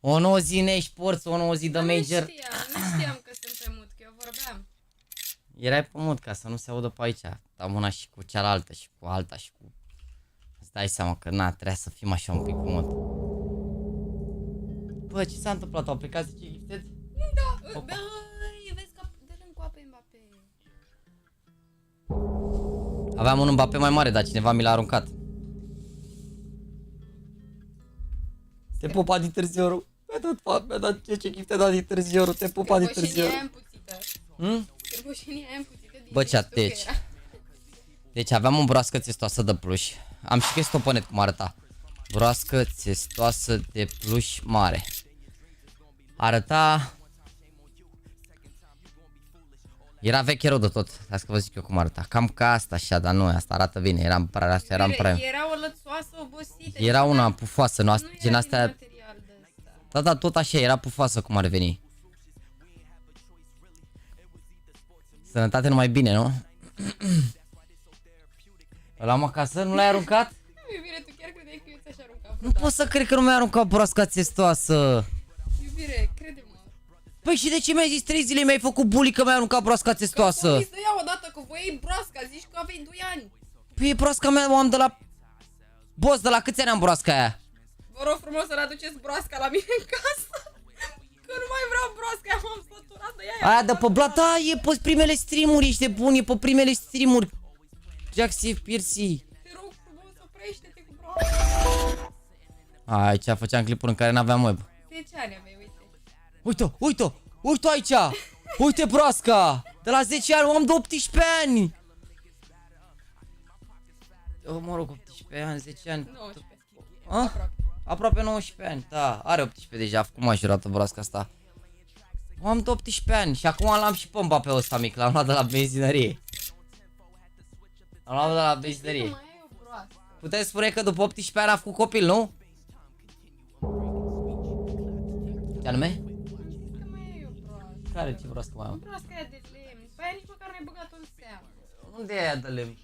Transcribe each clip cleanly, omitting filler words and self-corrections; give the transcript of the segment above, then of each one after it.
O nouă zi neșporți, o nouă zi de major. Nu știam că sunt pe mut, că eu vorbeam. Erai pe mut ca să nu se audă pe aici. Am una și cu cealaltă și cu alta și cu... Îți dai seama că na, trebuia să fim așa un pic pe mut. Bă, ce s-a întâmplat? Au plecat 10 gifted? Da, băi, vezi că de lângă apă Mbappé. Aveam un Mbappé mai mare, dar cineva mi l-a aruncat. Te pupa din târziorul. Mi-a dat 10 gifted din târziorul. Te pupa din târziorul. Bă, ce deci. Deci aveam un broască țestoasă de pluș. Am și chestia pe net cum arăta. Broască țestoasă de pluș mare. Arăta... Era veche rău de tot. Asta că vă zic eu cum arăta. Cam ca asta așa, dar nu, asta arată bine. Eram prea... Era o lățoasă obosită. Era una pufoasă, nu, gen astea... Da, tot așa, era pufoasă cum ar veni. Sănătate numai bine, nu? Îl am acasă? Nu l-ai aruncat? Iubire, tu chiar credeai că eu ți-aș arunca vreodată? Nu pot să cred că nu mi-a aruncat broasca țestoasă. Iubire, crede-mă. Păi și de ce mi-ai zis 3 zile mi-ai făcut bully că mi-ai aruncat broasca țestoasă? Că îți dăia odată că voiai broasca, zici că aveai 2 ani. Păi broasca mea o am de la... Boss, de la câți ani am broasca aia? Vă rog frumos să-l aduceți broasca la mine în casă. Că nu mai vreau broasca, m-am săturat de ea. Aia de pe blat, da, e pe primele streamuri, ești de bun, e pe primele streamuri. JAXYYYTV. Te rog frumos, oprește-te cu broasca. Aici făceam clipuri în care n-aveam web. 10 ani aveai, uite. Uite aici! Uite broasca! De la 10 ani, am de 18 ani! Mă rog, 18 ani, 10 ani. 19. A? Aproape 19 ani, da, are 18 deja, a făcut majorată broasca asta. Am de 18 ani și acum l-am și pe Mbappé ăsta mic, l-am luat de la benzinărie. Am luat de la benzinărie. Puteți spune că după 18 ani a făcut copil, nu? Ce anume? Care ce broască mai am? Broasca aia de lemn, pe aia nici măcar n-ai băgat-o în seamă. Unde e aia de lemn?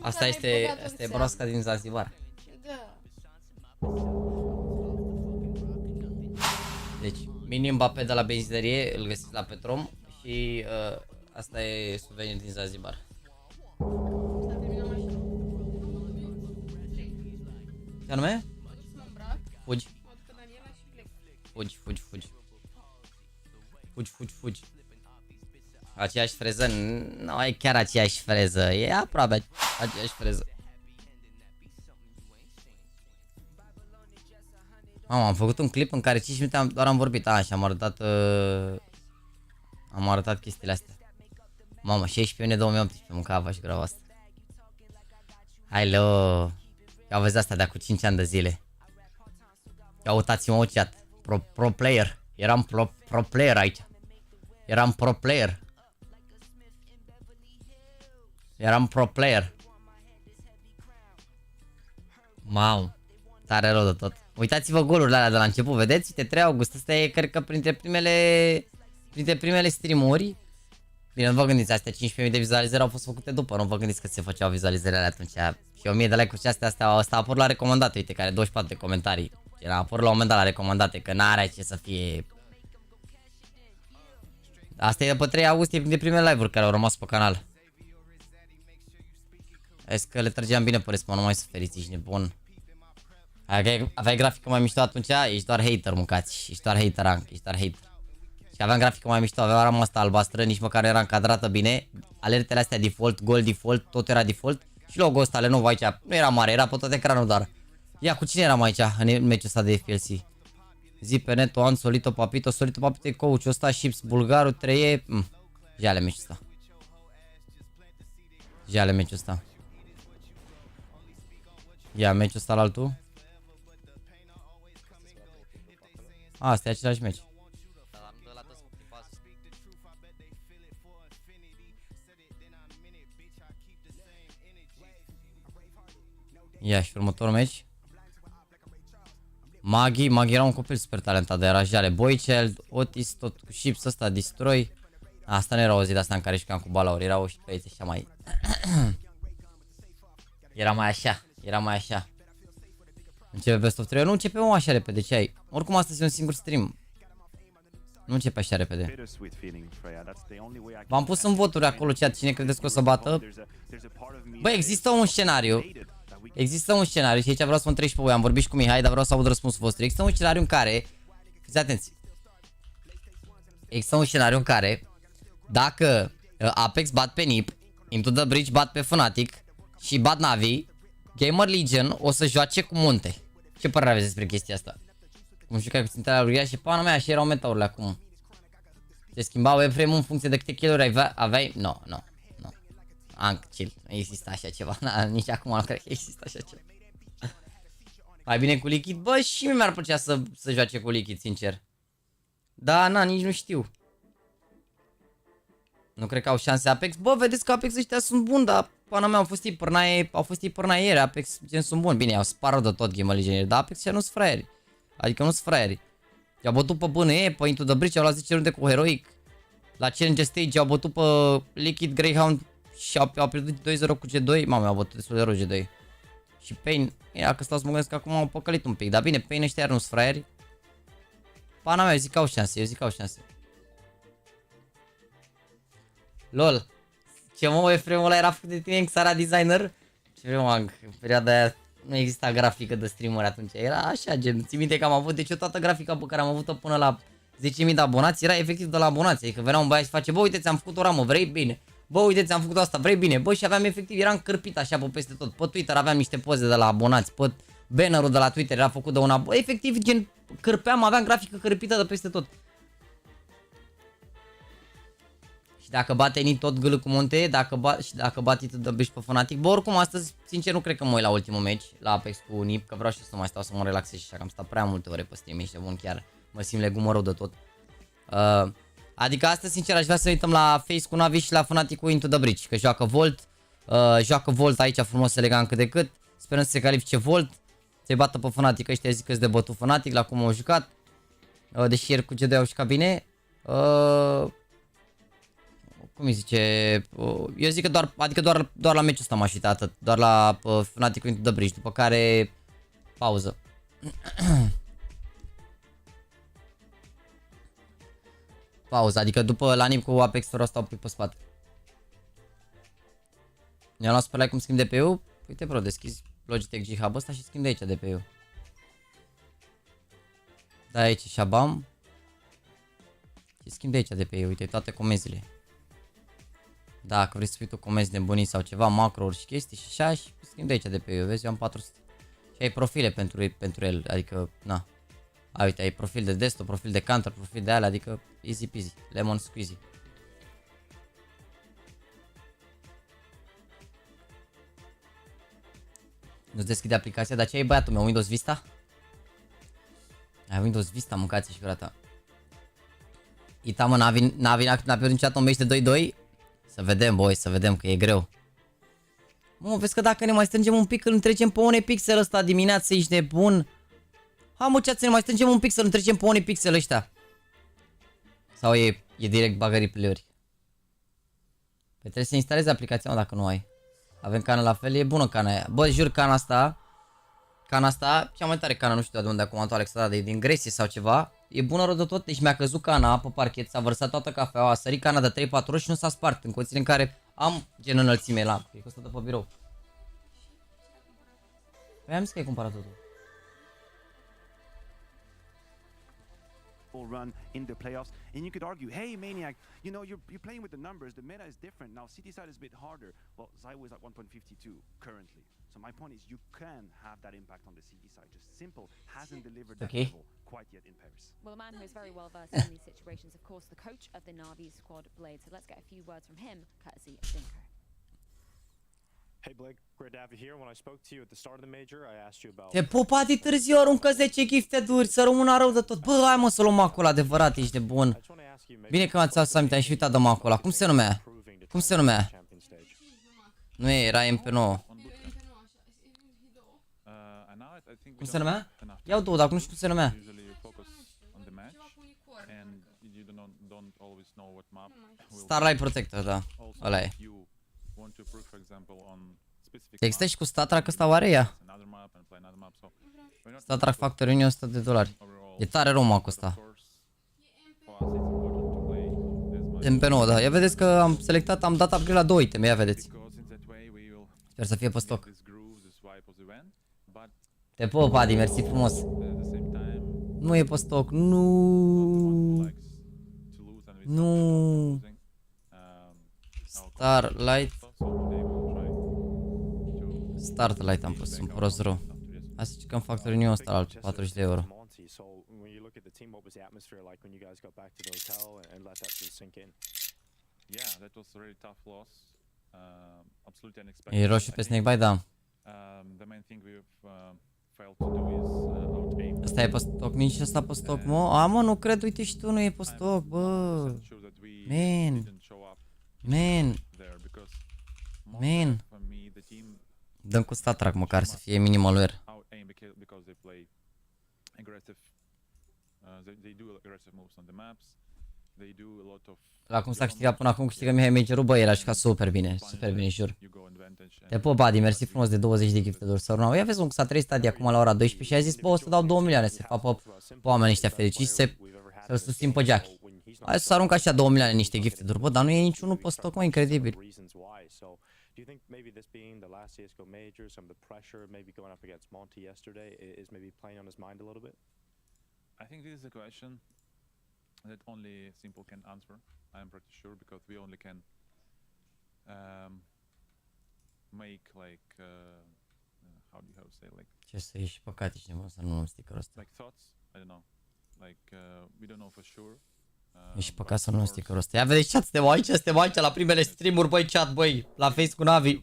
Asta este broasca din Zanzibar. Da. Deci, mini Mbappé de la benzinărie, îl găsiți la Petrom și asta e suvenir din Zanzibar. Ce anume? Fugi. Fugi, fugi, fugi. Fugi, fugi, fugi. Aceeași freză? Nu e chiar aceeași freză, e aproape aceeași freză. Mamă, am făcut un clip în care 5 minute doar am vorbit, și am arătat chestiile astea. Mamă, 16 iunie 2018, mâncava și grava asta. Hello. Ia vezi asta de acum 5 ani de zile. Ia uitați-mă chat. Pro player. Eram pro player aici. Eram pro player. Eram pro player. Mamă, tare rău de tot. Uitați-vă golurile alea de la început, vedeți? Uite, 3 august, asta e, cred că printre primele stream-uri. Bine, nu vă gândiți, astea 15.000 de vizualizări au fost făcute după, nu vă gândiți că se făceau vizualizările alea atunci. Și 1000 de like-uri și astea a apărut la recomandate, uite, care 24 de comentarii. Era apărut la un moment dat la recomandate, că n-are ce să fie. Asta e după 3 august, e printre primele live-uri care au rămas pe canal. Vezi că le trăgeam bine pe respawn, nu mai suferiți, ești nebun. Aveai grafică mai mișto atunci? Ești doar hater, mâncați. Ești doar hater rank, ești doar hater. Și aveam grafică mai mișto, aveam rama asta albastră, nici măcar nu era încadrată bine. Alertele astea default, gold default, tot era default. Și logo ăsta Lenovo aici, nu era mare, era pe tot ecranul doar. Ia, cu cine eram aici în meciul ăsta de FPLC? Zi pe net, Oan, Solito Papito e coach-ul ăsta, Chips, Bulgaru, 3E. Jale meciul ăsta. Jale meciul ăsta. Ia, meciul ăsta la altul. Asta e același meci. Ia și următorul meci. Maghi era un copil super talentat, dar era jale. Boychild, Otis, tot cu Chips ăsta, Destroy. Asta nu era o zi de asta în care jucam cu balauri, erau și băieți așa mai... Era mai așa. Începe best of 3, nu începe așa repede, ce ai? Oricum astăzi e un singur stream. Nu începe așa repede. V-am pus în voturi acolo chat, cine credeți că o să bată. Băi, există un scenariu și aici vreau să mă întreb și pe voi, am vorbit și cu Mihai, dar vreau să aud răspunsul vostru. Există un scenariu în care, fiți atenți, există un scenariu în care dacă Apex bat pe NIP, Into the Bridge bat pe FNATIC și bat Navi, Gamer Legion o să joace cu Munte. Ce părere aveți despre chestia asta? Cum știu că cu țintele lui și pana mea și erau metaurile acum. Se schimbau webframe-ul în funcție de câte kill-uri aveai? Nu. Chill, nu există așa ceva. Nici acum nu cred că există așa ceva. Mai bine cu Liquid? Bă, și mie mi-ar plăcea să joace cu Liquid, sincer. Da, nici nu știu. Nu cred că au șanse Apex. Bă, vedeți că Apex ăștia sunt buni, dar pana mea au fost ei pârnaiere, Apex gen sunt buni. Bine, au spară de tot Game Legionary, dar Apex ăștia nu sunt fraieri. Adică nu sunt fraieri. I-au bătut pe BNE, pe Into the Breach, au luat 10 runde cu Heroic. La Challenge Stage au bătut pe Liquid, Greyhound și au pierdut 2-0 cu G2. Mamă, au bătut destul de rău G2. Și Pain, dacă stau să mă gândesc că acum au păcălit un pic. Dar bine, Pain ăștia iar nu sunt fraieri. Pana mea, eu zic că au șanse, LOL. Ce mă, frame-ul ăla era făcut de tine în Xara Designer? Ce vrem, în perioada aia nu exista grafică de streameri atunci. Era așa, gen, ții minte că am avut, deci toată grafica pe care am avut-o până la 10.000 de abonați era efectiv de la abonați. Adică venea un băiat și face, bă, uite, ți-am făcut o ramă, vrei? Bine. Bă, uite, ți-am făcut asta, vrei? Bine. Bă, și aveam efectiv, eram cârpit așa pe peste tot. Pe Twitter aveam niște poze de la abonați, pe bannerul de la Twitter era făcut de un abonat. Efectiv, gen, cârpeam, aveam grafică cârpită de peste tot. Și dacă bate ni tot gâlă cu Monte, dacă bate tot dăbești pe Fnatic. Bă, oricum astăzi, sincer, nu cred că mă uit la ultimul meci, la Apex cu Nip, că vreau și să mai stau să mă relaxez și așa, că am stat prea multe ore pe stream, ești de bun chiar, mă simt legumă rău de tot. Adică astăzi, sincer, aș vrea să uităm la Face cu Navi și la Fnatic cu Into the Bridge, că joacă Volt aici frumos elegant cât de cât, sperăm să se califice Volt, să-i bată pe Fnatic, ăștia zic că-s de bătut Fnatic, la cum au jucat, deși ieri cu GD au jucat bine. Cum îi zice, eu zic că doar la meciul ăsta m-aș uita, atât, doar la Fnatic cu Into the Bridge, după care pauză. Pauză, adică după la Nip cu Apex fără stau un pic pe spate. Mi-am luat super like cum schimb DPU. Uite bro, deschizi Logitech G Hub ăsta și schimb de aici DPU. Da, aici Shabam. Și schimb de aici DPU, uite toate comenzile. Dacă vrei să fii tu comenzi nebunii sau ceva, macro-uri și chestii și așa, și schimb de aici DPU, vezi, eu am 400. Și ai profile pentru el, adică, na. Uite, ai profil de desktop, profil de counter, profil de alea, adică easy peasy, lemon squeezy. Nu-ți deschide aplicația, dar ce ai băiatul meu, Windows Vista? Ai Windows Vista, mâncați și gura ta. Ita mă, n-a pierdut niciodată un meci de 2-2? Să vedem, boy, să vedem că e greu. Mă, vezi că dacă ne mai strângem un pic, îl întrecem pe one pixel ăsta dimineață, ești nebun. Ha, mă, ce-ați, ne mai strângem un pixel, îl întrecem pe one pixel ăștia. Sau e direct bagă replay-uri? Păi trebuie să instalezi aplicația, mă, dacă nu ai. Avem cana la fel, e bună cana aia. Bă, jur, cana asta, cea mai tare cana, nu știu de unde a comandat Alexa, de din Gresie sau ceva. E bună rău de tot, deci mi-a căzut cana pe parchet, s-a vărsat toată cafeaua, a sărit cana de 3-4 ori și nu s-a spart. În condițiile în care am gen înălțime la, cred că stă de pe birou. Păi am zis că ai cumpărat totul. Run in the playoffs, and you could argue, hey Maniac, you know, you're playing with the numbers, the meta is different now, city side is a bit harder. Well, Zywoo is at 1.52 currently, so my point is you can have that impact on the city side, just simple hasn't delivered that level quite yet in Paris. Well, a man who is very well versed in these situations, of course, the coach of the Na'Vi squad, Blade, so let's get a few words from him, courtesy of Dinko. Hey Blake, great to have you here. When I spoke to you at the start of the major, I asked you about... Te pupa de târziu, aruncă 10 gifted-uri, să rămână rău de tot. Bă, hai mă să luăm acolo, adevărat, ești de bun. Bine că m-ați adus aminte, am și uitat de macul ăla. Cum se numea? Cum se numea? Nu e, era MP9. Cum se numea? Iau două, dar nu știu cum se numea. Starlight Protector, da. Ăla e. Există și cu StatTrack ăsta oare ea? StatTrack Factor Union $100. E tare rău macul ăsta. MP9, da. Ia vedeți că am selectat, am dat upgrade la 2 iteme, ia vedeți. Sper să fie pe stoc. Te pup, Adi, mersi frumos. Nu e pe stoc, nu. Nu. Starlight am pus, un prost rău. Hai să zicem Factor Union ăsta la altul, 40 de euro. E roșu pe Snakebite, da. Asta e pe stoc, nici ăsta pe stoc, mă. A, mă, nu cred, uite și tu nu e pe stoc, bă. Man. Dăm cu StatTrack măcar să fie minimalware. La cum s-a câștigat până acum, câștigă Mihai Majorul, bă, el a jucat super bine, jur. Te pup, Adi, mersi frumos de 20 de gifted-uri, sărunau. Ia vezi un s-a 3 stadii acum la ora 12 și a zis, bă, o să dau 2 milioane să fac pe oamenii ăștia fericiți să-l susțin pe Jackie. Hai să arunc așa 2 milioane niște gifted-uri, bă, dar nu e niciunul pe stoc, mă, incredibil. Do you think maybe this being the last CSGO major, some of the pressure, maybe going up against Monty yesterday, is maybe playing on his mind a little bit? I think this is a question that only Simple can answer. I am pretty sure because we only can make like how do you say like. Ce să ieși păcate cineva să nu sticker ăsta. Like thoughts, I don't know. Like we don't know for sure E și păcat să nu luăm stickerul ăsta. Ia vedeți chat, suntem aici la primele stream-uri, băi chat, băi, la Face cu Navi.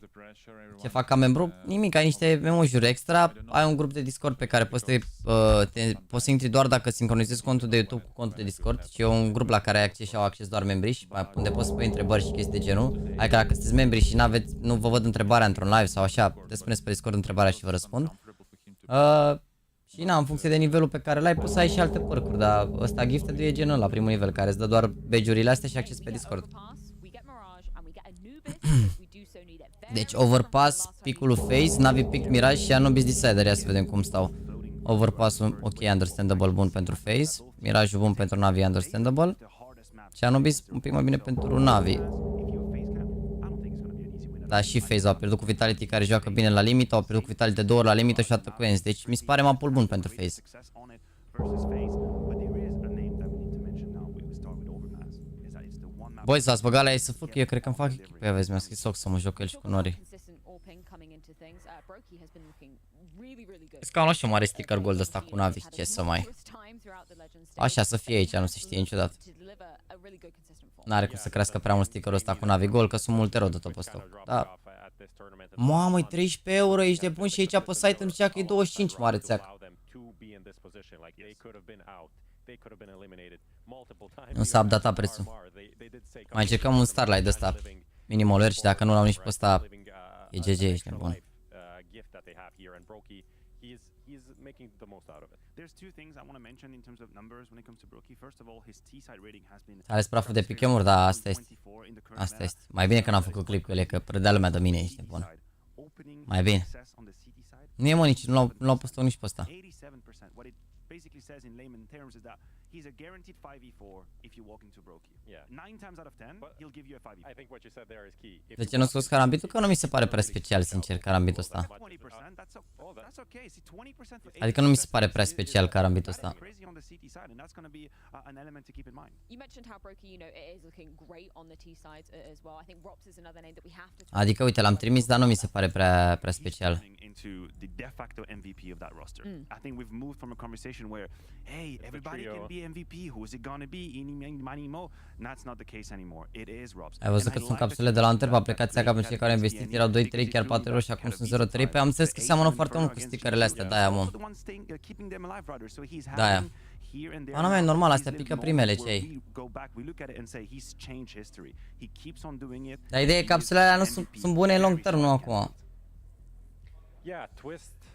Ce fac ca membru? Nimic, ai niște memojuri extra, ai un grup de Discord pe care poți să intri doar dacă sincronizezi contul de YouTube cu contul de Discord. Și e un grup la care ai acces și au acces doar membrii și unde poți să pui întrebări și chestii de genul. Adică dacă sunteți membri și nu vă văd întrebarea într-un live sau așa, puteți spuneți pe Discord întrebarea și vă răspund. Și în funcție de nivelul pe care l-ai, poți să ai și alte percuri, dar ăsta gifted e genul la primul nivel, care îți dă doar badge-urile astea și acces pe Discord. Deci Overpass, picul Face, Navi Pick Mirage și Anubis Decider, ia să vedem cum stau. Overpass-ul, ok, understandable, bun pentru Face, Mirage-ul bun pentru Navi, understandable. Și Anubis un pic mai bine pentru Navi. Da, și Face au pierdut cu Vitality care joacă bine la limită, au pierdut cu Vitality de 2 ori la limită și o dată cu Ens. Deci mi se pare mapul bun pentru Face. Băi, s-ați băgat la IESF, eu cred că îmi fac echipă, aveți, mi-a scris Ox să mă joc el și cu Nori. Crezi că am luat și o mare sticker gold ăsta cu Navi, ce să mai... Așa să fie aici, nu se știe niciodată. N-are cum să crească prea mult stickerul ăsta cu Navi Gold, că sunt multe road de top ăsta. Da. Mamă, e 13 euro, ești de bun și aici pe site îmi zicea că e 25, mare țeac. Nu s-a updatat prețul. Mai încercăm un Starlight ăsta, minimal alert, și dacă nu l-au nici pe ăsta, e GG, ești nebun. He's making the most out of it. There's two things I want to mention in terms of numbers when it comes to Brokey. First of all, his T-side rating has been... Ales praful de pichemuri, dar asta este. Asta este. Mai bine că n-am făcut clip cu ele, că prădea lumea de mine, ești nebun. Mai bine. Nu e mă nici, nu l-au postat nici pe ăsta. Basically says in layman terms is that he's a guaranteed 5v4 if you walk into Brokey. Yeah. 9 times out of 10, he'll give you a 5v4. I think what you said there is key. De ce nu scos carambitul? Că nu mi se pare prea special, sincer, carambitul ăsta. Adică nu mi se pare prea special carambitul ăsta. Adică uite, l-am trimis, dar nu mi se pare prea special. Where hey, everybody can be MVP. Who is it gonna be? Eeny, mo. That's not the case anymore. It is Robs. Ai văzut că sunt capsule de la Antwerp, aplicația ca pentru cei care au investit erau 2, 3, chiar 4 euro și acum sunt 0,3. Păi am înțeles că seamănă foarte mult cu stickerele astea, de-aia, mă. De-aia. Ana mea, normal, astea pică primele, ce-ai. Dar ideea e că capsulele alea nu sunt bune în long term, nu acum.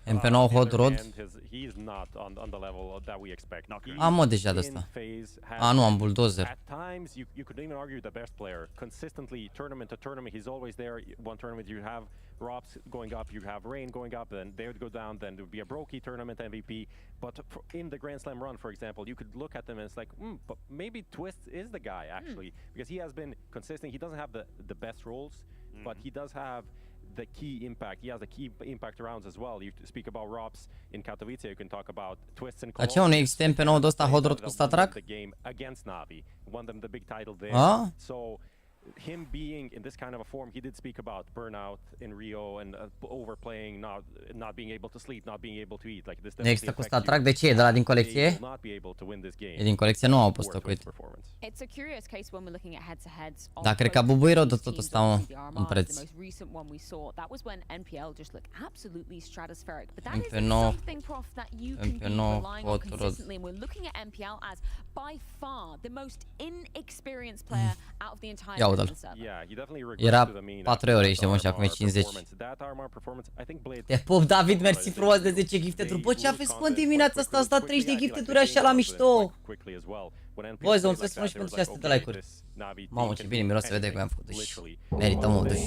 MP9 Hot Rod. Am mod deja de asta. A, nu, am bulldozer. Robs going up, you have Rain going up, then they would go down, then there would be a Brokey tournament MVP. But in the Grand Slam run, for example, you could look at them and it's like, but maybe Twist is the guy actually, because he has been consistent. He doesn't have the best rolls, but he does have the key impact. He has the key impact rounds as well. You speak about Robs in Katowice, you can talk about Twists in Cologne. Dar ce, unui extend pe nou de ăsta Hot Rod cu StatTrack? The game against Navi, won them the big title there. So him being in this kind of a form, he did speak about burnout in Rio and overplaying, not being able to sleep, not being able to eat. Like this. Există cu StatTrack, de ce? De la din colecție? E din colecție, nu au pus tocuit. Dar cred că bubuiră de tot ăsta, mă, în preț. MP9 Hot Rod. Ia uite-l. Era 4 euro, ești de bun și acum e 50. Te pup, David, mersi frumos de 10 gifted-uri. Bă, ce aveți până dimineața asta? Asta 30 de gifted-uri așa la mișto. Boys, vă mulțumesc frumos și pentru 600 de like-uri. Mamă, ce bine miros, se vede că am făcut duș. Merită, mă, duș.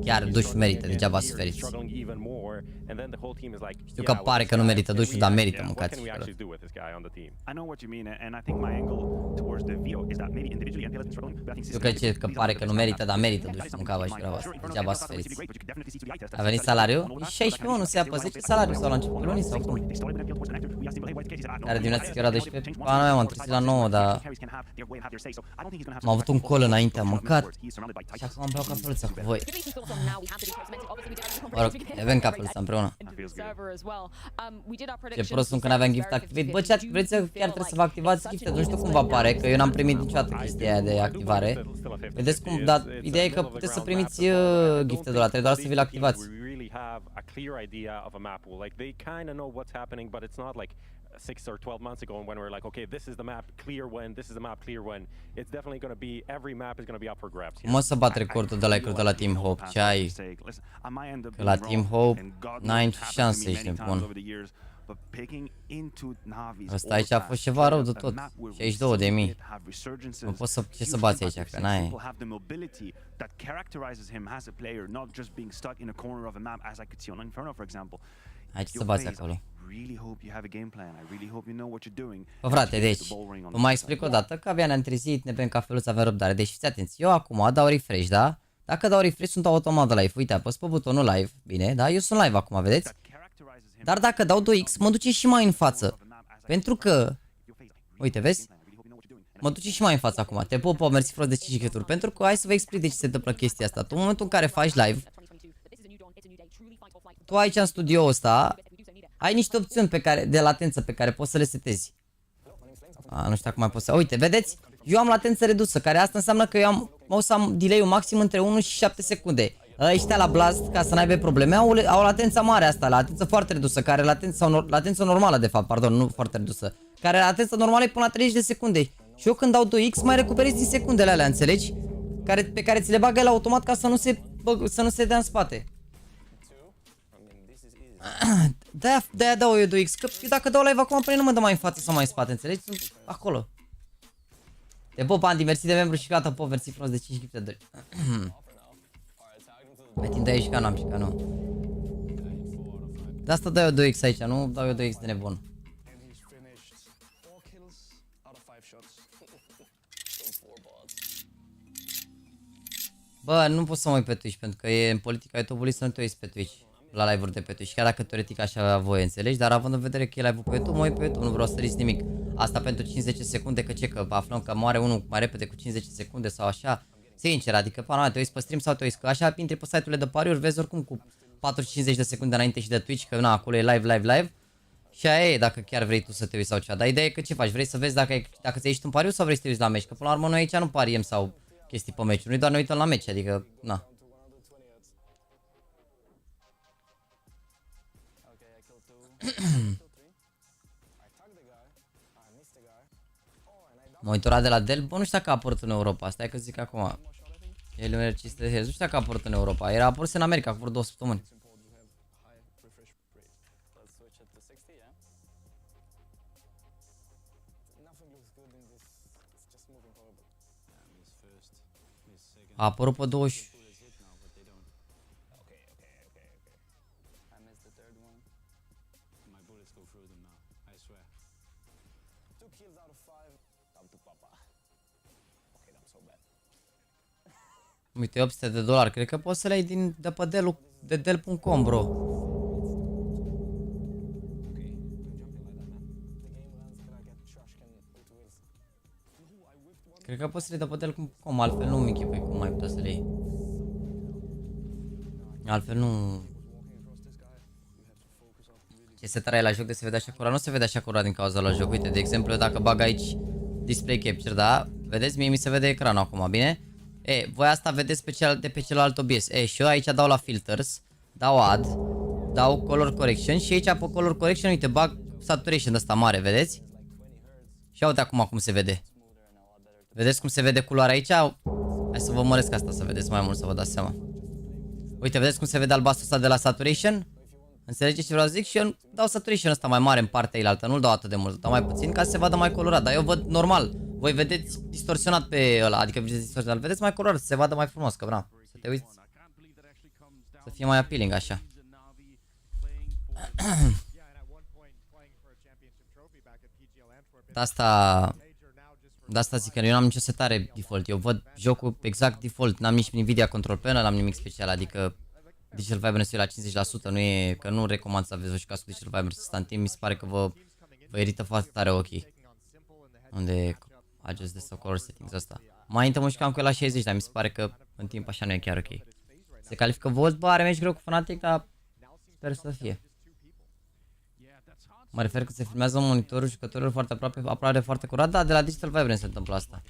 Chiar duș merită, degeaba suferiți. Știu că pare că nu merită dușul, dar merită, mâncați. Știu că pare că nu merită, dar merită dușul, mâncava și vreau asta. Degeaba suferiți. A venit salariul? E 16, mă, nu se ia pe 10 salariul sau la începutul lunii sau cum? Care dimineața că era 12? Pana mea, m-am trezit la 9, dar... am avut un call înainte, am mâncat și acum am beau cafeluța cu voi. Mă rog, avem cafeluța împreună. server as well. We did our Ce predictions. prost sunt când aveam gift activate. Bă, chat, vreți să chiar trebuie să vă activați gifted? Nu știu cum vă apare, că eu n-am primit niciodată chestia aia de activare. Vedeți cum, dar ideea e că puteți să primiți gifted-ul ăla, trebuie doar să vi-l activați. Have a clear idea of a map pool. Like they kind of know what's happening, but it's not like 6 or 12 months ago when we're like, okay, this is the map, clear when, this is the map, clear when. It's definitely going to be, every map is going to be up for grabs. Cum o să bat recordul de like-uri de la Team Hope? Ce ai? Că la Team Hope n-ai nicio șansă, ești nebun. Ăsta aici a fost ceva rău de tot. 62.000. Nu poți să, ce să bați aici, că n-ai. Hai, ce să bați acolo? Bă, frate, deci, vă mai explic o dată că abia ne-am trezit, ne bem cafeluță, avem răbdare. Deci fiți atenți, eu acum dau refresh, da? Dacă dau refresh, sunt automat de live. Uite, apăs pe butonul live, bine, da? Eu sunt live acum, vedeți? Dar dacă dau 2x, mă duce și mai în față. Pentru că, uite, vezi? Mă duce și mai în față acum. Te pup, mersi frumos de 5 gheturi. Pentru că hai să vă explic de ce se întâmplă chestia asta. Tu, în momentul în care faci live, tu aici în studio ăsta ai niște opțiuni pe care, de latență pe care poți să le setezi. Nu știu acum mai poți să... Uite, vedeți? Eu am latență redusă, care asta înseamnă că o să am delay-ul maxim între 1 și 7 secunde. Ăștia la Blast, ca să n-aibă probleme, au latența mare asta, latență foarte redusă, care latență normală de fapt, pardon, nu foarte redusă. Care latența normală e până la 30 de secunde. Și eu când dau 2x mai recuperez din secundele alea, înțelegi? Pe care ți le bagă el automat ca să nu se dea în spate. De-aia dau eu 2x, că dacă dau live acum până nu mă dă mai în față sau mai în spate, înțelegi? Sunt acolo. Te pop, Andy, mersi de membru și gata, pop, mersi frumos de 5 gifted-uri. Mai timp dai și ca n-am și ca nu. De asta dau eu 2x aici, nu dau eu 2x de nebun. Bă, nu pot să mă uit pe Twitch, pentru că e în politica YouTube-ului să nu te uiți pe Twitch, la live-uri de pe Twitch, chiar dacă teoretic așa voie, înțelegi? Dar având în vedere că e live-ul pe YouTube, mă uit pe YouTube, nu vreau să risc nimic. Asta pentru 50 secunde, că ce, că aflăm că moare unul mai repede cu 50 secunde sau așa. Sincer, adică, pana, te uiți pe stream sau te uiți, că așa intri pe site-urile de pariuri, vezi oricum cu 40-50 de secunde înainte și de Twitch, că na, acolo e live. Și aia e, dacă chiar vrei tu să te uiți sau ceva. Dar ideea e că ce faci, vrei să vezi dacă ți-ai ieșit un pariu sau vrei să te uiți la meci, că până la urmă noi aici nu pariem sau chestii pe meciuri, noi doar ne uităm la meci, adică, na. Monitora de la Dell, bă, nu știu dacă a apărut în Europa, stai că zic acum. El nu știu dacă a apărut în Europa, era apărut în America cu vreo 2 săptămâni. A apărut pe 20. Uite, 800 de dolari, cred că poți să le iei de pe Dell.com, bro. Cred că poți să le iei de pe Dell.com, altfel nu-mi închipui cum mai putea să le iei. Altfel nu... Ce setare ai la joc de se vede așa curat? Nu se vede așa curat din cauza la joc. Uite, de exemplu, eu dacă bag aici display capture, da? Vedeți? Mie mi se vede ecranul acum, bine? Voi asta vedeți de pe celălalt OBS. Și eu aici dau la filters, dau add, dau color correction și aici pe color correction, uite, bag saturation ăsta mare, vedeți? Și uite acum cum se vede. Vedeți cum se vede culoarea aici? Hai să vă măresc asta să vedeți mai mult, să vă dați seama. Uite, vedeți cum se vede albastru ăsta de la saturation? Înțelegeți ce vreau să zic? Și eu dau saturation ăsta mai mare în partea ailaltă, nu-l dau atât de mult, dau mai puțin ca să se vadă mai colorat, dar eu văd normal. Voi vedeți distorsionat pe ăla, adică vedeți distorsionat, vedeți mai colorat, să se vadă mai frumos, că vreau să te uiți, să fie mai appealing așa. De asta zic că eu n-am nicio setare default, eu văd jocul exact default, n-am nici Nvidia control panel, n-am nimic special, adică Digital Vibrancy la 50%, nu e, că nu recomand să aveți o jucați cu Digital Vibrancy ăsta în timp, mi se pare că vă irită foarte tare ochii. Unde adjust de color settings ăsta. Mai intrăm și cam cu el la 60, dar mi se pare că în timp așa nu e chiar ok. Se califică Volt, bă, are meci greu cu FNATIC, dar sper să fie. Mă refer că se filmează monitorul jucătorilor foarte aproape foarte curat. Da, de la Digital Vibrance se întâmplă asta.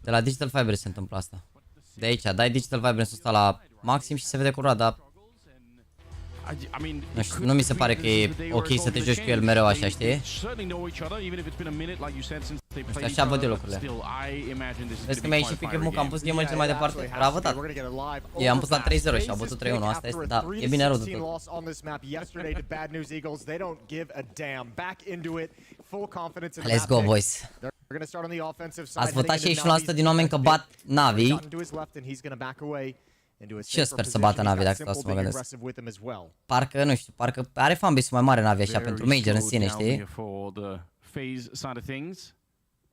De la Digital Vibrance se întâmplă asta. De aici, dai Digital Vibrance-ul ăsta la maxim și se vede curat, dar nu știu, nu mi se pare că e ok să te joci cu el mereu așa, știi? Așa văd eu lucrurile. Vezi că mi-a ieșit pick-up-ul că am pus game-ul cel mai departe. Bravo, tata. Eu am pus la 3-0 și au bătut 3-1, asta este, da, e bine rău de tot. Let's go, boys. Ați votat 61% din oameni că bat Navi. Și eu sper să bată Navi, dacă stau să mă gândesc. Parcă, nu știu, parcă are fanbase-ul mai mare Navi așa pentru Major în sine, știi?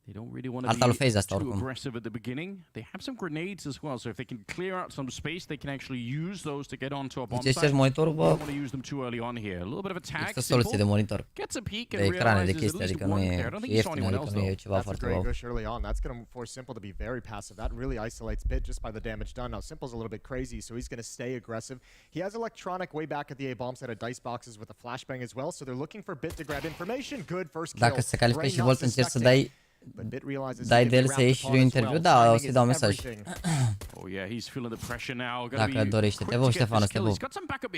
They don't really want Alta to lui FaZe be asta too oricum. aggressive at the beginning. They have some grenades as well, so if they can clear out some space, they can actually use those to get onto a bomb Deci site. monitorul, They bă, don't want to use them too early on here. A little bit of attack. este o soluție de monitor. Gets a peek De and ecrane, de realizes at chestii, least adică nu one e there. I don't think he saw ieftin, anyone adică else nu e though. ceva foarte wow. Gush early on. That's going to force Simple to be very passive. That really isolates Bit just by the damage done. Now Simple's a little bit crazy, so he's going to stay aggressive. He has electronic way back at the A bomb set of dice boxes with a flashbang as well, so they're looking for Bit to grab information. Good first kill. Dacă se califică și Volt, încerci să dai de el să ieși și lui interviu, da, o să-i dau mesaj. Oh yeah, he's feeling the pressure now. Dacă dorește, te văd, Ștefanu, te văd.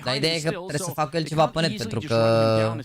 Dar ideea e că trebuie să facă el ceva pe net, pentru că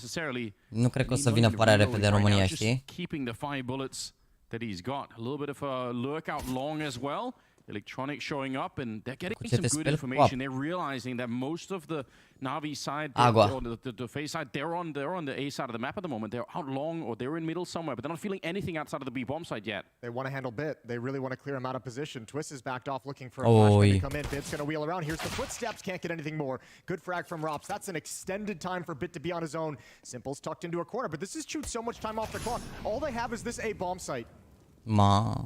nu cred că o să vină prea repede în România, știi? Keeping the 5 bullets that he's got. A little bit of a lurk out long as well. Electronic showing up, and they're getting some good information. They're realizing that most of the Navi side, or the FaZe side, they're on the A side of the map at the moment. They're out long, or they're in middle somewhere, but they're not feeling anything outside of the B bomb side yet. They want to handle Bit. They really want to clear him out of position. Twist is backed off, looking for a flashbang to come in. Bit's going to wheel around. Here's the footsteps. Can't get anything more. Good frag from Rops. That's an extended time for Bit to be on his own. Simple's tucked into a corner, but this is chewed so much time off the clock. All they have is this A bomb site.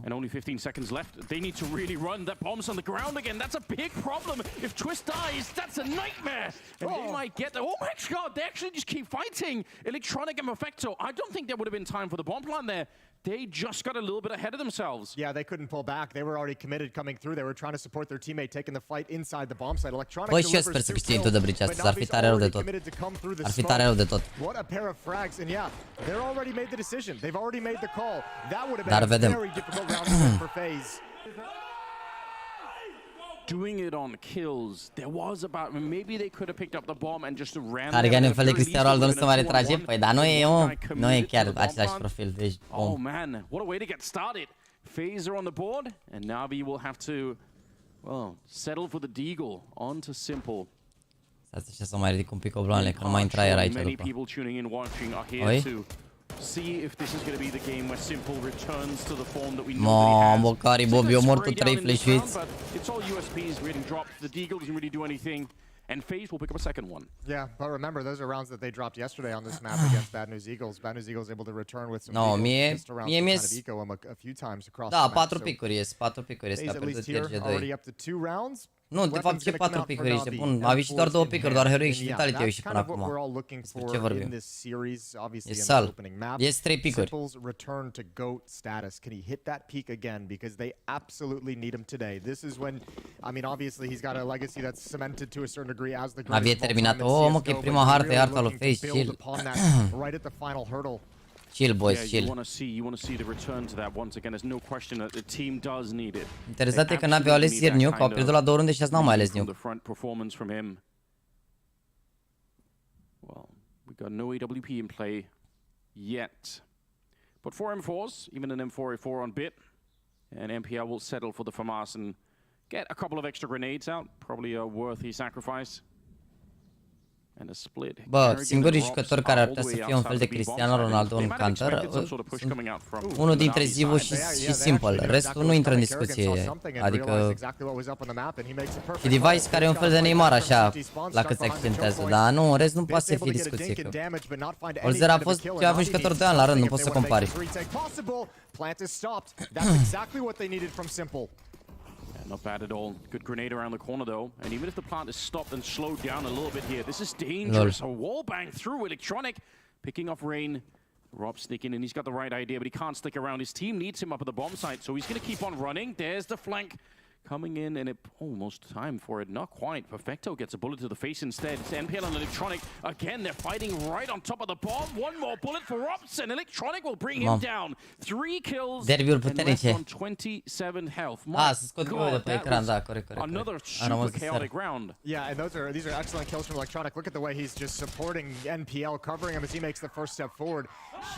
And only 15 seconds left. They need to really run. That bomb's on the ground again. That's a big problem. If Twist dies, that's a nightmare. And they might get there. Oh my god, they actually just keep fighting. Electronic and Mefecto. I don't think there would have been time for the bomb plant there. They just got a little bit ahead of themselves. Yeah, they couldn't pull back. They were already committed coming through. They were trying to support their teammate taking the fight inside the bomb site. Electronic Băi, și eu sper să câștigă tot de brici astăzi. Ar fi tare rău de tot. Ar fi tare rău de tot. What a pair of frags. And yeah, they're already made the decision. They've already made the call. That would have been a very difficult round for FaZe. Doing it on kills. There was about, maybe they could have picked up the bomb and just ran. Care în fel de Cristiano Ronaldo nu se mai retrage? Păi, dar nu e chiar același profil. Deci, oh man, what a way to get started. FaZe are on the board, and Navi will have to, well, settle for the deagle onto Simple. Stați așa să mai ridic un pic obloanele, că nu mai intra era aici după. See if this is going to be the game where Simple returns to the form that we know that he has. Mamă, Cari Bobby, omor tu 3 flash-uiți. It's all USPs getting dropped. The deagle doesn't really do anything. And FaZe will pick up a second one. Yeah, but remember, those are rounds that they dropped yesterday on this map against Bad News Eagles. Bad News Eagles able to return with some eco a few times across the map. Da, 4 picuri ies, 4 picuri ies, că a pierdut TRG2. Already up to 2 rounds. Nu, de fapt, ce 4 picuri ești? Bun, a ieșit doar 2 picuri, doar Heroic și Vitality au ieșit până acum. Despre ce vorbim? E sal. Ies 3 picuri. Simple's return to GOAT status. Can he hit that peak again? Because they absolutely need him today. This is when, I mean, obviously he's got a legacy that's cemented to a certain degree as the greatest of all time in CSGO. mă, că e prima hartă, e harta lui FaZe, chill. Right at the final hurdle. Chill, boys, chill. You want to see the return to that once again. There's no question that the team does need it. Interesant e că n-aveau ales ieri Nuke, au pierdut la 2 runde și azi n-au mai ales Nuke. The front performance from him. Well, we got no AWP in play yet. But 4 M4s, even an M4A4 on Bit, and MPL will settle for the FAMAS and get a couple of extra grenades out. Probably a worthy sacrifice. Bă, singurii jucători care ar putea să fie un fel de Cristiano Ronaldo în Counter, unul dintre Zivu și Simple, restul nu intră în discuție, adică e Device care e un fel de Neymar așa, la cât se accentează, dar nu, în rest nu poate să fie discuție, că Olzer a fost cea mai jucător de an la rând, nu poți să compari. Not bad at all. Good grenade around the corner though. And even if the plant is stopped and slowed down a little bit here, this is dangerous. A wall bang through Electronic. Picking off Rain. Rob sneaking in. He's got the right idea, but he can't stick around. His team needs him up at the bomb site, so he's going to keep on running. There's the flank coming in and it almost time for it. Not quite. Perfecto gets a bullet to the face instead. It's NPL and Electronic. Again, they're fighting right on top of the bomb. One more bullet for Robs and Electronic will bring him down. 3 kills and left on 27 health. Another super chaotic round. Yeah, and these are excellent kills from Electronic. Look at the way he's just supporting NPL, covering him as he makes the first step forward.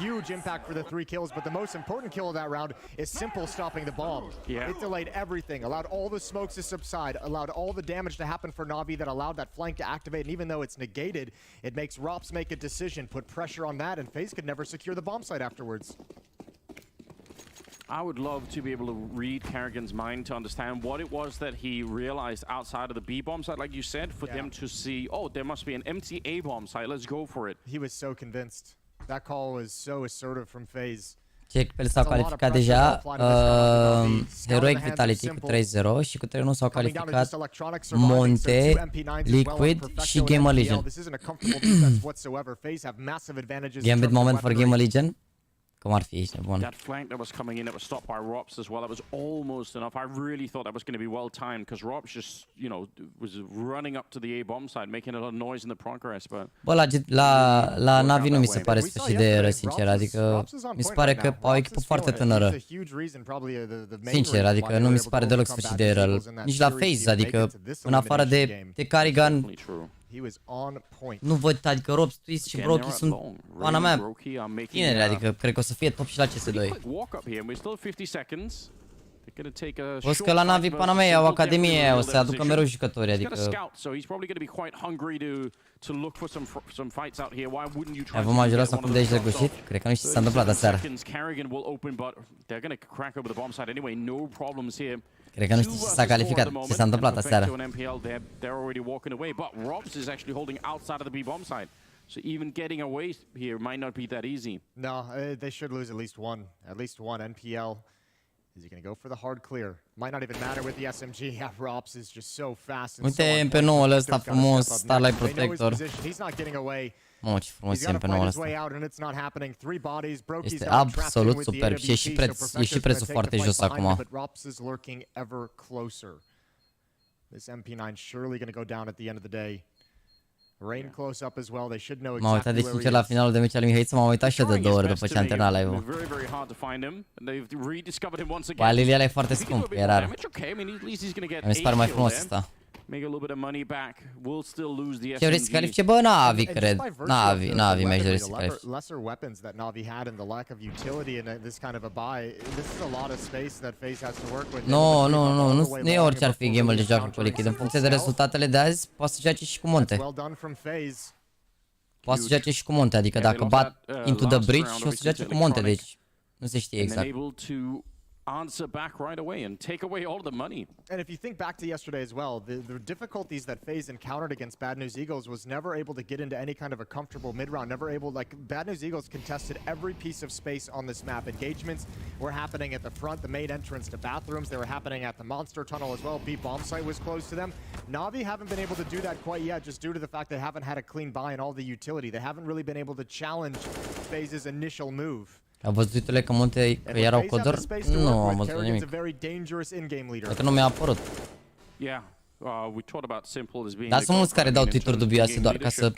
Huge impact for the 3 kills, but the most important kill of that round is Simple stopping the bomb. Yeah. It delayed everything, allowed all the smokes to subside, allowed all the damage to happen for Na'Vi that allowed that flank to activate, and even though it's negated, it makes Rops make a decision, put pressure on that, and FaZe could never secure the bomb site afterwards. I would love to be able to read Kerrigan's mind to understand what it was that he realized outside of the B bomb site, like you said, for them to see, oh, there must be an empty A bomb site, let's go for it. He was so convinced. That call was so assertive from FaZe. Cei pe el s-au calificat deja, Heroic Vitality cu 3-0 și cu 3-1 s-au calificat Monte, Liquid și Game Legion. Gambit moment for Game Legion. Cum ar fi aici, bun. That flank that was coming in that was stopped by Rops as well. That was almost enough. I really thought that was going to be well timed because Rops just, you know, was running up to the A bomb side, making a lot of noise in the progress. But bă, la Na'Vi nu mi se pare sfârșit de eră, sincer, adică mi se pare că au o echipă foarte tânără. Sincer, adică nu mi se pare deloc sfârșit de eră. Nici la FaZe, adică în afară de Carrigan, nu văd, adică Robs, Twist și Broky sunt, pana mea, tineri, adică cred că o să fie top și la CS2. Văd că la Na'Vi, pana mea, au Academie, o să aducă mereu jucători, adică... Vom ajuns acum de aici de gușit? Cred că nu știu ce s-a întâmplat aseară. Cred că nu știu ce s-a calificat, ce s-a întâmplat aseară. So even getting away here might not be that easy. No, they should lose at least one. NPL. Is he going to go for the hard clear? Might not even matter with the SMG. Yeah, Rops is just so fast. Uite MP9-ul ăsta frumos, Starlight Protector. He's not getting away. Mamă, ce frumos e MP9-ul ăsta. Este absolut superb și e și prețul foarte jos acum. This MP9 surely going to go down at the end of the day. Rain close up as well. They should know M-am uitat de sincer la finalul de meci al lui Mihaiță, m-am uitat și eu de 2 ori după ce am terminat live-ul. Bă, Lilia e foarte scump, e rar. Mi se pare mai frumos ăsta. Ce vreți să califice? Bă, Na'Vi, cred. Na'Vi mi-aș dori să califice. Nu e orice ar fi game-ul de joacă cu Liquid. În funcție de rezultatele de azi, poate să joace și cu Monte. Poate să joace și cu Monte, adică dacă bat into the bridge, o să joace cu Monte, deci nu se știe exact. Answer back right away and take away all the money. And if you think back to yesterday as well, the difficulties that FaZe encountered against Bad News Eagles was never able to get into any kind of a comfortable mid-round, never able, like, Bad News Eagles contested every piece of space on this map. Engagements were happening at the front, the main entrance to bathrooms, they were happening at the monster tunnel as well. B bomb site was close to them. Na'Vi haven't been able to do that quite yet, just due to the fact they haven't had a clean buy in all the utility. They haven't really been able to challenge FaZe's initial move. Au văzut uitule că Monte, că erau coduri? Nu am văzut nimic. Dacă nu mi-a apărut. Dar sunt mulți care dau tweet-uri dubioase doar ca să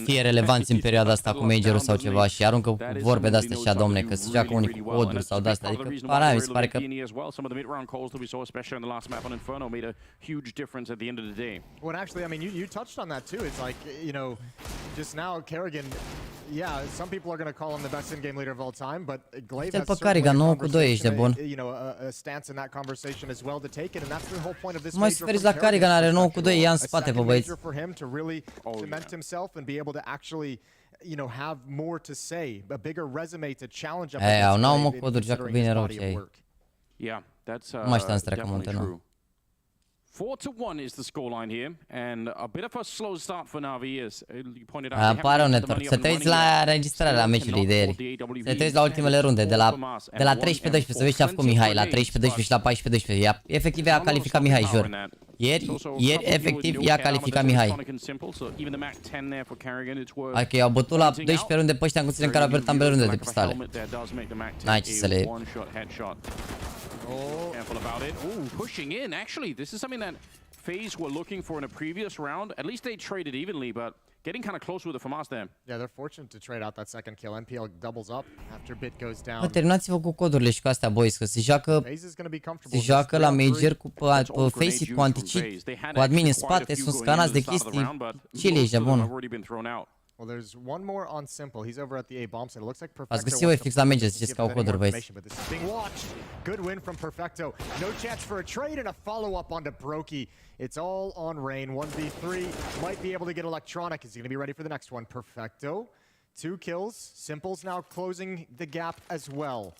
fie relevanți în perioada asta cu major-ul sau ceva și aruncă vorbe de-astea și a domne, că se joacă unii cu coduri sau de-astea, adică para mi se pare că... Well, actually, I mean, you touched on that too. It's like, you know, just now Kerrigan, yeah, some people are going to call him the best in-game leader of all time, but Glaive has certainly a stance in that conversation as well to take it, and that's the whole point of this major for Kerrigan are 9-2, ia în spate pe băieți. For him to really cement himself and be able to actually, you know, have more to say, a bigger resume to challenge up. N-au mă coduri, joacă bine rău ce ai. Yeah, that's definitely true. 4-1 is the scoreline here, and a bit of a slow start for Na'Vi, as you pointed out. Apare un network. Să te uiți la înregistrarea meciului de ieri. Să te uiți la ultimele runde, de la 13-12, să vezi ce a făcut Mihai, la 13-12 și la 14-12. Efectiv i-a calificat Mihai, jur. Ieri efectiv i-a calificat Mihai. Adică i-au bătut la 12 runde pe ăștia în condițiile în care au pierdut ambele runde de pistole. N-ai ce să le... Oh, careful about it. Oh, pushing in. Actually, this is something that FaZe were looking for in a previous round. At least they traded evenly, but getting kind of close with the FAMAS there. Yeah, they're fortunate to trade out that second kill. MPL doubles up after Bit goes down. Bă, terminați-vă cu codurile și cu astea, boys, că se joacă la Major cu pe Face-it, cu anticip, cu admin în spate, sunt scanați de chestii. Ce le ești, bun? Well, there's one more on Simple. He's over at the A bomb site. It looks like Perfecto. Ați găsit voi fix la Major, ziceți că au coduri, băieți. Good win from Perfecto. No chance for a trade and a follow-up onto Brokey. It's all on Rain. 1v3. Might be able to get Electronic. Is he going to be ready for the next one? Perfecto. 2 kills. Simple's now closing the gap as well.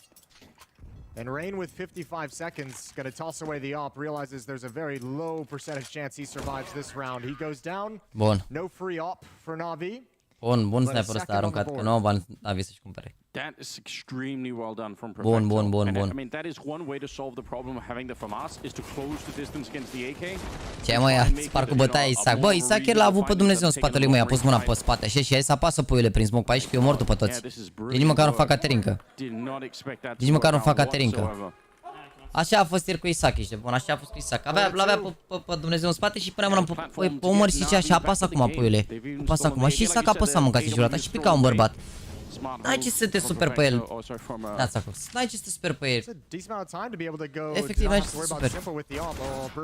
And Rain with 55 seconds, going to toss away the op, realizes there's a very low percentage chance he survives this round. He goes down. Bun. No free op for Na'Vi. Bun sniper ăsta a aruncat, că nu au bani Na'Vi să-și cumpere. That is extremely well done from Perfecto. Bun. I mean, that is one way to solve the problem of having the FAMAS, is to close the distance against the AK. Ce mă ia, spar cu bătaie Isaac. Bă, Isaac chiar l-a avut pe Dumnezeu în spatele lui, mă, i-a pus mâna pe spate. Așa și hai să apasă puiule prin smoke pe aici, că eu mor după toți. Nici măcar nu fac caterincă. Nici măcar nu fac caterincă. Așa a fost ieri cu Isaac, ești de bun, așa a fost cu Isaac. L-avea pe Dumnezeu în spate și punea mâna pe umăr și zicea, și apasă acum, puiule. Apasă acum. Și Isaac a apăsat, mâncați jurata și pica un bărbat. N-ai ce să te super pe el. N-ați acolo. N-ai ce să te super pe el. Efectiv, n-ai ce să te super.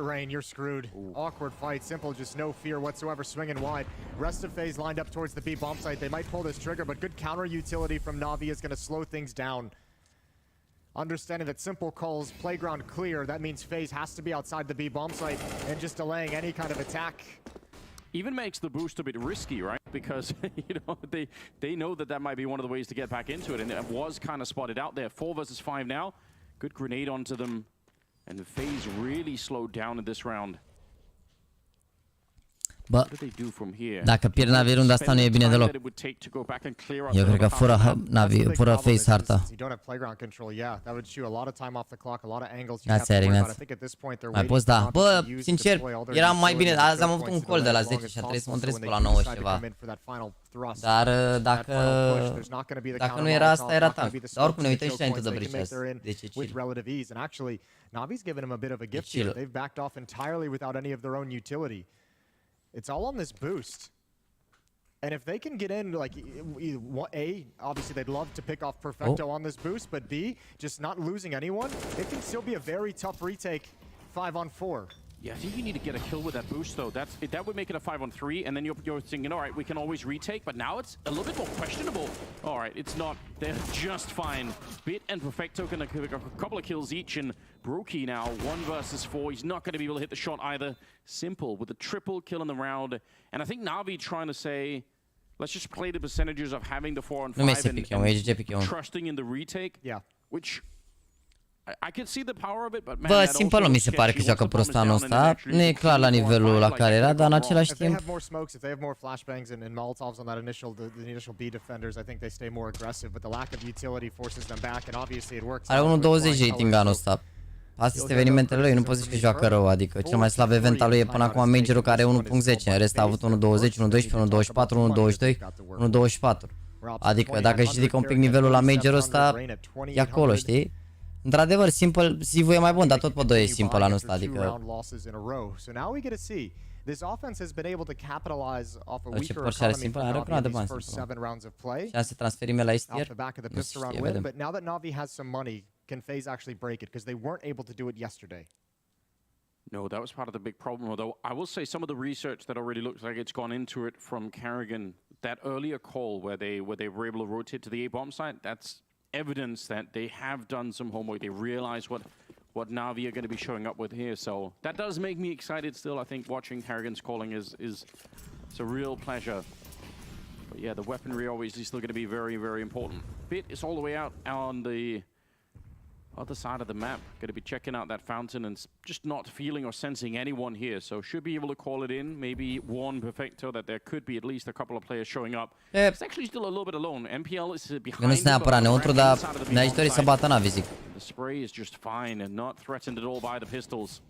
Rain, you're screwed. Awkward fight. Simple, just no fear whatsoever, swinging wide. Rest of FaZe lined up towards the B bomb site. They might pull this trigger, but good counter utility from Na'Vi is going to slow things down. Understanding that Simple calls playground clear, that means FaZe has to be outside the B bomb site and just delaying any kind of attack. Even makes the boost a bit risky, right? Because you know they know that might be one of the ways to get back into it, and it was kind of spotted out there. 4 versus 5 now. Good grenade onto them, and the FaZe really slowed down in this round. Bă, dacă pierd Na'Vi runda asta nu e bine deloc. Eu cred că fură Na'Vi, fură FaZe harta. That's Ignaț. Mai poți da. Bă, sincer, era mai bine, azi am avut un call de la 10 și a trebuit să mă întrez pe la 9 și ceva. Dar dacă nu era asta, era tank. Dar oricum ne uităm și înainte de breaches. Deci e chill. Na'Vi's given him a bit of a gift here. They've backed off entirely without any of their own utility. It's all on this boost. And if they can get in, like, A, obviously they'd love to pick off Perfecto on this boost, but B, just not losing anyone, it can still be a very tough retake 5-on-4. Yeah, I think you need to get a kill with that boost, though. That would make it a 5-on-3, and then you're thinking, all right, we can always retake, but now it's a little bit more questionable. All right, it's not. They're just fine. Bit and Perfecto gonna pick a couple of kills each, and Brokey now, 1 versus 4. He's not gonna be able to hit the shot either. Simple with a triple kill in the round, and I think Na'Vi trying to say, let's just play the percentages of having the 4-on-5 and trusting in the retake. Yeah. Which I can see the power of it, but man, bă, Simple nu mi se pare că joacă prost anul ăsta. Nu e clar la nivelul la care era, dar în același timp... If they have more flashbangs and molotovs on that initial B defenders, I think they stay more aggressive, but the lack of utility forces them back, and obviously it works. Are 1.20 rating anul ăsta. Astea sunt evenimentele lui, nu poți zice că joacă rău, adică cel mai slab event al lui e până acum Major-ul care e 1.10, în rest a avut 1.20, 1.12, 1.24, 1.22, 1.24. Adică dacă își ridică un pic nivelul la Major-ul ăsta, e acolo, știi? Într-adevăr, Simple, Zivu e mai bun, dar tot pe 2 e Simple anul ăsta, adică... Ce Porsche are Simple? Are o grămadă de bani Simple. Și să transferim la Estier? Nu se știe, vedem. Can FaZe actually break it? Because they weren't able to do it yesterday. No, that was part of the big problem. Although I will say some of the research that already looks like it's gone into it from Carrigan, that earlier call where they were able to rotate to the A bomb site, that's evidence that they have done some homework. They realize what Na'Vi are going to be showing up with here. So that does make me excited still. I think watching Carrigan's calling is it's a real pleasure. But yeah, the weaponry obviously still going to be very, very important. Bit is all the way out on the other side of the map. Going to be checking out that fountain and just not feeling or sensing anyone here. So should be able to call it in. Maybe warn Perfecto that there could be at least a couple of players showing up. It's actually still a little bit alone. MPL is behind. Nu sunt neapărat neutru, dar ne-aș dori să bată Na'Vi, zic. The spray is just fine and not threatened at all by the pistols.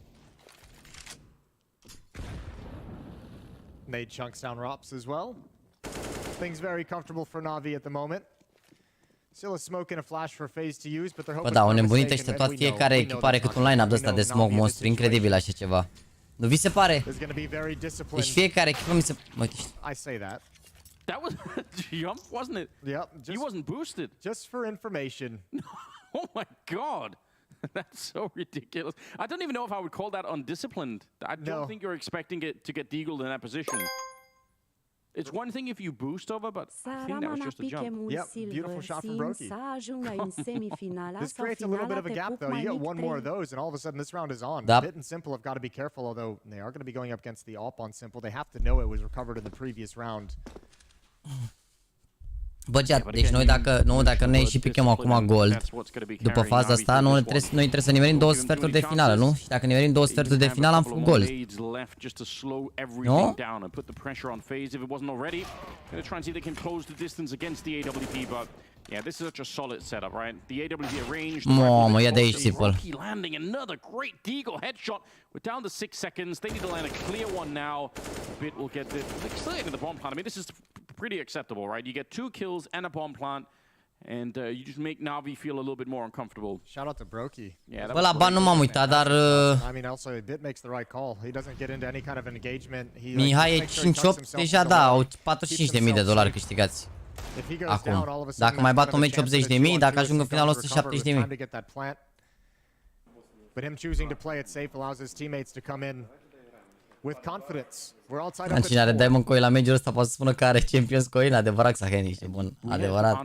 Nade chunks down Rops as well. Things very comfortable for Na'Vi at the moment. Bă, da, au nebunit ăștia toată fiecare echipă are cât un line-up de ăsta de smoke monstru, incredibil așa ceva. Nu vi se pare? Deci fiecare echipă mi se... Mă, That was a jump, wasn't it? Yep. He wasn't boosted. Just for information. Oh my god. That's so ridiculous. I don't even know if I would call that undisciplined. I don't think you're expecting it to get deagled in that position. It's one thing if you boost over, but I think that was just a jump. Yep, beautiful shot from Brokey. This creates a little bit of a gap, though. You get one more of those, and all of a sudden this round is on. Bit and Simple have got to be careful, although they are going to be going up against the AWP on Simple. They have to know it was recovered in the previous round. Bă, deci noi dacă ne și picăm acum gold, după faza asta, noi trebuie să nimerim 2 sferturi de finală, nu? Și dacă nimerim 2 sferturi de finală, am făcut gold. Nu? Yeah, this is such a solid setup, right? The AWP arranged. Mamă, ia de aici, Simple. Landing another great deagle headshot. We're down to 6 seconds. They need to land a clear one now. Bit will get the clear the bomb plant. I mean, this is pretty acceptable, right? You get 2 kills and a bomb plant, and you just make Na'Vi feel a little bit more uncomfortable. Shout out to Brokey. Yeah, bă, la ban nu m-am uitat, dar... I mean, also, Bit makes the right call. He doesn't get into any kind of engagement. Mihai e 5-8, deja da, au $45.000 câștigați. Acum, dacă mai bat un meci 80.000, dacă ajung în final 170.000. În cine are Diamond Coin la meciul ăsta poate să spună că are Champions Coin, adevărat Xaheni, e bun, adevărat.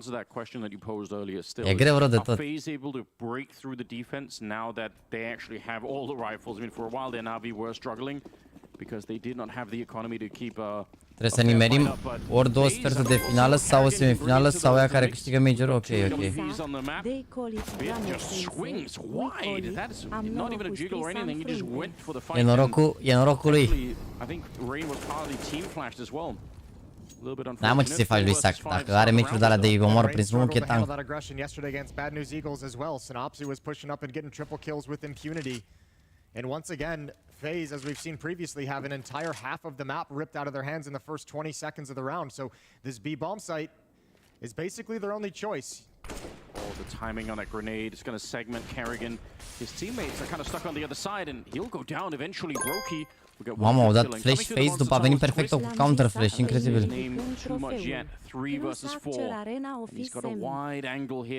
E greu rău de tot. Trebuie să nimerim ori 2 sferturi de finală sau o semifinală sau ea care câștigă major. Ok, ok. E norocul lui. N-ai mă ce să-i faci lui Sac. Dacă are meciuri de alea de îi omoară prin smurch, e tank. And once again, FaZe, as we've seen previously, have an entire half of the map ripped out of their hands in the first 20 seconds of the round. So this B bomb site is basically their only choice. Oh, the timing on that grenade is going to segment Kerrigan. His teammates are kind of stuck on the other side, and he'll go down eventually. Brokey. Mamă, au dat flash FaZe după a venit perfect cu counter flash, incredibil. Nu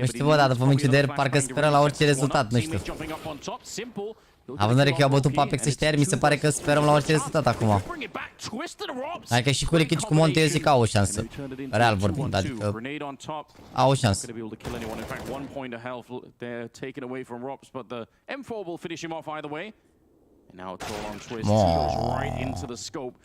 știu, bă, dar după meciul de ieri parcă sperăm la orice rezultat, nu știu. Având în vedere că eu au bătut pe Apex ăștia ieri, mi se pare că sperăm la orice rezultat acum. Adică și cu Liquid și cu Monte eu zic că au o șansă. Real vorbind, adică au o șansă.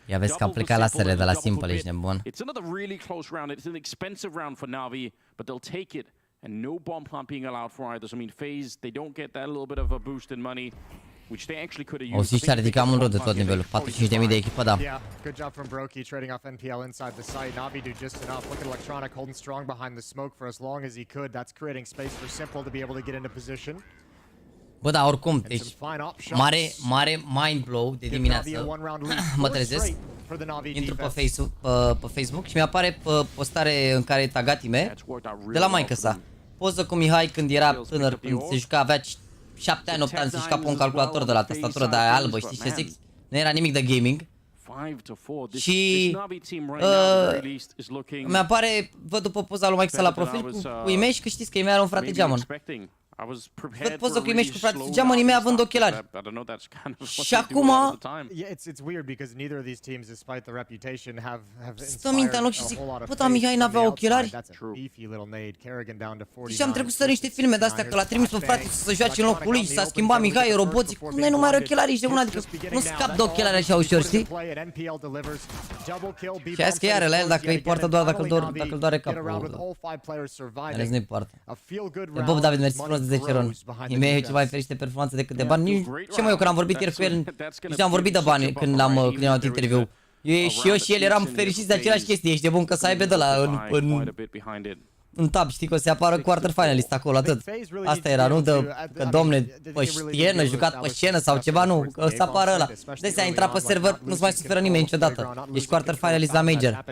Ia vezi că am plecat la SR de la Simple, ești nebun. It's another really close round. It's an expensive round for Na'Vi, but they'll take it. And no bomb plant being allowed for either. So I mean, FaZe, they don't get that little bit of a boost in money, which they actually could have used. O să-și ridica amândouă de tot nivelul. 45.000 de echipă, da. Yeah, good job from Brokey trading off NPL inside the site. Na'Vi do just enough. Look at Electronic holding strong behind the smoke for as long as he could. That's creating space for Simple to be able to get into position. Bă, da, oricum, deci mare mind blow de dimineață. Mă trezesc, intru pe Facebook și mi-apare postare în care e tagat ime de la maică sa. Poză cu Mihai când era tânăr, când se juca, avea 7 ani, 8 ani, se juca pe un calculator de la tastatură de aia albă, știi ce zic? Nu era nimic de gaming. Și mi-apare, văd după poza lui maică sa la profil cu e-mail și că știți că e-mail are un frate geamăn. Văd poză cu e-mail și cu frate geamăn, e-mail având ochelari. Și acum stă mintea în loc și zic, bă, dar Mihai n-avea ochelari? Și am trecut să niște filme de-astea, că l-a trimis pe frate să se joace în locul lui și s-a schimbat Mihai, roboții, cum nu mai are ochelari, ești de una, adică nu scap de ochelari așa ușor, știi? Și azi că iară la el dacă îi poartă doar dacă îl doare capul. Ales nu-i poartă. Bob David, mersi frumos de 10 ron. E-mail e ceva mai fericit de performanță decât de bani. Ce mă, eu când am vorbit ieri cu el, nici am vorbit de bani când am luat interviu. Și eu și el eram fericiți de același chestii, ești de bun că să aibă de la în tab, știi, că o să apară quarter finalist acolo, atât. Asta era, nu de că domne, pe scenă, jucat pe scenă sau ceva, nu, că să apară ăla. Deci s-a intrat pe server, nu-ți mai suferă nimeni niciodată. Ești quarter finalist la major.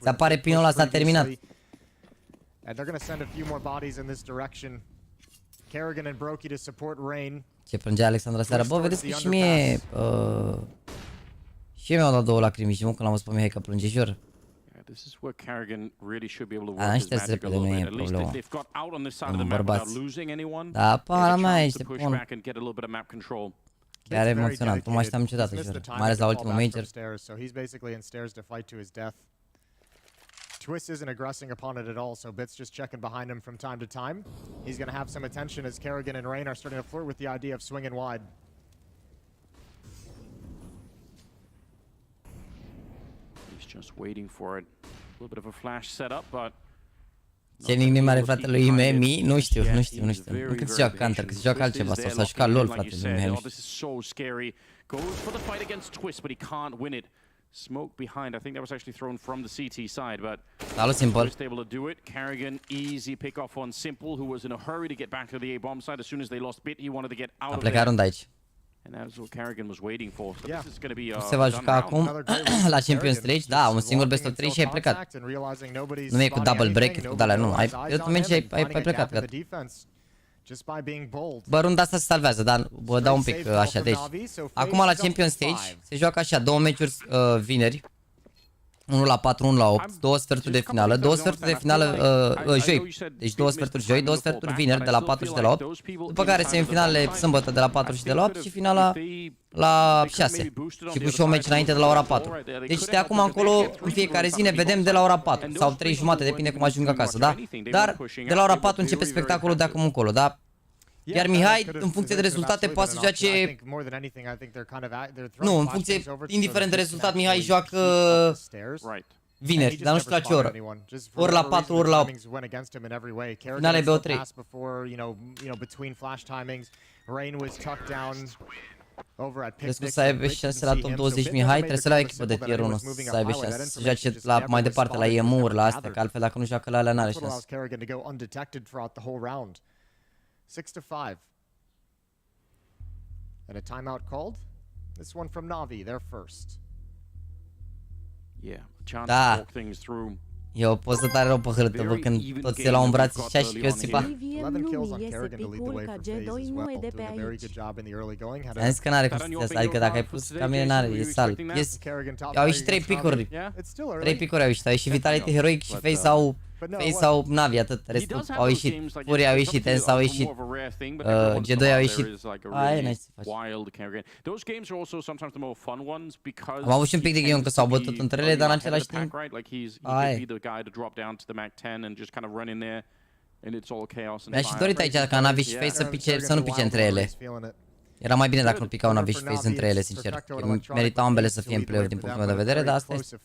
Se apare pinul ăla, s-a terminat. And they're going to send a few more bodies in this direction. Kerrigan and Brokey to support Rain. Ce plângea Alexandra seara. Bă, vedeți că și mie... și mi-au dat 2 lacrimi și când l-am văzut pe Mihai că plânge, jur. This is where Kerrigan really should be able to work his magic a little bit. At least they've got out on this side of the map without losing anyone. Da, para mea to ești push bun. back and get a little bit of map control. Chiar emoționant, nu mă așteptam niciodată, jur. Mai ales la ultimul major. So he's basically in stairs to fight to his death. Twist isn't aggressing upon it at all, so Bit's just checking behind him from time to time. He's going to have some attention as Kerrigan and Rain are starting to flirt with the idea of swinging wide. He's just waiting for it. A little bit of a flash setup, but... Ce nickname are fratelui Memi? Nu știu. Încă se joacă Counter, că se joacă altceva sau s-a jucat LOL, fratelui Memi. This is so scary. Goes for the fight against Twist, but he can't win it. Smoke behind. I think that was actually thrown from the CT side, but Twist able to do it. Kerrigan, easy pick off on Simple, who was in a hurry to get back to the A-bomb side. As soon as they lost Bit, he wanted to get out of there. And that's what Kerrigan was waiting for. So this is going to be a se va juca acum la Champions League, da, un singur best of 3 și ai plecat. Nu e cu double break, cu de-alea, nu. Ai plecat, gata. Bă, runda asta se salvează, dar vă dau un pic așa, deci. Acum la Champions Stage se joacă așa, 2 meciuri vineri. 1 la 4, 1 la 8, 2 sferturi de finală, 2 sferturi de finală joi. Deci 2 sferturi joi, 2 sferturi vineri de la 4 și de la 8. După care semifinalele sâmbătă de la 4 și de la 8 și finala la 6. Și cu și un meci înainte de la ora 4. Deci de acum încolo, în fiecare zi ne vedem de la ora 4 sau 3 jumate, depinde cum ajung acasă, da? Dar de la ora 4 începe spectacolul de acum încolo, da? Iar Mihai, în funcție de rezultate, poate să joace... Nu, în funcție, indiferent de rezultat, Mihai joacă vineri, dar nu știu la ce oră. Ori la 4, ori la 8. Finale BO3. Trebuie să aibă șanse la top 20 Mihai, trebuie să le ai echipă de tier 1 să aibă șanse. Să joace mai departe la EM-uri, la astea, că altfel dacă nu joacă la alea n-are șanse. 6-5. And a timeout called. This one from Na'Vi, their first. Yeah, chance to walk things through. E o poză tare rău pe hârtă, bă, când toți se luau în brațe și așa și eu țipa. 11 kills on Kerrigan to lead the way for FaZe as well, doing a very good job in the early going. Am zis că n-are cum să fie asta, adică dacă ai pus ca mine n-are, e salt. Au ieșit 3 picuri, 3 picuri au ieșit, au ieșit Vitality, Heroic și FaZe sau Na'Vi, atât, restul au ieșit, Furia au ieșit, Ens au ieșit, G2 au ieșit. Aia n-ai să faci. Am avut și un pic de ghion că s-au bătut între ele, dar în același timp, aia. Mi-a și dorit aici ca Na'Vi și FaZe să nu pice între ele. Era mai bine dacă nu picau Na'Vi și FaZe între ele, sincer. Meritau ambele să fie în play-off din punctul meu de vedere, dar asta este.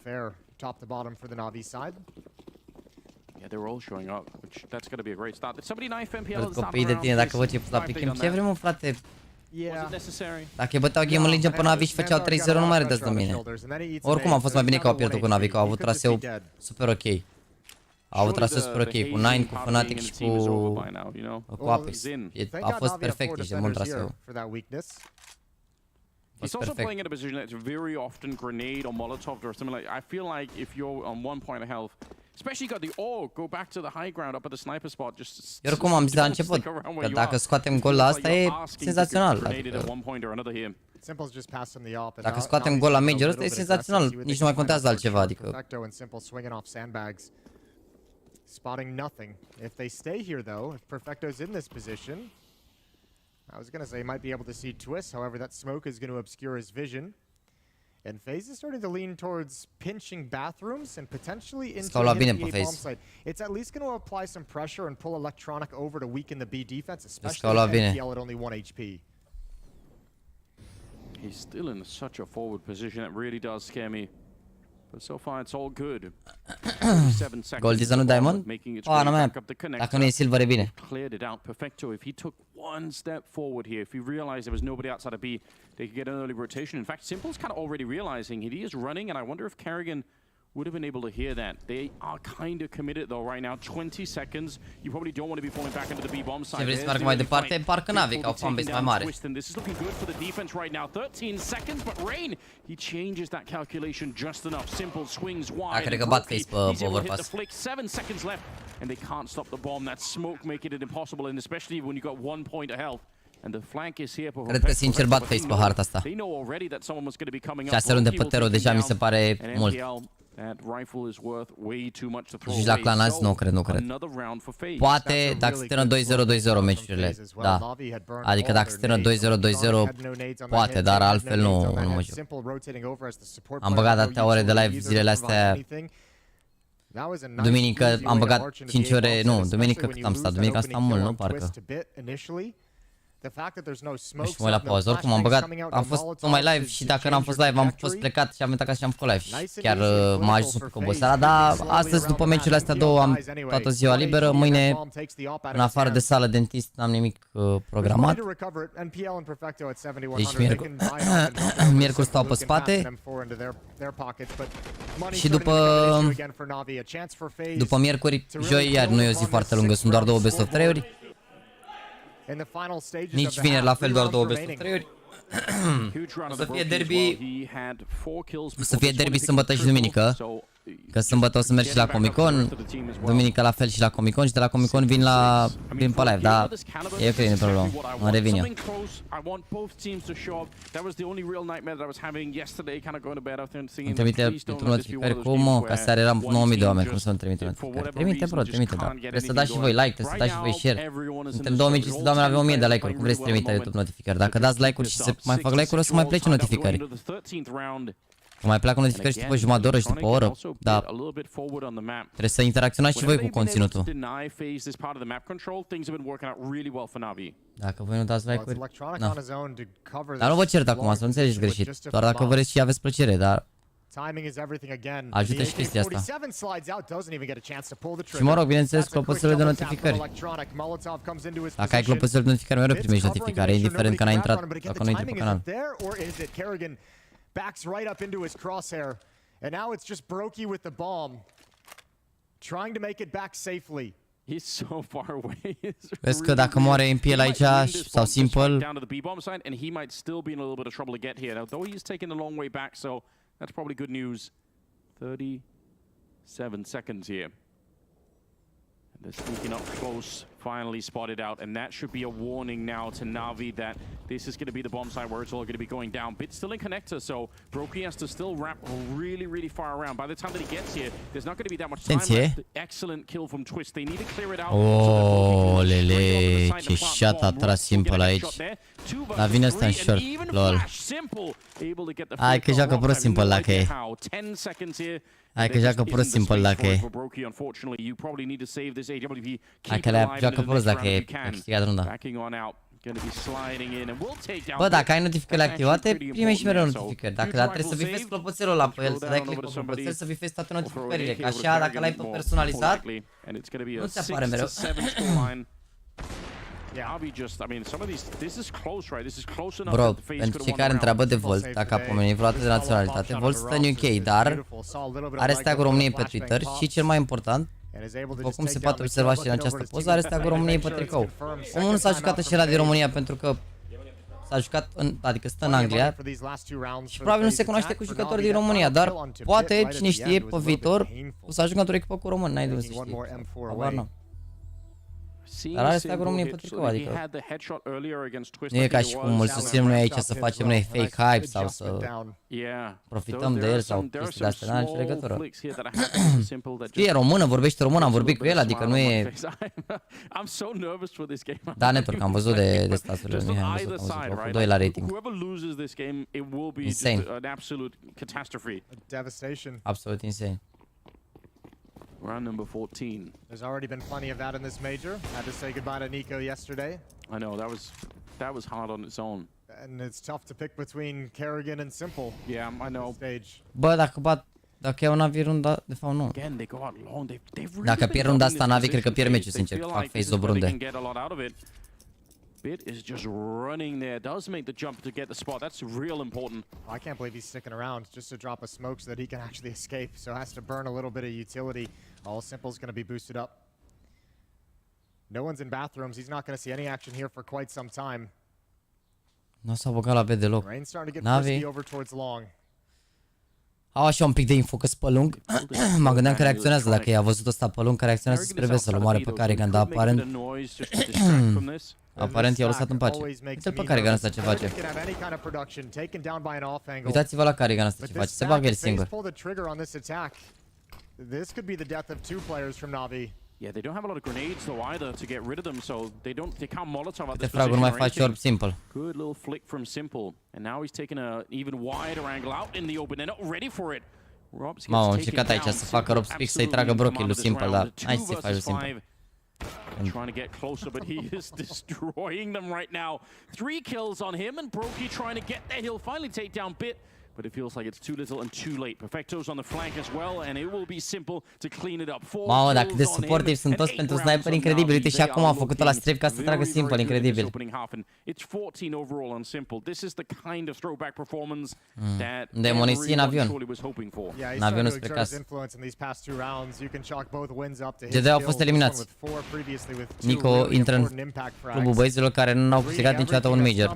Yeah, they're all showing up, which that's going to be a great start. Did somebody knife MPL? Îl copii de tine dacă văd ce la picking. Ce vrem, frate? Dacă îi băteau Game Legion pe Na'Vi și făceau 3-0, nu mai râdeți de mine. Oricum a fost mai bine că au pierdut cu Na'Vi, că au avut traseu super ok. Au avut traseu super ok, cu Nine, cu FNATIC și cu Apex. A fost perfect, ești de bun traseu. He's also playing in a position that's very often grenade or molotov or something like. I feel like if you're on 1 point of health, especially got the go back to the high ground up at the sniper spot. Just. Eu oricum am zis la început că dacă scoatem gol la asta e senzațional. Dacă scoatem gol la major ăsta e senzațional. Nici nu mai contează altceva, adică. Spotting nothing. If they stay here though, if Perfecto's in this position, I was going to say he might be able to see Twist, however that smoke is going to obscure his vision. And FaZe is starting to lean towards pinching bathrooms and potentially into the bomb site. It's at least going to apply some pressure and pull Electronic over to weaken the B defense, especially with NPL at only 1 HP. He's still in such a forward position, it really does scare me. But so far it's all good. Gold is on Diamond? Oh, no, man. Dacă nu e Silver e bine. Cleared it out. Perfecto, if he took one step forward here, if he realized there was nobody outside of B, they could get an early rotation. In fact, Simple's kind of already realizing he is running, and I wonder if Kerrigan would have been able to hear that. They are kind of committed though right now. 20 seconds. You probably don't want to be falling back into the B bomb side. Ce vrei să meargă mai departe? Parcă Na'Vi, că au fanbase mai mare. This is looking good for the defense right now. 13 seconds, but Rain, he changes that calculation just enough. Simple swings wide. Cred că bat FaZe pe overpass. 7 seconds left. and they can't stop the bomb. That smoke making it impossible, and especially when you got 1 point of health. And the flank is here for cred că sincer bat face pe harta asta. 6 runde pe Tero deja mi se pare mult. Și la clan azi nu cred. Poate dacă se termină 2-0-2-0 meciurile, da. Adică dacă se termină 2-0-2-0 poate, dar altfel nu mă joc. Am băgat atâtea ore de live zilele astea. Duminică am băgat 5 ore, nu, duminică cât am stat? Duminică am stat mult, nu? Parcă. Și mă la pauză, oricum am băgat, am fost numai live și dacă n-am fost live am fost plecat și am venit acasă și am făcut live și chiar m-a ajuns un pic oboseala, dar astăzi după meciurile astea două am toată ziua liberă, mâine în afară de sală dentist n-am nimic programat, deci miercuri stau pe spate și după miercuri, joi iar nu e o zi foarte lungă, sunt doar 2 best of 3-uri. Nici vineri la fel, doar 2 best of 3-uri. O să fie derby sâmbătă și duminică. Că sâmbătă o să merg și la Comic Con, duminică la fel și la Comic Con și de la Comic Con vin pe live, dar e ok, nu e problemă, mă revin eu. Îmi trimite notificări cum, ca seara eram 9000 de oameni, cum să nu trimite notificări? Trimite bro, trimite, da. Trebuie să dați și voi like, trebuie să dați și voi share. Suntem 2500 de oameni, avem 1000 de like-uri, cum vreți să trimite YouTube notificări? Dacă dați like-uri și se mai fac like-uri, o să mai plece notificări. Mai pleacă notificări și după jumătate de oră și după o oră, dar trebuie să interacționați și voi cu conținutul. Dacă voi nu dați like-uri, na. Dar nu vă cert acum, să nu înțelegeți greșit, doar dacă vreți și aveți plăcere, dar ajută și chestia asta. Și mă rog, bineînțeles, clopoțelul de notificări. Dacă ai clopoțelul de notificări, mereu primești notificare, indiferent că n-ai intrat, dacă nu intri pe canal. Backs right up into his crosshair, and now it's just Brokey with the bomb, trying to make it back safely. He's so far away. Vezi că dacă moare în piele aici sau simple, down to the B bomb side, and he might still be in a little bit of trouble to get here. Now, though he's taken a long way back, so that's probably good news. 37 seconds here. They're sneaking up close, finally spotted out, and that should be a warning now to Na'Vi that this is going to be the bomb site where it's all going to be going down. Bit still in connector, so Brokey has to still wrap really, really far around. By the time that he gets here, there's not going to be that much time left. Excellent kill from Twist. They need to clear it out. Oh, lele, ce shot a tras Simple aici. Dar vine ăsta în short, lol. Hai că joacă prost Simple dacă e. Hai că joacă prost Simple dacă e. Hai că le joacă prost dacă e. A câștigat runda. Bă, dacă ai notificările activate, primești și mereu notificări. Dar trebuie să bifezi clopoțelul ăla pe el, să dai click pe clopoțel, să bifezi toate notificările. Că așa, dacă l-ai pe personalizat, nu ți apare mereu. Bro, pentru cei care întreabă de Volt, dacă a pomenit vreodată de naționalitate, Volt stă în UK, dar are steagul României pe Twitter și cel mai important, după cum se poate observa și în această poză, are steagul României pe tricou. Omul nu s-a jucat și la din România pentru că s-a jucat, adică stă în Anglia și probabil nu se cunoaște cu jucători din România, dar poate, cine știe, pe viitor o să ajungă într-o echipă cu români, n-ai de unde să știi. Habar n-am. Dar are steagul României pe tricou, adică nu e ca și cum îl susținem noi aici să facem noi fake hype sau să profităm de el sau chestii de-astea, n-are nicio legătură. Știe română, vorbește română, am vorbit cu el, adică nu e... Da, network, am văzut de staturile lui, am văzut locul 2 la rating. Insane. Absolut insane. Round number 14. There's already been plenty of that in this major. Had to say goodbye to Nico yesterday. I know, that was hard on its own. And it's tough to pick between Kerrigan and Simple. Yeah, I know. Bă, dacă iau Navi runda, de fapt nu. Dacă pierd runda asta Navi, cred că pierd meciul, sincer, fac face-up runde. Bit is just running there, does make the jump to get the spot. That's real important. I can't believe he's sticking around just to drop a smoke so that he can actually escape. So has to burn a little bit of utility. All Simple's going to be boosted up. No one's in bathrooms. He's not going to see any action here for quite some time. Nu s-a băgat la B deloc. Rain's starting to get frisky over towards long. Au așa un pic de infocus pe lung. Mă gândeam că reacționează dacă i-a văzut ăsta pe lung, că reacționează spre vesel, omoare pe Carrigan, dar aparent i-a lăsat în pace. Uite-l pe Carrigan ăsta ce face. Uitați-vă la Carrigan ăsta ce face, se bagă el singur. Yeah, they don't have a lot of grenades though either to get rid of them, so they can't molotov at Câte this fraguri mai position or face Orb anything. Simple. Good little flick from Simple, and now he's taking a even wider angle out in the open. They're not ready for it. Robs Mamă, am gets taken încercat aici down. să facă Rob Speak să-i tragă brochii lui Simple, dar hai să-i faci lui Simple. Trying to get closer, but he is destroying them right now. 3 kills on him, and Brokey trying to get there. He'll finally take down Bit, but it feels like it's too little and too late. Perfecto's on the flank as well, and it will be Simple to clean it up. Mamă, dacă de supportivi sunt toți pentru sniper, incredibil. Uite și acum a făcut-o la strip ca să tragă Simple, incredibil. It's 14 overall on Simple. This is the kind of throwback performance that Demonisi în avion. was hoping for. În avionul spre casă. GD au fost eliminați. Nico intră în clubul băieților care nu au câștigat niciodată un major.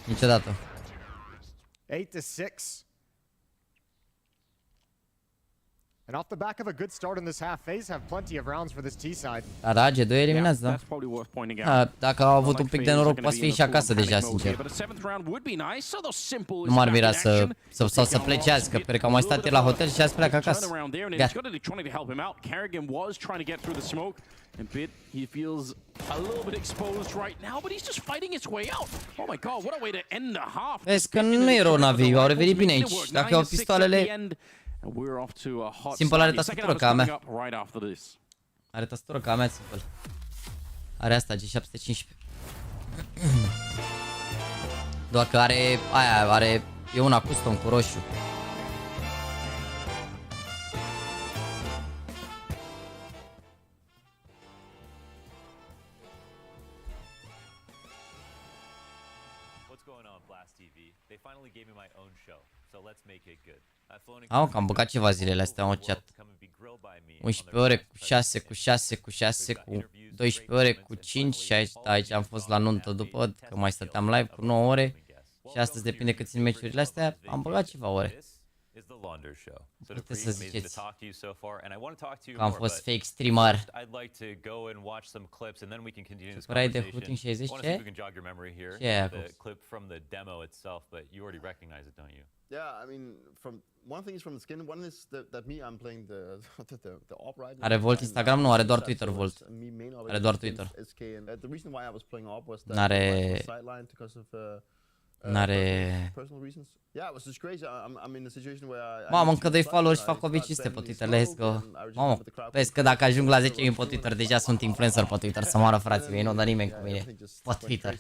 Niciodată. 8-6. And off the back of a good start in this half, FaZe have plenty of rounds for this T side. Da, G2 eliminați, da? Dacă au avut un pic de noroc, poate fi și acasă deja, sincer. Nu m-ar mira să plecească, pentru că au mai stat el la hotel și azi pleacă acasă. Gata. And Bit, he feels a little bit exposed right now, but he's just fighting his way out. Oh my god, what a way to end the half. Vezi că nu e rău Navi, au revenit bine aici. Dacă au pistoalele... Simple are tastatură ca a mea. Are tastatură ca a mea, Simple. Are asta, G715. Doar că are... aia, are... e una custom cu roșu. Au, că am băgat ceva zilele astea, am chat. 11 ore cu 6, cu 6, cu 6, cu 12 ore, cu 5 și aici am fost la nuntă după, că mai stăteam live cu 9 ore. Și astăzi depinde cât țin meciurile astea, am băgat ceva ore. Puteți să ziceți că am fost fake streamer. Supărai de Hooting 60, ce? Ce e acolo? Are Volt Instagram? Nu, are doar Twitter Volt. Are doar Twitter. N-are... Mamă, încă 2 followers și fac 8500 pe Twitter, let's go. Mamă, vezi că dacă ajung la 10.000 pe Twitter, deja sunt influencer pe Twitter, să moară frații mei, nu dă nimeni cu mine pe Twitter.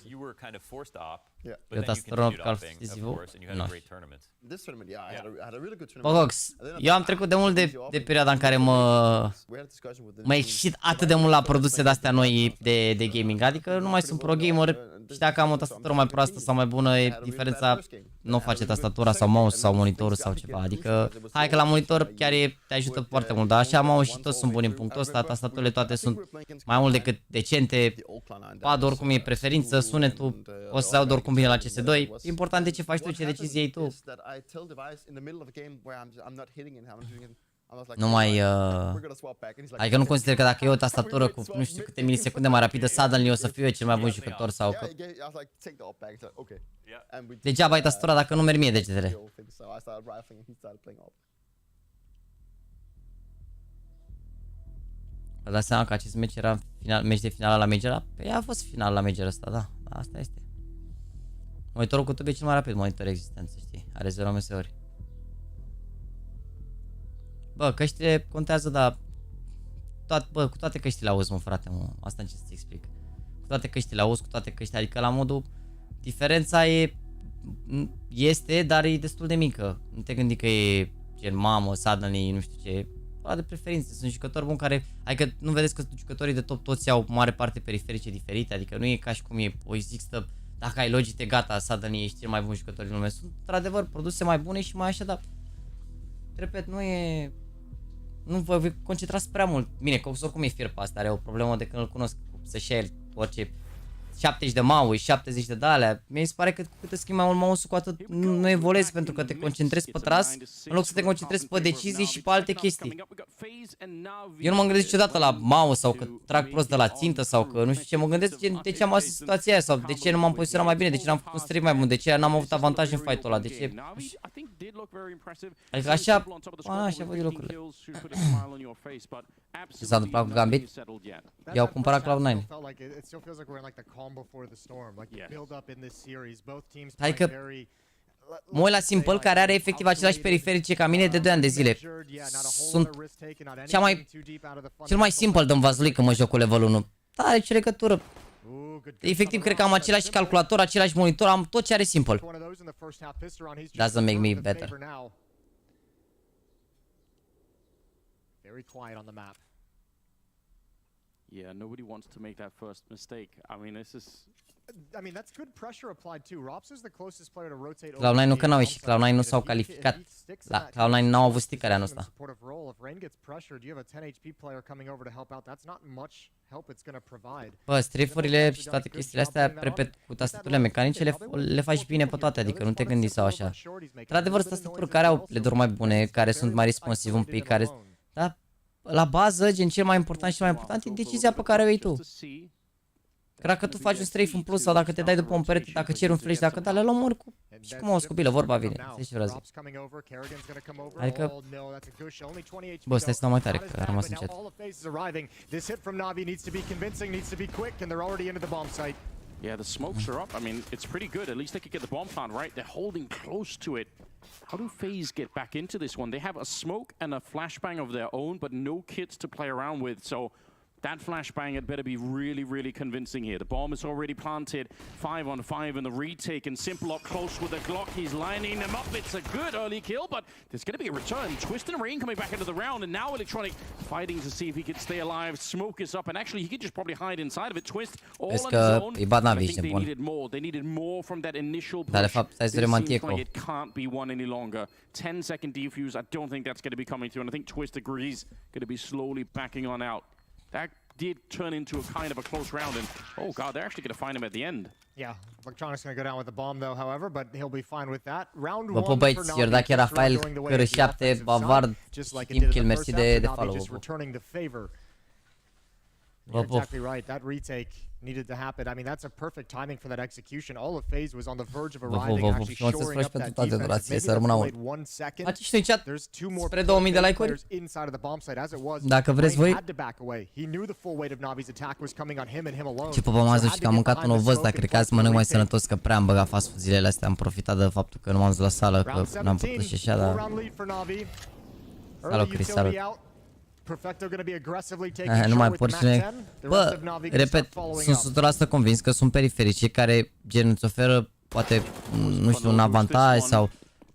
Eu tastatură pe Call of Duty, nu știu. Bă, Cox, eu am trecut de mult de perioada în care mă excit atât de mult la produse de-astea noi de gaming, adică nu mai sunt pro gamer și dacă am o tastatură mai proastă sau mai bună, diferența nu face tastatura sau mouse sau monitorul sau ceva, adică hai că la monitor chiar te ajută foarte mult, dar așa mouse și toți sunt buni în punctul ăsta, tastaturile toate sunt mai mult decât decente, pad oricum e preferință, sunetul o să aud oricum bine la CS2, important de ce faci tu, ce decizie ai tu. Nu mai... adică nu consider că dacă e o tastatură cu nu știu câte milisecunde mai rapidă, suddenly o să fiu eu cel mai bun jucător sau că... Degeaba ai tastatura dacă nu merg mie degetele. Vă dați seama că acest meci era meci de finală la Major? Păi a fost final la Major ăsta, da. Asta este. Monitorul cu tub e cel mai rapid monitor existent, să știi. Are 0 MS-uri. Bă, căștile contează, dar... Bă, cu toate căștile auzi, mă, frate, mă. Asta încerc să-ți explic. Cu toate căștile auzi, cu toate căștile, adică la modul... Diferența este, dar e destul de mică. Nu te gândi că e gen mamă, suddenly, nu știu ce. Bă, de preferințe. Sunt jucători buni care... Adică nu vedeți că jucătorii de top toți au mare parte periferice diferite, adică nu e ca și cum e o există... Dacă ai Logitech, gata, suddenly ești cel mai bun jucător din lume. Sunt, într-adevăr, produse mai bune și mai așa, dar... Repet, nu e... Nu vă concentrați prea mult. Bine, Cox oricum e fier pe asta, are o problemă de când îl cunosc. Să-și ia el orice 70 de mouse, 70 de alea. Mi se pare că cu cât îți schimbi mai mult mouse-ul, cu atât nu evoluezi, pentru că te concentrezi pe tras, în loc să te concentrezi pe decizii și pe alte chestii. Eu nu mă gândesc niciodată la mouse sau că trag prost de la țintă sau că nu știu ce, mă gândesc de ce am asistat situația aia sau de ce nu m-am poziționat mai bine, de ce n-am făcut un stream mai bun, de ce n-am avut avantaj în fight-ul ăla, de ce... Adică așa văd eu lucrurile. Ce s-a întâmplat cu Gambit? I-au cumpărat Cloud9. Adică mă uit la Simple, care are efectiv același periferice ca mine de 2 ani de zile. Sunt cel mai simple de învățuit când mă joc cu level 1. Da, are ce legătură. Efectiv, cred că am același calculator, același monitor, am tot ce are Simple. Doesn't make me better. Very quiet on the map. Yeah, nobody wants to make that first mistake. I mean, this is... I mean, that's good pressure applied too. Rops is the closest player to rotate. Cloud9 nu că n-au ieșit, Cloud9 nu s-au calificat. La Cloud9 n-au avut sticări anul ăsta. Bă, strafe-urile și toate chestiile astea, repet, cu tastaturile mecanice le faci bine pe toate, adică nu te gândi sau așa. Într-adevăr, sunt tastaturi care au LED-uri mai bune, care sunt mai responsive un pic, care... Da, la bază, gen cel mai important și cel mai important e decizia pe care o iei tu. Că dacă tu faci un strafe în plus sau dacă te dai după un perete, dacă ceri un flash, dacă da, le omori cu... Și cum o scobilă, vorba vine. Știi ce vreau să zic? Adică... Bă, stai să dau mai tare, că a rămas încet. Yeah, the smokes are up. I mean, it's pretty good. At least they could get the bomb plant, right? They're holding close to it. How do FaZe get back into this one? They have a smoke and a flashbang of their own, but no kits to play around with, so... That flashbang had better be really, really convincing here. The bomb is already planted. 5 on 5 in the retake, and Simple up close with the Glock. He's lining them up. It's a good early kill, but there's going to be a return. Twist and Rain coming back into the round, and now Electronic fighting to see if he can stay alive. Smoke is up, and actually he could just probably hide inside of it. Twist all on his own. I think they needed more. They needed more from that initial push. It seems like it can't be won any longer. 10-second defuse. I don't think that's going to be coming through, and I think Twist agrees. Going to be slowly backing on out. That did turn into a kind of a close round, and oh god, they're actually going to find him at the end. Yeah, Electronic's going to go down with the bomb though, however, but he'll be fine with that. Round 1 for băieți, iar dacă e Rafael Cără7 Bavard, team kill, mersi de follow. Exactly right. That retake needed to happen. I mean, that's a perfect timing for that execution. All of FaZe was on the verge of arriving, actually shoring up that defense. Maybe they played 1 second. There's 2 more players inside of the bomb site as it was. Dacă vreți voi. Had to back away. He knew the full weight of Navi's attack was coming on him and him alone. Ce păpămază și că am mâncat un ovăz, dar cred că azi mănânc mai sănătos, că prea am băgat fast food zilele astea. Am profitat de faptul că nu m-am dus la sală, că n-am făcut și așa, dar... Salut, Chris, salut. Nu mai pot cine... Bă, repet, sunt 100% convins că sunt periferice care gen îți oferă poate, nu știu, un avantaj sau...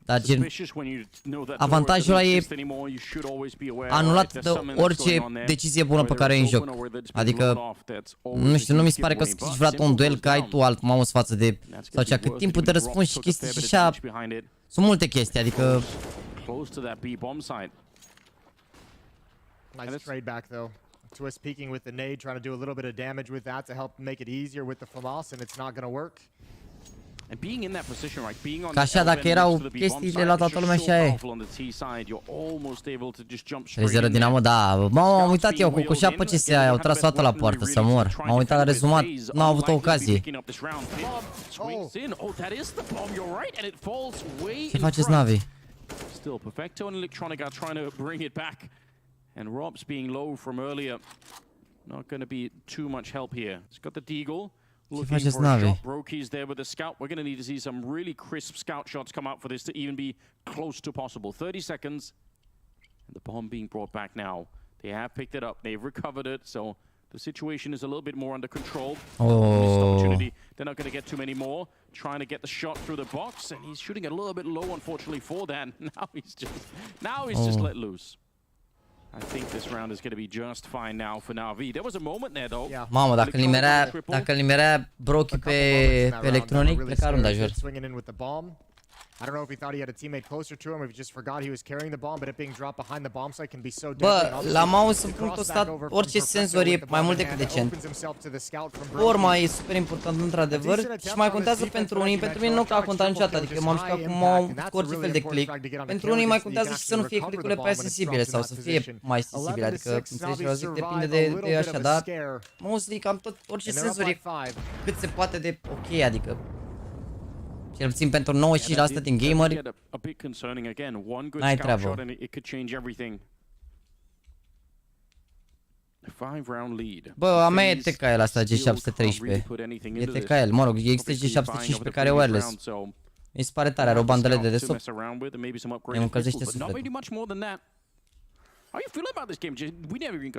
Dar gen, avantajul ăla e anulat de orice decizie bună pe care o ai în joc. Adică, nu știu, nu mi se pare că o să câștigi vreodată un duel că ai tu alt mouse față de... Sau cea, cât timpul de răspuns și chestii și așa... Sunt multe chestii, adică... Nice trade back though. Twist peeking with the nade, trying to do a little bit of damage with that to help make it easier with the FAMAS, and it's not going to work. And being in that position, right, being on the așa, dacă erau chestiile la toată lumea și aia e. 3-0 Dinamo, da. M-am uitat eu cu cușa pe CS aia, au tras toată la poartă să mor. M-am uitat la rezumat, n-au avut o ocazie. Ce faceți, Navi? Still, Perfecto and Electronic are trying to bring it back. And Rob's being low from earlier. Not going to be too much help here. He's got the Deagle. Looking for a shot. Brokey's there with the scout. We're going to need to see some really crisp scout shots come out for this to even be close to possible. 30 seconds. And the bomb being brought back now. They have picked it up. They've recovered it. So the situation is a little bit more under control. Missed opportunity. They're not going to get too many more. Trying to get the shot through the box. And he's shooting a little bit low, unfortunately, for that. Now he's just let loose. I think this round is going to be just fine now for Navi. There was a moment there though. Mamă, dacă îl nimerea Brokey pe Electronic, pleca runda, jur. I don't know if he thought he had a teammate closer to him, or if he just forgot he was carrying the bomb, but it being dropped behind the bomb site can be so Bă, la mouse în punctul ăsta orice senzor e mai mult decât decent. Forma e super important într-adevăr și mai contează pentru unii, pentru mine nu a contat niciodată, adică eu m-am jucat cu orice fel de click. Pentru unii mai contează și să nu fie click-urile prea sensibile sau să fie mai sensibile, adică înțelegi ce vreau să zic, depinde de așa, dar mostly cam tot orice senzor e cât se poate de ok, adică cel puțin pentru 95% din gameri n-ai treabă. Bă, a mea e TKL asta G713. E TKL, mă rog, există G715 care e wireless. Mi se pare tare, are o bandă LED de desubt. Mi-mi încălzește sufletul.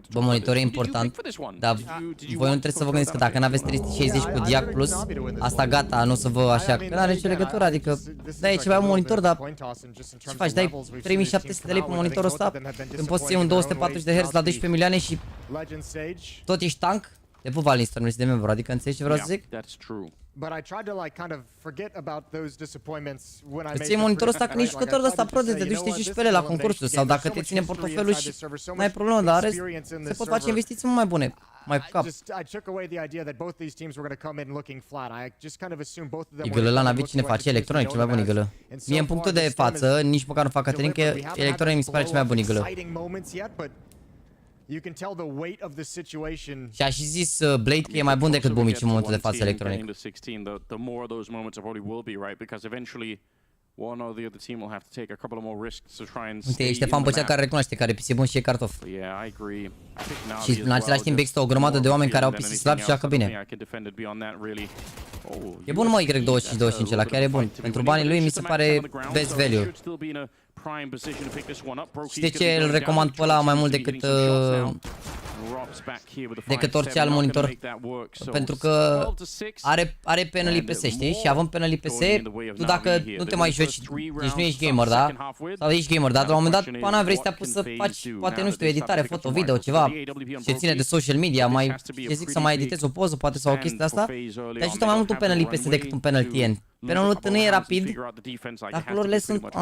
Bă, monitor e important, dar voi nu trebuie să vă gândiți că dacă n-aveți 360 cu Diac Plus, asta gata, nu o să vă așa, că n-are nicio legătură, adică dai ceva un monitor, dar ce faci, dai 3700 de lei pe monitorul ăsta, când poți să iei un 240 de Hz la 12 milioane și tot ești tank? Te pup Alinstor, nu de membru, adică înțelegi ce vreau să zic? Îți iei monitorul ăsta când ești jucător de ăsta pro, de te duci și te joci pe ele la concursuri sau dacă te ține portofelul și n-ai problemă, dar rest se pot face investiții mult mai bune, mai cu cap. Igălă la Navi cine face? Electronic, cel mai bun Igălă. Mie în punctul de față, nici măcar nu fac Caterin, că Electronic mi se pare cel mai bun Igălă. Și a și zis Blade că e mai bun decât Bumici în momentul de față Electronic. Uite, e Ștefan Băcea care recunoaște care PC bun și e cartof. Și în același timp există o grămadă de oameni care au PC slab și joacă bine. E bun mă Y25-25 ăla, chiar e bun. Pentru banii lui mi se pare best value. Și de ce îl recomand pe ăla mai mult decât orice alt monitor? Pentru că are panel IPS, știi? Și având panel IPS, tu dacă nu te mai joci, deci nu ești gamer, da? Sau ești gamer, dar la un moment dat, pana vrei să te apuci să faci, poate nu știu, editare, foto, video, ceva ce ține de social media, mai, ce zic, să mai editezi o poză, poate sau o chestie de asta, te ajută mai mult un panel IPS decât un panel TN. Panelul TN e rapid, dar culorile sunt...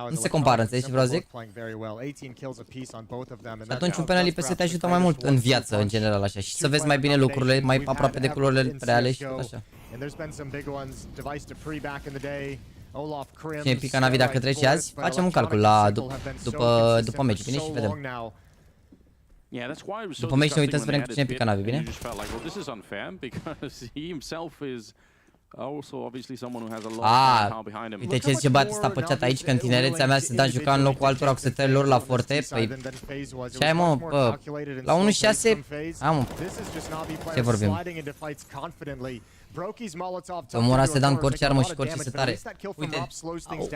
Nu se compară, înțelegi ce vreau să zic? Și atunci un panel IPS te ajută mai mult în viață, în general, așa. Și să vezi mai bine lucrurile, mai aproape de culorile reale și tot așa. Cine pică Navi dacă trece azi? Facem un calcul la după meci, bine? Și vedem. După meci ne uităm să vedem cu cine pică Navi, bine? Uite ce zice băiatul ăsta pe chat aici, că în tinerețea mea se da juca în locul altora cu setările lor la forte. Păi, ce ai mă, bă, la 1.6, mă, ce vorbim? Omora se da cu orice armă și cu orice setare. Uite,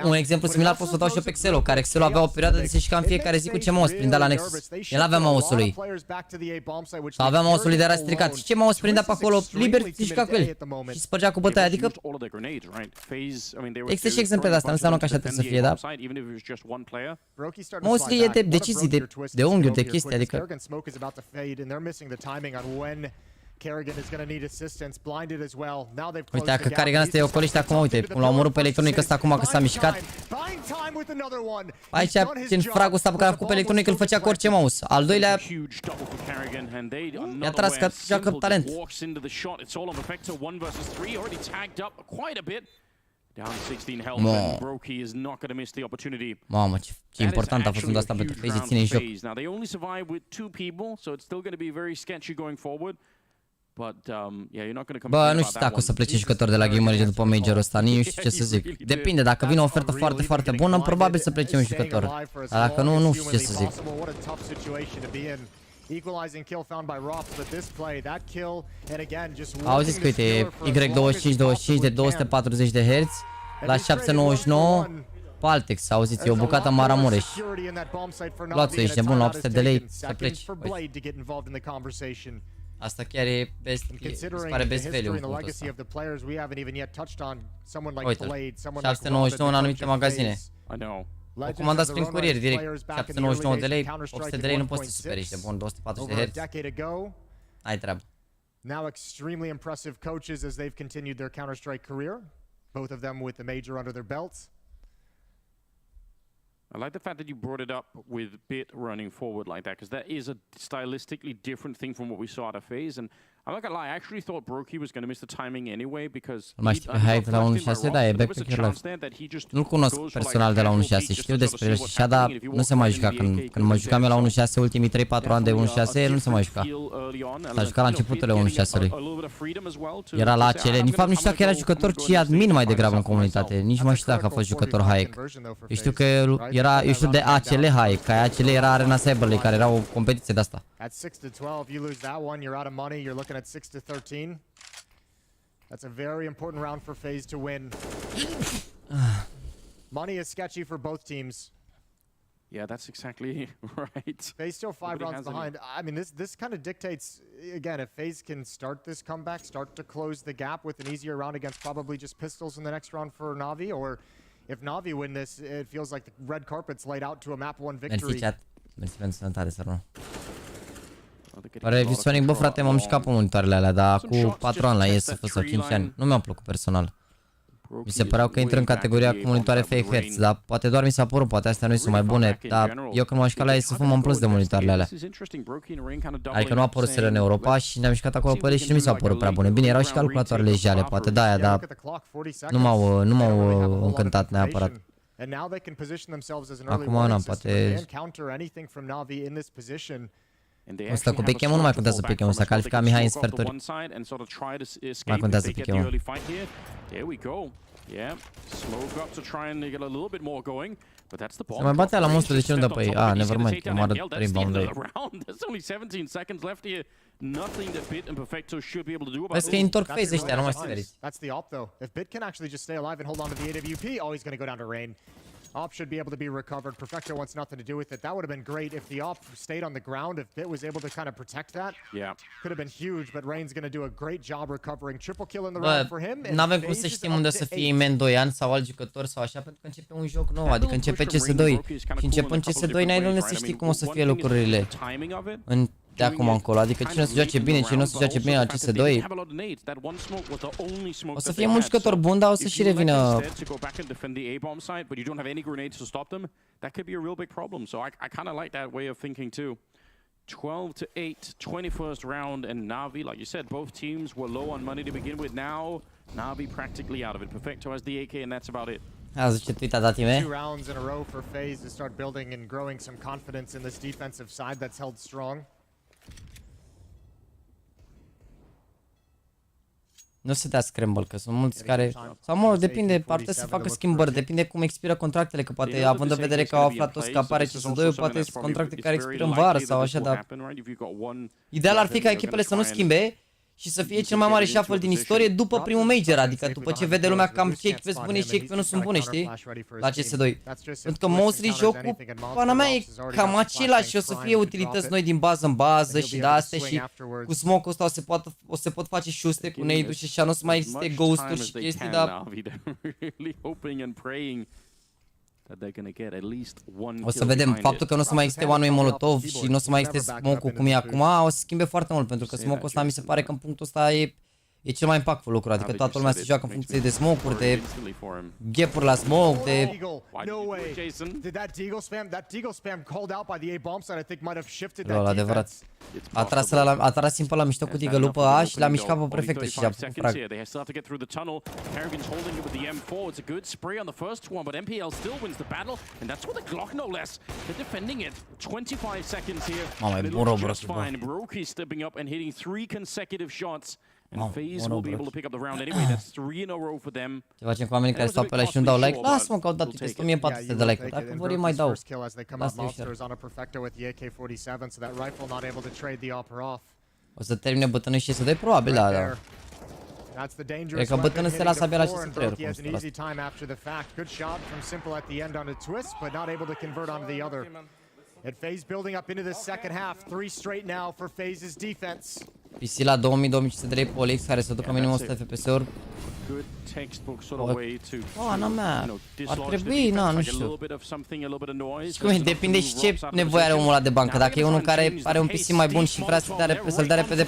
un exemplu similar pot să dau și eu pe Xelo, care Xelo avea o perioadă de se juca în fiecare zi cu ce mouse prindea la Nexus. El avea mouse-ul lui. Sau avea mouse-ul lui, dar era stricat. Și ce mouse prindea pe acolo liber, se juca cu el. Și spărgea cu bătaia, adică... Există și exemple de asta, nu înseamnă că așa trebuie să fie, da? Mostly e de decizii, de unghiuri, de chestii, adică... Uite, dacă Carrigan ăsta e ocoliște acum, uite, l-a omorât pe Electronic ăsta acum că s-a mișcat. Aici, în fragul ăsta pe care a făcut pe Electronic, îl făcea cu orice mouse. Al doilea i-a tras că joacă talent. Mamă, ce important a fost undă asta pentru FaZe, ține în joc. Bă, nu știu dacă o să plece jucător de la Gamer Legend după majorul ăsta, nici nu știu ce să zic. Depinde, dacă vine o ofertă foarte, foarte bună, probabil să plece un jucător. Dar dacă nu, nu știu ce să zic. Auziți că uite, Y25-25 de 240 de Hz la 799 Paltex, auziți, e o bucată Maramureș. Luați-o, ești nebun la 800 de lei să pleci. Asta chiar e best, se pare best value în punctul ăsta. Uite, 799 în anumite magazine. O comandați prin curier direct, 799 de lei, 800 de lei, nu poți să te superi, ești de bun, 240 de Hz. Ai treabă. Now extremely impressive coaches as they've continued their Counter-Strike career. Both of them with the major under their belts. I like the fact that you brought it up with Bit running forward like that, because that is a stylistically different thing from what we saw at a phase. And I'm not gonna lie, I actually thought Brokey was gonna miss the timing anyway, because mai știu pe Hype de la 1.6, dar e back pe Carelef. Nu-l cunosc personal de la 1.6, știu despre el și așa, dar nu se mai juca. Când mă jucam eu la 1.6, ultimii 3-4 ani de 1.6, el nu se mai juca. S-a jucat la începuturile 1.6-ului. Era la ACL, de fapt nu știu dacă era jucător, ci admin mai degrabă în comunitate. Nici nu mai știu dacă a fost jucător Hayek. Eu știu că era, eu știu de ACL Hayek, că ACL era Arena Cyberley, care era o competiție de asta. At 6-12, you lose that one, you're out of money. You're looking at 6-13. That's a very important round for FaZe to win. Money is sketchy for both teams. Yeah, that's exactly right. FaZe still 5 rounds behind. I mean, this kind of dictates, again, if FaZe can start this comeback, start to close the gap with an easier round against probably just pistols in the next round for Na'Vi, or if Na'Vi win this, it feels like the red carpet's laid out to a map 1 victory. Mersi, chat. Mersi pentru sănătate, sărună. Pare Visonic, bă frate, m-am mișcat pe monitoarele alea, dar cu 4 ani la IESF sau 5 ani. Nu mi-au plăcut personal. Mi se păreau că intră în categoria cu monitoare fake hertz, dar poate doar mi s-a părut, poate astea nu sunt mai bune, dar eu când m-am mișcat la IESF m-am plâns de monitoarele alea. Adică nu apăruseră în Europa și ne-am mișcat acolo pe ele și nu mi s-au părut prea bune. Bine, erau și calculatoarele jale, poate de aia, dar nu m-au încântat neapărat. Acum nu, poate... Ăsta cu Pechemul nu mai contează Pechemul, s-a calificat Mihai în sferturi. Mai contează Pechemul. Se mai bate la monstru, de ce nu dă pe ei? Ah, nevermind, că moară 3 boundary. Vezi că întorc phase ăștia, nu mai seriți. That's the op though. If Bit can actually just stay alive and hold on to the AWP, oh, he's going to go down to Rain. Op should be able to be recovered. Perfecto wants nothing to do with it. That would have been great if the op stayed on the ground. If Bit was able to kind of protect that, could have been huge. But Rain's going to do a great job recovering. Triple kill in the round for him. N-avem cum să știm unde o să fie men 2 ani sau alt jucător sau așa, pentru că începe un joc nou, adică începe CS2. Și începând CS2 n-ai de unde să știi cum o să fie lucrurile de acum încolo, adică cine o să joace bine, cine o să joace bine la CS2. O să fie un jucător bun, dar o să și revină. That could be a real big problem. So I kind of like that way of thinking too. 12-8, 21st round, and Na'Vi, like you said, both teams were low on money to begin with. Now Na'Vi practically out of it. Perfecto has the AK, and that's about it. Azi ce tweet a dat time? 2 rounds in a row for FaZe to start building and growing some confidence in this defensive side that's held strong. Nu se dea scramble, că sunt mulți care... Sau mă, depinde, poate să facă schimbări, depinde cum expiră contractele, că poate, având în vedere că au aflat toți că apare CS2, poate sunt contracte care expiră în vară sau așa, dar... Ideal ar fi ca echipele să nu schimbe și să fie cel mai mare shuffle din istorie după primul major, adică după ce vede lumea cam ce echipe sunt bune și ce echipe nu sunt bune, știi? La CS2. Pentru că mostly jocul, pana mea, e cam același și o să fie utilități noi din bază în bază și de astea și cu smoke-ul ăsta o se pot face șuste cu nade-ul și așa, nu o să mai existe ghost-uri și chestii, dar... O să vedem, faptul că nu o să mai existe one-way molotov și nu o să mai existe smoke-ul cum e acum, o să schimbe foarte mult, pentru că smoke-ul ăsta mi se pare că în punctul ăsta e cel mai impactful lucru, adică toată lumea se joacă în funcție de smoke-uri, de gap-uri la smoke, de... Lol, adevărat. A tras simple la mișto cu Deagle-ul pe A și l-a mișcat pe prefectă și a făcut frag. Mamă, e bun Robrox, bă. And FaZe will be able to pick up the round anyway. That's 3 in a row for them. Ce facem cu oamenii care stau pe ăla și nu dau like? Lasă-mă că au dat 1400 de like-uri. Dacă vor, mai dau. Lasă-i ușor. O să termine bătânul și CS2? Probabil, da. Cred că bătânul se lasă abia la CS3 oricum. And FaZe building up into the second half. 3 straight now for FaZe's defense. PC la 2000-2500 de lei Polix care să ducă minim 100 FPS-uri. Ana mea, ar trebui, na, nu știu. Depinde și ce nevoie are omul ăla de bancă. Dacă e unul care are un PC mai bun și vrea să-l dea repede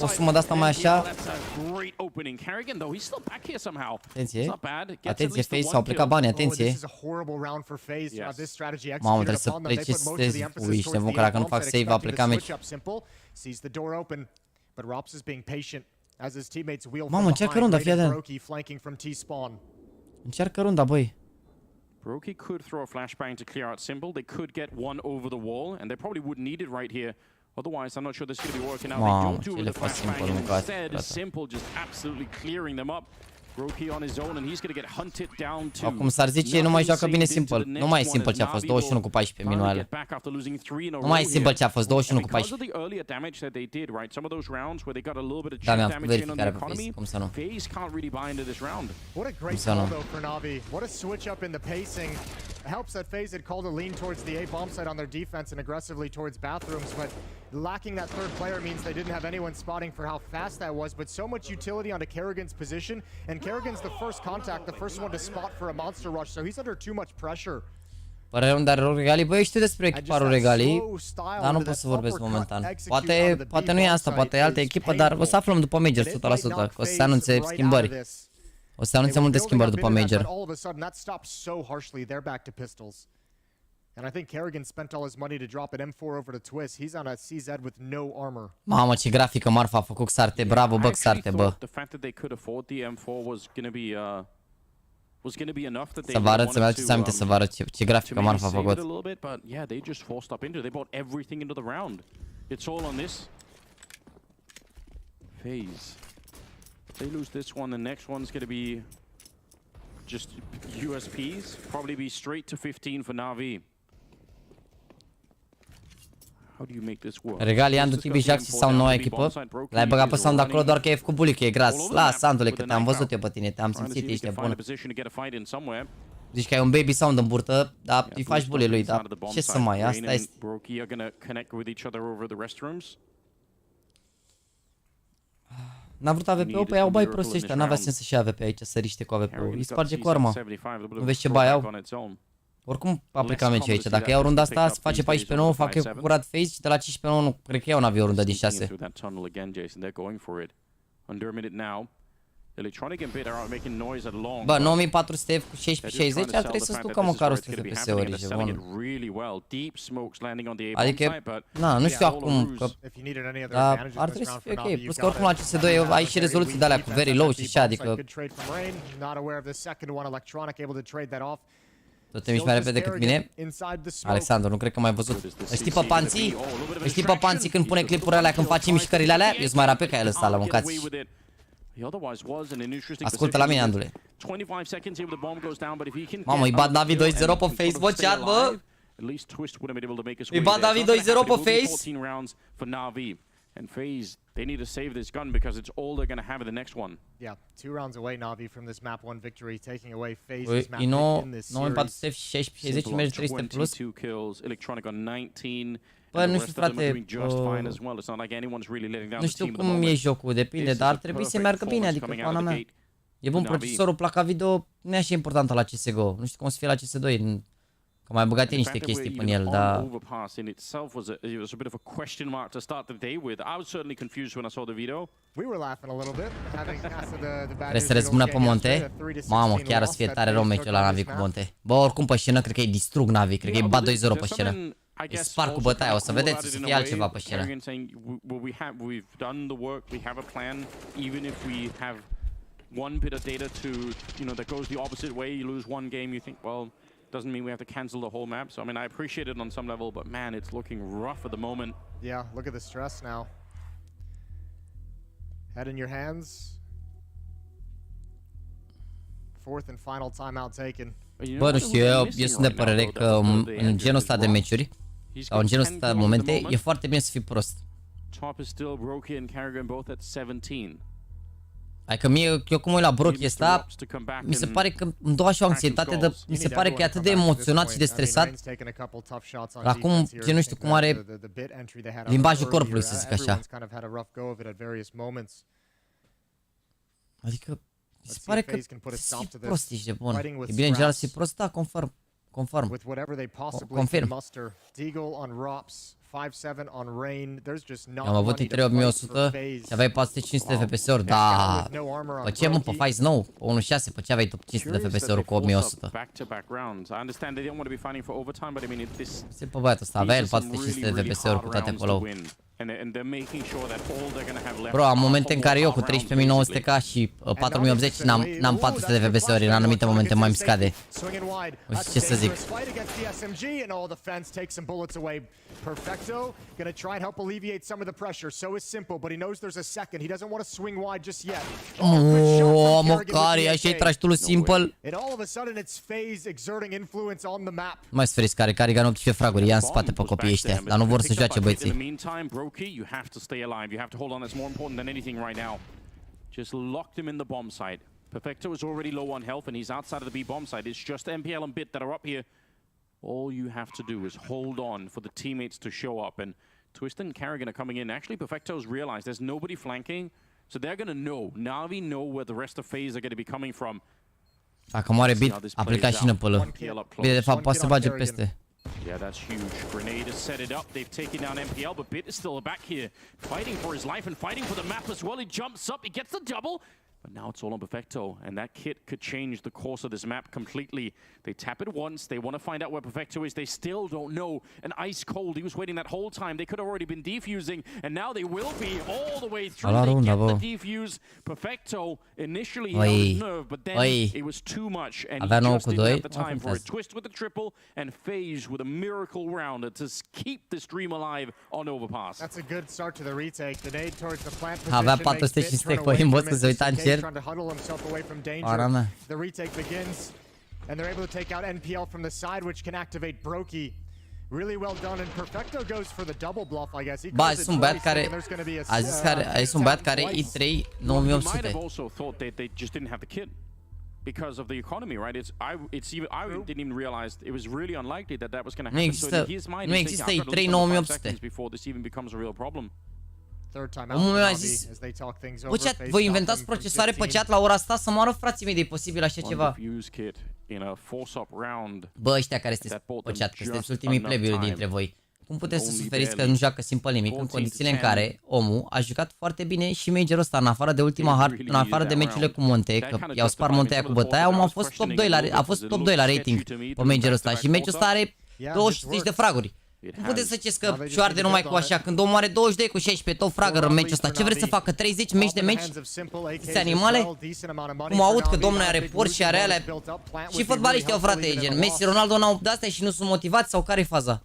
o sumă de asta mai așa. Atenție, atenție, FaZe, s-au plecat banii, atenție. Mamă, trebuie să plece să stezi. Ui, ești nebun că dacă nu fac save va pleca meci. Mamă, încearcă runda, fii atent. Încearcă runda, băi. Broky could throw a flashbang to clear out Simple. They could get one over the wall, and they probably would need it right here. Otherwise, I'm not sure this is going to be working out. They don't do the flashbang, and instead, Simple just absolutely clearing them up. Broky on his own, and he's going to get hunted down too. Acum s-ar zice, nu mai joacă bine Simple. Nu mai e Simple ce a fost, 21 cu 14 minuale. Nu mai e Simple ce a fost, 21 cu 14. Da, mi-am făcut verificarea pe FaZe, cum să nu. Cum să nu. Helps that FaZe had called a lean towards the A bomb site on their defense and aggressively towards bathrooms, but lacking that third player means they didn't have anyone spotting for how fast that was, but so much utility onto Kerrigan's position, and Kerrigan's the first contact, the first one to spot for a monster rush, so he's under too much pressure. Părerea unde are Regali? Băi, știu despre echiparul Regali, dar nu pot să vorbesc momentan. Poate nu e asta, poate e altă echipă, dar o să aflăm după Major 100%, că o să se anunțe schimbări. O să anunțe multe schimbări după Major. And I think Kerrigan spent all his money to drop an M4 over to Twist. He's on a CZ with no armor. Mamă, ce grafică marfa a făcut Xarte. Bravo, bă, Xarte, bă. Să vă arăt, să-mi aduceți aminte să vă arăt ce grafică marfa a făcut. FaZe. They lose this one, the next one's going to be just USPs. Probably be straight to 15 for Na'Vi. How do you make this work? Regali, Andu, Tibi, Jaxi sau noua echipă? L-ai băgat pe sound acolo doar că e făcut bulic, e gras. Lasă, Andule, că te-am văzut eu pe tine, te-am simțit, ești bun. Zici că ai un baby sound în burtă, dar îi faci bully lui, dar ce să mai, asta este. N-a vrut AVP-ul? Păi au bai prost ăștia, n-avea sens să-și AVP aici, să riște cu AVP-ul. Îi sparge cu arma. Nu vezi ce bai au? Oricum a plecat meciul aici, dacă iau runda asta, se face 14-9, fac eu curat FaZe și de la 15-9 nu cred că iau n-avea o rundă din 6. Bă, 9400 F cu 1660 ar trebui să spună măcar 100 FPS-uri, ce bun. Adică, na, nu știu acum, că, dar ar trebui să fie ok. Plus că oricum la CS2 ai și rezoluții de alea cu very low și așa, adică... Tot te miști mai repede decât mine? Alexandru, nu cred că m-ai văzut. Știi pe Panții? Știi pe Panții când pune clipurile alea, când face mișcările alea? Eu sunt mai rapid ca el ăsta, la mâncați. Ascultă la mine, Andule. Mamă, îi bat Navi 2-0 pe FaZe, bă, chat, bă! Îi bat Navi 2-0 pe FaZe! And FaZe, they need to save this gun because it's all they're going to have in the next one. Yeah, 2 rounds away, Navi, from this map 1 victory, taking away FaZe's map in this series. 16 mergi 300 plus. 22 kills, Electronic on 19. Bă, nu știu, frate, nu știu cum e jocul, depinde, dar ar trebui să meargă bine, adică, pana mea. E bun, procesorul, placa video, nu e așa importantă la CSGO, nu știu cum o să fie la CS2, că mai băgat niște chestii până el, dar... Trebuie să răzbună pe Monte? Mamă, chiar o să fie tare rău meciul la Navi cu Monte. Bă, oricum pe scenă, cred că îi distrug Navi, cred că îi bat 2-0 pe scenă. Îi sparg cu bătaia, o să vedeți, o să fie altceva pe scenă. One bit of data to, you know, that goes the opposite way, you lose one game, you think, well, doesn't mean we have to cancel the whole map. So, I mean, I appreciate it on some level, but man, it's looking rough at the moment. Yeah, look at the stress now. Head in your hands. Fourth and final timeout taken. Bă, nu știu, eu sunt de părere că în genul ăsta de meciuri, sau în genul ăsta de momente, e foarte bine să fii prost. Top is still Broky and Kerrigan both at 17. Adică mie, eu cum uit la Brocky ăsta, mi se pare că îmi dă așa o anxietate de... Mi se pare că e atât de emoționat și de stresat. La cum, nu știu cum are limbajul corpului, să zic așa. Adică, mi se pare că si prost ești de bun. E bine în general să-i prost, da, conform. Confirm. Am avut în 3100 și aveai 4500 de FPS-uri, da. Pe ce mă, pe Fight nou, pe 1.6, pe ce aveai top 500 de FPS-uri cu 8100? Se pe băiatul ăsta, avea el 4500 de FPS-uri cu toate acolo. Bro, am momente în care eu cu 13900K și 4080 n-am 400 de FPS-uri, în anumite momente mai îmi scade. Nu știu ce să zic. Perfecto gonna try and help alleviate some of the pressure. So is Simple, but he knows there's a second. He doesn't want to swing wide just yet. Oh, măcare, așa-i tragi tu lui Simple. And all of a sudden it's FaZe exerting influence on the map. Mai sferiți care Carrigan 18 fraguri, ia în spate pe copiii ăștia, dar nu vor să joace băieții. You have to stay alive. You have to hold on. That's more important than anything right now. Just locked him in the bomb site. Perfecto is already low on health and he's outside of the B bomb site. It's just MPL and Bit that are up here. All you have to do is hold on for the teammates to show up. And Twist and Carrigan are coming in. Actually, Perfecto's realized there's nobody flanking. So they're going to know. Na'Vi know where the rest of FaZe are going to be coming from. Dacă moare Bit, a plecat și năpălă. Bine, de fapt, poate să bage peste. Yeah, that's huge. Grenade has set it up. They've taken down MPL, but Bit is still back here, fighting for his life and fighting for the map as well. He jumps up, he gets the double, but now it's all on Perfecto, and that kit could change the course of this map completely. They tap it once, they want to find out where Perfecto is, they still don't know. And ice cold, he was waiting that whole time. They could have already been defusing, and now they will be all the way through. They get the defuse. Perfecto, initially he held nerve, but then it was too much, and he just didn't have the time for it. Twist with the triple, and FaZe with a miracle round to keep this dream alive on Overpass. That's a good start to the retake. The nade towards the plant position. Avea 400 cu aimbot, că se uita în cer. Para mea. The retake begins, and they're able to take out NPL from the side, which can activate Brokey. Really well done, and Perfecto goes for the double bluff, I guess. Ba, sunt băiat care a zis că sunt băiat care I3 9800. I've also thought they just didn't have the kit because of the economy, right? I didn't even realize it was really unlikely that was going to happen. So in his mind, nu există I3 9800 before this even becomes a real problem. Omul meu a zis, bă, chat, voi inventați procesoare pe chat la ora asta? Să moară frații mei, de posibil așa ceva. Bă, ăștia care sunteți pe chat, că sunteți ultimii plebiuri dintre voi. Cum puteți să suferiți că nu joacă simple nimic în condițiile în care omul a jucat foarte bine și majorul ăsta, în afară de ultima în afară de meciurile cu Monte, că i-au spart Montea cu bătaia, omul a fost top 2 la rating pe majorul ăsta și meciul ăsta are 20 de fraguri. Cum puteți să ziceți că șoarde numai cu așa, când omul are 22 cu 16, tot fragăr în meciul ăsta? Ce vreți să facă? 30 meci de meci? Sunt animale? Cum aud că domnul are porți și are alea? Și fotbaliștii au, frate, gen Messi, Ronaldo n-au de-astea și nu sunt motivați sau care-i faza?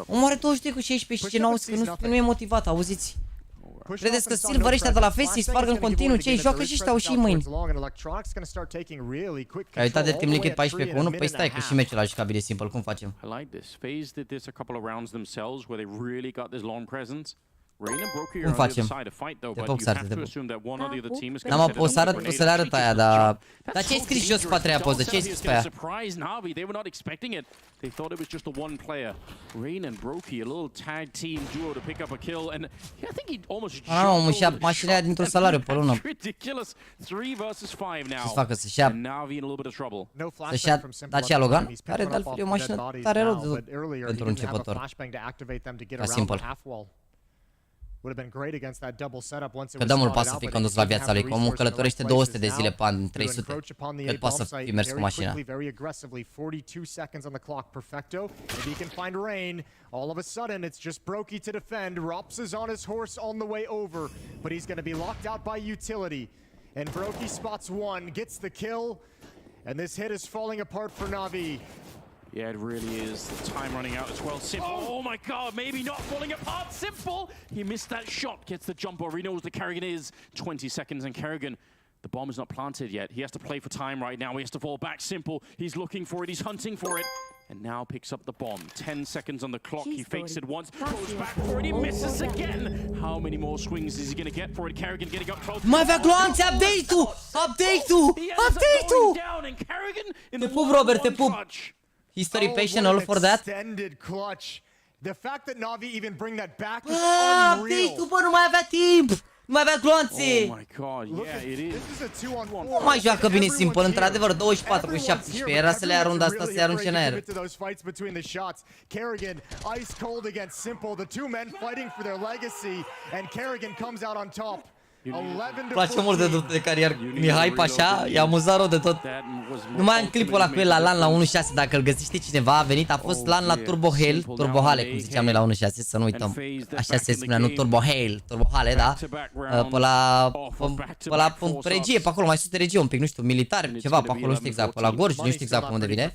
Omul are 22 cu 16 și ce n-auzi că nu e motivat, auziți? Credeți că Silver ăștia de la FaZe îi sparg în continuu? Ce-i joacă și ăștia au și mâini? Ai uitat de Team Liquid 14 cu 1? Păi stai că și meciul a jucat bine Simple, cum facem? I like this. FaZe did this a couple of rounds themselves where they really got this long presence. Cum facem? Te pot să arăt, n-am apus să arăt, o să le arăt aia, dar ce ai scris jos pe a treia poză? Ce ai scris pe aia? They thought it was just a one player. Rain and Brokey, a little tag team duo to pick up a kill, and I think he almost jumped over mașina dintr-un salariu pe lună. Ridiculous. 3 versus 5 now. Ce să facă, să-și ia... Să-și ia Dacia Logan, care de altfel e o mașină tare rău pentru un începător. Ca Simple. Că dămul poate să fie condus la viața lui, că omul călătorește 200 de zile pe an, 300. Cât poate să fie mers cu mașina. All of a sudden, it's just Brokey to defend. Rops is on his horse on the way over, but he's going to be locked out by utility. And Brokey spots one, gets the kill, and this hit is falling apart for Na'Vi. Yeah, it really is. The time running out as well. Simple. Oh my god, maybe not falling apart. Simple. He missed that shot. Gets the jump over. He knows the Kerrigan is 20 seconds, and Kerrigan, the bomb is not planted yet. He has to play for time right now. He has to fall back. Simple. He's looking for it. He's hunting for it. and now picks up the bomb. 10 seconds on the clock. He fakes it once, goes back for it, he misses again. How many more swings is he going to get for it? Kerrigan getting up close. Mai avea gloanțe, update-ul! Update-ul! Update-ul! Te pup, Robert, te pup! History patient all for that. The fact that Na'Vi even bring that back is unreal. Update-ul, bă, nu mai avea timp! Nu mai avea gloanțe! Oh my god, yeah, it is. Nu mai joacă bine Simple, într-adevăr, 24 cu 17. Era să le ia runda asta, să le arunce în aer. Kerrigan ice cold against Simple, the two men fighting for their legacy, and Kerrigan comes out on top. Îmi place mult de carieră Mihai Pașa, e amuzat rău de tot. Nu mai am clipul ăla cu el la LAN la 1.6, dacă îl găsește cineva, a venit, a fost LAN la Turbo Hell, Turbo Hale, cum ziceam noi la 1.6, să nu uităm. Așa se spunea, nu Turbo Hell, Turbo Hale, da? Pe la regie, pe acolo, mai sus de regie un pic, nu știu, militar, ceva, pe acolo, nu știu exact, pe la Gorj, nu știu exact unde vine.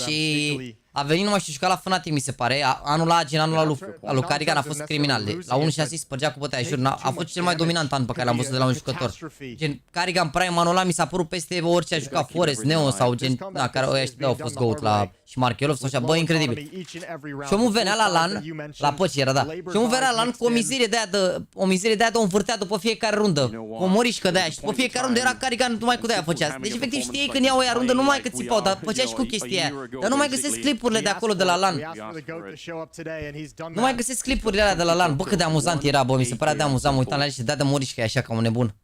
Și a venit, nu mai știu, juca la FNATIC, mi se pare, anul ăla, gen anul ăla lui Kerrigan a fost criminal, la 1.6 spărgea cu bătaia, jur, a fost cel mai dominant an pe care l-am văzut de la un jucător. Gen, Kerrigan Prime anul ăla mi s-a părut peste orice a jucat Forest, Neo sau gen, na, care ăștia au fost GOAT la și Markelov sau așa, bă, incredibil. Și omul venea la LAN, la Păci era, da. Și omul venea la LAN cu o mizerie de aia de o învârtea după fiecare rundă. Cu o morișcă de aia și după fiecare rundă era Kerrigan numai cu de aia făcea. Deci efectiv știai când iau ea rundă numai că țipau, dar făcea și cu chestia aia. Dar nu mai găsesc clipurile de acolo de la LAN. Nu mai găsesc clipurile alea de la LAN. Bă, cât de amuzant era, bă, mi se părea de amuzant, mă uitam la el și dea de morișcă așa ca un nebun.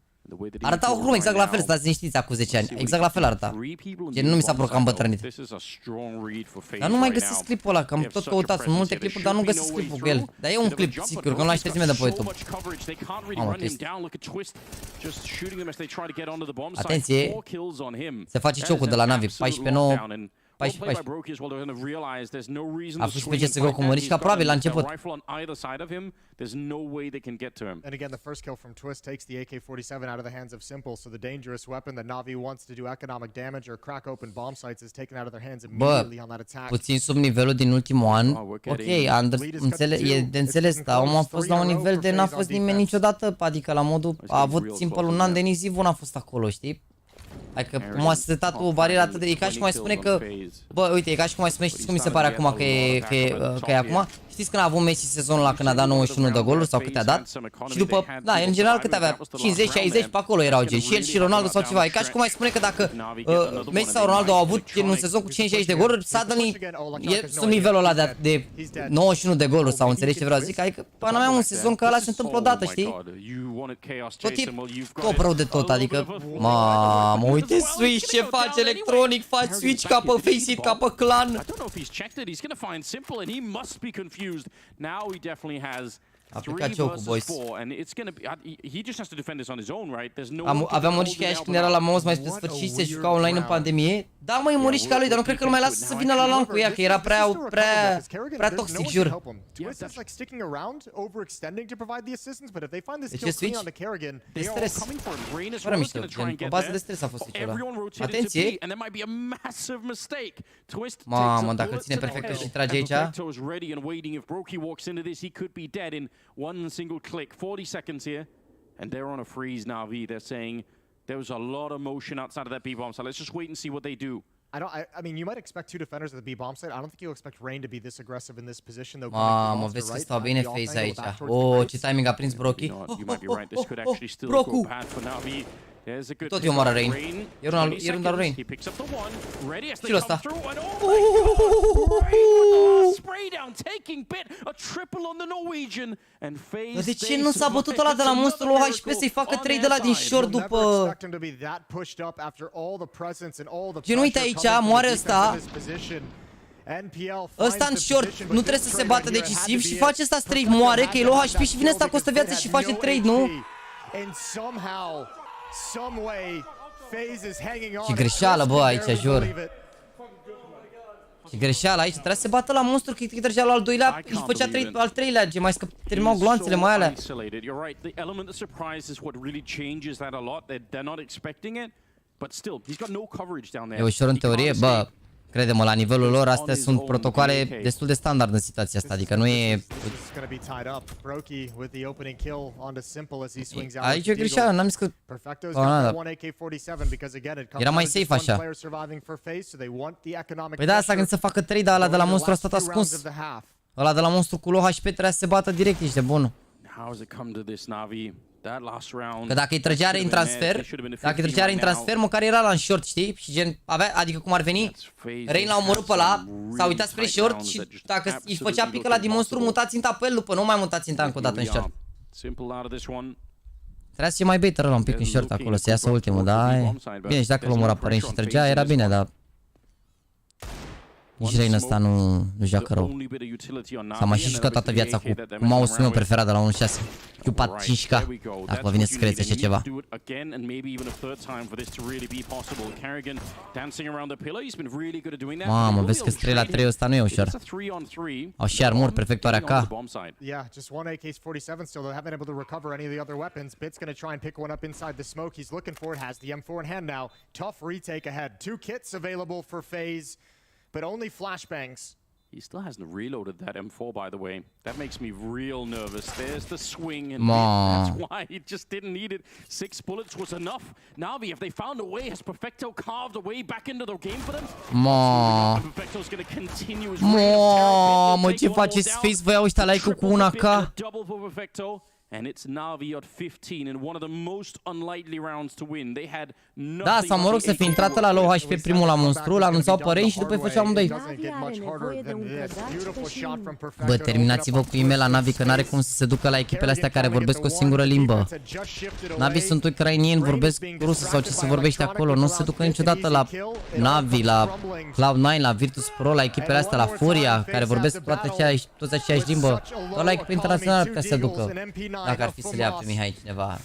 Arăta o glumă exact la fel, stați liniștiți acum 10 ani. Exact la fel arăta. Gen, nu mi s-a părut că am bătrânit. Dar nu mai găsesc clipul ăla, că am tot căutat, sunt multe clipuri, dar nu găsesc clipul cu el. Dar e un clip, sigur, că nu l-aș șterge de pe YouTube. Mamă, atenție, se face ciocul de la Navi, 14-9. 14-14. A fost și pe CSGO cu mărișca, probabil la început. There's no way they can get to him. And again, the first kill from Twist takes the AK-47 out of the hands of Simple, so the dangerous weapon that Na'Vi wants to do economic damage or crack open bomb sites is taken out of their hands immediately on that attack. Puțin sub nivelul din ultimul an. Ok, e de înțeles, dar omul a fost la un nivel de n-a fost nimeni niciodată, adică la modul a avut Simple un an de Nizivu, n-a fost acolo, știi? Adică cum a setat o barieră atât de... E ca și cum ai spune că... Bă, uite, e ca și cum ai spune, știți cum mi se pare acum că e acum? Știți când a avut Meci sezonul ăla când a dat 91 de goluri sau câte a dat? Și după, da, în general câte avea? 50, 60, pe acolo erau gen. Și el și Ronaldo sau ceva. E ca și cum ai spune că dacă Meci sau Ronaldo au avut în un sezon cu 50-60 de goluri, suddenly e sub nivelul ăla de 91 de goluri sau înțelegi ce vreau să zic? Adică, până mea un sezon că ăla se întâmplă odată, știi? Tot e top rău de tot, adică, mamă, uite Switch ce face electronic, faci Switch ca pe Faceit, ca pe Clan. Now he definitely has Aplicat ciocul, boys. and it's gonna be he just has to defend this on his own, right? There's no Aveam morișca aia și când era la mouse mai spre sfârșit se juca online în pandemie. Da, mă, e morișca lui, dar nu cred că îl mai lasă să vină la LAN cu ea, că era prea toxic, jur. Deci e Switch de stres. Fără mișto, gen, o bază de stres a fost Switch-ul ăla. Atenție! Mamă, dacă îl ține perfect și trage aici. Dead in one single click. 40 seconds here, and they're on a freeze now. They're saying there was a lot of motion outside of that B bomb, so let's just wait and see what they do. I mean, you might expect two defenders at the B bomb site. I don't think you'll expect Rain to be this aggressive in this position, though. Mamă, vezi că stau bine phase aici. Oh, ce timing a prins Brocky. Brocu! Tot eu omoară Rain. E runda lui Rain. Și ăsta. De ce nu s-a bătut ăla de la monstrul HP să-i facă 3 de la din short după... Gen, uite aici, moare ăsta. Ăsta în short nu trebuie să se bată decisiv și face ăsta straight, moare, că e low HP și vine ăsta cu 100 viață și face trade, nu? Și greșeală, bă, aici, jur. Și greșeală aici, trebuie să se bată la monstru, că îi trăgea la al doilea, îi făcea al treilea, ce mai terminau gloanțele mai alea. E ușor în teorie, bă. Crede-mă, la nivelul lor, astea sunt protocoale destul de standard în situația asta, adică nu e... Aici e greșeală, n-am zis că... Era mai safe așa. Păi da, asta când să facă trade ăla de la monstru a stat ascuns. Ăla de la monstru cu low HP trebuia să se bată direct, ești de bun. Că dacă îi trăgea în transfer, măcar era la short, știi? Și gen, avea, adică cum ar veni, Rain l-a omorât pe ăla, s-a uitat spre short și dacă îi făcea pică ăla din monstru, mutați ținta pe el după, nu mai mutați ținta încă o dată în short. Trebuia să fie mai baiter ăla un pic în short acolo, să iasă ultimul, da? Bine, și dacă l-a omorât pe Rain și trăgea, era bine, dar... Nici Rain ăsta nu joacă rău. S-a mai și jucat toată viața cu mouse-ul meu preferat de la 1.6. Q4 5K. Dacă vă vine să credeți așa ceva. Mamă, vezi că 3 la 3 ăsta nu e ușor. Au și armuri, perfectoarea K. Yeah, just one AK-47 still. They haven't been able to recover any of the other weapons. Bit's gonna try and pick one up inside the smoke. He's looking for it. Has the M4 in hand now. Tough retake ahead. 2 kits available for FaZe. But only flashbangs. He still hasn't reloaded that M4, by the way. That makes me real nervous. There's the swing, and that's why he just didn't need it. 6 bullets was enough. Navi, if they found a way, has Perfecto carved a way back into the game for them? Perfecto's gonna continue his mă, ce faceți FaZe? Vă iau ăștia like-ul cu una K. And it's Navi at 15 in one of the most unlikely rounds to win. They had nothing. Da, sau mă rog să fi intrat la low HP primul la monstru, l-anunțau pe Rain și după îi făceau amândoi. Bă, terminați-vă cu email la Navi că n-are cum să se ducă la echipele astea care vorbesc o singură limbă. Navi sunt ucrainieni, vorbesc rusă sau ce se vorbește acolo, nu se ducă niciodată la Navi, la Cloud9, la Virtus Pro, la echipele astea, la Furia, care vorbesc toți aceeași limbă. Doar la echipe internaționale ar putea să se ducă. Dacă ar fi să le ia pe Mihai cineva.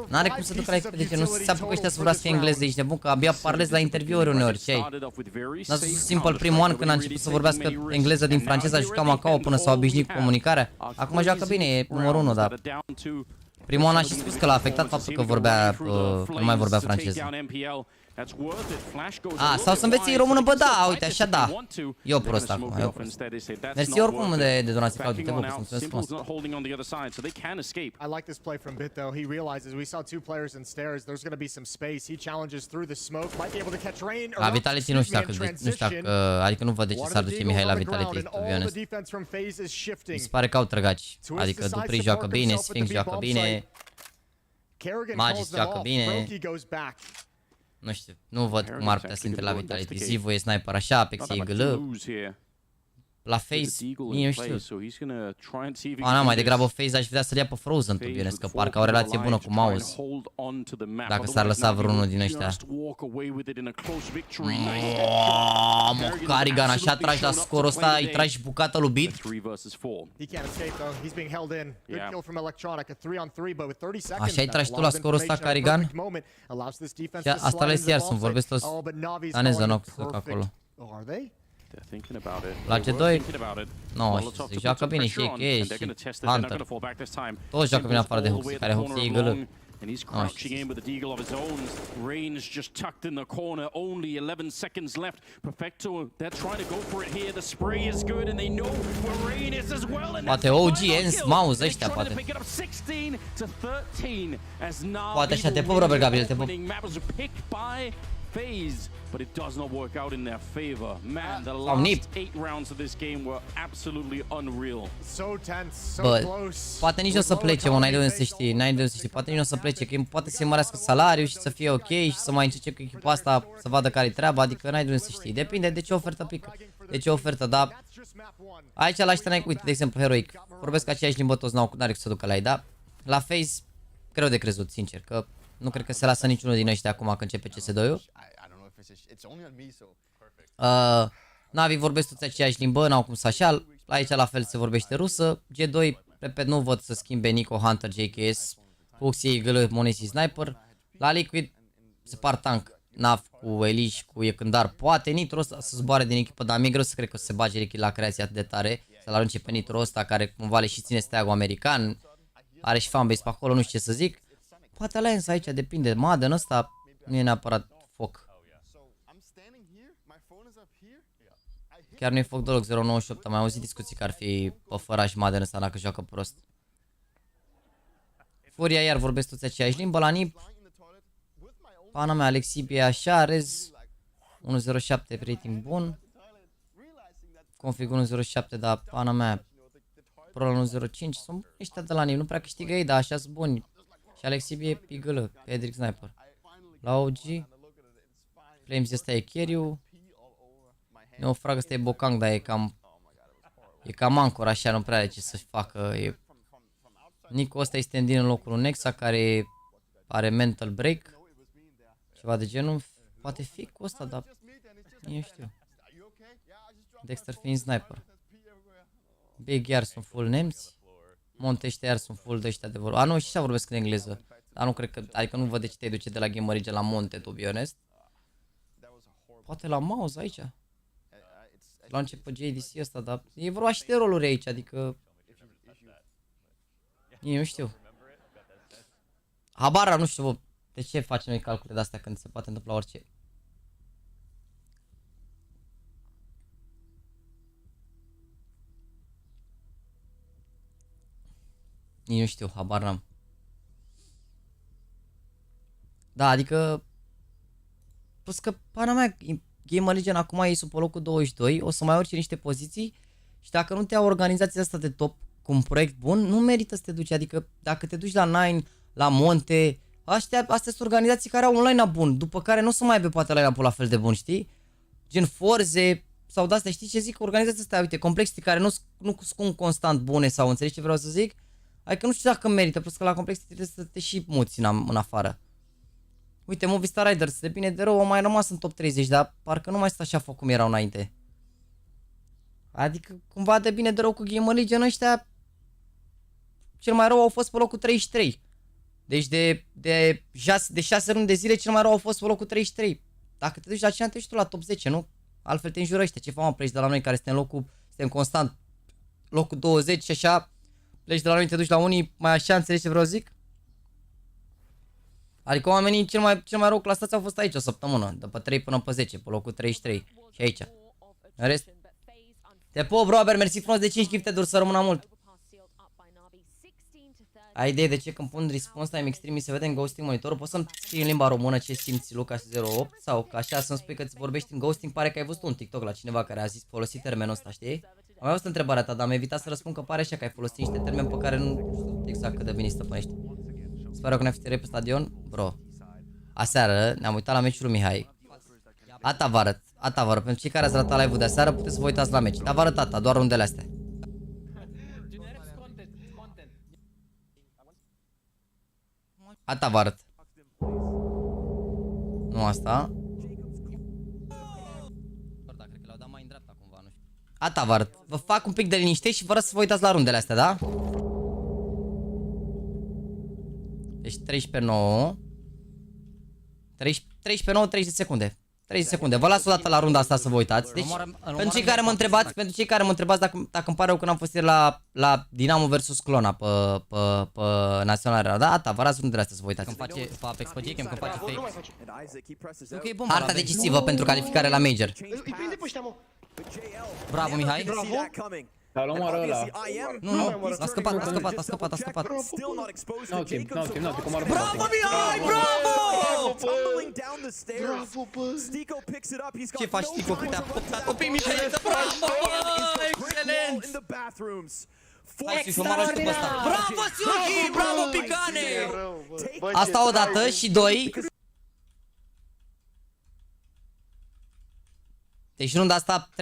N-are cum să ducă la echipe de genul, nu se apucă ăștia să vreau să fie engleză, ești nebun, că abia parlez la interviuri uneori, ce ai? N-a spus Simple primul an când a început să vorbească engleză din franceză, a jucat Macao până s-a obișnuit cu comunicarea. Acum joacă bine, e numărul 1, dar... Primul an a și spus că l-a afectat faptul că nu mai vorbea franceză. Sau să înveți română, bă, da, uite, așa da. Eu prost acum, eu prost. Mersi oricum de donații ca uite, bă, că sunt frumos. I like this play from Bit though. He realizes we saw 2 players in stairs. There's going to be some space. He challenges through the smoke. Might be able to catch Rain. La Vitality nu știu dacă, adică nu văd de ce s-ar duce Mihai la Vitality, to be honest. Mi se pare că au trăgaci. Adică Dupri joacă bine, Sphinx joacă bine, Magis joacă bine. Nu știu, nu văd cum ar putea să intre la Vitality. Zivo e sniper așa, Apex e GL. La FaZe, nu știu. Mai degrabă FaZe aș vrea să-l ia pe Frozen, tu bine, că parcă au o relație bună cu mouse. Dacă s-ar lăsa vreunul din ăștia. Mă, Carrigan, așa tragi la scorul ăsta, îi tragi bucata lui Beat. Așa îi tragi tu la scorul ăsta, Carrigan? Și asta le iar sunt, vorbesc toți daneză, nu acolo. La G2, nu, se joacă bine și e și Hunter. Toți joacă bine afară de Huxi, care Huxi e gălă. And he's crouching in with a deagle of his own. Rain's just tucked in the corner. Only 11 seconds left. Perfecto, they're trying to go for it here. The spray is good and they know where Rain is as well. And poate OG Ens mouse ăștia, poate. Poate așa, te pup, Robert Gabriel, te pup. FaZe, but it does not work out in their favor. Man, the last 8 rounds of this game were absolutely unreal. So tense, so close. Poate nici nu o să plece, mă, n-ai de unde să știi, poate nici nu o să plece, că poate să-i mărească salariul și să fie ok și să mai încerce cu echipa asta să vadă care-i treaba, adică n-ai de unde să știi. Depinde de ce ofertă pică, de ce ofertă, dar aici la ăștia n-ai, uite, de exemplu, Heroic, vorbesc aceeași limbă, toți n-are cum să ducă la ei, dar la FaZe, greu de crezut, sincer, că nu cred că se lasă niciunul din ăștia acum când începe CS2-ul. Navi vorbesc toți aceeași limbă, n-au cum să așa. Aici la fel se vorbește rusă. G2, repet, nu văd să schimbe Nico, Hunter, JKS, Huxi, GL, Monesi, Sniper. La Liquid se par tank. Nav cu Elish, cu Ecândar. Poate Nitro ăsta să zboare din echipă, dar mi-e greu să cred că o să se bage Liquid la creație atât de tare. Să-l arunce pe Nitro ăsta care cumva le și ține steagul american. Are și fanbase pe acolo, nu știu ce să zic. Poate Alliance aici, depinde. Madden ăsta nu e neapărat foc. Chiar nu-i foc deloc, 098. Am mai auzit discuții că ar fi pe făraș Madden ăsta dacă joacă prost. Furia iar vorbesc toți aceeași limbă la NIP. Pana mea, Alexibie așa, rez 107 rating bun. Config 107, dar pana mea Pro la 105. Sunt ăștia de la NIP, nu prea câștigă ei, dar așa sunt buni. Și Alexibie e pigălă, Pedric Sniper. La OG Flames ăsta e carry-ul. Neofrag ăsta e bocang, dar e cam ancor așa, nu prea are ce să facă. Nico ăsta este în locul lui Nexa, care are mental break. Ceva de genul. Poate fi cu ăsta, dar nu știu. Dexter fiind sniper. Big iar sunt full nemți. Monte ăștia iar sunt full de ăștia de vorbă. A, nu, și așa vorbesc în engleză. Dar nu cred că, adică nu văd de ce te duce de la Game Origin la Monte, to be honest. Poate la mouse aici. La început JDC ăsta, dar e vorba și de roluri aici, adică... Eu nu știu. Habara, nu știu, bă, de ce facem noi calcule de astea când se poate întâmpla orice. Eu nu știu, habar n-am. Da, adică... Plus că, pana mea, Game Legion acum e sub pe locul 22, o să mai urce niște poziții și dacă nu te ia organizația asta de top cu un proiect bun, nu merită să te duci, adică dacă te duci la Nine, la Monte, astea sunt organizații care au un line-up bun, după care nu o să mai aibă poate line-up-ul la fel de bun, știi? Gen Forze sau de-astea, știi ce zic? Organizația asta, uite, Complexity, care nu sunt constant bune sau înțelegi ce vreau să zic? Adică nu știu dacă merită, plus că la Complexity trebuie să te și muți în afară. Uite, Movistar Riders, de bine de rău, au mai rămas în top 30, dar parcă nu mai sunt așa foc cum erau înainte. Adică, cumva de bine de rău cu Game Legion ăștia, cel mai rău au fost pe locul 33. Deci de 6 luni de zile, cel mai rău au fost pe locul 33. Dacă te duci la cine, te duci tu la top 10, nu? Altfel te înjură ăștia. Ce fac, mă, pleci de la noi care suntem constant locul 20 și așa, pleci de la noi, te duci la unii mai așa, înțelegi ce vreau să zic? Adică oamenii cel mai rău clasați au fost aici o săptămână, de pe 3 până pe 10, pe locul 33 și aici. În rest, te pup, Robert, mersi frumos de 5 gifted-uri, să rămână mult. Ai idee de ce când pun response time extreme se vede în ghosting monitorul? Poți să-mi scrii în limba română ce simți, Lucas08? Sau că așa să-mi spui că îți vorbești în ghosting? Pare că ai văzut un TikTok la cineva care a zis folosi termenul ăsta, știi? Am mai văzut întrebarea ta, dar am evitat să răspund că pare așa că ai folosit niște termeni pe care nu știu exact cât de bine stăpânești. Sper că ne-ai fi pe stadion, bro. Aseară ne-am uitat la meciul lui Mihai. Ata vă arăt. Pentru cei care ați arătat live-ul de aseară, puteți să vă uitați la meci. Dar vă arăt ata, doar rundele astea. Ata vă arăt. Nu asta. Ata vă arăt. Vă fac un pic de liniște și vă arăt să vă uitați la rundele astea, da? Deci 13-9. 13-9, 30 de secunde. 30 de secunde. Vă las o dată la runda asta să vă uitați. Deci, pentru cei care mă întrebați, dacă îmi pare rău că n-am fost ieri la Dinamo versus Clona pe Național Arena. Da, ata, vă las rundele astea să vă uitați. Când face pe Apex pe Gcam, când face fake. Harta decisivă pentru calificare la Major. Bravo, Mihai. Dar omoară ăla. Nu, a scăpat. Ok, bravo, Mihai, bravo! Ce faci, Stico, cât te-a puptat copii, Mihai, bravo, excelent! Hai să-i filmăm și pe ăsta. Bravo, Siurghi, bravo, Picane! Asta o dată și doi. Deci runda asta 13-9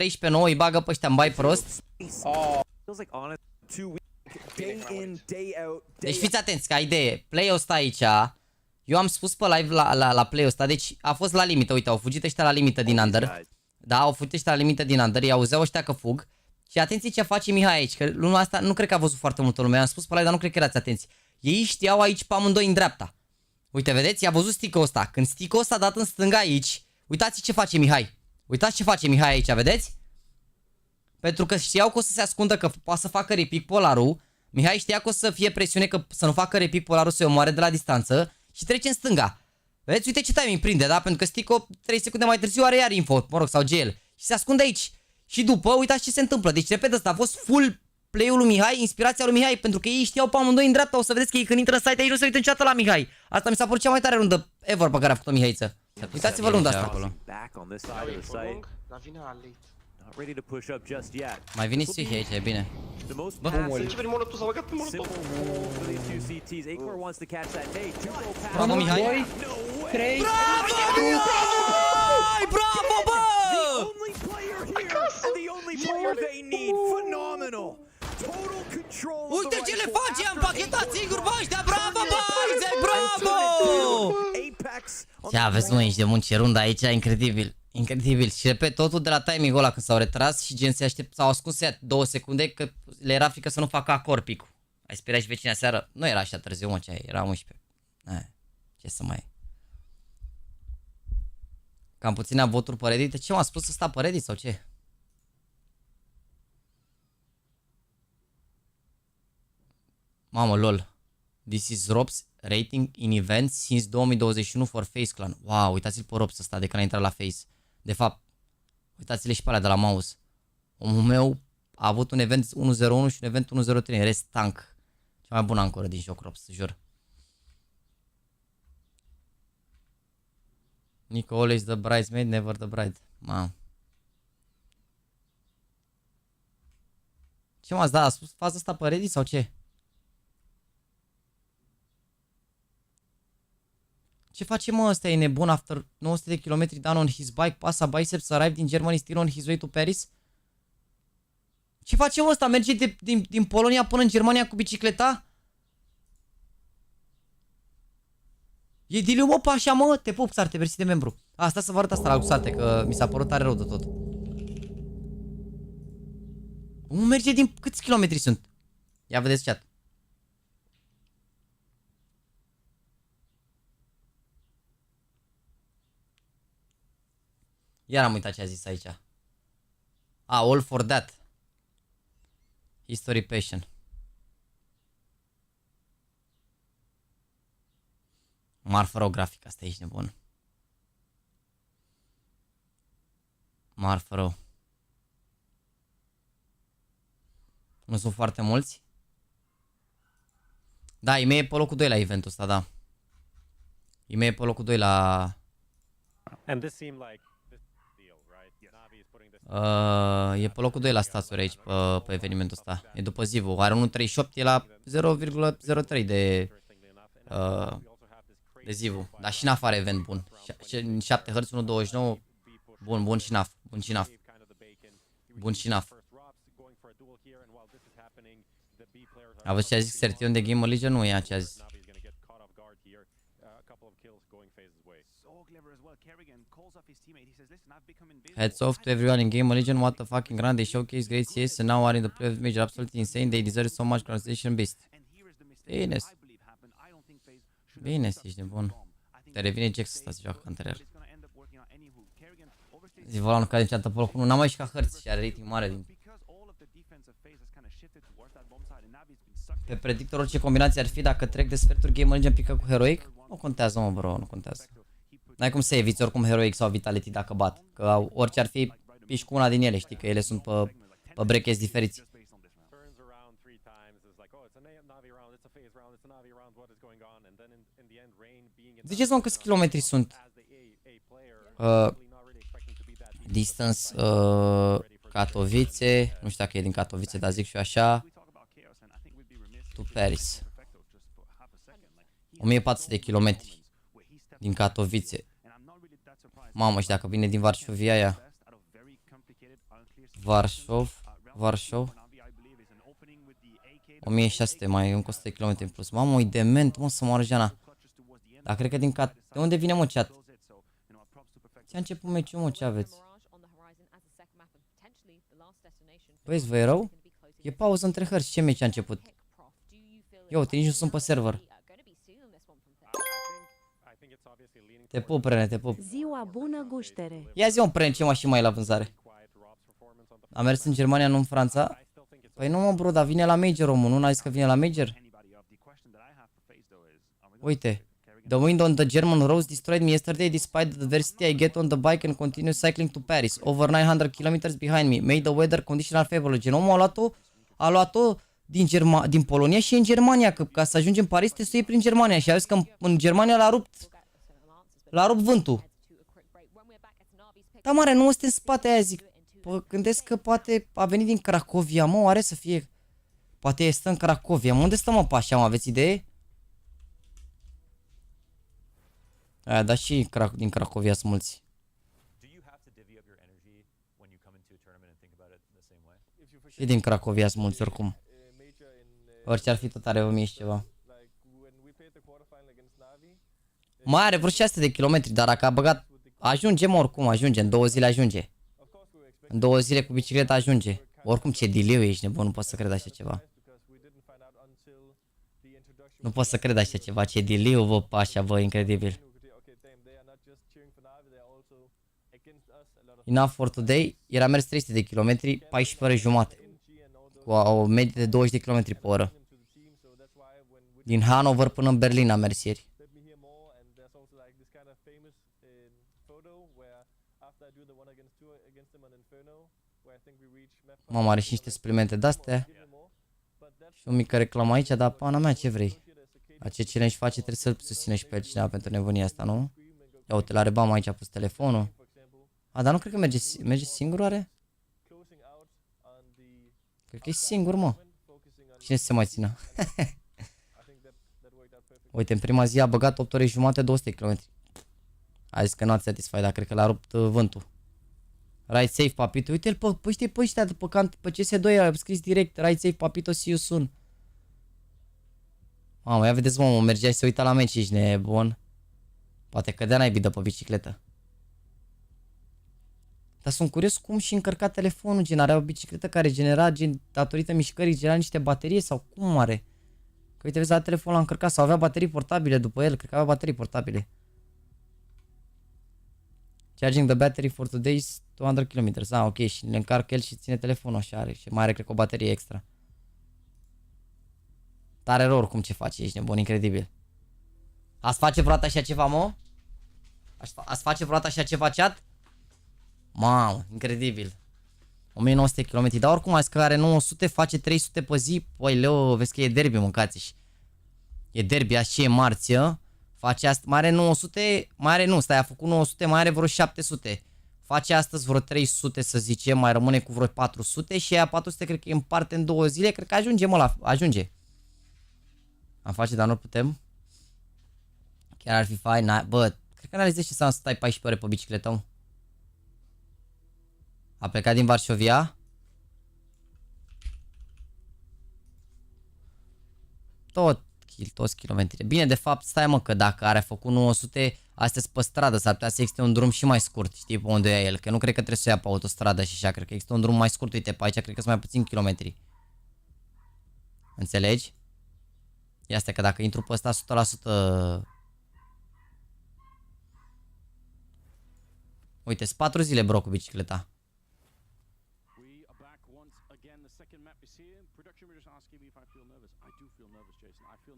îi bagă pe ăștia în bai prost. Deci fiți atenți, ca idee, play-ul ăsta aici. Eu am spus pe live la play-ul ăsta, deci a fost la limită, uite, au fugit ăștia la limită din under. Da, au fugit ăștia la limită din under, îi auzeau ăștia că fug. Și atenție ce face Mihai aici, că lumea asta nu cred că a văzut foarte multă lume, am spus pe live, dar nu cred că erați atenți. Ei știau aici pe amândoi în dreapta. Uite, vedeți, i-a văzut stick-ul ăsta, când stick-ul ăsta a dat în stânga aici, uitați ce face Mihai. Uitați ce face Mihai aici, vedeți? Pentru că știau că o să se ascundă, că poate să facă repic polarul. Mihai știa că o să fie presiune, că să nu facă repic polarul, să-i omoare de la distanță. Și trece în stânga. Vedeți? Uite ce timing prinde, da? Pentru că Stico 3 secunde mai târziu are iar info, mă rog, sau GL. Și se ascunde aici. Și după, uitați ce se întâmplă. Deci, repet, ăsta a fost full play-ul lui Mihai, inspirația lui Mihai, pentru că ei știau pe amândoi în dreapta. O să vedeți că ei când intră în site aici nu se uită niciodată la Mihai. Asta mi s-a părut cea mai tare rundă ever pe care a făcut-o Mihaiță. Uitați-vă runda asta acolo. Ready to push up just yet. Mai vine și aici, e bine. Bă, bravo, Mihai! 2, 3, Bravo, bă! Uite ce le face, am pachetat singur, bă, ăștia, bravo, bă, bravo! Ce aveți, mă, ești de munce runda aici, incredibil. Incredibil. Și repet, totul de la timing-ul ăla când s-au retras și gen s-au ascuns 2 secunde că le era frică să nu facă acord picul. Ai speriat și vecinea seară? Nu era așa târziu, mă, ce era 11. Ce să mai... Cam puține voturi pe Reddit. Ce m-a spus să sta pe Reddit sau ce? Mamă, lol. This is Rob's rating in events since 2021 for Face Clan. Wow, uitați-l pe Rob's ăsta de când a intrat la Face. De fapt, uitați-le și pe alea de la mouse. Omul meu a avut un event 101 și un event 103, în rest tank. Cea mai bună ancoră din joc, Rob's, jur. Nico always the bridesmaid, never the bride. Mamă. Ce m-ați dat? A spus faza asta pe Reddit sau ce? Ce face, mă, ăsta e nebun after 900 de kilometri down on his bike, pasa biceps, arrived in Germany, still on his way to Paris? Ce face, mă, ăsta? Merge din Polonia până în Germania cu bicicleta? E diliu, mă, pe așa, mă? Te pup, Xarte, mersi de membru. Asta să vă arăt asta la Xarte, că mi s-a părut tare rău de tot. Cum merge din... Câți kilometri sunt? Ia vedeți chat. Iar am uitat ce a zis aici. All for that. History passion. Marfă rău grafic, asta ești nebun. Marfă rău. Nu sunt foarte mulți. Da, Imei e pe locul 2 la eventul ăsta, da. Imei e pe locul 2 la... e pe locul 2 la statsuri aici, pe evenimentul ăsta. E după Zivu. Are 1.38, e la 0,03 de Zivu. Dar și Naf are event bun. 7 Hz, 1.29. Bun și Naf. Bun și Naf. A văzut ce a zis Sertion de Game Legion? Nu e ce a zis. Heads off to everyone in Game Legion. What the fucking run. They showcase great CS and now are in the playoff major. Absolutely insane. They deserve so much congratulations, beast. Bine. Bine, ești nebun. Te revine Jax ăsta să joacă anterior. Zi volanul care înceată pe locul 1. N-am mai jucat hărți și are rating mare din... Pe predictor orice combinație ar fi dacă trec de sferturi Game Legion pică cu Heroic. Nu contează, mă, bro, nu contează. N-ai cum să eviți oricum Heroic sau Vitality dacă bat. Că orice ar fi, piși cu una din ele, știi, că ele sunt pe brackets diferiți. Ziceți, mă, câți kilometri sunt? Distance Katowice, nu știu dacă e din Katowice, dar zic și eu așa. To Paris. 1400 de kilometri din Katowice. Mamă, și dacă vine din Varșovia aia. Varșov. 1600, mai încă 100 de kilometri în plus. Mamă, e dement, mă, să moară Jana. Dar cred că din Cat... De unde vine, mă, chat? Ce-a început meciul, mă, ce aveți? Băieți, vă e rău? E pauză între hărți, ce meci a început? Eu, uite, nici nu sunt pe server. Te pup, Prene, te pup. Ziua bună, guștere. Ia zi-o, Prene, ce mașini mai e la vânzare? A mers în Germania, nu în Franța? Păi nu, mă, bro, dar vine la Major, omul. Nu n-a zis că vine la Major? Uite. The wind on the German roads destroyed me yesterday. Despite the adversity, I get on the bike and continue cycling to Paris. Over 900 kilometers behind me. Made the weather conditional favorable. Gen, omul a luat-o din Polonia și în Germania. Că ca să ajungem în Paris trebuie să iei prin Germania. Și a zis că în Germania l-a rupt vântul. Da, mare, nu este în spate aia, zic. Pă, gândesc că poate a venit din Cracovia, mă, oare să fie... Poate este în Cracovia. Unde stă, mă, pașa, mă, aveți idee? Aia, dar și din Cracovia sunt mulți. Și din Cracovia sunt mulți, oricum. Orice ar fi, tot are 1000 și ceva. Mai are vreo 600 de kilometri, dar dacă a băgat... Ajunge, mă, oricum, ajunge, în 2 zile ajunge. În 2 zile cu bicicleta ajunge. Oricum, ce delay ești, nebun, nu pot să cred așa ceva. Nu pot să cred așa ceva, ce delay bă, pașa, bă, incredibil. Enough for today, era mers 300 de kilometri, 14 ore jumate. Cu o medie de 20 de kilometri pe oră. Din Hanover până în Berlin am mers ieri. Mama, are și niște suplimente de-astea. Și o mică reclamă aici, dar pana mea, ce vrei? Acest challenge face, trebuie să-l susține și pe el cineva pentru nebunia asta, nu? Ia uite, l-are bam aici, a pus telefonul. A, dar nu cred că merge singur, are? Cred că e singur, mă. Cine se mai țină? Uite, în prima zi a băgat 8 ore jumate, 200 km. A zis că nu a satisfied, dar cred că l-a rupt vântul. Ride safe, papito. Uite-l pe ăștia, pe CS2 a scris direct. Ride safe, papito, see you soon. Mamă, ia vedeți, mă, mergea și se uita la meci, ești nebun. Poate cădea naibii de pe bicicletă. Dar sunt curios cum și încărca telefonul, gen, are o bicicletă care genera, gen, datorită mișcării, genera niște baterie sau cum are? Că uite, vezi, la telefon l-a încărcat sau avea baterii portabile după el, cred că avea baterii portabile. Charging the battery for today is 200 km. Ah, ok, și le încarcă el și ține telefonul așa are și mai are, cred că, o baterie extra. Tare rău oricum ce face, ești nebun, incredibil. Ați face vreodată așa ceva, mă? Ați face vreodată așa ceva, chat? Mamă, incredibil. 1900 km, dar oricum azi că are 900, face 300 pe zi. Păi, leu, vezi că e derby, mâncați-și. E derby, așa e marți, face asta, mai are 900, mai are, nu, stai, a făcut 900, mai are vreo 700. Face astăzi vreo 300, să zicem, mai rămâne cu vreo 400 și aia 400 cred că e în parte în 2 zile, cred că ajunge, mă, ajunge. Am face, dar nu putem. Chiar ar fi fain, bă, cred că n-are ce să stai 14 ore pe bicicletă, mă. A plecat din Varșovia. Toți kilometri. Bine, de fapt, stai, mă, că dacă are făcut 900, astea sunt pe stradă, s-ar putea să existe un drum și mai scurt, știi, pe unde ia el, că nu cred că trebuie să ia pe autostradă și așa, cred că există un drum mai scurt, uite, pe aici cred că sunt mai puțin kilometri. Înțelegi? Ia stai, că dacă intru pe ăsta 100%... Uite, sunt 4 zile, bro, cu bicicleta.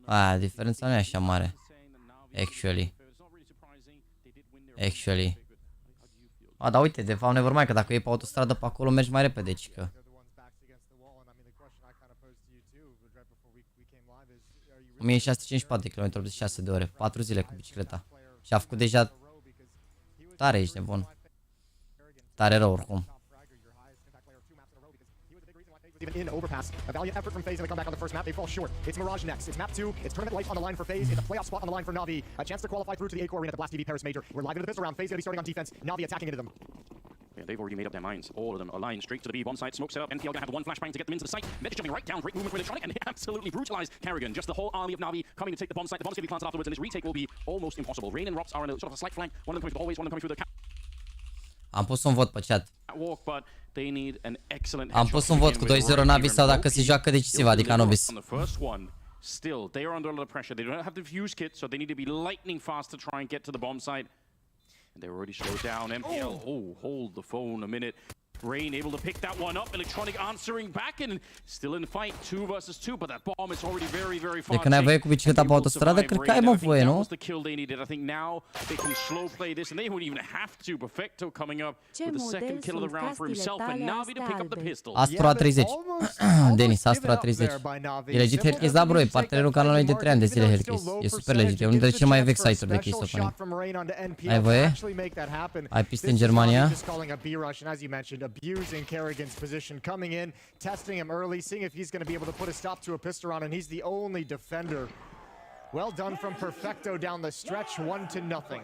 A, diferența nu e așa mare. Actually. A, dar uite, de fapt never mind, că dacă e pe autostradă pe acolo mergi mai repede, cică. 1654 de km, 86 de ore, 4 zile cu bicicleta. Și a făcut deja... Tare ești nebun. Tare rău oricum. Even in overpass, a valiant effort from FaZe and they come back on the first map. They fall short. It's Mirage next. It's map 2. It's tournament life on the line for FaZe. It's a playoff spot on the line for Na'Vi. A chance to qualify through to the A-Core Arena at the Blast TV Paris Major. We're live into the pistol round. FaZe going to be starting on defense. Na'Vi attacking into them. Yeah, they've already made up their minds. All of them aligned straight to the B1 side. Smoke set up. NPL going to have the one flashbang to get them into the site. Meci jumping right down. Great movement for Electronic and they absolutely brutalized Carrigan. Just the whole army of Na'Vi coming to take the bomb site. The bomb's going to be planted afterwards and this retake will be almost impossible. Rain and Rops are on a sort of a slight flank. One of them coming through the hallways, one of them coming through the... Am pus un vot pe chat. Am pus un vot cu 2-0 Navi sau dacă se joacă decisiv, adică Anubis. Still, they are under a lot of pressure. They don't have the fuse kit, so they need to be lightning fast to try and get to the bomb site. And they're already slowed down. MPL, hold the phone a minute. Rain able to pick that one up. Electronic answering back and still in fight. 2 versus 2, but that bomb is already very, very far. De când ai voie cu bicicleta pe autostradă, cred că ai mă voie, nu? The kill they needed. I think now they can slow play this and they wouldn't even have to. Perfecto coming up with the second kill of the round for himself and Navi to pick up the pistol. Astro A30. Denis, Astro A30. E legit hellcase, da, bro, e partenerul canalului de 3 ani de zile hellcase. E super legit, e unul dintre cele mai vechi site-uri de case of. Ai voie? Ai piste în Germania? Abusing Kerrigan's position, coming in, testing him early, seeing if he's going to be able to put a stop to a pistol round, and he's the only defender. Well done from Perfecto down the stretch, 1-0.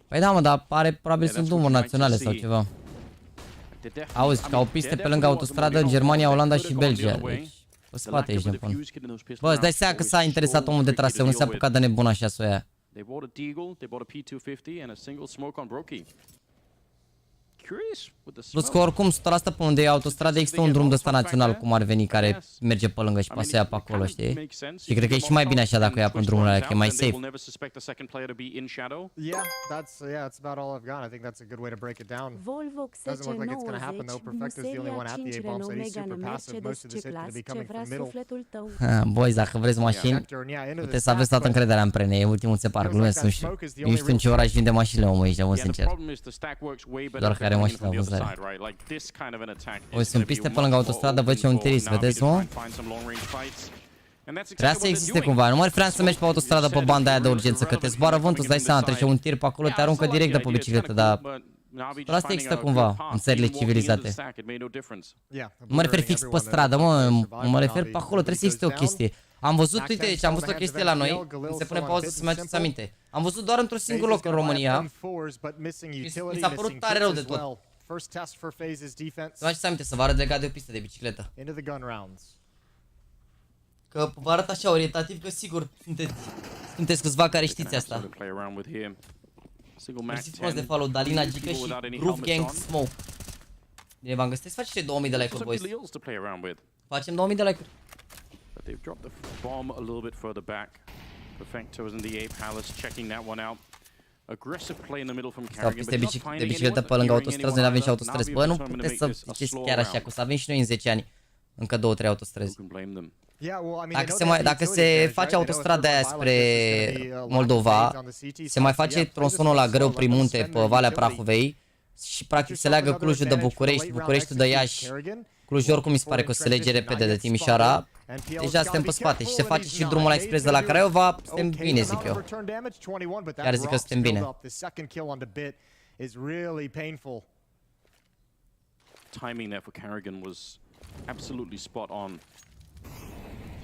Păi da, mă, dar pare probabil sunt drumuri naționale sau ceva. Auzi, că au piste pe lângă autostradă în Germania, Olanda și Belgia. Deci, pe spate ești nebun. Bă, îți dai seama că s-a interesat omul de traseu, nu s-a apucat de nebun așa să o ia. They bought a Deagle, they bought a P250 and a single smoke on Brokey. Plus că oricum 100% pe unde e autostradă există un drum de ăsta național cum ar veni care merge pe lângă și poate să ia pe acolo, știi? Și cred că e și mai bine așa dacă o ia pe drumul ăla, că e mai safe. Yeah, that's about all I've got. I think that's a good way to break it down. Doesn't look like it's going to happen though. Perfecto's the only one at the A-bomb site. He's super passive. Most of this hit going to be coming from middle. Boys, dacă vreți mașini, puteți să aveți toată încrederea în Prene. E ultimul țepar, glumesc, nu știu în ce oraș vinde mașinile, omul, ești, mă, sincer. Doar care mașini la vânzare. Voi sunt piste pe lângă autostradă, văd ce un tirist, vedeți, mă? Trebuia să existe cumva, nu mă referam să mergi pe autostradă pe banda aia de urgență, că te zboară vântul, îți dai seama, trece un tir pe acolo, te aruncă direct de pe bicicletă, dar asta există cumva în țările civilizate. Nu mă refer fix pe stradă, mă refer pe acolo, trebuie să existe o chestie. Am văzut, uite, deci am văzut o chestie la noi, când se pune pauză să-mi aduceți aminte. Am văzut doar într-un singur loc în România. Mi s-a părut tare rău de tot. Să faceți aminte, să vă arăt legat de o pistă de bicicletă. Că vă arăt așa orientativ, că sigur sunteți câțiva care știți asta. Mersi frumos de follow, Dalina Gică și Groove Gang Smoke. Bine, v-am găsit, faceți și 2000 de like-uri, boys. Facem 2000 de like-uri. But they've dropped the bomb a little bit further back. Perfecto is in the A palace, checking that one out. Aggressive play in the middle from Kerrigan, but not finding bicicletă pe lângă autostrăzi, noi avem și autostrăzi. Bă, nu puteți să ziceți chiar așa, că o să avem și noi în 10 ani încă 2-3 autostrăzi. Dacă se face autostrada aia spre Moldova, se mai face tronsonul la greu prin munte pe Valea Prahovei și practic se leagă Clujul de București, Bucureștiul de Iași. Cluj oricum mi se pare că o să se lege repede de Timișoara. Deja suntem pe spate și se face și drumul la expres de la Craiova, suntem bine, zic eu. Chiar zic că suntem bine. Timing there for Kerrigan was absolutely spot on.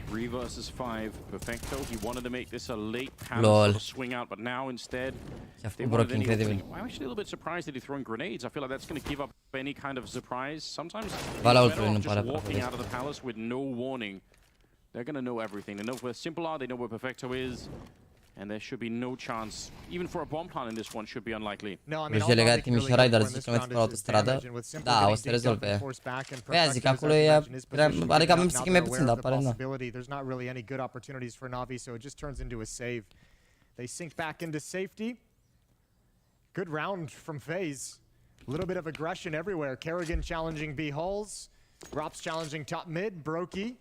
3 versus 5, Perfecto. He wanted to make this a late sort of swing out, but now instead they wanted anything. I'm actually a little bit surprised that he's throwing grenades. I feel like that's going to give up any kind of surprise. Sometimes just walking out of the palace with no warning. They're going to know everything. They know where Simple are, they know where Perfecto is. And there should be no chance, even for a bomb plant in this one, should be unlikely. Deci e legat de Timișoara, doar 10 km pe autostradă. Da, o să rezolve. Păi aia zic, acolo e... Adică avem psihic mai puțin, dar pare nu. There's not really any good opportunities for Navi, so it just turns into a save. They sink back into safety. Good round from FaZe. A little bit of aggression everywhere. Kerrigan challenging B Hulls. Rops challenging top mid. Brokey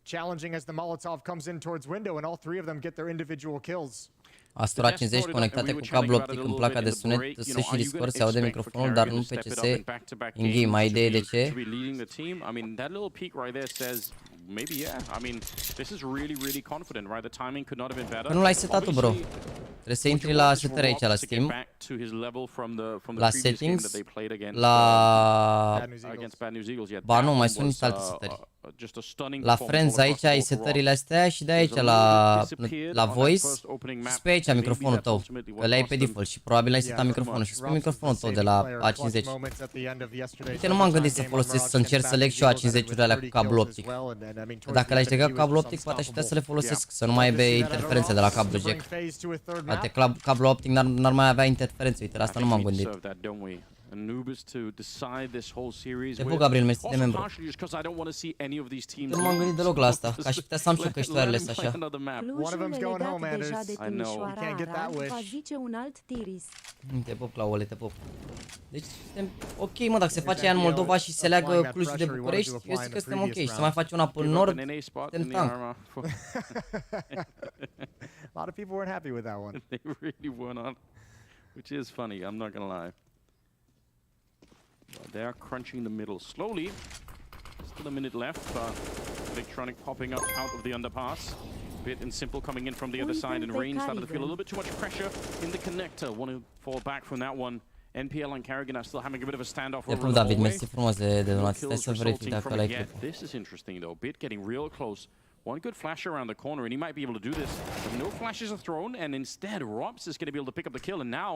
challenging as the Molotov comes in towards window, and all three of them get their individual kills. Astro A50 conectate cu cablu optic în placa de sunet, să și Discord, se aude microfonul, dar nu PCS. In game, ai idee de ce? Că nu l-ai setat tu, bro. Trebuie să intri la setări aici, la Steam, la settings, la... Ba nu, mai sunt niște alte setări. La Friends aici ai setările astea și de aici la Voice și pe aici microfonul tău, că le ai pe default și probabil ai setat microfonul și spui microfonul tău de la A50. Uite, nu m-am gândit să folosesc, să încerc să leg și eu A50-urile alea cu cablu optic. Că dacă le-aș lega cu cablu optic, poate aș putea să le folosesc, să nu mai aibă interferențe de la cablu jack. Poate cablu optic n-ar mai avea interferențe, uite, la asta nu m-am gândit. Anubis to decide this whole series Te with. pup, Gabriel, mersi de Also membru. partially just because I don't want to see any of these teams. Nu m-am gândit deloc la asta, că aș putea să am și eu căștioarele astea așa. Another map. One of them's going home, Anders. I know. You can't get that wish. Te pup, Claule, te pup. Deci suntem ok, mă, dacă se face aia în Moldova și se leagă Clujul de București, eu zic că suntem ok. Și să mai face una până în nord, suntem tank. A lot of people weren't happy with that one. They really were not, which is funny, I'm not gonna lie. But they are crunching the middle slowly. Still a minute left. Electronic popping up out of the underpass. Bit and Simple coming in from the other side, and Rain started to feel a little bit too much pressure in the connector. Want to fall back from that one. NPL and Carrigan are still having a bit of a standoff over the David, hallway. mersi frumos de donații. Stai să verific dacă l-ai clipul. This is interesting though. Bit getting real close. One good flash around the corner, and he might be able to do this. But no flashes are thrown, and instead, Robs is going to be able to pick up the kill, and now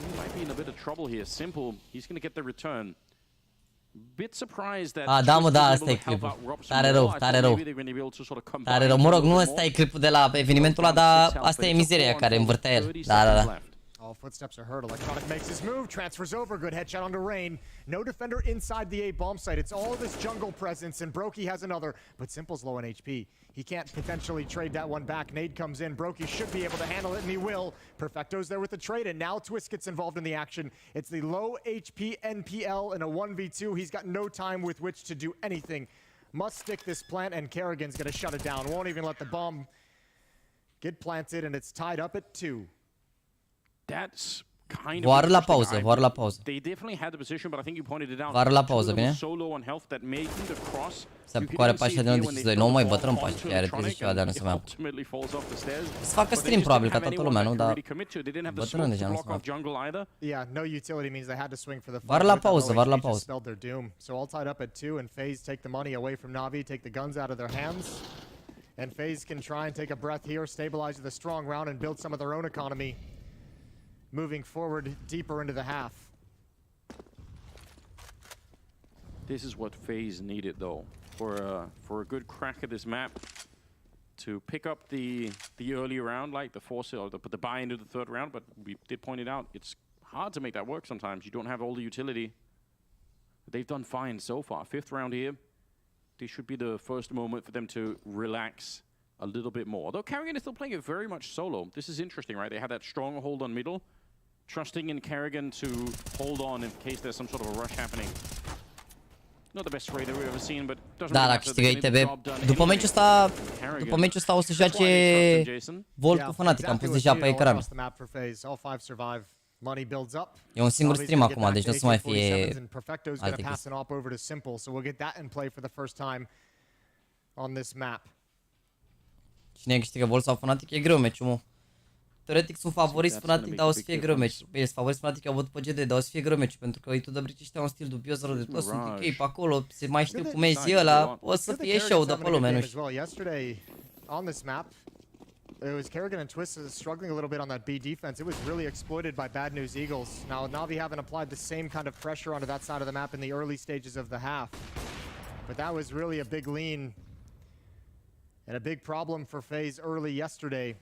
he might be in a bit of trouble here. Simple, he's going to get the return. Bit surprised that. Da, mă, da, asta e clipul. Tare rău, tare rău. Tare rău. Mă rog, nu ăsta e clipul de la evenimentul ăla, dar asta e mizeria care învârtea el. Da, da, da. All footsteps are heard. Electronic makes his move, transfers over. Good headshot onto Rain. No defender inside the A bomb site. It's all this jungle presence, and Brokey has another, but Simple's low on HP. He can't potentially trade that one back. Nade comes in. Brokey should be able to handle it, and he will. Perfecto's there with the trade, and now Twist gets involved in the action. It's the low HP NPL in a 1v2. He's got no time with which to do anything. Must stick this plant, and Kerrigan's going to shut it down. Won't even let the bomb get planted, and it's tied up at 2. That's kind Vară of la pauză, vară la pauză. They definitely had the position, but I think you pointed it out. Vară la pauză, bine? So low on health that making the cross. Se apucă pe așa de 92, nou mai bătrân pe așa, chiar 30 ceva de ani să mai am. Să facă stream probabil ca toată lumea, nu? Dar bătrân deja nu se mai am. Yeah, no utility means they had to swing for the Vară la pauză, vară la pauză. So all tied up at 2, and FaZe take the money away from Na'Vi, take the guns out of their hands. And FaZe can try and take a breath here, stabilize with a strong round, and build some of their own economy. Moving forward deeper into the half. This is what FaZe needed though, for a good crack at this map, to pick up the early round, like the force or the buy into the third round. But we did point it out, it's hard to make that work sometimes. You don't have all the utility. They've done fine so far. 5th round here. This should be the first moment for them to relax a little bit more. Although Carrigan is still playing it very much solo. This is interesting, right? They have that strong hold on middle, trusting in Carrigan to hold on in case there's some sort of a rush happening. Not the best raid that we've ever seen, but doesn't Da, dacă câștigă ITB. După meciul ăsta o să joace Volt cu Fnatic, am pus deja pe ecran. Money builds up. E un singur stream acum, deci nu o să mai fie alte chestii. So we'll get that in play for the first time on this map. Cine câștigă Volt sau Fnatic? E greu meciul, mă. Teoretic sunt favoriți Fnatic, dar o să fie greu meci. Bine, sunt favoriți Fnatic, au văzut pe GD, dar o să fie greu meci, pentru că tu de brici ăștia un stil dubios rău de tot, sunt ok pe acolo, se mai știu cum mezi ăla, o să fie show de pe lume, nu știu. Yesterday on this map, it was Kerrigan and Twist struggling a little bit on that B defense. It was really exploited by Bad News Eagles. Now Na'Vi haven't applied the same kind of pressure onto that side of the map in the early stages of the half. But that was really a big lean and a big problem for FaZe early yesterday.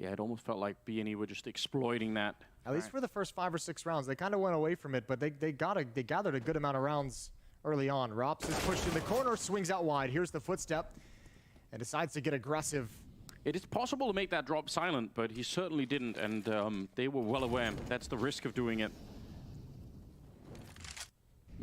Yeah, it almost felt like B&E were just exploiting that. At least for the first 5 or 6 rounds. They kind of went away from it, but they gathered a good amount of rounds early on. Rops is pushed in the corner, swings out wide. Here's the footstep, and decides to get aggressive. It is possible to make that drop silent, but he certainly didn't, and they were well aware. That's the risk of doing it.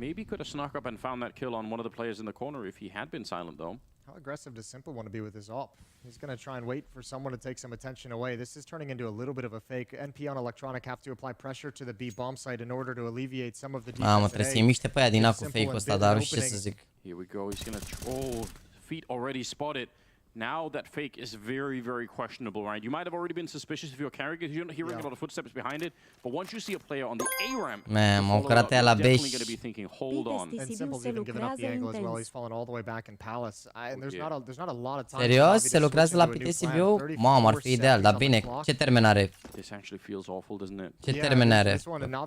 Maybe could have snuck up and found that kill on one of the players in the corner if he had been silent, though. How aggressive does Simple want to be with his op? He's going to try and wait for someone to take some attention away. This is turning into a little bit of a fake. NP on Electronic have to apply pressure to the B bomb site in order to alleviate some of the defense. Trebuie să-i miște pe aia din acu fake-ul ăsta, dar nu știu ce să zic. Here we go. He's going to... feet already spotted. Now that fake is very, very questionable, right? You might have already been suspicious if you're carrying it. You're not hearing a lot of footsteps behind it. But once you see a player on the A ramp, m-au cărat aia la B definitely going to be thinking, hold on. And Simple's even given up the angle as well. He's fallen all the way back in Palace. And there's not a lot of time. Serios? Se lucrează la PTSB-ul? Mamă, ar fi ideal, dar bine, ce termen are? This actually feels awful, doesn't it? Ce termen are?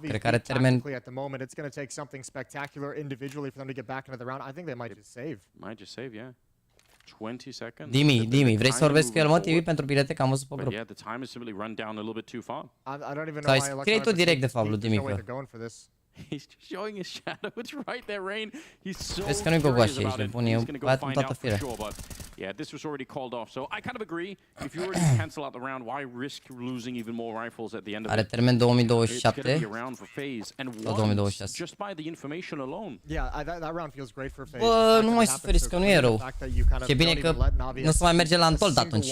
Cred că are termen... At the moment, it's going to take something spectacular individually for them to get back into the round. I think they might just save. Might just save, yeah. 20 seconds. Dimi, vrei să vorbesc cu el, mă, TV, pentru bilete, că am văzut pe grup. Yeah, the time has simply run down a little bit too far. I don't even know Sau why scrie tu direct, de fapt, lui Dimi, că... He's just showing his shadow. It's right there, Rain. He's so Vezi că nu-i gogoașe aici, curious le about pun it. eu, He's gonna go băiatul în find toată out for firea. sure, but yeah, this was already called off. So I kind of agree. If you already cancel out the round, why risk losing even more rifles at the end of Are it? termen It's gonna 2027 be a round for FaZe and sau once, 2026. just by the information alone. Yeah, that round feels great for FaZe. Bă, nu mai suferiți că nu e rău. E bine că nu se mai merge la Antold atunci.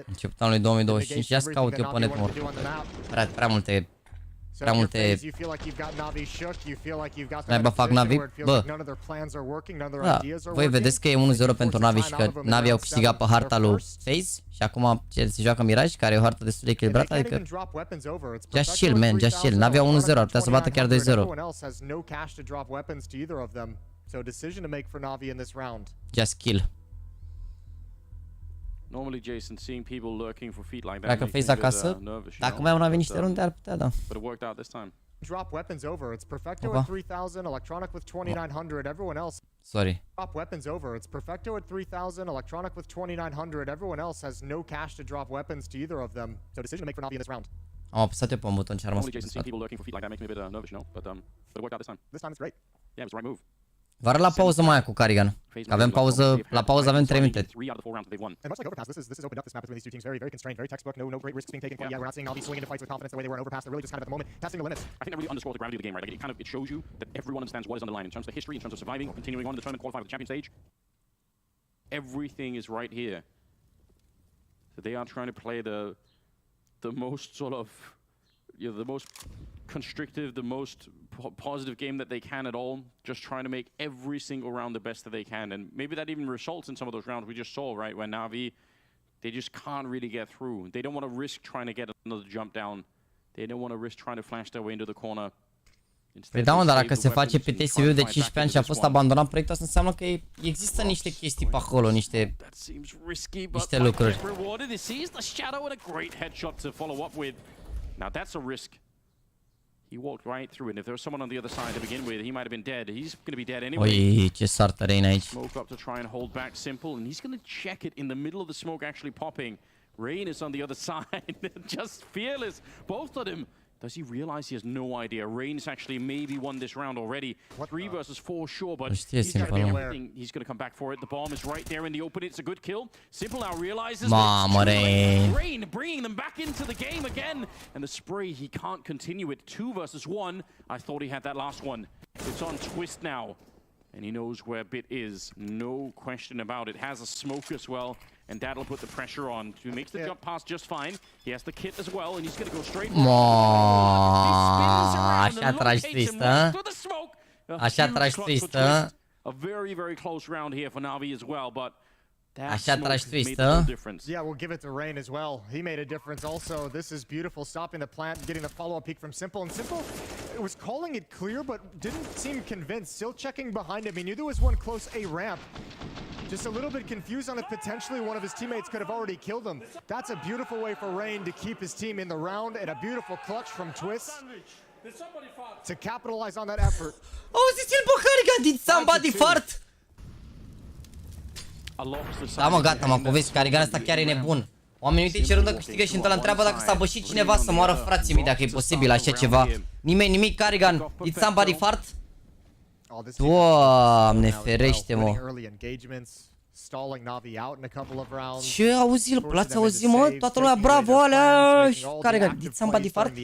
Începutul anului 2025, ia să caut eu pe net mor. Prea multe... Prea multe... Mai bă, fac Navi? Bă. Da, voi vedeți că e 1-0 pentru Navi și că Navi au câștigat pe harta lui FaZe și acum se joacă Mirage, care e o hartă destul de echilibrată, adică... Just chill, man, just chill. Navi au 1-0, ar putea să bată chiar 2-0. Just kill. Normally, Jason, seeing people lurking for feet like that Dacă FaZe acasă, dacă mai au Navi niște runde, ar putea, da. But it worked out this time. Drop weapons over. It's Perfecto at 3000, Electronic with 2900. Everyone else. Sorry. Drop weapons over. It's Perfecto at 3000, Electronic with 2900. Everyone else has no cash to drop weapons to either of them. So decision to make for Navi in this round. Am apăsat eu pe un buton și ar mă Jason, seeing people lurking for feet like that makes me a bit nervous, you know. But it worked out this time. This time it's great. Yeah, it was the right move. Vară la pauză mai cu Carrigan. Avem pauză, la pauză avem 3 minute. And much like Overpass, this is opened up this map between these two teams. Very constrained, very textbook. No great risks being taken. Yeah, we're not seeing Navi swing into fights with confidence the way they were in Overpass. They're really just kind of at the moment testing the limits. I think that really underscores the gravity of the game, right? Like it shows you that everyone understands what is on the line in terms of the history, in terms of surviving or continuing on in the tournament, qualify for the champion stage. Everything is right here. So they are trying to play the most sort of, you know, the most constrictive, the most positive game that they can at all, just trying to make every single round the best that they can. And maybe that even results in some of those rounds we just saw, right, where Navi, they just can't really get through. They don't want to risk trying to get another jump down. They don't want to risk trying to flash their way into the corner. Păi da, mă, dar dacă se face pe TSV-ul de 15 ani și a fost abandonat proiectul, asta înseamnă că există niște chestii pe acolo, niște lucruri. Now that's a risk. He walked right through it. If there was someone on the other side to begin with, he might have been dead. He's going to be dead anyway. Oi, ce sartă Rain aici. Smoke up to try and hold back Simple, and he's going to check it in the middle of the smoke actually popping. Rain is on the other side, just fearless. Both of them. Does he realize he has no idea? Rain's actually maybe won this round already. 3 versus 4, sure, but he's got to be everything. He's going to come back for it. The bomb is right there in the open. It's a good kill. Simple now realizes Mamă, Rain. Rain bringing them back into the game again. And the spray, he can't continue it. 2 versus 1. I thought he had that last one. It's on Twist now. And he knows where Bit is. No question about it. Has a smoke as well. And that'll put the pressure on. He makes the jump pass just fine. He has the kit as well, and he's going to go straight. Așa tragi tristă. Așa tragi tristă. A very, very close round here for Navi as well, but Așa tragi twistă. Yeah, we'll give it to Rain as well. He made a difference also. This is beautiful. Stopping the plant, getting the follow-up peek from Simple. And Simple was calling it clear, but didn't seem convinced. Still checking behind him. He knew there was one close A ramp. Just a little bit confused on if potentially one of his teammates could have already killed him. That's a beautiful way for Rain to keep his team in the round, and a beautiful clutch from Twist to capitalize on that effort. Auziți-l pe Carrigan, did somebody fart? Da, mă, gata, m-am povestit, Carrigan ăsta chiar e nebun. Oamenii, uite ce rundă câștigă și întâlnă întreabă dacă s-a bășit cineva să moară frații mei, dacă e posibil așa ceva. Nimeni nimic, Carrigan, did somebody fart? Doamne, ferește-mă. Ce auzi-l? L-ați auzit, mă? Toată lumea, bravo, alea! Carrigan, did somebody fart?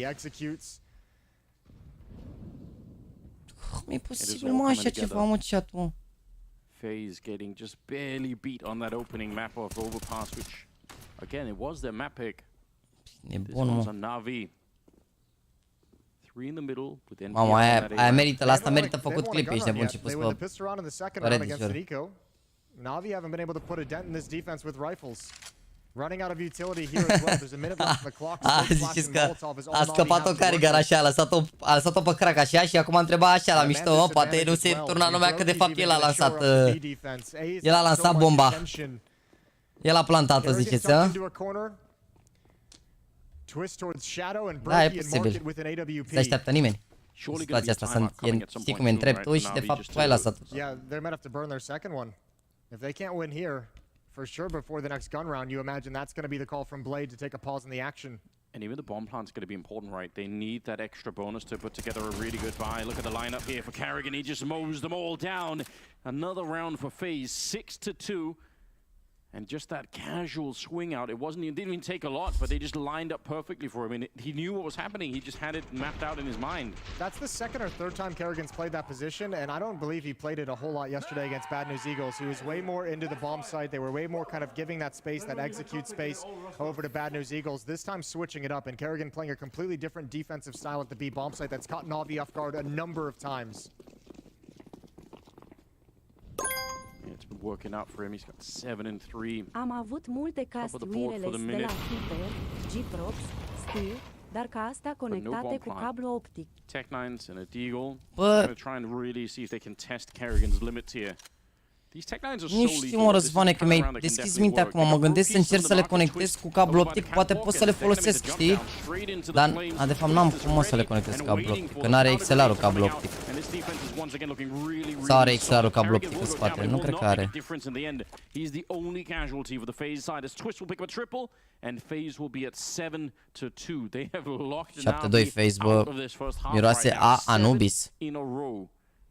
Cum e posibil, mă, așa ceva, mă, chat-ul, mă? FaZe getting just barely beat on that opening map of Overpass, which again it was their map pick. This one's on Navi. 3 in the middle with NP. Mamă, aia merită, la asta merită făcut clip, ești nebun și pus pe Reddit. Navi haven't been able to put a dent in this defense with rifles. Running out of utility here as well. There's a minute left on the clock. Ziceți că a scăpat-o Carrigan așa, a lăsat-o pe crack așa și acum întreba așa la mișto, mă, poate nu se turna lumea că de fapt el a lansat, el a lansat bomba. El a plantat-o, ziceți, a? Da, e posibil. Se așteaptă nimeni. situația asta, știi cum e, întrebi tu și de fapt tu ai lăsat. Yeah, they might have to burn their second one. If they can't win here, for sure before the next gun round, you imagine that's going to be the call from Blade to take a pause in the action. And even the bomb plant's going to be important, right? They need that extra bonus to put together a really good buy. Look at the lineup here for Carrigan. He just mows them all down. Another round for FaZe, 6-2. And just that casual swing out, it didn't even take a lot, but they just lined up perfectly for him. And he knew what was happening. He just had it mapped out in his mind. That's the second or third time Carrigan's played that position, and I don't believe he played it a whole lot yesterday against Bad News Eagles. He was way more into the bomb site. They were way more kind of giving that space, that execute space over to Bad News Eagles. This time switching it up, and Carrigan playing a completely different defensive style at the B bomb site that's caught Na'Vi off guard a number of times. It's been working out for him. He's got 7-3. Am avut multe castiuirele de la Hiper, G-Prox, Steel, dar ca astea conectate cu cablu optic. Tech9s and a Deagle. They're going to try and really see if they can test Carrigan's limits here. Nu știu, mă, Răzvane, că mi-ai deschis mintea acum, mă gândesc să încerc să le conectez cu cablu optic, poate pot să le folosesc, știi? Dar, de fapt, n-am cum să le conectez cu cablu optic, că n-are XLR-ul cablu optic. Sau are XLR-ul cablu optic în spate, nu cred că are. 7-2 FaZe, bă, miroase a Anubis.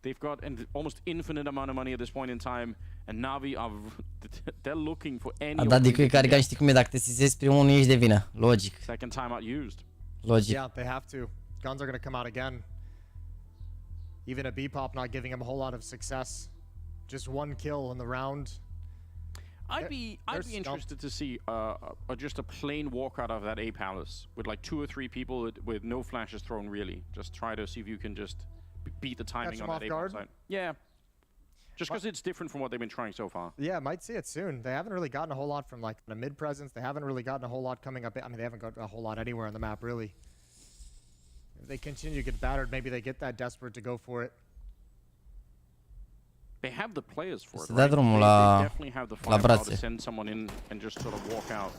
They've got an almost infinite amount of money at this point in time, and Na'Vi they're looking for any. A dat de cu care știi cum e, dacă te sizezi primul nu ești de vină, logic. Second time out used. Logic. Yeah, they have to. Guns are going to come out again. Even a B-pop not giving him a whole lot of success. Just one kill in the round. I'd be interested to see just a plain walkout of that A palace with like 2 or 3 people with no flashes thrown really. Just try to see if you can just beat the timing on that A side. Yeah. Just because it's different from what they've been trying so far. Yeah, might see it soon. They haven't really gotten a whole lot from like the mid presence. They haven't really gotten a whole lot coming up. I mean, they haven't got a whole lot anywhere on the map, really. If they continue to get battered, maybe they get that desperate to go for it. They have the players for it, Să right? dea drumul They la definitely have the firepower to send someone in and just sort of walk out.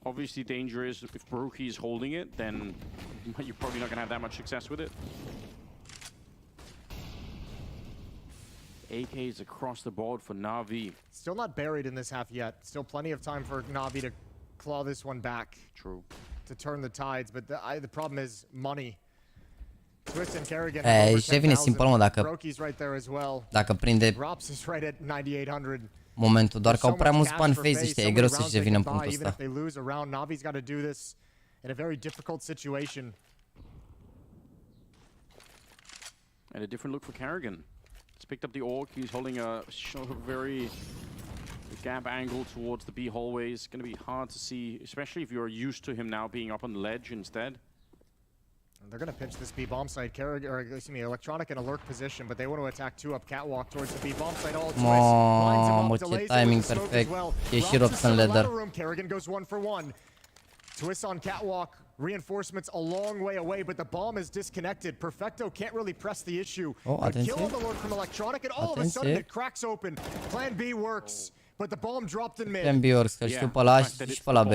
Obviously, danger is if Brokey is holding it, then you're probably not going to have that much success with it. AKs across the board for Na'Vi. Still not buried in this half yet. Still plenty of time for Na'Vi to claw this one back. True. To turn the tides, but the problem is money. Twist and Carrigan. Și devine simplu, mă, dacă prinde Rops is right at 9800. momentul, doar că au prea mulți bani FaZe ăștia, e greu să-și revină în punctul ăsta. Navi's got to do this in a very difficult situation. And a different look for Carrigan. He's picked up the Orc. He's holding a very gap angle towards the B hallways. It's going to be hard to see, especially if you're used to him now being up on the ledge instead. They're going to pinch this B bomb site. Carrigan, or excuse me, Electronic in a lurk position, but they want to attack 2 up catwalk towards the B bomb site. All Mamă, ce timing perfect. E și Robson Leather. Carrigan goes 1 for 1. Twist on catwalk. Reinforcements a long way away, but the bomb is disconnected. Perfecto can't really press the issue. Oh, kill on the lurk from Electronic, and all of a sudden it cracks open. Plan B works. But the bomb dropped in mid. Plan B works, că știu pe ăla și pe ăla B.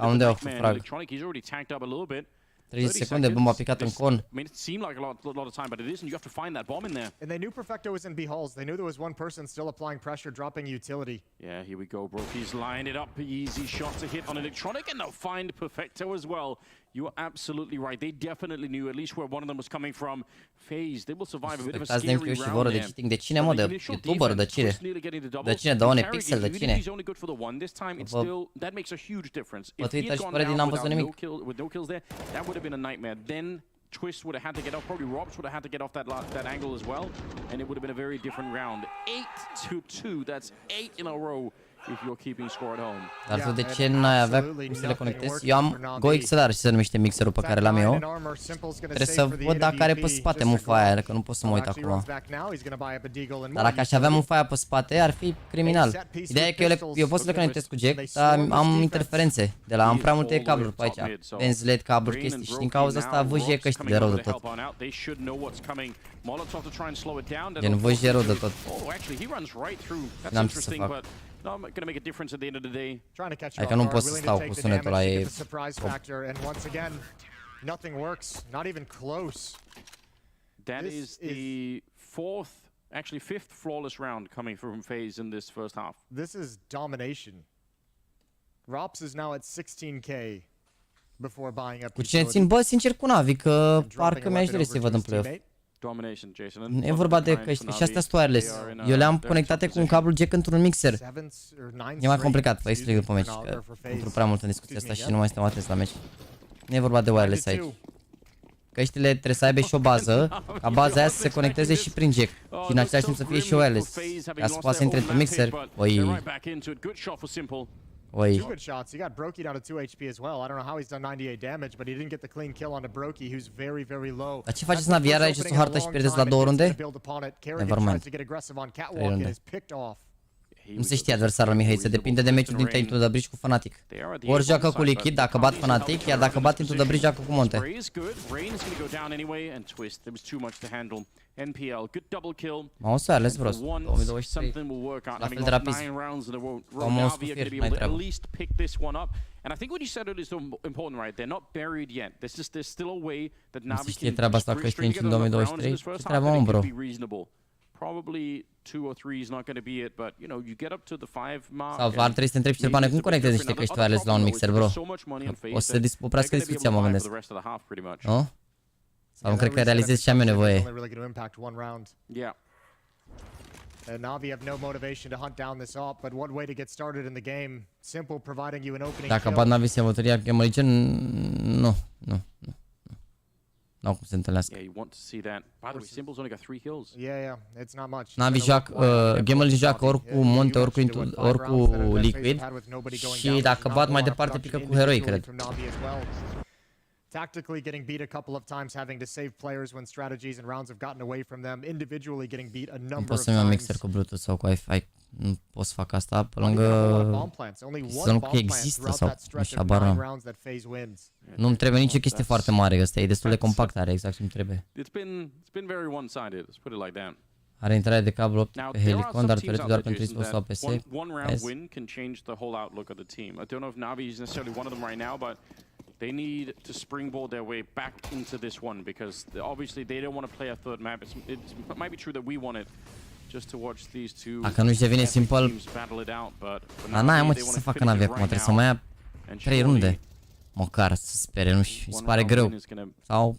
Unde au frag? Electronic, he's already tanked up a little bit. 30 secunde, bomba picat în con. I mean, it seemed like a lot of time, but it isn't. You have to find that bomb in there. And they knew Perfecto was in B halls. They knew there was one person still applying pressure, dropping utility. Yeah, here we go, bro. He's lined it up. Easy shot to hit on Electronic, and they'll find Perfecto as well. You are absolutely right. They definitely knew at least where one of them was coming from. FaZe, they will survive a bit of a scary round there. De cine, mă? De YouTuber? De cine? De cine? De one pixel? De cine? He's only good for the one. This time, it's still that makes a huge difference. Pe Twitter și pe Reddit n-am văzut nimic. With no kills there, that would have been a nightmare. Then Twist would have had to get off. Probably Robs would have had to get off that angle as well, and it would have been a very different round. 8-2. That's 8 in a row. If you're keeping score at home. Dar tu de ce n-ai avea cum să le conectezi? Eu am Go XLR și se numește mixerul pe care l-am eu. Trebuie să văd dacă are pe spate mufa aia, că nu pot să mă uit acum. Dar dacă aș avea mufa aia pe spate, ar fi criminal. Ideea e că eu pot să le conectez cu jack, dar am interferențe. Am prea multe cabluri pe aici. Benzi, LED, cabluri, chestii și din cauza asta vâjie căști de rău de tot. Gen vâjie rău de tot. N-am ce să fac. No, going to make a difference at the end of the day. Trying to catch Hai că nu pot să stau cu sunetul ăla, e... Nothing works. Not even close. That is the fifth flawless round coming from FaZe in this first half. This is domination. Rops is now at 16k before buying up. Cu cine țin, bă, sincer cu Navi, că parcă mi-aș dori să-i văd în play-off. Nu e vorba de căștile și astea sunt wireless. Eu le-am conectate cu un cablu jack într-un mixer. E mai complicat, vă explic după meci, că intru prea mult în discuția asta și nu mai suntem atenți la meci. Nu e vorba de wireless aici. Căștile trebuie să aibă și o bază, ca baza aia să se conecteze și prin jack. Și în același timp să fie și wireless. Ca să poată să intre într-un mixer. Oi. Two good shots. He got Brokey down to 2 HP as well. I don't know how he's done 98 damage, but he didn't get the clean kill onto Brokey, who's very, very low. Dar ce faceți Navi? Iar aici o hartă și pierdeți la 2 runde? Nevermind. Nu se știe adversarul Mihai, se depinde de meciul dintre Into the Bridge cu Fnatic. Ori joacă cu Liquid, dacă bat Fnatic, iar dacă bat Into the Bridge, joacă cu Monte. M-au să ales vreau 2023. La fel de rapid. Am o scufiri, n-ai treabă. And I think what you said is so important, right? They're not buried yet. There's still a way that Navi can treaba asta că știi în 2023. Ce treabă am, bro? Probably 2 or 3 is not going to be it, but you know, you get up to the 5 mark. Sau ar trebui să te întrebi și bani cum conectezi niște căști wireless la un mixer, bro? O să se oprească discuția, mă gândesc. Nu? Sau nu cred că realizezi ce am eu nevoie. Yeah. Navi have no motivation to hunt down this op, but one way to get started in the game, simple, providing you an opening. Dacă bat Navi se vătăria Game Legion, nu. N-au cum se întâlnească. Yeah, you want to see that. By the way, Simple's only got 3 kills. Yeah, it's not much. Navi joacă, Game Legion joacă ori cu Monte, ori cu Liquid și dacă bat mai departe pică cu Heroi, cred. Tactically getting beat a couple of times, having to save players when strategies and rounds have gotten away from them, individually getting beat a number of times. Nu pot să-mi iau mixer cu Bluetooth sau cu Wi-Fi, nu pot să fac asta pe lângă să nu există sau nu știu, habar n-am. Nu-mi trebuie nicio chestie foarte mare, ăsta e destul de compact, are exact ce-mi trebuie. It's been very one-sided, let's put it like that. Are intrare de cablu optic pe Helicon, dar trebuie doar pentru ISP sau PS. One round win can change the whole outlook of the team. I don't know if Navi is necessarily one of them right now, but they need to springboard their way back into this one because obviously they don't want to play a third map. It might be true that we want it just to watch these two. Dacă nu-și devine simple, dar n-ai mă ce să facă Navi acum, trebuie să mai ia 3 runde. Măcar să spere, nu știu, îți pare greu. Sau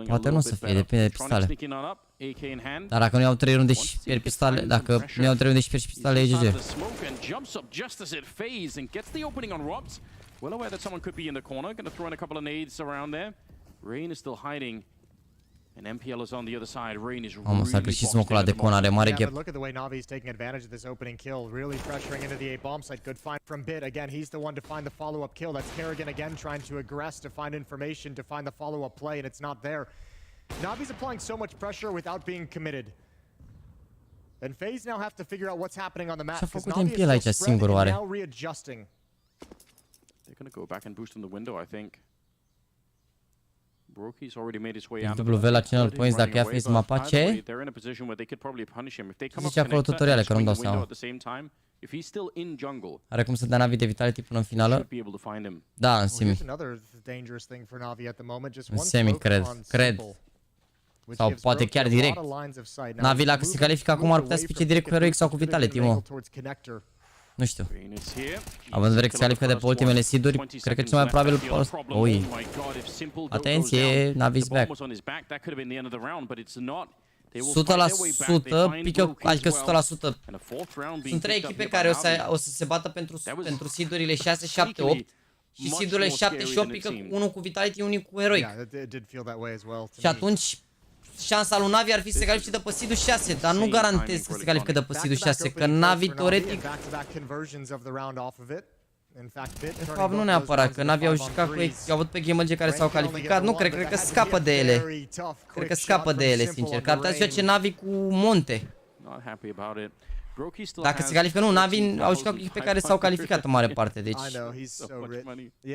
poate nu să fie, depinde de pistole. Dar dacă nu iau 3 runde și pierd pistole, dacă nu iau 3 runde și pierd pistole, e GG. Well aware that someone could be in the corner, going to throw in a couple of nades around there. Rain is still hiding. And MPL is on the other side. Rain is really boxing at the moment. Yeah, look at the way Navi's taking advantage of this opening kill. Really pressuring into the A bomb site. Good find from Bit. Again, he's the one to find the follow-up kill. That's Kerrigan again trying to aggress to find information, to find the follow-up play, and it's not there. Navi's applying so much pressure without being committed. And FaZe now have to figure out what's happening on the map. Because Navi is still spreading and now readjusting. They're going to go back and boost in the window, I think. Brokey's already made his way out. W la channel points dacă ia FaZe mapa ce? They're in a position where they could probably punish him if they come up acolo tutoriale că nu-mi dau seama. at the same time. If he's still in jungle. Are cum să dea Navi de vitality până în finală? Da, în semi. În semi, cred. Sau poate chiar direct. Navi la că se califică acum ar putea să pice direct cu Heroic sau cu vitality, mă. Nu știu. Având în vedere că se califică de pe ultimele seed-uri, cred că cel mai probabil... Ui. Atenție, Navi's back. 100% pică, adică 100%. Sunt 3 echipe care o să se bată pentru seed-urile 6, 7, 8. Și seed-urile 7 și 8 pică unul cu vitality, unul cu Heroic. Și atunci... șansa lui Navi ar fi să se califice de pe seed-ul 6, dar nu garantez că se califică de pe seed-ul 6, că Navi teoretic... De fapt nu neapărat, că Navi au jucat cu ei, au avut pe GMG care s-au calificat, nu cred că scapă de ele. Cred că scapă de ele, sincer, că ar putea să joace Navi cu Monte. Dacă se califică, nu, Navi au jucat cu echipe care s-au calificat în mare parte, deci...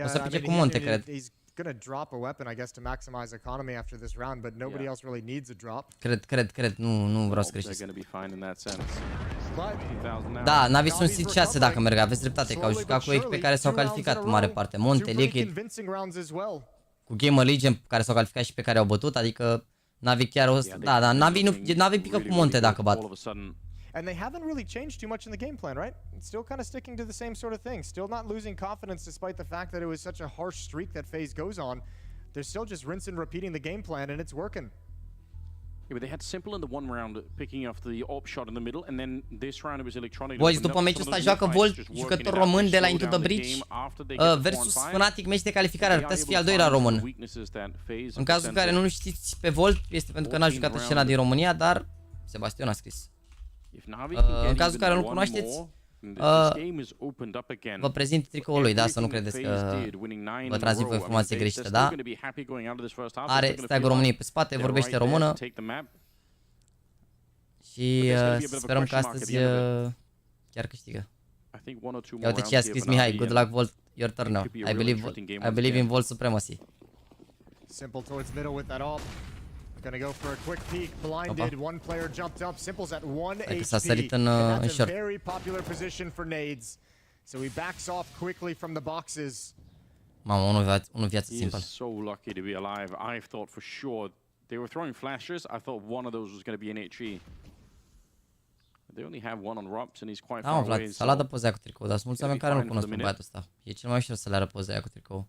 O să pice cu Monte, cred. Gonna drop a weapon, I guess, to maximize economy after this round, but nobody else really needs a drop. Cred, nu vreau să crești. Da, Navi sunt seed 6 dacă merg, aveți dreptate, că au jucat cu echipe care s-au calificat în mare parte. Monte, Liquid, cu Gamer Legion care s-au calificat și pe care au bătut, adică Navi chiar o să... Da, dar Navi pică cu Monte dacă bat. And they haven't really changed too much in the game plan, right? It's still kind of sticking to the same sort of thing. Still not losing confidence despite the fact that it was such a harsh streak that FaZe goes on. They're still just rinsing and repeating the game plan and it's working. Yeah, but they had Simple in the one round picking off the op shot in the middle, and then this round it was electronic. Boys, după meciul ăsta joacă Volt, jucător român de la Into the Breach versus FNATIC, meci de calificare, ar putea să fie al doilea român. În cazul în care nu știți pe Volt, este pentru că n-a jucat în scena din România, dar Sebastian a scris. În cazul în care nu-l cunoașteți, vă prezint tricoul lui, da, să nu credeți că vă transmit o informație greșită, da? Are steagul României pe spate, vorbește română și sperăm că astăzi chiar câștigă. Ia uite ce a scris Mihai, good luck Volt, your turn now. I believe in Volt supremacy. Simple towards middle with that op. Gonna go for a quick peek, blinded, one player jumped up, Simple's at 1 HP, and that's a very popular position for nades. So he backs off quickly from the boxes. Mamă, unul viață Simple. He is so lucky to be alive. I thought for sure they were throwing flashes. I thought one of those was going to be an HE. They only have one on Rops and he's quite far away. Vlad, s-a luat poza cu tricou, dar sunt mulți oameni care nu cunosc pe băiatul ăsta. E cel mai ușor să le arăt poza aia cu tricou.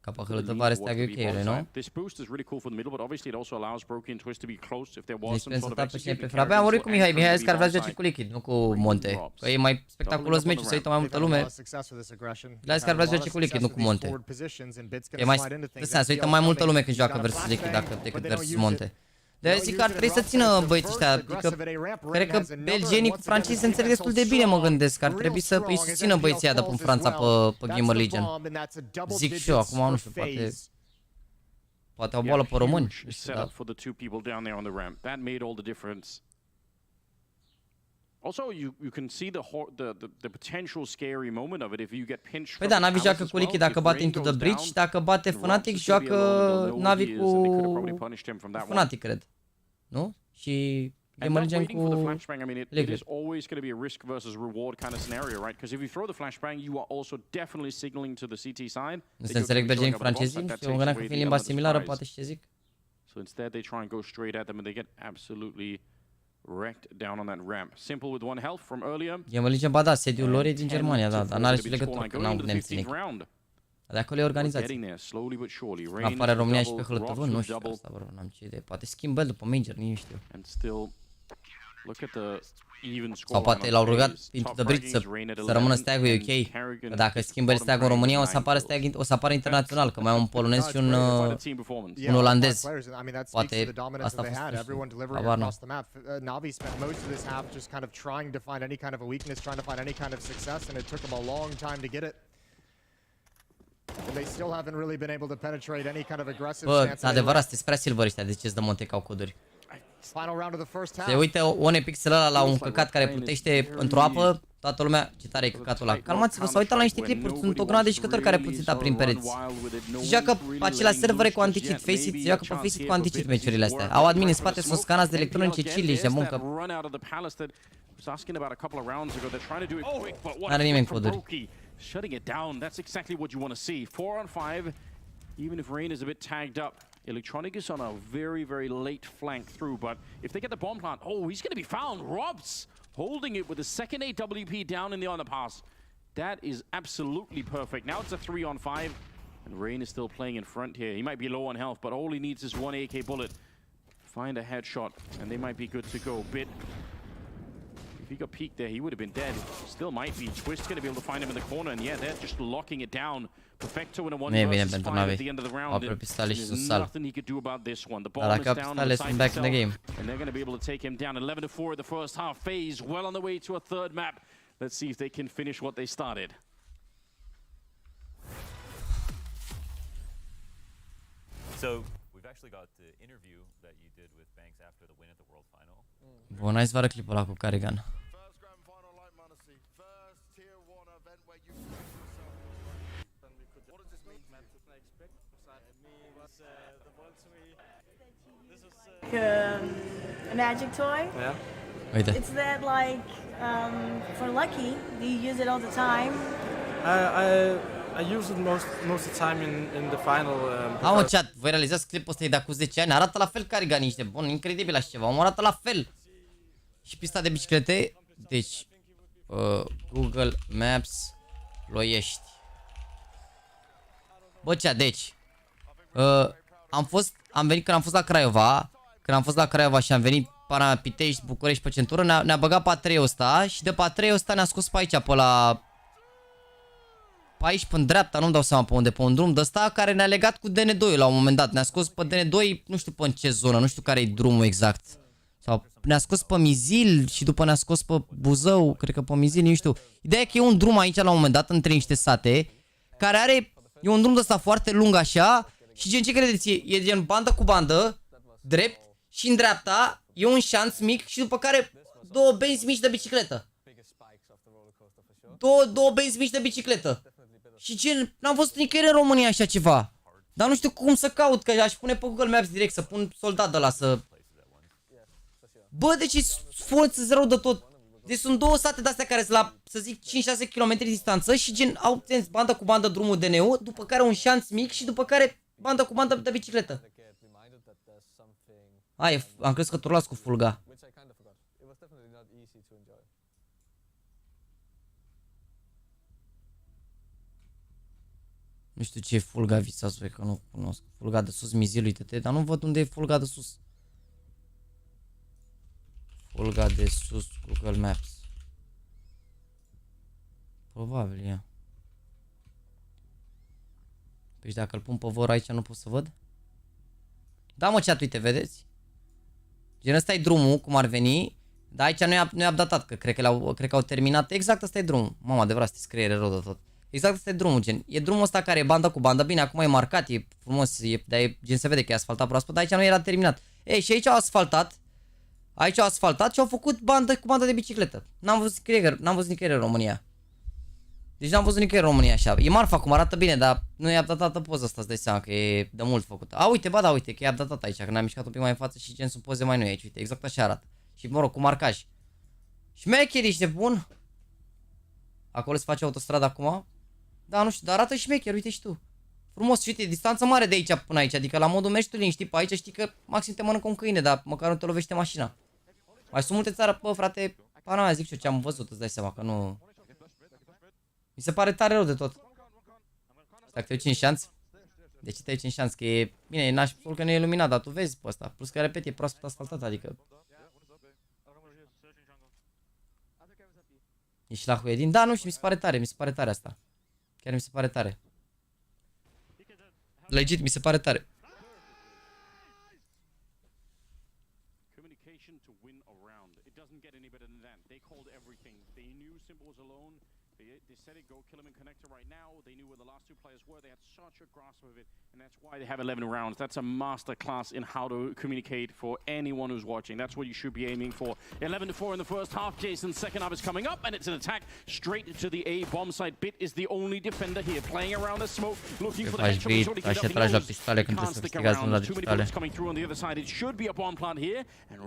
Capahălătăvare steagă UK, nu? This boost is really cool for the middle, but obviously it also allows Broky and Twist to be close if there was some sort of execution. Am vorbit cu Mihai, Mihai a zis că ar vrea să joace cu Liquid, nu cu Monte. Că e mai spectaculos meciul, să uită mai multă lume. Le-a zis că ar vrea să joace cu Liquid, nu cu Monte. E mai să uită mai multă lume când joacă versus Liquid decât versus Monte. De-aia zic că ar trebui să țină băieții ăștia, adică cred că belgenii cu francezii se înțeleg destul de bine, mă gândesc, că ar trebui să îi susțină băieții ăia de pe Franța pe Gamer Legion. Zic și eu, acum nu știu, poate o boală pe români. Also, you can see the potential scary moment of it if you get pinched. Păi da, Navi joacă cu Liquid dacă bate Into the Breach, dacă bate FNATIC joacă Navi cu FNATIC, cred. Nu? Și Gamer Legion cu Liquid. It's always going to be a risk versus reward kind of scenario, right? Because if you throw the flashbang, you are also definitely signaling to the CT side. Nu se înțeleg belgenii cu francezii? Și eu mă gândeam că fiind limba similară, poate și ce zic. So instead they try and go straight at them and they get absolutely wrecked down on that ramp. Simple with one health from earlier. Gamer Legion, ba da, sediul lor e din Germania, da, dar n-are și legătură, că n-au nemții. De acolo e organizație. Apare România și pe hălătăvânt, nu știu asta, bro, n-am ce idee. Poate schimb bel după Major, nici nu știu. Sau poate l-au rugat Into the Breach să rămână steagul UK. Că dacă schimbă steagul în România o să apară internațional, că mai e un polonez și un olandez. Poate asta a fost. Habar n-am. Navi spent most of this half just kind of trying to find any kind of a weakness, trying to find any kind of success, and it took them a long time to get it. They still haven't really been able to penetrate any kind of aggressive stance. Bă, adevărat, sunteți prea silver ăștia, de ce îți dă Monte ca coduri? Se uită one pixel ăla la un căcat care plutește într-o apă, toată lumea, ce tare e căcatul ăla. Calmați-vă, s-au uitat la niște clipuri, sunt o grămadă de jucători care puțita prin pereți. Se joacă aceleași servere cu anti-cheat, Faceit, se joacă pe Faceit cu anti-cheat meciurile astea. Au admin în spate, sunt scanați de electronice, chili și muncă. N-are nimeni coduri. Shutting it down, that's exactly what you want to see. 4 on 5, even if Rain is a bit tagged up. Electronic is on a very, very late flank through, but if they get the bomb plant, oh, he's going to be found. Robs holding it with the second AWP down in the underpass. That is absolutely perfect. Now it's a 3 on 5, and Rain is still playing in front here. He might be low on health, but all he needs is one AK bullet. Find a headshot, and they might be good to go. Bit. If he got peeked there, he would have been dead. Still might be. Twist going to be able to find him in the corner, and yeah, they're just locking it down. Perfecto in a 1 versus 5 at the end of the round. There's nothing he could do about this one. The bomb is down on the site itself, and they're going to be able to take him down. 11-4 in the first half. FaZe well on the way to a third map. Let's see if they can finish what they started. So we've actually got the interview that you did with Banks after the win at the World Final. Bun, hai să vă arăt clipul ăla cu Carrigan. A magic toy? Yeah. Uite. It's that like for lucky. Do you use it all the time? I use it most of the time in the final. Mamă, chat, voi realizați clipul ăsta e de acum 10 ani? Arată la fel Carigani, niște bun, incredibil așa ceva, omul arată la fel. Și pista de biciclete, deci Google Maps Ploiești. Bă, cea, deci am venit când am fost la Craiova. Când am fost la Craiova și am venit pana Pitești, București pe centură, ne-a băgat pe A3 ăsta și de pe A3 ăsta ne-a scos pe aici, pe la... Pe aici, pe în dreapta, nu-mi dau seama pe unde, pe un drum de ăsta care ne-a legat cu DN2 la un moment dat. Ne-a scos pe DN2, nu știu pe în ce zonă, nu știu care e drumul exact. Sau ne-a scos pe Mizil și după ne-a scos pe Buzău, cred că pe Mizil, nu știu. Ideea e că e un drum aici la un moment dat, între niște sate, care are, e un drum de ăsta foarte lung așa și gen ce credeți, e gen bandă cu bandă, drept și în dreapta e un șanț mic și după care două benzi mici de bicicletă. Două benzi mici de bicicletă. Și gen, n-am văzut nicăieri în România așa ceva. Dar nu știu cum să caut, că aș pune pe Google Maps direct, să pun soldat de ăla să... Bă, deci e sforț rău de tot. Deci sunt două sate de-astea care sunt la, să zic, 5-6 km distanță și gen au tens bandă cu bandă drumul DNU, după care un șanț mic și după care bandă cu bandă de bicicletă. Ai, am crezut că turlați cu fulga. Nu știu ce e fulga, visați voi, că nu cunosc. Fulga de sus, Mizil, uite-te, dar nu văd unde e fulga de sus. Fulga de sus, Google Maps. Probabil, ia. Păi dacă îl pun pe vor aici nu pot să văd? Da, mă, chat, uite, vedeți? Gen, ăsta e drumul, cum ar veni. Dar aici nu e updatat, că cred că au terminat. Exact ăsta e drumul. Mamă, adevărat, să scriere rău de tot. Exact ăsta e drumul, gen. E drumul ăsta care e bandă cu bandă. Bine, acum e marcat, e frumos, dar e, gen, se vede că e asfaltat proaspăt, dar aici nu era terminat. Ei, și aici au asfaltat. Aici au asfaltat și au făcut bandă cu bandă de bicicletă. N-am văzut nicăieri în România. Deci n-am văzut nicăieri în România așa. E marfa, cum arată bine, dar nu e updatată poza asta, îți dai seama că e de mult făcută. A, uite, ba da, uite, că e updatat aici, că n-am mișcat un pic mai în față și gen sunt poze mai noi aici, uite, exact așa arată. Și mă rog, cu marcaj. Șmecheri, ești nebun? Acolo se face autostradă acum? Da, nu știu, dar arată șmecher, uite și tu. Frumos, și uite, distanță mare de aici până aici, adică la modul mergi tu liniștit pe aici, știi că maxim te mănâncă un câine, dar măcar nu te lovește mașina. Mai sunt multe țară, bă, frate, pana mea, zic și eu ce am văzut, îți dai seama că nu... Mi se pare tare rău de tot. Dacă te uiți în șanț, de ce te uiți în șanț? Că e, bine, e nașul că nu e iluminat, dar tu vezi pe ăsta. Plus că, repet, e proaspăt asfaltat, adică... E și la Huedin? Da, nu știu, mi se pare tare asta. Chiar mi se pare tare. Legit, mi se pare tare. They said it, go kill him in connector right now. They knew where the last two players were. They had such a grasp of it, and that's why they have 11 rounds. That's a master class in how to communicate for anyone who's watching. That's what you should be aiming for. 11-4 in the first half. Jason's second half is coming up, and it's an attack straight to the A bomb site. Bit is the only defender here, playing around the smoke, looking for the headshot. He can't stick around. Too many bullets coming through on the other side. It should be a bomb plant here, and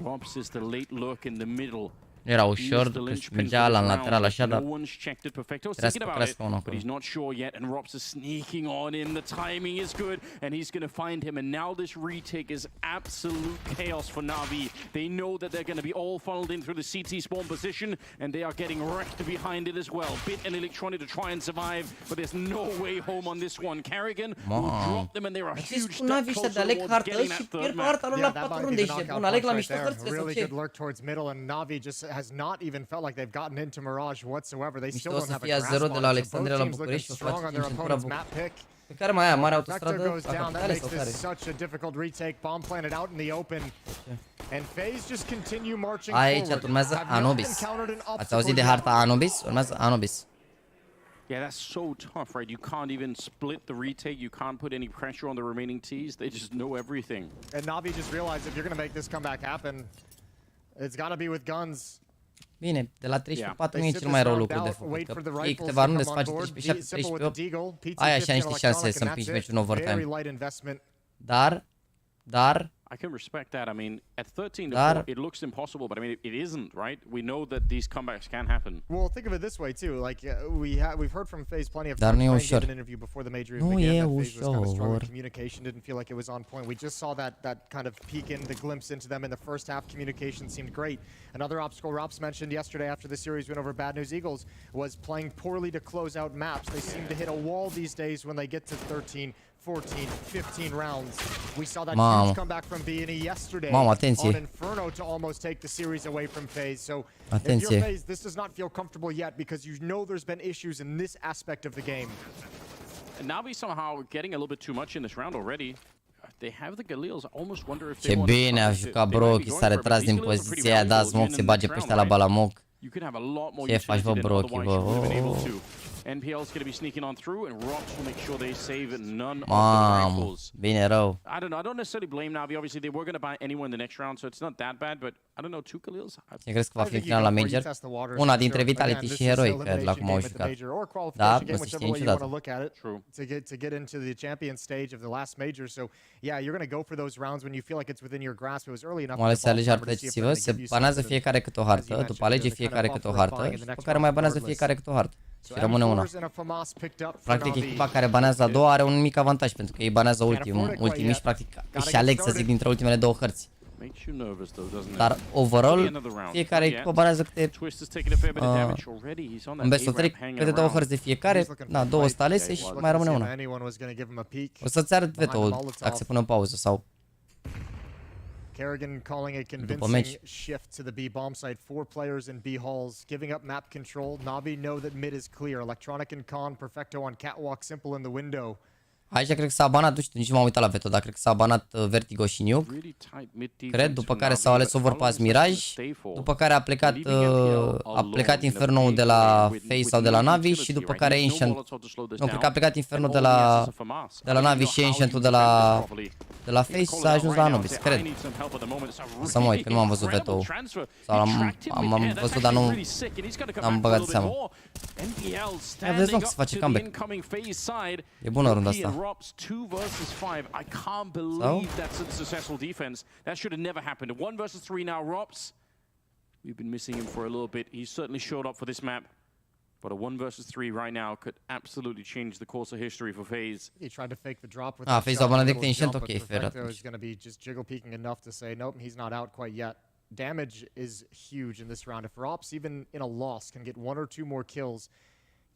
Robs is the late look in the middle. Era ușor, că mergea la lateral așa, dar trebuia să păcălească unul acolo. But he's not sure yet, and Robs is sneaking on in. The timing is good, and he's going to find him. And now this retake is absolute chaos for Na'Vi. They know that they're going to be all funneled in through the CT spawn position, and they are getting wrecked behind it as well. Bit and Electronic to try and survive, but there's no way home on this one. Carrigan will drop them, and they're a huge step closer towards getting that third map. Yeah, that might be the knockout punch right there. Really good lurk towards middle, and Na'Vi just has not even felt like they've gotten into Mirage whatsoever. They still don't have a grasp on it. So both teams looking strong on their opponent's map pick. Pe care mai aia, mare Vector autostradă, goes down. That makes this such a difficult retake. Bomb planted out in the open. And FaZe just continue marching forward. Aici urmează Anubis. Ați auzit de harta Anubis? Urmează Anubis. Yeah, that's so tough, right? You can't even split the retake. You can't put any pressure on the remaining Ts. They just know everything. And Na'Vi just realized if you're going to make this comeback happen, it's got to be with guns. Bine, de la 13-4 nu e cel mai rău lucru de făcut, că ei câteva runde să faci 13-7, 13-8, ai așa niște șanse să împingi meciul în overtime. Dar, I can respect that. I mean, at 13-4, it looks impossible, but I mean, it isn't, right? We know that these comebacks can happen. Well, think of it this way too. Like we've heard from FaZe plenty of times. Frank did an interview before the major even began that FaZe was kind of strong with communication. Didn't feel like it was on point. We just saw that kind of peek in, the glimpse into them in the first half. Communication seemed great. Another obstacle Rops mentioned yesterday after the series win over Bad News Eagles was playing poorly to close out maps. They seem to hit a wall these days when they get to 13, 14, 15 rounds. We saw that huge comeback from B&E yesterday on Inferno to almost take the series away from FaZe. So if you're FaZe, this does not feel comfortable yet because you know there's been issues in this aspect of the game. And Navi somehow getting a little bit too much in this round already. They have the Galils. I almost wonder if they bine a jucat Broky, s-a retras din poziția aia, da smoke, se bage pe ăștia la balamoc. Ce faci, bă, Broky, bă? NPL's going to be sneaking on through, and Rops will make sure they save none of the rifles. Bine rău. I don't necessarily blame Navi. Obviously, they were going to buy anyone in the next round, so it's not that bad, but I don't know, 2 Galils? Ce crezi că va fi în final la Major? Una dintre Vitality și Heroi, cred, la cum au jucat. Da, nu se știe niciodată. To get into the champion stage of the last major, so yeah, you're going to go for those rounds when you feel like it's within your grasp. It was early enough. Ales alege hartă decisivă, se banează fiecare câte o hartă, după alege fiecare câte o hartă, și după care mai banează fiecare câte o hartă. Și rămâne una. Practic, echipa care banează a doua are un mic avantaj, pentru că ei banează ultimii și practic își aleg, să zic, dintre ultimele două hărți. Dar, overall, fiecare echipă banează câte, în best of 3, câte două hărți de fiecare, na, două sunt alese și mai rămâne una. O să-ți arăt veto dacă se pune în pauză sau... Kerrigan calling a convincing shift to the B bomb site. 4 players in B halls, giving up map control. Navi know that mid is clear. Electronic and Con, Perfecto on catwalk, Simple in the window. Aici cred că s-a banat, nu știu, nici m-am uitat la veto, dar cred că s-a banat Vertigo și Nuke. Cred, după care s-au ales Overpass Mirage, după care a plecat Inferno de la FaZe sau de la Navi și după care Ancient. Nu, cred că a plecat Inferno de la Navi și Ancient-ul de la FaZe și s-a ajuns la Anubis, cred. O să mă uit, că nu am văzut veto-ul. Sau am văzut, dar nu am băgat de seama. Hai, vedeți, loc, se face comeback. E bună runda asta. Rops 2 versus 5. I can't believe that's a successful defense. That should have never happened. 1 versus 3 now. Rops, we've been missing him for a little bit. He's certainly showed up for this map. But a 1 versus 3 right now could absolutely change the course of history for FaZe. He tried to fake the drop with FaZe a banat de Ancient, ok, fair. He's going to be just jiggle peeking enough to say, nope, he's not out quite yet. Damage is huge in this round. If Rops, even in a loss, can get 1 or 2 more kills,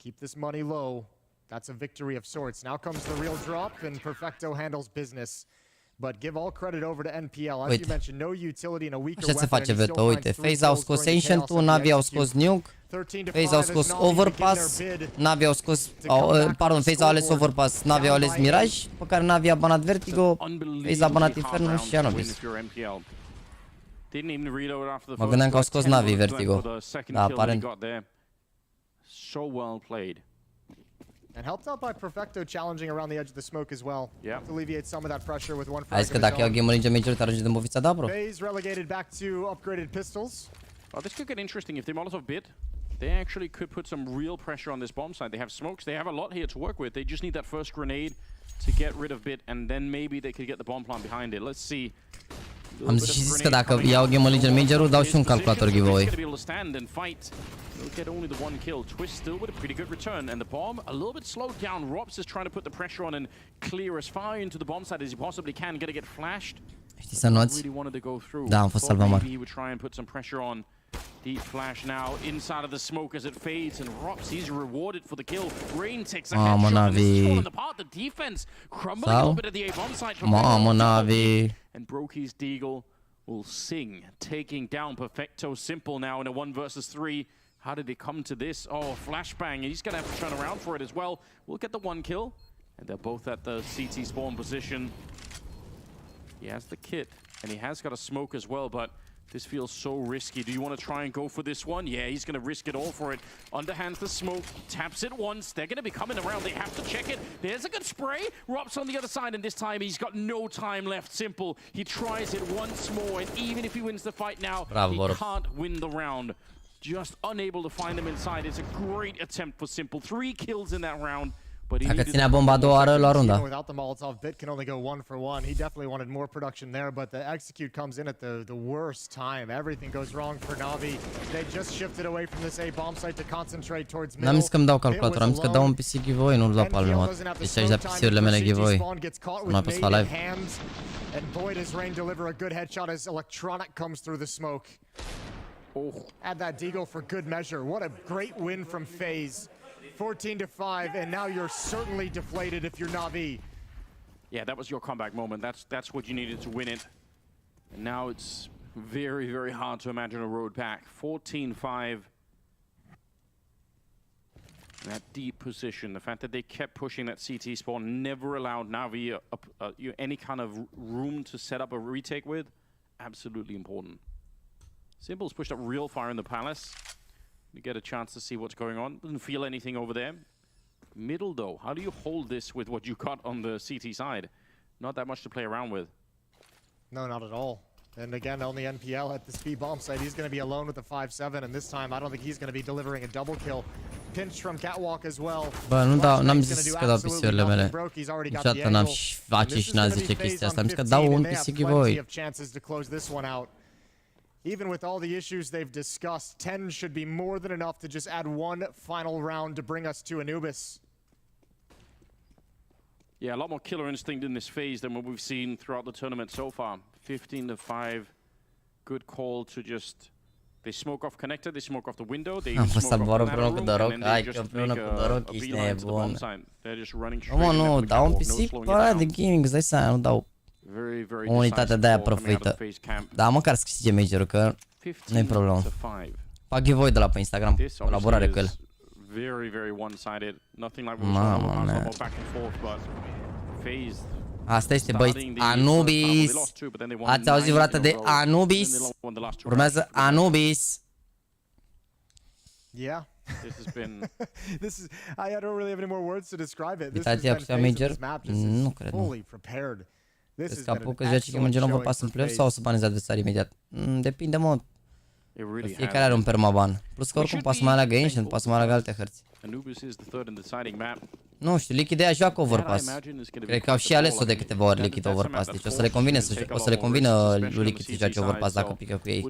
keep this money low, that's a victory of sorts. Now comes the real drop, and Perfecto handles business. But give all credit over to NPL. As you mentioned, no utility in a weaker weapon. Așa se face veto, uite. FaZe au scos Ancient-ul, Navi au scos Nuke, FaZe au scos Overpass, Navi au scos... Pardon, FaZe au ales Overpass, Navi au ales Mirage, după care Navi a banat Vertigo, FaZe a banat Inferno și Anubis. Mă gândeam că au scos Navi Vertigo. Da, aparent. So well played. And helped out by Perfecto challenging around the edge of the smoke as well. Yeah. To alleviate some of that pressure with 1 frag. Hai că dacă iau game-ul Ninja Major, te arunci de movița, da, bro? FaZe relegated back to upgraded pistols. Oh, this could get interesting if they Molotov bid. They actually could put some real pressure on this bomb site. They have smokes, they have a lot here to work with. They just need that first grenade to get rid of bit, and then maybe they could get the bomb plant behind it. Let's see. Am zis că dacă iau game-ul Legion Major-ul, dau și un calculator giveaway. He'll get only the 1 kill. Twist still with a pretty good return, and the bomb a little bit slowed down. Rops is trying to put the pressure on and clear as far into the bomb site as he possibly can. Gonna get flashed. Știi să nuați? Da, am fost salvat mare. He would try and put some pressure on. Deep flash now inside of the smoke as it fades, and Rops, he's rewarded for the kill. Rain takes a headshot, and this is falling apart. The defense crumbling a little bit at the A bomb site from Navi. And Broky's Deagle will sing, taking down Perfecto Simple now in a 1 versus 3. How did it come to this? Oh, flashbang. He's going to have to turn around for it as well. We'll get the 1 kill. And they're both at the CT spawn position. He has the kit, and he has got a smoke as well, but this feels so risky. Do you want to try and go for this one? Yeah, he's going to risk it all for it. Underhands the smoke, taps it once. They're going to be coming around. They have to check it. There's a good spray. Rops on the other side, and this time he's got no time left. Simple. He tries it once more, and even if he wins the fight now, he can't win the round. Just unable to find them inside. It's a great attempt for Simple. 3 kills in that round. Dacă ținea bomba a doua oară, lua runda. Without the Molotov, Bit can only go 1-for-1. He definitely wanted more production there, but the execute comes in at the worst time. Everything goes wrong for Na'Vi. They just shifted away from this A bomb site to concentrate towards middle. N-am zis că îmi dau calculator, am zis că dau un PC giveaway, nu-l dau pe al meu. Deci aici la PC-urile mele giveaway. Nu mai pot să fac live. And boy, does Rain deliver a good headshot as Electronic comes through the smoke. Add that deagle for good measure. What a great win from FaZe. 14-5, and now you're certainly deflated if you're Na'Vi. Yeah, that was your comeback moment. That's what you needed to win it. And now it's very, very hard to imagine a road back. 14-5. That deep position, the fact that they kept pushing that CT spawn, never allowed Na'Vi any kind of room to set up a retake with, absolutely important. Simple's pushed up real far in the palace. You get a chance to see what's going on. Doesn't feel anything over there. Middle though, how do you hold this with what you got on the CT side? Not that much to play around with. No, not at all. And again, only NPL at the speed bomb site. He's going to be alone with the 5-7, and this time I don't think he's going to be delivering a double kill. Pinch from Catwalk as well. Bă, n-am zis că dau PC-urile mele. Niciodată n-am face și n-am zice chestia asta. Am zis că dau un PC giveaway. Even with all the issues they've discussed, 10 should be more than enough to just add one final round to bring us to Anubis. Yeah, a lot more killer instinct in this phase than what we've seen throughout the tournament so far. 15-5, good call to just... They smoke off connector, they smoke off the window, they smoke off the room, and then they just make a beeline to the bomb site. They're just running straight in nu, dau un PC pe ăla de gaming, îți dai seama, nu dau o unitate de aia profită. Da, măcar să câștige major-ul, că nu-i problemă. Fac giveaway de la pe Instagram, colaborare cu el. Mamă mea. Asta este, băi, Anubis. Ați auzit vreodată de Anubis? Urmează Anubis. Yeah. This is I don't really have any more words to describe it. Uitați-vă cu major? Nu cred, nu. Crezi că apucă să joace game în genul, vă pasă în play-off sau o să baneze adversari imediat? Depinde, mă. Fiecare are un permaban. Plus că oricum poate să mai aleagă Ancient, poate să mai aleagă alte hărți. Nu știu, Liquid aia joacă Overpass. Cred că au și ales-o de câteva ori Liquid Overpass. Deci o să le convină lui Liquid să joace Overpass dacă pică cu ei.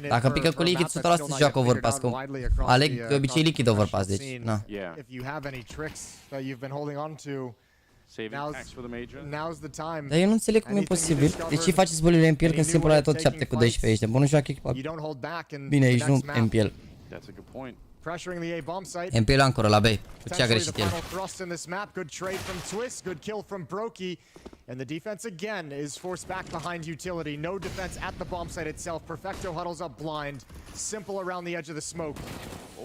Dacă pică cu Liquid, 100% joacă Overpass. Aleg de obicei Liquid Overpass, deci na. Dar eu nu înțeleg cum e posibil. De ce faceți bolile MPL când simplu are tot 7 cu 12 aici? De bun, nu joacă echipa. Bine, aici nu MPL. MPL ancora la B. Ce a greșit el? And the defense again is forced back behind utility. No defense at the bomb site itself. Perfecto huddles up blind. Simple around the edge of the smoke.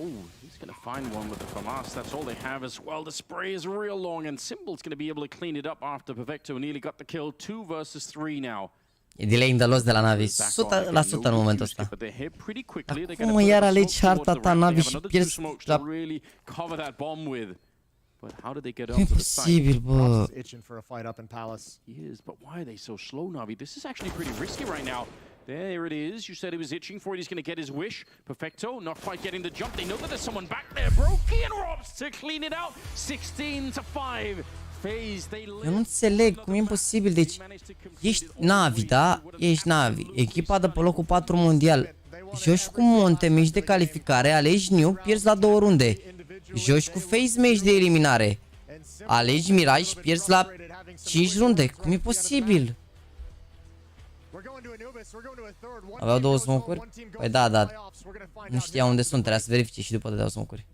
Oh, he's going to find one with the FAMAS. That's all they have as well. The spray is real long, and Simple's going to be able to clean it up after Perfecto nearly got the kill. 2 versus 3 now. E delaying de los de la Na'Vi 100% în momentul ăsta. Acum iar alegi harta ta Na'Vi și pierzi la... But how did they get up to the site? Bă. Itching for a fight up in Palace. Yes, but why are they so slow, Na'Vi? This is actually pretty risky right now. There it is. You said he was itching for it. He's going to get his wish. Perfecto, not quite getting the jump. They know that there's someone back there. Brokey and Robs to clean it out. 16-5. Eu nu înțeleg cum e imposibil. Deci, ești Na'Vi, da? Ești Na'Vi. Echipa de pe locul 4 mondial. Joci cu Monte, meci de calificare, alegi New, pierzi la 2 runde. Joci cu FaZe, meci de eliminare. Alegi Mirage, pierzi la 5 runde. Cum e posibil? Aveau 2 smoke-uri? Păi da, da. Nu știam unde sunt, trebuia să verifice și după dădeau smoke-uri.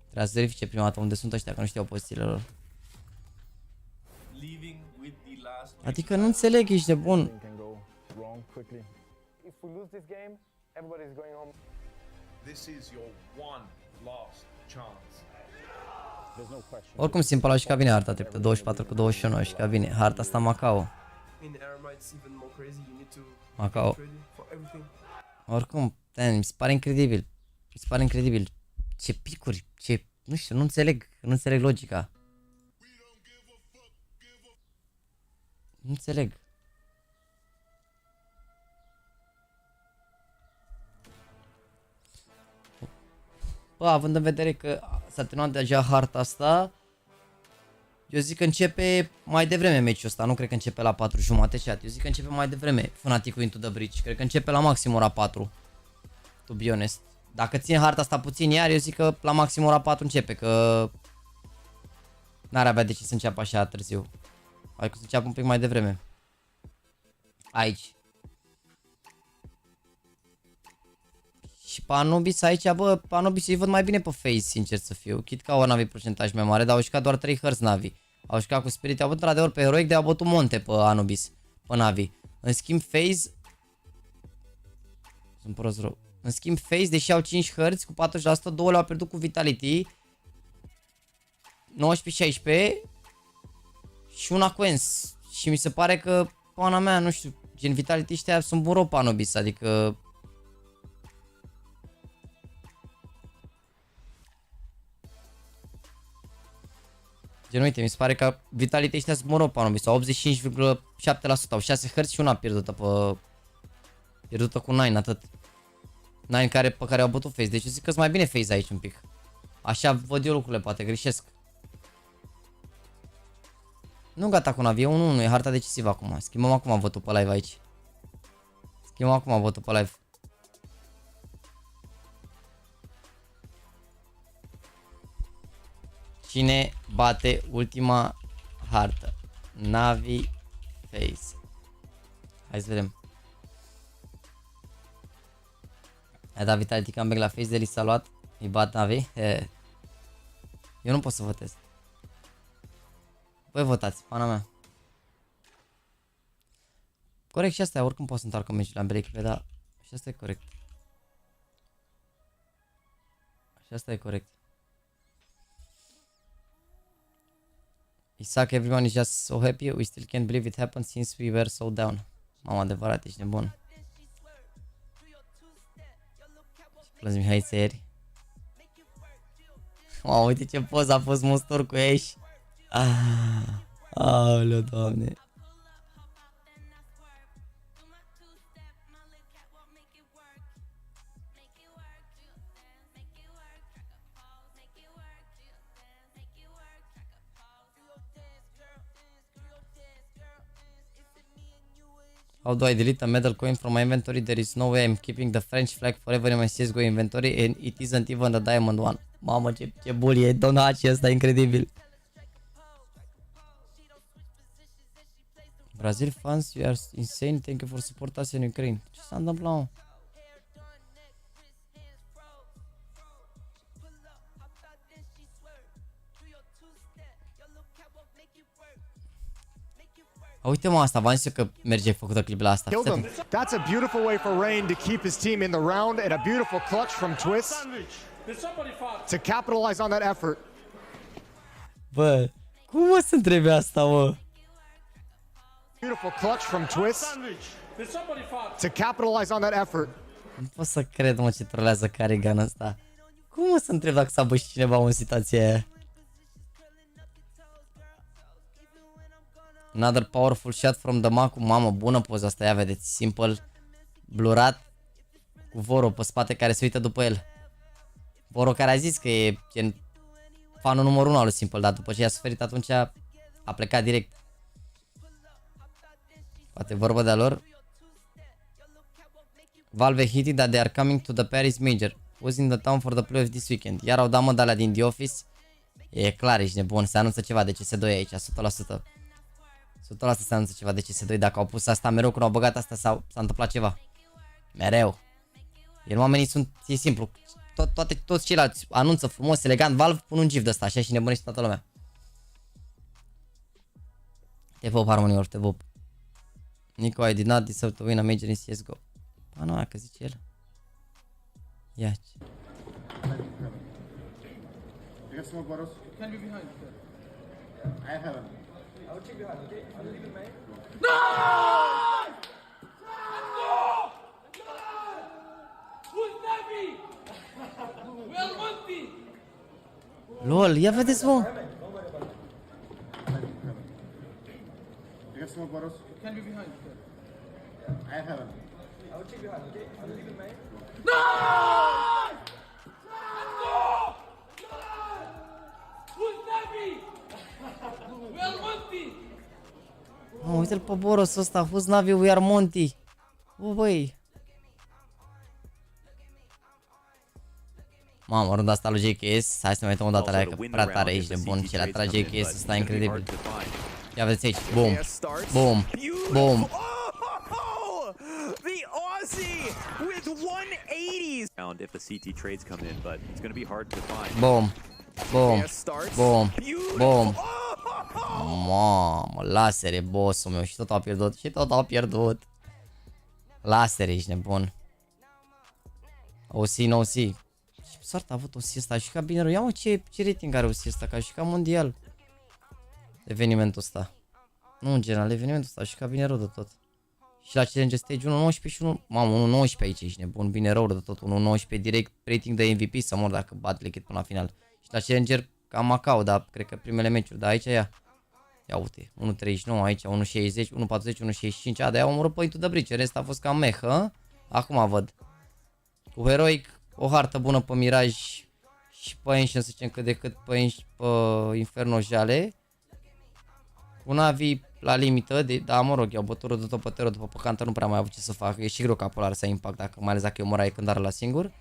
Trebuia să verifice prima dată unde sunt ăștia, că nu știau pozițiile lor. Adică nu înțeleg, ești de bun. Oricum Simple au și ca bine harta trecută, 24 cu 21 și ca bine. Harta asta Macao. Macao. Oricum, mi se pare incredibil. Mi se pare incredibil. Ce picuri, ce... Nu știu, nu înțeleg logica. Nu înțeleg. Bă, Bă, având în vedere că s-a terminat deja harta asta, eu zic că începe mai devreme meciul ăsta, nu cred că începe la 4:30, chat. Eu zic că începe mai devreme FNATIC-ul Into the Bridge, cred că începe la maxim ora 4. To be honest. Dacă ține harta asta puțin iar, eu zic că la maxim ora 4 începe, că n-ar avea de ce să înceapă așa târziu. Hai că să înceapă un pic mai devreme. Aici. Și pe Anubis aici, bă, pe Anubis îi văd mai bine pe face, sincer să fiu. Chit că au Navi procentaj mai mare, dar au jucat doar 3 hărți Navi. Au jucat cu Spirit, au bătut într-adevăr pe Heroic, de au bătut Monte pe Anubis, pe Navi. În schimb Phase... Sunt prost rău. În schimb Phase, deși au 5 hărți cu 40%, 2 le-au pierdut cu Vitality. 19-16. Și una cu Ens. Și mi se pare că, pana mea, nu știu, gen Vitality ăștia sunt bun rău pe Anubis, adică... Gen, uite, mi se pare că Vitality ăștia sunt moro pe Anubis, sau 85,7%, au 6 hărți și una pierdută pe... Pierdută cu 9, atât. 9 pe care au bătut Phase, deci eu zic că-s mai bine Phase aici un pic. Așa văd eu lucrurile, poate greșesc. Nu gata cu Navi, e 1-1, e harta decisivă acum. Schimbăm acum votul pe live aici. Schimbăm acum votul pe live. Cine bate ultima hartă? Navi, Phase. Hai să vedem. Ai dat Vitality comeback la Phase, de li s-a luat. Îi bat Navi. Eu nu pot să votez. Voi votați, pana mea. Corect, și asta e, oricum pot să întoarcă meciul la ambele echipe, dar și asta e corect. Și asta e corect. Isaac, everyone is just so happy. We still can't believe it happened since we were so down. Mamă, adevărat, ești nebun. Plâns Mihai Țeri. Mamă, uite ce poză a fost Mustor cu ei. Aoleu, Doamne. How do I delete a medal coin from my inventory? There is no way I'm keeping the French flag forever in my CSGO inventory and it isn't even the diamond one. Mamă, ce bully e Donaci ăsta, incredibil. Brazil fans, you are insane. Thank you for support us in Ukraine. Ce s-a întâmplat, mă? Uite mă asta, v-am zis eu că merge făcută clip la asta. That's a beautiful way for Rain to keep his team in the round and a beautiful clutch from Twist to capitalize on that effort. Bă, cum mă să întrebi asta, mă? Beautiful clutch from Twist to capitalize on that effort. Nu pot să cred, mă, ce trolează Carrigan ăsta. Cum mă să întreb dacă s-a bășit cineva în situația aia? Another powerful shot from the Macu. Mamă, bună poza asta, ia vedeți, simple, blurat, cu Voro pe spate care se uită după el. Voro care a zis că e gen fanul numărul 1 al lui Simple, dar după ce i-a suferit atunci a plecat direct. Poate vorba de-a lor. Valve hinted that they are coming to the Paris Major. Was in the town for the playoffs this weekend. Iar au dat mădalea din The Office. E clar, ești nebun, se anunță ceva de CS2 aici, 100%. 100% se anunță ceva de CS2, dacă au pus asta mereu când au băgat asta s-a întâmplat ceva. Mereu. Iar oamenii sunt, e simplu, toți ceilalți anunță frumos, elegant, Valve pun un gif de ăsta, așa și nebunește toată lumea. Te pup, Harmonior, te pup. Nico, I did not deserve to win a major in CSGO. Pa, nu, că zice el. Ia ce. Can be behind. I have him. I will check behind, okay? I'll leave it, man. No! Let's go! Who's Navi? Well, Monty! LOL, ia vedeți, mă! Can be behind. I have him. I will check behind, okay? I'll leave it, man. No! Let's go! Uite-l pe Boros ăsta, who's Navi, we are Monty. Bă, băi. Mamă, runda asta lui JKS. Hai să mai uităm o dată la ea, că prea tare ești de bun. Ce le atrage JKS ăsta, incredibil. Ia vedeți aici, boom, boom, boom. The Aussie with 180s. If the CT trades come in, but it's going to be hard to find. Boom, boom, boom, boom. Mamă, lasere, bossul meu. Și tot a pierdut, și tot a pierdut. Lasere, ești nebun. OC, no OC. Ce soartă a avut OC ăsta? A jucat bine rău. Ia mă, ce rating are OC ăsta? Că a jucat mondial. Evenimentul ăsta. Nu în general, evenimentul ăsta a jucat bine rău de tot. Și la challenge stage 1.19 și 1... Mamă, 1.19 aici, ești nebun, bine rău de tot. 1.19 direct rating de MVP să mor dacă bat Liquid până la final. Și la challenger cam Macau, dar cred că primele meciuri, dar aici ia. Ia uite, 1.39 aici, 1.60, 1.40, 1.65, dar ea a omorât point-ul de bridge, rest a fost cam meh, hă? Acum văd. Cu Heroic, o hartă bună pe Miraj și pe Ancient, să zicem cât de cât pe Inferno Jale. Cu Navi la limită, dar mă rog, iau bătură de tot pe Tero, după Păcantă nu prea mai a avut ce să facă, e și greu ca Polar să impact, dacă, mai ales dacă eu morai când are la singur.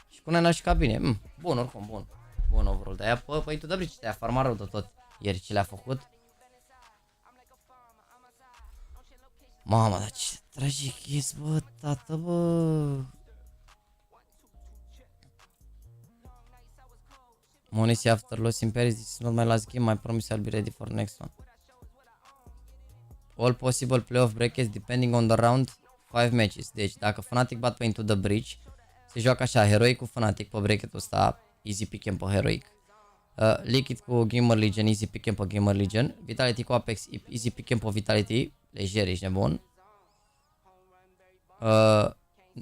Și cu Nena a jucat bine, bun oricum, bun. Bun overall, dar ea pe point-ul de bridge, te-a farmat rău de tot ieri ce le-a făcut. Mama, dar ce tragic ești, bă, tată, bă. Monesi after loss in Paris, this is not my last game, I promise I'll be ready for next one. All possible playoff brackets depending on the round 5 matches. Deci, dacă Fnatic bat pe Into the Bridge, se joacă așa, Heroic cu Fnatic pe bracketul ăsta, easy pick pe Heroic. Liquid cu Gamer Legion, easy pick pe Gamer Legion. Vitality cu Apex, easy pick pe Vitality. Lejer, ești nebun.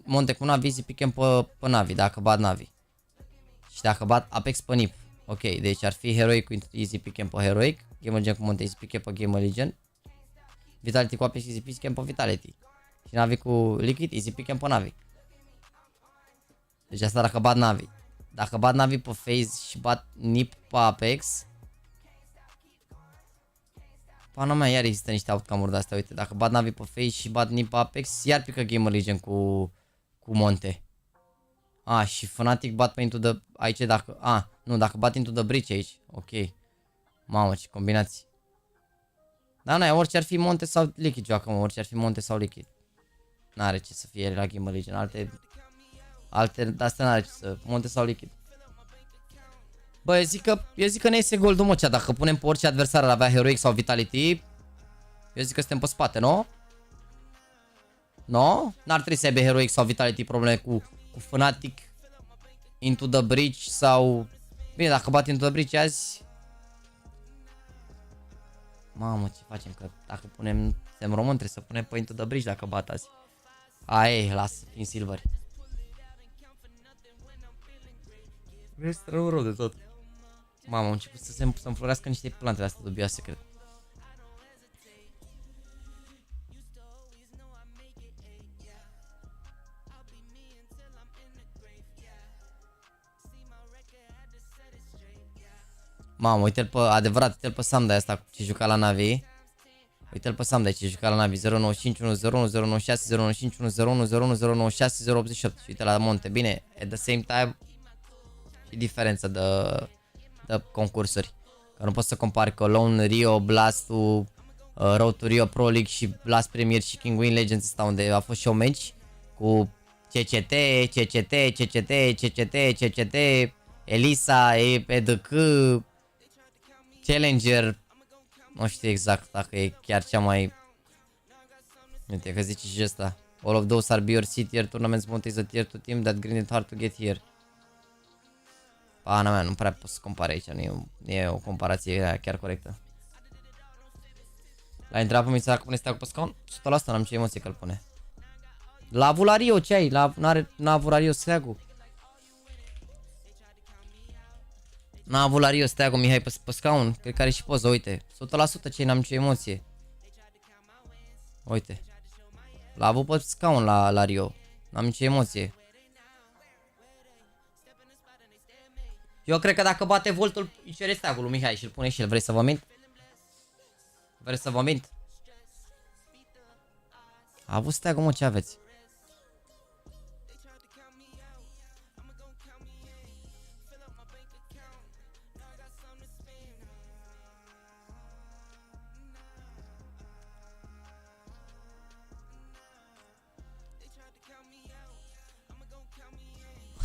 Monte cu Navi, easy pick pe Navi, dacă bat Navi. Și dacă bat Apex pe Nip. Ok, deci ar fi Heroic cu easy pick pe Heroic. Gamer Legion cu Monte, easy pick pe Gamer Legion. Vitality cu Apex, easy pick pe Vitality. Și Navi cu Liquid, easy pick pe Navi. Deci asta dacă bat Navi. Dacă bat Navi pe FaZe și bat Nip pe Apex, pana mea, iar există niște outcome-uri de-astea, uite. Dacă bat Navi pe FaZe și bat Nip pe Apex, iar pică Gamer Legion cu Monte. Și Fnatic bat pe Into the... Aici dacă... nu, dacă bat Into the Bridge aici. Ok. Mamă, ce combinații. Da, orice ar fi Monte sau Liquid joacă, mă, orice ar fi Monte sau Liquid. N-are ce să fie la Gamer Legion, alte de-astea n-are ce să... Monte sau Liquid. Bă, eu zic că ne iese goldul, mă, cea, dacă punem pe orice adversar ar avea Heroic sau Vitality, eu zic că suntem pe spate, nu? Nu? N-ar trebui să aibă Heroic sau Vitality probleme cu Fnatic Into the Bridge sau... Bine, dacă bat Into the Bridge azi... Mamă, ce facem? Că dacă punem... Suntem român, trebuie să punem pe Into the Bridge dacă bat azi. Lasă, fiind silver. Este rău de tot. Mamă, au început să înflorească niște plantele astea dubioase, cred. Mamă, uite-l pe, adevărat, uite-l pe Samda asta ce juca la Navi. Uite-l pe Samda ce juca la Navi, 095 101 096 095 101 010 096 088. Și uite la Monte, bine, at the same time e diferență de concursuri. Că nu poți să compari Cologne, Rio, Blast-ul, Road to Rio Pro League și Blast Premier și King Win Legends ăsta unde a fost și o meci cu CCT, Elisa, EDC, Challenger. Nu știu exact dacă e chiar cea mai... Uite că zice și ăsta. All of those are your C-tier tournaments, Monte is a tier to team that grinded hard to get here. Pana mea, nu prea pot să compare aici, nu e o comparație chiar corectă. L-a intrat pe mința dacă pune steagul pe scaun? 100% n-am ce emoție că îl pune. L-a avut la Rio, ce ai? N-a avut la Rio steagul. N-a avut la Rio steagul Mihai pe scaun. Cred că are și poză, uite. 100% ce n-am ce emoție. Uite. L-a avut pe scaun la Rio. N-am nicio emoție. Eu cred că dacă bate voltul, îi cere steagul lui Mihai și îl pune și el. Vrei să vă mint? Vrei să vă mint? A avut steagul, mă, ce aveți?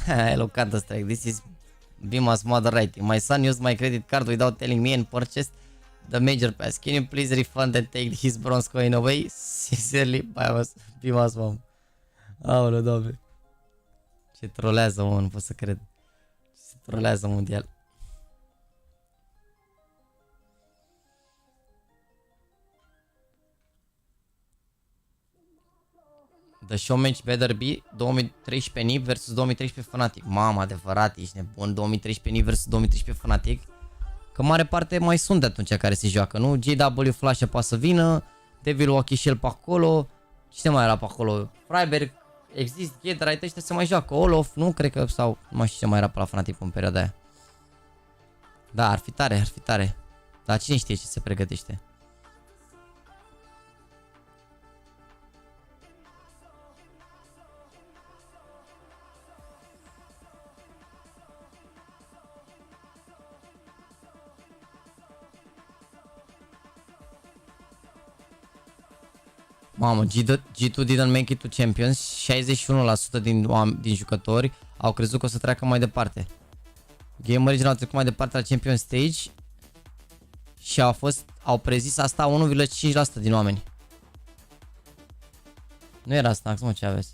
Hello, Counter-Strike. This is Bima's mother writing. My son used my credit card without telling me and purchased the major pass. Can you please refund and take his bronze coin away? Sincerely, Bima's mom. Aoleu, Doamne. Ce trolează, mă, nu pot să cred. Ce trolează mondial. The show match better be 2013 NIP versus 2013 FNATIC. Mamă, adevărat, ești nebun. 2013 NIP versus 2013 FNATIC. Că mare parte mai sunt de atunci care se joacă, nu? JW Flash poate să vină, Devil Wacky pe acolo. Cine mai era pe acolo? Freiberg, Exist, Ghedra, ăștia se mai joacă. Olof, nu? Cred că, sau nu mai știu ce mai era pe la FNATIC în perioada aia. Da, ar fi tare, ar fi tare. Dar cine știe ce se pregătește? Mamă, G2 didn't make it to Champions. 61% din jucători au crezut că o să treacă mai departe. Game Origin au trecut mai departe la Champions Stage și au prezis asta 1,5% din oameni. Nu era Snax, mă, ce aveți?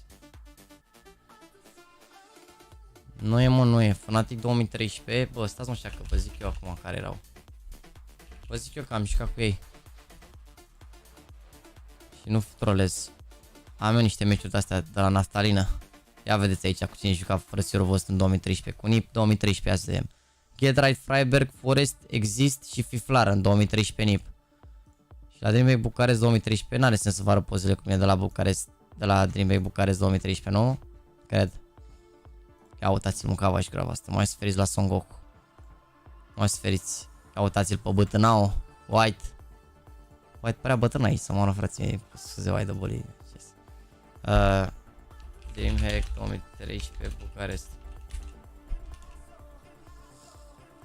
Nu e, mă, nu e. FNATIC 2013. Bă, stați, mă, așa că vă zic eu acum care erau. Vă zic eu că am jucat cu ei. Și nu trolez. Am eu niște meciuri astea de la naftalină. Ia vedeți aici cu cine juca frățiorul vostru în 2013. Cu NIP 2013 să vedem. Get Right, Freiberg, Forest, Exist și Fiflar în 2013 NIP. Și la Dream București 2013 n-are sens să vă arăt pozele cum e de la București, de la Dream București 2013, nu? Cred. Ia uitați-l, mâncava și grava asta. Mai sferiți la Son Goku. Mai sferiți. Ia uitați-l pe bătânao. White. White părea bătrân aici să moară, frăție. Scuze, White de boli. Dreamhack 2013 București.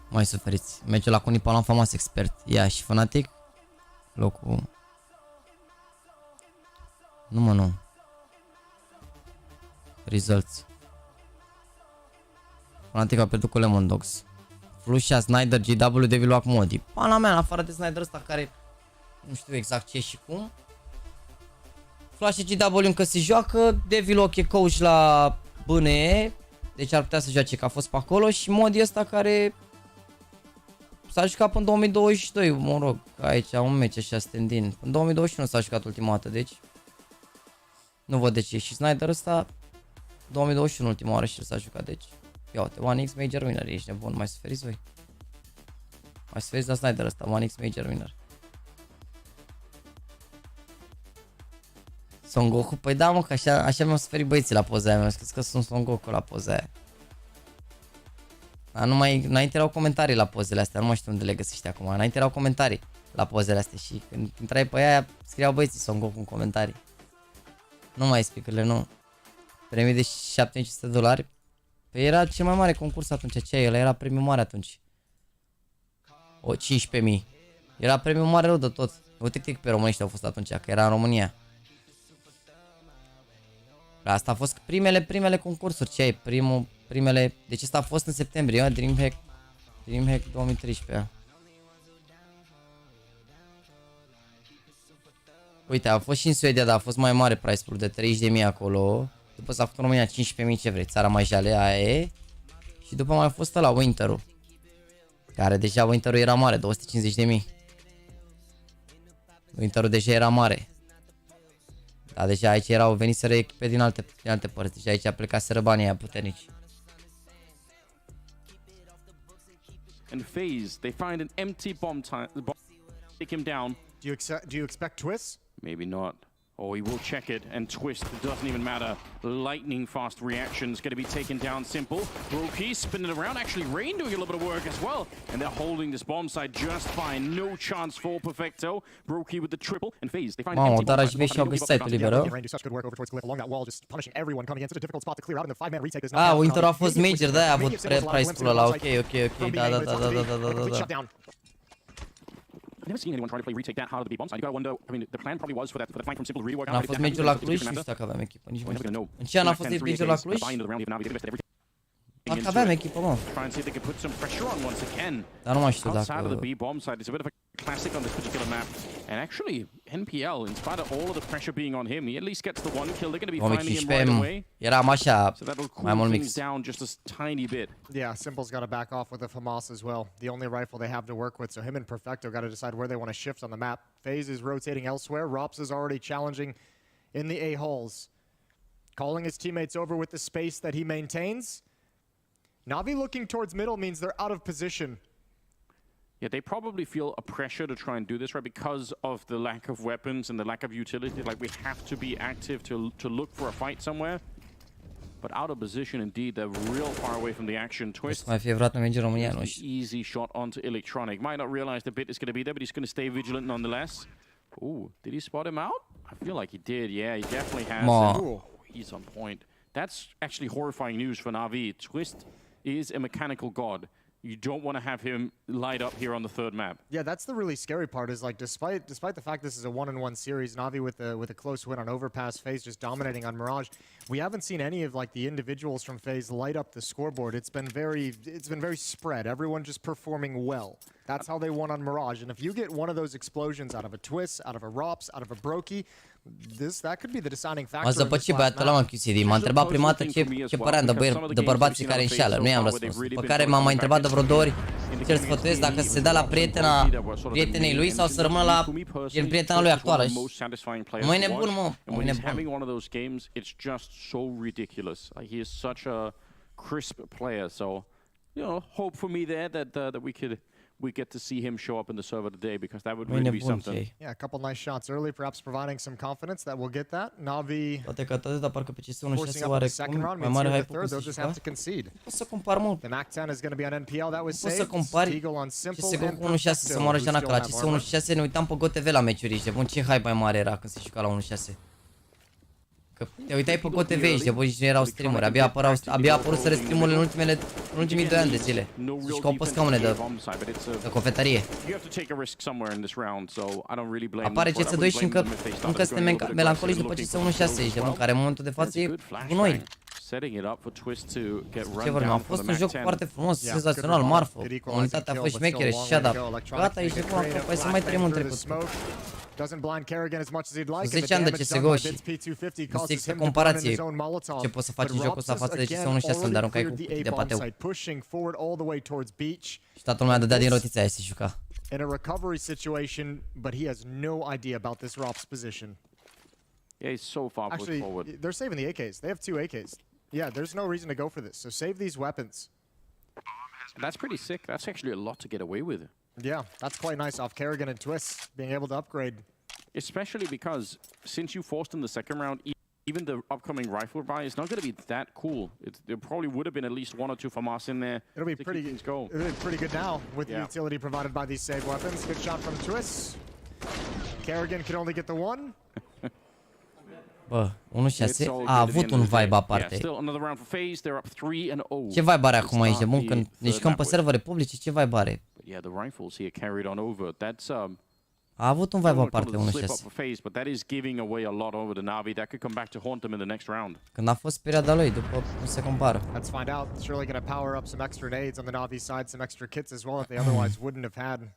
Mai suferiți. Meciul la Cunipa l-am famas expert. Ia și FNATIC. Locul. Nu, mă, nu. Results. FNATIC a pierdut cu Lemon Dogs. Flusha, Snyder, GW, Devil Wack Modi. Pana mea, în afară de Snyder ăsta care nu știu exact ce și cum. Flash GW încă se joacă. Devil Wack e coach la BNE. Deci ar putea să joace că a fost pe acolo. Și Modi ăsta care s-a jucat până în 2022. Mă rog, aici un meci așa stand-in. În 2021 s-a jucat ultima dată, deci nu văd de ce. Și Snyder ăsta 2021 ultima oară și s-a jucat, deci ia uite, 1x Major Winner, ești nebun, mai suferiți voi? Mai suferiți la Snyder ăsta, 1x Major Winner. Son Goku? Păi da, mă, că așa mi-au suferit băieții la poza aia, mi-au scris că sunt Son Goku la poza aia. Dar înainte erau comentarii la pozele astea, nu mai știu unde le găsești acum, înainte erau comentarii la pozele astea și când intrai pe aia scriau băieții Son Goku în comentarii. Nu mai speaker-le, nu. Premii de $700. Păi era cel mai mare concurs atunci, ce ăla era premiul mare atunci. O 15.000. Era premiul mare rău de tot. Uite pe românești au fost atunci, că era în România. Asta a fost primele concursuri, ce ai? Primele, deci asta a fost în septembrie, Dreamhack 2013. Uite, a fost și în Suedia, dar a fost mai mare price pool de 30.000 acolo. După s-a făcut în România 15.000, ce vrei, țara mai jale, aia e. Și după mai a fost ăla Winter-ul, care deja Winter-ul era mare, 250.000. Winter-ul deja era mare. Dar deja aici erau veniseră echipe din alte părți, deja aici plecaseră banii aia puternici. And phase, they find an empty bomb, take him down. Do you expect twists? Maybe not. Oh, he will check it, and twist, it doesn't even matter. Lightning fast reactions going to be taken down simple. Brokey spinning around, actually Rain doing a little bit of work as well. And they're holding this bomb site just fine. No chance for Perfecto. Brokey with the triple, and FaZe, they find Mamă, dar aș vrea și eu găsit site-ul liberă. Ah, Winter a fost major, de-aia a avut price-ul ăla. Ok, da. I've never seen anyone try to play retake that hard of the B bomb side. You gotta wonder. I mean, the plan probably was for the flank from simple to really work out. N-a fost major la Cluj și nu știu dacă aveam echipă, nici nu știu. În ce an a fost major la Cluj? Parcă aveam echipă, mă. Dar nu mai știu dacă... Outside of the B bomb side, it's a bit of a classic on this particular map. And actually, NPL, in spite of all of the pressure being on him, he at least gets the one kill. They're going to be finding him right away. Eram așa, mai mult mix. Down just a tiny bit. Yeah, Simple's got to back off with the FAMAS as well. The only rifle they have to work with, so him and Perfecto got to decide where they want to shift on the map. FaZe is rotating elsewhere. Rops is already challenging in the A halls. Calling his teammates over with the space that he maintains. Navi looking towards middle means they're out of position. Yeah, they probably feel a pressure to try and do this, right? Because of the lack of weapons and the lack of utility. Like, we have to be active to look for a fight somewhere. But out of position, indeed, they're real far away from the action. Twist. Mai fie vreodată merge România, nu știu. Easy shot onto Electronic. Might not realize the bit is going to be there, but he's going to stay vigilant nonetheless. Ooh, did he spot him out? I feel like he did. Yeah, he definitely has. Ooh, he's on point. That's actually horrifying news for Na'Vi. Twist is a mechanical god. You don't want to have him light up here on the third map. Yeah, that's the really scary part. Is like, despite the fact this is a 1-on-1 series, Na'Vi with a close win on Overpass, FaZe just dominating on Mirage. We haven't seen any of like the individuals from FaZe light up the scoreboard. It's been very spread. Everyone just performing well. That's how they won on Mirage. And if you get one of those explosions out of a Twist, out of a Rops, out of a Brokey, that could be the deciding factor. M-a zăpăcit băiatul ăla, mă, QCD. M-a întrebat prima dată ce păream de bărbații care înșeală. Nu i-am răspuns. După care m-a mai întrebat de vreo 2 ori ce îl sfătuiesc, dacă se dea la prietenei lui sau să rămână la prietena lui actuală. Mă-i nebun, mă. Mă-i nebun. It's just so ridiculous. He is such a crisp player. So, you know, hope for me there that we get to see him show up in the server today, because that would really be something. Yeah, a couple nice shots early, perhaps providing some confidence that we'll get that. Na'Vi toate că atât, dar parcă pe CS1 6 oarecum mai mare hype cu concede. Poți să compar, mă. The MAC-10 is going to be on NPL. That was saved. Poți să compari CS cu 1.6 să moară Joaca. La CS1 6 ne uitam pe GoTV la meciuri și de bun ce hype mai mare era când se juca la 1.6. Că te uitai pe GoTV și de bun nu erau streamuri, abia apărut să streamurile în ultimii 2 ani de zile. Și că au pe scaune de cofetărie. Apare CS2 și încă suntem melancolici după CS1.6 și de bun, care în momentul de față e cu noi. Ce vorbim, a fost un joc foarte frumos, senzațional, marfă, comunitatea a fost șmechere și așa, dar gata, ești de bun, acum hai să mai trăim în trecut. Doesn't blind Kerrigan as much as he'd like. 10 ani de CSGO și nu există comparație ce poți să faci în jocul ăsta față de CS1.6 unde aruncai cu de pateu. Și toată lumea dădea din rotița aia să se juca. In a recovery situation, but he has no idea about this Rops position. Yeah, he's so far pushed forward. They're saving the AKs. They have 2 AKs. Yeah, there's no reason to go for this. So save these weapons. That's pretty sick. That's actually a lot to get away with. Yeah, that's quite nice off Kerrigan and Twist being able to upgrade. Especially because since you forced in the second round, even the upcoming rifle buy is not going to be that cool. There probably would have been at least 1 or 2 FAMAS in there. It'll be pretty good now with the utility provided by these save weapons. Good shot from Twist. Kerrigan can only get the 1. Bă, 1.6 a avut un vibe aparte. Ce vibe are acum aici? Bun, când ne jucăm pe servere publice, ce vibe are? A avut un vibe aparte 1.6. Când a fost perioada lui, după cum se compară. Let's find out. Surely going to power up some extra nades on the Na'Vi side, some extra kits as well that they otherwise wouldn't have had.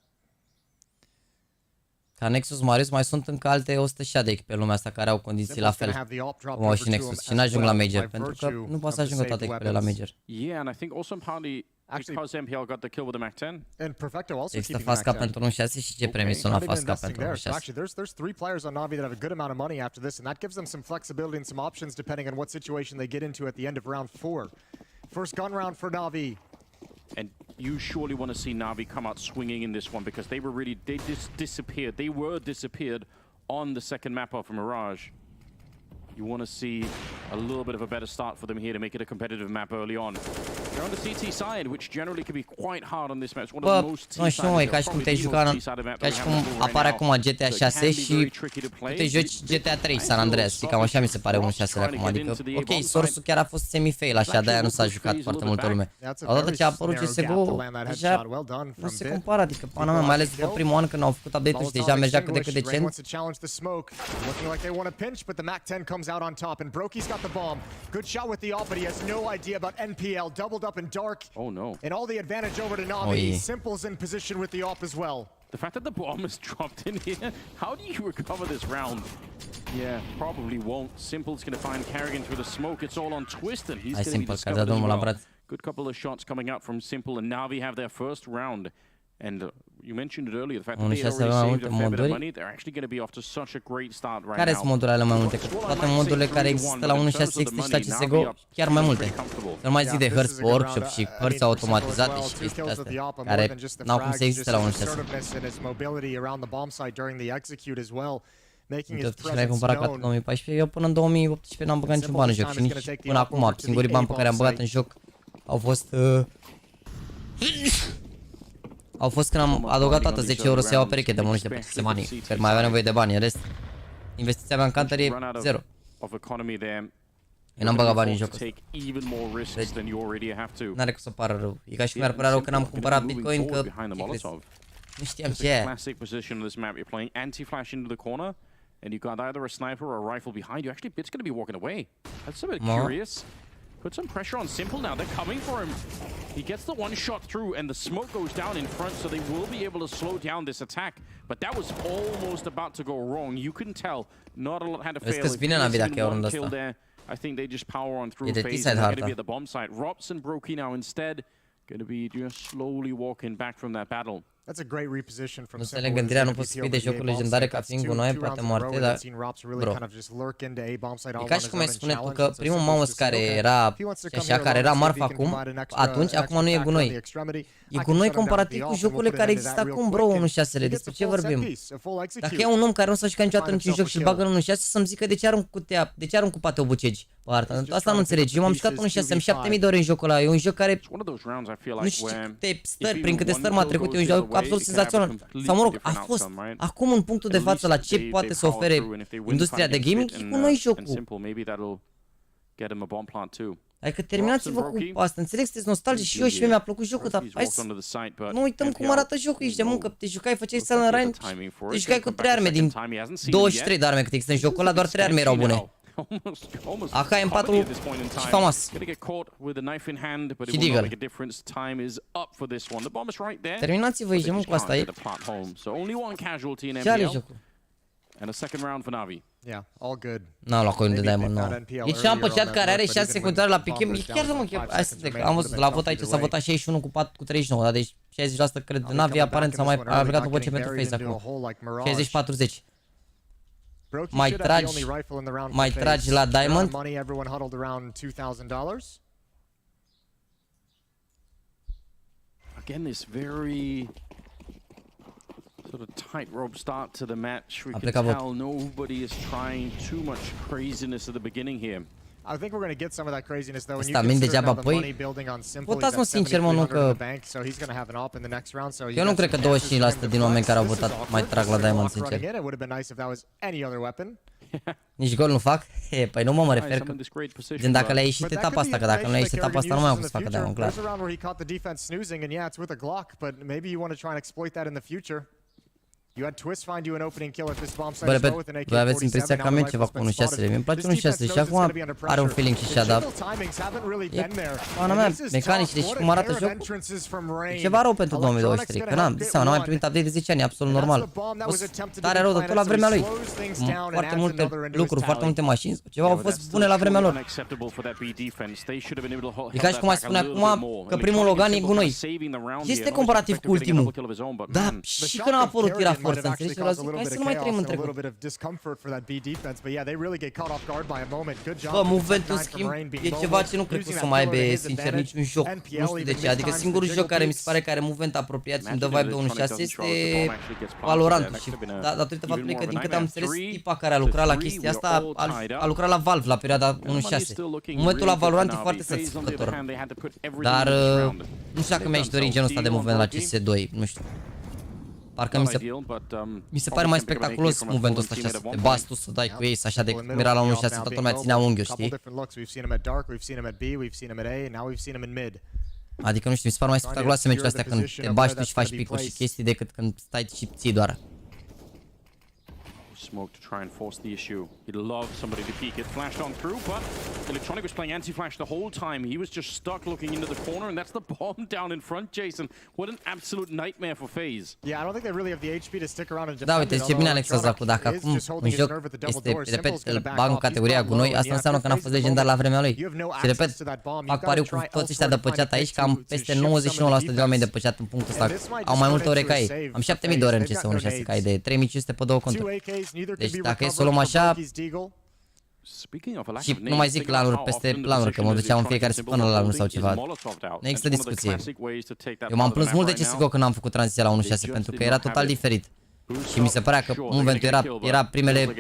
Ca Nexus Marius mai sunt încă alte 100 de echipe pe lumea asta care au condiții la fel cum au și Nexus și n-ajung la Major pentru că nu poate să ajungă toate echipele la Major. Yeah, and I think also partly because MPL got the kill with the MAC-10. And Perfecto also există fast cap pentru 1.6 și ce premii sunt la fast cap pentru 1.6. Actually, there's 3 players on Na'Vi that have a good amount of money after this, and that gives them some flexibility and some options depending on what situation they get into at the end of round 4. First gun round for Na'Vi. And you surely want to see Na'Vi come out swinging in this one, because they just disappeared. They were disappeared on the second map off Mirage. You want to see a little bit of a better start for them here to make it a competitive map early on. They're on the CT side, which generally can be quite hard on this map. It's one of the most nu știu, măi, ca și cum te-ai jucat, ca și cum apare acum GTA 6 și te joci GTA 3 San Andreas, cam așa mi se pare 1.6 acum, adică, ok, source-ul chiar a fost semi-fail, așa, de-aia nu s-a jucat foarte multă lume. Odată ce a apărut CSGO, deja nu se compară, adică, pana mea, mai ales după primul an când au făcut update-ul și deja mergea cât de cât decent. Out on top, and Brokey's got the bomb. Good shot with the AWP, but he has no idea about NPL. Doubled up in dark. Oh no. And all the advantage over to Navi. Simple's in position with the AWP as well. The fact that the bomb is dropped in here, how do you recover this round? Yeah, probably won't. Simple's going to find Carrigan through the smoke. It's all on Twist, and he's going to be discovered as well. Good couple of shots coming out from Simple, and Navi have their first round. And you mentioned it earlier, the fact that they already saved a fair bit of money, they're actually going to be off to such a great start right now. Care sunt modurile mai multe? Că toate modurile care există la 1.6 există și la CSGO, chiar mai multe. Să nu mai zic de hărți workshop și hărți automatizate și chestii astea, care n-au cum să existe la 1.6. Și l-ai cumpărat ca 2014, eu până în 2018 n-am băgat niciun ban în joc și nici până acum, singurii bani pe care am băgat în joc au fost... Au fost când am adăugat toată 10 euro să iau o pereche de mănuși de peste manii, că mai avea nevoie de bani, în rest, investiția mea în Counter e 0. Eu n-am băgat bani în jocul ăsta. Deci, n-are cum să pară rău. E ca și cum mi-ar părea rău că n-am cumpărat Bitcoin, că nu știam ce e. And you got either a sniper or a rifle behind you. Actually, Bit's going to be walking away. That's a bit curious. Put some pressure on Simple now. They're coming for him. He gets the one shot through, and the smoke goes down in front, so they will be able to slow down this attack. But that was almost about to go wrong. You couldn't tell. Not a lot had to fail. Kill there. I think they just power on through phase. They're going to be at the bomb site. Robs and Brokey now instead going to be just slowly walking back from that battle. That's a great reposition from Simple. Nu gândirea, nu poți să fii de jocuri legendare ca fiind gunoaie, poate moarte, dar... Bro. E ca și cum ai spune tu că primul mouse care era așa, care era marfa acum, atunci, acum nu e gunoi. E gunoi comparativ cu jocurile care există acum, bro, 1.6-le, despre ce vorbim? Dacă e un om care nu s-a jucat niciodată niciun joc și îl bagă în 1.6 să-mi zică de ce arunc cu pateu bucegi pe hartă. Asta nu înțelegi, eu m-am jucat 1.6, am 7000 de ore în jocul ăla, e un joc care... Nu știu câte stări, prin câte stări m-a trecut, e un joc absolut senzațional. Sau mă rog, a fost acum în punctul de față la ce poate să ofere industria de gaming, e cu noi jocul. Adică terminați-vă cu asta, înțeleg, sunteți nostalgici și eu și mie mi-a plăcut jocul, dar hai să nu uităm cum arată jocul, ești de muncă, te jucai, făceai Silent Run, te jucai cu 3 arme din 23 de arme cât există în jocul ăla, doar 3 arme erau bune. AK-M4 și famas. Și Deagle. Terminați-vă, ești de muncă cu asta, e. Ce-are jocul? And a second round for Navi. Yeah, all good. N-am luat coin de diamond, nu. E cel mai păcat care are 6 secundare la pick. E chiar de mă, am văzut la vot aici s-a votat 61 cu 39, dar deci 60% cred de Navi, aparent s-a mai aplicat un voce pentru face acum. 60-40. Mai tragi la diamond. Again, this very sort of tightrope start to the match. We can tell nobody is trying too much craziness at the beginning here. I think we're going to get some of that craziness though. When you consider now the money building on Simple, he's got 7,300 in the bank, so he's going to have an op in the next round. So eu nu cred că 25% din oameni care au votat mai trag la diamond, sincer. It would have been nice if that was any other weapon. Nici gol nu fac? Păi nu mă refer că... Din dacă le-ai ieșit etapa asta, că dacă nu le-ai ieșit etapa asta nu mai am cum să facă diamond, clar. There's a round where he caught the defense snoozing and yeah, it's with a Glock, but maybe you want to try and exploit that in the future. You had Twist find you an opening kill at this bomb site as well with an AK-47. Voi aveți impresia că am eu ceva cu 1.6, mi-mi place 1.6 și acum are un feeling și așa, dar e pana mea, mecanicile și cum arată jocul, e ceva rău pentru 2023, că n-am zis seama, n-am mai primit update de 10 ani, absolut normal. O tare rău de tot la vremea lui, foarte multe lucruri, foarte multe mașini, ceva au fost bune la vremea lor. E ca și cum aș spune acum că primul Logan e gunoi. Este comparativ cu ultimul, dar și când a apărut era forță, înțelegi? Și zic, hai să nu mai trăim în trecut. Bă, movementul în schimb e ceva ce nu cred că o să mai aibă, sincer, niciun joc. Nu știu de ce, adică singurul joc care mi se pare că are movement apropiat și îmi dă vibe de 1.6 este Valorant. Și datorită faptului că, din câte am înțeles, tipa care a lucrat la chestia asta a lucrat la Valve la perioada 1.6. Momentul la Valorant e foarte satisfăcător. Dar nu știu dacă mi-aș dori genul ăsta de movement la CS2, nu știu. Parcă mi se pare mai spectaculos movementul ăsta așa, să te bați tu, să dai cu ei, așa de cum era la 1.6, toată lumea ținea unghiul, știi? Adică nu știu, mi se pare mai spectaculoase meciurile astea când te bași tu și faci picuri și chestii decât când stai și ții doar. Smoke to try and force the issue. He'd love somebody to peek. It flashed on through, but Electronic was playing anti-flash the whole time. He was just stuck looking into the corner, and that's the bomb down in front, Jason. What an absolute nightmare for FaZe. Yeah, I don't think they really have the HP to stick around and defend. Da, uite, ce bine Alex Zacu, dacă acum un joc este, repet, îl bag în categoria gunoi, asta înseamnă că n-a fost legendar la vremea lui. Și repet, fac pariu cu toți ăștia de păceat aici, că am peste 99% de oameni de păceat în punctul ăsta. Au mai multe ore ca ei. Am 7000 de ore în CS1.6 ca idee, 3500 pe două conturi. Deci dacă e să o luăm așa, și nu mai zic planuri peste planuri, că mă duceam în fiecare săptămână la lanuri sau ceva. Nu există discuție. Eu m-am plâns mult de CSGO când am făcut tranziția la 1.6, pentru că era total diferit. Și mi se părea că momentul era primele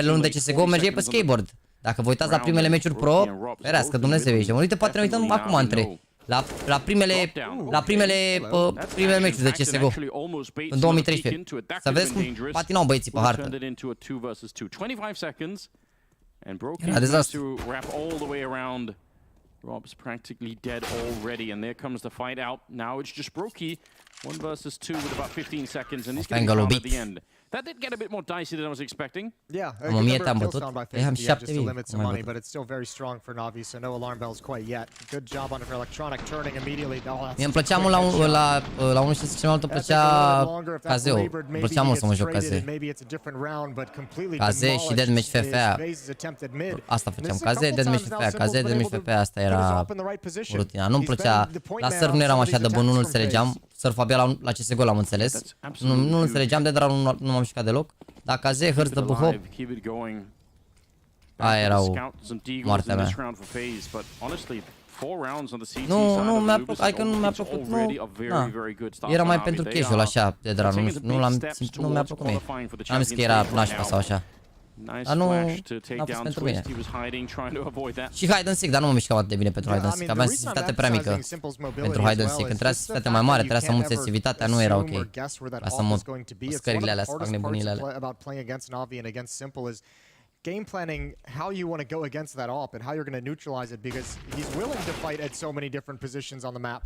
luni de CSGO, mergeai pe skateboard. Dacă vă uitați la primele meciuri pro, ferească Dumnezeu ești. Uite, poate ne uităm acum între la primele meciuri de CSGO în 2013. Să vedeți cum patinau băieții pe hartă. Era dezastru. Rob's practically dead already, and there comes the fight out. Now it's just Brokey, 1 versus 2 with about 15 seconds, and he's getting crowned at the end. That did get a bit more dicey than I was expecting. Yeah, am 1000 te-am bătut. Am 7000. But it's still very strong for Navi, so no alarm bells quite yet. Good job on Electronic turning immediately. Mie îmi plăcea mult la 1 și ce mai mult îmi plăcea Kazeo. Îmi plăcea mult să mă joc Kaze. Kaze și Deathmatch FFA. Asta făceam, Kaze, Deathmatch FFA, Kaze, Deathmatch FFA, asta era rutina. Nu-mi plăcea, la surf nu eram așa de bun, nu înțelegeam. Surf abia la CSGO l-am înțeles. Nu înțelegeam, de drag nu m-am mișcat deloc. Dar Kaze, hărți de buhop. Aia erau moartea mea. Nu mi-a plăcut, adică nu mi-a plăcut, era mai pentru casual așa, de drag, nu mi-a plăcut mie. Am zis că era nașpa sau așa. Dar nu a fost pentru mine. Și hide and seek, dar nu mă mișcam atât de bine pentru hide and seek. Aveam sensibilitate prea mică pentru hide and seek. Când trebuia sensibilitate mai mare, trebuia să mut sensibilitatea, nu era ok. Ca să mut scările alea, să fac nebunile alea. Game planning how you want to go against that op and how you're going to neutralize it, because he's willing to fight at so many different positions on the map.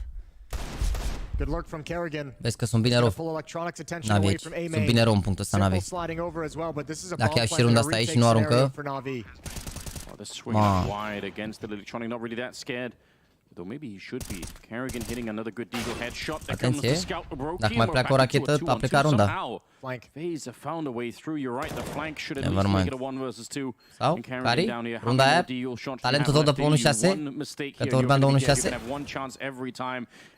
Good lurk from Kerrigan. Vezi că sunt bine rău. Navi aici. Sunt bine rău în punctul ăsta, Navi. Dacă ia și runda asta aici și nu aruncă. Atenție. Dacă mai pleacă o rachetă, a plecat runda. Nevermind. Sau? Cari? Runda aia? Talentul tot de pe 1.6? Că te vorbeam de 1.6?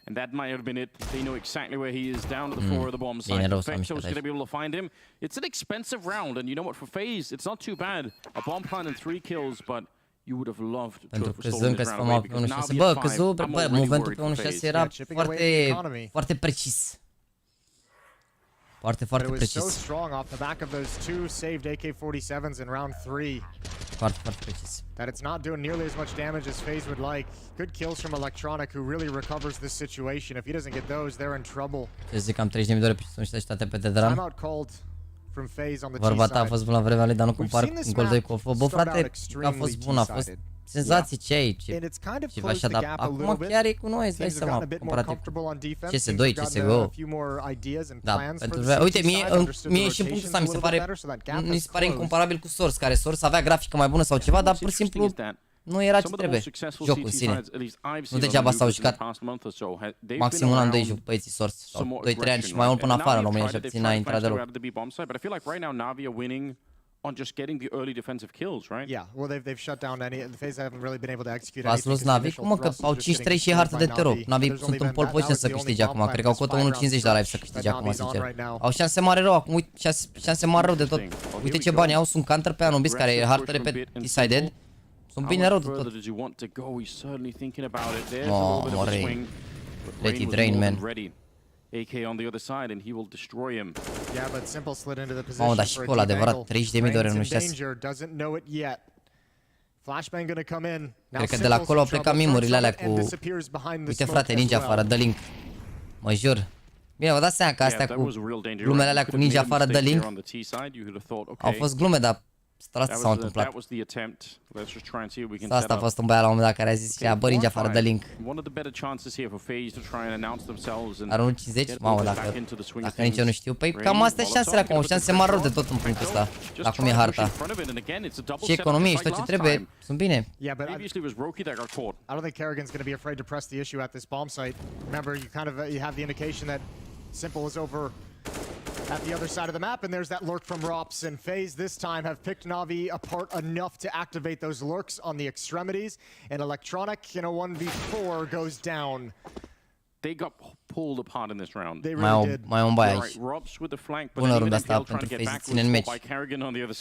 And that might have been it. They know exactly where he is, down to the floor of the bomb site. Vecto's going to be able to find him. It's an expensive round, and you know what, for FaZe, it's not too bad. A bomb plant and 3 kills, but you would have loved to have stolen this round away, because Navi bă, Căzu, bă, movementul pe 1.6 era foarte precis. Foarte precis. Foarte precis. That it's not doing nearly as much damage as FaZe would like. Good kills from Electronic, who really recovers this situation. If he doesn't get those, they're in trouble. Ce zic, am 30.000 de ore pe state pe Tedram. Timeout called from FaZe on the Vorba ta a fost bună la vremea lui, dar nu compar cu gol 2 cu OFO. Bă, frate, a fost bun, a fost senzații ce ai, și așa, dar acum chiar e cu noi, îți dai seama, comparativ CS2, CSGO. Da, pentru că, uite, mie și în punctul ăsta mi se pare incomparabil cu Source, care Source avea grafică mai bună sau ceva, dar pur și simplu nu era ce trebuie, jocul în sine. Nu degeaba s-au jucat maxim un an, 2 joc băieții Source, sau 2-3 ani și mai mult până afară în România și obțin n-a intrat deloc. on just getting the early defensive kills, right? Yeah, well they've shut down any. The FaZe haven't really been able to execute. Ați luat Navi? Cum mă, că au 5-3 și hartă de teror. Navi sunt în pole position să câștige acum. Cred că au cotă 1.50 la live să câștige acum, sincer. Au șanse mare rău acum, uite, șanse mare rău de tot. Uite ce bani au, sunt counter pe Anubis care e hartă repet decided. Sunt bine rău de tot. Mă, Rei. Let it rain, man. AK on the other side and he will destroy him. Yeah, but Simple slid into the position. Mamă, dar și ăla adevărat 30.000 de ore nu știați. Flashbang gonna come in. Cred că de la acolo au plecat mimurile alea cu... Uite frate, ninja afară, dă link. Mă jur. Bine, vă dați seama că astea cu glumele alea cu ninja afară, dă link. Au fost glume, dar asta s-a întâmplat. Asta a fost un băiat la un moment dat care a zis că bă, ninja afară, dă link. Dar 1.50? Mamă, dacă nici eu nu știu. Păi cam astea și șansele acum, șanse mari rău de tot în punctul ăsta. Acum e harta. Și economie și tot ce trebuie, sunt bine. I don't think Kerrigan's going to be afraid to press the issue at this bomb site. Remember, you have the indication that Simple is over at the other side of the map, and there's that lurk from Rops, and FaZe this time have picked Na'Vi apart enough to activate those lurks on the extremities, and Electronic in a 1v4 goes down. They got pulled apart in this round. They really did. Mai un bai aici. Bună runda asta pentru FaZe ține în meci.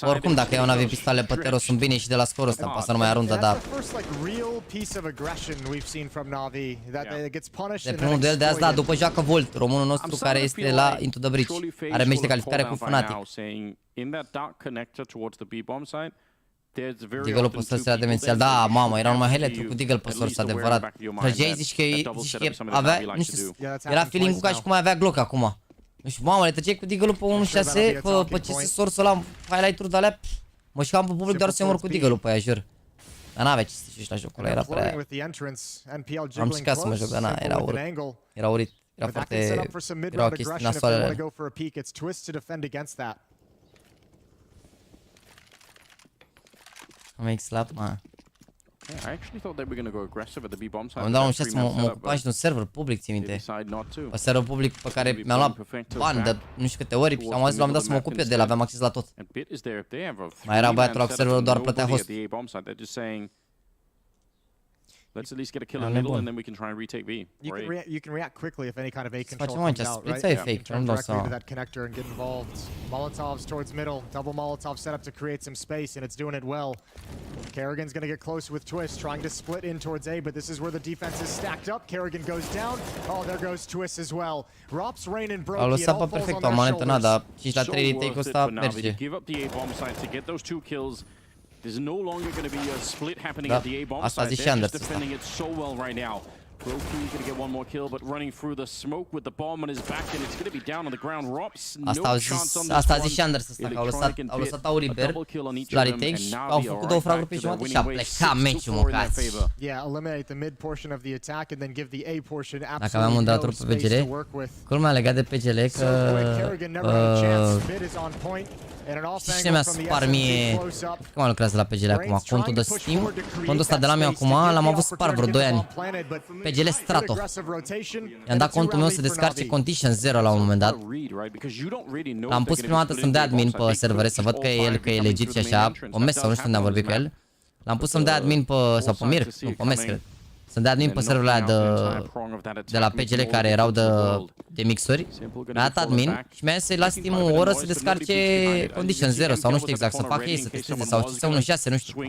Oricum, dacă iau Na'Vi pistoale pe tero, sunt bine și de la scorul ăsta, pasă numai a runda, dar... De primul duel de azi, da, după joacă Volt, românul nostru care este la Into the Breach. Are meci de calificare cu FNATIC. Deagle-ul pe source era demențial, da, mamă, era numai highlight-uri cu Deagle pe source, adevărat. Trăgeai, zici că avea, nu știu, era feeling-ul ca și cum avea Glock acum. Nu știu, mamă, le trăgeai cu Deagle-ul pe 1.6, pe CS source-ul ăla, highlight-uri de-alea, mă șcam pe public doar să mor cu Deagle-ul pe aia, jur. Dar n-avea ce să știi la jocul ăla, era prea... Am șticat să mă joc, dar na, era urât. Era urit, era foarte... Era o chestie nasoalele. Make slap, man. Yeah, I actually thought they were going to go aggressive at the B bomb side. Am dat un șans, mă ocupam și de un server public, țin minte. Un server public pe care mi-am luat bani de nu știu câte ori și am zis la un moment dat să mă ocup eu de el, aveam acces la tot. Mai era băiatul ăla cu serverul, doar plătea host. Let's at least get a kill in the middle and then we can try and retake B. You can react quickly if any kind of A control comes out, right? Fake. Turn directly to that connector and get involved. Molotovs towards middle. Double Molotov set up to create some space, and it's doing it well. Kerrigan's going to get close with Twist, trying to split in towards A, but this is where the defense is stacked up. Kerrigan goes down. Oh, there goes Twist as well. Rops, Rain, and Brokey. Au lăsat pe perfect o manetă, na, dar 5 la 3 retake-ul ăsta merge. Give up the A bomb site to get those 2 kills. There's no longer going to be a split happening at the A bomb site. They're just defending it so well right now. Broky's going to get one more kill, but running through the smoke with the bomb on his back, and it's going to be down on the ground. Rops, no chance on this Asta a zis și Anders ăsta, că au lăsat Auriber la retake și au făcut 2 fraguri pe jumătate și a plecat meciul, mâncați. Yeah, eliminate the mid portion of the attack and then give the A portion dacă aveam un dator pe PGL, culmea legat de PGL că și ce mi-a spart mie, cum mai lucrează la PGL acum, contul de Steam, contul ăsta de la mea acum, l-am avut spart vreo 2 ani, PGL Strato, i-am dat contul meu să descarce Condition 0 la un moment dat, l-am pus prima dată să-mi dea admin pe servere, să văd că e el, că e legit și așa, pe mes sau nu știu unde am vorbit cu el, l-am pus să-mi dea admin pe, sau pe Mir, nu, pe mes cred. Să-mi dea admin pe serverul ăla de la PGL care erau de mixuri. Mi-a dat admin și mi-a zis să-i las Steam o oră să descarce Condition 0 sau nu știu exact, să facă ei, să testeze sau să 1.6, nu știu.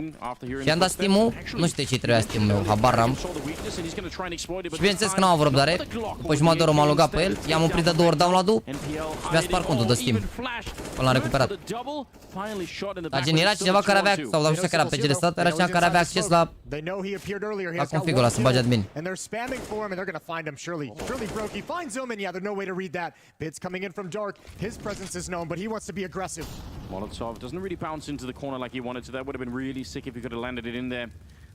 Și i-am dat Steam-ul, nu știu ce-i trebuia Steam-ul meu, habar n-am. Și bineînțeles că n-am avut răbdare, după jumătate de oră m-am logat pe el, i-am oprit de 2 ori download-ul și mi-a spart contul de Steam. Până l-am recuperat. Dar gen era cineva care avea, sau nu știu care era PGL stat, era cineva care avea acces la configul ăla, să bagi admin. And they're spamming for him, and they're going to find him. Surely Brokey finds him, and yeah, there's no way to read that. Bits coming in from Dark. His presence is known, but he wants to be aggressive. Molotov doesn't really bounce into the corner like he wanted to. That would have been really sick if he could have landed it in there.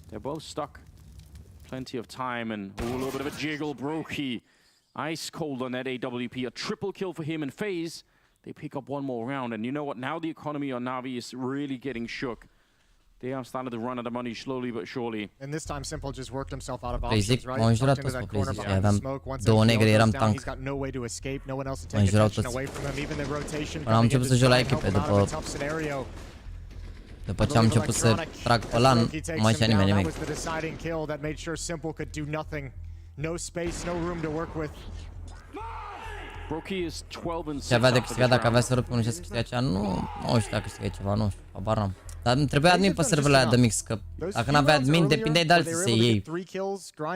They're both stuck. Plenty of time, and a little bit of a jiggle. Brokey, ice cold on that AWP. A triple kill for him and FaZe. They pick up one more round, and you know what? Now the economy on Na'Vi is really getting shook. They have started to run out of money slowly but surely. And this time Simple just worked himself out of options, right? M-au înjurat toți pe PlayStation, aveam 2 negre, eram tank. M-au înjurat toți. Până am început să joc la echipe după După ce am început să trag pe LAN, nu mai știa nimeni nimic. Ce avea de câștigat dacă avea să rupe unul ce câștiga aceea? Nu știu dacă câștiga ceva, nu știu, habar n-am. Dar îmi trebuia admin pe serverele aia de mix, că dacă n-avea admin, depindeai de alții să iei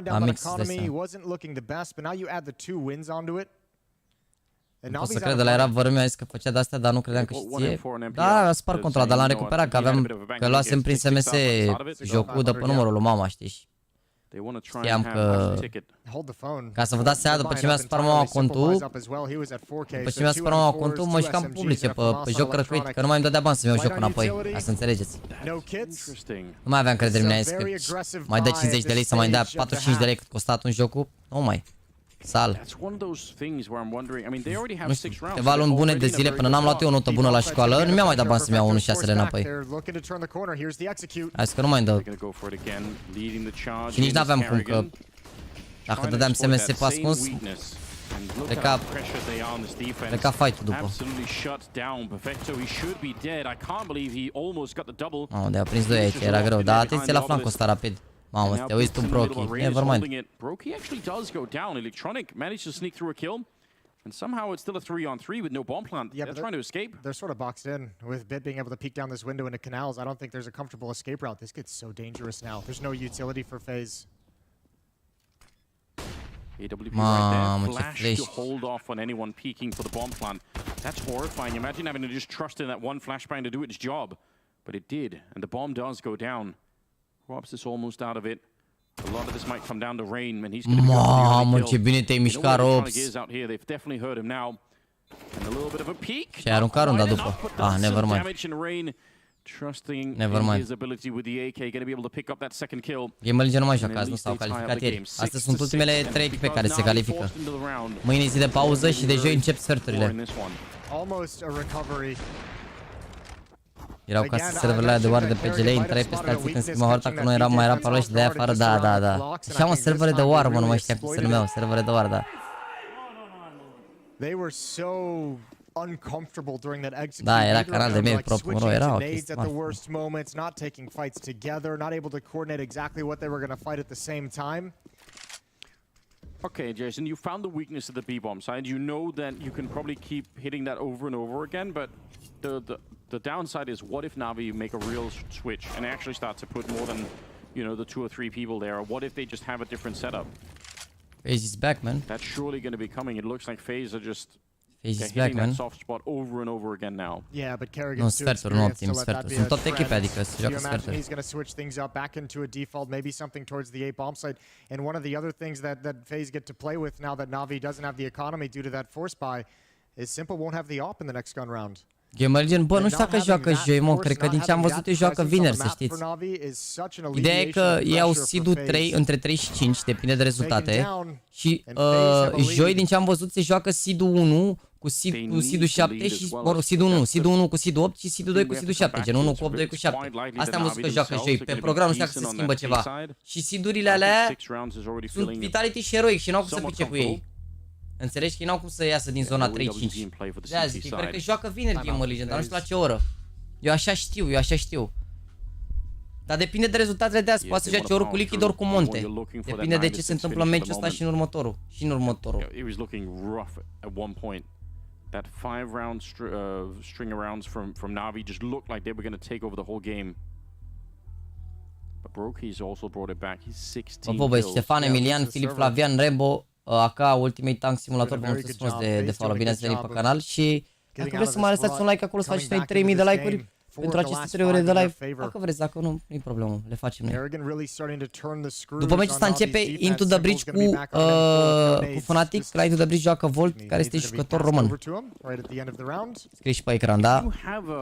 la mix, să dai. Nu pot să cred, ăla era vără mi-a zis că făcea de-astea, dar nu credeam că știe. Da, a spart controla, dar l-am recuperat, că luasem prin SMS jocul de pe numărul lui mama, știi? Știam că... Ca să vă dați seama, după ce mi-a spart mama contul, mă jucam publice pe joc gratuit, că nu mai îmi dădea bani să-mi iau jocul înapoi, ca să înțelegeți. Nu mai aveam credere în mine, că mai dă 50 de lei să mai dea 45 de lei cât costa atunci jocul, nu mai. Sal. Nu știu, câteva luni bune de zile până n-am luat eu o notă bună la școală, nu mi-a mai dat bani să-mi iau 1.6 înapoi. Hai că nu mai dă. Și nici n-aveam cum, că dacă dădeam SMS pe ascuns, pleca fight-ul după. Mamă, de-a prins 2 aici, era greu, dar atenție la flancul ăsta rapid. Mamă, te uiți tu Brokey, nevermind. Brokey actually does go down. Electronic managed to sneak through a kill. And somehow it's still a 3-on-3 with no bomb plant. Yeah, they're trying to escape. They're sort of boxed in. With Bit being able to peek down this window into canals, I don't think there's a comfortable escape route. This gets so dangerous now. There's no utility for FaZe. AWP right there. Flash to hold off on anyone peeking for the bomb plant. That's horrifying. Imagine having to just trust in that one flashbang to do its job. But it did. And the bomb does go down. Robs is almost out of it. A lot of this might come down to Rain, and he's going to be Mamă, ce bine te-ai mișcat, Robs. They've definitely heard him now. And a little bit of a peek. Și a aruncat runda după. Nevermind. Nevermind. Game Legion nu mai joacă, azi nu s-au calificat ieri. Astea sunt ultimele 3 echipe care se califică. Mâine zi de pauză și de joi încep sferturile. Erau ca să serverele alea de oară de pe GL, intrai peste alții când schimba harta, că nu era, mai era pe și de aia afară, da. Așa mă, servere de oară, mă, nu mai știa cum se numeau, servere de oară, da. Da, era canal de mail propriu, era ok, Okay, Jason, you found the weakness of the B-bomb side. You know that you can probably keep hitting that over and over again, but the downside is, what if Na'Vi make a real switch and actually start to put more than, you know, the 2 or 3 people there? Or what if they just have a different setup? FaZe is back, man. That's surely going to be coming. It looks like FaZe are just hitting that soft spot over and over again now. Yeah, but Kerrigan's nu, sferturi, nu optim, sferturi. Sunt tot echipe, adică se joacă sferturi. He's going to switch things up back into a default, maybe something towards the 8 bomb site. And one of the other things that FaZe get to play with now that Na'Vi doesn't have the economy due to that force buy is Simple won't have the op in the next gun round. Game Legion, bă, nu știu dacă joacă joi, mă, cred că din ce am văzut, joacă vineri, să știți. Ideea e că ei au seed-ul 3, între 3 și 5, depinde de rezultate. Și joi, din ce am văzut, se joacă seed-ul 1 cu seed-ul 7 și, seed-ul 1, seed-ul 1 cu seed-ul 8 și seed-ul 2 cu seed-ul 7, gen 1 cu 8, 2 cu 7. Asta am văzut că joacă joi, pe program nu știu dacă se schimbă ceva. Și seed-urile alea sunt Vitality și Heroic și n-au cum să pice cu ei. Înțelegi că ei n-au cum să iasă din zona 3-5. De-aia zic, cred că joacă vineri Game Legion, dar nu știu la ce oră. Eu așa știu. Dar depinde de rezultatele de azi, poate să joace ori cu Liquid, ori cu Monte. Depinde de ce se întâmplă în meciul ăsta și în următorul. That 5-round string of rounds from Na'Vi just looked like they were going to take over the whole game. But Brokey's also brought it back. He's 16 kills. Ștefan, Emilian, Filip, Flavian, Rebo, AK, Ultimate Tank Simulator, vă mulțumesc frumos de follow, bine ați venit pe canal și dacă vreți să mai lăsați un like acolo, să faceți noi 3000 de like-uri pentru aceste 3 ore de live, dacă vreți, dacă nu, nu-i problemă, le facem noi. După meciul ăsta începe Into the Bridge cu Fnatic, la Into the Bridge joacă Volt, care este jucător român. Scrie și pe ecran, da?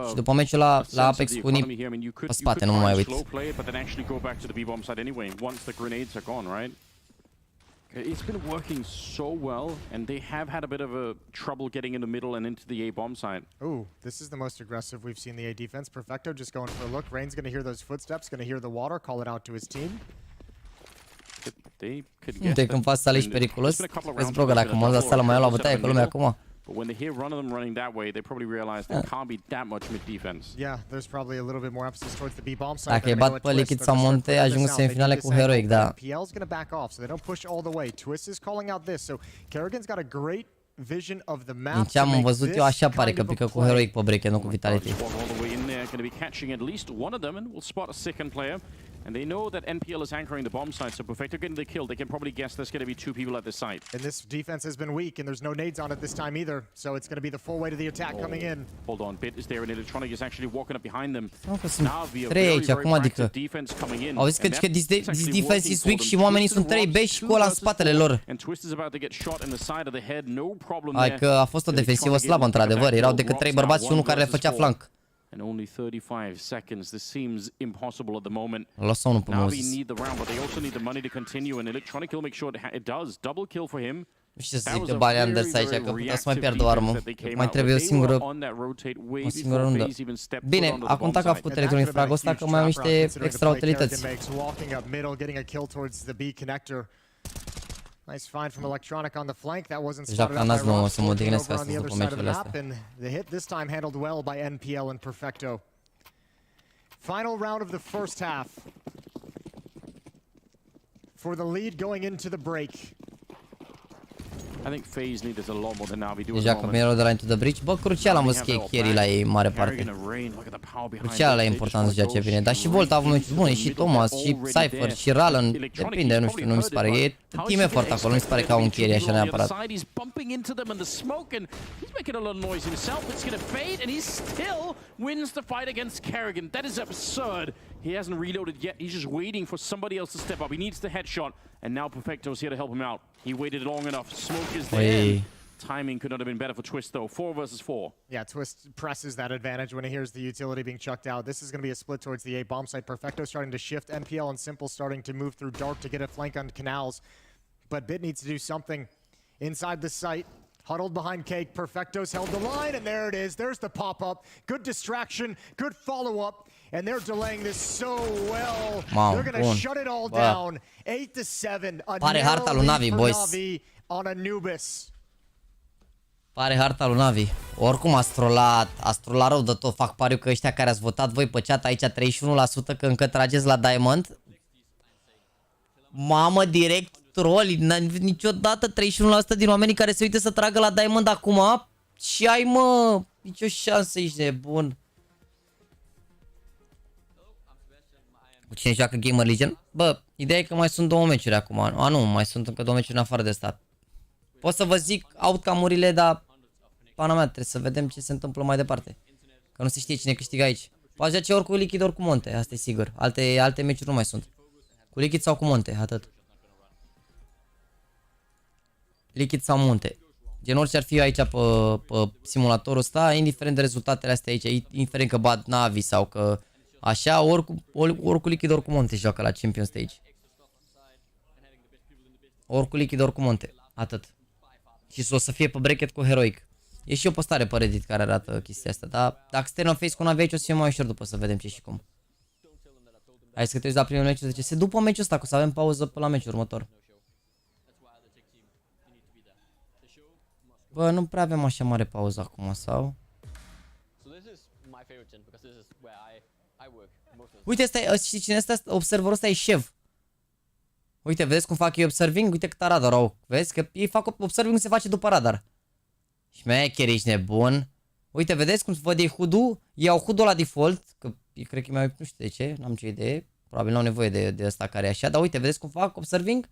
Și după meciul la Apex cu Nip, pe spate, nu mă mai uit. It's been working so well, and they have had a bit of a trouble getting in the middle and into the A bomb side. Ooh, this is the most aggressive we've seen the A defense. Perfecto just going for a look. Rain's going to hear those footsteps, going to hear the water, call it out to his team. Uite, când faci să alegi periculos, vezi, bro, că dacă mă las la mai iau la bătaie cu lumea acum. But when they hear one of them running that way, they probably realize there can't be that much mid defense. Yeah, there's probably a little bit more emphasis towards the B bomb side. Dacă îi bat pe Liquid sau Monte, ajung în semifinale cu Heroic, da. NPL's gonna back off, so they don't push all the way. Twist is calling out this, so Kerrigan's got a great vision of the map. Din ce am văzut eu, așa pare că pică cu Heroic pe break, nu cu Vitality. Going to be catching at least one of them, and we'll spot a second player. And they know that NPL is anchoring the bomb site, so Perfecto getting the kill. They can probably guess there's going to be two people at this site. And this defense has been weak, and there's no nades on it this time either. So it's going to be the full weight of the attack coming in. Hold on, Bit is there, and Electronic is actually walking up behind them. Sunt 3 aici, acum adică. Auzi că this defense is weak și oamenii sunt 3 B și cu ăla în spatele lor. Hai că a fost o defensivă slabă, într-adevăr. Erau decât 3 bărbați și unul care le făcea flanc. And only 35 seconds. This seems impossible at the moment. Navi need the round, but they also need the money to continue. And Electronic will make sure it does. Double kill for him. Nu știu ce să zic de Bali Anders aici, că putea să mai pierdă o armă. Mai trebuie o singură rundă. Bine, a contat că a făcut Electronic fragul ăsta, că mai au niște extra utilități. Nice find from Electronic on the flank. That wasn't Deja Clanaz nu o să mă odihnesc astăzi după meciurile astea. The hit this time handled well by NPL and Perfecto. Final round of the first half. For the lead going into the break. I think FaZe needs a lot more than Navi do. Deja că erau de la Into the Breach. Bă, crucial am văzut că e carry la ei în mare parte. Crucial la importanță ceea ce vine. Dar și Volt a avut meciuri bune, și Thomas, și Cypher, și Rallen. Depinde, nu știu, nu mi se pare. E team effort acolo, nu mi se pare că au un carry așa neapărat. He hasn't reloaded yet. He's just waiting for somebody else to step up. He needs the headshot. And now Perfecto's here to help him out. He waited long enough. Smoke is there. Timing could not have been better for Twist, though. 4 versus 4. Yeah, Twist presses that advantage when he hears the utility being chucked out. This is going to be a split towards the A bomb site. Perfecto starting to shift. NPL and Simple starting to move through dark to get a flank on canals. But Bit needs to do something inside the site. Huddled behind Cake. Perfecto's held the line, and there it is. There's the pop-up. Good distraction. Good follow-up. And they're delaying this so well. They're going to shut it all down. 8-7. Pare harta lui Navi, boys. On Anubis. Pare harta lui Navi. Oricum ați trollat rău de tot. Fac pariu că ăștia care ați votat voi pe chat aici 31% că încă trageți la Diamond. Mamă, direct troll. Niciodată 31% din oamenii care se uită să tragă la Diamond acum. Și ai, mă, nicio șansă, ești nebun. Cu cine joacă Gamer Legion? Bă, ideea e că mai sunt 2 meciuri acum. A, nu, mai sunt încă 2 meciuri în afară de stat. Pot să vă zic outcome-urile, dar pana mea, trebuie să vedem ce se întâmplă mai departe. Că nu se știe cine câștigă aici. Poate joace ori cu Liquid, ori cu Monte, asta e sigur. Alte meciuri nu mai sunt. Cu Liquid sau cu Monte, atât. Liquid sau Monte. Gen orice ar fi aici pe simulatorul ăsta, indiferent de rezultatele astea aici, indiferent că bat Navi sau că așa, ori cu Liquid, ori cu Monte joacă la Champion Stage. Ori cu Liquid, ori cu Monte. Atât. Și o să fie pe bracket cu Heroic. E și o postare pe Reddit care arată chestia asta. Dar dacă suntem în face cu Navi aici o să fie mai ușor după să vedem ce și cum. Hai să trebuie la primul meci, zice, după meciul ăsta, că o să avem pauză pe la meciul următor. Bă, nu prea avem așa mare pauză acum, sau? Uite, știi cine este? Observerul ăsta e șef. Uite, vedeți cum fac ei observing? Uite cât radar au. Vezi că ei fac observing, se face după radar. Șmecher, ești nebun. Uite, vedeți cum văd ei HUD-ul? Ei au HUD-ul la default. Că cred că mai nu știu de ce, n-am ce idee. Probabil nu au nevoie de ăsta care e așa. Dar uite, vedeți cum fac observing?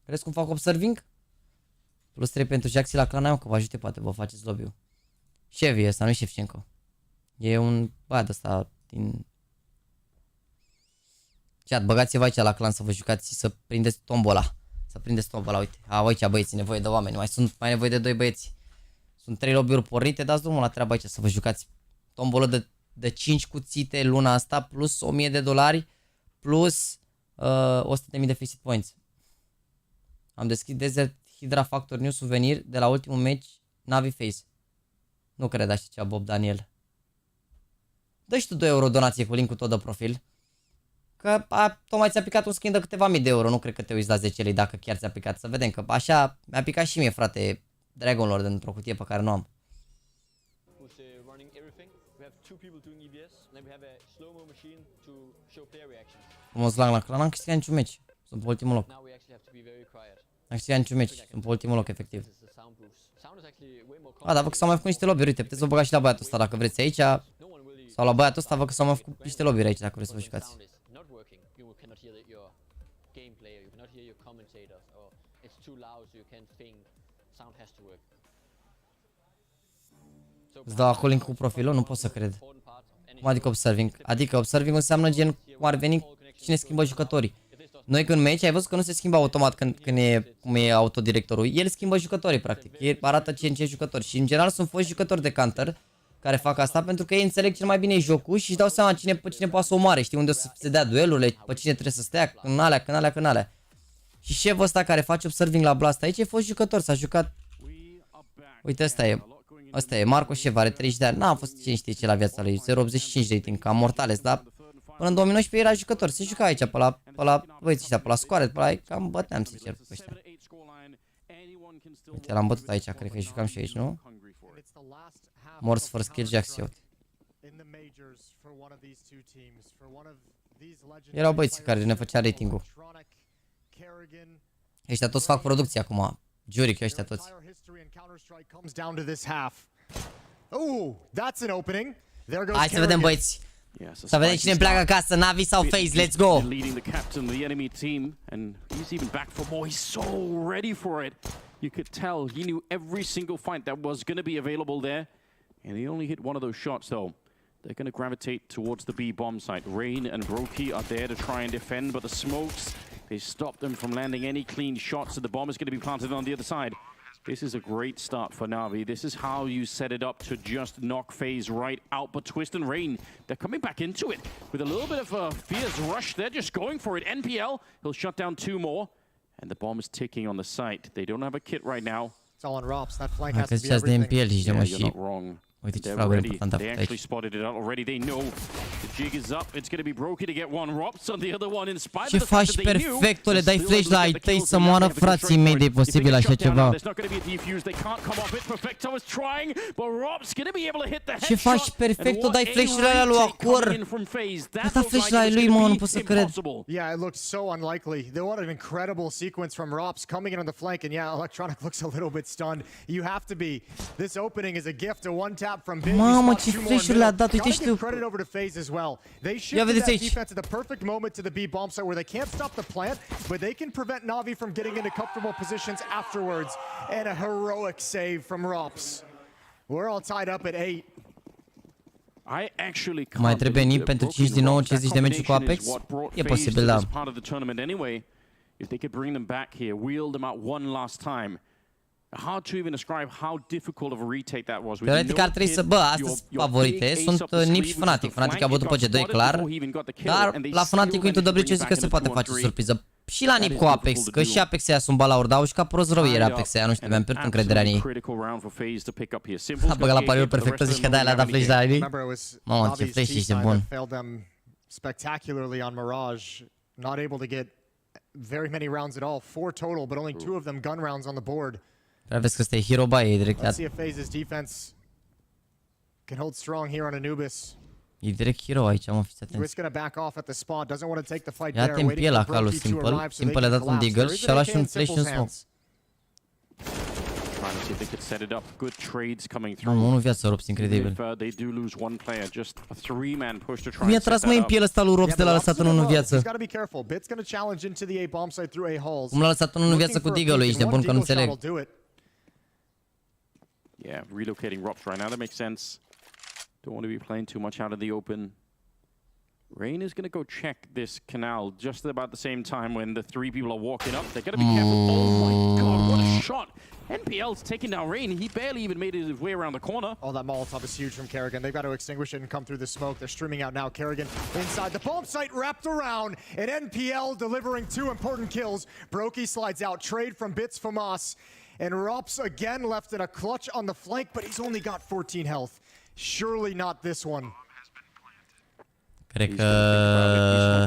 Vedeți cum fac observing? Plus 3 pentru JAXY la CLANUL, că vă ajute, poate vă faceți lobby-ul. Șef e ăsta, nu-i Șefcenco. E un băiat ăsta din... Chat, băgați-vă aici la clan să vă jucați și să prindeți tombola. Să prindeți tombola, uite. Aici băieți, nevoie de oameni, mai nevoie de 2 băieți. Sunt 3 lobby-uri pornite, dați drumul la treaba aici să vă jucați. Tombolă de 5 cuțite luna asta, plus $1000, plus 100.000 de fixed points. Am deschis Desert Hydra Factor New Souvenir de la ultimul match Navi Face. Nu cred așa ceva, Bob Daniel. Dă și tu 2 euro donație cu linkul tot de profil. Că tocmai ți-a picat un skin de câteva mii de euro. Nu cred că te uiți la 10 lei dacă chiar ți-a picat. Să vedem că așa mi-a picat și mie, frate, Dragon Lord într-o cutie pe care nu am. Frumos la clan, n-am câștigat niciun meci. Sunt pe ultimul loc. N-am câștigat niciun meci. Sunt pe ultimul loc, efectiv. A, dar văd că s-au mai făcut niște lobby-uri. Uite, puteți să vă băgați și la băiatul ăsta dacă vreți aici. Sau la băiatul ăsta, văd că s-au mai făcut niște lobby-uri aici dacă vreți să vă jucați. Îți dau acolo link cu profilul? Nu pot să cred. Cum adică observing? Adică observing înseamnă gen cum ar veni cine schimbă jucătorii. Noi când meci ai văzut că nu se schimbă automat când e cum e autodirectorul. El schimbă jucătorii practic. El arată ce jucători. Și în general sunt foști jucători de counter care fac asta pentru că ei înțeleg cel mai bine jocul și își dau seama cine poate să omoare. Știi unde o să se dea duelurile, pe cine trebuie să stea, când alea. Și șeful ăsta care face observing la Blast aici e fost jucător, s-a jucat. Uite, ăsta e Marco Șef, are 30 de ani. N-a fost cine știe ce la viața lui, 0.85 rating, ca Mortales, dar până în 2019 era jucător, se juca aici, pe la băieții ăștia, pe la scoare, pe la cam băteam sincer pe ăștia. Uite, l-am bătut aici, cred că jucam și aici, nu? Morse for skill Jaxy. Erau băieții care ne făcea rating-ul. Ăștia toți fac producție acum. Juric, ăștia toți. Hai să vedem, băieți. Să vedem cine pleacă acasă, Navi sau FaZe, let's go! You could tell he knew every single fight that was going to be available there, and he only hit one of those shots though. They're going to gravitate towards the B bomb site. Rain and Brokey are there to try and defend, but the smokes, they stop them from landing any clean shots, and the bomb is going to be planted on the other side. This is a great start for Navi. This is how you set it up to just knock FaZe right out. But Twist and Rain, they're coming back into it with a little bit of a fierce rush. They're just going for it. NPL, he'll shut down 2 more. And the bomb is ticking on the site. They don't have a kit right now. It's all on Rops. That flank has to be everything. Yeah, you're not wrong. Uite ce They're fraguri ready. important a They făcut actually aici. spotted it out already. They know the jig is up. It's going to be Brokey to get one. Rops on the other one. In spite Ce of the fact faci that they knew, perfectule, dai they're flash still la able ai to get tăi the să kills. moară They have a frații constraint mei de point. If posibil they get așa shut down now, ceva. there's not going to be a defuse. They can't come off it. Perfecto is trying, but Rops going to be able to hit the Ce faci headshot. Perfecto, And dai what a flash-urile alea lui retake Acor. coming in from FaZe. That Da looked flash like la it was lui, gonna mă, nu be pot să cred. impossible. Yeah, it looked so unlikely. What an incredible sequence from Rops coming in on the flank, and yeah, Electronic looks a little bit stunned. You have to be. This opening is a gift, a one tap from Big. Mamă, ce flash-uri le-a dat, uite, știu. Credit over to FaZe as well. They Ia shifted vedeți that aici. defense at the perfect moment to the B bomb site where they can't stop the plant, but they can prevent Navi from getting into comfortable positions afterwards. And a heroic save from Rops. We're all tied up at 8. I actually can't Mai trebuie believe NIP that pentru Broken 5 din nou, Rops, 50 de that meciuri cu combination Apex? is what brought E FaZe posibil, to da. this part of the tournament anyway. If they could bring them back here, wheel them out one last time. Hard to even describe how difficult of a retake that was. Teoretic ar trebui să, bă, astăzi favorite sunt NIP și FNATIC. FNATIC a avut după G2, clar. Dar la FNATIC cu Into W zic că se poate face surpriză. Și la NIP cu Apex, că și Apex ea sunt balauri, dar au jucat prost rău ieri Apex ea, nu știu, mi-am pierdut încrederea în ei. A băgat la pariul perfect, zici că de-aia le-a dat flash la ei. Mamă, ce flash ești bun. Spectacularly on Mirage, not able to get very many rounds at all. 4 total, but only 2 of them gun rounds on the board. Prea vezi că ăsta e hero by ei direct. Let's see if FaZe's defense can hold strong here on Anubis. E direct hero aici, mă, fiți atenți. Twist gonna back off at the spot, doesn't want to take the fight Ia there. te împie la calul Simple. Simple le-a dat un deagle și a luat și un flash în smoke. Mamă, 1 viață Rops, incredibil. Mi-a tras mai în piele ăsta lui Rops de l-a lăsat în 1 viață. Cum l-a lăsat în 1 viață cu deagle-ul, ești de bun că nu înțeleg. Yeah, relocating Rops right now, that makes sense. Don't want to be playing too much out of the open. Rain is going to go check this canal just about the same time when the 3 people are walking up. They're going to be careful. Oh my god, what a shot! NPL's taking down Rain. He barely even made his way around the corner. Oh, that Molotov is huge from Kerrigan. They've got to extinguish it and come through the smoke. They're streaming out now. Kerrigan inside the bomb site, wrapped around, and NPL delivering 2 important kills. Brokey slides out. Trade from Bits FAMAS. And Rops again left in a clutch on the flank, but he's only got 14 health. Surely not this one. Cred că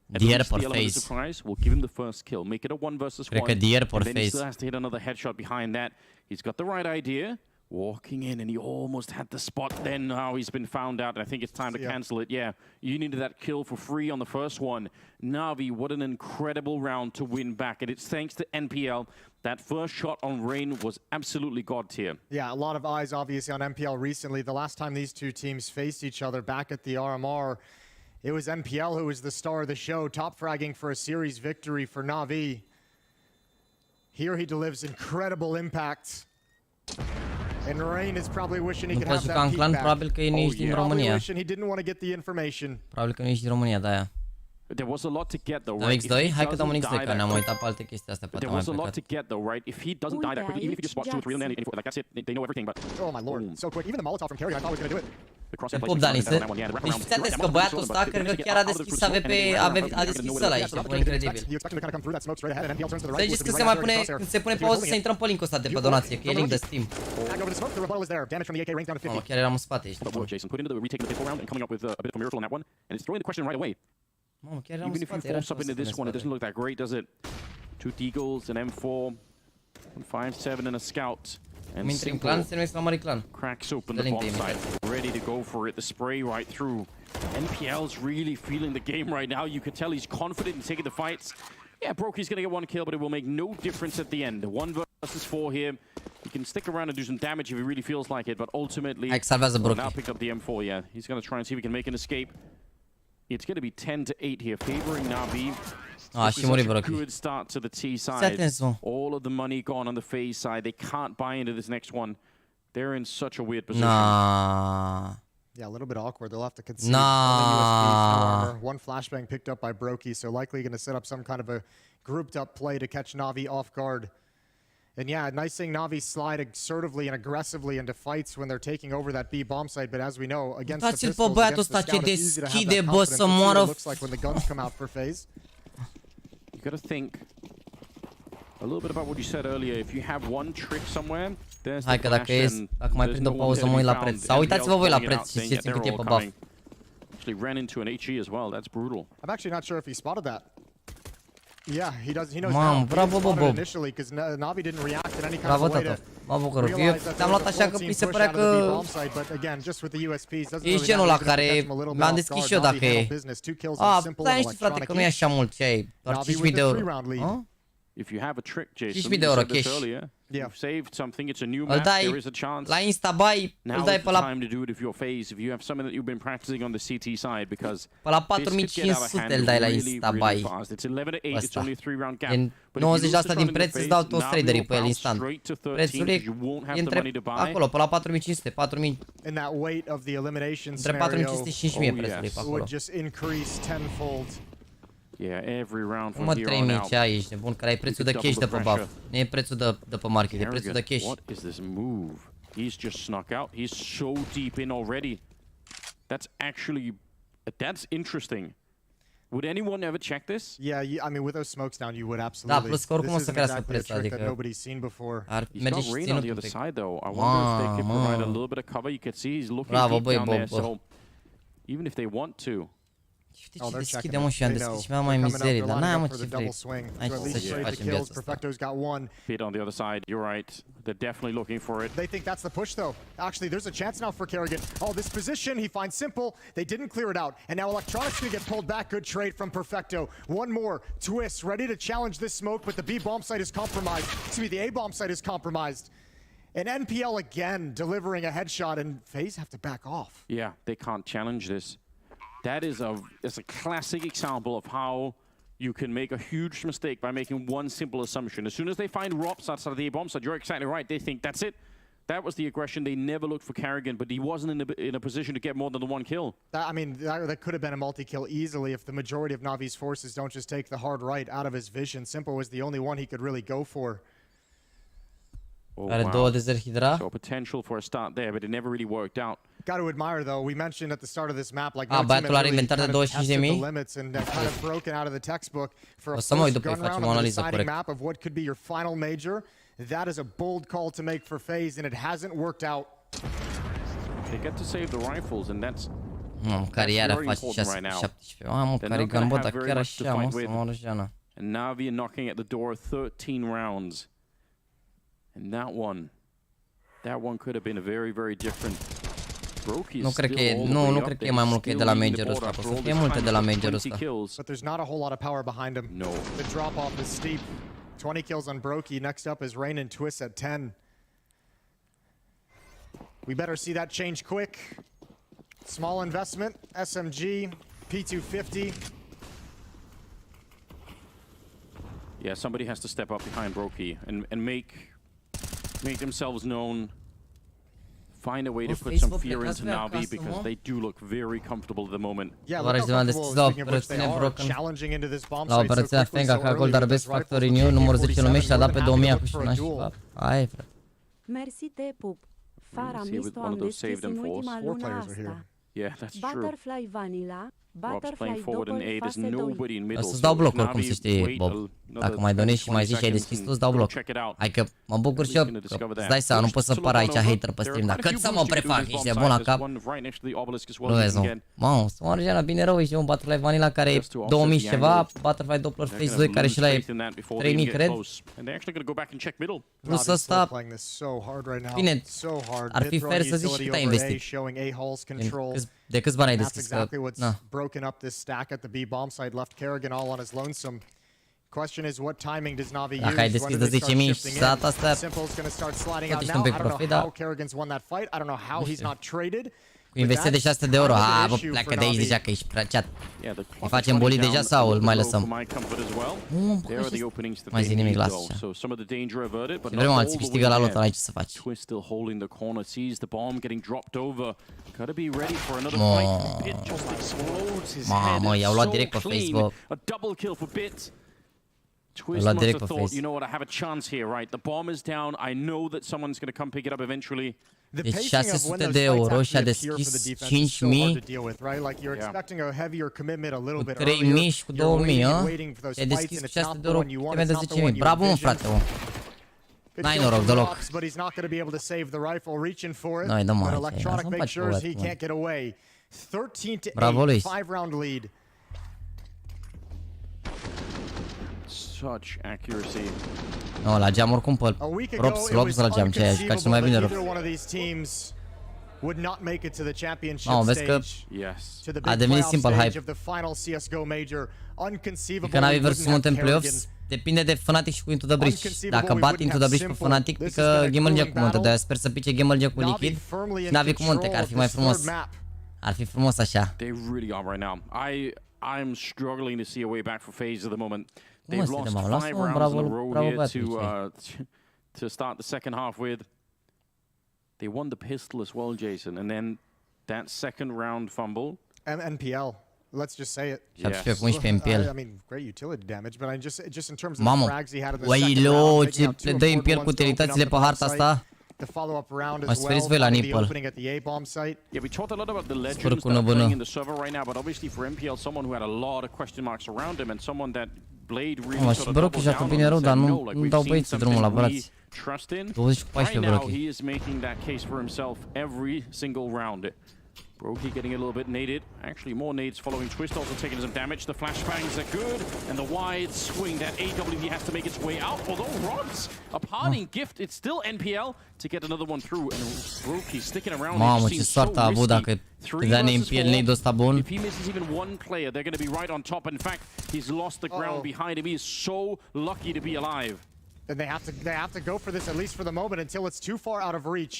Dier por phase. Surprise, we'll give him the first kill. Make it a 1 versus 1. Cred că Dier por and then he phase. still has to hit another headshot behind that. He's got the right idea. Walking in, and he almost had the spot. Then now he's been found out. I think it's time to cancel it. Yeah, you needed that kill for free on the first one. Na'Vi, what an incredible round to win back. And it's thanks to NPL. That first shot on Rain was absolutely god tier. Yeah, a lot of eyes obviously on NPL recently. The last time these two teams faced each other back at the RMR, it was NPL who was the star of the show, top fragging for a series victory for Na'Vi. Here he delivers incredible impact. And Rain is probably wishing he could have that clan, feedback. probabil că nu ești din România. Wishing he didn't want to get the information. Probabil că nu ești din România, de aia. There was a lot to get though, Am right? X2? Hai că dăm un X2, că ne-am uitat pe alte chestii astea, poate There am was mai a lot to plecat. get though, right? If he doesn't die that quickly, even if he just spots 2 or 3 and then like that's it, they know everything. But oh my lord, so quick. Even the Molotov from Kerrigan, I thought was going to do it. Te pup, Dani, deci fiți atenți că băiatul ăsta cred că chiar a deschis AVP, a deschis ăla aici, e incredibil. Înțelegeți că când se pune pauză să intrăm pe link-ul ăsta de pe donație, că e link de Steam. Mamă, chiar eram în spate aici. Jason put into the retake of the pistol round and coming up with a bit of a miracle on that one, and it's throwing the question right away. Mamă, chiar eram în Even if you spate. force up into this one, it doesn't look that great, does it? 2 deagles, an M4, 157 and a scout. And Intri clan, se numește la mare clan. cracks open the bomb site, ready to go for it. The spray right through. NPL's really feeling the game right now. You can tell he's confident in taking the fights. Yeah, Brokey's gonna get 1 kill, but it will make no difference at the end. 1 versus 4 here. He can stick around and do some damage if he really feels like it, but ultimately, now pick up the M4. Yeah, he's gonna try and see if he can make an escape. It's gonna be 10-8 here, favoring Na'Vi. Și muri Brokey. Good start to the T side. All of the money gone on the FaZe side. They can't buy into this next one. They're in such a weird position. Yeah, a little bit awkward. They'll have to concede on the USBs, no armor. 1 flashbang picked up by Brokey, so likely going to set up some kind of a grouped-up play to catch Na'Vi off guard. And yeah, nice seeing Na'Vi slide assertively and aggressively into fights when they're taking over that B bomb site. But as we know, against the pistols, against the scout, it's easy to have that confidence. Let's see what it looks like when the guns come out for FaZe. You got to think a little bit about what you said earlier. If you have one trick somewhere, there's Hai că dacă mai prind o pauză mă uit la preț. Sau uitați-vă voi la preț și știți cât e pe buff. Actually ran into an HE as well. That's brutal. I'm actually not sure if he spotted that. Yeah, he does. He knows now. Bravo, Bob. Initially, because Na'Vi didn't react in any kind of way to mă bucur. Eu te-am luat așa că mi se părea că ești genul ăla care m-am deschis și eu dacă e. Stai niște frate că nu e așa mult ce ai. Doar 5.000 de euro. If you have a trick, Jason, 5.000 de euro cash. You've saved something. It's a new map. There is a chance. La Instabuy îl dai pe la time to do it if you're FaZe. If you have something that you've been practicing on the CT side, because pe la 4500 îl dai la Instabuy. It's 11-8. It's only a 3-round gap. În 90% din preț îți dau toți traderii pe el instant. Prețul e între acolo, pe la 4500, 4000. Între 4500 și 5000 prețul e pe acolo. Yeah, every round from here on out. 3000 ce ai, ești nebun, care ai prețul de cash de pe buff. Nu e prețul de pe market, e prețul de cash. What is this move? He's just snuck out. He's so deep in already. That's interesting. Would anyone ever check this? Yeah, I mean, with those smokes down, you would absolutely. Da, plus că oricum o să crească prețul, adică ar merge și ținutul un pic. I wonder if they could provide a little bit of cover. You can see he's looking deep down there, so even if they want to. Știi ce deschide, mă, și am deschis și mi-am mai mizerie, dar n-ai, mă, ce vrei. Hai să-și facem viața asta. Hit on the other side, you're right. They're definitely looking for it. They think that's the push, though. Actually, there's a chance now for Kerrigan. Oh, this position, he finds Simple. They didn't clear it out. And now Electronics gonna get pulled back. Good trade from Perfecto. One more. Twist, ready to challenge this smoke, but the B bomb site is compromised. Excuse me, the A bomb site is compromised. And NPL again delivering a headshot, and FaZe have to back off. Yeah, they can't challenge this. That is a classic example of how you can make a huge mistake by making one simple assumption. As soon as they find Robs outside of the A-bomb side, you're exactly right. They think that's it. That was the aggression. They never looked for Kerrigan, but he wasn't in a position to get more than the 1 kill. I mean, that could have been a multi-kill easily if the majority of Navi's forces don't just take the hard right out of his vision. Simple was the only one he could really go for. Oh, Are două desert hidra. So potential for a start there, but it never really worked out. Got to admire, though. We mentioned at the start of this map, like băiatul are inventar de 25.000. limits and kind of broken out of the textbook for a first gun round on the deciding map of what could be your final major. That is a bold call to make for FaZe, and it hasn't worked out. They get to save the rifles, and that's Cariera face 6-17. Mamă, Carigan, bă, dar chiar așa, mă, să mă răjeană. And Navi are knocking at the door 13 rounds. And that one could have been a very, very different. Nu cred că e, nu cred că e mai mult că e de la majorul ăsta. O să fie multe de la majorul ăsta. But there's not a whole lot of power behind him. No. The drop off is steep. 20 kills on Brokey. Next up is Rain and Twist at 10. We better see that change quick. Small investment, SMG, P250. Yeah, somebody has to step up behind Brokey and make themselves known. Find a way to put some fear into Navi because they do look very comfortable at the moment. Yeah, look how comfortable they are challenging into this bomb site so quickly, so early with this rifle. numărul 10 lume și a dat pe 2000 cu și nașpa. Hai, frate. Mersi te pup. Fara misto am deschis în ultima lună asta. Yeah, that's true. Butterfly Vanilla, Rob's playing forward in A. There's nobody in middle. Să-ți dau bloc oricum, să știi, Bob. Dacă mai donezi și mai zici și ai deschis tu, îți dau bloc. Hai că mă bucur și eu, că îți dai seama, nu pot să par aici hater pe stream, dar cât să mă prefac, ești bun la cap. Nu vezi, nu. Mamă, să mă arăgeana bine rău, ești un Butterfly Vanilla care e 2000 și ceva, Butterfly Doppler Face 2 care și la e 3000, cred. Plus ăsta, bine, ar fi fair să zici cât ai investit. De câți bani ai deschis? Broken up this stack at the B bomb site, left Kerrigan all on his lonesome. Question is what timing does Navi use? Dacă ai deschis de 10.000 și data asta, Simple's gonna start sliding out now. I don't know how Kerrigan's won that fight. I don't know how he's not traded. Cu investiție de 600 de euro. Ha, bă, pleacă de aici deja că ești prăceat. Îi facem bully deja sau îl mai lăsăm? Mai zi nimic, lasă așa. Și vrem alții câștigă la lot, n-ai ce să faci. Mamă, i-au luat direct pe face, bă. Twist must have thought, you know what, I have a chance here, right? The bomb is down. I know that someone's going to come pick it up eventually. Deci 600 de euro și a deschis 5.000 cu 3.000 și cu 2.000, a? Și a deschis cu 600 de euro cu de 10.000. Bravo, mă, frate, mă. N-ai noroc deloc. N-ai, dă mă, aici, să-mi faci băgat, mă. Bravo, Luis. Such accuracy. No, la geam oricum pe Robs la geam, ce ai jucat cel mai bine Robs. Mamă, vezi că a devenit simple hype. Că Navi vs Mountain Playoffs depinde de FNATIC și cu Into the Breach. Dacă bat Into the Breach cu FNATIC, pică Gamel Jack cu Monte, de-aia sper să pice Gamel Jack cu Liquid și Navi cu Monte, că ar fi mai frumos. Ar fi frumos așa. They really are right now. I'm struggling to see a way back for FaZe at the moment. They've lost 5 rounds in a row here to start the second half with. They won the pistol as well, Jason, and then that second round fumble. NPL, let's just say it. Yes. I mean, great utility damage, but I just in terms of the frags he had in the second round. Ce le dă în piel cu utilitățile pe harta asta? The follow-up round as well, the opening at the A bomb site. Yeah, we talked a lot about the legends that are playing in the server right now, but obviously for NPL, someone who had a lot of question marks around him and someone that Blade really sort of doubled down on them. We've seen something we trust in. Right now, he is making that case for himself every single round. Brokey getting a little bit naded. Actually, more nades following Twist, also taking some damage. The flashbangs are good, and the wide swing that AWP has to make its way out. Although Rob's a parting gift, it's still NPL to get another one through. And Brokey sticking around. Mamă, ce soartă a avut dacă dea NPL nade ăsta bun. If he misses even one player, they're going to be right on top. In fact, he's lost the ground behind him. He is so lucky to be alive. And they have to go for this, at least for the moment, until it's too far out of reach.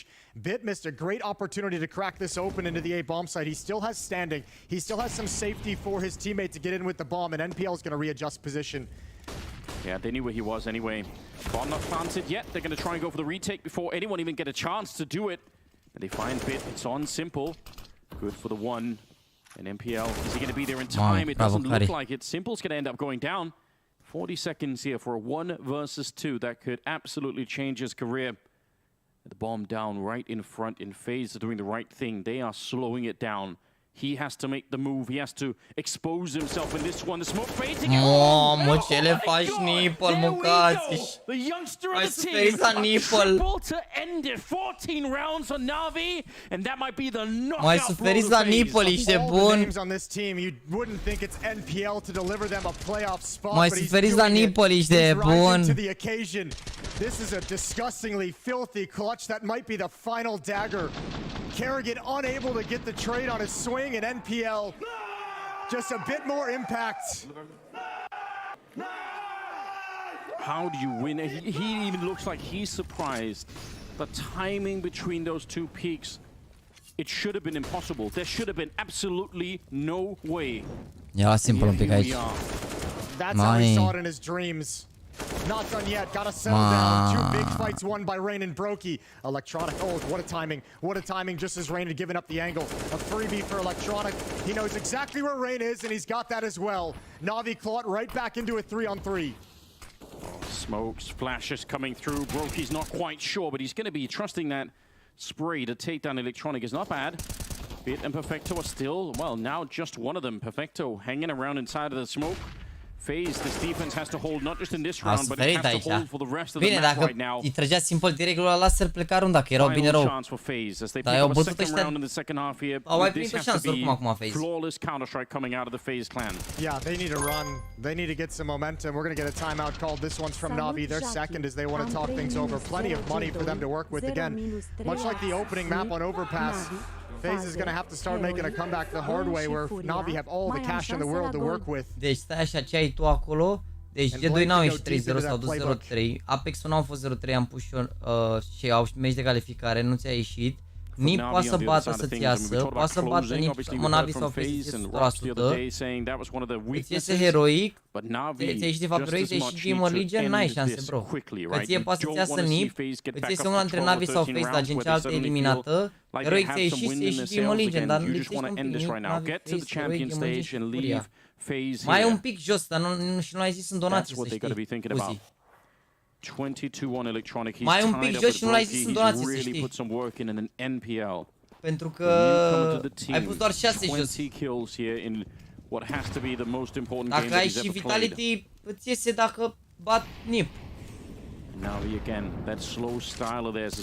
Bit missed a great opportunity to crack this open into the A bomb site. He still has standing. He still has some safety for his teammate to get in with the bomb, and NPL is going to readjust position. Yeah, they knew where he was anyway. Bomb not planted yet. They're going to try and go for the retake before anyone even get a chance to do it. And they find Bit. It's on Simple. Good for the one. And NPL, is he going to be there in time? It doesn't look like it. Simple's going to end up going down. 40 seconds here for a 1 versus 2 that could absolutely change his career. The bomb down right in front in FaZe are doing the right thing. They are slowing it down. He has to make the move. He has to expose himself in this one. The smoke fading. Mamă, ce le faci, Nipple, mâncați-și. The youngster Mai of the suferiți la team. Nipple. Triple to end it. 14 rounds on Na'Vi, and that might be the knockout. Mai suferiți la Nipple, ești bun. Mai suferiți la Nipple, ești de bun. This is a disgustingly filthy clutch that might be the final dagger. Kerrigan unable to get the trade on his swing, and NPL just a bit more impact. How do you win? He even looks like he's surprised. The timing between those two peaks, it should have been impossible. There should have been absolutely no way. Ia simplu un pic aici. That's how he saw it in his dreams. Not done yet. Gotta settle down. Two big fights won by Rain and Brokey. Electronic. Oh, what a timing. What a timing just as Rain had given up the angle. A freebie for Electronic. He knows exactly where Rain is, and he's got that as well. Na'Vi clawed right back into a 3-on-3. Smokes, flashes coming through. Brokey's not quite sure, but he's going to be trusting that spray to take down Electronic is not bad. Bit and Perfecto are still, well, now just one of them. Perfecto hanging around inside of the smoke. FaZe, this defense has to hold not just in this round, but it has to hold for the rest of the match right now. Îi trăgea simplu direct la laser, pleca runda, că erau bine rău. Dar i-au bătut ăștia. Au mai primit o șansă oricum acum FaZe. Flawless counter-strike coming out of the FaZe clan. Yeah, they need to run. They need to get some momentum. We're going to get a timeout called. This one's from Na'Vi. Their second as they want to talk things over. Plenty of money for them to work with. Again, much like the opening map on Overpass, FaZe is going to have to start making a comeback the hard way, where Na'Vi have all the cash in the world to work with. Deci stai așa, ce ai tu acolo? Deci G2 n-au ieșit 3-0, s-au dus 0-3. Apex-ul n-au fost 0-3, am pus și au meci de calificare, nu ți-a ieșit. Nip poate să bată să-ți iasă, poate să bată Nip, Na'Vi sau FaZe 100%. Îți iese heroic, ți-a ieșit de fapt heroic, ți-a ieșit Gamer Legion, n-ai șanse, bro. Că ție poate să-ți iasă Nip, îți iese una între Na'Vi sau FaZe, dar gen cealaltă eliminată. Heroic ți-a ieșit, ți-a ieșit Gamer Legion, dar lipsește un pic Nip, Na'Vi, FaZe, heroic, Gamer Legion și Furia. Mai e un pic jos, dar nu ai zis în donații, să știi. 22 on Electronic. He's mai un pic jos și nu l-ai zis în donații, să știi. Pentru că ai pus doar 6 jos. Dacă ai și Vitality, îți iese dacă bat Nip.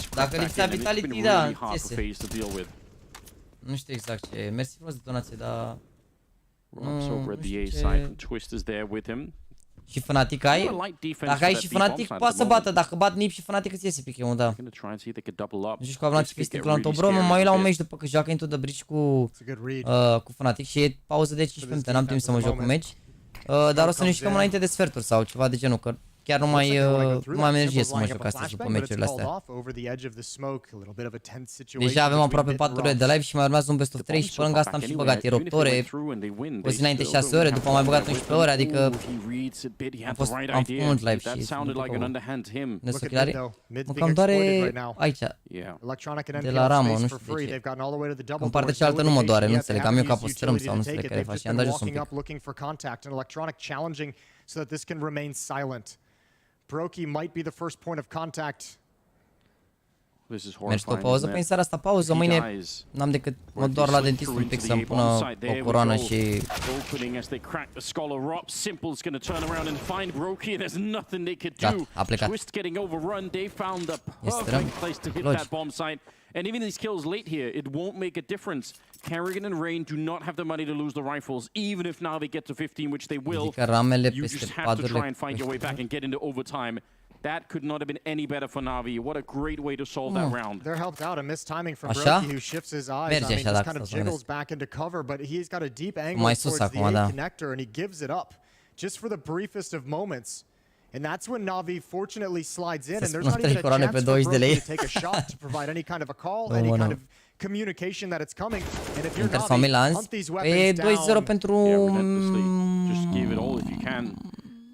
Dacă lipsea Vitality, da, îți iese. Nu știu exact ce e. Mersi frumos de donație, dar... Nu știu ce... Și FNATIC ai? Dacă ai și FNATIC, poate să bată. Dacă bat Nip și FNATIC îți iese pick-ul, da. Nu știu că am luat fistic la Antobro, mă mai uit la un meci după că joacă Into the Bridge cu FNATIC și e pauză de 15 minute, n-am timp să mă joc cu meci. Dar o să ne jucăm înainte de sferturi sau ceva de genul, că chiar nu mai am energie să mă joc astăzi după meciurile astea. Deja avem aproape 4 ore de live și mai urmează un best of 3 și pe lângă asta am și băgat eruptore. O zi înainte 6 ore, după am mai băgat 11 ore, adică am făcut mult live și nesochelare. Mă cam doare aici, de la ramă, nu știu de ce. În partea cealaltă nu mă doare, nu înțeleg, am eu capul strâmb sau nu înțeleg care faci și am dat jos un pic. So that this can remain silent. Brokey might be the first point of contact. Mergi tu o pauză? Păi în seara asta pauză, mâine n-am decât mă doar la dentist un pic să-mi pună o coroană și... Gata, a plecat. Este logic. And even these kills late here, it won't make a difference. Kerrigan and Rain do not have the money to lose the rifles, even if now they get to 15, which they will. You just have to try and find your way back and get into overtime. That could not have been any better for Na'Vi. What a great way to solve that round. They're helped out. A missed timing from Brokey, who shifts his eyes. I mean, just kind of jiggles back into cover, but he's got a deep angle towards the A connector, and he gives it up just for the briefest of moments. And that's when Na'Vi fortunately slides in, and there's not even a chance for Brokey to take a shot to provide any kind of a call, any kind of communication that it's coming. And if you're Na'Vi, hunt these weapons down. 2-0 pentru... Just give it all if you can.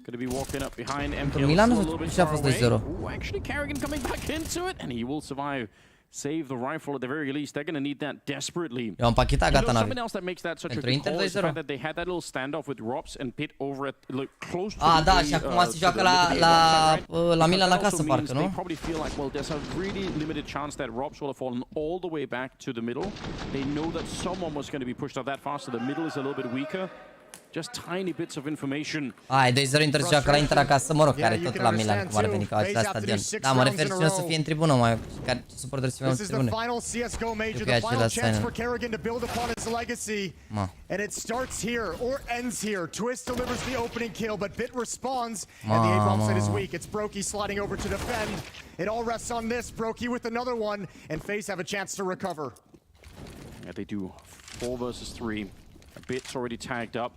Gonna be walking up behind MPL Milan și a fost 2-0. Actually, Kerrigan coming back into it, and he will survive save the rifle at the very least. They're going to need that desperately. Eu am pachetat, gata, Navi. Something else that makes that such a good call is the fact that they had that little standoff with Rops and Pit over at close to da, și acum se joacă la Milan acasă, parcă, nu? They probably feel like, well, there's a really limited chance that Rops will have fallen all the way back to the middle. They know that someone was going to be pushed out that fast, so the middle is a little bit weaker. Just tiny bits of information. Ai, 2-0 Inter joacă la Inter acasă, mă rog, care tot la Milan, cum ar veni ca la stadion. Da, mă refer și eu să fie în tribună, mai care suporteri să fie în tribune. Eu că e același scenă. And it starts here or ends here. Twist delivers the opening kill, but Bit responds, and the A-bomb site is weak. It's Brokey sliding over to defend. It all rests on this. Brokey with another one, and FaZe have a chance to recover. Yeah, they do 4 versus 3. Bit's already tagged up.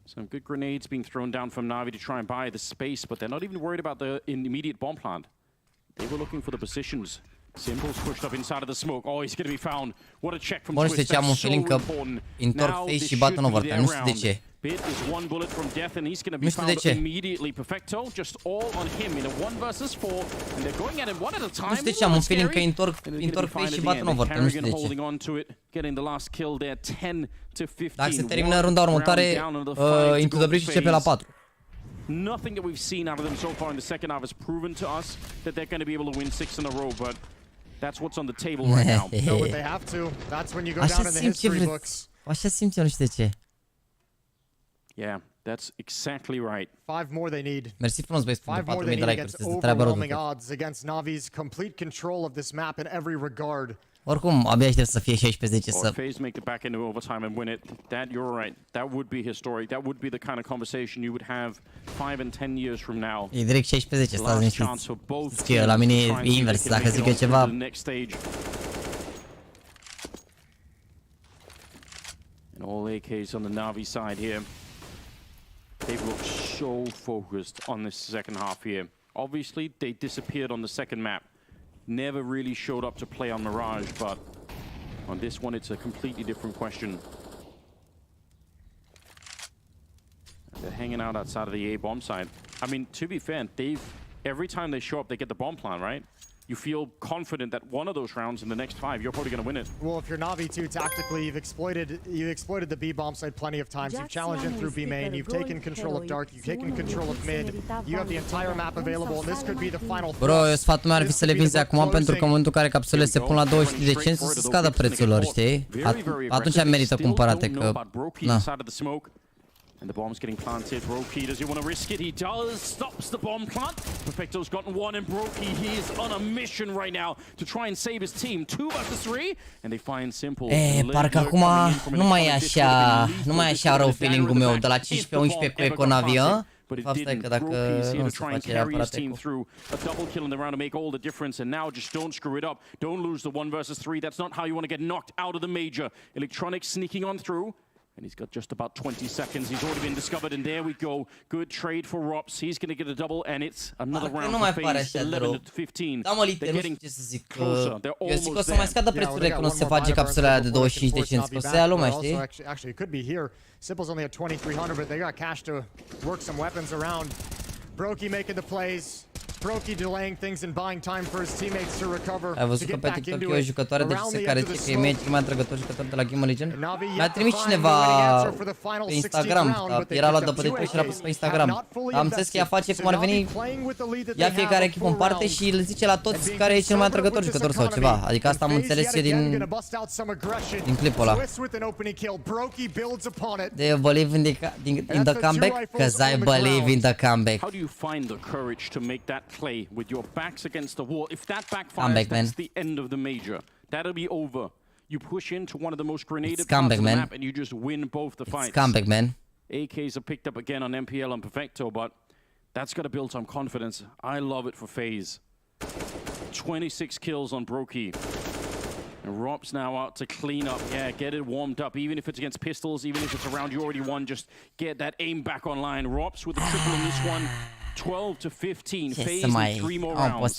Some good grenades being thrown down from Na'Vi to try and buy the space, but they're not even worried about the immediate bomb plant. They were looking for the positions. Simple's pushed up inside of the smoke. Oh, he's going to be found. What a check from Twist. That's so important. Now this should be their round. Bit is 1 bullet from death, and he's going to be found immediately. Perfecto, just all on him in a 1 versus 4, and they're going at him one at a time. Nu știu de ce am un feeling că întorc face și bat în overtime, nu știu de ce. Holding on to it, getting the last kill there, 10 to 15. Dacă se termină runda următoare, Into the Bridge începe la 4. Nothing that we've seen out of them so far in the second half has proven to us that they're going to be able to win 6 in a row, but that's what's on the table right now. No, but they have to. That's when you go down in the history books. Așa simt eu, nu știu de ce. Yeah, that's exactly right. 5 more they need. Mersi frumos, băieți, pentru 4000 de like-uri. Sunteți treaba rău de tot. Odds against Navi's complete control of this map in every regard. Oricum, abia aștept să fie 16 să... FaZe make it back into overtime and win it. That, you're right. That would be historic. That would be the kind of conversation you would have 5 and 10 years from now. E direct 16, stați liniștiți. Știi că la mine e invers, dacă zic eu ceva... And all AKs on the Na'Vi side here. They've looked so focused on this second half here. Obviously, they disappeared on the second map. Never really showed up to play on Mirage, but on this one, it's a completely different question. They're hanging out outside of the A-bomb side. I mean, to be fair, every time they show up, they get the bomb plant, right? You feel confident that one of those rounds in the next 5, you're probably going to win it. Well, if you're Na'Vi too, tactically, you've exploited the B-bomb site plenty of times. You've challenged in through B main. You've taken control of Dark. You've taken control of mid. You have the entire map available, and this could be the final. Bro, eu sfatul meu ar fi să le vinzi acum, pentru că în momentul în care capsulele se pun la 200 de cenți, să scadă prețul lor, știi? Atunci merită cumpărate, că... Na. And the bomb's getting planted. Brokey, does he want to risk it? He does. Stops the bomb plant. Perfecto's gotten 1, and Brokey, he is on a mission right now to try and save his team. 2 versus 3, and they find Simple. Parcă acum nu mai e așa rău feeling-ul meu de la 15-11 cu Econavi, ă? Fapt stai că dacă nu se face neapărat Eco. A double kill in the round to make all the difference, and now just don't screw it up. Don't lose the 1 versus 3. That's not how you want to get knocked out of the major. Electronic sneaking on through. And he's got just about 20 seconds. He's already been discovered, and there we go. Good trade for Rops. He's going to get a double, and it's another round for FaZe, 11 to 15. Da, mă, Lite, nu știu ce să zic. Eu zic că o să mai scadă prețurile când o să se face capsula de 25 de cenți, că o să ia lumea, știi? Actually, it could be here. Simple's only at 2300, but they got cash to work some weapons around. Brokey making the plays. Brokey delaying things and buying time for his teammates to recover. Ai văzut că pe TikTok e o jucătoare de CS care zice că e meci mai atrăgător jucător de la Game of Legends? Mi-a trimis cineva pe Instagram, era luat după de Twitch și l-a pus pe Instagram. Am înțeles că ea face cum ar veni, ia fiecare echipă în parte și le zice la toți care e cel mai atrăgător jucător sau ceva. Adică asta am înțeles eu din clipul ăla. Do you believe in the comeback? Cause I believe in the comeback. How do you find the courage to make that play with your backs against the wall? If that backfires, that's the end of the major. That'll be over. You push into one of the most grenaded parts of the map, and you just win both the fights. It's comeback, man. AKs are picked up again on MPL and Perfecto, but that's got to build some confidence. I love it for FaZe. 26 kills on Brokey. And Rob's now out to clean up. Yeah, get it warmed up. Even if it's against pistols, even if it's a round you already won, just get that aim back online. Rob's with a triple in this one. 12 to 15. FaZe in 3 more rounds.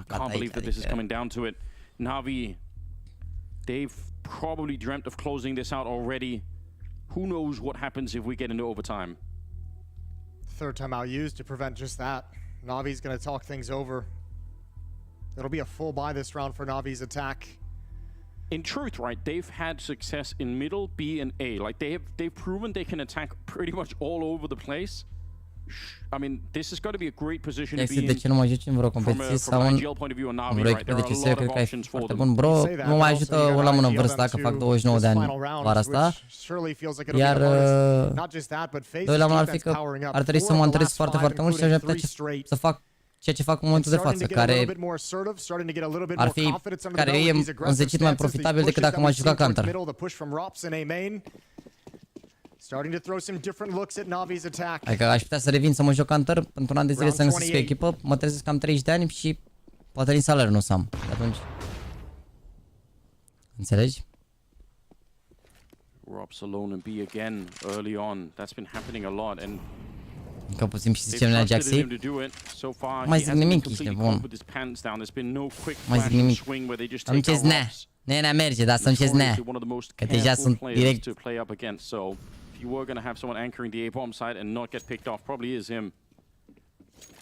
Can't believe that this is coming down to it. Na'Vi, they've probably dreamt of closing this out already. Who knows what happens if we get into overtime? Third timeout used to prevent just that. Na'Vi's going to talk things over. It'll be a full buy this round for Navi's attack. In truth, right, they've had success in middle, B, and A. Like, they've proven they can attack pretty much all over the place. I mean, this has got to be a great position to be in. De ce nu mă joci în vreo competiție sau în vreo echipă de CSR, cred că ai fi foarte bun. Bro, nu mai ajută o la mână în vârstă, că fac 29 de ani vara asta. Iar doi la mână ar fi că ar trebui să mă antrenez foarte, foarte mult și aș putea să fac ceea ce fac în momentul de față, care ar fi, care e înzecit mai profitabil decât dacă m-aș juca counter. Starting to throw some different looks at Navi's attack. Adică aș putea să revin să mă joc counter pentru un an de zile să găsesc o echipă, mă trezesc cam 30 de ani și poate din salariu nu să am. De atunci. Înțelegi? Rob's alone and B again early on. That's been happening a lot and încă puțin și zicem la Jaxy. Mai zic nimic, ești bun. Mai zic nimic. Să nu ce-ți nea. Nea merge, dar să nu ce-ți nea. Că deja sunt direct. You were going to have someone anchoring the A-bomb side and not get picked off, probably is him.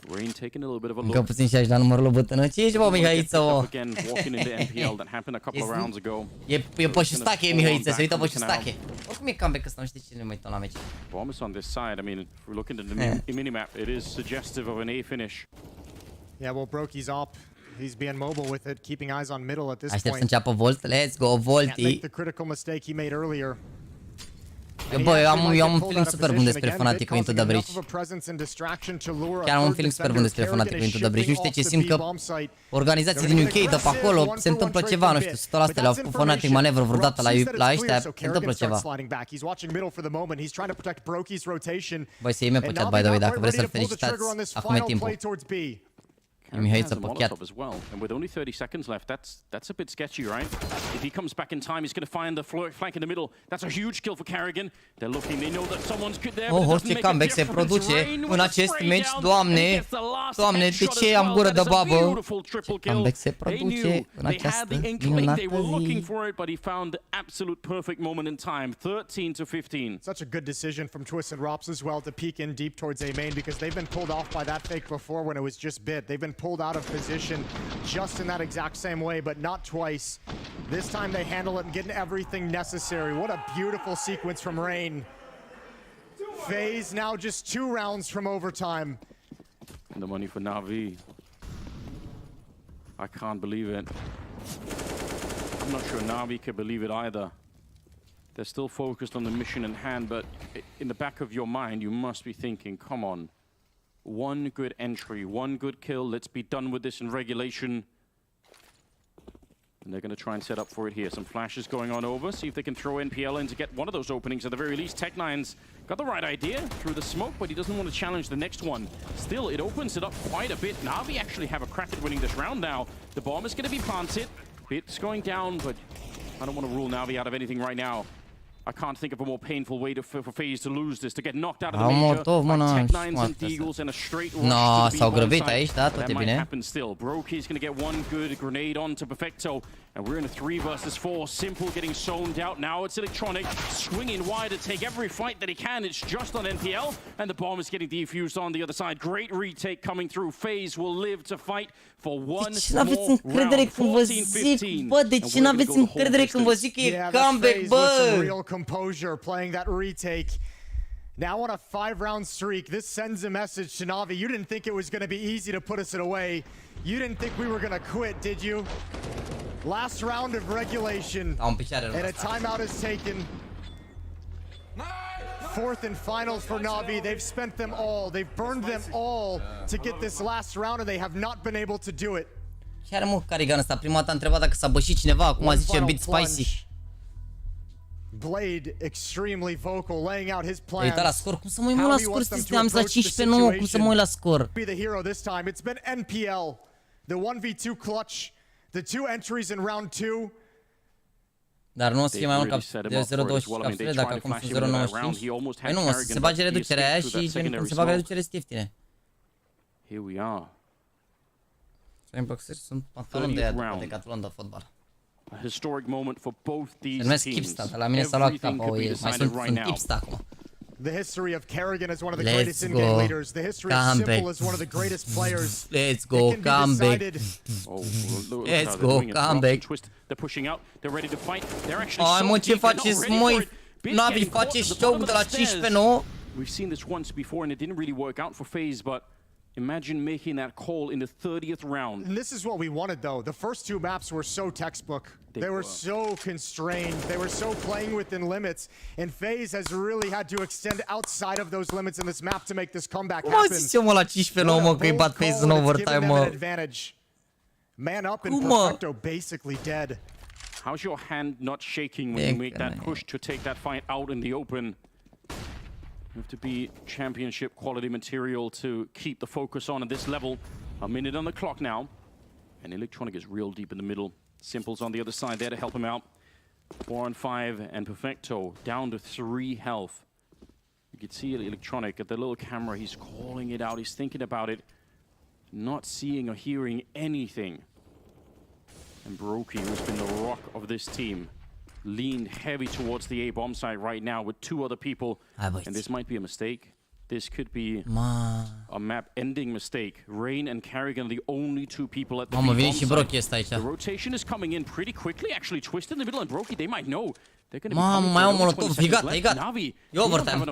Rain taking a little bit of a look. Încă puțin și aș la numărul bătână. Ce ești, bă, Mihaiță, o? Again, walking into NPL that happened a couple of rounds ago. E pe șustache, Mihaiță, se uită pe șustache. Oricum e comeback ăsta, nu știi ce ne mai uităm la meci. Bomb is on this side. I mean, if we're looking at the minimap, it is suggestive of an A finish. Yeah, well, Brokey's up. He's being mobile with it, keeping eyes on middle at this point. Aștept să înceapă Volt. Let's go, Volti. Can't make the critical mistake he made earlier. Bă, eu am un feeling super bun despre FNATIC VS ITB. Chiar am un feeling super bun despre FNATIC VS ITB. Nu știu ce, simt că organizații din UK de pe acolo se întâmplă ceva, nu știu, 100% le-au făcut FNATIC manevră vreodată la ăștia, se întâmplă ceva. Băi, să iei pe chat, by the way, dacă vreți să-l felicitați, acum e timpul. Mihaiță păchiat. And with only 30 seconds left, that's a bit sketchy, right? If he comes back in time, he's going to find the flank in the middle. That's a huge kill for Carrigan. They're looking, they know that someone's good there. Oh, orice comeback se produce în acest meci, Doamne. Doamne, de ce am gură de babă? Ce comeback se produce în această minunată zi. But he found the absolute perfect moment in time, 13-15. Such a good decision from Twist and Rops as well to peek in deep towards A main because they've been pulled off by that fake before when it was just bit. They've been pulled out of position just in that exact same way, but not twice. This time they handle it and getting everything necessary. What a beautiful sequence from Rain. FaZe now just 2 rounds from overtime. And the money for Na'Vi. I can't believe it. I'm not sure Na'Vi can believe it either. They're still focused on the mission in hand, but in the back of your mind, you must be thinking, come on. One good entry, one good kill. Let's be done with this in regulation. And they're going to try and set up for it here. Some flashes going on over. See if they can throw NPL in to get one of those openings at the very least. Tech9's got the right idea through the smoke, but he doesn't want to challenge the next one. Still, it opens it up quite a bit. Na'Vi actually have a crack at winning this round now. The bomb is going to be planted. Bit's going down, but I don't want to rule Na'Vi out of anything right now. I can't think of a more painful way for FaZe to lose this, to get knocked out of the major by Tech9's and Deagles and a straight rush to the B-bomb side. That might happen still. Brokey's going to get one good grenade on to Perfecto, and we're in a 3 versus 4. Simple getting zoned out. Now it's Electronic swinging wide to take every fight that he can. It's just on NPL, and the bomb is getting defused on the other side. Great retake coming through. FaZe will live to fight for one more round. 14-15. Bă, de ce n-aveți încredere când vă zic că e comeback, bă? Composure playing that retake. Now on a 5-round streak, this sends a message to Na'Vi. You didn't think it was going to be easy to put us away. You didn't think we were going to quit, did you? Last round of regulation, and a timeout is taken. 4th and final for Na'Vi. They've spent them all. They've burned them all to get this last round, and they have not been able to do it. Chiar mă, Carrigan ăsta, prima dată a întrebat dacă s-a bășit cineva, acum zice Beat Spicy. Blade extremely vocal, laying out his plans. Uita la scor, cum să mă uit la scor, am la 15-9, cum să mă uit la scor. Be the hero this time. It's been NPL, the 1v2 clutch, the 2 entries in round 2. Dar nu o să fie mai mult ca de 0.25 capsule, dacă acum sunt 0.95. Păi nu, o să se bage reducerea aia și când se bagă reducere sunt ieftine. Here we are. Boxeri sunt pantaloni de aia după Decathlon de fotbal. A historic moment for both these teams. teams. La mine s-a luat capa, mai sunt tipsta acum. The history of Kerrigan as one of the greatest in-game leaders. The history of Simple as one of the greatest players. Let's go, comeback. Let's go, comeback. They're pushing out. They're ready to fight. They're actually Ai, mă, ce faceți, măi? Navi face show de la 15-9. We've seen this once before and it didn't really work out for FaZe, but imagine making that call in the 30th round. And this is what we wanted, though. The first two maps were so textbook. They were so constrained. They were so playing within limits. And FaZe has really had to extend outside of those limits in this map to make this comeback happen. Mă, zice, mă, la 15-9, mă, că-i bat FaZe în overtime, mă. Man up and Perfecto basically dead. How's your hand not shaking when you make that push to take that fight out in the open? You have to be championship quality material to keep the focus on at this level. A minute on the clock now. And Electronic is real deep in the middle. Simple's on the other side there to help him out. 4 on 5 and Perfecto down to 3 health. You can see Electronic at the little camera. He's calling it out. He's thinking about it. Not seeing or hearing anything. And broky, who's been the rock of this team, leaned heavy towards the A-bomb site right now with 2 other people. And this might be a mistake. This could be a map-ending mistake. Rain and Kerrigan are the only 2 people at the B-bomb site. The rotation is coming in pretty quickly, actually. Twist in the middle and broky, they might know. They're going to be coming mai au molotov, e gata. Navi, E overtime.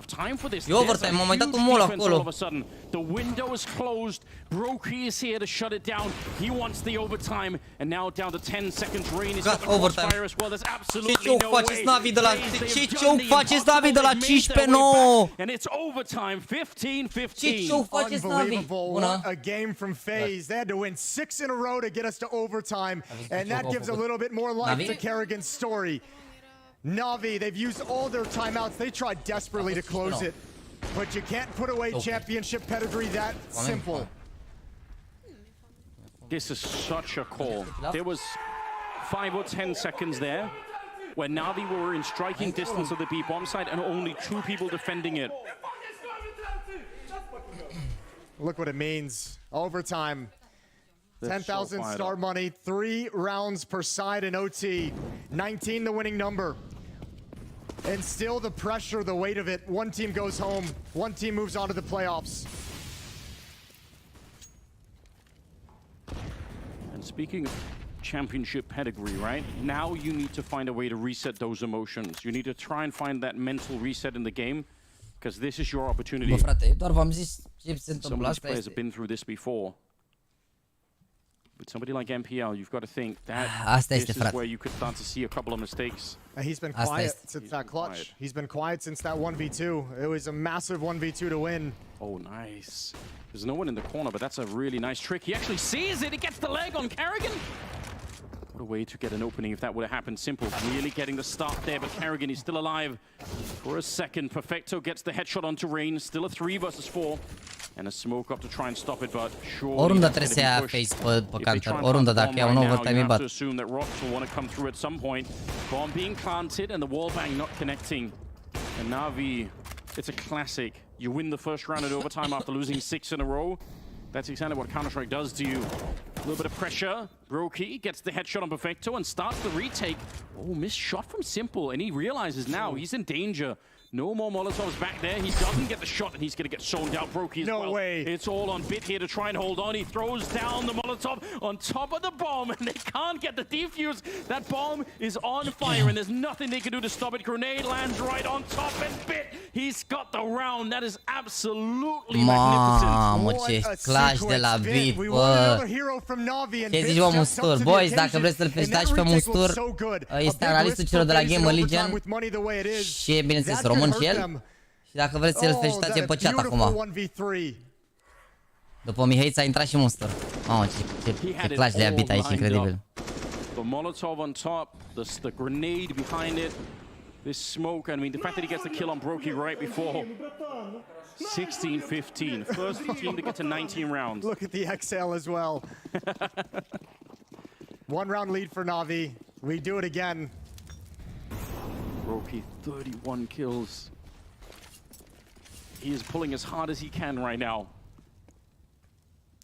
E overtime, m-am mai dat un mol acolo. All of a sudden, the window is closed. broky is here to shut it down. He wants the overtime, and now down to 10 seconds. Rain is got the crossfire as well. There's absolutely no way. Ce faceți Navi de la 15-9? And it's overtime, 15-15. Ce faceți Navi? What a game from FaZe. They had to win 6 in a row to get us to overtime, and that gives a little bit more life to Kerrigan's story. Navi, they've used all their timeouts. They tried desperately to close it, but you can't put away championship pedigree that simple. This is such a call. There was 5 or 10 seconds there where Navi were in striking distance of the B-bomb site and only 2 people defending it. Look what it means. Overtime. 10,000 star money, 3 rounds per side in OT. 19 the winning number. And still the pressure, the weight of it. One team goes home, one team moves on to the playoffs. And speaking of championship pedigree, right? Now you need to find a way to reset those emotions. You need to try and find that mental reset in the game, because this is your opportunity. Bă, frate, doar v-am zis ce se întâmplă. Some of these players have been through this before. With somebody like MPL, you've got to think that this is where you could start to see a couple of mistakes. He's been quiet since that clutch. He's been quiet since that 1v2. It was a massive 1v2 to win. Oh, nice. There's no one in the corner, but that's a really nice trick. He actually sees it. He gets the leg on Kerrigan. What a way to get an opening if that would have happened. Simple, really getting the start there, but Kerrigan is still alive for a second. Perfecto gets the headshot onto Rain. Still a 3 versus 4. And a smoke up to try and stop it, but surely oriunde trebuie să ia FaZe pe counter. Oriunde dacă ia un overtime îi bat. To assume that Rox will want to come through at some point. Bomb being planted and the wallbang not connecting. And Navi, it's a classic. You win the first round at overtime after losing 6 in a row. That's exactly what Counter-Strike does to you. A little bit of pressure. broky gets the headshot on Perfecto and starts the retake. Oh, missed shot from Simple, and he realizes now he's in danger. No more Molotovs back there. He doesn't get the shot, and he's going to get zoned out. broky as well. No way. It's all on Bit here to try and hold on. He throws down the Molotov on top of the bomb, and they can't get the defuse. That bomb is on fire, and there's nothing they can do to stop it. Grenade lands right on top, and Bit, he's got the round. That is absolutely magnificent. Mamă, ce clash de la Bit, bă. Ce zici, bă, Mustur? Boys, dacă vreți să-l felicitați pe Mustur, este analistul celor de la Game Legion și, bineînțeles, român și el. Și dacă vreți să-l felicitați, e pe chat acum. După Mihaița a intrat și Mustur. Mamă, ce clash le-a Bit aici, incredibil. The Molotov on top, the grenade behind it, this smoke, I mean, the fact that he gets the kill on broky right before. 16-15, first team to get to 19 rounds. Look at the exhale as well. 1 round lead for Navi. We do it again. broky, 31 kills. He is pulling as hard as he can right now.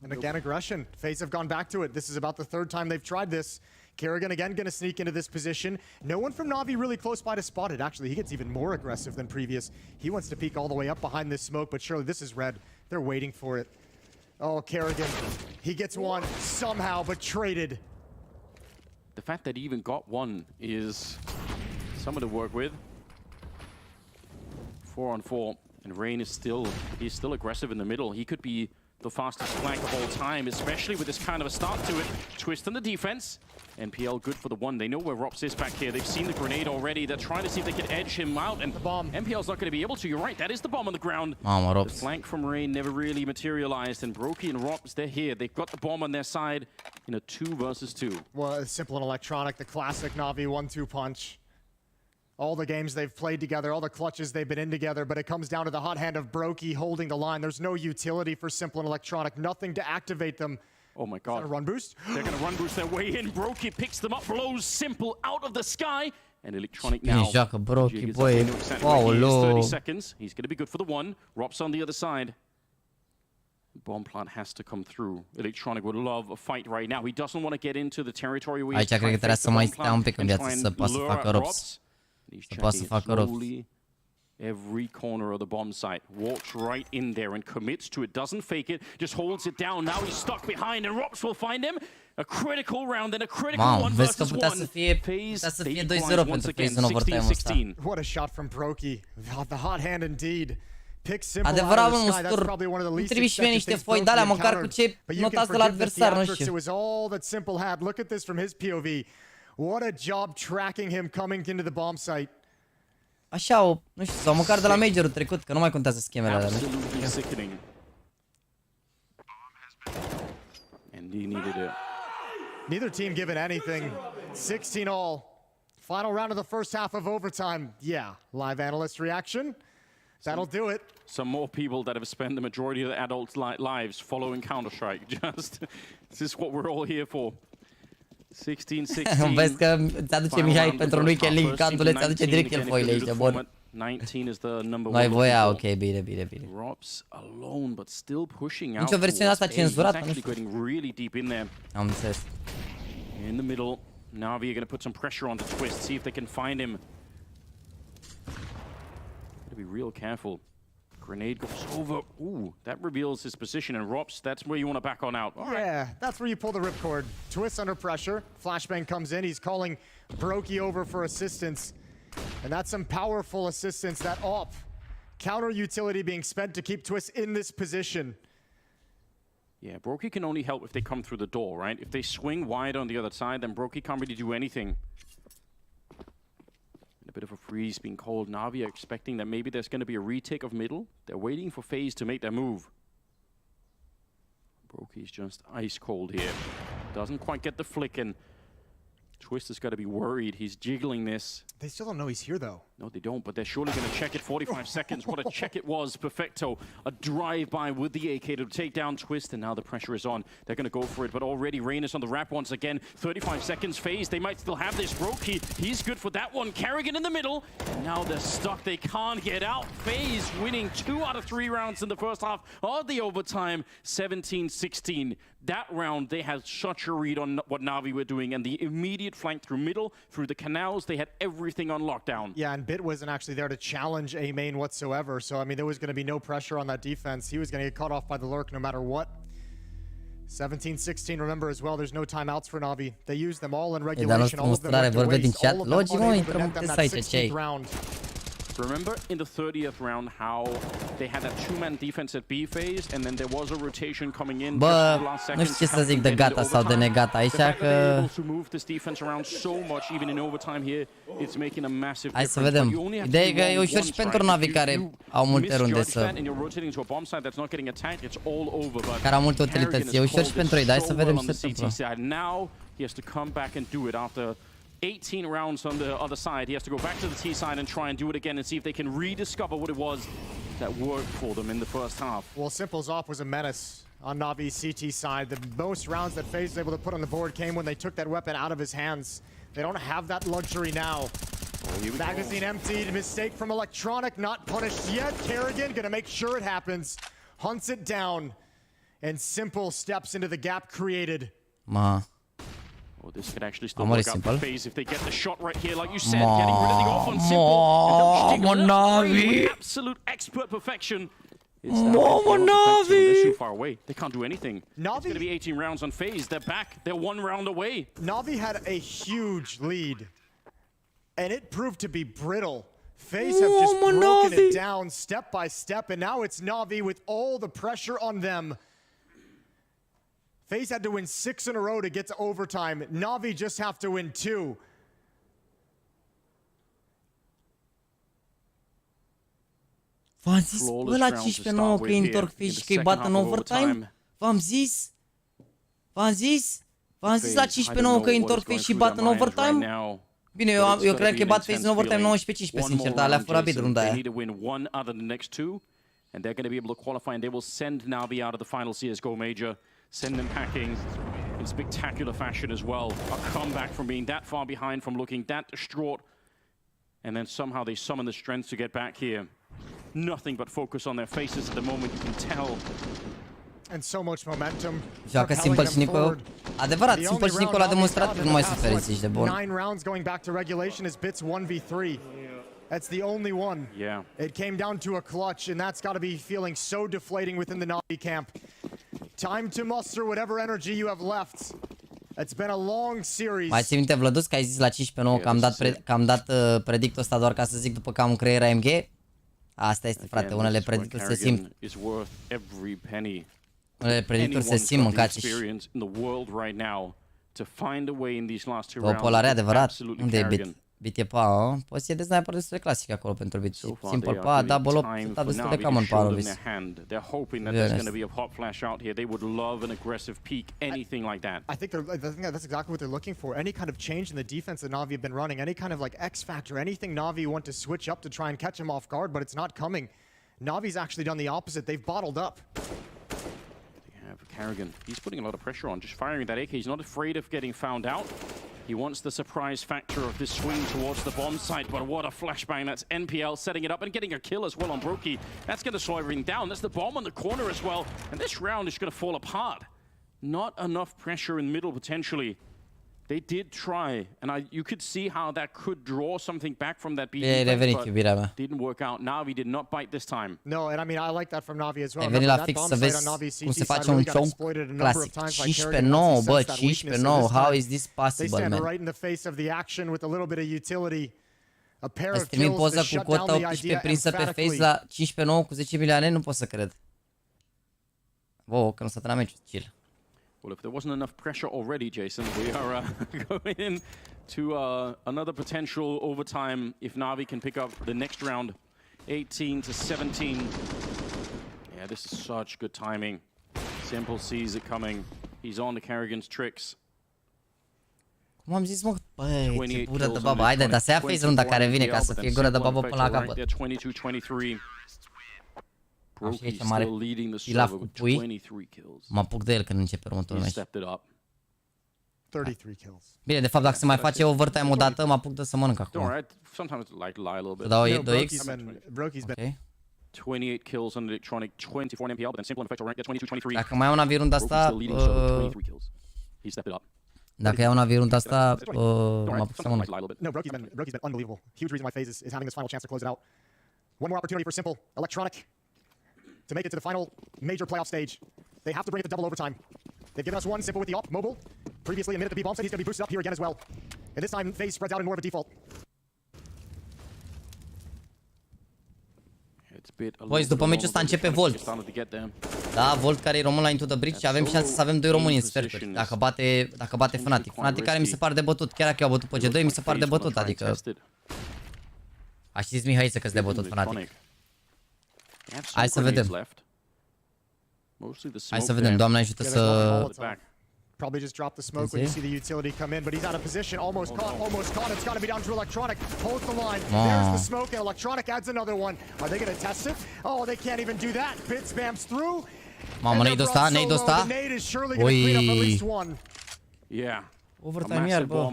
And again, aggression. FaZe have gone back to it. This is about the 3rd time they've tried this. Kerrigan again going to sneak into this position. No one from Na'Vi really close by to spot it. Actually, he gets even more aggressive than previous. He wants to peek all the way up behind this smoke, but surely this is red. They're waiting for it. Oh, Kerrigan. He gets one somehow, but traded. The fact that he even got one is someone to work with. 4-on-4, and Rain is still aggressive in the middle. He could be the fastest flank of all time, especially with this kind of a start to it. Twist on the defense. NPL good for the one. They know where Rops is back here. They've seen the grenade already. They're trying to see if they can edge him out. And the bomb. NPL's not going to be able to. You're right. That is the bomb on the ground. The flank from Rain never really materialized. And Brokey and Rops, they're here. They've got the bomb on their side in a 2 versus 2. Well, it's simple and electronic. The classic Na'Vi 1-2 punch. All the games they've played together, all the clutches they've been in together, but it comes down to the hot hand of Brokey holding the line. There's no utility for Simple and Electronic, nothing to activate them. Oh my god. A run boost? They're going to run boost their way in. Brokey picks them up, blows Simple out of the sky. And Electronic now. Joaca, Brokey, boy. Wow, 30 seconds. He's going to be good for the one. Rops on the other side. Bomb plant has to come through. Electronic would love a fight right now. He doesn't want to get into the territory where he's trying to face the bomb plant and try and lure Rops. He's checking slowly every corner of the bomb site. Walks right in there and commits to it. Doesn't fake it. Just holds it down. Now he's stuck behind and Rops will find him. A critical round and a critical 1 versus 1. Phase 2-0 once again. 16-16. What a shot from Brokey. The hot hand indeed. Pick Simple Adevărat, out mă, of the sky. That's probably one of the least expected things Brokey encountered. But you can forgive the theatrics. It was all that Simple had. Look at this from his POV. What a job tracking him coming into the bomb site. Așa, nu știu, sau măcar de la majorul trecut, că nu mai contează schemele alea. Absolutely sickening. And he needed it. Neither team given anything. 16 all. Final round of the first half of overtime. Yeah, live analyst reaction. That'll do it. Some more people that have spent the majority of their adult lives following Counter-Strike. This is what we're all here for. 16-16. Vezi că îți aduce Mihai pentru un weekend link candule, îți aduce direct el foile aici, bun. 19 is the number Mai 1. voia, ok, bine. Rops alone, but still pushing out. Nici o versiune asta cenzurată, nu știu. Getting really deep in there. Am înțeles. In the middle, Na'Vi are going to put some pressure on the Twist, see if they can find him. Got to be real careful. Grenade goes over. Ooh, that reveals his position. And Rops, that's where you want to back on out. Yeah, that's where you pull the ripcord. Twist under pressure. Flashbang comes in. He's calling Brokey over for assistance. And that's some powerful assistance. That AWP. Counter utility being spent to keep Twist in this position. Yeah, Brokey can only help if they come through the door, right? If they swing wide on the other side, then Brokey can't really do anything. A bit of a freeze being called. Na'Vi are expecting that maybe there's going to be a retake of middle. They're waiting for FaZe to make their move. Brokey's just ice cold here. Doesn't quite get the flick, and Twist has got to be worried. He's jiggling this. They still don't know he's here, though. No, they don't, but they're surely going to check it. 45 seconds. What a check it was. Perfecto. A drive-by with the AK to take down Twist, and now the pressure is on. They're going to go for it, but already Rain is on the wrap once again. 35 seconds. FaZe, they might still have this. Brokey, he's good for that one. Kerrigan in the middle, and now they're stuck. They can't get out. FaZe winning 2 out of 3 rounds in the first half of the overtime. 17-16. That round, they had such a read on what Na'Vi were doing, and the immediate flank through middle, through the canals, they had everything on lockdown. Yeah, and Bit wasn't actually there to challenge a main whatsoever, so I mean, there was going to be no pressure on that defense. He was going to get caught off by the lurk no matter what. 17-16, remember as well, there's no timeouts for Na'Vi. They used them all in regulation, all of them went to waste, all of them unable to net them that 16th round. Remember in the 30th round how they had that 2-man defense at B phase and then there was a rotation coming in. Bă, nu știu ce să zic de gata sau de negata aici, că... Hai să vedem. Ideea e că e ușor și pentru Na'Vi care au multe runde să... Care au multe utilități. E ușor și pentru ei, dar hai să vedem ce se întâmplă. Now he has to come back and do it after 18 rounds on the other side. He has to go back to the T side and try and do it again and see if they can rediscover what it was that worked for them in the first half. Well, Simple's off was a menace on Na'Vi's CT side. The most rounds that FaZe was able to put on the board came when they took that weapon out of his hands. They don't have that luxury now. Magazine emptied, mistake from Electronic, not punished yet. Kerrigan gonna make sure it happens. Hunts it down, and Simple steps into the gap created. Well, this could actually still work out for FaZe if they get the shot right here, like you said, getting rid of the off on Simple. Navi! Absolute expert perfection. Navi! They're too far away. They can't do anything. Navi, it's going to be 18 rounds on FaZe. They're back. They're 1 round away. Navi had a huge lead, and it proved to be brittle. FaZe have just broken it down step by step, and now it's Navi with all the pressure on them. FaZe had to win 6 in a row to get to overtime. Navi just have to win 2. V-am zis, bă, la 15-9 că îi întorc FaZe și că îi bat în overtime? V-am zis? V-am zis? V-am zis la 15-9 că îi întorc FaZe și îi bat în overtime? Bine, eu cred că îi bat FaZe în overtime 19-15, sincer, dar le-a furat bit runda aia. And they're going to be able to qualify, and they will send Navi out of the final CSGO major, send them packing in spectacular fashion as well. A comeback from being that far behind, from looking that distraught, and then somehow they summon the strength to get back here. Nothing but focus on their faces at the moment, you can tell. And so much momentum. Joacă Simple și Nico. Adevărat, Simple și Nico l-a demonstrat că nu mai sunt fericiți de bun. 9 rounds going back to regulation is Bits 1v3. That's the only one. Yeah. It came down to a clutch, and that's got to be feeling so deflating within the Navi camp. Time to muster whatever energy you have left. It's been a long series. Mai ții minte, Vlădus, că ai zis la 15-9 că am dat predictul ăsta doar ca să zic după că am un creier AMG? Asta este, frate, unele predicturi se simt. Unele predicturi se simt mâncați și... Popolare adevărat? Unde e Bit? Bit e PA, poți e sniper destul de clasic acolo pentru Bit. Simple PA, double up, sunt destul de common pe Alovis. They're hoping that there's going to be a hot flash out here. They would love an aggressive peak, anything like that. I think that's exactly what they're looking for. Any kind of change in the defense that Navi have been running, any kind of like X factor, anything Navi want to switch up to try and catch him off guard, but it's not coming. Navi's actually done the opposite. They've bottled up. Carrigan, he's putting a lot of pressure on, just firing that AK. He's not afraid of getting found out. He wants the surprise factor of this swing towards the bomb site, but what a flashbang. That's NPL setting it up and getting a kill as well on Brokey. That's going to slow everything down. There's the bomb on the corner as well, and this round is going to fall apart. Not enough pressure in middle potentially. They did try, and you could see how that could draw something back from that beat, but didn't work out. Navi did not bite this time. No, and I mean, I like that from Navi as well. Ai venit la fix să vezi cum se face un chonk clasic. 15-9, bă, 15-9. How is this possible, man? Right in the face of the action with a little bit of utility. A pair of kills poza cu cota 18 prinsă pe FaZe la 15-9 cu 10 milioane, nu pot să cred. Wow, că nu s-a terminat meciul, chill. Well, if there wasn't enough pressure already, Jason, we are going in to another potential overtime if Navi can pick up the next round, 18-17. Yeah, this is such good timing. Simple sees it coming. He's on the Carrigan's tricks. Cum am zis, mă? Băi, ce gură de babă. Haide, dar să ia FaZe runda care vine ca să fie gură de babă până la capăt. Am și aici mare pilaf cu pui. Mă apuc de el când începe următorul meci. 33 kills. Bine, de fapt, dacă se mai face overtime o dată, mă apuc de să mănânc acum. Să dau 2x? Ok. 28 kills on electronic, 24 NPL, but then Simple and Effect get 22-23. Dacă mai iau una virunda asta, dacă iau una virunda asta, mă apuc să mănânc. No, Brokey's been unbelievable. Huge reason why FaZe is having this final chance to close it out. One more opportunity for Simple, Electronic, to make it to the final major playoff stage. They have to bring it to double overtime. They've given us one Simple with the op, mobile. Previously admitted to be bomb set, he's going to be boosted up here again as well. And this time, FaZe spreads out in more of a default. Boys, după meciul ăsta începe Volt. Da, Volt care e român la Into the Bridge și avem șanse să avem 2 români în sferturi. Dacă bate FNATIC. FNATIC care mi se pare de bătut. Chiar dacă eu au bătut pe G2, mi se pare de bătut. Adică... A știți Mihaiță că-s de bătut FNATIC. Hai să vedem. Hai să vedem, Doamne ajută să... Probably just drop the smoke when you see the utility come in, but he's out of position. Almost caught. It's got to be down to Electronic. Holds the line. There's the smoke, and Electronic adds another one. Are they going to test it? Oh, they can't even do that. Bit spams through. Mamă, nade ăsta, nade ăsta. Yeah. Overtime iar, bă.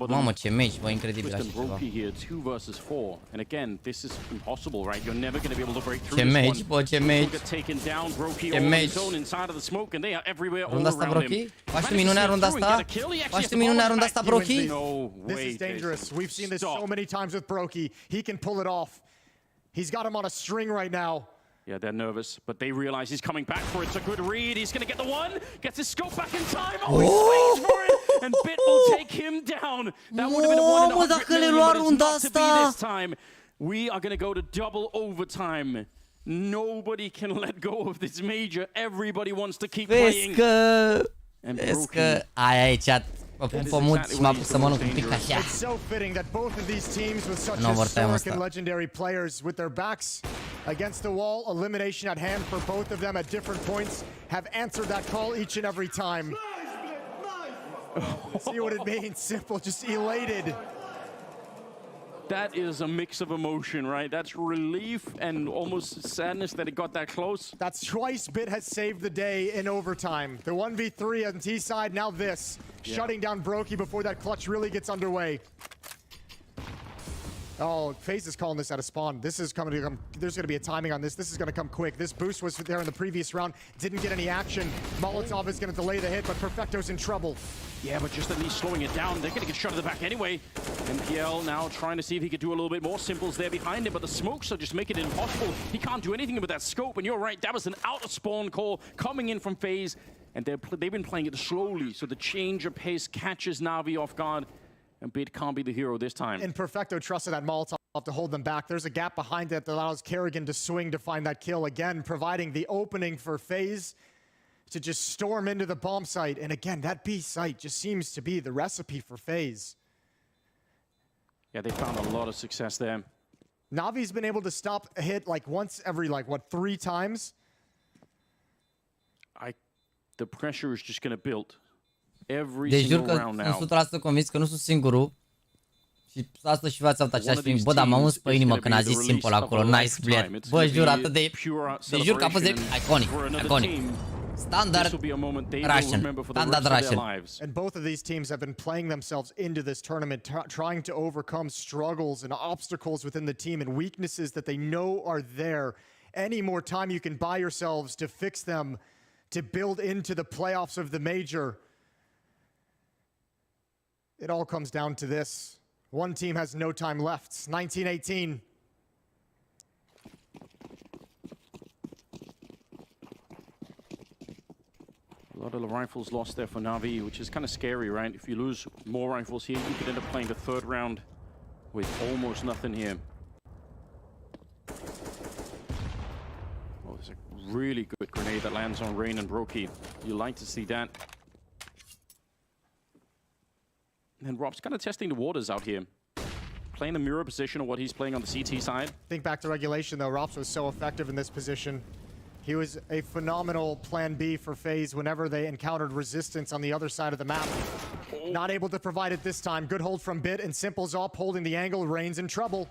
Mamă, ce meci, bă, incredibil așa ceva. Ce meci, bă, ce meci. Ce meci. Runda asta, Broki? Faci tu minunea runda asta? Faci tu minunea runda asta, Broki? This is dangerous. We've seen this so many times with Broki. He can pull it off. He's got him on a string right now. Yeah, they're nervous, but they realize he's coming back for it. It's a good read. He's going to get the one. Gets his scope back in time. Oh, he swings for it. And Bit will take him down. That would have been a 1 in 100 million, but it's not to be this time. We are going to go to double overtime. Nobody can let go of this major. Everybody wants to keep playing. Vezi că aia aici mă pun pe mut și m-a pus să mănânc un pic așa. It's so fitting that both of these teams with such historic and legendary players with their backs against the wall, elimination at hand for both of them at different points, have answered that call each and every time. See what it means, Simple, just elated. That is a mix of emotion, right? That's relief and almost sadness that it got that close. That's twice Bit has saved the day in overtime. The 1v3 on T side, now this. Yeah. Shutting down Broki before that clutch really gets underway. Oh, FaZe is calling this out of spawn. This is coming to come. There's going to be a timing on this. This is going to come quick. This boost was there in the previous round. Didn't get any action. Molotov is going to delay the hit, but Perfecto's in trouble. Yeah, but just at least slowing it down. They're going to get shot in the back anyway. MPL now trying to see if he could do a little bit more. Simple's there behind him, but the smokes are just making it impossible. He can't do anything with that scope, and you're right. That was an out-of-spawn call coming in from FaZe, and they've been playing it slowly, so the change of pace catches Na'Vi off guard. And Bit can't be the hero this time. And Perfecto trusted that Molotov to hold them back. There's a gap behind it that allows Kerrigan to swing to find that kill. Again, providing the opening for FaZe to just storm into the bomb site. And again, that B site just seems to be the recipe for FaZe. Yeah, they found a lot of success there. Navi's been able to stop a hit like once every, like, what, 3 times? The pressure is just going to build. Every single round now. Sunt 100% convins că nu sunt singurul. Și asta și v-ați avut același film. Bă, dar m-am uns pe inimă când a zis Simple acolo. Nice bled. Bă, jur, atât de... jur că a fost de iconic. Iconic. Standard Russian. Standard Russian. And both of these teams have been playing themselves into this tournament, trying to overcome struggles and obstacles within the team and weaknesses that they know are there. Any more time you can buy yourselves to fix them, to build into the playoffs of the major. It all comes down to this. One team has no time left. 19-18. A lot of the rifles lost there for Na'Vi, which is kind of scary, right? If you lose more rifles here, you could end up playing the 3rd round with almost nothing here. Oh, there's a really good grenade that lands on Rain and Broki. You like to see that. And Rob's kind of testing the waters out here. Playing the mirror position of what he's playing on the CT side. Think back to regulation, though. Rops was so effective in this position. He was a phenomenal plan B for FaZe whenever they encountered resistance on the other side of the map. Not able to provide it this time. Good hold from Bit, and Simple's up, holding the angle. Rain's in trouble.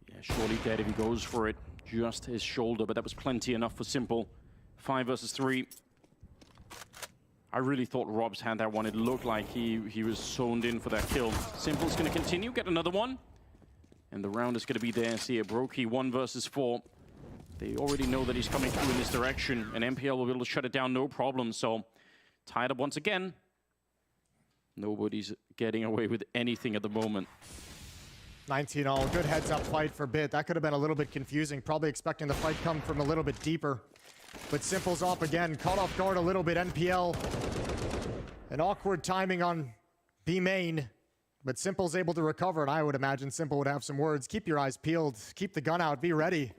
Yeah, surely dead if he goes for it. Just his shoulder, but that was plenty enough for Simple. 5 versus 3. I really thought Rob's had that one. It looked like he was zoned in for that kill. Simple's going to continue, get another one. And the round is going to be there. See a Broki 1 versus 4. They already know that he's coming through in this direction. And MPL will be able to shut it down, no problem. So, tied up once again. Nobody's getting away with anything at the moment. 19-all. Good heads-up fight for Bit. That could have been a little bit confusing. Probably expecting the fight come from a little bit deeper. But Simple's off again, caught off guard a little bit. NPL, an awkward timing on B main, but Simple's able to recover, and I would imagine Simple would have some words. Keep your eyes peeled, keep the gun out, be ready.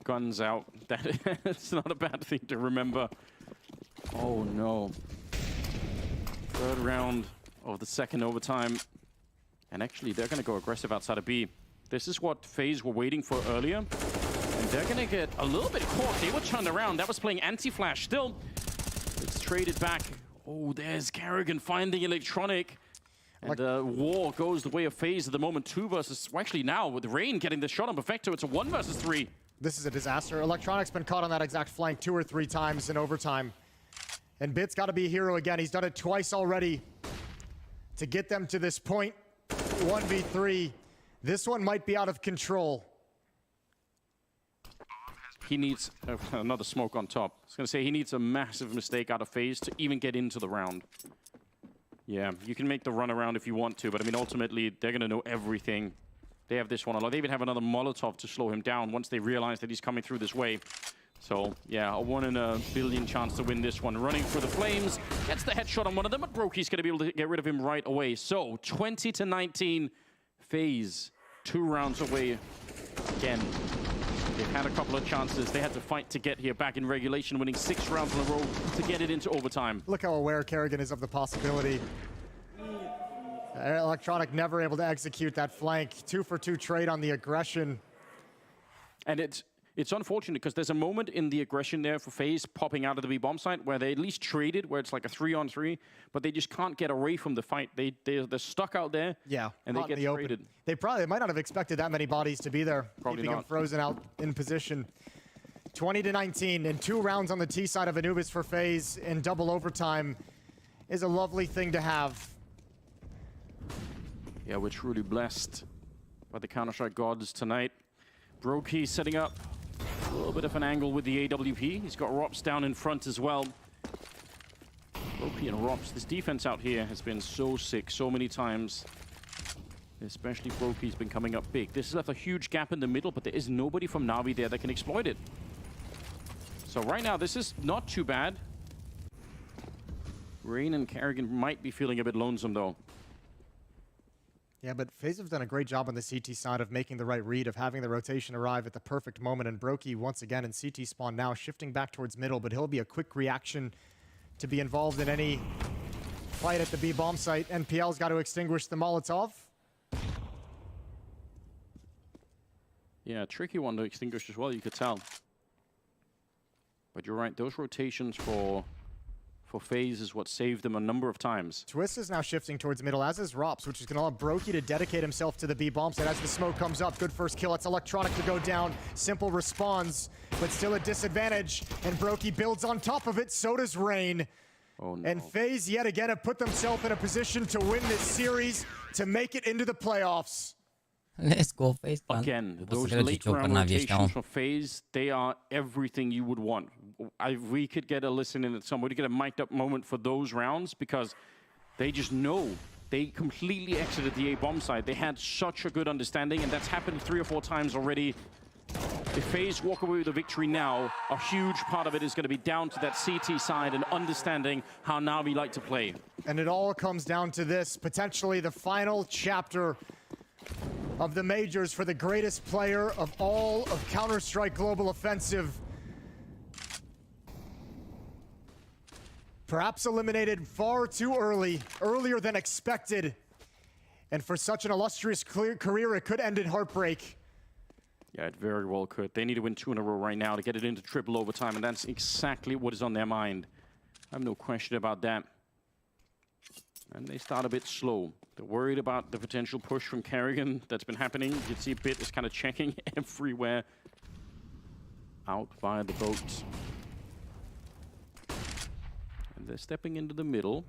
Guns out, that's not a bad thing to remember. Oh no. 3rd round of the 2nd overtime, and actually they're going to go aggressive outside of B. This is what FaZe were waiting for earlier. They're going to get a little bit caught. They were turned around. That was playing anti-flash. Still, it's traded back. Oh, there's Kerrigan finding electronic. And the war goes the way of FaZe at the moment. 2 versus... Well, actually now, with Rain getting the shot on Perfecto, it's a 1 versus 3. This is a disaster. Electronic's been caught on that exact flank 2 or 3 times in overtime. And Bit's got to be a hero again. He's done it twice already. to get them to this point. 1v3. This one might be out of control. He needs another smoke on top. I was going to say he needs a massive mistake out of FaZe to even get into the round. Yeah, you can make the run around if you want to, but I mean, ultimately, they're going to know everything. They have this one. They even have another Molotov to slow him down once they realize that he's coming through this way. So, yeah, a 1 in a billion chance to win this one. Running for the flames, gets the headshot on one of them, but Brokey's going to be able to get rid of him right away. So, 20-19, FaZe, 2 rounds away again. They've had a couple of chances. They had to fight to get here back in regulation, winning 6 rounds in a row to get it into overtime. Look how aware Kerrigan is of the possibility. Electronic never able to execute that flank. 2-for-2 trade on the aggression. And it's unfortunate because there's a moment in the aggression there for FaZe popping out of the B bomb site where they at least traded, where it's like a 3-on-3, but they just can't get away from the fight. They're stuck out there. Yeah, and they get traded. They might not have expected that many bodies to be there, probably keeping them frozen out in position. 20-19 and 2 rounds on the T side of Anubis for FaZe in double overtime is a lovely thing to have. Yeah, we're truly blessed by the Counter-Strike gods tonight. Brokey setting up a little bit of an angle with the AWP. He's got Rops down in front as well. Brokey and Rops, this defense out here has been so sick so many times. Especially Brokey's been coming up big. This has left a huge gap in the middle, but there is nobody from Na'Vi there that can exploit it. So right now, this is not too bad. Rain and Kerrigan might be feeling a bit lonesome though. Yeah, but FaZe have done a great job on the CT side of making the right read, of having the rotation arrive at the perfect moment. And Brokey, once again, in CT spawn now, shifting back towards middle, but he'll be a quick reaction to be involved in any fight at the B bomb site. NPL's got to extinguish the Molotov. Yeah, tricky one to extinguish as well, you could tell. But you're right, those rotations for FaZe is what saved them a number of times. Twist is now shifting towards middle, as is Rops, which is going to allow Brokey to dedicate himself to the B bomb site. As the smoke comes up, good first kill. It's Electronic to go down. Simple responds, but still a disadvantage. And Brokey builds on top of it. So does Rain. Oh, no. And FaZe yet again have put themselves in a position to win this series, to make it into the playoffs. Let's go, FaZe. Again, those late round rotations for FaZe, they are everything you would want. We could get a listen in at somebody, get a mic'd up moment for those rounds because they just know. They completely exited the A bomb side. They had such a good understanding, and that's happened 3 or 4 times already. If FaZe walk away with a victory now, a huge part of it is going to be down to that CT side and understanding how Na'Vi like to play. And it all comes down to this, potentially the final chapter of the majors for the greatest player of all of Counter-Strike Global Offensive. Perhaps eliminated far too early, earlier than expected. And for such an illustrious career, it could end in heartbreak. Yeah, it very well could. They need to win 2 in a row right now to get it into triple overtime, and that's exactly what is on their mind. I have no question about that. And they start a bit slow. They're worried about the potential push from Kerrigan that's been happening. You can see Bit is kind of checking everywhere out via the boats. And they're stepping into the middle.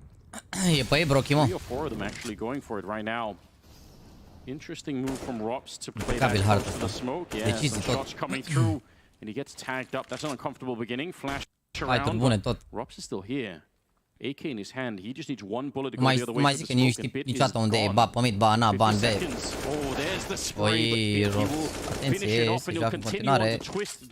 3 or 4 of them actually going for it right now. Interesting move from Rops to play that close to the smoke. Yeah, some shots coming through. And he gets tagged up. That's an uncomfortable beginning. Flash around. Rops is still here. AK in his hand. He just needs 1 bullet to go the other way. Mai zic că nu știi niciodată unde e. Ba pe mid, ba ana, ba în B. Oi, Rops. Atenție, se joacă în continuare.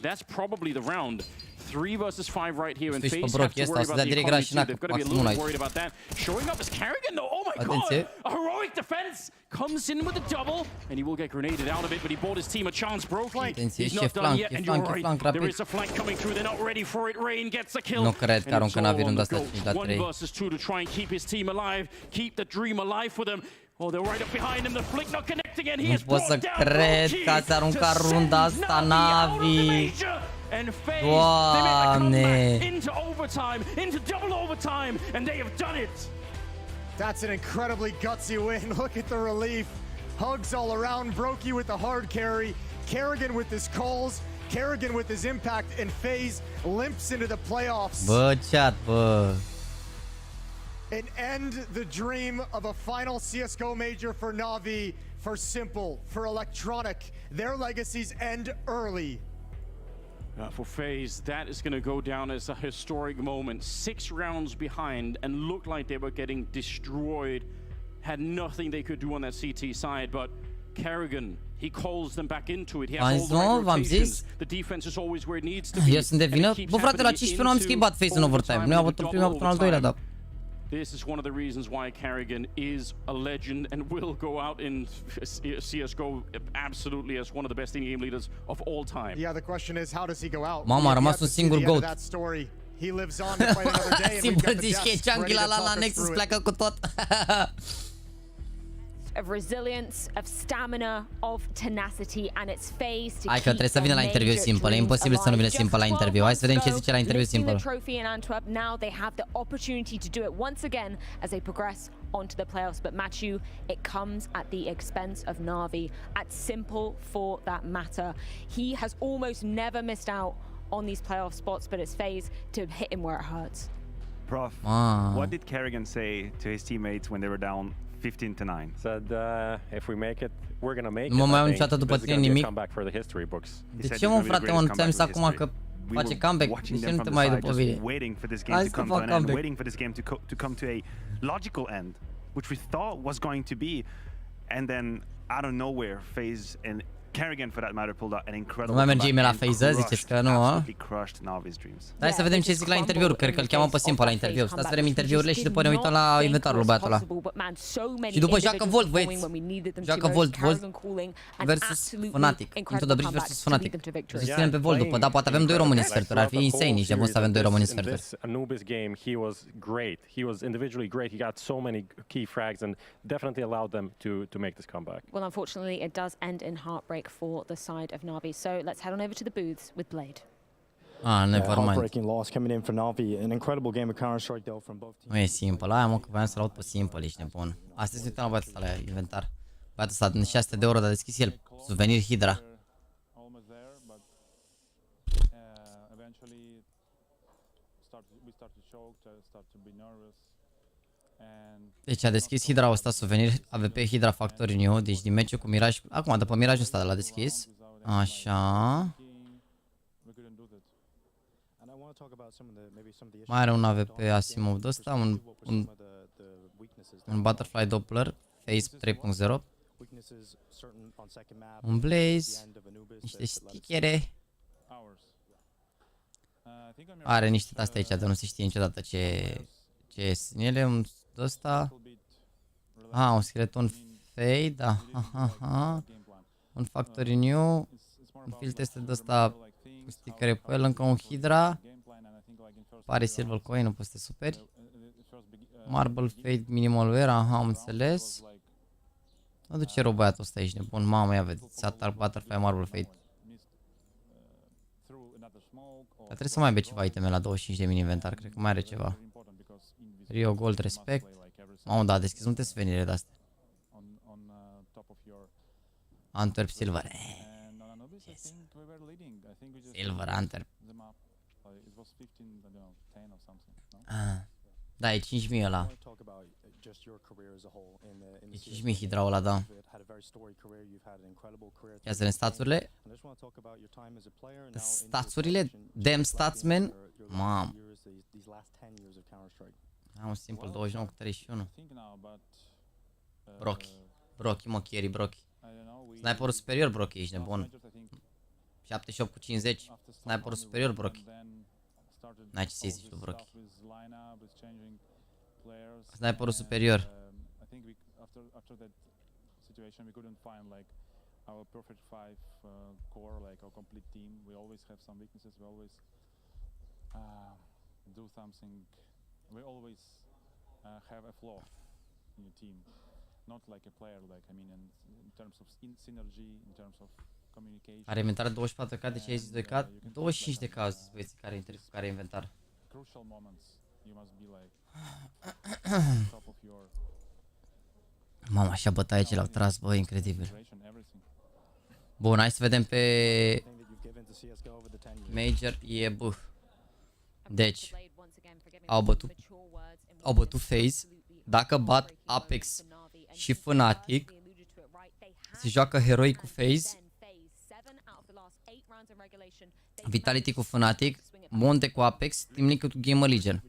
That's probably the round. 3 versus 5 right here, and FaZe have to worry about the economy too. They've got to be a little worried about that. Showing up is Kerrigan though. Oh my god! A heroic defense comes in with a double, and he will get grenaded out of it, but he bought his team a chance. Brokey, he's not done yet, and you're right. There is a flank coming through. They're not ready for it. Rain gets the kill. Nu cred că aruncă Na'Vi runda asta 1 versus 2 to try and keep his team alive, keep the dream alive for them. Oh, they're right up behind him. The flick not connecting, and he is brought down. Nu pot să cred că ați aruncat runda asta, Na'Vi. And FaZe, they make a comeback into overtime, into double overtime, and they have done it. That's an incredibly gutsy win. Look at the relief. Hugs all around. Brokey with the hard carry. Kerrigan with his calls. Kerrigan with his impact. And FaZe limps into the playoffs. Bă, chat, bă. and end the dream of a final CSGO major for Na'Vi, for Simple, for Electronic. Their legacies end early. For FaZe, that is going to go down as a historic moment. 6 rounds behind and looked like they were getting destroyed. Had nothing they could do on that CT side, but Kerrigan, he calls them back into it. He has all the right rotations. The defense is always where it needs to be. Eu sunt de vină. Bă, frate, la 15 nu am schimbat FaZe în overtime. Nu i-a avut un primul, avut un al doilea, dar... This is one of the reasons why Kerrigan is a legend and will go out in CSGO absolutely as one of the best in-game leaders of all time. Yeah, the question is, how does he go out? Mama, a rămas un singur goat. He lives on to fight another day, and we've got the deaths ready to talk us through pleacă cu tot. Of resilience, of stamina, of tenacity, and its FaZe to Hai că trebuie să vină la interviu Simple. E imposibil să nu vină Simple la interviu. Hai să vedem ce zice la interviu Simple. Trophy in Antwerp. Now they have the opportunity to do it once again as they progress onto the playoffs. But Matthew, it comes at the expense of Na'Vi, at Simple for that matter. He has almost never missed out on these playoff spots, but it's FaZe to hit him where it hurts. Prof, what did Kerrigan say to his teammates when they were down 15-9? Said if we make it, we're gonna make it. Nu mă mai au niciodată după tine nimic. Comeback for the history books. De ce mă, frate, mă ți-am zis acum că face comeback? De ce nu te mai după mine? Hai să fac comeback. Waiting for this game to come to a logical end, which we thought was going to be, and then out of nowhere, FaZe and Kerrigan, for that matter, pulled out an incredible. Nu mai merge imediat la FaZe, ziceți că nu, a? Hai să vedem ce zic la interviuri, cred că îl cheamă pe Simple la interviu. Stați să vedem interviurile și după ne uităm la inventarul băiatul ăla. Și după joacă Volt, băieți. Joacă Volt versus Fnatic. Into the Bridge versus Fnatic. Să susținem pe Volt după, da, poate avem 2 români în sferturi. Ar fi insane, nici de bun să avem 2 români în sferturi. Anubis game, he was great. He was individually great. He got so many key frags and definitely allowed them to make this comeback. Well, unfortunately, it does end in heartbreak for the side of Na'Vi. So let's head on over to the booths with Blade. Never mind. Heartbreaking loss coming in for Na'Vi. An incredible game of Counter-Strike though from both teams. Nu e Simple, aia mă, că voiam să-l aud pe Simple, ești nebun. Astăzi se uităm la băiatul ăsta la inventar. Băiatul ăsta, 600 de euro, dar a deschis el. Suvenir Hydra. Deci a deschis Hydra ăsta, suvenir AVP Hydra Factory New, deci din meciul cu Miraj. Acum, după Mirajul ăsta l-a deschis. Așa. Mai are un AVP Asimov de ăsta, un Butterfly Doppler, Face 3.0. Un Blaze, niște stichere. Are niște astea aici, dar nu se știe niciodată ce sunt ele, un ăsta. Un skeleton fade, un factory new, un field tester de ăsta cu stickere pe el, încă un Hydra. Pare silver coin, nu poți să te superi. Marble fade minimal wear, am înțeles. Nu duce rău băiatul ăsta, ești nebun, mamă, ia vedeți, attack butterfly marble fade. Dar trebuie să mai aibă ceva iteme la 25 de mini inventar, cred că mai are ceva. Rio Gold Respect. Mamă, da, a deschis multe suvenire de-astea. Antwerp Silver. Silver Antwerp. Da, e 5.000 ăla. E 5.000 Hydra ăla, da. Ia să vedem staturile. Staturile, damn statsman. Mamă. Am un Simple 29 cu 31. Brocky, mă, carry Brocky. Sniperul superior Brocky, ești nebun. 78 cu 50. Sniperul superior Brocky. N-ai ce să-i zici tu Brocky. Sniperul superior. We always have a flaw in your team, not like a player, like I mean, in terms of synergy, in terms of communication. Are inventar 24k, de ce ai zis 2k? 25 de au zis băieții care inventar. Crucial moments, you must be like top of your. Mama, așa bătaie ce l-au tras, bă, incredibil. Bun, hai să vedem pe Major, Deci au bătut au bătut FaZe. Dacă bat Apex și FNATIC, se joacă heroi cu FaZe, Vitality cu FNATIC, Monte cu Apex, Team Liquid cu Gamer Legion.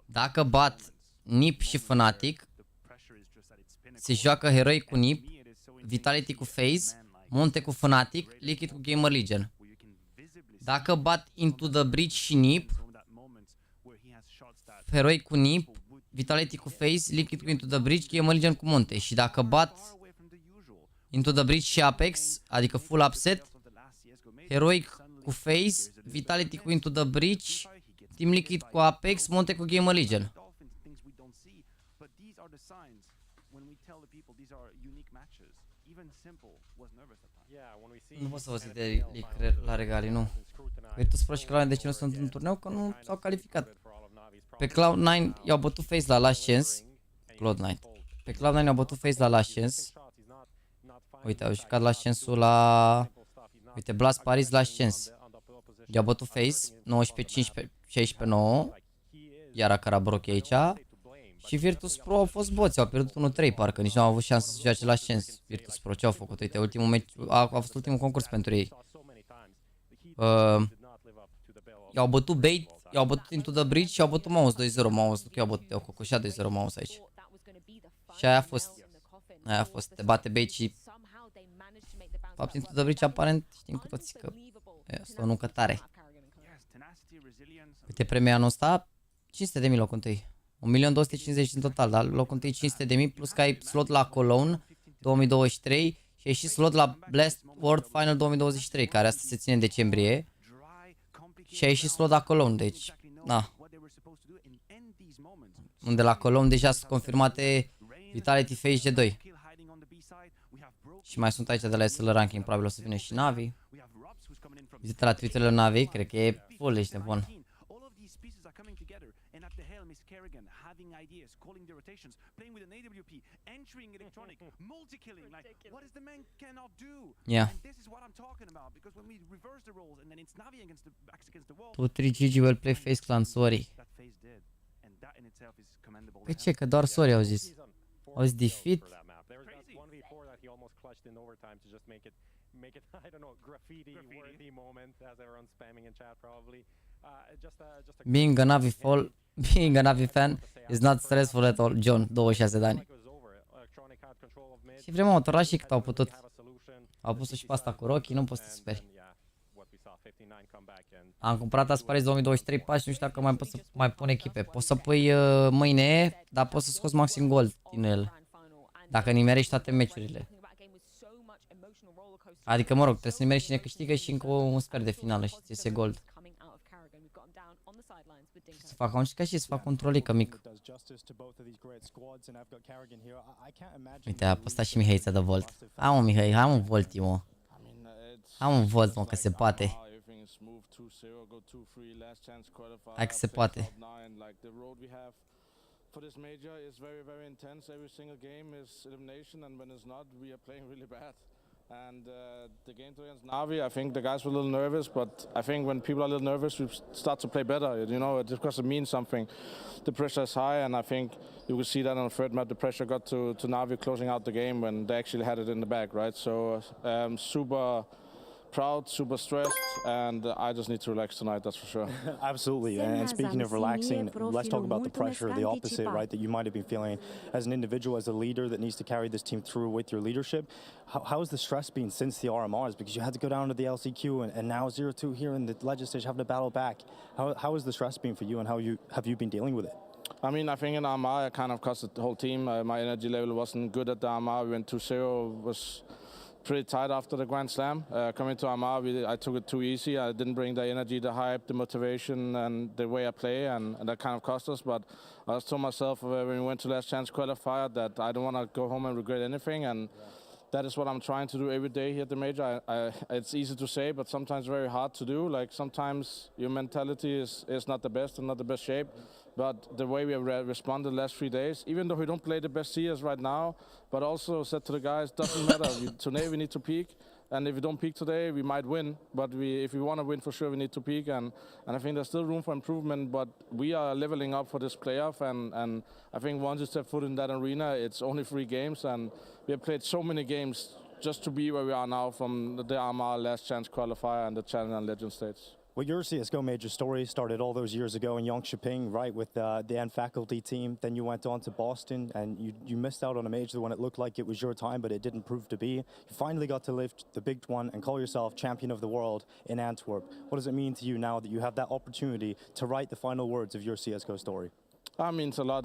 Dacă bat NiP și FNATIC, se joacă heroi cu NiP, Vitality cu FaZe, Monte cu FNATIC, Liquid cu Gamer Legion. Dacă bat Into the Breach și NiP, heroi cu NiP, Vitality cu FaZe, Liquid cu Into the Breach, Gamer Legion cu Monte. Și dacă bat Into the Breach și Apex, adică full upset, heroi cu FaZe, Vitality cu Into the Breach, Team Liquid cu Apex, Monte cu Gamer Legion. Nu pot să vă zic de la regalii, nu. Virtus Pro și Cloud9 de ce nu sunt în turneu? Că nu s-au calificat. Pe Cloud9 i-au bătut FaZe la Last Chance. Cloud9. Pe Cloud9 i-au bătut FaZe la Last Chance. Uite, au jucat Last Chance-ul la... Uite, Blast Paris Last Chance. I-au bătut FaZe 19-15, 16-9. Iar Carabroc e aici. Și Virtus Pro au fost boți, au pierdut 1-3 parcă, nici nu au avut șansă să joace la Chance. Virtus Pro, ce au făcut? Uite, ultimul meci, a fost ultimul concurs pentru ei. I-au bătut Bait, i-au bătut Into the Breach și i-au bătut Mouse 2-0. Mouse, i-au bătut, i-au cocoșat 2-0 Mouse aici. Și aia a fost, te bate Bait și... Fapt, Into the Breach aparent știm cu toții că este o nucă tare. Uite, premii anul ăsta, 500.000 locul întâi. 1.250.000 în total, dar locul întâi 500.000 plus că ai slot la Cologne 2023 și ai și slot la Blast World Final 2023, care asta se ține în decembrie. Și ai și slot la Cologne, deci, na. Unde la Cologne deja sunt confirmate Vitality, FaZe, G2. Și mai sunt aici de la SL Ranking, probabil o să vină și Navi. Vizită la Twitter-ul Navi, cred că e full, ești nebun. Yeah. 2-3 GG will play FaZe Clan, sorry. Pe ce? Că doar sorry au zis. Au zis defeat. Being a Navi fan is not stressful at all. John, 26 de ani. Și vrem autorașii cât au putut. Au pus-o și pe asta cu Rocky, nu poți să te speri. Am cumpărat Asparis 2023 pași, nu știu dacă mai pot să mai pun echipe. Poți să pui mâine, dar poți să scoți maxim gold din el. Dacă nimerești toate meciurile. Adică, mă rog, trebuie să nimerești cine câștigă și încă un sfert de finală și ți iese gold. Să fac un și să fac un trolică mic. Uite, a postat și Mihai de Volt. Hai mă, Mihai, hai mă, Volti, mă. Hai mă, Volt, mă, că se poate. Hai că se poate. For this major is very, very intense. Every single game is elimination, and when it's not, we are playing really bad. And the game against Navi, I think the guys were a little nervous, but I think when people are a little nervous, we start to play better. You know, because it means something. The pressure is high, and I think you could see that on the third map. The pressure got to Navi closing out the game when they actually had it in the bag, right? So super proud, super stressed, and I just need to relax tonight, that's for sure. Absolutely, and speaking of relaxing, let's talk about the pressure, the opposite, right, that you might have been feeling as an individual, as a leader that needs to carry this team through with your leadership. How has the stress been since the RMRs? Because you had to go down to the LCQ, and now 0-2 here in the Legend stage, having to battle back. How has the stress been for you, and how have you been dealing with it? I mean, I think in RMR, I kind of cost the whole team. My energy level wasn't good at the RMR. We went 2-0, was pretty tight after the Grand Slam. Coming to RMR, I took it too easy. I didn't bring the energy, the hype, the motivation, and the way I play, and that kind of cost us. But I just told myself when we went to Last Chance Qualifier that I don't want to go home and regret anything, and that is what I'm trying to do every day here at the major. It's easy to say, but sometimes very hard to do. Like sometimes your mentality is not the best and not the best shape. But the way we have responded the last 3 days, even though we don't play the best CS right now, but also said to the guys, doesn't matter. Tonight we need to peak, And if we don't peak today, we might win. But if we want to win for sure, we need to peak. And I think there's still room for improvement. But we are leveling up for this playoff. And I think once you step foot in that arena, it's only 3 games. And we have played so many games just to be where we are now, from the RMR Last Chance qualifier and the Challenger and Legend stage. Well, your CSGO major story started all those years ago in Yongshiping, right, with the N faculty team. Then you went on to Boston, and you missed out on a major when it looked like it was your time, but it didn't prove to be. You finally got to lift the big one and call yourself champion of the world in Antwerp. What does it mean to you now that you have that opportunity to write the final words of your CSGO story? It means a lot.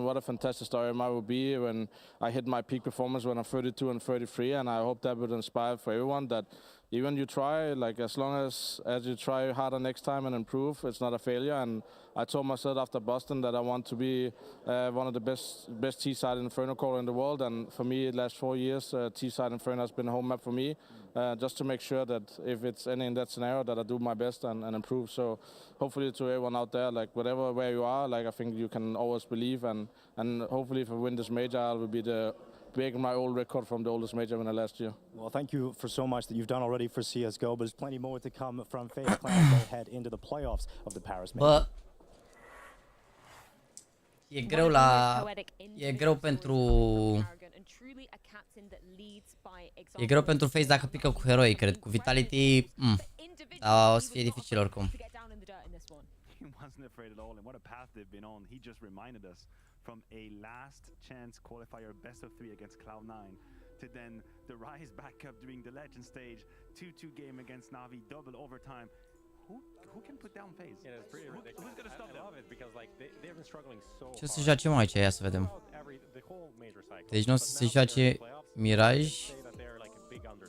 What a fantastic story it will be when I hit my peak performance when I'm 32 and 33, and I hope that would inspire for everyone that even you try, like as long as you try harder next time and improve, it's not a failure. And I told myself after Boston that I want to be one of the best T-side Inferno core in the world, and for me, the last 4 years, T-side Inferno has been a home map for me, just to make sure that if it's any in that scenario, that I do my best and improve. So hopefully to everyone out there, like where you are, like I think you can always believe, and hopefully if I win this major, I will be breaking my old record from the oldest major winner last year. Well, thank you for so much that you've done already for CSGO, but there's plenty more to come from FaZe Clan as they head into the playoffs of the Paris Major. E greu pentru FaZe dacă pică cu heroi, cred. Cu Vitality, o să fie dificil oricum. He wasn't afraid at all, and what a path they've been on. He just reminded us from a last chance qualifier best of 3 against Cloud9 to then the rise back up during the legend stage, 2-2 game against Na'Vi, double overtime. Who can put down FaZe? Yeah, it's pretty ridiculous. Who's going to stop them? I love it because like they've been struggling so hard. Ce o să joace mai aici? Ia să vedem. Deci nu o să se joace Mirage.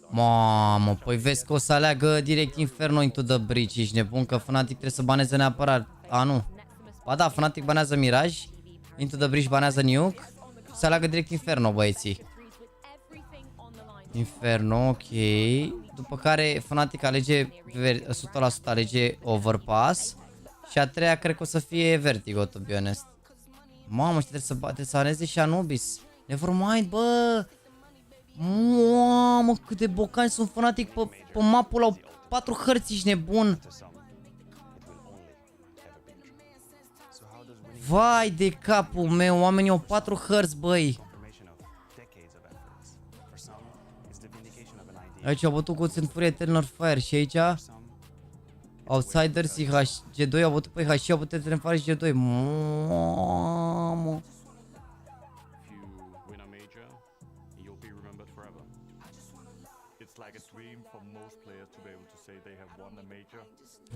Mamă, păi vezi că o să aleagă direct Inferno into the bridge. Ești nebun că Fnatic trebuie să baneze neapărat. A, nu. Ba da, Fnatic banează Mirage, into the bridge banează Nuke și să aleagă direct Inferno, băieții. Inferno, ok. După care Fnatic alege 100% alege Overpass și a treia cred că o să fie Vertigo, to be honest. Mamă, și trebuie să alege și Anubis. Nevermind, bă! Mamă, cât de bocani sunt Fnatic pe mapul, au 4 hărți, ești nebun. Vai de capul meu, oamenii au 4 hărți, băi. Aici au bătut cu Fury Eternal Fire și aici Outsiders G2 au bătut pe HC, au bătut Eternal Fire și G2. Mamă.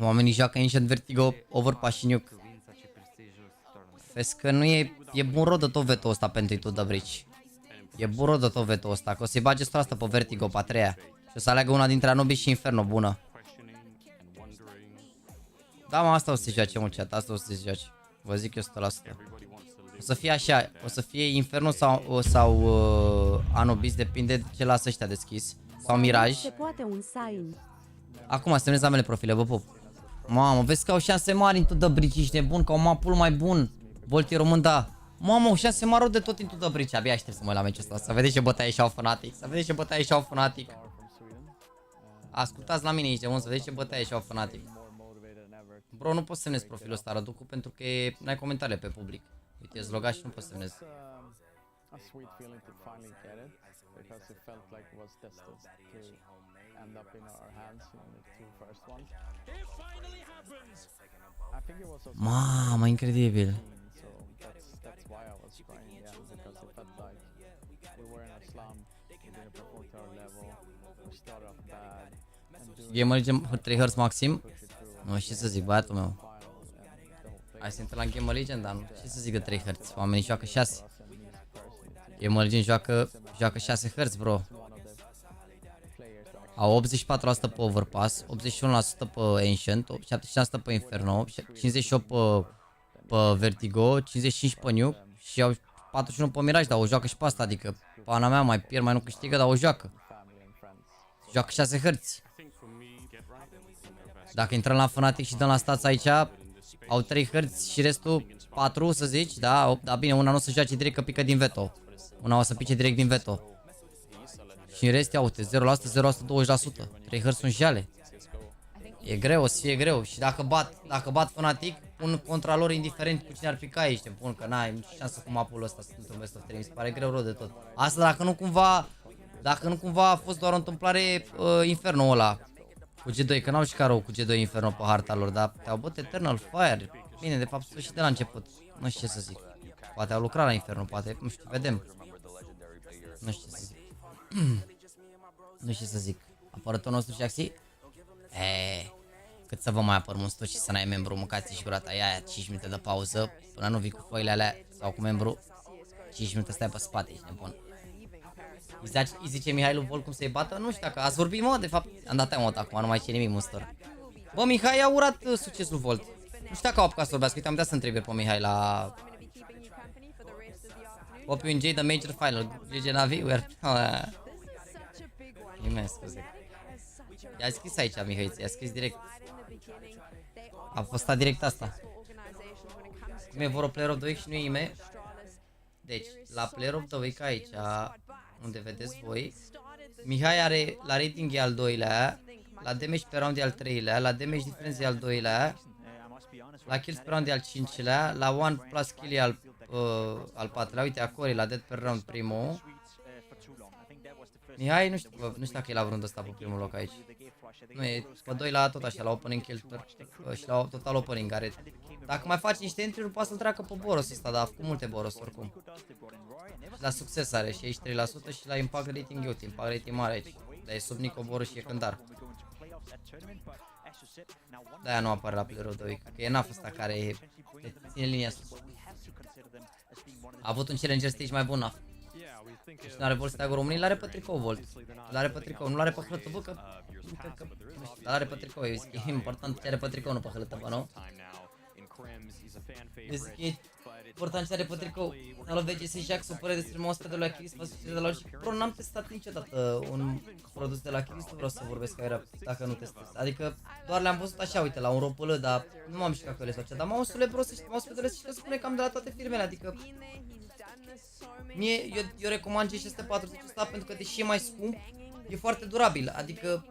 Oamenii joacă Ancient Vertigo, Overpass și Nuke. Vezi că nu e bun rod de tot veto ăsta pentru Into the Bridge. E bun rod de tot veto ăsta, că o să-i bage asta pe Vertigo, pe a treia. Și o să aleagă una dintre Anubis și Inferno, bună. Da, mă, asta o să se joace, mă, chat, asta o să se joace. Vă zic eu 100%. O să fie așa, o să fie Inferno sau Anubis, depinde de ce lasă ăștia deschis. Sau Mirage. Acum semnez ambele profile, vă pup. Mamă, vezi că au șanse mari Into the Bridge, ești nebun, că au mapul mai bun. Volti român, da. Mamă, au șanse mari de tot Into the Bridge. Abia aștept să mă uit la meciul ăsta, să vedeți ce bătaie și-au Fnatic. Să vedeți ce bătaie și-au Fnatic. Ascultați la mine aici, să vedeți ce bătaie și-au Fnatic. Bro, nu poți semnezi profilul ăsta, Răducu, pentru că n-ai comentarii pe public. Uite, ești logat și nu poți semnezi. Mamă, incredibil. Gamer Legend 3 Hz maxim. Nu știu ce să zic, băiatul meu. Hai să intră la Gamer Legend, dar nu știu ce să zic de 3 Hz. Oamenii joacă 6. Gamer Legend joacă 6 Hz, bro. Au 84% pe Overpass, 81% pe Ancient, 76% pe Inferno, 58% pe Vertigo, 55% pe Nuke și au 41% pe Mirage, dar o joacă și pe asta, adică pana mea mai pierd, mai nu câștigă, dar o joacă. Joacă 6 hărți. Dacă intrăm la Fnatic și dăm la stats aici, au 3 hărți și restul 4, să zici, da, bine, una nu o să joace direct că pică din veto. Una o să pice direct din veto. Și în rest, ia uite, 0%, 0%, 20%. 3 hărți sunt jale. E greu, o să fie greu. Și dacă bat Fnatic, pun contra lor indiferent cu cine ar pica aici. Te pun că n-ai nicio șansă cu mapul ăsta să întâmple best of 3. Mi se pare greu rău de tot. Asta dacă nu cumva a fost doar o întâmplare Inferno ăla cu G2, că n-au jucat rău cu G2 Inferno pe harta lor, dar te-au băut Eternal Fire. Bine, de fapt și de la început. Nu știu ce să zic. Poate au lucrat la Inferno, poate, nu știu, vedem. Nu știu ce să zic. Nu știu ce să zic. Apărătorul nostru Jaxy? Cât să vă mai apărăm un stoci și să n-ai membru, mâncați și gura ta, ia 5 minute de pauză, până nu vii cu foile alea sau cu membru, 5 minute stai pe spate, ești nebun. Îi zice Mihai lui Vol cum să-i bată? Nu știu dacă ați vorbit, mă, de fapt, am dat mod acum, nu mai ce nimic, Mustor. Bă, Mihai a urat succesul Volt. Nu știu dacă au apucat să vorbească, uite, am dat să întrebi pe Mihai la... Hope you enjoy the major final, GG Navi, we are... Imens, scuze. I-a scris aici, Mihai, i-a scris direct. A postat direct asta. Cum e vor o Player of the Week și nu e IME? Deci, la Player of the Week aici, unde vedeți voi, Mihai are, la rating e al doilea, la damage pe round e al treilea, la damage difference e al doilea, la kills pe round e al cincilea, la 1 plus kill e al patrulea, uite acolo e la dead per round primul. Mihai, nu știu dacă e la vreun ăsta pe primul loc aici. Nu e, pe 2 la tot așa, la opening kill și la total opening are. Dacă mai faci niște entry-uri, poate să-l treacă pe Boros ăsta, dar a făcut multe Boros oricum. Și la succes are 63% și la impact rating eu, impact rating mare aici. Dar e sub Nico Boros și e cândar. De-aia nu apare la Player of the Week, că e NAF ăsta care ține linia sus. A avut un challenger stage mai bun NAF. Deci nu are Volt Stag-ul României, l-are pe tricou Volt. L-are pe tricou, nu l-are pe hălătă, bă, că... Nu știu, dar l-are pe tricou, eu zic, e important ce are pe tricou, nu pe hălătă, bă, nu? Eu zic, e important ce are pe tricou. Alo, VGS și Jax, o părere despre monster de la Achilles, de la Logic. Bro, n-am testat niciodată un produs de la Achilles, nu vreau să vorbesc ca era, dacă nu testez. Adică, doar le-am văzut așa, uite, la un ropălă, dar nu m-am jucat cu ele sau cea. Dar mouse-urile, bro, mouse-urile se spune cam de la toate firmele, adică... Mie, eu recomand G640 pentru că deși e mai scump, e foarte durabil, adică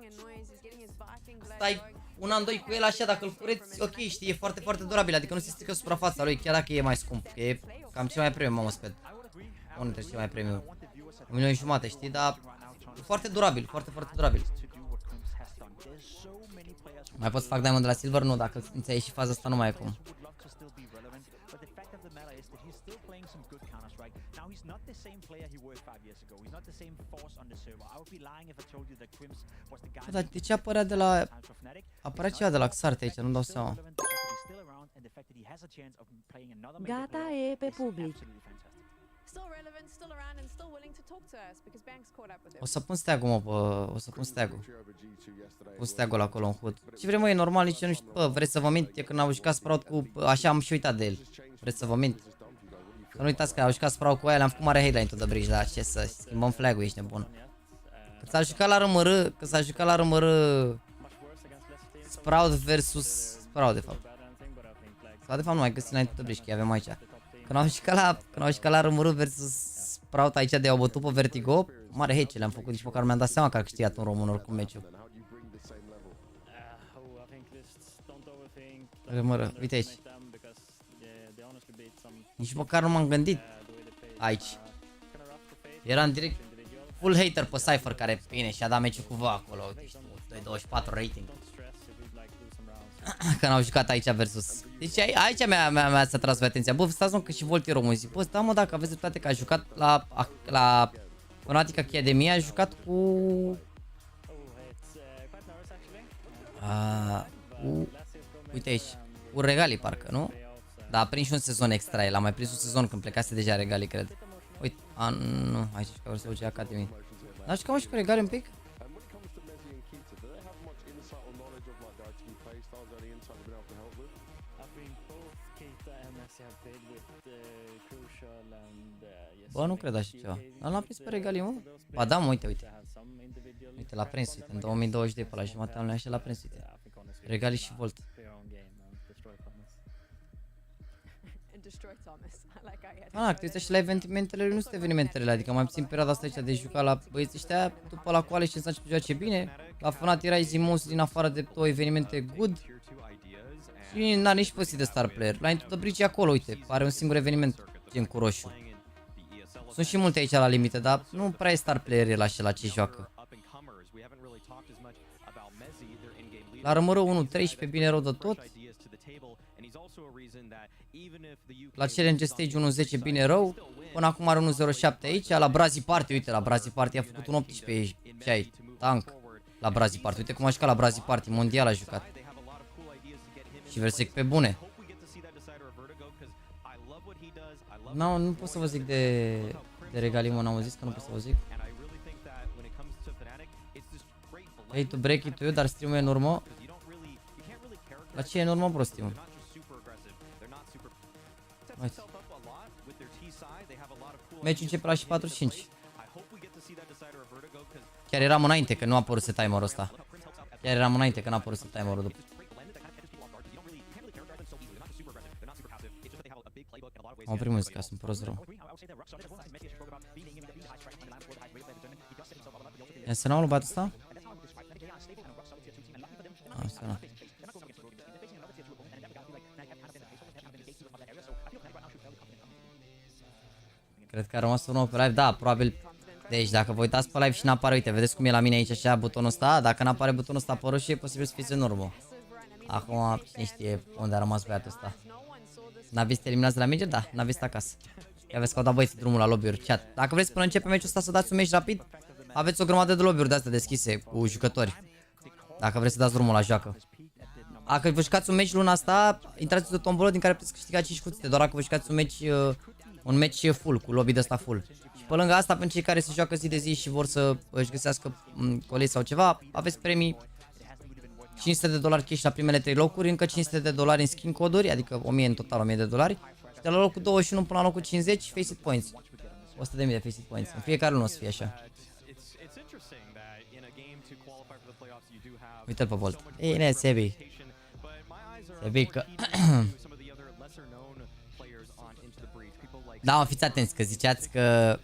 stai un an, doi cu el așa, dacă îl cureți, ok, știi, e foarte, foarte durabil, adică nu se strică suprafața lui, chiar dacă e mai scump, că e cam cel mai premium, mă sped. Unul dintre cel mai premium. 1.500.000, știi, dar e foarte durabil, foarte, foarte durabil. Mai pot să fac diamond de la silver? Nu, dacă ți-a ieșit faza asta nu mai e cum. Dar de ce apărea de la... Apărea ceva de la Xarte aici, nu-mi dau seama. Gata, e pe public. O să pun steagul, mă, o să pun steagul. Pun steagul acolo în HUD. Ce vrem, mă, e normal, nici eu nu știu, bă, vreți să vă mint? E când au jucat Sprout cu... Așa am și uitat de el. Vreți să vă mint? Să nu uitați că au jucat Sprout cu aia, le-am făcut mare hate la Into the Bridge, dar ce să schimbăm flag-ul, ești nebun. Că s-a jucat la RMR, Sprout versus Sprout, de fapt. Sau de fapt nu mai găsit la Into the Bridge, că avem aici. Când au jucat la RMR versus Sprout aici de au bătut pe Vertigo, mare hate ce le-am făcut, nici măcar nu mi-am dat seama că a câștigat un român oricum meciul. RMR, uite aici. Nici măcar nu m-am gândit aici. Eram direct full hater pe Cypher care, bine, și-a dat meciul cu vă acolo, uite, știu, 2.24 rating. Când au jucat aici versus. Deci aici mi-a să tras atenția. Bă, stați mă că și Volt e român. Zic, bă, stai mă, dacă aveți dreptate că a jucat la FNATIC Academy, a jucat cu... Uite aici, cu Regali parcă, nu? Dar a prins și un sezon extra, el a mai prins un sezon când plecase deja Regali, cred. Uite, nu, aici că vreau să duce Academy. Dar jucam și cu Regali un pic? Bă, nu cred așa ceva. Dar l-am prins pe Regali, mă? Ba da, mă, uite. Uite, l-a prins, uite, în 2022, pe la jumătatea anului așa l-a prins, uite. Regali și Volt. Actualizat și la evenimentele lui, nu sunt evenimentele, adică mai puțin perioada asta aici de jucat la băieții ăștia, după la Quals și înseamnă să joace bine. La FNATIC erai zimos din afară de 2 evenimente good. Și n-are nici poziție de star player. La Into the Bridge e acolo, uite, are un singur eveniment gen cu roșu. Sunt și multe aici la limite, dar nu prea e star player el așa la ce joacă. La rămărul 1-13 bine rău de tot. La Challenge Stage 1-10 bine rău. Până acum are 1-0-7 aici. La Brazi Party, uite, la Brazi Party a făcut un 18 ce ai, tank. La Brazi Party, uite cum a jucat la Brazi Party, mondial a jucat. Și versec pe bune. Nu pot să vă zic de regalimă, n-am zis că nu pot să vă zic. Hey, tu break it to you, dar stream-ul e în urmă. La ce e în urmă, bro, stream-ul? Meciul începe la și 45. Chiar eram înainte că nu a apărut timerul ăsta. Chiar eram înainte că n-a apărut timerul după. Am oprit muzica, sunt prost rău. I-a sunat lui băiatul ăsta? A sunat. Cred că a rămas un nou pe live, da, probabil. Deci dacă vă uitați pe live și n-apare, uite, vedeți cum e la mine aici așa butonul ăsta? Dacă n-apare butonul ăsta pe roșu, e posibil să fiți în urmă. Acum, cine știe unde a rămas băiatul ăsta. N-aveți eliminați de la meci? Da, n-aveți acasă. Ia vezi că au dat băieții drumul la lobby-uri, chat. Dacă vreți până începe meciul ăsta să dați un meci rapid, aveți o grămadă de lobby-uri de-astea deschise cu jucători. Dacă vreți să dați drumul la joacă. Dacă vă jucați un meci luna asta, intrați o tombolă din care puteți câștiga 5 cutite, doar dacă vă jucați un meci full, cu lobby de ăsta full. Și pe lângă asta, pentru cei care se joacă zi de zi și vor să își găsească colegi sau ceva, aveți premii $500 cash la primele 3 locuri, încă $500 în skincode-uri, adică 1000 în total, $1000. Și de la locul 21 până la locul 50, face it points. 100.000 de face it points. În fiecare lună o să fie așa. Uite-l pe Bolt. Ei, ne, Sebi. Sebi că... Da, mă, fiți atenți că ziceați că...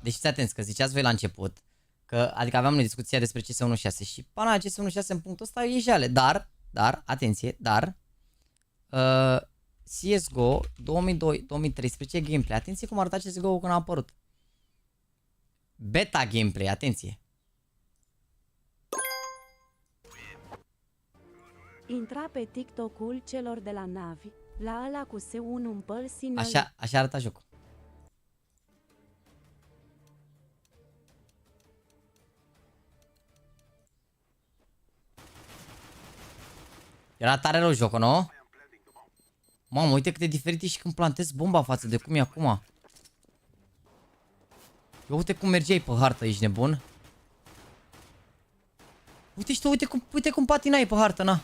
Deci fiți atenți că ziceați voi la început că, adică aveam o discuție despre CS16 și pana CS16 în punctul ăsta e jale, dar, atenție, CSGO 2013 gameplay, atenție cum arăta CSGO când a apărut. Beta gameplay, atenție. Intra pe TikTok-ul celor de la Navi, la ăla cu S1 în părți. Așa arăta jocul. Era tare rău jocul, nu? Mamă, uite cât de diferit e și când plantezi bomba față de cum e acum. Eu uite cum mergeai pe hartă, ești nebun? Uite și tu, uite cum patinai pe hartă, na.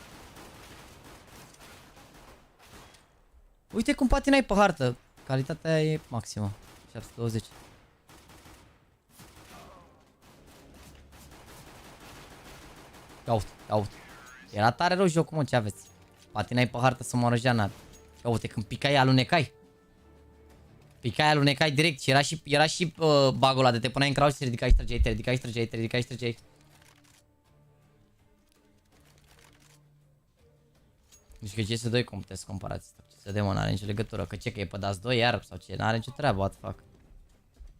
Uite cum patinai pe hartă. Calitatea aia e maximă. 720. Ia uite. Era tare rău jocul, mă, ce aveți? Patinai pe hartă să moară Jeana. Ia uite, când picai, alunecai. Alunecai direct și era și bug-ul ăla de te puneai în crouch și te ridicai, trăgeai. Deci că CS2 cum puteți să comparați? CS2, mă, n-are nicio legătură. Că ce, că e pe DAS 2 iar sau ce? N-are nicio treabă, what the fuck.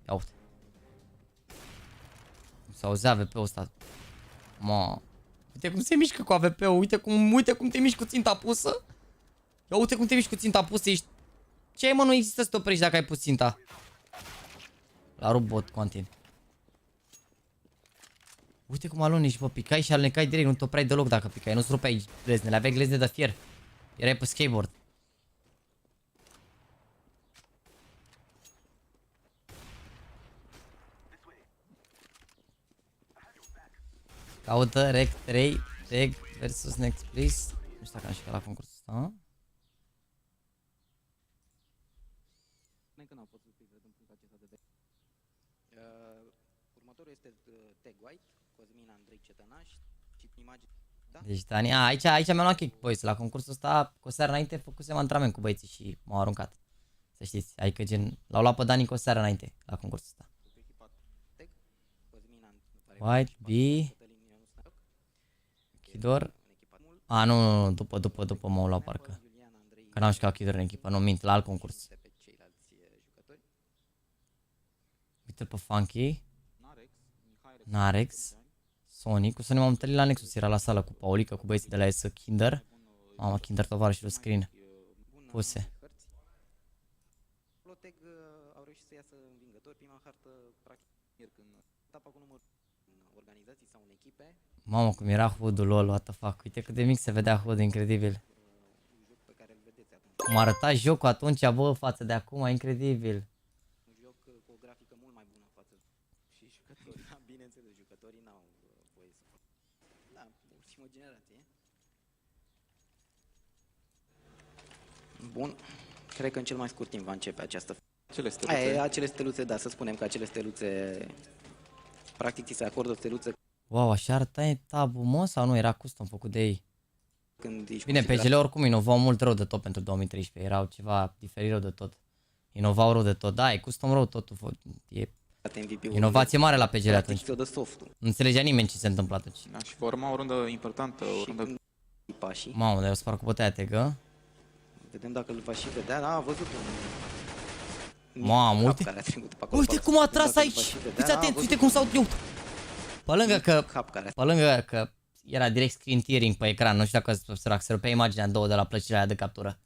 Ia uite. S-auzea AVP-ul ăsta. Mă. Uite cum se mișcă cu AVP-ul, uite cum te miști cu ținta pusă. Ia uite cum te miști cu ținta pusă, ești... Ce, mă, nu există să te oprești dacă ai pus ținta. La robot, continuu. Uite cum alunici, bă, picai și alunecai direct, nu te opreai deloc dacă picai, nu-ți rupeai gleznele, aveai glezne de fier. Erai pe skateboard. Caută rec 3 tag versus next please. Nu știu dacă am jucat la concursul ăsta. Următorul este tag white, Cosmin Andrei Cetănaș și imagine. Deci, Dani, aici mi-am luat kick, boys. La concursul ăsta, cu o seară înainte, făcusem antrenament cu băieții și m-au aruncat. Să știți, adică gen, l-au luat pe Dani cu o seară înainte, la concursul ăsta. White, B, Chidor. A, nu, după m-au luat parcă. Că n-am jucat Chidor în echipă, nu mint, la alt concurs. Uite-l pe Funky. Narex. Sonic. Cu Sonic m-am întâlnit la Nexus, era la sală cu Paulica, cu băieții de la IESF Kinder. Mamă, Kinder tovarășul screen. Puse. Au reușit să iasă învingători. Prima hartă, practic, când etapa cu numărul în organizații sau în echipe. Mamă, cum era HUD-ul lol, what the fuck. Uite cât de mic se vedea HUD, incredibil. Cum arăta jocul atunci, bă, față de acum, incredibil. Un joc cu o grafică mult mai bună față și jucătorii, bineînțeles, jucătorii n-au voie să facă. Da, ultimă generație. Bun, cred că în cel mai scurt timp va începe această... Acele steluțe, da, să spunem că acele steluțe... Practic ți se acordă o steluță... Wow, așa arăta tabul, mă, sau nu? Era custom făcut de ei? Bine, PGL oricum inovau mult rău de tot pentru 2013, erau ceva diferit rău de tot. Inovau rău de tot, da, e custom rău totul, e inovație mare la PGL atunci. Nu înțelegea nimeni ce se întâmplă atunci. Da, și vor urma o rundă importantă, o rundă... Mamă, dar eu spar cu bătaia tegă. Vedem dacă îl va și vedea, da, a văzut un... Mamă, uite cum a tras aici, fiți atenți, uite cum s-au iut. Pe lângă că era direct screen tearing pe ecran, nu știu dacă ați observat, se rupea imaginea două de la plăcerea de captură.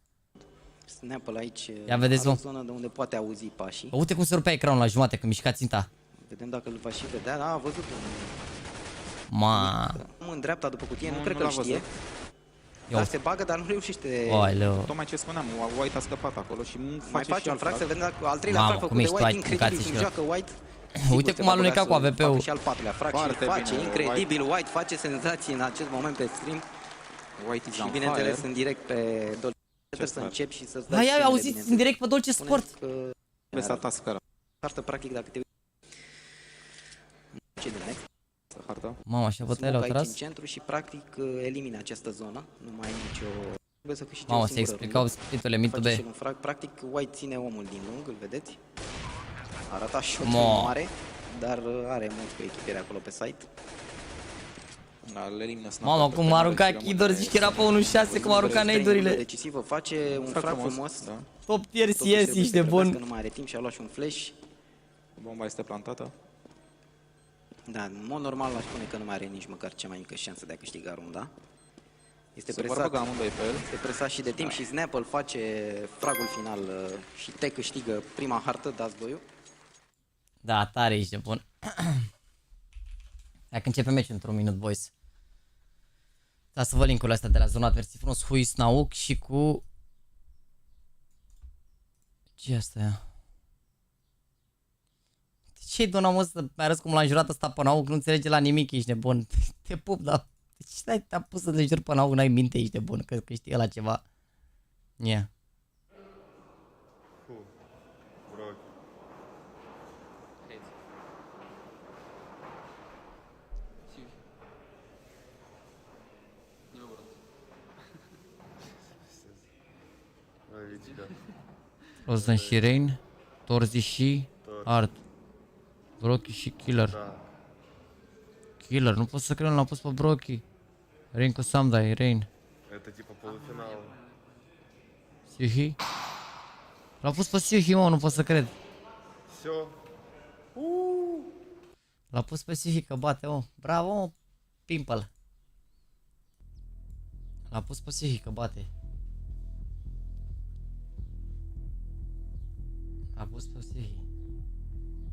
Snap-ul aici, ia vedeți, o zonă de unde poate auzi pașii. Uite cum se rupea ecranul la jumate când mișca ținta. Vedem dacă îl va și vedea, da, a văzut un... în dreapta după cutie, nu cred că îl știe. Dar se bagă, dar nu reușește. Tocmai ce spuneam, White a scăpat acolo și mai face un frag, să vedem dacă al treilea frag făcut de White, incredibil cum joacă White. Uite cum a alunecat cu AVP-ul. Și al patrulea frag și face incredibil. White face senzații în acest moment pe stream. Și bineînțeles în direct pe Dolce. Trebuie să încep și să-ți dai. Hai, auziți în direct pe Dolce Sport. Trebuie să atac scara. Hartă practic dacă te uiți. Ce de next? Mamă, așa bătaia le-au tras. În centru și practic elimine această zonă. Nu mai ai nicio... Trebuie să câștige. Mamă, se explicau spiriturile mid-to-B. Practic White ține omul din lung, îl vedeți? Arata și o mare, dar are mulți cu echipiere acolo pe site. Mamă, cum a aruncat Kidor, zici că era pe 1-6, cum a aruncat nade-urile. Decisivă, face un frag frumos. Top tier CS, ești de bun. Nu mai are timp și a luat și un flash. Bomba este plantată. Da, în mod normal aș spune că nu mai are nici măcar cea mai mică șansă de a câștiga runda. Este presat și de timp și Snap îl face fragul final și te câștigă prima hartă, dați 2-ul. Da, tare ești de bun. Dacă începe meciul într-un minut, boys. Da, să vă link-urile astea de la zona adversiv frumos, Hui Snauk și cu... Ce asta e? Ce-i dona, mă, să mi-arăs cum l-a înjurat ăsta pe Nauk, nu înțelege la nimic, ești nebun. Te pup, dar... Ce te-a pus să te juri pe Nauk, n-ai minte, ești nebun, că știi ăla ceva. Yeah. Ozan și Rain, Torzi și Art, Brocky și Killer. Killer, nu pot să cred, l-am pus pe Brocky. Rain cu Samda, Rain. Siuhi? L-am pus pe Siuhi, mă, nu pot să cred. L-a pus pe Siuhi că bate, mă. Bravo, mă, Pimple. L-a pus pe Siuhi că bate. A pus pe Sihi.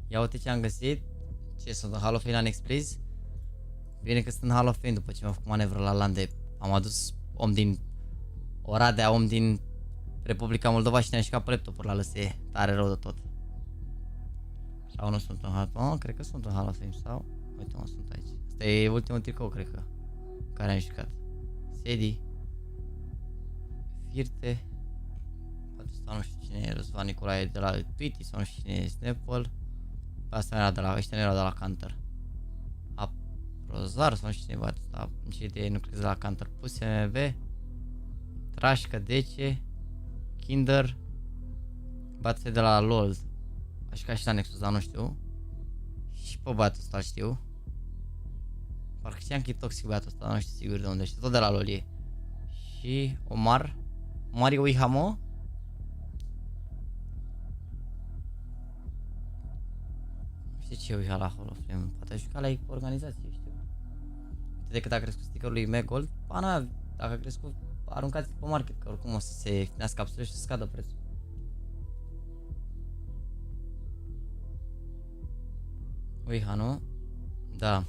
Ia uite ce am găsit. Ce sunt în Hall of Fame la Next Please? Bine că sunt în Hall of Fame după ce mi-am făcut manevră la LAN de... Am adus om din Oradea, om din Republica Moldova și ne-am șcat pe laptopuri la LSE. Tare rău de tot. Sau nu sunt în Hall of Fame? Cred că sunt în Hall of Fame sau... Uite mă, sunt aici. Asta e ultimul tricou, cred că. Care am jucat. Sedi. Firte. Asta nu știu cine e, Răzvan Nicolae de la Twitty sau nu știu cine e Snapple. Asta era de la, ăștia nu erau de la Counter. Prozar sau cine bate asta? Ce idee, nu cred că la counter pus MV. Trașcă, Dece, Kinder. Bate de la LOL. Așa ca și la Nexus, dar nu știu. Și pe băiatul ăsta știu. Parcă știam că e toxic băiatul ăsta, dar nu știu sigur de unde știu. Tot de la LOL e. Și Omar. Omar e Uihamo. Nu știu ce e Uiha la Hall of Fame. Poate a jucat la organizație, știu. Uite de cât a crescut stickerul lui Megold. Pana, dacă a crescut, aruncați pe market, că oricum o să se finească capsule și să scadă prețul. Uiha, nu? Da.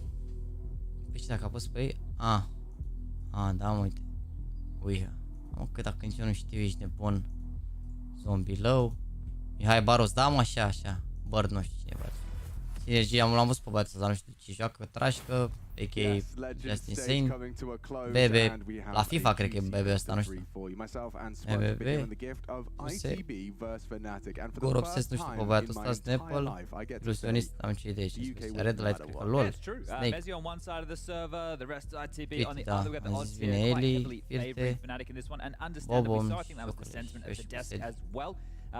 Păi și dacă a pus pe ei? Da, mă, uite. Uiha. Mă, că dacă nici eu nu știu, ești nebun. Zombie low. Mihai Baros, da, mă, așa. Bird, nu știu cine bate. Sinergie, l-am văzut pe băiatul ăsta, dar nu știu ce joacă, trașcă, a.k.a. Just Insane. BB, la FIFA cred că e BB ăsta, nu știu. BB, Gore Obsessed, nu știu pe băiatul ăsta, Snapple, Ilusionist, am ce idee și Red Light, cred că LOL, Snake. Cutite, da, am zis vine Eli, Firte, Bobom și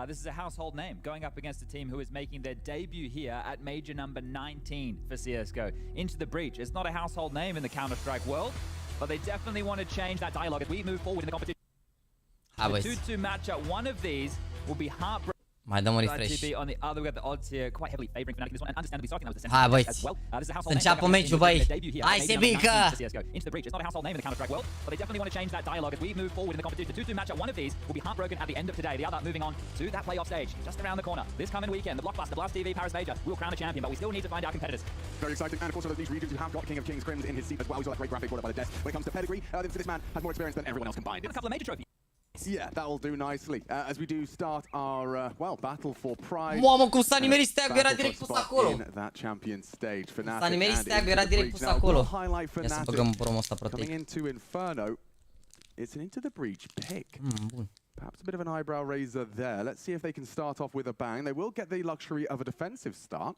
This is a household name going up against a team who is making their debut here at major number 19 for CSGO. Into the breach. It's not a household name in the Counter-Strike world, but they definitely want to change that dialogue as we move forward in the competition. The 2-2 matchup, one of these will be heartbreaking. Mai dăm un refresh. On the other, we got the odds here quite heavily favoring FNATIC in this one, and understandably so, I think that was the Hai, băi, as well. This is a household să înceapă meciul, băi. Hai, se bică! Into the breach. It's not a household name in the Counter-Strike world, but they definitely want to change that dialogue as we move forward in the competition. The 2-2 matchup, one of these will be heartbroken at the end of today. The other moving on to that playoff stage just around the corner. This coming weekend, the blockbuster Blast TV Paris Major will crown a champion, but we still need to find our competitors. Very exciting, and of course, of these regions, you have got King of Kings Crims in his seat as well. He's got a great graphic brought up by the desk. When it comes to pedigree, this man has more experience than everyone else combined. A couple of major trophies. Yeah, that will do nicely. As we do start our, battle for pride. Mamă, cum s-a nimerit steagul, era direct pus acolo. That champion stage. S-a nimerit steagul, era direct pus acolo. Ia să băgăm promo ăsta protect. Coming into Inferno, it's an into the breach pick. Bun. Perhaps a bit of an eyebrow raiser there. Let's see if they can start off with a bang. They will get the luxury of a defensive start.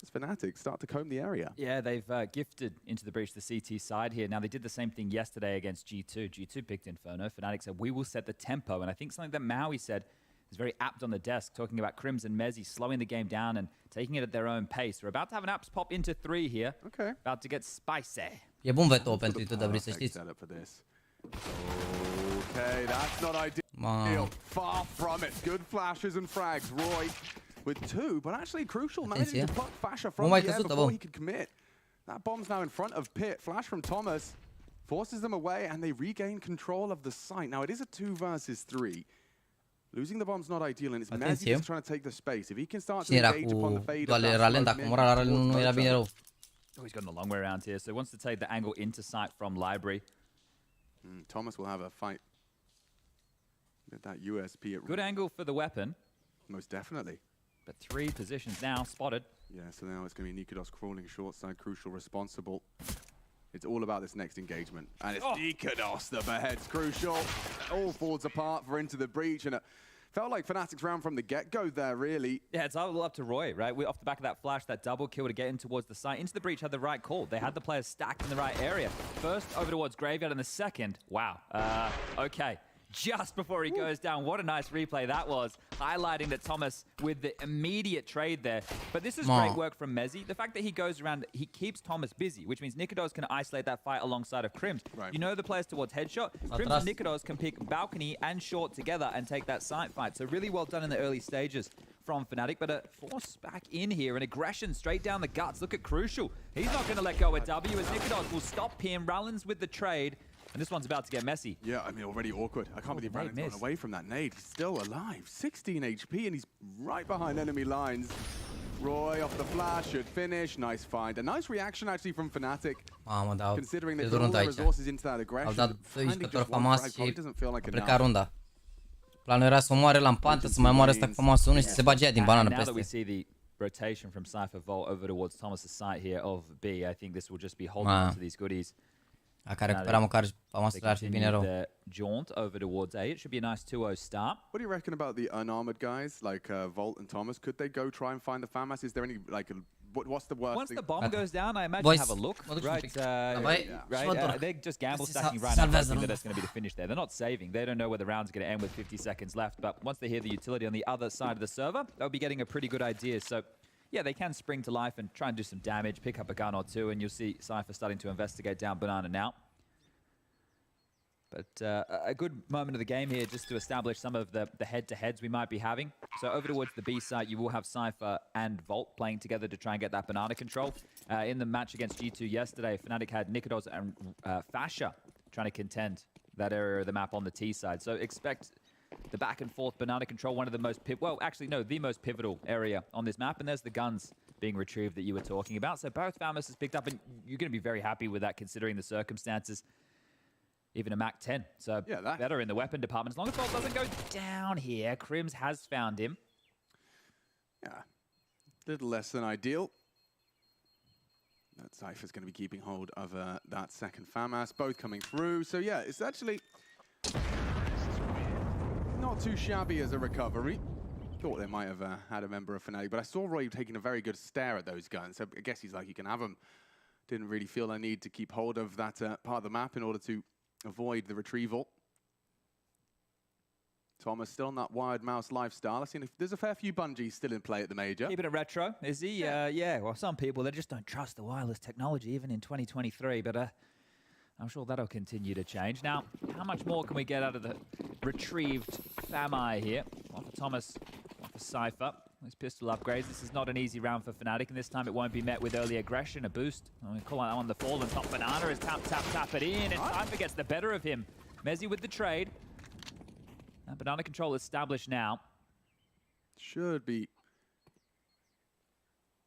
As FNATIC start to comb the area. Yeah, they've gifted into the breach the CT side here. Now, they did the same thing yesterday against G2. G2 picked Inferno. FNATIC said, we will set the tempo. And I think something that Maui said is very apt on the desk, talking about Crims and Mezi slowing the game down and taking it at their own pace. We're about to have an apps pop into 3 here. Okay. About to get spicy. E bun veto pentru ITW, să știți. Okay, that's not ideal. Far from it. Good flashes and frags. Roy with 2, but actually crucial managing to pluck Fasher from the air before he could commit. That bomb's now in front of Pit. Flash from Thomas forces them away, and they regain control of the site. Now, it is a 2 versus 3. Losing the bomb's not ideal, and it's Mezi that's trying to take the space. If he can start to engage upon the fade of that Oh, he's gotten a long way around here, so he wants to take the angle into sight from Library. Thomas will have a fight. Get that USP at good angle for the weapon. Most definitely. But 3 positions now spotted. Yeah, so now it's going to be Nikodos crawling short side, crucial responsible. It's all about this next engagement. And it's Nikodos that beheads crucial. All falls apart for into the breach, and it felt like FNATIC's round from the get-go there, really. Yeah, it's all up to Roy, right? We're off the back of that flash, that double kill to get in towards the site. Into the breach had the right call. They had the players stacked in the right area. First over towards Graveyard, and the second, wow. Okay. Just before he goes down. What a nice replay that was, highlighting that Thomas with the immediate trade there. But this is great work from Mezi. The fact that he goes around, he keeps Thomas busy, which means Nikodos can isolate that fight alongside of Crims. Right. You know the players towards headshot. Crims and Nikodos can pick balcony and short together and take that site fight. So really well done in the early stages from FNATIC, but a force back in here, an aggression straight down the guts. Look at Crucial. He's not going to let go of W as Nikodos will stop him. Rollins with the trade. And this one's about to get messy. Yeah, I mean, already awkward. I can't believe Brandon's gone away from that nade. He's still alive. 16 HP, and he's right behind enemy lines. Roy off the flash, should finish. Nice find. A nice reaction, actually, from FNATIC. Considering they put all their resources into that aggression. Au dat 2 jucători famoși și a plecat runda. Planul era să o moare la împantă, să mai moare ăsta cu famosul 1 și să se bage din banană peste. Rotation from Cypher Vault over towards Thomas's site here of B. I think this will just be holding on to these goodies. Dacă recupera măcar famosul ar fi bine rău. Jaunt over towards A. It should be a nice 2-0 start. What do you reckon about the unarmored guys like Volt and Thomas? Could they go try and find the FAMAS? Is there any like what's the worst Once thing? the bomb goes down, I imagine have a look, right? They're just gamble stacking right now, hoping that it's going to be the finish there. They're not saving. They don't know where the round's going to end with 50 seconds left. But once they hear the utility on the other side of the server, they'll be getting a pretty good idea. So, yeah, they can spring to life and try and do some damage, pick up a gun or two, and you'll see Cypher starting to investigate down Banana now. But a good moment of the game here just to establish some of the head-to-heads we might be having. So over towards the B side, you will have Cypher and Volt playing together to try and get that Banana control. In the match against G2 yesterday, FNATIC had Nikodos and Fasha trying to contend that area of the map on the T side. So expect the back and forth Banana control, one of the most, the most pivotal area on this map. And there's the guns being retrieved that you were talking about. So both Famas has picked up, and you're going to be very happy with that considering the circumstances. Even a Mac 10, so yeah, better in the weapon department. As long as Bolt doesn't go down here, Crims has found him. Yeah, a little less than ideal. That Cypher's going to be keeping hold of that second FAMAS, both coming through. So yeah, it's actually not too shabby as a recovery. Thought they might have had a member of FNATIC, but I saw Roy taking a very good stare at those guns. So I guess he's like, you can have them. Didn't really feel I need to keep hold of that part of the map in order to avoid the retrieval. Thomas still on that wired mouse lifestyle. I've seen there's a fair few Bungies still in play at the major. Keeping it retro, is he? Yeah. Well, some people, they just don't trust the wireless technology, even in 2023. But I'm sure that'll continue to change. Now, how much more can we get out of the retrieved FAMI here? One for Thomas, one for Cypher. These pistol upgrades. This is not an easy round for FNATIC, and this time it won't be met with early aggression, a boost. We call that on the fall, and top Banana is tap it in, and Cypher gets the better of him. Mezi with the trade. That Banana control established now. Should be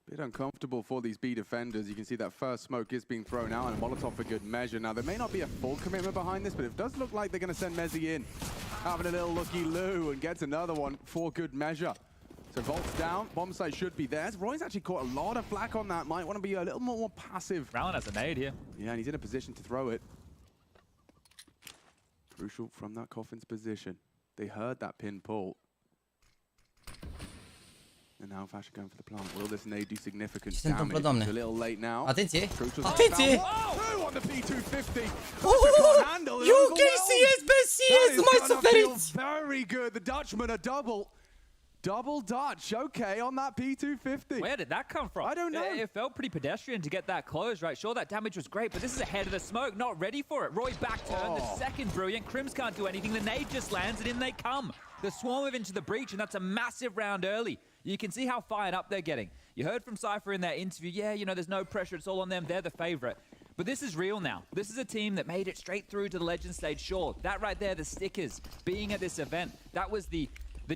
a bit uncomfortable for these B defenders. You can see that first smoke is being thrown out, and a Molotov for good measure. Now, there may not be a full commitment behind this, but it does look like they're going to send Mezi in. Having a little looky-loo, and gets another one for good measure. So Volt's down, bomb site should be there. Roy's actually caught a lot of flack on that. Might want to be a little more passive. Rowland has a nade here. Yeah, and he's in a position to throw it. Crucial from that Coffin's position. They heard that pin pull. And now Fasha going for the plant. Will this nade do significant damage? It's a little late now. Atenție! Atenție! On the P250. UKCS BCS! Mai suferiți! Very good. The Dutchmen are Double Dutch, okay, on that P250. Where did that come from? I don't know. It felt pretty pedestrian to get that close, right? Sure, that damage was great, but this is ahead of the smoke, not ready for it. Roy back turn, the second brilliant. Crims can't do anything. The nade just lands, and in they come. The swarm into the breach, and that's a massive round early. You can see how fired up they're getting. You heard from Cypher in that interview, yeah, you know, there's no pressure, it's all on them, they're the favorite. But this is real now. This is a team that made it straight through to the Legend stage. Sure, that right there, the stickers, being at this event, that was the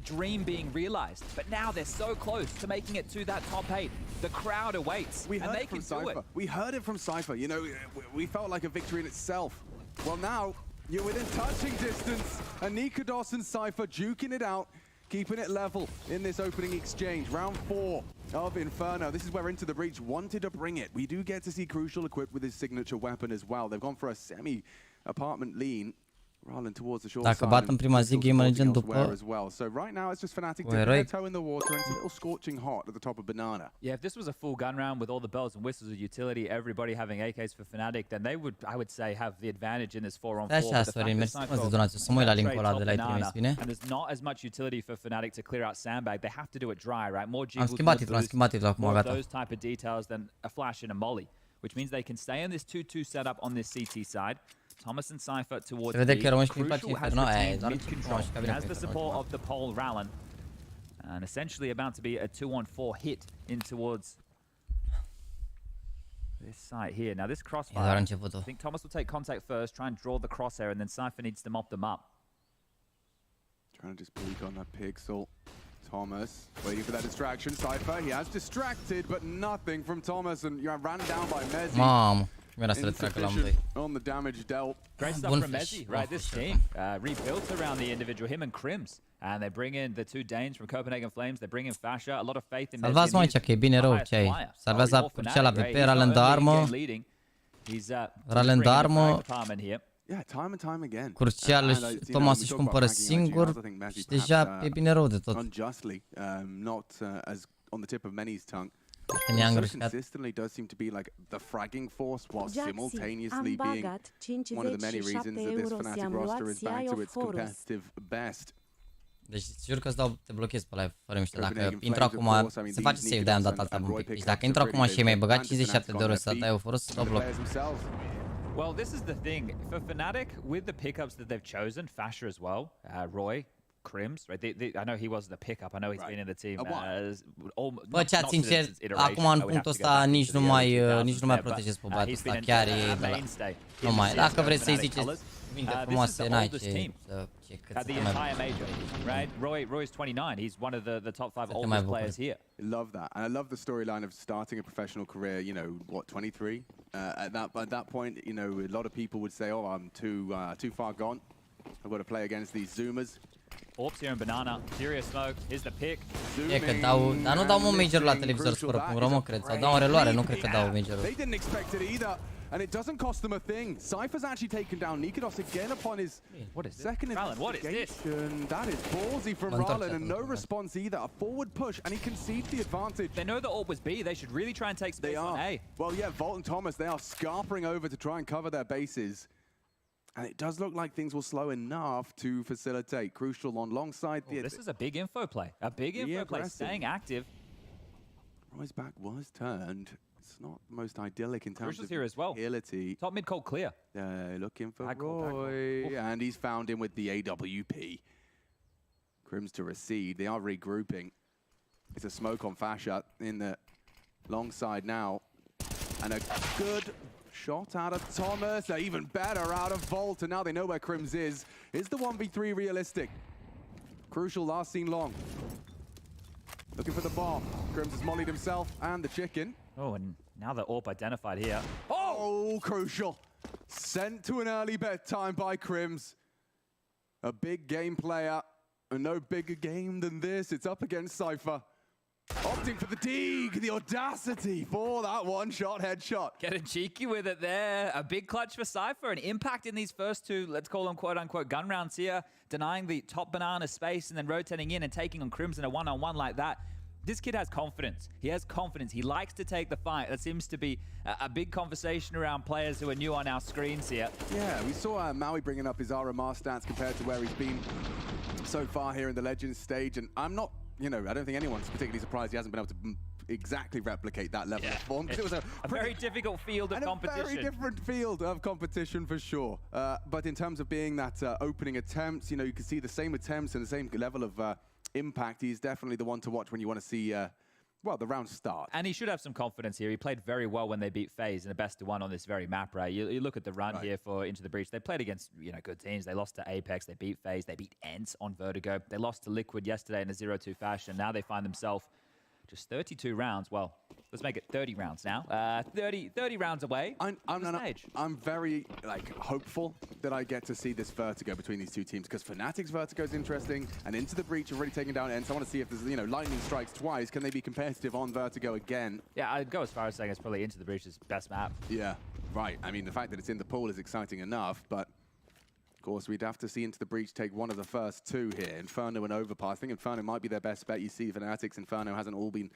dream being realized. But now they're so close to making it to that top 8. The crowd awaits, and they can do it. We heard it from Cypher. You know, we felt like a victory in itself. Well, now you're within touching distance. And Nikodos and Cypher duking it out, keeping it level in this opening exchange. Round 4 of Inferno. This is where Into the Breach wanted to bring it. We do get to see Crucial equipped with his signature weapon as well. They've gone for a semi-apartment lean. Rolling towards the short Dacă bat în prima zi, Game Legend după as well. So right now it's just FNATIC dipping their toe in the water, and it's a little scorching hot at the top of Banana. Yeah, if this was a full gun round with all the bells and whistles of utility, everybody having AKs for FNATIC, then they would, I would say, have the advantage in this 4-on-4. Așa, Sorin, mersi mult de donație. Să mă uit la link-ul ăla de la trimis, bine? And there's not as much utility for FNATIC to clear out Sandbag. They have to do it dry, right? More jiggles, am schimbat titlul acum, gata. Those type of details than a flash and a molly, which means they can stay in this 2-2 setup on this CT side. Thomas and Cypher towards B. Crucial has retained mid-control. He has the support of the pole Rallen. And essentially about to be a 2-on-4 hit in towards this site here. Now this crossfire, I think Thomas will take contact first, try and draw the crosshair, and then Cypher needs to mop them up. Trying to just peek on that pixel. Thomas waiting for that distraction. Cypher, he has distracted, but nothing from Thomas, and you ran down by Mezi. Mom. On the damage dealt. Great stuff from Mezi, right? This team rebuilt around the individual, him and Crims. And they bring in the 2 Danes from Copenhagen Flames. They bring in Fasha. A lot of faith in Mezi. Salvați-mă aici, că e bine rău ce ai. Salvează cel pe Ralen de armă. Ralen de armă. Yeah, time and time again. Crucial, Thomas își cumpără singur și deja e bine rău de tot. Unjustly, not as on the tip of many's tongue. Also consistently does seem to be like the fragging force while simultaneously being one of the many reasons that this FNATIC roster is back to its competitive best. Deci jur că te blochezi pe live fără mișto. Dacă intru acum, se face save, de-aia am dat alta un pic. Deci dacă intru acum și mi-ai băgat 57 de euro să dai euforos, să dau bloc. Well, this is the thing. For FNATIC, with the pickups that they've chosen, Fasher as well, Roy, Crims, right? I know he was the pickup. I know he's been in the team. Bă, chat, sincer, acum în punctul ăsta nici nu mai protejez pe băiatul ăsta. Chiar e de la... Nu mai, dacă vreți să-i ziceți cuvinte frumoase, n-ai ce at the entire major, right? Roy's 29. He's one of the top 5 oldest players here. Love that, and I love the storyline of starting a professional career. You know, what, 23? At that point, you know, a lot of people would say, "Oh, I'm too far gone. I've got to play against these Zoomers." Orps here in Banana. Serious smoke. Here's the pick. E că dau, dar nu dau un major la televizor fără punct, cred, sau dau în reluare, nu cred că dau majorul. They didn't expect it either. And it doesn't cost them a thing. Cypher's actually taken down nereduse again upon his second investigation. That is ballsy from Rallen, and no response either. A forward push, and he concedes the advantage. They know the AWP was B. They should really try and take space on A. Well, yeah, Volt and Thomas, they are scarpering over to try and cover their bases. And it does look like things will slow enough to facilitate. Crucial on long side. This is a big info play. A big info play, staying active. Roy's back was turned. It's not the most idyllic in terms of here as well. Agility. Top mid cold clear. Looking for Roy, and he's found him with the AWP. Crims to recede. They are regrouping. It's a smoke on Fasher in the long side now, and a good shot out of Thomas. Even better out of Volt, and now they know where Crims is. Is the 1v3 realistic? Crucial last seen long. Looking for the bomb. Crims has mollied himself and the chicken. Oh, and now the AWP identified here. Oh, Crucial. Sent to an early bedtime by Crims. A big game player. And no bigger game than this. It's up against Cypher. Opting for the dig, the audacity for that one-shot headshot. Getting cheeky with it there. A big clutch for Cypher, an impact in these first two, let's call them quote-unquote gun rounds here, denying the top banana space and then rotating in and taking on Crims in a one-on-one like that. This kid has confidence. He has confidence. He likes to take the fight. That seems to be a big conversation around players who are new on our screens here. Yeah, we saw Maui bringing up his RMR stats compared to where he's been so far here in the Legends stage, and I'm not, you know, I don't think anyone's particularly surprised he hasn't been able to exactly replicate that level of form, because it was a very difficult field of competition. A very different field of competition for sure. But in terms of being that opening attempts, you know, you can see the same attempts and the same level of impact. He's definitely the one to watch when you want to see, well, the round start. And he should have some confidence here. He played very well when they beat FaZe in a best-of-1 on this very map, right? You look at the run here for Into the Breach. They played against, you know, good teams. They lost to Apex. They beat FaZe. They beat ENT on Vertigo. They lost to Liquid yesterday in a 0-2 fashion. Now they find themselves just 32 rounds. Well, let's make it 30 rounds now. 30 rounds away. I'm very hopeful that I get to see this Vertigo between these two teams, because FNATIC's Vertigo is interesting, and Into the Breach have already taken down ENT. So I want to see if there's, you know, lightning strikes twice. Can they be competitive on Vertigo again? Yeah, I'd go as far as saying it's probably Into the Breach's best map. Yeah, right. I mean, the fact that it's in the pool is exciting enough, but of course, we'd have to see Into the Breach take one of the first two here. Inferno and Overpass. I think Inferno might be their best bet. You see FNATIC's Inferno hasn't all been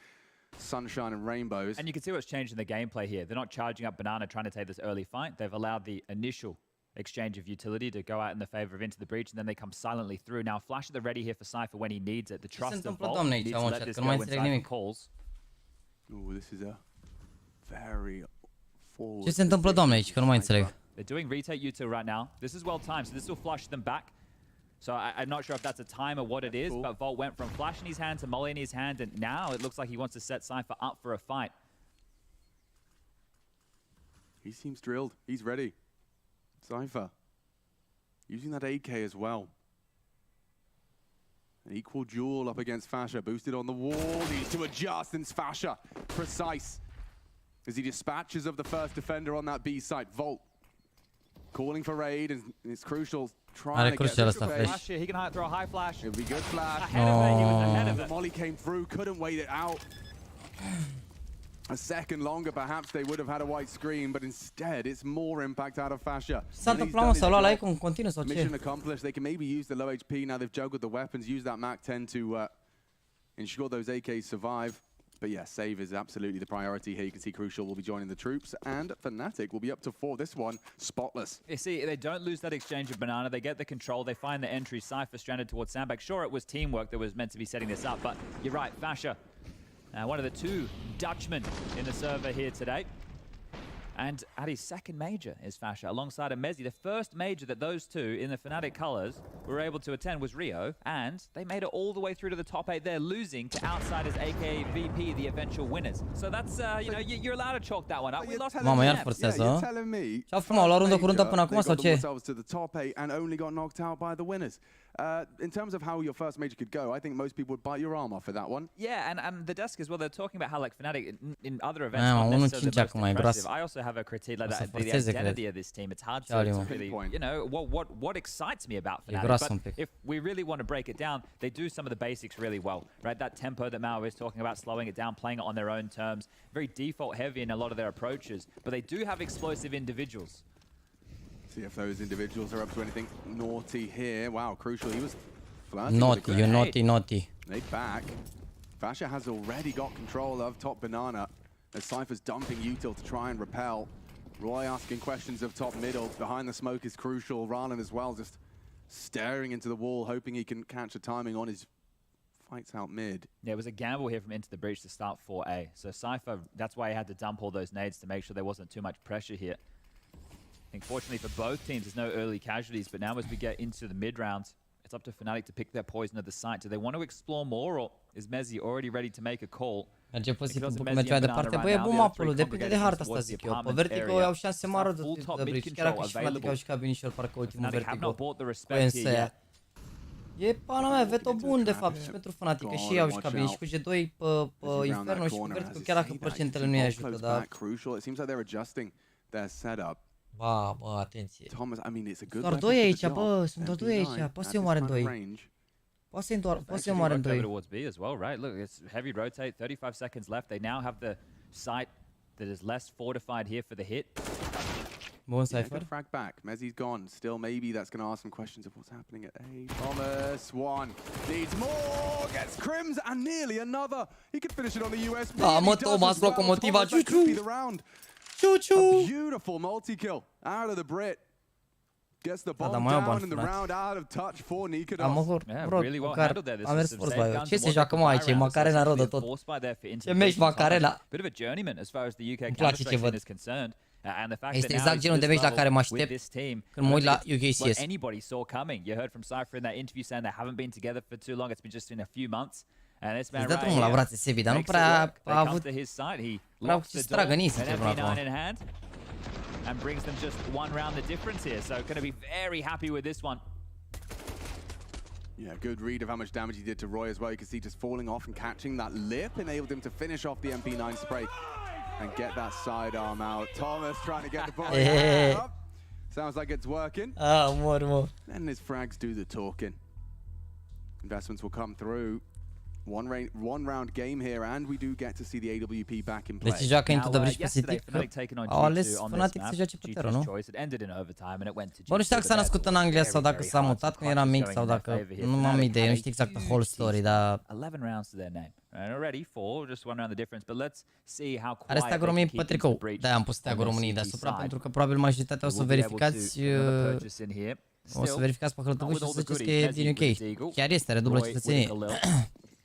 sunshine and rainbows. And you can see what's changed in the gameplay here. They're not charging up Banana trying to take this early fight. They've allowed the initial exchange of utility to go out in the favor of Into the Breach, and then they come silently through. Now, Flash at the ready here for Cypher when he needs it. The trust of Volt needs to let this go when Cypher calls. Oh, this is a very forward. Ce se întâmplă, doamne, aici? Că nu mai înțeleg. They're doing retake util right now. This is well timed, so this will flush them back. So I'm not sure if that's a time or what it is, but Volt went from flash in his hand to molly in his hand, and now it looks like he wants to set Cypher up for a fight. He seems drilled. He's ready. Cypher using that AK as well. An equal duel up against Fasher, boosted on the wall, needs to adjust, and Fasher precise as he dispatches of the first defender on that B site. Volt calling for raid, and it's crucial. Trying to get flash here. He can throw a high flash. It'll be good flash. Ahead of it. He was ahead of it. Molly came through, couldn't wait it out. A second longer, perhaps they would have had a white screen, but instead it's more impact out of Fasher. Mission accomplished. They can maybe use the low HP now. They've juggled the weapons, use that MAC-10 to ensure those AKs survive. But yeah, save is absolutely the priority here. You can see Crucial will be joining the troops, and FNATIC will be up to 4. This one, spotless. You see, they don't lose that exchange of banana. They get the control. They find the entry. Cypher stranded towards Sandbag. Sure, it was teamwork that was meant to be setting this up, but you're right, Fasha, one of the 2 Dutchmen in the server here today. And at his second major is Fasha, alongside a Mezi. The first major that those 2 in the FNATIC colors were able to attend was Rio, and they made it all the way through to the top 8 there, losing to outsiders, aka VP, the eventual winners. So that's, you know, you're allowed to chalk that one up. We lost Mamă, iar forțează. Ce-au făcut, mă, la rundă cu rundă până acum sau ce? To the top 8 and only got knocked out by the winners. In terms of how your first major could go, I think most people would bite your arm off for that one. Yeah, and the desk as well, they're talking about how like FNATIC in other events not necessarily the most impressive. I also have a critique like that, the identity of this team. It's hard to really, you know, what excites me about FNATIC. But if we really want to break it down, they do some of the basics really well, right? That tempo that Mao is talking about, slowing it down, playing it on their own terms, very default heavy in a lot of their approaches, but they do have explosive individuals. See if those individuals are up to anything naughty here. Wow, Crucial, he was flirting naughty, you're naughty. They back. Fasha has already got control of top banana as Cypher's dumping util to try and repel. Roy asking questions of top middle. Behind the smoke is Crucial. Ralan as well, just staring into the wall, hoping he can catch a timing on his fights out mid. Yeah, it was a gamble here from Into the Breach to start 4A. So Cypher, that's why he had to dump all those nades to make sure there wasn't too much pressure here. I think fortunately for both teams, there's no early casualties, but now as we get into the mid-rounds, it's up to FNATIC to pick their poison at the site. Do they want to explore more, or is Mezi already ready to make a call? Merge pozitiv, după merge mai departe. Băi, e bun mapul, depinde de harta asta, zic eu. Pe Vertigo au șanse mari de bridge, chiar dacă și FNATIC au jucat binișor parcă ultimul Vertigo. Însă e pana mea, veto bun de fapt și pentru FNATIC, că și ei au jucat bine și cu G2 pe Inferno și cu Vertigo, chiar dacă procentele nu-i ajută, dar... Ba, bă, atenție. Doar 2 aici, bă, sunt doar 2 aici, poate să-i omoare în 2. Poate să-i omoare în 2. Towards B as well, right? Look, it's heavy rotate, 35 seconds left. They now have the site that is less fortified here for the hit. Bun, Cypher. Frag back. Mezi's gone. Still, maybe that's going to ask some questions of what's happening at A. Thomas, one. Needs more. Gets Crims and nearly another. He could finish it on the USB. Da, mă, Thomas, locomotiva, ciuciu. A beautiful multi-kill out of the Brit. Gets the bomb down in the round out of touch for Nikados. Really well handled there. Am mers forți, bă. Ce se joacă, mă, aici? E Macarena rău de tot. Ce meci Macarena. Bit of a journeyman as far as the UK counter is concerned. Este exact genul de meci la care mă aștept când mă uit la UKCS. Anybody saw coming. You heard from Cypher in that interview saying they haven't been together for too long. It's been just in a few months. And this man right la brațe Sebi, dar nu prea a avut prea ce stragă nici până acum. And brings them just one round the difference here. So going to be very happy with this one. Yeah, good read of how much damage he did to Roy as well. You can see just falling off and catching that lip enabled him to finish off the MP9 spray and get that sidearm out. Thomas trying to get the ball up. Sounds like it's working. Mor. And his frags do the talking. Investments will come through. One round game here, and we do get to see the AWP back in play. Deci joacă Into the Breach pozitiv, au ales FNATIC să joace pe Terra, nu? Bă, nu știu dacă s-a născut în Anglia sau dacă s-a mutat când era mic sau dacă... Nu am idee, nu știu exact the whole story, dar... 11 rounds to their name. Already 4, just one round the difference, but let's see how quiet are steagul României pe tricou. De-aia am pus steagul României deasupra, pentru că probabil majoritatea o să verificați... O să verificați pe hărătăbuș și o să ziceți că e din UK. Chiar este, are dublă cetățenie.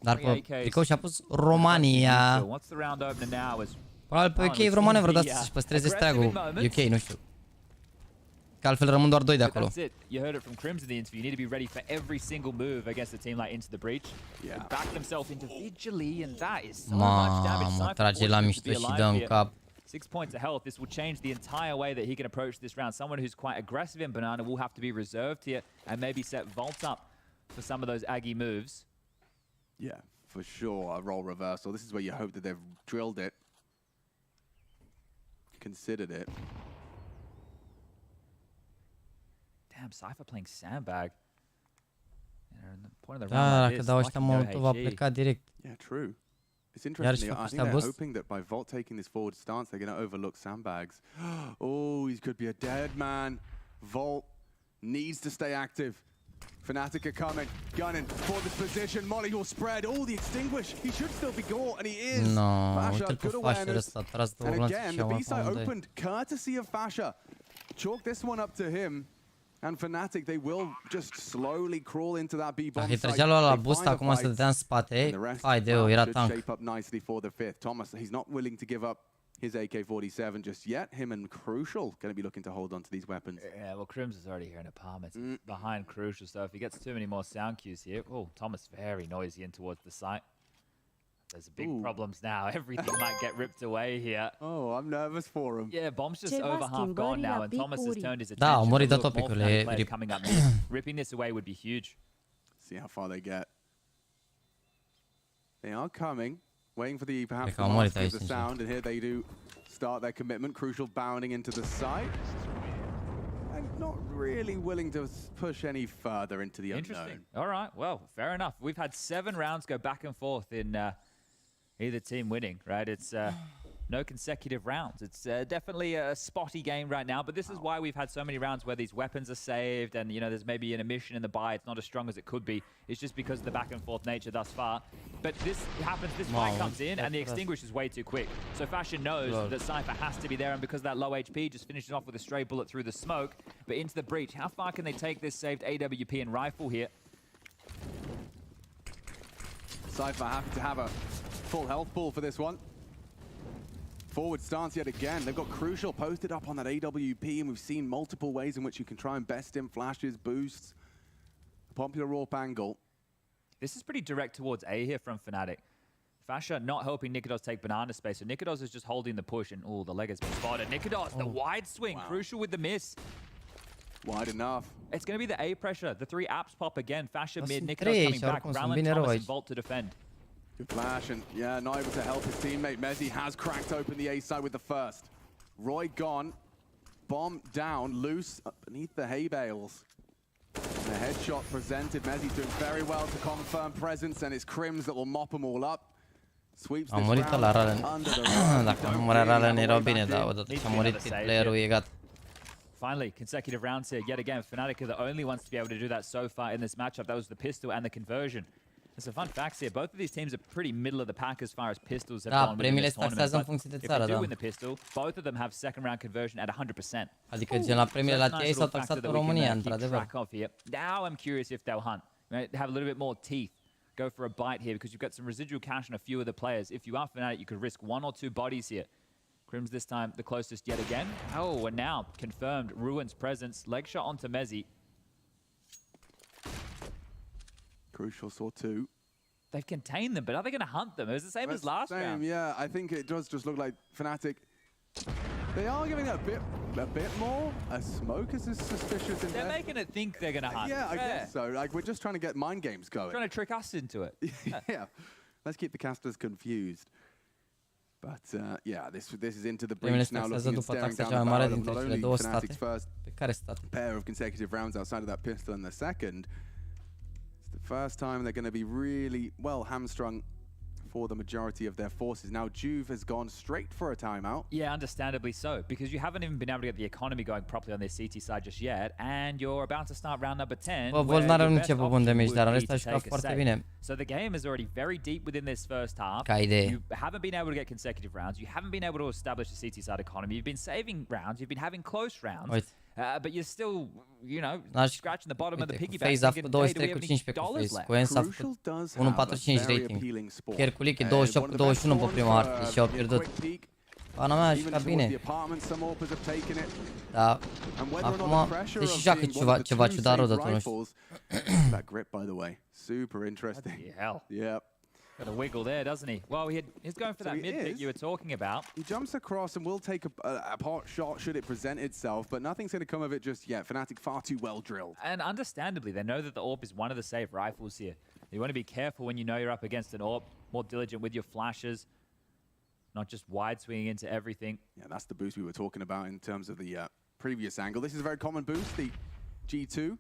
Dar pe tricou și-a pus Romania. Probabil pe UK e vreo manevră de asta să-și păstreze steagul UK, nu știu. Că altfel rămân doar 2 de acolo. You heard it from Crims in the interview. You need to be ready for every single move against a team like Into the Breach. They back themselves individually and that is so much damage. Mă trage la mișto și dă în cap. 6 points of health. This will change the entire way that he can approach this round. Someone who's quite aggressive in Banana will have to be reserved here and maybe set Vault up for some of those Aggie moves. Yeah, for sure, a role reversal. This is where you hope that they've drilled it, considered it. Damn, Cypher playing Sandbag. Da, dacă dau ăștia molotov va pleca direct. Yeah, true. It's interesting. I think they're hoping that by Vault taking this forward stance, they're going to overlook Sandbags. Oh, he could be a dead man. Vault needs to stay active. FNATIC are coming, gunning for this position. Molly will spread. Oh, the extinguish. He should still be caught, and he is. No, Fasha, good awareness. And again, the B-side opened opened courtesy of Fasha. Chalk this one up to him. And FNATIC, they will just slowly crawl into that B-bomb Dacă trăgea la boost, acum să dădea în spate. Hai de era tank. Shape up nicely for the fifth. Thomas, he's not willing to give up his AK-47 just yet. Him and Crucial going to be looking to hold on to these weapons. Yeah, well, Crims is already here in apartments behind Crucial, so if he gets too many more sound cues here, oh, Thomas very noisy in towards the site. There's big problems now. Everything might get ripped away here. Oh, I'm nervous for him. Yeah, bomb's just over half gone now, and Thomas has turned his Da, au attention. murit to de look, more topicule. players coming up. Ripping this away would be huge. See how far they get. They are coming, waiting for the perhaps Cred că au murit the aici. sound, and here they do start their commitment. Crucial bounding into the site. And not really willing to push any further into the Interesting. unknown. All right, well, fair enough. We've had 7 rounds go back and forth in either team winning, right? It's no consecutive rounds. It's definitely a spotty game right now, but this is why we've had so many rounds where these weapons are saved and, you know, there's maybe an emission in the buy. It's not as strong as it could be. It's just because of the back and forth nature thus far. But this happens, this fight comes in and the extinguish is way too quick. So Fashion knows that Cypher has to be there, and because of that low HP, just finishes off with a stray bullet through the smoke. But into the breach, how far can they take this saved AWP and rifle here? Cypher happy to have a full health pool for this one. Forward stance yet again. They've got Crucial posted up on that AWP, and we've seen multiple ways in which you can try and best him. Flashes, boosts, popular AWP angle. This is pretty direct towards A here from FNATIC. Fasha not helping Nikodos take banana space, so Nikodos is just holding the push, and the leg has been spotted. Nikodos, the wide swing, Crucial with the miss. Wide enough. It's going to be the A pressure. The 3 apps pop again. Fasha mid, Nikodos coming back. Rallen, Thomas, and Volt to defend. Good flash, and yeah, not able to help his teammate. Mezi has cracked open the A side with the first. Roy gone. Bomb down, loose beneath the hay bales. The headshot presented. Mezi doing very well to confirm presence, and it's Crims that will mop them all up. Sweeps this round under the rug. Dacă nu murea Rallen erau bine, dar odată ce a murit playerul e gata. Finally, consecutive rounds here. Yet again, FNATIC are the only ones to be able to do that so far in this matchup. That was the pistol and the conversion. There's some fun facts here. Both of these teams are pretty middle of the pack as far as pistols have gone within this tournament. But if they do win the pistol, both of them have second round conversion at 100%. Adică gen la premiile la TI s-au taxat în România, într-adevăr. Now I'm curious if they'll hunt. Right? Have a little bit more teeth. Go for a bite here because you've got some residual cash on a few of the players. If you are FNATIC, you could risk 1 or 2 bodies here. Crims this time the closest yet again. Oh, and now confirmed Ruin's presence. Leg shot onto Mezi. Crucial saw 2. They've contained them, but are they going to hunt them? It was the same as last round. Yeah, I think it does just look like FNATIC. They are giving it a bit more. A smoke is suspicious. They're making it think they're going to hunt. Yeah, I guess so. Like, we're just trying to get mind games going. Trying to trick us into it. Yeah, let's keep the casters confused. But yeah, this is into the breach now, looking and staring down the barrel of not only FNATIC's first pair of consecutive rounds outside of that pistol and the second. It's the first time they're going to be really well hamstrung for the majority of their forces. Now Juve has gone straight for a timeout. Yeah, understandably so, because you haven't even been able to get the economy going properly on their CT side just yet, and you're about to start round number 10. Volt n-are început bun damage, dar în rest a jucat foarte bine. So the game is already very deep within this first half. Ca idee. You haven't been able to get consecutive rounds. You haven't been able to establish the CT side economy. You've been saving rounds. You've been having close rounds. But you're still, you know, scratching the bottom of the piggy bank. FaZe a făcut 23 cu 15 cu FaZe. Cu Ens a făcut 1.45 rating. Kerkulik e 28 cu 21 pe prima hartă și au pierdut. Pana mea a jucat bine. Da, acum, deși joacă ceva ciudat rău de tot, nu știu. That grip, by the way, super interesting. Hell. Yep. Got a wiggle there, doesn't he? Well, he's going for that mid pick you were talking about. He jumps across and will take a pot shot should it present itself, but nothing's going to come of it just yet. FNATIC far too well drilled. And understandably, they know that the AWP is one of the safe rifles here. You want to be careful when you know you're up against an AWP, more diligent with your flashes, not just wide swinging into everything. Yeah, that's the boost we were talking about in terms of the previous angle. This is a very common boost, the G2.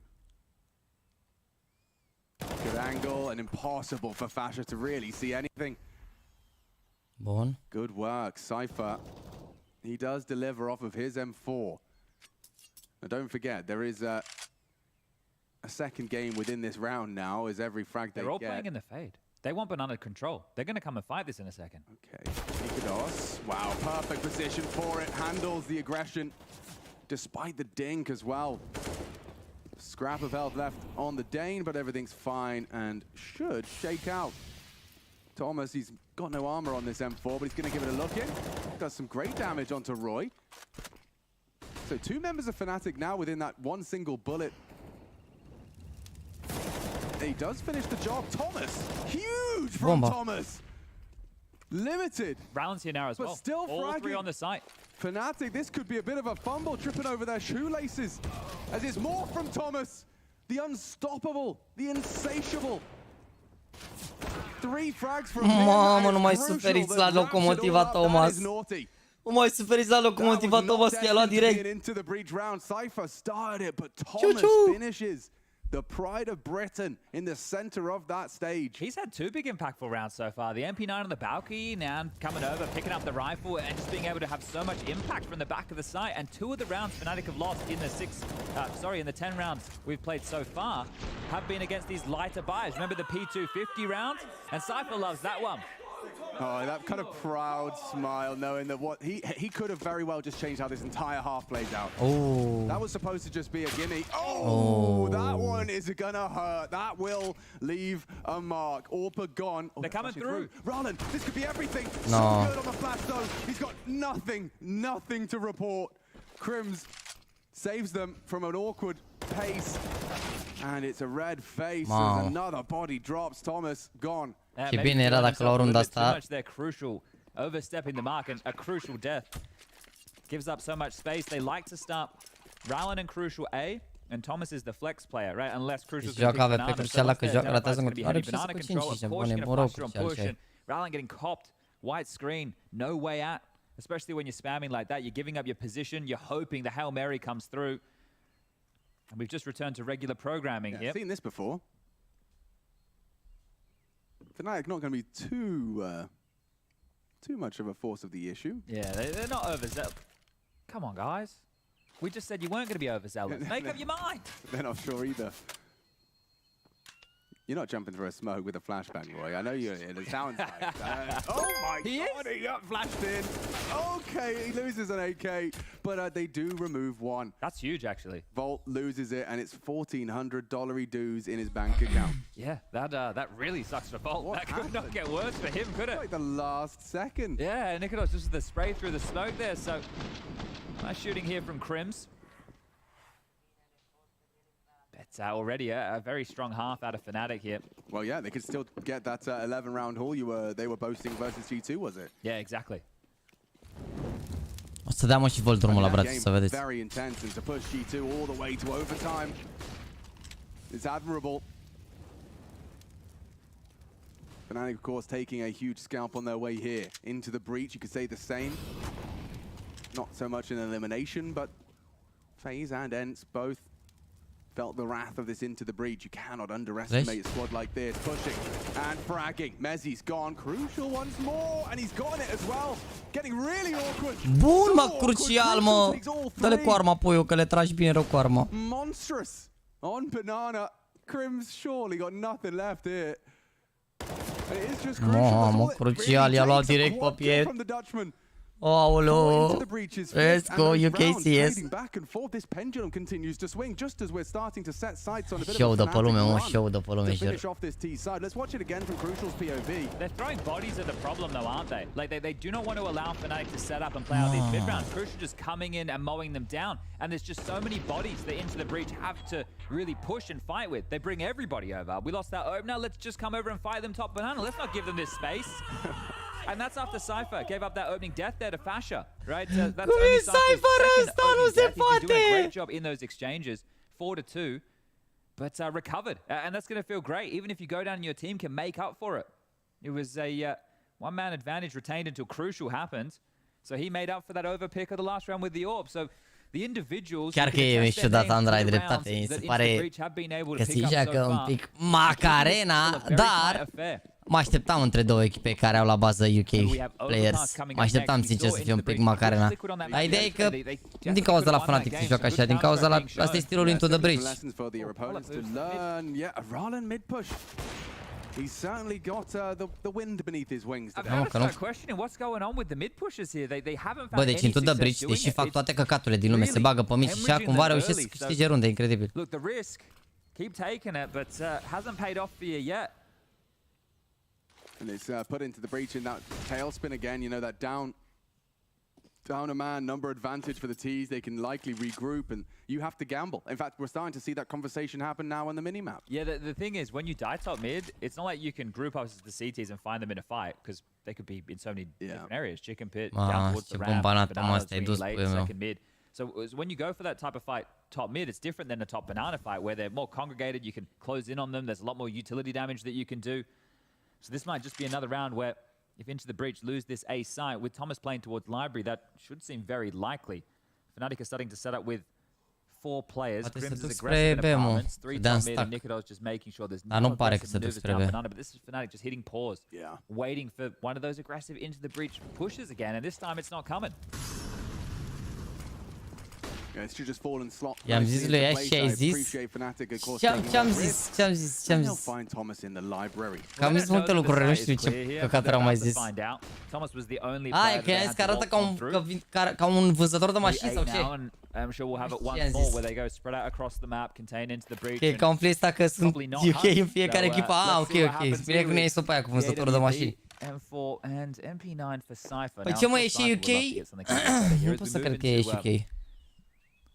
Good angle and impossible for Fasha to really see anything. Bun. Good work, Cypher. He does deliver off of his M4. Now don't forget, there is a second game within this round now as every frag they They're all get. playing in the fade. They want banana control. They're going to come and fight this in a second. Okay, Nikodos. Wow, perfect position for it. Handles the aggression despite the dink as well. Scrap of health left on the Dane, but everything's fine and should shake out. Thomas, he's got no armor on this M4, but he's going to give it a look in. Does some great damage onto Roy. So 2 members of FNATIC now within that one single bullet. He does finish the job. Thomas, huge from Thomas. Limited. Rounds here now as well. Still all fragging. 3 on the site. FNATIC, this could be a bit of a fumble, tripping over their shoelaces. As it's more from Thomas. The unstoppable, the insatiable. 3 frags from him. Mamă, nu mai suferiți la locomotiva Thomas. Nu mai suferiți la locomotiva Thomas, că i-a luat direct. Into the breach round. Cypher started it, but Thomas finishes. The pride of Britain in the center of that stage. He's had 2 big impactful rounds so far. The MP9 on the balcony, now coming over, picking up the rifle, and just being able to have so much impact from the back of the site. And 2 of the rounds FNATIC have lost in the 10 rounds we've played so far have been against these lighter buys. Remember the P250 rounds? And Cypher loves that one. Oh, that kind of proud smile, knowing that what he could have very well just changed how this entire half plays out. Oh. That was supposed to just be a gimme. Oh, that one is gonna hurt. That will leave a mark. Orpa gone. They're coming through. Roland, this could be everything. No. So good on the flash zone. He's got nothing to report. Crims saves them from an awkward pace. And it's a red face as another body drops. Thomas gone. Ce bine era dacă la o rundă asta. They're crucial, overstepping the mark, and a crucial death gives up so much space. They like to start Rowland and Crucial A, and Thomas is the flex player, right? Unless Crucial's going to pick banana, so ratează în continuare și banana control, of course, you're going to push and Rowland getting copped, white screen, no way out. Especially when you're spamming like that, you're giving up your position, you're hoping the Hail Mary comes through. And we've just returned to regular programming. Yeah, seen this before. FNATIC not going to be too much of a force of the issue. Yeah, they're not overzealous. Come on, guys. We just said you weren't going to be overzealous. Make up your mind. They're not sure either. You're not jumping for a smoke with a flashbang, Roy. I know you're in. It sounds like that. Oh my God, he got flashed in. Okay, he loses an AK, but they do remove 1. That's huge, actually. Volt loses it, and it's $1,400 dues in his bank account. Yeah, that really sucks for Volt. That could not get worse for him, could it? Like the last second. Yeah, Nikodos just with the spray through the smoke there. So nice shooting here from Crims. It's already a very strong half out of FNATIC here. Well, yeah, they could still get that 11-round haul they were boasting versus G2, was it? Yeah, exactly. O să dea mă și Volt drumul la brațe, să vedeți. Very intense, and to push G2 all the way to overtime is admirable. FNATIC, of course, taking a huge scalp on their way here into the breach. You could say the same. Not so much an elimination, but FaZe and ENCE both felt the wrath of this into the breach. You cannot underestimate a squad like this. Pushing and fragging. Mezzi's gone. Crucial once more, and he's gotten it as well. Getting really awkward. Bun, mă, Crucial, mă. Dă-le cu arma, puiu, că le tragi bine rău cu arma. Monstrous on banana. Crims surely got nothing left here. And it is just Crucial. Mamă, Crucial i-a luat direct pe piept. Aoleu, let's go, UKCS. Show de pe lume, mă, show de pe lume, jur. They're throwing bodies at the problem though, aren't they? Like they do not want to allow FNATIC to set up and play out these mid rounds. Crucial just coming in and mowing them down, and there's just so many bodies that Into the Breach have to really push and fight with. They bring everybody over. We lost that opener, let's just come over and fight them top banana. Let's not give them this space. And that's after Cypher gave up that opening death there to Fasha, right? That's only Cypher's second opening death. He's been doing a great job in those exchanges, 4-2, but recovered. And that's going to feel great, even if you go down and your team can make up for it. It was a one-man advantage retained until Crucial happened. So he made up for that overpick of the last round with the AWP. So the individuals chiar că e ciudat, Andrei, dreptate. Mi se pare că se joacă un pic Macarena, dar Mă așteptam între două echipe care au la bază UK players. Mă așteptam sincer să fie un pic Macarena. Dar ideea e că nu din cauza la FNATIC se joacă așa, din cauza la... Asta e stilul Into the Bridge. He's certainly got the wind beneath his wings today. I'm gonna start questioning what's going on with the mid pushers here. They haven't found Bă, deci Into the Bridge, deși fac toate căcaturile din lume, se bagă pe mici și cumva reușesc să câștige runde, incredibil. Look, the risk, keep taking it, but hasn't paid off for you yet. And it's put into the breach in that tailspin again, you know, that down a man number advantage for the T's. They can likely regroup and you have to gamble. In fact, we're starting to see that conversation happen now on the minimap. Yeah, the thing is, when you die top mid, it's not like you can group up as the CTs and find them in a fight, because they could be in so many different areas. Chicken pit, down towards the ramp, bananas, late, second mid. So when you go for that type of fight top mid, it's different than a top banana fight where they're more congregated, you can close in on them, there's a lot more utility damage that you can do. So this might just be another round where if Into the Breach lose this A site, with Thomas playing towards Library, that should seem very likely. FNATIC are starting to set up with 4 players. Crim's is aggressive in apartments, 3 top mid, and Nicode's just making sure there's no aggressive maneuvers down banana. But this is FNATIC just hitting pause, waiting for one of those aggressive Into the Breach pushes again, and this time it's not coming. I-am zis lui Ash și ai zis? Ce-am zis? Că am zis multe lucruri, nu știu ce căcator am mai zis. E că i-am zis că arată ca un vânzător de mașini sau ce? I'm sure we'll have it once more where they go spread out across the map, contain into the breach. E ca un play ăsta că sunt UK în fiecare echipă. Ok. Spune că nu e sopa aia cu vânzătorul de mașini. M4 and MP9 for Cypher. Păi ce mă, e și UK? Nu pot să cred că e și UK.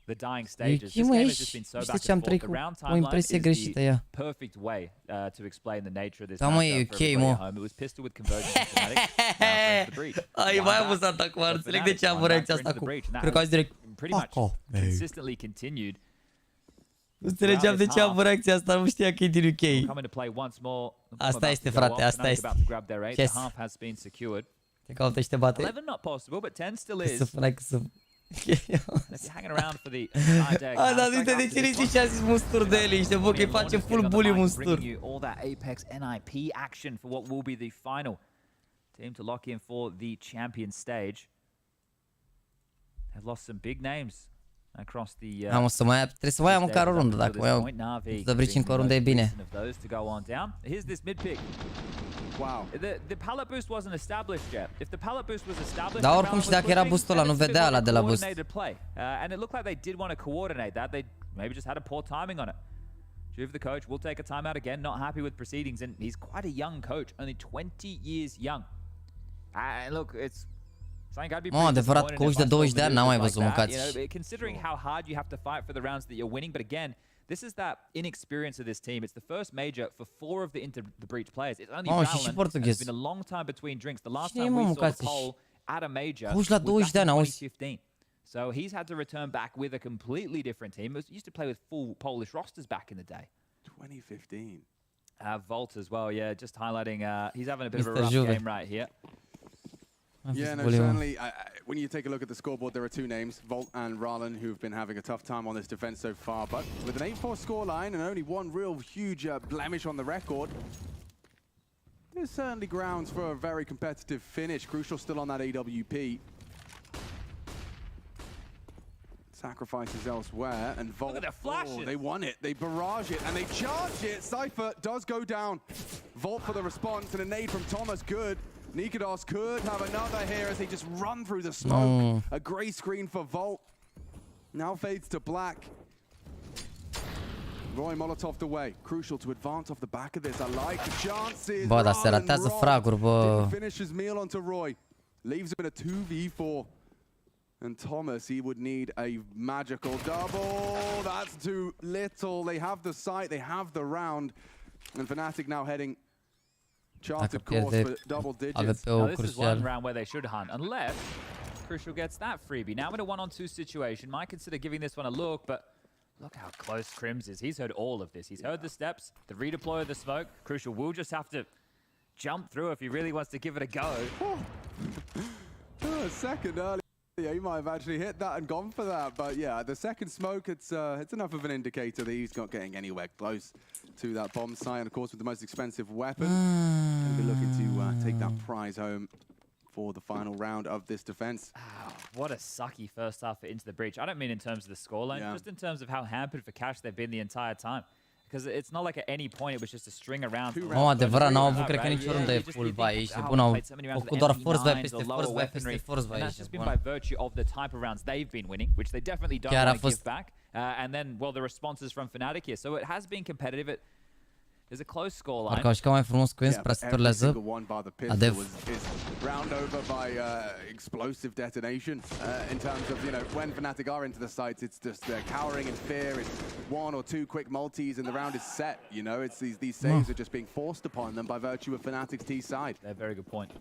The dying stages. This game has just been so back and forth. The round timeline is the perfect way to explain the nature of this matchup for everybody at home. It was pistol with conversion FNATIC. Ai mai amuzant acum, înțeleg de ce am reacția asta cu... Cred că azi direct... Pretty much consistently continued. Nu înțelegeam de ce am reacția asta, nu știa că e din UK. Asta este, frate, asta este. Yes. Te caută și te bate. 11 not possible, but 10 still is. Să fără să... A, dar uite de cine zice și a zis mustur de ele, niște bă, că îi face full bully mustur. All that Apex NIP action for what will be the final team to lock in for the champion stage. They've lost some big names across the trebuie să mai am măcar o rundă, dacă mai iau să brici încă o rundă e bine. Here's this mid pick. Wow. The pallet boost wasn't established yet. If the pallet boost was established, dar oricum și dacă era boostul ăla, nu vedea ăla de la boost. And it looked like they did want to coordinate that. They maybe just had a poor timing on it. Juve, the coach, will take a timeout again, not happy with proceedings, and he's quite a young coach, only 20 years young. And look, it's Mă, adevărat, coach de 20 de ani n-am mai văzut mâncați. Considering how hard you have to fight for the rounds that you're winning, but again, this is that inexperience of this team. It's the first major for 4 of the Into the Breach players. It's only Rowland. It's been a long time between drinks. The last time we saw the poll at a major was back in 2015. So he's had to return back with a completely different team. He used to play with full Polish rosters back in the day. 2015. Volt as well, yeah, just highlighting he's having a bit of a rough game right here. Yeah, no, certainly. When you take a look at the scoreboard, there are 2 names, Volt and Roland, who've been having a tough time on this defense so far. But with an 8-4 scoreline and only one real huge blemish on the record, there's certainly grounds for a very competitive finish. Crucial still on that AWP. Sacrifices elsewhere, and Volt, they won it. They barrage it, and they charge it. Cypher does go down. Volt for the response, and a nade from Thomas, good. Nikodos could have another here as they just run through the smoke. A grey screen for Volt. Now fades to black. Roy Molotov away. Crucial to advance off the back of this. I like the chances. Bă, dar se ratează fraguri, bă. Finishes meal onto Roy. Leaves him in a 2v4. And Thomas, he would need a magical double. That's too little. They have the sight, they have the round. And FNATIC now heading charted course for double digits. Now this is one round where they should hunt, unless Crucial gets that freebie. Now in a 1-on-2 situation, might consider giving this one a look, but look how close Crims is. He's heard all of this. He's heard the steps, the redeploy of the smoke. Crucial will just have to jump through if he really wants to give it a go. A second early Yeah, he might have actually hit that and gone for that, but yeah, the second smoke, it's enough of an indicator that he's not getting anywhere close to that bomb site, and of course with the most expensive weapon, going to be looking to take that prize home for the final round of this defense. Oh, what a sucky first half for Into the Breach. I don't mean in terms of the scoreline, just in terms of how hampered for cash they've been the entire time. Because it's not like at any point it was just a string around. Mă, adevărat, n-au avut, cred că nici o rundă de full buy aici. De bun, au făcut doar force buy peste force buy peste force buy aici. That's just been by virtue of the type of rounds they've been winning, which they definitely don't want to give back. And then, well, the responses from FNATIC here. So it has been competitive. There's a close scoreline. Parcă au și mai frumos cu ens, prea se turlează. Adev. Round over by explosive detonation. In terms of, you know, when FNATIC are into the sites, it's just cowering in fear. It's one or two quick multis and the round is set. You know, it's these saves are just being forced upon them by virtue of FNATIC's T side. Yeah, very good point.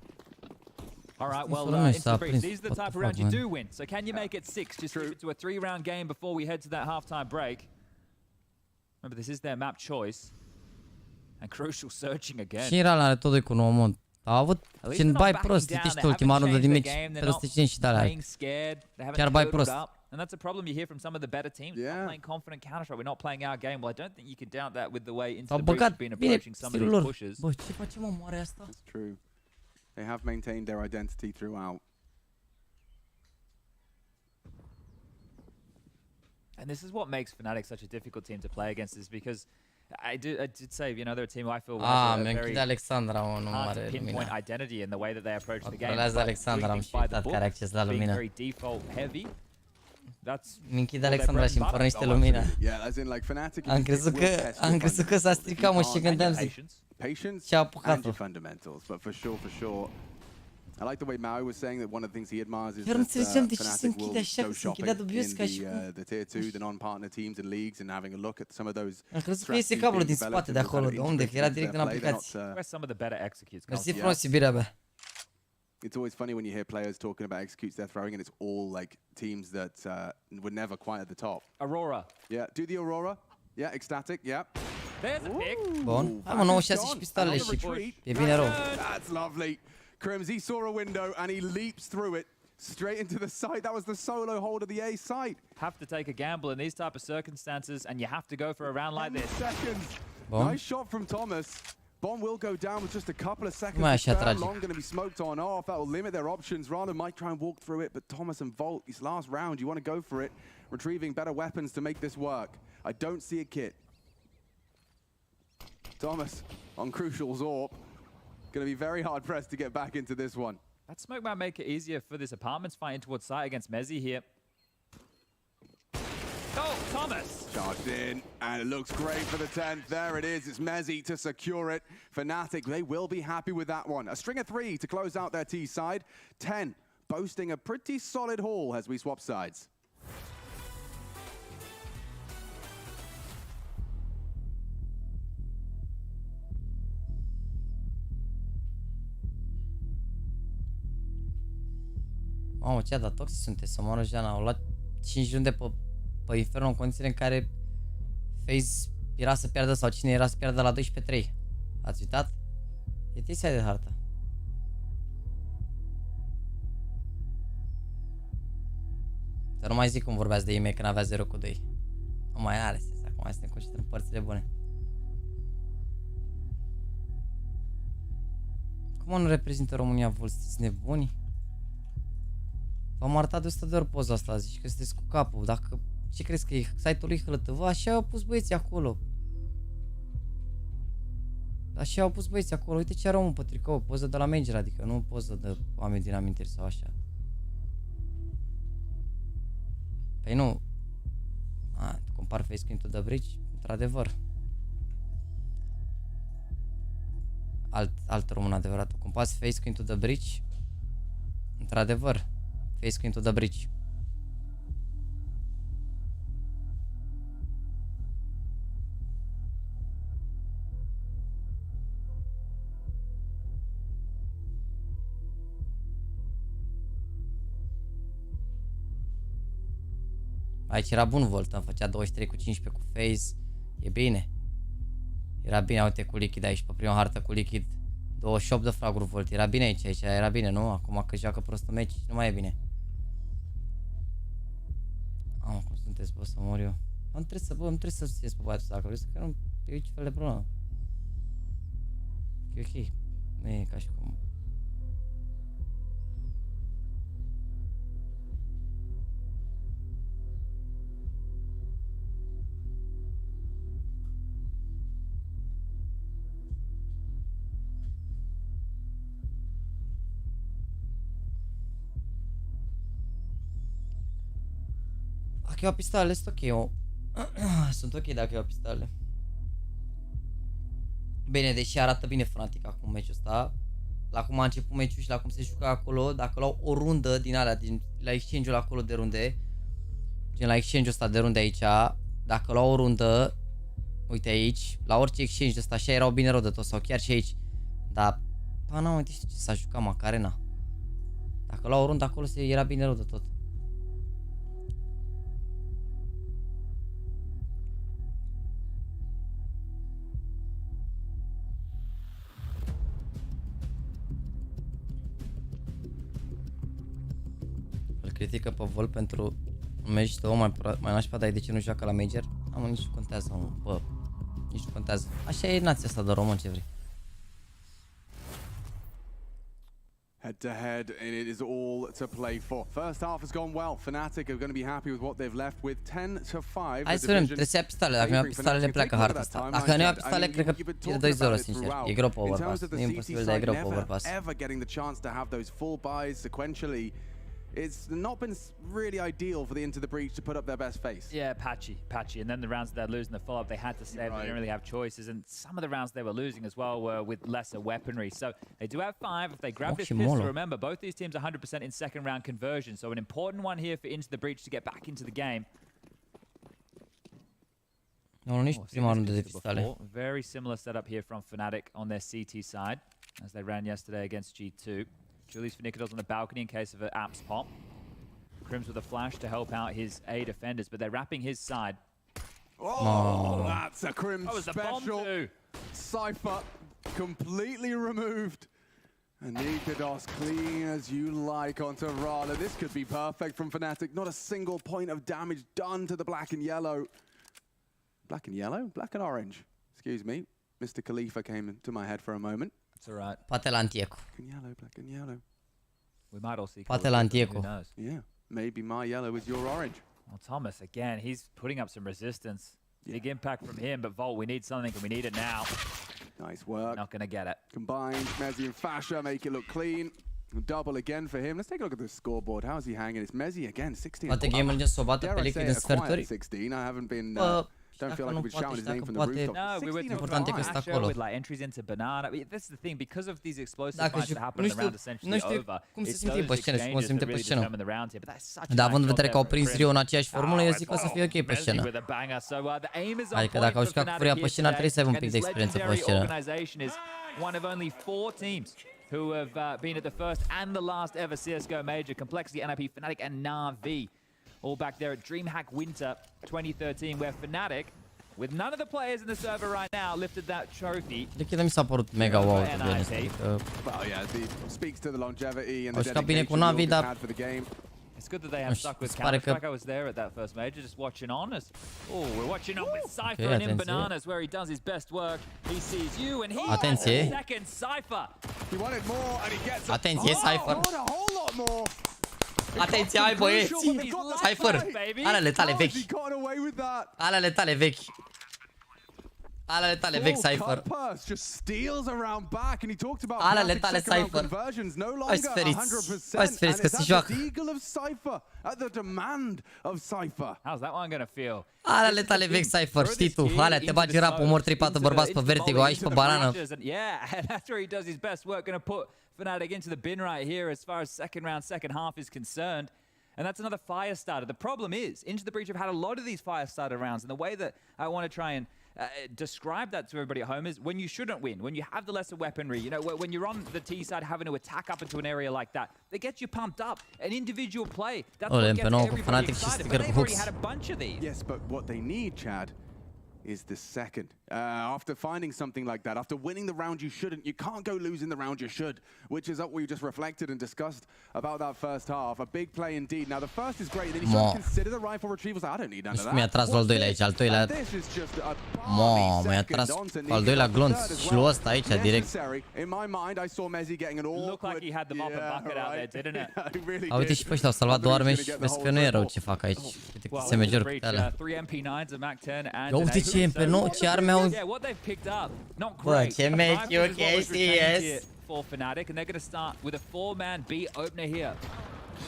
All right, well, Into the Breach, these are the type of rounds you do win. So can you make it 6? Just keep it to a 3-round game before we head to that halftime break. Remember, this is their map choice. And crucial searching again. Și era la tot cu 9 mod. A avut când bai prost, citește ultima rundă din meci, 305 și de-alea. Chiar bai prost. And that's a problem you hear from some of the better teams. We're not playing confident Counter-Strike. We're not playing our game. Well, I don't think you can doubt that with the way Into the Breach has been approaching some of these pushes. Bă, ce facem, mă, moare asta? It's true. They have maintained their identity throughout. And this is what makes FNATIC such a difficult team to play against, is because I did say, you know, they're a team I feel has a very hard to pinpoint identity in the way that they approach the game. Alexandra, am și uitat care are acces la lumină. Very default heavy. Mi închid Alexandra și îmi pornește lumina. Am crezut că s-a stricat, mă, și gândeam, zic, ce-a apucat-o. I like the way Maui was saying that one of the things he admires is that FNATIC will go shopping in the tier 2, the non-partner teams and leagues, and having a look at some of those. Am crezut că iese cablul din spate de acolo, de unde? Că era direct în aplicație. Mersi frumos, iubirea mea. It's always funny when you hear players talking about executes they're throwing, and it's all like teams that were never quite at the top. Aurora. Yeah, do the Aurora. Yeah, ecstatic. Yeah. There's a pick. Bun. Am 96 și pistolele și e bine rău. That's lovely. Crims, he saw a window and he leaps through it straight into the site. That was the solo hold of the A site. Have to take a gamble in these type of circumstances, and you have to go for a round like this. Seconds. Nice shot from Thomas. Bomb will go down with just a couple of seconds. Long going to be smoked on off. That will limit their options. Rana might try and walk through it, but Thomas and Volt, his last round, you want to go for it. Retrieving better weapons to make this work. I don't see a kit. Thomas on Crucial's AWP. Going to be very hard pressed to get back into this one. That smoke might make it easier for this apartments fight in towards site against Mezi here. Oh, Thomas! Charged in, and it looks great for the 10th. There it is. It's Mezi to secure it. FNATIC, they will be happy with that one. A string of 3 to close out their T side. 10 boasting a pretty solid haul as we swap sides. Mamă, ce a dat toxic sunteți, să moară Jana. Au luat 5 runde pe Inferno în condițiile în care FaZe era să pierdă sau cine era să pierdă la 12-3. Ați uitat? E tisia de hartă. Să nu mai zic cum vorbeați de ei când avea 0 cu 2. Nu mai are sens, acum hai să ne concentrăm părțile bune. Cum nu reprezintă România Volt? Sunteți nebuni? V-am arătat de 100 de ori poza asta, zici că sunteți cu capul. Dacă ce crezi că e site-ul lui HLTV? Așa au pus băieții acolo. Așa au pus băieții acolo. Uite ce are omul pe tricou, poză de la Major, adică nu poză de oameni din amintiri sau așa. Păi nu. Tu compari FaZe cu the Bridge? Într-adevăr. Alt român adevărat. Tu compari FaZe cu the Bridge? Într-adevăr. FaZe cu the Bridge. Aici era bun Volt, îmi făcea 23 cu 15 cu FaZe. E bine. Era bine, uite cu Liquid aici, pe prima hartă cu Liquid. 28 de fraguri Volt, era bine aici, era bine, nu? Acum că joacă prost în meci, nu mai e bine. Cum sunteți, bă, să mor eu? Nu trebuie să susțineți pe băiatul ăsta, dacă vreți, că nu e niciun fel de problemă. E ok. Nu e ca și cum... Dacă iau pistolele, sunt ok. Sunt ok dacă iau pistolele. Bine, deși arată bine FNATIC acum meciul ăsta. La cum a început meciul și la cum se juca acolo. Dacă luau o rundă din alea, la exchange-ul acolo de runde, gen la exchange-ul ăsta de runde aici, dacă luau o rundă, uite aici, la orice exchange ăsta, așa erau bine rău de tot, sau chiar și aici. Dar, pa, n-am uite ce s-a jucat Macarena. Dacă luau o rundă acolo, era bine rău de tot. Critică pe Vol pentru un meci de mai nașpa, dar de ce nu joacă la Major? Am nici nu contează, mă, bă, nici nu contează. Așa e nația asta de român, ce vrei. Head to head, and it is all to play for. First half has gone well. FNATIC are going to be happy with what they've left with 10-5. Hai să vedem, trebuie să ia pistole. Dacă nu ia pistolele, pleacă harta asta. Dacă nu ia pistole, cred că e 2-0, sincer. E greu pe overpass. Nu e imposibil, dar e greu pe overpass. It's not been really ideal for the Into the Breach to put up their best face. Yeah, patchy. And then the rounds that they're losing the follow-up, they had to save. They didn't really have choices. And some of the rounds they were losing as well were with lesser weaponry. So they do have 5. If they grab this pistol, remember, both these teams are 100% in second round conversion. So an important one here for Into the Breach to get back into the game. No, nici prima rundă de pistole. Very similar setup here from FNATIC on their CT side, as they ran yesterday against G2. Julius for Nicodos on the balcony in case of an apps pop. Crims with a flash to help out his A defenders, but they're wrapping his side. Oh, that's a Crim special. Cypher completely removed. And Nicodos clean as you like onto Rala. This could be perfect from FNATIC. Not a single point of damage done to the black and yellow. Black and yellow? Black and orange. Excuse me. Mr. Khalifa came into my head for a moment. It's all right. Poate la Antieco. Black and yellow. We might all see. Poate la Antieco. Yeah, maybe my yellow is your orange. Well, Thomas, again, he's putting up some resistance. Big impact from him, but Volt, we need something, and we need it now. Nice work. Not going to get it. Combined, Mezi and Fasha make it look clean. Double again for him. Let's take a look at the scoreboard. How's he hanging? It's Mezi again, 16. Poate game-ul just s-o bată pe lichid în sferturi. 16. I haven't been... Don't feel like we've shouted his name from the rooftop. No, we were important că stă acolo. With like entries into banana. This is the thing, because of these explosive fights that happen in the round essentially over. Cum se simte pe scenă și cum se simte pe scenă. Dar având în vedere că au prins Rio în aceeași formulă, eu zic că o să fie ok pe scenă. Adică dacă au jucat cu furia pe scenă, ar trebui să aibă un pic de experiență pe scenă. One of only 4 teams who have been at the first and the last ever CSGO major. Complexity, NIP, FNATIC and Na'Vi. All back there at DreamHack Winter 2013, where FNATIC, with none of the players in the server right now, lifted that trophy. Mi s-a părut mega wow. Well, yeah, it speaks to the longevity and the dedication Na'Vi, had for the game. It's good that they have stuck with CALIFICARE. I was there at that first major, just watching on as. Oh, we're watching on with Cypher and in Bananas, where he does his best work. He sees you, and he has a second Cypher. He wanted more, and he gets. Atenție, Cypher. A whole lot more. Atenție, ai băieți! Cypher! Alele tale vechi! Alele tale vechi! Alele tale vechi, Cypher! Alele tale, Cypher! Hai-ți feriți că se joacă! Alele tale vechi, Cypher, știi tu! Alea, te bagi în rap, omor 3-4 bărbați pe Vertigo, aici pe banană! Yeah, and that's where he does his best work, gonna put FNATIC into the bin right here as far as second round, second half is concerned. And that's another fire starter. The problem is, Into the Breach have had a lot of these fire starter rounds, and the way that I want to try and describe that to everybody at home is when you shouldn't win, when you have the lesser weaponry, you know, when you're on the T side having to attack up into an area like that, that gets you pumped up. An individual play, that's what gets everybody excited, but they've already had a bunch of these. Yes, but what they need, Chad, is the second. after finding something like that, after winning the round you shouldn't. You can't go losing the round you should, which is what we just reflected and discussed about that first half. A big play indeed. Now the first is great, then you should consider the rifle retrievals. I don't need none of that. Mi-a tras al doilea aici, al doilea. Mamă, mi-a tras al doilea glonț și lui ăsta aici direct. In my mind, I saw Mezi getting an all. Looked like he had the mop and bucket out there, didn't it? A, uite și pe ăștia au salvat două arme și vezi că nu e rău ce fac aici. Uite câte SMG-uri pe alea. Ia uite ce MP9, ce arme au. Bă, ce meci, yes. For FNATIC, and they're going to start with a 4-man B opener here.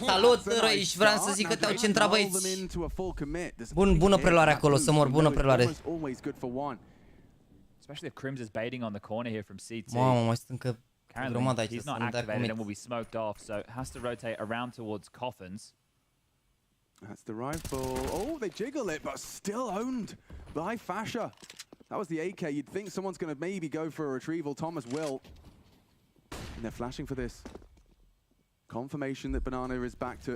Salut, Răiș, vreau să zic că te-au centrat, băieți. Bună preluare acolo, să mor, bună preluare. Especially if Crims is baiting on the corner here from CT. Mamă, mai sunt încă grămadă aici. He's not activated and will be smoked off, so has to rotate around towards Coffins. That's the rifle. Oh, they jiggle it, but still owned by Fasha. That was the AK. You'd think someone's going to maybe go for a retrieval. Thomas will. And they're flashing for this. Confirmation that Banana is back to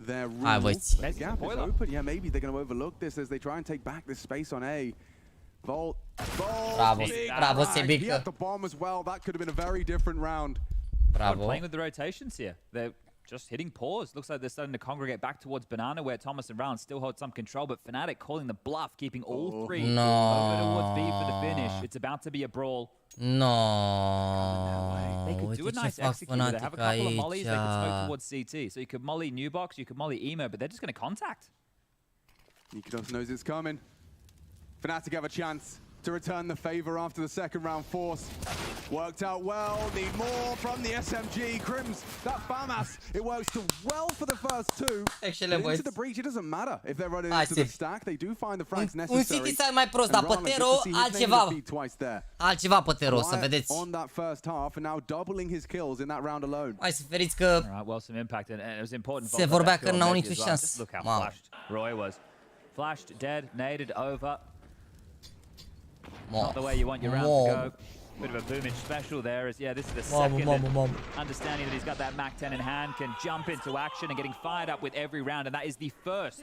their room. The gap is open. Yeah, maybe they're going to overlook this as they try and take back this space on A. Volt. Bravo, bravo, Sebic. He had the bomb as well. That could have been a very different round. Bravo. Playing with the rotations here. They're just hitting pause. Looks like they're starting to congregate back towards Banana, where Thomas and Round still hold some control, but FNATIC calling the bluff, keeping all three over towards B for the finish. It's about to be a brawl. No. They could do a nice execute. They have a couple of mollies. They could smoke towards CT. So you could molly New Box, you could molly Emo, but they're just going to contact. Nikodos knows it's coming. FNATIC have a chance to return the favor after the second round force. Worked out well, need more from the SMG. Crims, that FAMAS, it works well for the first two. Excellent, into the breach, it doesn't matter if they're running into the stack, they do find the frags necessary. Un City side mai prost, dar Pătero altceva. Altceva Pătero, să vedeți. On that first half and now doubling his kills in that round alone. Hai să feriți că se vorbea că n-au nicio șansă. Look how flashed Roy was. Flashed, dead, naded over. Not the way you want your round to go. Bit of a boomage special there. As yeah, this is the second. Understanding that he's got that Mac-10 in hand, can jump into action and getting fired up with every round, and that is the first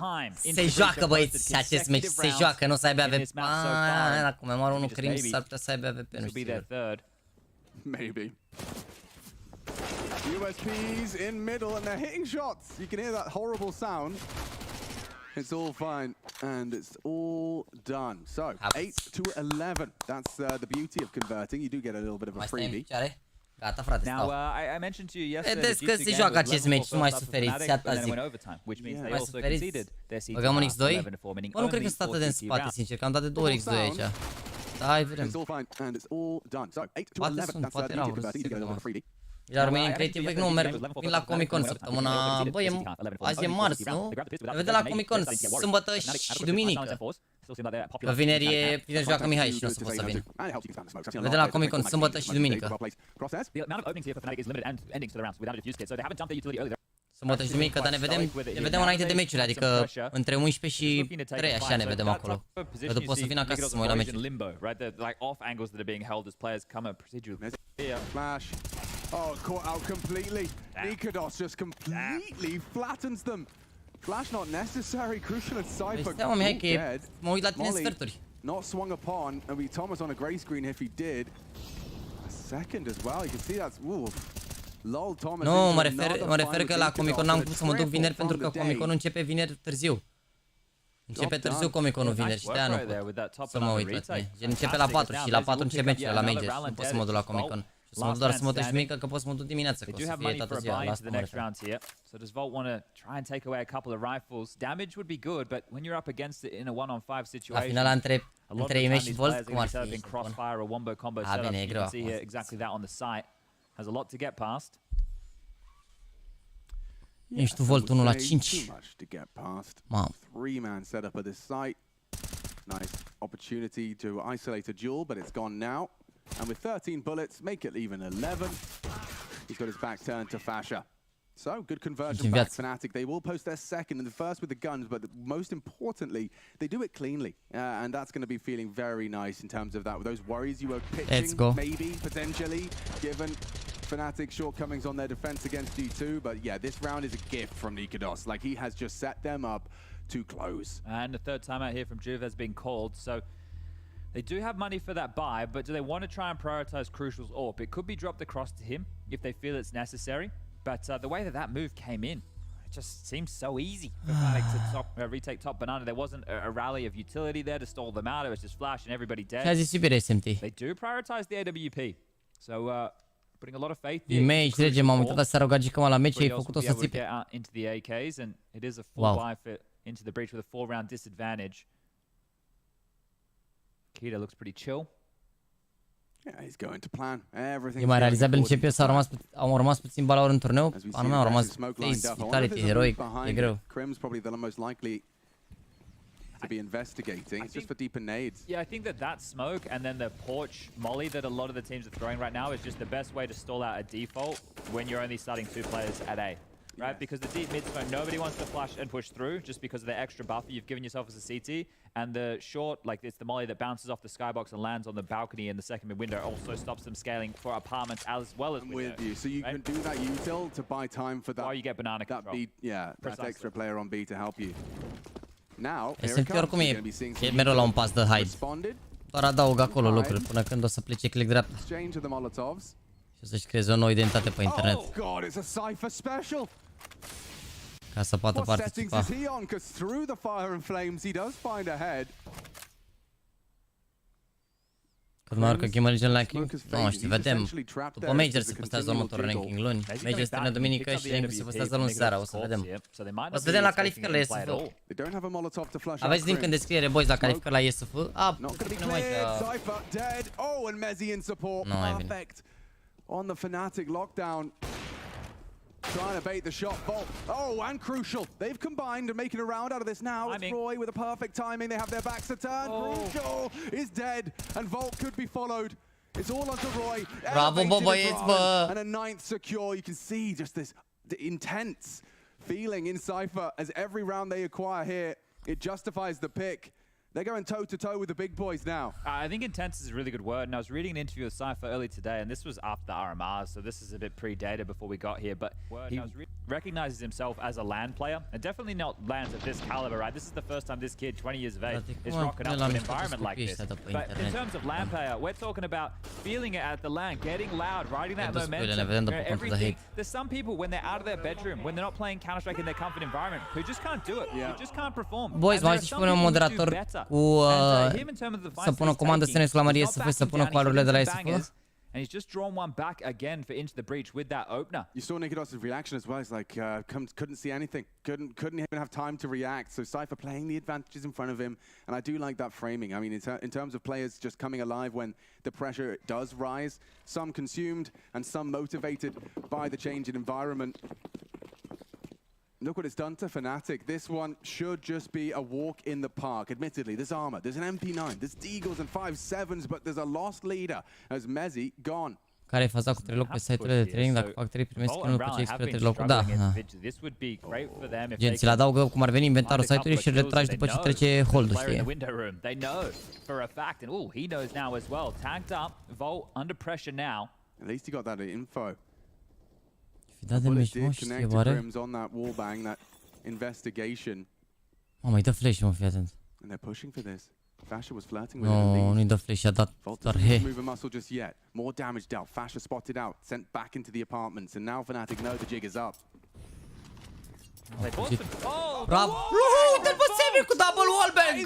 time. Se joacă, băieți, acest meci se joacă, nu o să aibă AVP. Dacă mai moară unul Crims, s-ar putea să aibă AVP, nu știu. Maybe. USPs in middle and they're hitting shots. You can hear that horrible sound. It's all fine, and it's all done. So, 8-11. That's the beauty of converting. You do get a little bit of a freebie. Gata, frate, now, I mentioned to you yesterday vedeți că se joacă acest meci, nu mai suferiți, atâta zic. Mai suferiți? Băgăm un X2? Bă, nu cred că sunt atât de în spate, sincer, că am dat de 2 ori X2 aici. Da, hai, vedem. Poate sunt, poate erau vreo. Iar România în Creative Week nu merg, vin la Comic-Con săptămâna, băi, azi e marți, nu? Ne vedem la Comic-Con sâmbătă și duminică. Că vineri joacă Mihai și nu o să pot să vin. Ne vedem la Comic-Con sâmbătă și duminică. Sâmbătă și duminică, dar ne vedem înainte de meciuri, adică între 11 și 3, așa ne vedem acolo. Că după o să vin acasă să mă uit la meciuri. Oh, caught out completely. Nikodos just completely flattens them. Flash not necessary. Crucial and Cypher dead. Molly not swung upon. And we Thomas on a grey screen if he did. A second as well. You can see that's lol Thomas. Nu, mă refer că la Comic-Con n-am putut să mă duc vineri pentru că Comic-Con începe vineri târziu. Începe târziu Comic-Con-ul vineri și de-aia nu pot să mă uit la tine. Începe la 4 și la 4 începe meciul la Majors. Nu pot să mă duc la Comic-Con. Să mă duc doar sâmbătă și duminică, că pot să mă duc dimineața, că o să fie toată ziua, la asta mă refer. So does Volt want to try and take away a couple of rifles? Damage would be good, but when you're up against it in a 1-on-5 situation, la finala între Ime și Volt, cum ar fi? Crossfire or wombo combo setup. You can see here exactly that on the site. Has a lot to get past. Ești tu Volt 1 la 5. Mamă. 3-man setup at this site. Nice opportunity to isolate a duel, but it's gone now. And with 13 bullets, make it even 11. He's got his back turned to Fasha. So, good conversion back FNATIC. They will post their second and the first with the guns, but most importantly, they do it cleanly. And that's going to be feeling very nice in terms of that. Those worries you were pitching, maybe, potentially, given FNATIC's shortcomings on their defense against D2. But yeah, this round is a gift from Nikodos. Like, he has just set them up to close. And the third timeout here from Juve has been called, so They do have money for that buy, but do they want to try and prioritize Crucial's AWP? It could be dropped across to him if they feel it's necessary. But the way that move came in, it just seems so easy for FNATIC to retake top banana. There wasn't a rally of utility there to stall them out. It was just flash and everybody dead. They do prioritize the AWP. So putting a lot of faith in Meci, lege, m-am uitat aseară o gagică la meci, ai făcut-o să țipe. Into the AKs, and it is a full buy for into the breach with a 4-round disadvantage. Kita looks pretty chill. Yeah, he's going to plan. Everything. E mai realizabil în CPS, au rămas puțin balauri în turneu. Anul meu au rămas face, vitality, heroic, e greu. Crim's probably the most likely to be investigating. It's just for deeper nades. Yeah, I think that smoke and then the porch molly that a lot of the teams are throwing right now is just the best way to stall out a default when you're only starting 2 players at A. Right, because the deep mid smoke, nobody wants to flash and push through just because of the extra buffer you've given yourself as a CT. And the short, like it's the molly that bounces off the skybox and lands on the balcony in the second mid window, also stops them scaling for apartments as well as window. With you, so you can do that util to buy time for that. While you get banana control. That extra player on B to help you. Now, oricum e mereu la un pas de hide. Doar adaug acolo lucruri până când o să plece click dreapta. Și să-și creeze o nouă identitate pe internet. Oh god, it's a Cypher special. Ca să poată participa. Când mai urcă Game Legion ranking? Nu știu, vedem. După Major se păstrează următorul ranking luni. Major este luni duminică și ranking se păstrează luni seara. O să vedem. O să vedem la calificări la IESF. Aveți link în descriere, boys, la calificări la IESF. Punem aici. Nu mai bine. On the FNATIC lockdown. Trying to bait the shot. Volt. Oh, and Crucial. They've combined and making a round out of this now. It's Roy with a perfect timing. They have their backs to turn. Crucial is dead. And Volt could be followed. It's all onto Roy. Bravo, băieți, bă! And a 9th secure. You can see just this intense feeling in Cypher as every round they acquire here, it justifies the pick. They're going toe-to-toe with the big boys now. I think intense is a really good word, and I was reading an interview with Cypher early today, and this was after the RMRs, so this is a bit predated before we got here, but he recognizes himself as a LAN player, and definitely not LANs of this caliber, right? This is the first time this kid, 20 years of age, is rocking up to an environment like this. But in terms of LAN player, we're talking about feeling it at the LAN, getting loud, riding that momentum. Everything. There's some people, when they're out of their bedroom, when they're not playing Counter-Strike in their comfort environment, who just can't do it, who just can't perform. Boys, mai și pune un moderator cu să pună comandă să ne exclamări IESF, să pună coalurile de la IESF. And he's just drawn one back again for into the breach with that opener. You saw Nikodos's reaction as well. He's like, couldn't see anything. Couldn't even have time to react. So Cypher playing the advantages in front of him. And I do like that framing. I mean, in terms of players just coming alive when the pressure does rise, some consumed and some motivated by the change in environment. Look what it's done to FNATIC. This one should just be a walk in the park. Admittedly, there's armor, there's an MP9, there's Deagles and 5.7s, but there's a lost leader as Mezi gone. Care e faza cu 3 locuri pe site-urile de training? Dacă fac 3 primesc skill-ul pe cei spre 3 locuri? Da. Gen, ți-l adaugă cum ar veni inventarul site-ului și îl retragi după ce trece hold-ul, știi? At least he got that info. Da de meci, mă, știe, oare? Mamă, îi dă flash, mă, fii atent. No, nu-i dă flash, i-a dat doar he. More damage dealt. Fasher spotted out, sent back into the apartments, and now FNATIC know the jig is up. Bravo! Dă-l posibil cu double wallbang!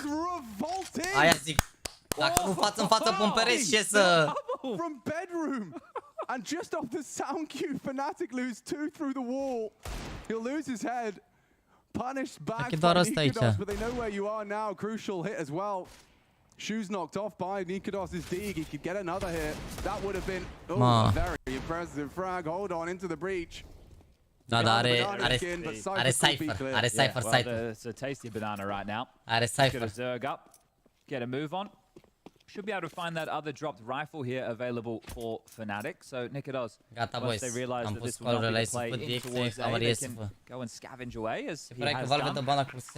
Aia zic. Dacă nu față în față pun pereți, ce să... From bedroom! And just off the sound cue, FNATIC lose 2 through the wall. He'll lose his head. Punished back by Nikodos, but they know where you are now. Crucial hit as well. Shoes knocked off by Nikodos's dig. He could get another hit. That would have been a very impressive frag. Hold on into the breach. Da, da, are Cypher. Are Cypher site-ul. It's a tasty banana right now. Are Cypher. Get a Zerg up. Get a move on. Should be able to find that other dropped rifle here available for FNATIC. So Nikodos, once they realize that this will not be play in towards A, they can go and scavenge away as he has done.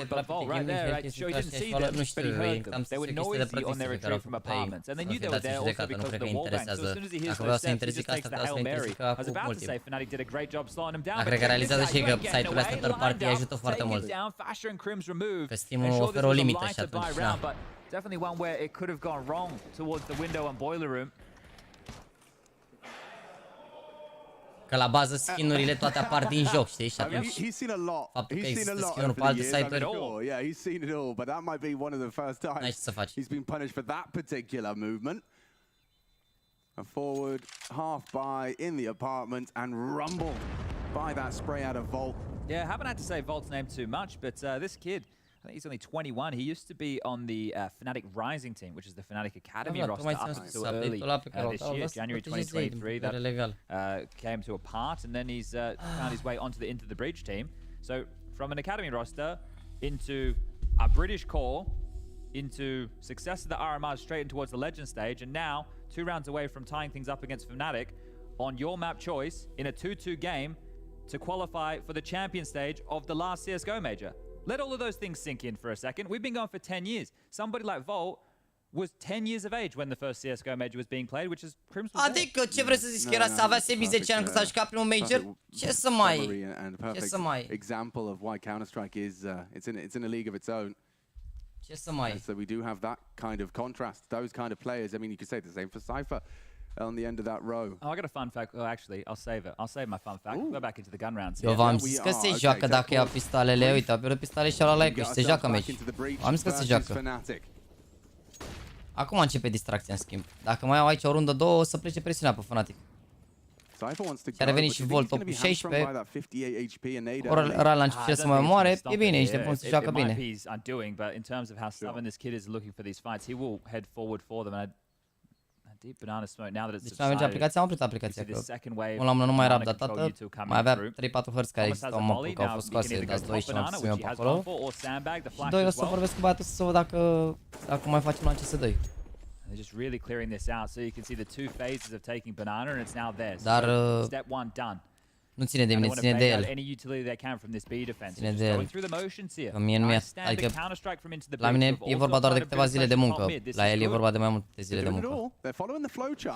But Vol right there, right? Sure, he didn't see them, but he heard them. They were noisy on their retreat from apartments. And they knew they were there also because of the wallbang. So as soon as he hears those steps, he just takes the Hail Mary. I was about to say FNATIC did a great job slowing him down. Cred că realizează și că site-ul ăsta third party ajută foarte mult. Fasher and Crim's removed. Că Steam-ul oferă o limită și atunci, da. definitely one where it could have gone wrong towards the window and boiler room. Că la bază skin-urile toate apar din joc, știi? Și atunci He's seen a lot. faptul că He's seen a există lot skin-uri over pe alte the years, site-uri. I'm sure. Yeah, he's seen it all, but that might be one of the first N-ai times ce să faci. he's been punished for that particular movement. A forward half buy in the apartment and rumbled by that spray out of Volt. Yeah, haven't had to say Volt's name too much, but this kid, I think he's only 21. He used to be on the FNATIC Rising team, which is the FNATIC Academy roster up until early this year, January 2023. That came to a part, and then he's found his way onto the Into the Breach team. So from an Academy roster into a British core, into success of the RMR straight in towards the Legend stage, and now 2 rounds away from tying things up against FNATIC on your map choice in a 2-2 game to qualify for the champion stage of the last CSGO major. Let all of those things sink in for a second. We've been going for 10 years. Somebody like Volt was 10 years of age when the first CSGO major was being played, which is Crimson. Adică ce vrei să zici? Că era să avea semi 10 ani când s-a jucat primul major? Ce să mai... Ce să mai... Example of why Counter-Strike is it's in a league of its own. Ce să mai... So we do have that kind of contrast, those kind of players. I mean, you could say the same for Cypher on the end of that row. Oh, I got a fun fact. Oh, actually, I'll save it. I'll save my fun fact. We'll go back into the gun rounds. Eu v-am zis că se joacă dacă ia pistolele. Uite, a pierdut pistolele și ala like și se joacă meci. Am zis că se joacă. Acum începe distracția în schimb. Dacă mai au aici o rundă, 2, o să plece presiunea pe FNATIC. Și a revenit și Volt top 16. Ori la început să mai moare, e bine, ești de bun, se joacă bine. Deep banana smoke now that it's deci mai merge aplicația, am oprit aplicația, că un la mână nu mai era updatată, mai avea 3-4 hărți care existau în mapul, că au fost scoase, dați 25 să se pe acolo. Și 2, o să vorbesc cu băiatul să văd dacă mai facem la CS2. They're just really clearing this out, so you can see the 2 phases of taking banana, and it's now theirs. Dar step 1 done. nu ține de mine, ține de el. Ține de el. Că mie nu mi-a... Adică la mine e vorba doar de câteva zile de muncă. La el e vorba de mai multe zile de muncă.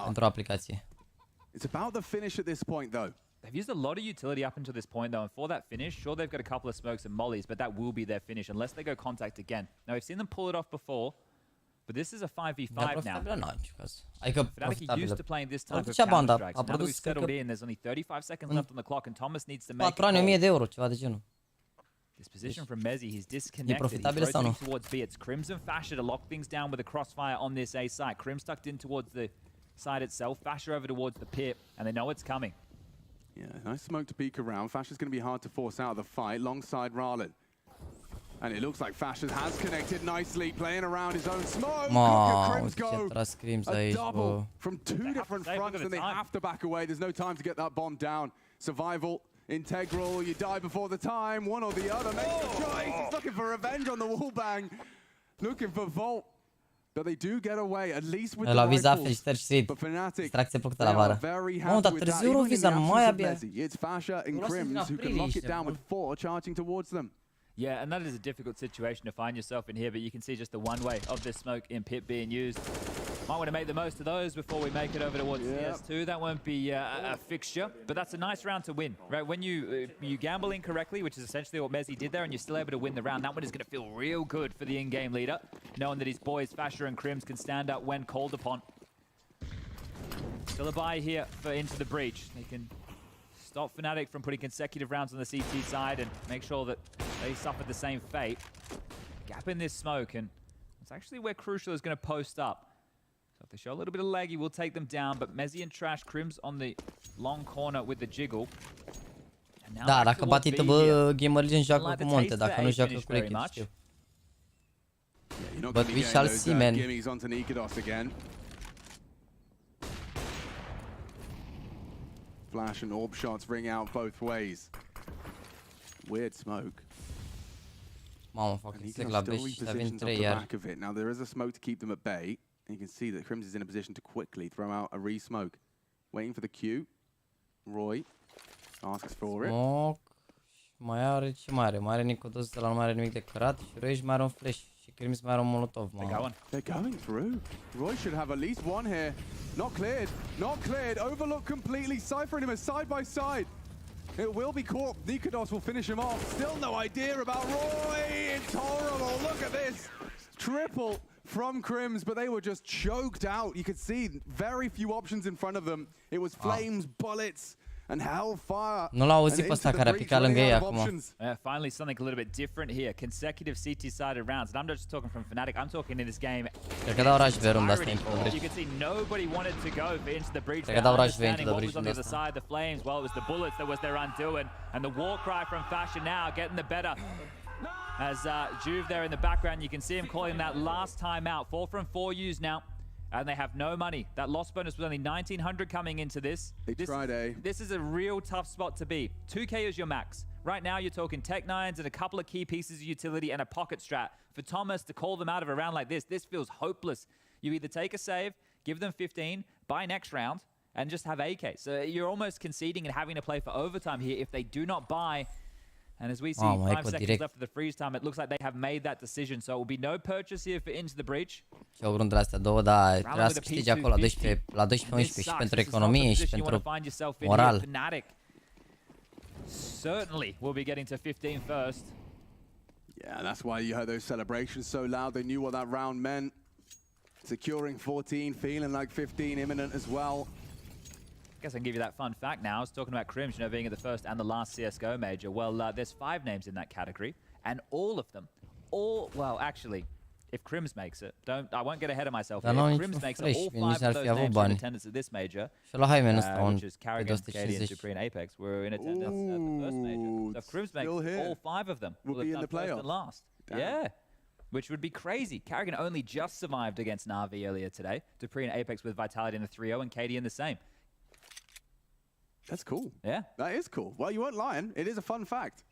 Pentru o aplicație. They've used a lot of utility up until this point, though, and for that finish, sure, they've got a couple of smokes and mollies, but that will be their finish unless they go contact again. Now, we've seen them pull it off before, but this is a 5v5 now. FNATIC are used to playing this type of Counter-Strike. So now that we've settled in, there's only 35 seconds left on the clock, and Thomas needs to make a call. 1000 de euro, ceva de genul. This position from Mezi, he's disconnected. He's rotating towards B. It's Crimson Fasher to lock things down with a crossfire on this A site. Crim's tucked in towards the side itself. Fasher over towards the pit, and they know it's coming. Yeah, nice smoke to peek around. Fasher's going to be hard to force out of the fight, longside Ralin. And it looks like Fasher has connected nicely, playing around his own smoke. Crim's go. A double from 2 different fronts, and they have to back away. There's no time to get that bomb down. Survival, integral. You die before the time. One or the other makes the choice. He's looking for revenge on the wall bang. Looking for Volt. But they do get away, at least with the rifles. But FNATIC, they are very happy with that. Even in the absence of Mezi, it's Fasher and Crims who can lock it down with 4 charging towards them. Yeah, and that is a difficult situation to find yourself in here, but you can see just the one way of this smoke in pit being used. Might want to make the most of those before we make it over towards CS2. That won't be a fixture, but that's a nice round to win, right? When you gamble incorrectly, which is essentially what Mezi did there, and you're still able to win the round, that one is going to feel real good for the in-game leader, knowing that his boys Fasher and Crims can stand up when called upon. Still a buy here for Into the Breach. They can stop FNATIC from putting consecutive rounds on the CT side and make sure that they suffer the same fate. Gap in this smoke, and it's actually where Crucial is going to post up. So if they show a little bit of lag, he will take them down, but Mezi and Trash, Crims on the long corner with the jiggle. Da, dacă bat ITB, Gamer Legend joacă cu Monte, dacă nu joacă cu Locul, știu. But we shall see, man. Flash and orb shots ring out both ways. Weird smoke. Mamă, fac stick la B și să vin 3 iar. Now there is a smoke to keep them at bay. And you can see that Crims is in a position to quickly throw out a re-smoke. Waiting for the Q. Roy asks for it. Smoke. Mai are ce mai are? Mai are Nicodos, ăla nu mai are nimic de cărat. Și Roy mai are un flash. Și Crims mai are un molotov. They're going through. Roy should have at least one here. Not cleared. Not cleared. Overlooked completely. Cypher and him are side by side. It will be caught. Nikodos will finish him off. Still no idea about Roy. Intolerable. Look at this. Triple from Crims, but they were just choked out. You could see very few options in front of them. It was flames, bullets, and hellfire. Nu l-au auzit pe ăsta care a picat lângă ei acum. Finally something a little bit different here. Consecutive CT-sided rounds. And I'm just talking from FNATIC. I'm talking in this game. Cred că dau rush pe runda asta. You can see nobody wanted to go into the breach. Cred că dau rush pe into the What was on the breach. other side, the flames, well, it was the bullets that was their undoing. And the war cry from Fashion now getting the better. As Juve there in the background, you can see him calling that last time out. 4 from 4 used now. And they have no money. That loss bonus was only 1,900 coming into this. This is a real tough spot to be. 2k is your max. Right now, you're talking Tech 9s and a couple of key pieces of utility and a pocket strat. For Thomas to call them out of a round like this feels hopeless. You either take a save, give them 15, buy next round, and just have AK. So you're almost conceding and having to play for overtime here if they do not buy. And as we see, 5 seconds left of the freeze time, it looks like they have made that decision. So it will be no purchase here for Into the Breach. Și o rundă astea două, dar trebuia să câștigi acolo la 12-11 și pentru economie și pentru moral. Certainly will be getting to 15 first. Yeah, that's why you heard those celebrations so loud. They knew what that round meant. Securing 14, feeling like 15 imminent as well. I guess I can give you that fun fact now. I was talking about Crims, you know, being at the first and the last CSGO major. Well, there's 5 names in that category, and all of them, well, actually, if Crims makes it, I won't get ahead of myself here. If Crims makes it, all 5 of those names are in attendance at this major, which is Carrigan, Katie, and Supreme Apex, were in attendance at the first major. So if Crims makes it, all 5 of them will be in the playoffs. First and last. Damn. Yeah. Which would be crazy. Carrigan only just survived against Na'Vi earlier today. Dupree and Apex with Vitality in the 3-0, and Katie in the same. That's cool. Yeah. That is cool. Well, you weren't lying. It is a fun fact.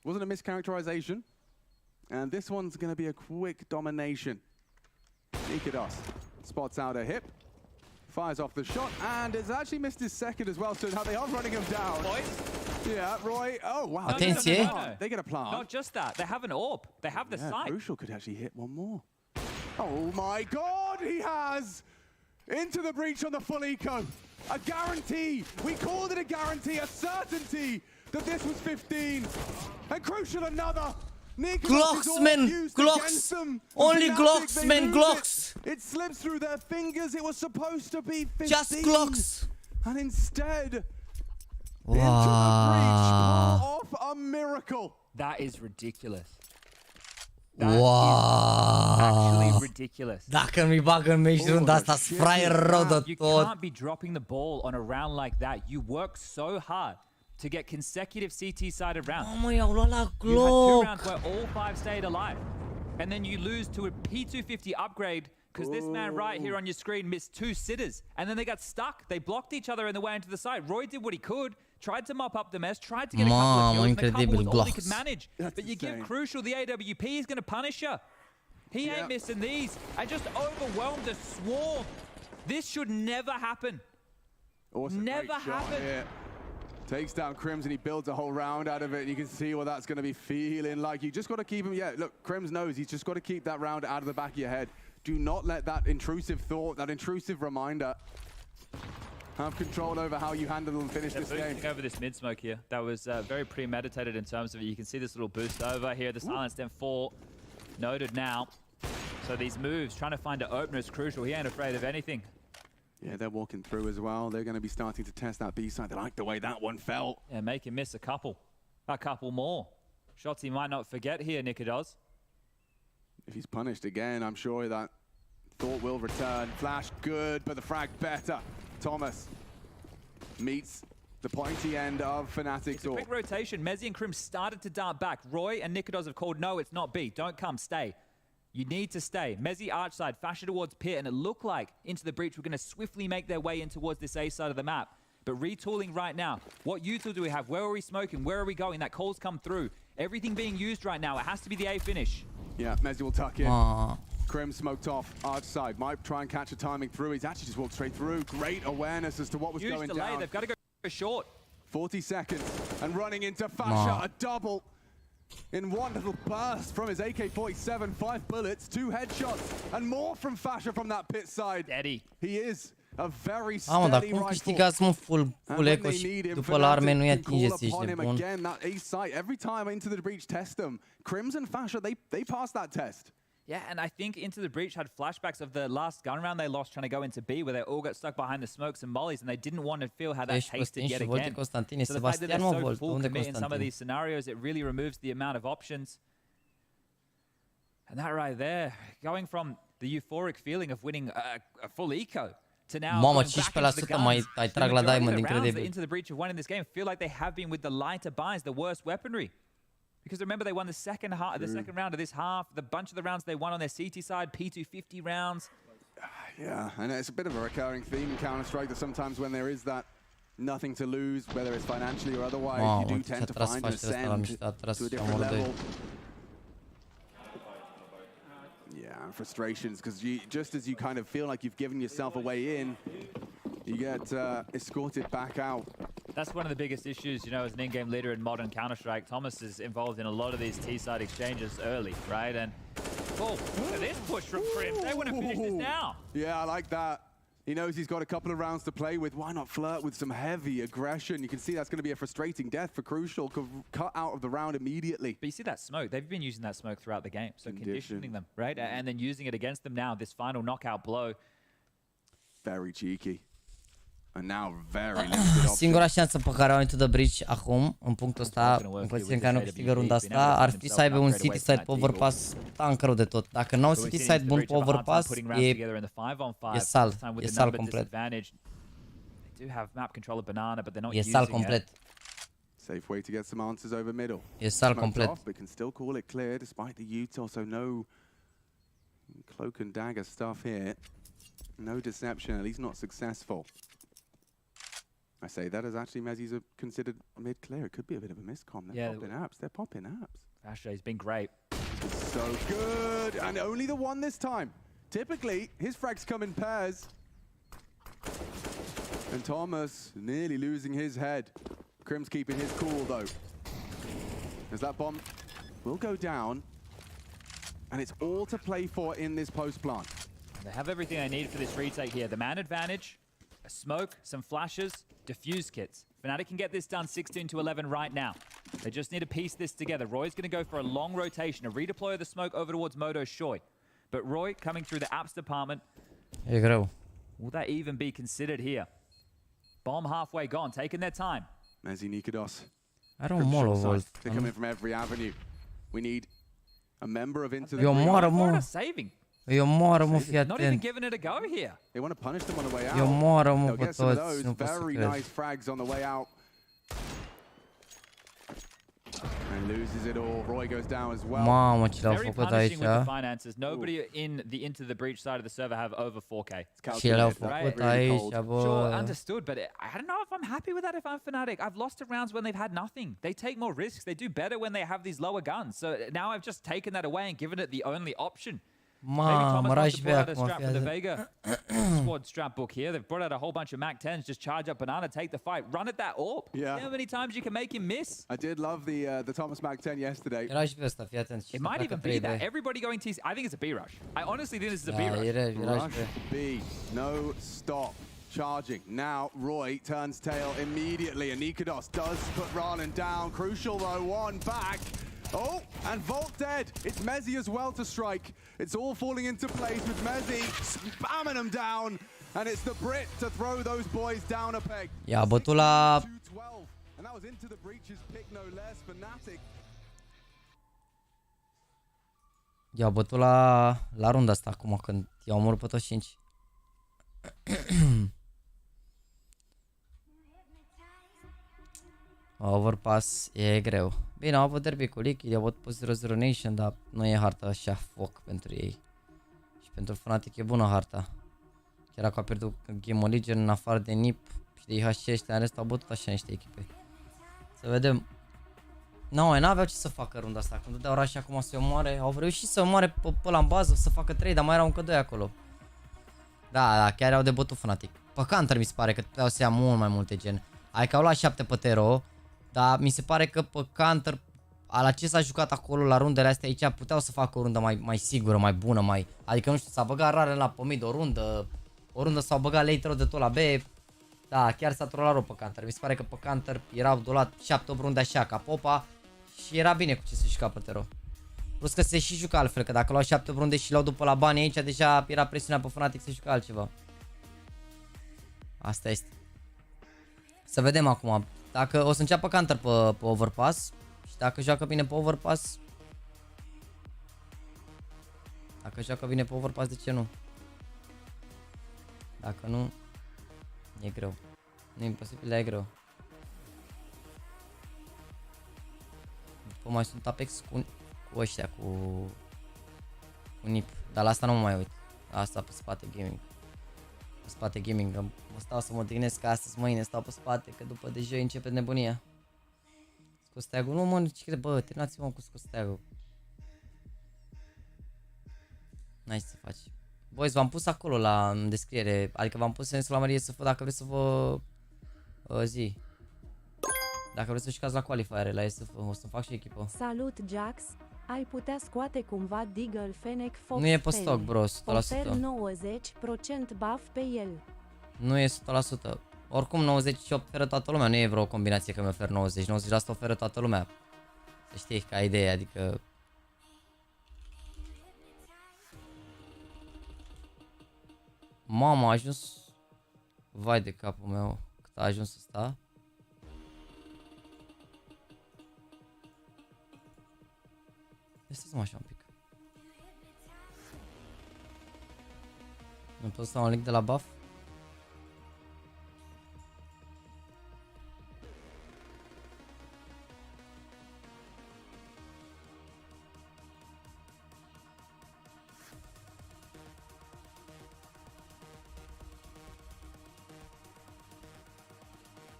Wasn't a mischaracterization. And this one's going to be a quick domination. Nikados spots out a hip, fires off the shot, and has actually missed his second as well, so now they are running him down. Yeah, Roy. Oh, wow. No. They get a plant. Not just that. They have an orb. They have the sight. Crucial could actually hit one more. Oh, my God. He has. Into the breach on the full eco. A guarantee. We called it a guarantee, a certainty that this was 15. And Crucial another. Glocks, man. Glocks. Only Glocks, man. Glocks. It slips through their fingers. It was supposed to be 15. Just Glocks. And instead, wow. Into the breach, pull off a miracle. That is ridiculous. Wow. Actually ridiculous. Dacă mi bagă în meci runda asta, fraier rău de tot. You can't be dropping the ball on a round like that. You work so hard to get consecutive CT-sided rounds. Mamă, i-au luat la Glock. You had 2 rounds where all 5 stayed alive. And then you lose to a P250 upgrade because this man right here on your screen missed 2 sitters. And then they got stuck. They blocked each other in the way into the side. Roy did what he could. Tried to mop up the mess, tried to get a couple of kills, and the couple was all he could manage. But you give Crucial the AWP, he's going to punish you. He ain't missing these. And just overwhelmed a swarm. This should never happen. Never happen. Takes down Crims and he builds a whole round out of it. You can see what that's going to be feeling like. You just got to keep him. Yeah, look, Crims knows he's just got to keep that round out of the back of your head. Do not let that intrusive thought, that intrusive reminder have control over how you handle and finish this game. Over this mid smoke here. That was very premeditated in terms of it. You can see this little boost over here. The silence then 4 noted now. So these moves, trying to find an opener is crucial. He ain't afraid of anything. Yeah, they're walking through as well. They're going to be starting to test that B side. They like the way that one felt. Yeah, make him miss a couple more. Shots he might not forget here, Nikados. If he's punished again, I'm sure that thought will return. Flash good, but the frag better. Thomas meets the pointy end of FNATIC's It's a quick rotation. Mezi and Crim started to dart back. Roy and Nikados have called, no, it's not B. Don't come, stay. You need to stay. Mezi arch side, Fasher towards pit, and it looked like Into the Breach were going to swiftly make their way in towards this A side of the map. But retooling right now. What util do we have? Where are we smoking? Where are we going? That call's come through. Everything being used right now. It has to be the A finish. Yeah, Mezi will tuck in. Krim smoked off arch side. Might try and catch a timing through. He's actually just walked straight through. Great awareness as to what was Huge going delay. down. They've got to go short. 40 seconds and running into Fasher. A double in one little burst from his AK-47. 5 bullets, 2 headshots, and more from Fasher from that pit side. Steady. He is a very Mamă, dar steady cum rifle. câștigați mă full eco și după la arme nu-i atingeți, ești nebun. Again, that A site, every time Into the Breach test them, Crims and Fasher, they pass that test. Yeah, and I think Into the Breach had flashbacks of the last gun round they lost trying to go into B, where they all got stuck behind the smokes and mollies, and they didn't want to feel how that tasted yet again. So the fact that they're so full commit in some of these scenarios, it really removes the amount of options. And that right there, going from the euphoric feeling of winning a full eco to now Mamă, 15% mai trag la diamond, incredibil. Into the Breach of winning this game feel like they have been with the lighter buys, the worst weaponry. Because remember, they won the second round of this half. The bunch of the rounds they won on their CT side, P250 rounds. Yeah, and it's a bit of a recurring theme in Counter-Strike that sometimes when there is that nothing to lose, whether it's financially or otherwise, you do tend to find an ascent to a different level. Yeah, and frustrations, because just as you kind of feel like you've given yourself a way in, you get escorted back out. That's one of the biggest issues, you know, as an in-game leader in modern Counter-Strike. Thomas is involved in a lot of these T-side exchanges early, right? And, oh, look at this push from Prim. They want to finish this now. Yeah, I like that. He knows he's got a couple of rounds to play with. Why not flirt with some heavy aggression? You can see that's going to be a frustrating death for Crucial. Cut out of the round immediately. But you see that smoke. They've been using that smoke throughout the game. So conditioning them, right? And then using it against them now, this final knockout blow. Very cheeky. And now very limited option. Singura șansă pe care au Into the Breach acum, în punctul ăsta, în condiții în care nu câștigă runda asta, ar fi să aibă un city side pe overpass tank rău de tot. Dacă nu au city side bun pe overpass, e sal complet. E sal complet. Safe way to get some answers over middle. E sal complet. But can still call it clear despite the util, so no cloak and dagger stuff here. No deception, at least not successful. I say that as actually Mezzi's considered mid-clear. It could be a bit of a miscom. They're popping apps. They're popping apps. Ashay's been great. So good. And only the one this time. Typically, his frags come in pairs. And Thomas nearly losing his head. Crim's keeping his cool, though. As that bomb will go down. And it's all to play for in this post-plant. They have everything they need for this retake here. The man advantage, a smoke, some flashes, diffuse kits. FNATIC can get this done 16-11 right now. They just need to piece this together. Roy's going to go for a long rotation, a redeploy of the smoke over towards Modo Shoy. But Roy coming through the apps department. E greu. Will that even be considered here? Bomb halfway gone, taking their time. Mezzi Nikodos. I don't know. They're coming from every avenue. We need a member of Into the Breach. Saving. Îi omoară, mă, fii Not even atent. giving it a go here. They want to punish them on the way out. Îi omoară, mă, They'll pe get some of toți. those Nu pot să very cred. nice frags on the way out. And loses it all. Roy goes down as well. Mamă, ce le-au Very făcut punishing with the aici. finances. Nobody in the Into the Breach side of the server have over 4K. Ce le-au făcut aici, bă. Sure, understood, but I don't know if I'm happy with that if I'm FNATIC. I've lost to rounds when they've had nothing. They take more risks. They do better when they have these lower guns. So now I've just taken that away and given it the only option. Mamă, Raj Vei acum, fii atent. Vega squad strap book here. They've brought out a whole bunch of Mac 10s. Just charge up banana, take the fight, run at that AWP. Yeah. You know how many times you can make him miss? I did love the Thomas Mac 10 yesterday. Raj Vei ăsta, fii atent. It might even be that. Everybody going TC. I think it's a B rush. I honestly think this is a B rush. Rush B. No stop. Charging. Now Roy turns tail immediately. And Nikodos does put Roland down. Crucial though, one back. Oh, and Volt dead. It's Mezzi as well to strike. It's all falling into place with Mezzi spamming them down. And it's the Brit to throw those boys down a peg. I-a bătut la... And that was Into the Breach's pick no less. FNATIC. I-a bătut la runda asta acum, când i-au omorât pe toți 5. Overpass e greu. Bine, au avut derby cu Liquid, au avut pus 0-0 Nation, dar nu e harta așa foc pentru ei. Și pentru FNATIC e bună harta. Chiar dacă a pierdut Game of Legion în afară de NIP și de IHC ăștia, în rest au bătut așa niște echipe. Să vedem. N-aveau ce să facă runda asta, când dădeau Rush acum să-i omoare, au reușit să omoare pe ăla în bază, să facă 3, dar mai erau încă 2 acolo. Da, chiar au de bătut FNATIC. Pe Counter mi se pare că puteau să ia mult mai multe gen. Adică au luat 7 pe Tero. Dar mi se pare că pe Counter, la ce s-a jucat acolo la rundele astea aici, puteau să facă o rundă mai sigură, mai bună, mai... Adică nu știu, s-a băgat rare la pe mid o rundă s-au băgat later de tot la B. Da, chiar s-a trolat rău pe Counter. Mi se pare că pe Counter erau dolat 7-8 runde așa, ca popa. Și era bine cu ce se juca pe Tero. Plus că se și jucă altfel, că dacă luau 7 runde și luau după la bani aici, deja era presiunea pe FNATIC să jucă altceva. Asta este. Să vedem acum. Dacă o să înceapă counter pe overpass și dacă joacă bine pe overpass. Dacă joacă bine pe overpass, de ce nu? Dacă nu, e greu. Nu e imposibil, dar e greu. După mai sunt Apex cu ăștia, cu NIP. Dar la asta nu mă mai uit. Asta pe spate gaming. Pe spate gaming. Mă stau să mă odihnesc astăzi, mâine stau pe spate, că după de joi începe nebunia. Scosteagul, nu mă, ce crede, bă, terminați-mă cu scosteagul. N-ai ce să faci. Boys, v-am pus acolo la descriere, adică v-am pus în exclamărie să dacă vreți să vă zi. Dacă vreți să jucați la qualifiere, la IESF, o să fac și echipă. Salut, Jax. Ai putea scoate cumva Deagle Fennec Fox. Nu e pe stock, bro, 100%. Ofer 90% buff pe el. Nu e 100%. Oricum 98 oferă toată lumea, nu e vreo combinație că mi ofer 90. 90% oferă toată lumea. Să știi, ca idee, adică... Mama, a ajuns... Vai de capul meu, cât a ajuns ăsta. Este-ți-mă așa un pic. Nu pot să dau un link de la buff?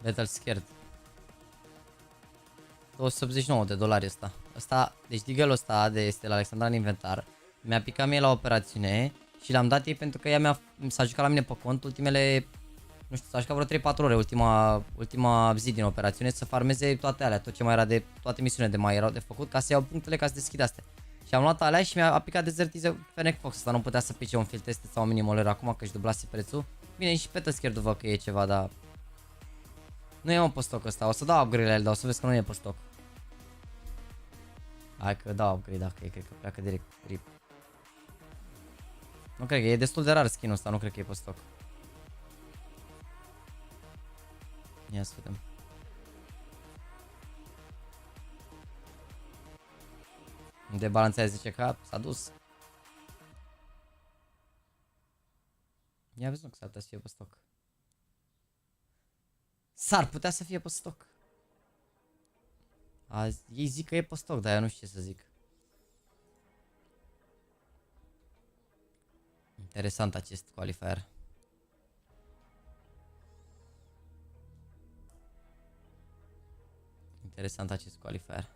Battle Scared. $289 ăsta. Deci Deagle-ul ăsta este la Alexandra în inventar. Mi-a picat mie la operațiune și l-am dat ei pentru că ea s-a jucat la mine pe cont ultimele, nu știu, s-a jucat vreo 3-4 ore ultima zi din operațiune să farmeze toate alea, tot ce mai era de, toate misiunile de mai erau de făcut ca să iau punctele ca să deschid astea. Și am luat alea și mi-a picat dezertize Fennec Fox ăsta, nu putea să pice un field test sau un minimoler acum că își dublase prețul. Bine, și pe Scared văd că e ceva, dar nu e pe stock ăsta, o să dau upgrade la el, dar o să vezi că nu e pe stock. Hai că dau upgrade dacă e, cred că pleacă direct rip. Nu cred că e destul de rar skin-ul ăsta, nu cred că e pe stock. Ia să vedem. De balanțează 10k, s-a dus. Ia vezi, nu că s-ar putea să fie pe stock. S-ar putea să fie pe stock. Ei zic că e pe stock, dar eu nu știu ce să zic. Interesant acest qualifier. Interesant acest qualifier.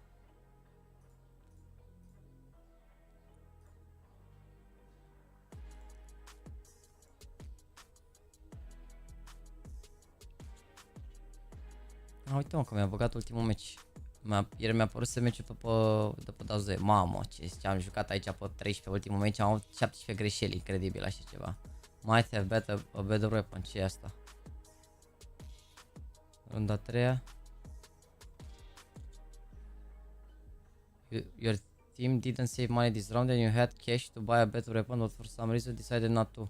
Uite mă că mi-a băgat ultimul meci. Ieri mi-a apărut să meciul de pe Daze. Mamă, ce am jucat aici pe 13 ultimul meci, am avut 17 greșeli, incredibil așa ceva. Might have a better weapon, ce e asta? Runda a treia. Your team didn't save money this round and you had cash to buy a better weapon, but for some reason decided not to.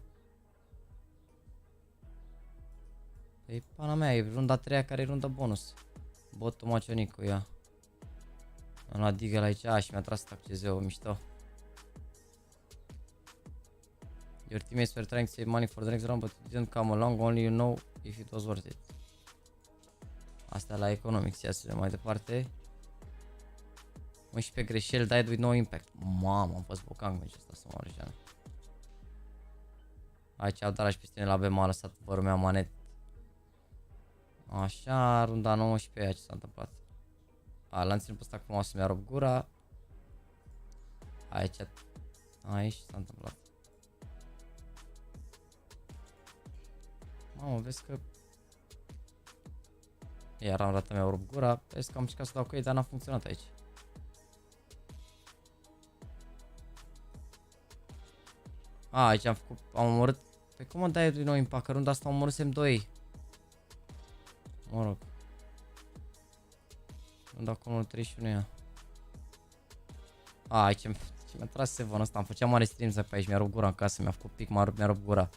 Păi pana mea, e runda a treia care e runda bonus. Botul macionicu, ia. Am luat Deagle aici și mi-a tras accezeu, mișto. Your teammates were trying to save money for the next round, but it didn't come along, only you know if it was worth it. Asta la economics, ia să mai departe. 11 greșeli, died with no impact. Mamă, am fost bocang meciul ăsta să mă rejeană. Aici au dat și pe tine la B, m-a lăsat părul meu manet. Așa, runda 19, ce s-a întâmplat? L-am ținut pe ăsta cu mouse, mi-a rupt gura. Aici s-a întâmplat. Mamă, vezi că... Iar am rată mi-a rupt gura, vezi că am încercat să dau cu ei, dar n-a funcționat aici. Aici am omorât... Păi cum mă dai din nou impact, că runda asta omorâsem 2. Mă rog. Runda cu 1.31 ea. Ai, ce mi-a tras Sevon ăsta. Am făceam mare stream pe aici, mi-a rupt gura în casă, mi-a făcut pic, mi-a rupt gura.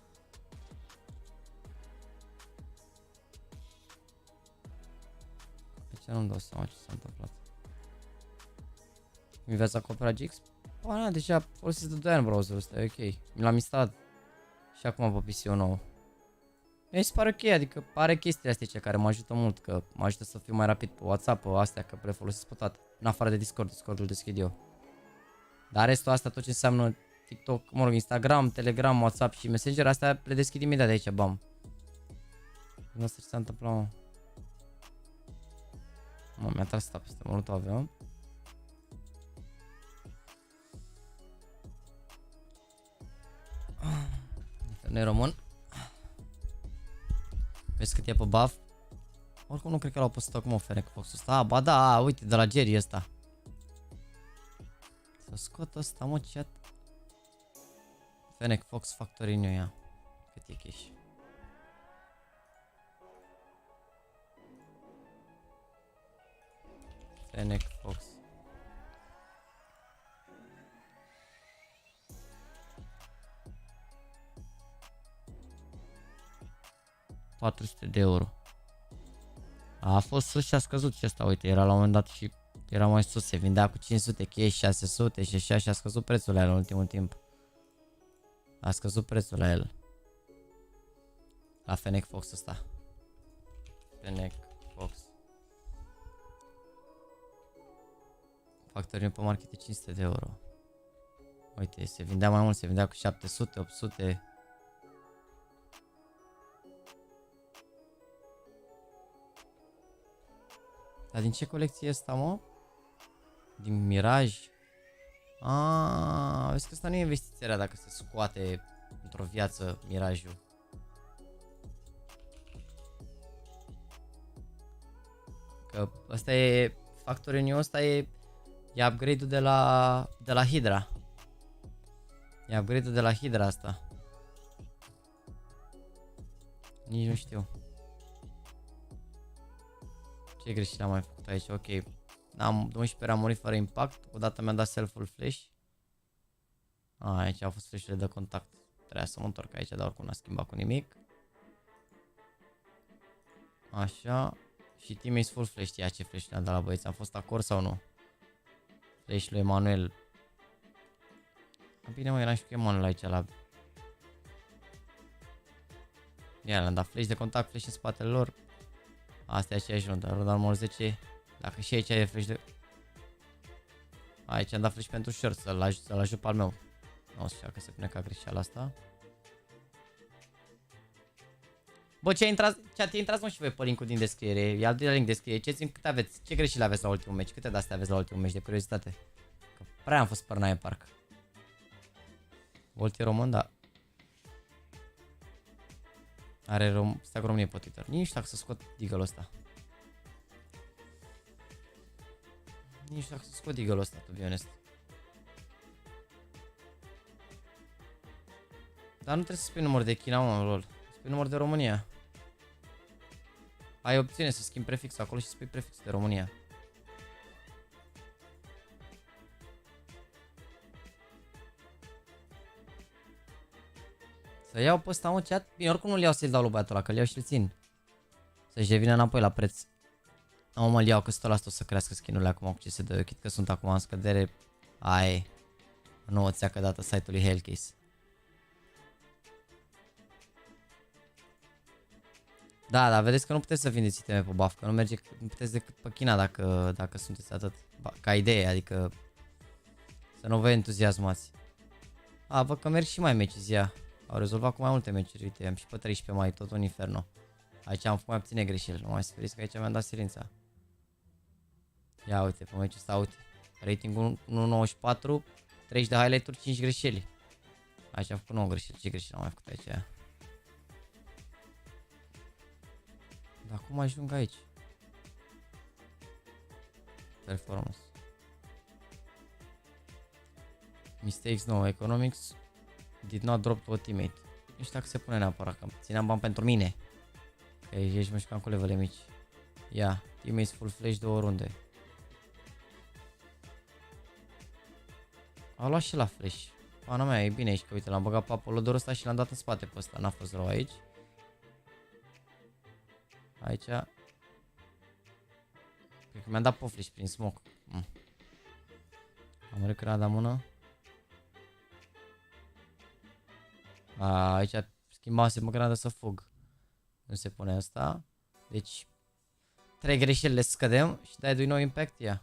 De ce nu-mi dau seama ce s-a întâmplat? Mi veți acopera GX? Bă, na, deja folosesc de 2 ani browserul ăsta, e ok. Mi l-am instalat. Și acum pe PC-ul nou. Mi se pare ok, adică are chestiile astea care mă ajută mult, că mă ajută să fiu mai rapid pe WhatsApp, pe astea, că le folosesc pe toate. În afară de Discord-ul deschid eu. Dar restul asta, tot ce înseamnă TikTok, mă rog, Instagram, Telegram, WhatsApp și Messenger, astea le deschid imediat de aici, bam. Nu știu ce s-a întâmplat, mă. Mă, mi-a tras asta peste molotov, avion. Nu-i român. Vezi cât e pe buff? Oricum nu cred că l-au pus acum FNATIC Fox-ul ăsta. Ba da, uite, de la Jerry ăsta. Să scot ăsta, mă, chat. FNATIC Fox Factory New, ia. Cât e cash? FNATIC Fox. €400. A fost sus și a scăzut și asta, uite, era la un moment dat și era mai sus, se vindea cu 500, cash 600 și așa și a scăzut prețul la el în ultimul timp. A scăzut prețul la el. La FNATIC Fox ăsta. FNATIC Fox. Factorii pe market e €500. Uite, se vindea mai mult, se vindea cu 700, 800. Dar din ce colecție e asta, mă? Din Miraj? Aaaa, vezi că asta nu e investiția dacă se scoate într-o viață Mirajul. Că ăsta e, Factory New ăsta e upgrade-ul de la Hydra. E upgrade-ul de la Hydra asta. Nici nu știu. Ce greșeli am mai făcut aici? Ok. Am 12 am murit fără impact. Odată mi-am dat self-ul flash. Aici au fost flash-urile de contact. Trebuia să mă întorc aici, dar oricum n-a schimbat cu nimic. Așa. Și teammates full flash. Știa ce flash le-am dat la băieți. Am fost acord sau nu? Flash lui Emanuel. Bine, mă, eram și cu Emanuel aici la... Ia, le-am dat flash de contact, flash în spatele lor. Asta e aceeași rundă, runda numărul 10. Dacă și aici e flash de... Aici am dat flash pentru short, să-l ajut pe al meu. Nu o să știu că se pune ca greșeala asta. Bă, ce intrați mă și voi pe link-ul din descriere. E al doilea link de descriere. Câte aveți? Ce greșeli aveți la ultimul meci? Câte de-astea aveți la ultimul meci de curiozitate? Că prea am fost părnaie parcă. Volt e român, da. Are Steag România pe Twitter. Nici nu știu dacă să scot deagle-ul ăsta. Nici nu știu dacă să scot deagle-ul ăsta, to be honest. Dar nu trebuie să spui număr de China, mă, lol. Spui număr de România. Ai opțiune să schimbi prefixul acolo și spui prefixul de România. Să iau pe ăsta, mă, chat? Bine, oricum nu-l iau să-l dau lui băiatul ăla, că-l iau și îl țin. Să-și revină înapoi la preț. Nu mă-l iau, că 100% o să crească skin-urile acum cu ce se dă. Chit că sunt acum în scădere. Ai. O nouă țeacă dată site-ului Hellcase. Da, dar vedeți că nu puteți să vindeți iteme pe buff, că nu merge, nu puteți decât pe China dacă sunteți atât. Ca idee, adică să nu vă entuziasmați. A, văd că merg și mai meci zi. Au rezolvat cu mai multe meciuri, uite, am și pe 13 mai, tot un inferno. Aici am făcut mai puține greșeli, nu mai speriți că aici mi-am dat silința. Ia uite, pe meciul ăsta, uite. Ratingul 1.94, 30 de highlight-uri, 5 greșeli. Aici am făcut 9 greșeli, ce greșeli am mai făcut aici? Dar cum ajung aici? Performance. Mistakes, no, economics. Did not drop to a teammate. Nu știu dacă se pune neapărat, că țineam bani pentru mine. Că ești mășcam cu levele mici. Ia, teammates full flash 2 runde. A luat și la flash. Pana mea, e bine aici, că uite, l-am băgat pe apolodorul ăsta și l-am dat în spate pe ăsta. N-a fost rău aici. Aici. Cred că mi-am dat pe flash prin smoke. Am recreat la mână. Aici schimbase mă granada să fug. Nu se pune asta. Deci 3 greșeli le scădem și dai 2 nou impact. Ia.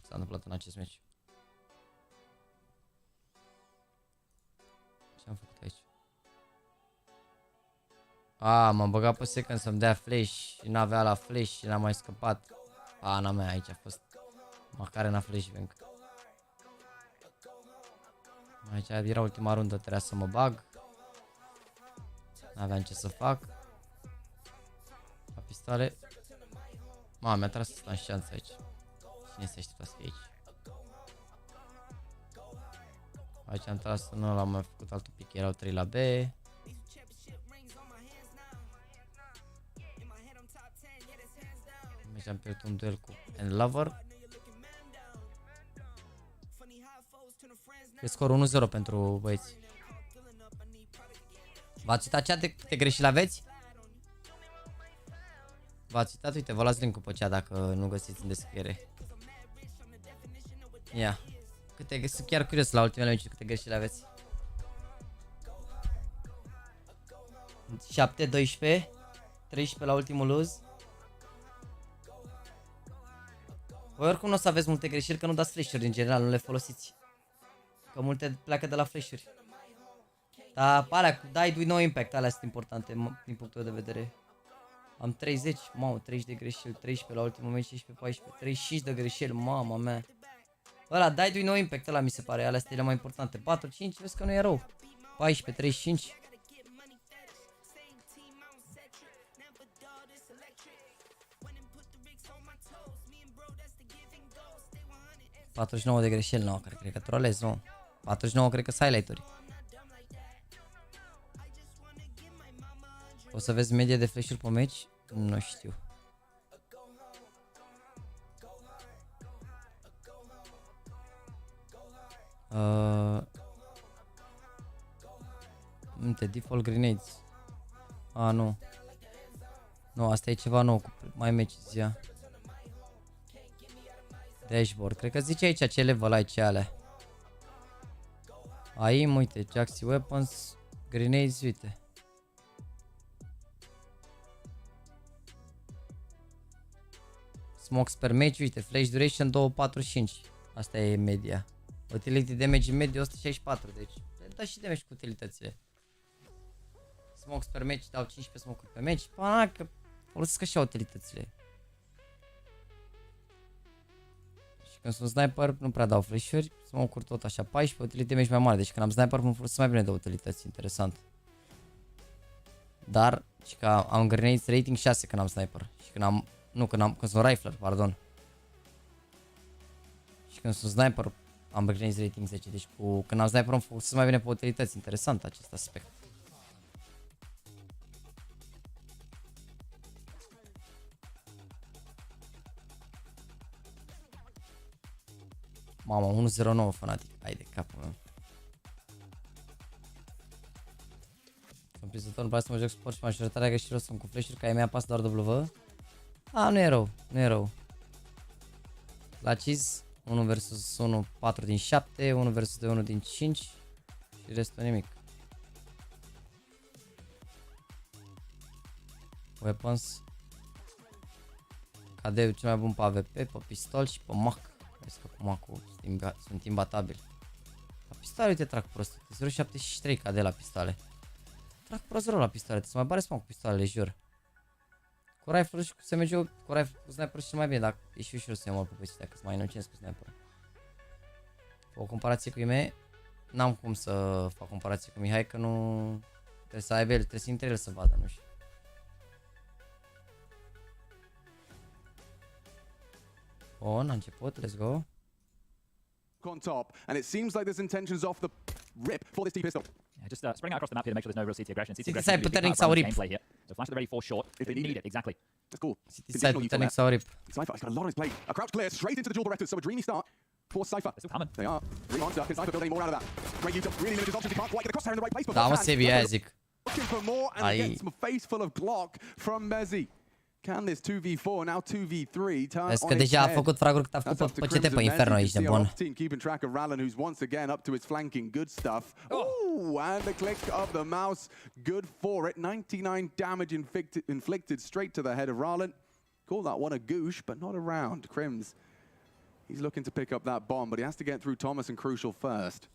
S-a întâmplat în acest meci. Ce am făcut aici? M-am băgat pe second să-mi dea flash și n-avea la flash și n-am mai scăpat. Pana mea, aici a fost. Măcar n-a flashbang. Aici era ultima rundă, trebuia să mă bag. N-aveam ce să fac. La pistoale. Mamă, mi-a tras asta în șanță aici. Cine se aștepta să fie aici? Aici am tras, nu l-am mai făcut altul pic, erau 3 la B. Deci am pierdut un duel cu Lover. E scor 1-0 pentru băieți. V-ați uitat cea de câte greșeli aveți? V-ați uitat? Uite, vă las link-ul pe cea dacă nu găsiți în descriere. Ia. Sunt chiar curios la ultimele meciuri câte greșeli aveți. 7, 12, 13 la ultimul lose. Voi oricum nu o să aveți multe greșeli că nu dați flash-uri în general, nu le folosiți. Că multe pleacă de la flash-uri. Dar alea, dai 2 nou impact, alea sunt importante din punctul meu de vedere. Am 30, mamă, 30 de greșeli, 13 la ultimul meci, 16, 14, 35 de greșeli, mama mea. Ăla, dai 2 nou impact, ăla mi se pare, alea sunt cele mai importante. 4, 5, vezi că nu e rău. 14, 35. ...49 de greșeli, nu, cred că trolez, nu. 49 cred că sunt highlight-uri. O să vezi media de flash-uri pe meci? Nu știu. Uite, default grenades. Nu. Nu, asta e ceva nou, cu mai matches, ia. Dashboard, cred că zice aici ce level ai, ce alea. AIM, uite, Jaxy Weapons, Grenades, uite. Smokes per match, uite, Flash Duration 245. Asta e media. Utility damage în medie 164, deci dă și damage cu utilitățile. Smokes per match, dau 15 smoke-uri pe match. Pa, că folosesc așa utilitățile. Și când sunt sniper, nu prea dau flash-uri. Smoke-uri tot așa, 14, utility damage mai mare. Deci când am sniper, mă folosesc mai bine de utilități, interesant. Dar, și că am grenades rating 6 când am sniper. Și când am, când sunt rifler, pardon. Și când sunt sniper, am grenades rating 10. Deci când am sniper, mă folosesc mai bine pe utilități. Interesant acest aspect. Mama, 109 Fnatic. Hai de capul meu. Sunt prizător, îmi place să mă joc sport și majoritatea greșelilor sunt cu flash-uri, ca ei mi-a pas doar W. Nu e rău, nu e rău. La Cheese, 1 vs 1, 4 din 7, 1 vs 2, 1 din 5 și restul nimic. Weapons. KD-ul cel mai bun pe AVP, pe pistol și pe Mac. Vezi că cu Mac-ul sunt imbatabili. La pistoale, uite, trag prost. 0.73 KD la pistoale. Trag prost rău la pistoale, să mai bare spam cu pistoalele, jur. Cu rifle și cu SMG-ul, cu rifle, cu sniper și mai bine, dacă e și ușor să-i omor pe băieții, dacă sunt mai inocenți cu sniper. O comparație cu IME, n-am cum să fac comparație cu Mihai, că nu... Trebuie să aibă el, trebuie să intre el să vadă, nu știu. N-a început, let's go. On top, and it seems like there's intentions off the rip for this deep pistol. Yeah, just spreading out across the map here to make sure there's no real CT aggression. CT City aggression side puternic sau rip. Gameplay here. So flash at the ready for short. If they need it, exactly. That's cool. City side puternic sau rip. Cypher has got a lot on his plate. A crouch clear straight into the dual Berettas, so a dreamy start. for Cypher. They're still coming. They are. Remonster, can Cypher build any more out of that? Great use of really limited options. He can't quite get the crosshair in the right place. But Da, mă, seviye zic. looking for more and gets a face full of Glock from Mezi. Can this 2v4, now 2v3, turn Vezi on că its deja a head? făcut fraguri cât a făcut pe CT pe Inferno, ești nebun. Team keeping track of Rallen, who's once again up to his flanking. Good stuff. Ooh, and the click of the mouse. Good for it. 99 damage inflicted straight to the head of Rallen. Call that one a goosh, but not a round. Crims, he's looking to pick up that bomb, but he has to get through Thomas and Crucial first.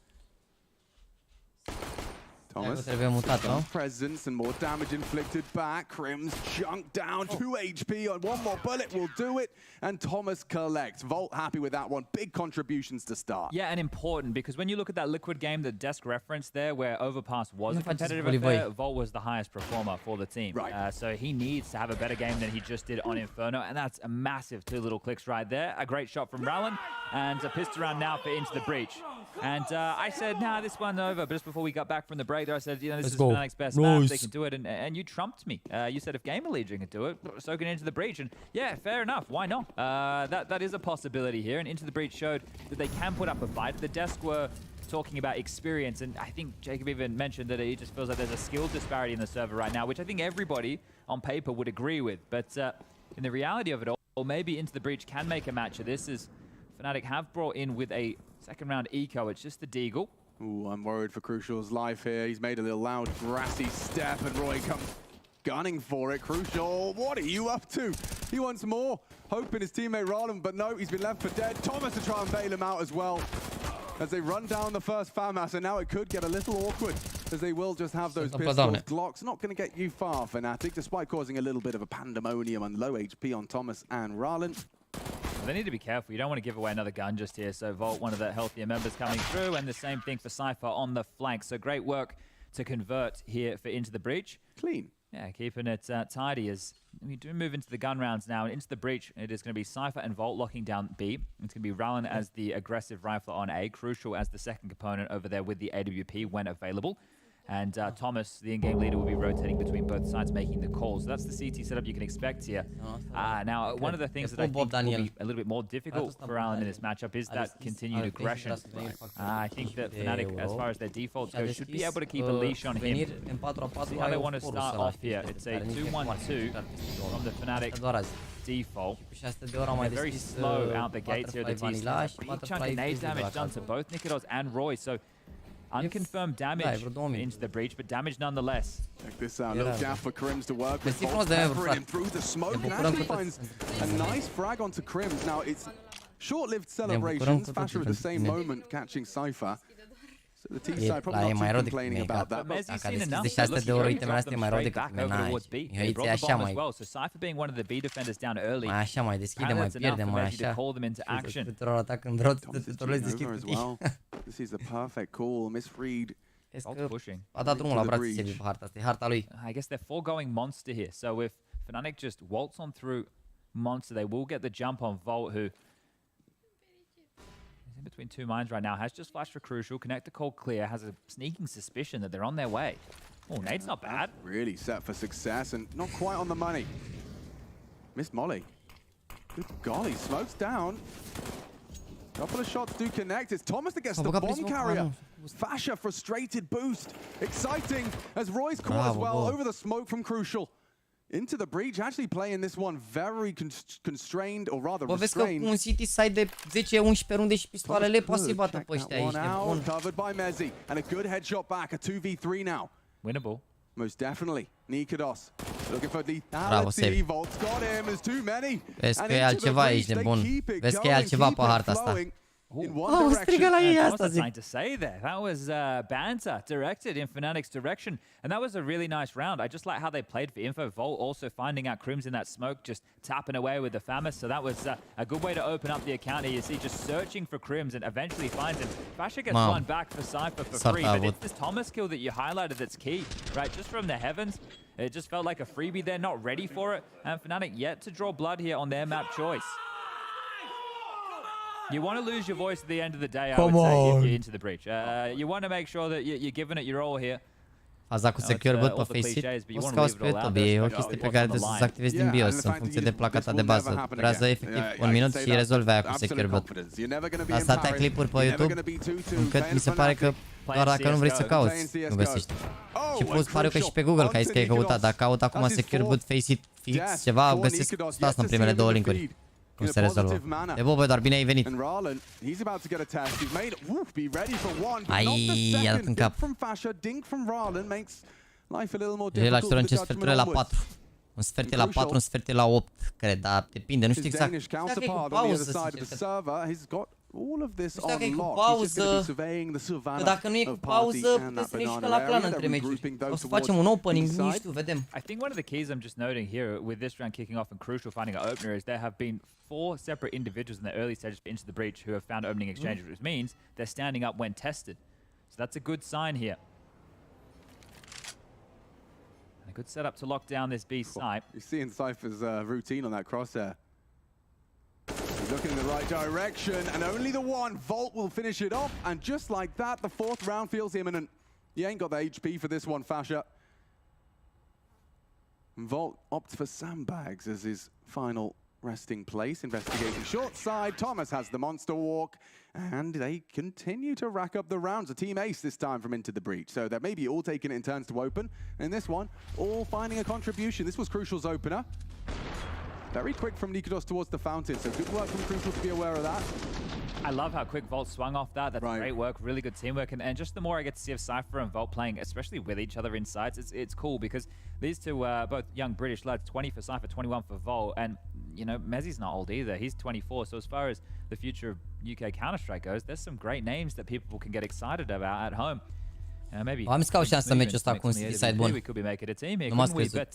Thomas, some presence and more damage inflicted back. Crims chunked down, 2 HP on one more bullet will do it. And Thomas collects. Volt happy with that one. Big contributions to start. Yeah, and important because when you look at that Liquid game, the desk reference there where Overpass was a competitive affair, Volt was the highest performer for the team. Right. So he needs to have a better game than he just did on Inferno, and that's a massive 2 little clicks right there. A great shot from Rallen, and a pistol round now for Into the Breach. And I said, nah, this one's over. But just before we got back from the break there, I said, you know, this is Fnatic's best map. They can do it. And you trumped me. You said if Gamer Legion can do it, so can Into the Breach. And yeah, fair enough. Why not? That is a possibility here. And Into the Breach showed that they can put up a fight. The desk were talking about experience. And I think Jacob even mentioned that he just feels like there's a skill disparity in the server right now, which I think everybody on paper would agree with. But in the reality of it all, maybe Into the Breach can make a match of this, as Fnatic have brought in with a second round eco. It's just the Deagle. Ooh, I'm worried for Crucial's life here. He's made a little loud, grassy step, and Roy comes gunning for it. Crucial, what are you up to? He wants more. Hoping his teammate Rallen, but no, he's been left for dead. Thomas to try and bail him out as well, as they run down the first FAMAS, and now it could get a little awkward, as they will just have those pistols. Glocks not going to get you far, Fnatic, despite causing a little bit of a pandemonium and low HP on Thomas and Rallen. They need to be careful. You don't want to give away another gun just here. So Volt, one of the healthier members coming through, and the same thing for Cypher on the flank. So great work to convert here for Into the Breach. Clean. Yeah, keeping it tidy as we do move into the gun rounds now. And Into the Breach, it is going to be Cypher and Volt locking down B. It's going to be Rallen as the aggressive rifler on A, Crucial as the second component over there with the AWP when available. And Thomas, the in-game leader, will be rotating between both sides, making the calls. So that's the CT setup you can expect here. Now, one of the things that I think will be a little bit more difficult for Rallen in this matchup is that continued aggression. I think that Fnatic, as far as their defaults go, should be able to keep a leash on him. See how they want to start off here. It's a 2-1-2 from the Fnatic default. They're very slow out the gates here, the T. Big chunk of nade damage done to both Nikodos and Roy. So unconfirmed damage into the breach, but damage nonetheless. Check this out, little gap for Crims to work with. Peppering him through the smoke, and actually finds a nice frag onto Crims. Now it's short-lived celebrations. Fasher at the same moment catching Cypher. So the T side probably not too complaining about that. Dacă deschizi de ori, temele astea e mai rău decât mena. Uite, așa mai. So Cypher being one of the B defenders down early. Mai așa mai deschide, mai pierde, mai așa. Tuturor atac în drot, tuturor îți deschid cutii. This is the perfect call, misread. A dat drumul la brațe Sevi pe harta asta, e harta lui. I guess they're foregoing Monster here. So if Fnatic just waltz on through Monster, they will get the jump on Volt, who in between two mines right now, has just flashed for Crucial, connect the cold clear, has a sneaking suspicion that they're on their way. Oh, nade's not bad. Really set for success and not quite on the money. Missed Molly. Good golly, smokes down. Couple of shots do connect. It's Thomas that gets the bomb carrier. Fasher, frustrated boost. Exciting as Roy's caught as well over the smoke from Crucial. Into the breach, actually playing this one very constrained, or rather restrained. Vezi că un city side de 10-11 runde și pistoalele poate să-i bată pe ăștia aici. Covered by Mezi, and a good headshot back, a 2v3 now. Winnable. Most definitely. Nikodos looking for lethality. Volt's got him, there's too many. Vezi că e altceva, ești nebun. Vezi că e altceva pe harta asta. Strigă la ei asta, zic. Trying to say there. That was banter directed in Fnatic's direction, and that was a really nice round. I just like how they played for info. Volt also finding out Crims in that smoke, just tapping away with the FAMAS. So that was a good way to open up the account here. You see, just searching for Crims and eventually finds him. Fasher gets one back for Cypher for free, but it's this Thomas kill that you highlighted that's key, right? Just from the heavens. It just felt like a freebie there, not ready for it, and Fnatic yet to draw blood here on their map choice. You want to lose your voice at the end of the day, I would say, if you're into the breach. You want to make sure that you're giving it your all here. Faza cu secure boot pe Faceit, poți să cauți pe YouTube, e o chestie pe care trebuie să o activezi din BIOS în funcție de placa ta de bază. Durează efectiv 1 minut și rezolvi aia cu secure boot. Asta atâtea clipuri pe YouTube, încât mi se pare că doar dacă nu vrei să cauți, nu găsești. Și poți pare că și pe Google, că ai zis că ai căutat, dacă caut acum secure boot Faceit fix ceva, găsesc asta în primele 2 linkuri. Cum se rezolvă. De bobă, doar bine ai venit. Ai, i-a dat în cap. El aș în ce sferturile la 4. Un sfert e la 4, un sfert e la 8, cred, dar depinde, nu știu exact. Dacă e cu pauză, sincer. Nu știu dacă e cu pauză, că dacă nu e cu pauză, puteți să ne jucăm la plan între meciuri. O să facem un opening, nu știu, vedem. I think one of the keys I'm just noting here with this round kicking off and crucial finding an opener is there have been 4 separate individuals in the early stages of Into the Breach who have found opening exchanges, which means they're standing up when tested. So that's a good sign here. A good setup to lock down this B site. You're seeing Cypher's routine on that crosshair. He's looking in the right direction, and only the one. Volt will finish it off, and just like that, the 4th round feels imminent. He ain't got the HP for this one, Fasha. Volt opts for sandbags as his final resting place, investigating short side. Thomas has the monster walk, and they continue to rack up the rounds. A team ace this time from Into the Breach, so they're maybe all taking it in turns to open. And this one, all finding a contribution. This was Crucial's opener. Very quick from Nikodos towards the fountain, so good work from Crucial to be aware of that. I love how quick Volt swung off that. That's great work, really good teamwork. And just the more I get to see of Cypher and Volt playing, especially with each other in sides, it's cool because these two, both young British lads, 20 for Cypher, 21 for Volt. And, you know, Mezzi's not old either. He's 24. So as far as the future of UK Counter-Strike goes, there's some great names that people can get excited about at home. Maybe am zis că au șansă meciul ăsta cu un side bun. Nu m-ați crezut.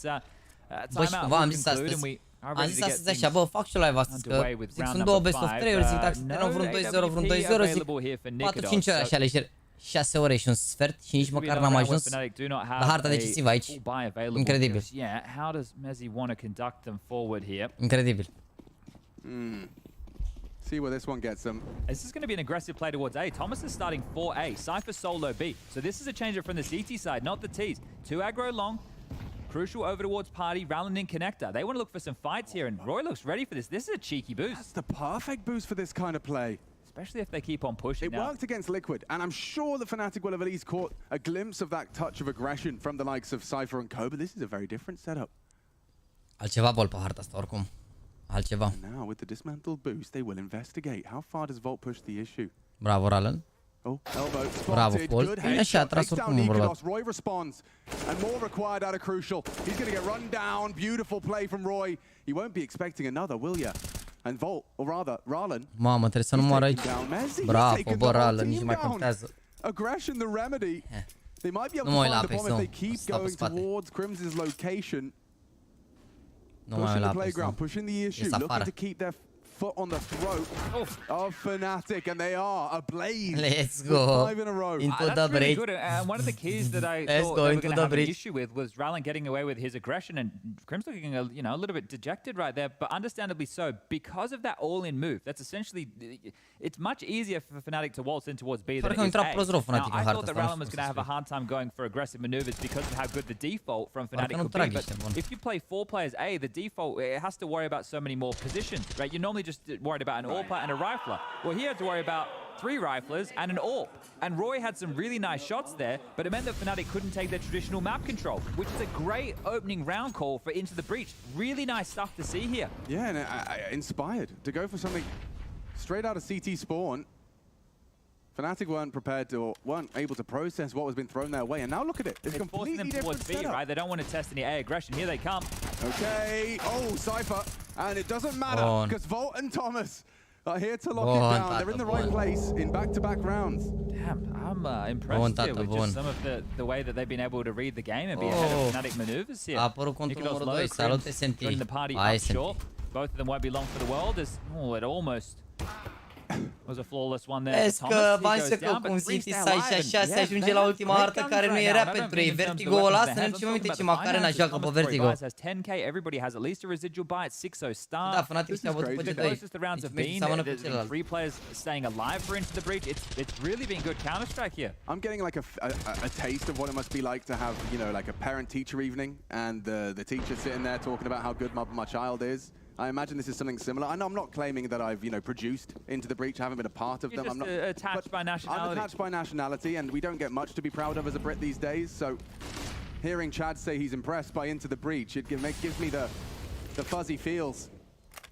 Bă, și cumva am zis astăzi. Am zis astăzi așa, bă, fac și live astăzi, că zic, sunt 2 best of 3-uri, zic, dacă suntem vreun 2-0, vreun 2-0, zic, 4-5 ore așa lejer, 6 ore și un sfert și nici măcar n-am ajuns la harta decisivă aici. Incredibil. Incredibil. See where this one gets them. This is going to be an aggressive play towards A. Thomas is starting 4A, Cypher solo B. So this is a change up from the CT side, not the T's. 2 aggro long. Crucial over towards Party, Rowland in connector. They want to look for some fights here, and Roy looks ready for this. This is a cheeky boost. That's the perfect boost for this kind of play. Especially if they keep on pushing. It worked against Liquid, and I'm sure the Fnatic will have at least caught a glimpse of that touch of aggression from the likes of Cypher and Co, but this is a very different setup. Altceva bol pe harta asta, oricum. Altceva. And now with the dismantled boost, they will investigate. How far does Volt push the issue? Bravo, Ralen. Oh, elbow Bravo, spotted. Paul. Good Bine și a tras oricum un bărbat. Roy responds, and more required out of Crucial. He's going to get run down. Beautiful play from Roy. He won't be expecting another, will ya? And Volt, or rather, Ralen. Mamă, trebuie să nu moară aici. Bravo, bă, Ralen, nici nu mai contează. Aggression, the remedy. They might be able to find the bomb if they keep going towards Crims's location. Pushing the playground, pushing the issue, looking to keep their foot on the throat of Fnatic, and they are ablaze. Let's go. 5 in a row. Into That's the really breach. good. And one of the keys that I thought they were going to have an issue with was Ralen getting away with his aggression, and Crim's looking a little bit dejected right there, but understandably so, because of that all-in move. That's essentially, it's much easier for Fnatic to waltz in towards B than it is A. Now, I thought that Ralen was going to have a hard time going for aggressive maneuvers because of how good the default from Fnatic could be, but if you play 4 players A, the default, it has to worry about so many more positions, right? You're normally just worried about an AWPer and a rifler. Well, he had to worry about 3 riflers and an AWP. And Roy had some really nice shots there, but it meant that Fnatic couldn't take their traditional map control, which is a great opening round call for Into the Breach. Really nice stuff to see here. Yeah, and inspired to go for something straight out of CT spawn. Fnatic weren't prepared to, or weren't able to process what was being thrown their way, and now look at it. It's completely them different towards B, setup. right? They don't want to test any A aggression. Here they come. Okay. Oh, Cypher. And it doesn't matter, because Volt and Thomas are here to lock it down. They're in the right place in back-to-back rounds. Damn, I'm impressed here with just some of the way that they've been able to read the game and be ahead of Fnatic maneuvers here. A apărut contul numărul 2. Salut, SNT. Joining the party up short. Both of them won't be long for the world as, it almost Was a flawless one there. Vezi că v-am zis că cum City Side și așa se ajunge la ultima hartă care nu era pentru ei. Vertigo ăla, să ne ducem aminte ce Macarena joacă pe Vertigo. Everybody has at least a residual buy. It's 6-0 start. Da, FNATIC și-a bătut pe G2. The rounds have been 3 players staying alive for Into the Breach. It's really been good Counter-Strike here. I'm getting like a taste of what it must be like to have, you know, like a parent-teacher evening and the teacher sitting there talking about how good my child is. I imagine this is something similar. I know I'm not claiming that I've, you know, produced Into the Breach. I haven't been a part of them. I'm not attached by nationality. I'm attached by nationality, and we don't get much to be proud of as a Brit these days. So, hearing Chad say he's impressed by Into the Breach, it gives me the fuzzy feels.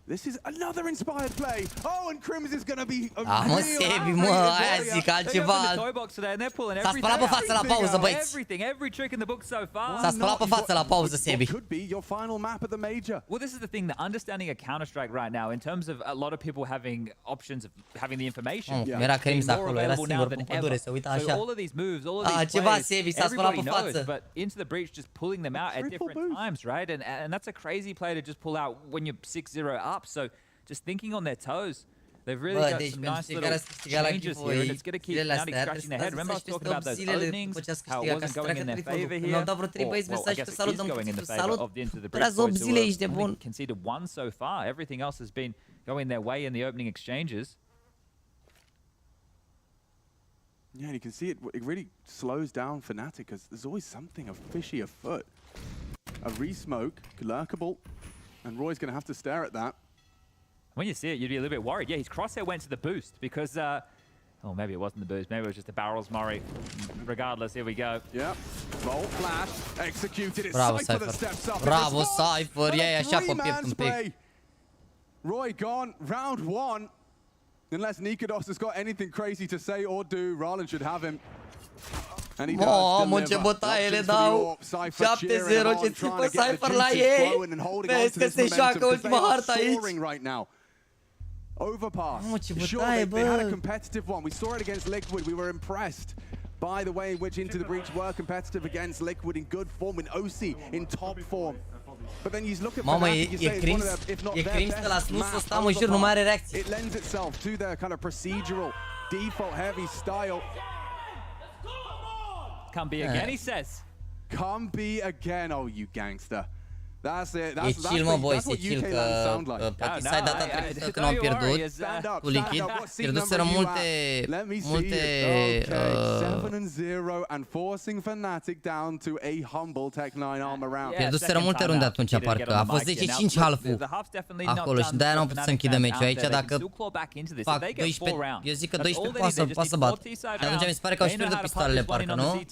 This is another inspired play. Oh, and Crims is going to be a mă, Sebi, mă, aia zic altceva. S-a spălat pe față la pauză, băieți. Every trick in the book so far. S-a spălat pe față la pauză, Sebi. Could be your final map at the major. Well, this is the thing, the understanding of Counter-Strike right now, in terms of a lot of people having options of having the information. Era Crims acolo, era singur pe pădure, se uita așa. All of these moves, all of these plays, everybody knows, but Into the Breach just pulling them out at different times, right? And that's a crazy play to just pull out when you're 6-0 up. So just thinking on their toes. They've really got some nice little changes here, and it's going to keep FNATIC scratching their head. Remember I was talking about those openings, how it wasn't going in their favor here? Well, I guess it is going in the favor of the Into the Breach boys who have only conceded 1 so far. Everything else has been going their way in the opening exchanges. Yeah, and you can see it really slows down FNATIC because there's always something fishy afoot. A re-smoke, lurkable, and Roy's going to have to stare at that. When you see it, you'd be a little bit worried. Yeah, his crosshair went to the boost because, oh, maybe it wasn't the boost. Maybe it was just the barrels, Murray. Regardless, here we go. Yep. Roll flash. Executed it. Bravo, Cypher that steps up. Bravo, Cypher. Yeah, așa pe piept un pic. Roy gone. Round 1. Unless Nikodos has got anything crazy to say or do, Roland should have him. And he Mamă, ce bătaie le dau! 7-0, ce țipă Cypher la ei! Vezi că se joacă ultima hartă aici! Overpass. Mamă, ce sure, bătaie, they had a bă! competitive one. We saw it against Liquid. We were impressed by the way in which Into the Breach were competitive against Liquid in good form, in OC in top form. But then you look at Mamă, FNATIC, you say it's one of their, if not their best la snus map ăsta, mă jur, nu mai are reacție. It lends itself to their kind of procedural, default heavy style. Come be again, he says. Come be again, oh you gangster. That's it. E chill, mă, boys, e chill că Patisai data trecută când am pierdut cu Liquid, pierduseră multe 7-0 and forcing FNATIC down to a humble Tech9 arm around. Pierduseră multe runde atunci, parcă a fost 10-5 half-ul acolo și de-aia n-au putut să închidă meciul aici. Dacă fac 12, eu zic că 12 poate să bată. Și atunci mi se pare că au și pierdut pistoalele, parcă, nu?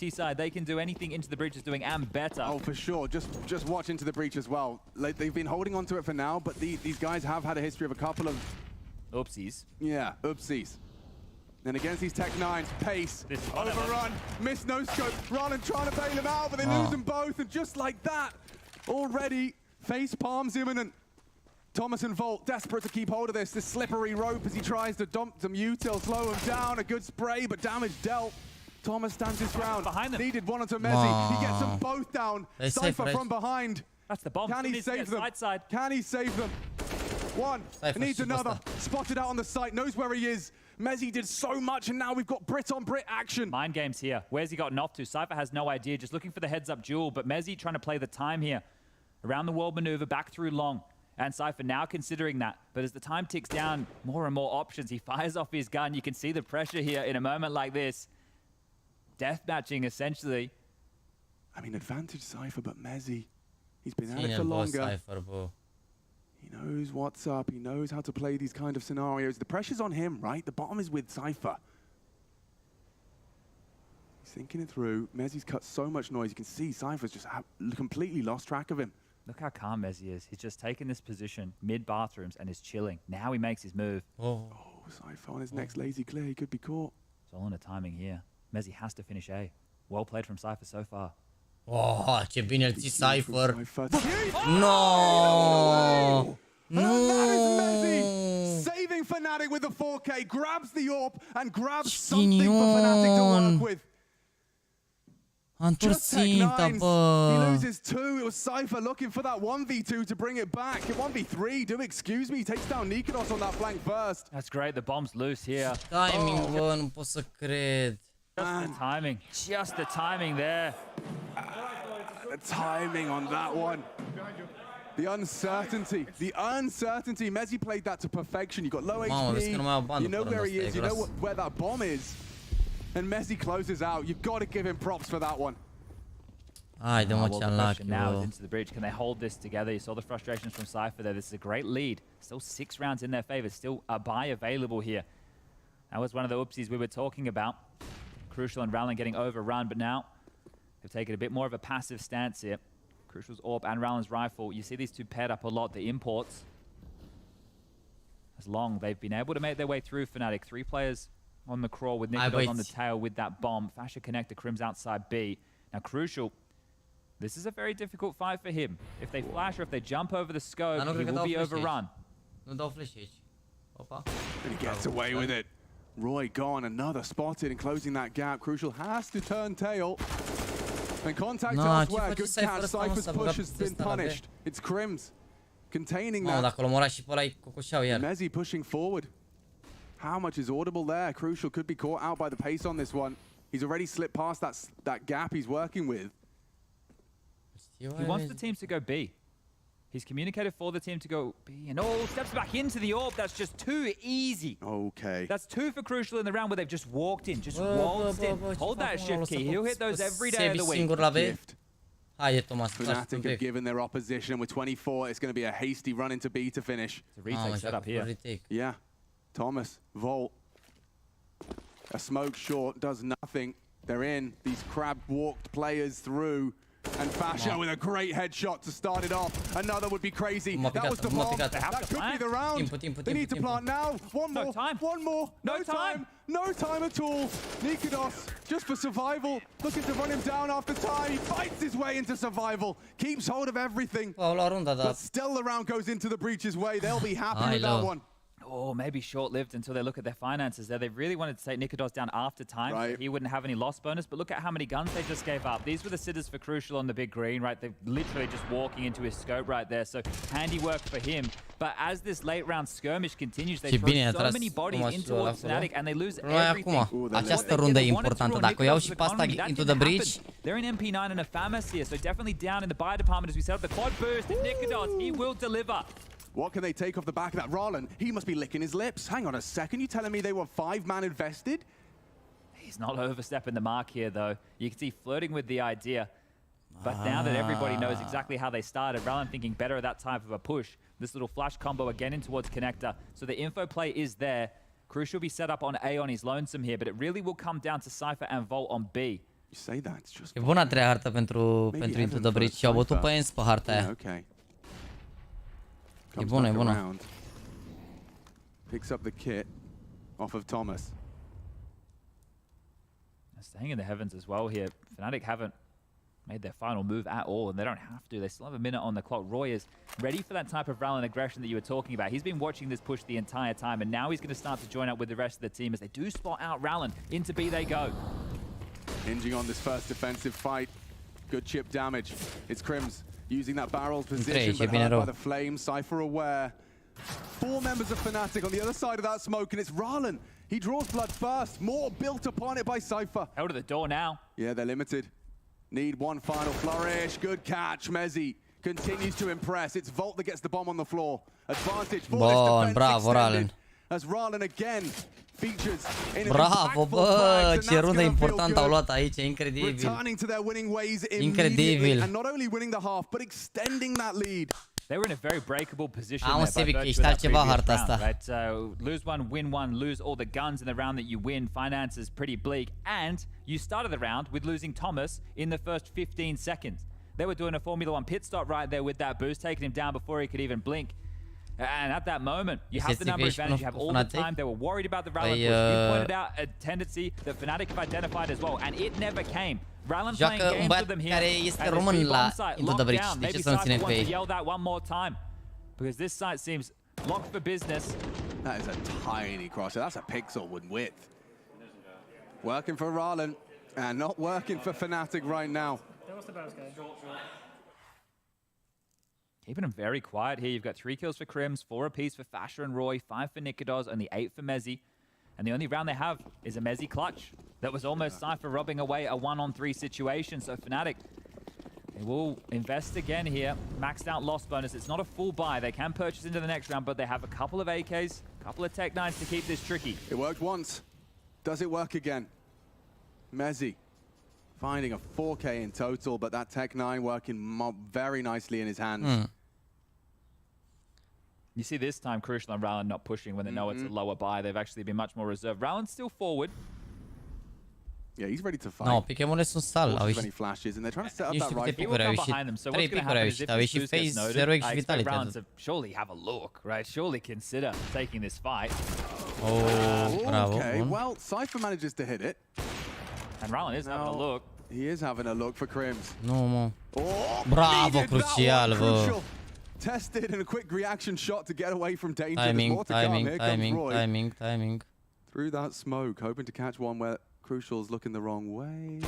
Oh, for sure. Just watch Into the Breach as well. Like, they've been holding on to it for now, but these guys have had a history of a couple of oopsies. Yeah, oopsies. And against these Tech9s, pace, overrun, miss no scope. Roland trying to bail him out, but they lose them both, and just like that, already face palms imminent. Thomas and Volt desperate to keep hold of this slippery rope as he tries to dump some util, slow him down. A good spray, but damage dealt. Thomas stands his ground. Needed one onto Mezi. He gets them both down. Cypher from behind. That's the bomb. Can he save them? Can he save them? One. Needs another. Spotted out on the site. Knows where he is. Mezi did so much, and now we've got Brit on Brit action. Mind games here. Where's he gotten off to? Cypher has no idea. Just looking for the heads-up duel, but Mezi trying to play the time here. Around the world maneuver, back through long. And Cypher now considering that. But as the time ticks down, more and more options. He fires off his gun. You can see the pressure here in a moment like this. Deathmatching, essentially. I mean, advantage Cypher, but Mezi. He's been at it for longer. He knows what's up. He knows how to play these kind of scenarios. The pressure's on him, right? The bottom is with Cypher. He's thinking it through. Mezi's cut so much noise. You can see Cypher's just completely lost track of him. Look how calm Mezi is. He's just taken this position mid-bathrooms and is chilling. Now he makes his move. Oh, Cypher on his next lazy clear. He could be caught. It's all in the timing here. Mezi has to finish A. Well played from Cypher so far. Oh, ce bine îl ții Cypher. No! No! Saving FNATIC with the 4K, grabs the AWP and grabs something for FNATIC to work with. întors ținta, He bă. loses 2. It was Cypher looking for that 1v2 to bring it back. 1v3, do excuse me. He takes down Nikodos on that flank first. That's great. The bomb's loose here. Timing, bă, nu pot să cred. Just the timing. Just the timing there. The timing on that one. The uncertainty. Mezi played that to perfection. You got low HP. You know where he is. You know where that bomb is. And Mezi closes out. You've got to give him props for that one. Haide, mă, ce unlucky, now bă. is into the breach. Can they hold this together? You saw the frustrations from Cypher there. This is a great lead. Still 6 rounds in their favor. Still a buy available here. That was one of the oopsies we were talking about. Crucial and Rallen getting overrun, but now they've taken a bit more of a passive stance here. Crucial's AWP and Rallen's rifle. You see these two paired up a lot. The imports. As long they've been able to make their way through FNATIC. 3 players on the crawl with Nikodos on the tail with that bomb. Fasher connector, Crim's outside B. Now Crucial, this is a very difficult fight for him. If they flash or if they jump over the scope, he will be overrun. Nu dau flash aici. Opa. And he gets away with it. Roy gone, another spotted and closing that gap. Crucial has to turn tail. And contact elsewhere. Good catch. Cypher's push has been punished. It's Crim's containing that. Dacă l-a omorat și pe ăla, e cocoșeau iar. Mezi pushing forward. How much is audible there? Crucial could be caught out by the pace on this one. He's already slipped past that gap he's working with. He wants the teams to go B. He's communicated for the team to go B, and steps back into the AWP. That's just too easy. Okay. That's 2 for Crucial in the round where they've just walked in, just waltzed in. Hold that shift key. He'll hit those every day of the week. Haide, Thomas. FNATIC have given their opposition with 24. It's going to be a hasty run into B to finish. It's a retake setup here. Yeah. Thomas, Volt. A smoke short does nothing. They're in. These crab-walked players through. And Fasher with a great headshot to start it off. Another would be crazy. That was the bomb. That could be the round. They need to plant now. One more. One more. No time. No time at all. Nikodos, just for survival, looking to run him down after time. He fights his way into survival. Keeps hold of everything. But still the round goes into the breach's way. They'll be happy with that one. Oh, maybe short-lived until they look at their finances there. They really wanted to take Nikodos down after time. Right. He wouldn't have any loss bonus, but look at how many guns they just gave up. These were the sitters for Crucial on the big green, right? They're literally just walking into his scope right there. So handiwork for him. But as this late round skirmish continues, they throw so many bodies in towards FNATIC and they lose everything. Această rundă e importantă. Dacă o iau și pe asta into the breach. They're in MP9 and a FAMAS here, so definitely down in the buy department as we set up the quad boost. And Nikodos, he will deliver. What can they take off the back of that? Rallen, he must be licking his lips. Hang on a second, you telling me they were 5-man invested? He's not overstepping the mark here, though. You can see flirting with the idea. But now that everybody knows exactly how they started, Rallen thinking better of that type of a push. This little flash combo again in towards connector. So the info play is there. Crucial will be set up on A on his lonesome here, but it really will come down to Cypher and Volt on B. You say that, it's just... E bună a treia hartă pentru Into the Breach și au bătut pe ENS pe harta aia. Okay. E bună, e bună. Picks up the kit off of Thomas. Staying in the heavens as well here. FNATIC haven't made their final move at all, and they don't have to. They still have a minute on the clock. Roy is ready for that type of Rallen aggression that you were talking about. He's been watching this push the entire time, and now he's going to start to join up with the rest of the team as they do spot out Rallen. Into B they go. Hinging on this first defensive fight. Good chip damage. It's Crim's using that barrel's position, but hurt by the flames. Cypher aware. 4 members of FNATIC on the other side of that smoke, and it's Rallen. He draws blood first. More built upon it by Cypher. Held to the door now. Yeah, they're limited. Need one final flourish. Good catch. Mezi continues to impress. It's Volt that gets the bomb on the floor. Advantage for this defense bravo, Rallen. As Rallen again features in bravo, bă, ce rundă importantă au luat aici, incredibil. Returning to their winning ways immediately, and not only winning the half, but extending that lead. They were in a very breakable position there by virtue of that previous round, right? Lose one, win one, lose all the guns in the round that you win. Finance is pretty bleak. And you started the round with losing Thomas in the first 15 seconds. They were doing a Formula 1 pit stop right there with that boost, taking him down before he could even blink. And at that moment, you have the number advantage, you have all the time. They were worried about the Rallen push. You pointed out a tendency that FNATIC have identified as well, and it never came. Rallen playing games with them here. Care este român la Into the Breach. De ce să nu ținem pe ei? Yell that one more time, because this site seems locked for business. That is a tiny cross. That's a pixel with width. Working for Rallen. And not working for FNATIC right now. Keeping them very quiet here. You've got 3 kills for Crims, 4 apiece for Fasher and Roy, 5 for Nikodos, only 8 for Mezi. And the only round they have is a Mezi clutch. That was almost Cypher robbing away a 1-on-3 situation. So FNATIC, they will invest again here. Maxed out loss bonus. It's not a full buy. They can purchase into the next round, but they have a couple of AKs, a couple of Tech 9s to keep this tricky. It worked once. Does it work again? Mezi finding a 4K in total, but that Tech 9 working very nicely in his hands. You see this time Crucial and Rowland not pushing when they know it's a lower buy. They've actually been much more reserved. Rowland's still forward. Yeah, he's ready to fight. No, pichemole sunt sal. Au ieșit. Flashes and they're trying to set up Nu that știu câte right. picuri au ieșit. 3 picuri au ieșit. Au ieșit Phase, 0x și Vitality. Rowland to surely have a look, right? Surely consider taking this fight. Oh, bravo. Okay, well, Cypher manages to hit it. And Rowland is having a look. He is having a look for Crims. Nu, mă. Oh, bravo, crucial, bă. Tested and a quick reaction shot to get away from danger. Timing. Through that smoke, hoping to catch one where Crucial's looking the wrong way.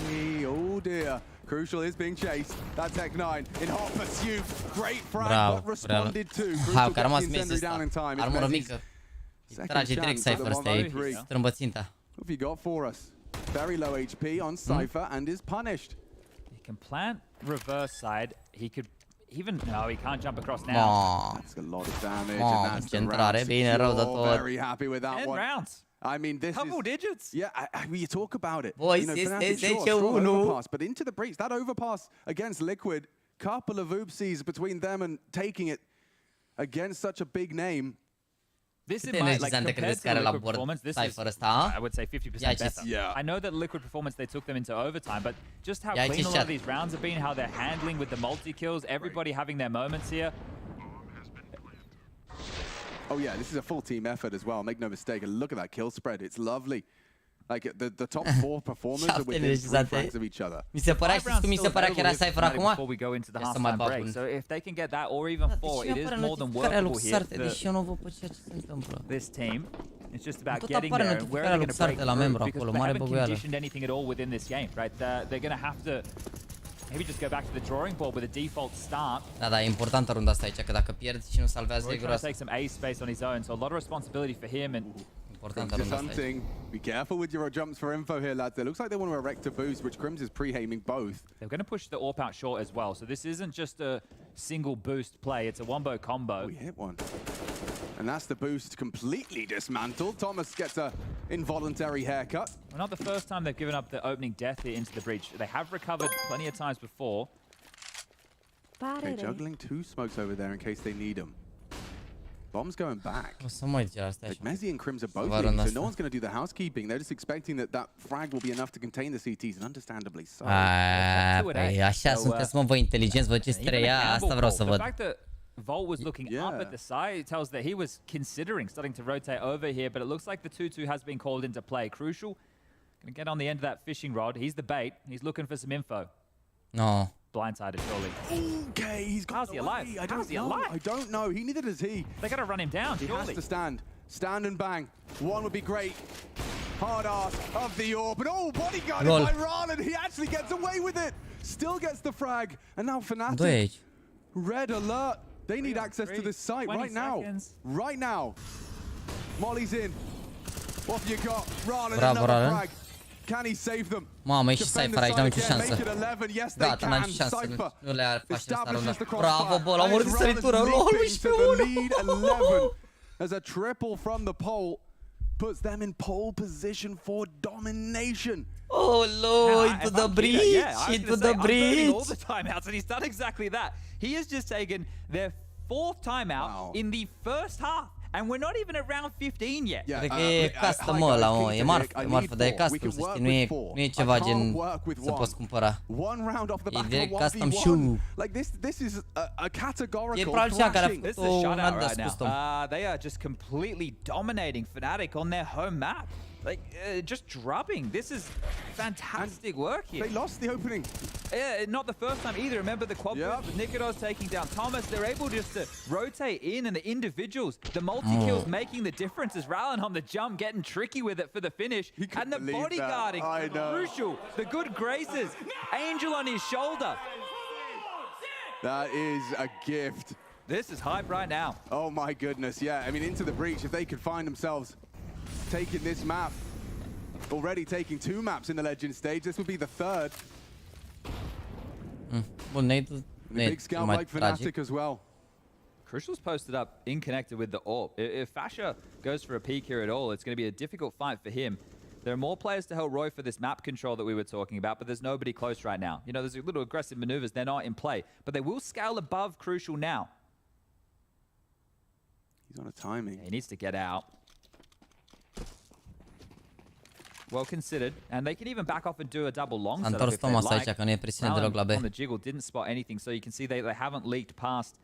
Oh dear. Crucial is being chased. That Tech 9 in hot pursuit. Great frag, but responded to. Crucial gets the incendiary down in time. Armură mică. Trage direct Cypher ăsta, e strâmbă ținta. What have you got for us? Very low HP on Cypher and is punished. He can plant reverse side. He could even... No, he can't jump across now. That's a lot of damage and that's the round. Very happy with that 10 one. rounds. I mean, this Double digits. Yeah, you talk about it. Boys, you know, strong overpass, but into the breach, that overpass against Liquid, couple of oopsies between them and taking it against such a big name. This is my, like, compared to Liquid performance, this is, I would say, 50% better. Yeah. I know that Liquid performance, they took them into overtime, but just how clean a lot of these rounds have been, how they're handling with the multi-kills, everybody having their moments here. Oh yeah, this is a full team effort as well, make no mistake. And look at that kill spread, it's lovely. Like, the top 4 performers are within 3 frags of each other. Mi se părea, știți cum mi se părea că era Cypher acum? Before we go into the halftime break. So if they can get that or even 4, it is more than workable here. Deși eu nu văd pe ceea ce se întâmplă. This team, it's just about getting there and where they're going to break through, because they haven't conditioned anything at all within this game, right? They're going to have to maybe just go back to the drawing board with a default start. Da, e importantă runda asta aici, că dacă pierzi și nu salvează, e groasă. Take some A space on his own, so a lot of responsibility for him. And hunting. Be careful with your jumps for info here, lads. It looks like they want to erect a boost, which Crims is pre-aiming both. They're going to push the AWP out short as well, so this isn't just a single boost play, it's a wombo combo. We hit one. And that's the boost completely dismantled. Thomas gets a involuntary haircut. Well, not the first time they've given up the opening death here into the breach. They have recovered plenty of times before. Okay, juggling 2 smokes over there in case they need them. Bomb's going back. Like Mezi and Crims are both in, so no one's going to do the housekeeping. They're just expecting that frag will be enough to contain the CTs, and understandably so. Păi așa sunteți, mă, voi inteligenți, vă ce treia, asta vreau să văd. The fact that Volt was looking up at the side tells that he was considering starting to rotate over here, but it looks like the 2-2 has been called into play. Crucial, going to get on the end of that fishing rod. He's the bait. He's looking for some info. No. Blindsided, surely. Okay, he's got How's he alive? I don't know. Neither does he. They got to run him down, surely. He has to stand. Stand and bang. One would be great. Hard ass of the AWP. But bodyguarded by Ron, and he actually gets away with it. Still gets the frag. And now FNATIC. Red alert. They need access to this site right now. Right now. Molly's in. What have you got? Ron and another frag. Can he save them? Mamă, e și Cypher aici, n-am nicio șansă. Gata, n-am nicio șansă, nu le face asta runda. Bravo, bă, l-am omorât de săritură, lol, 11-1. As a triple from the pole puts them in pole position for domination. Oh, Lord, into the breach, into the breach. All the timeouts, and he's done exactly that. He has just taken their 4th timeout in the first half. And we're not even at round 15 yet. Cred că e custom ăla, mă, e marfă, dar e custom, să știi, nu e ceva gen să poți cumpăra. E direct custom shoe. E probabil cea care a făcut-o un adăs custom. They are just completely dominating FNATIC on their home map. like just drubbing. This is fantastic work here. They lost the opening. Yeah, not the first time either. Remember the quad boost with Nikodos taking down Thomas. They're able just to rotate in, and the individuals, the multi-kills making the difference as Rallen on the jump, getting tricky with it for the finish. And the bodyguarding, crucial. The good graces. Angel on his shoulder. That is a gift. This is hype right now. Oh my goodness, yeah. I mean, into the breach, if they could find themselves taking this map, already taking 2 maps in the Legend stage, this would be the 3rd. Big scout like FNATIC as well. Crucial's posted up in connected with the AWP. If Fasha goes for a peek here at all, it's going to be a difficult fight for him. There are more players to help Roy for this map control that we were talking about, but there's nobody close right now. You know, there's a little aggressive maneuvers. They're not in play, but they will scale above Crucial now. He's on a timing. He needs to get out. Well considered, and they can even back off and do a double long setup if they like. On the jiggle didn't spot anything, so you can see they haven't leaked past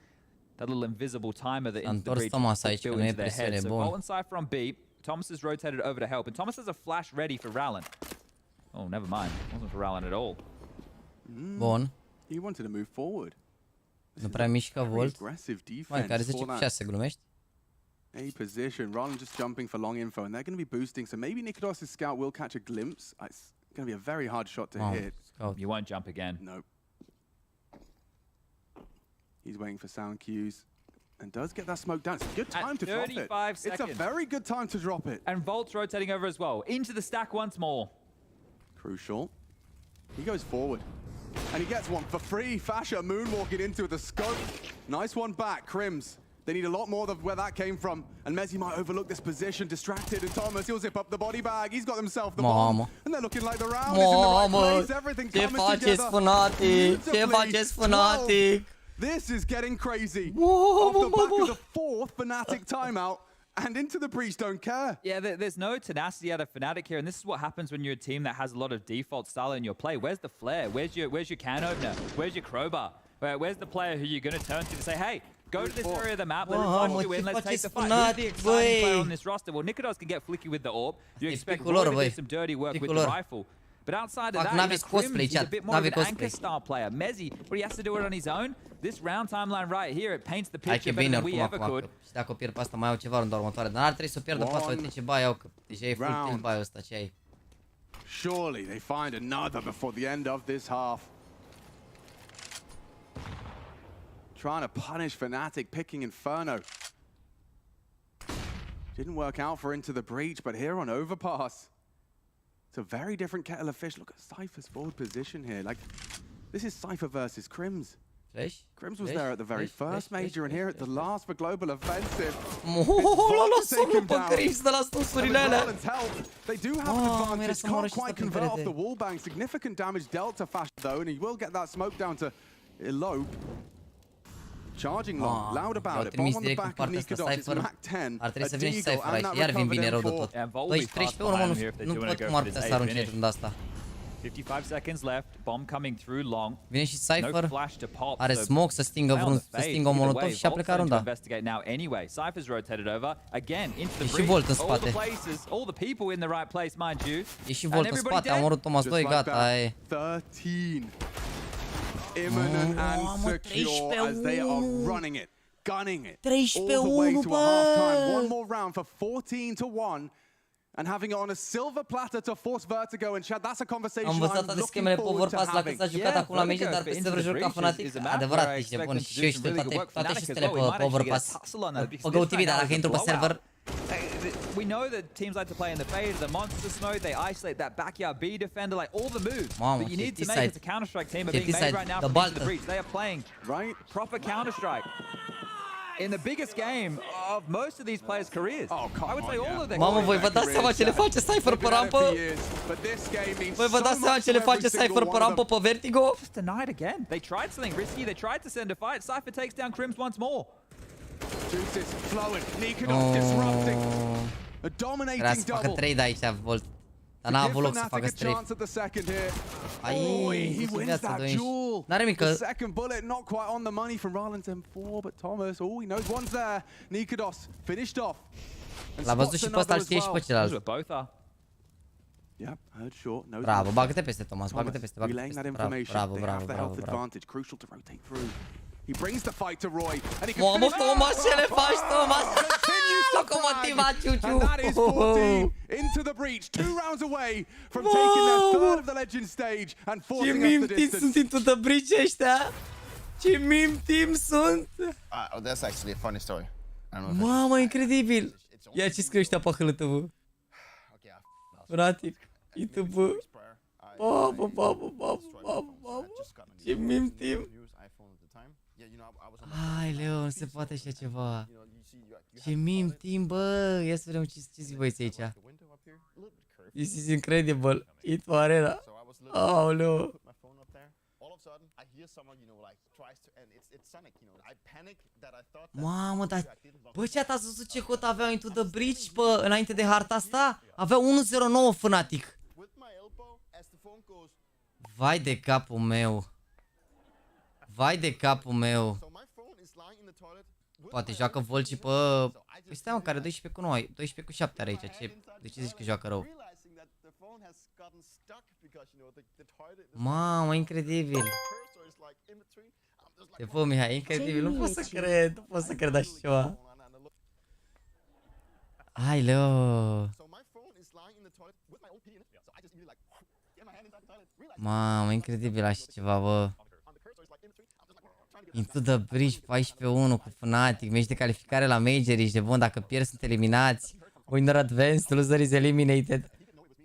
that little invisible timer that into the breach built into their head. So Volt and Cypher on B. Thomas has rotated over to help, and Thomas has a flash ready for Rallen. Oh, never mind. It wasn't for Rallen at all. He wanted to move forward. Nu prea mișcă Volt. Aggressive defense. Mai care 10-6, glumești? A position. Rallen just jumping for long info, and they're going to be boosting. So maybe Nikodos' scout will catch a glimpse. It's going to be a very hard shot to hit. You won't jump again. Nope. He's waiting for sound cues. And does get that smoke down. It's a good time to drop it. 35 seconds. It's a very good time to drop it. And Volt's rotating over as well. Into the stack once more. Crucial. He goes forward. And he gets one for free. Fasha moonwalking into the scope. Nice one back. Crims. They need a lot more of where that came from. And Mezi might overlook this position. Distracted. And Thomas, he'll zip up the body bag. He's got himself the bomb. And they're looking like the round is in the right place. Everything coming together. Ce faceți, FNATIC? This is getting crazy. Off the back of the 4th FNATIC timeout, and into the breach, don't care. Yeah, there's no tenacity out of FNATIC here, and this is what happens when you're a team that has a lot of default style in your play. Where's the flare? Where's your can opener? Where's your crowbar? Where's the player who you're going to turn to say, hey, go to this area of the map, let us flush you in, let's take the fight. Who's the exciting player on this roster? Well, Nikodos can get flicky with the AWP. You expect Roy to do some dirty work with the rifle. But outside of that, he's a bit more of an anchor style player. Mezi, but he has to do it on his own. This round timeline right here, it paints the picture better than we ever could. Și dacă o pierd pe asta, mai au ceva runda următoare. Dar n-ar trebui să o pierdă pe asta. Uite ce bai au, că deja e full tilt bai ăsta, ce ai. Surely they find another before the end of this half. Trying to punish FNATIC, picking Inferno. Didn't work out for Into the Breach, but here on Overpass, it's a very different kettle of fish. Look at Cypher's forward position here. Like, this is Cypher versus Crims. Crims was there at the very first major, and here at the last for Global Offensive. They do have an advantage. Can't quite convert off the wallbang. Significant damage dealt to Fasha though, and he will get that smoke down to Elope. Charging long, loud about it. Bomb on the back of Nikodos, it's Mac 10. Ar trebui să vină și Cypher aici, iar vin bine rău de tot. 12 urmă, nu văd cum ar putea să arunce runda asta. 55 seconds left, bomb coming through long. Vine și Cypher, are smoke să stingă o molotov și a plecat runda. Investigate now anyway. Cypher's rotated over again into the breach. E și Volt în spate. All the people in the right place, mind you. E și Volt în spate, a omorât Thomas 2, gata, e. 13. Imminent and secure as they are running it, gunning it all the way to a half-time. One more round for 14-1, and having it on a silver platter to force Vertigo and Chad. That's a conversation I'm looking forward to having. S-a jucat acum la meci, dar peste vreo juca FNATIC. Adevărat, ești bun. Și eu știu toate știrile pe Overpass. Pe GoTV, dar dacă intru pe server, we know that teams like to play in the fade, the monster smoke, they isolate that backyard B defender, like all the moves that you need to make as a Counter-Strike team are being made right now from Into the Breach. They are playing proper Counter-Strike in the biggest game of most of these players' careers. I would say all of their Mamă, voi vă dați seama ce le face Cypher pe rampă? Voi vă dați seama ce le face Cypher pe rampă pe Vertigo? Just denied again. They tried something risky, they tried to send a fight. Cypher takes down Crims once more. Juice is flowing. Nikodos disrupting. A dominating double. Să facă trade aici, Volt. Dar n-a avut loc să facă trade. He wins that duel. N-are mică. The second bullet not quite on the money from Rallen's M4, but Thomas, he knows one's there. Nikodos finished off. L-a văzut și pe ăsta, îl știe și pe celălalt. Yeah, heard short. No. Bravo, bagă-te peste, Thomas, bagă-te peste, relaying that information. They have the health advantage, crucial to rotate through. He brings the fight to Roy, and he can finish. Thomas, ce le faci, Thomas? Locomotiva, ciuciu. And that is 14 into the breach, 2 rounds away from taking their third of the legend stage and forcing us the distance. Sunt into the breach ăștia. Ce meme team sunt. That's actually a funny story. Mamă, incredibil. Ia ce scriu ăștia pe HLTV. FNATIC ITB. Ce meme team. Hai, Leo, nu se poate așa ceva. Ce meme team, bă. Ia să vedem ce zic băieți aici. This is incredible. ITB Arena. Aoleu. Mamă, dar... Bă, ce ați văzut ce cot aveau into the breach, bă, înainte de harta asta? Aveau 109 FNATIC. Vai de capul meu. Vai de capul meu. Poate joacă Volci pe... Păi stai mă, care 12 cu 9, 12 cu 7 are aici. De ce zici că joacă rău? Mamă, incredibil. Te fă, Mihai, incredibil, nu pot să cred, nu pot să cred așa ceva. Hai, Leo. Mamă, incredibil așa ceva, bă. Into the bridge 14-1 cu FNATIC, meci de calificare la Major, ești de bun, dacă pierzi sunt eliminați. Winner advanced, loser is eliminated.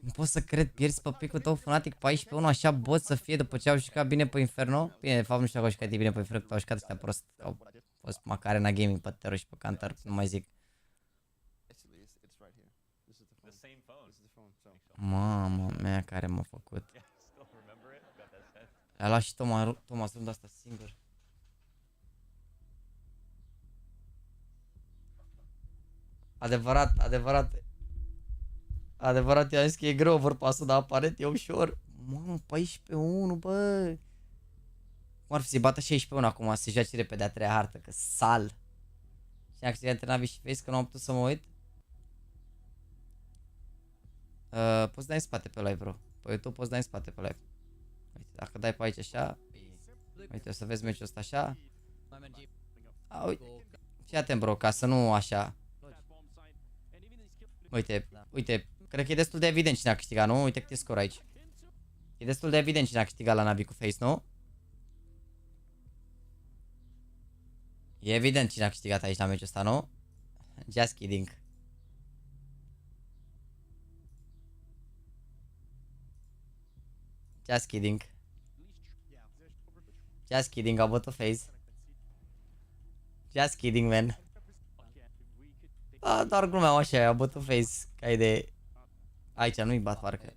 Nu pot să cred, pierzi pe picul tău FNATIC 14-1, așa bot să fie după ce au jucat bine pe Inferno. Bine, de fapt nu știu dacă au jucat bine pe Inferno, că au jucat ăștia prost. Au fost Macarena Gaming pe Tero și pe Cantar, nu mai zic. Mamă mea, care m-a făcut. A luat și Thomas rând asta singur. Adevărat, i-am zis că e greu overpass-ul, dar aparent e ușor. Mamă, 14-1, bă. Cum ar fi să-i bată 16-1 acum, să joace repede a treia hartă, că sal. Și am câștigat între Navi și Face, că nu am putut să mă uit. Poți da în spate pe live, bro. Pe YouTube poți da în spate pe live. Uite, dacă dai pe aici așa. Uite, o să vezi meciul ăsta așa. Uite. Fii atent, bro, ca să nu așa. Uite, cred că e destul de evident cine a câștigat, nu? Uite câte scor aici. E destul de evident cine a câștigat la Navi cu Face, nu? E evident cine a câștigat aici la meciul ăsta, nu? Just kidding. Just kidding. Just kidding, a bătut Face. Just kidding, man. Da, doar glumeam așa, a bătut Face, ca idee. Aici nu-i bat parcă.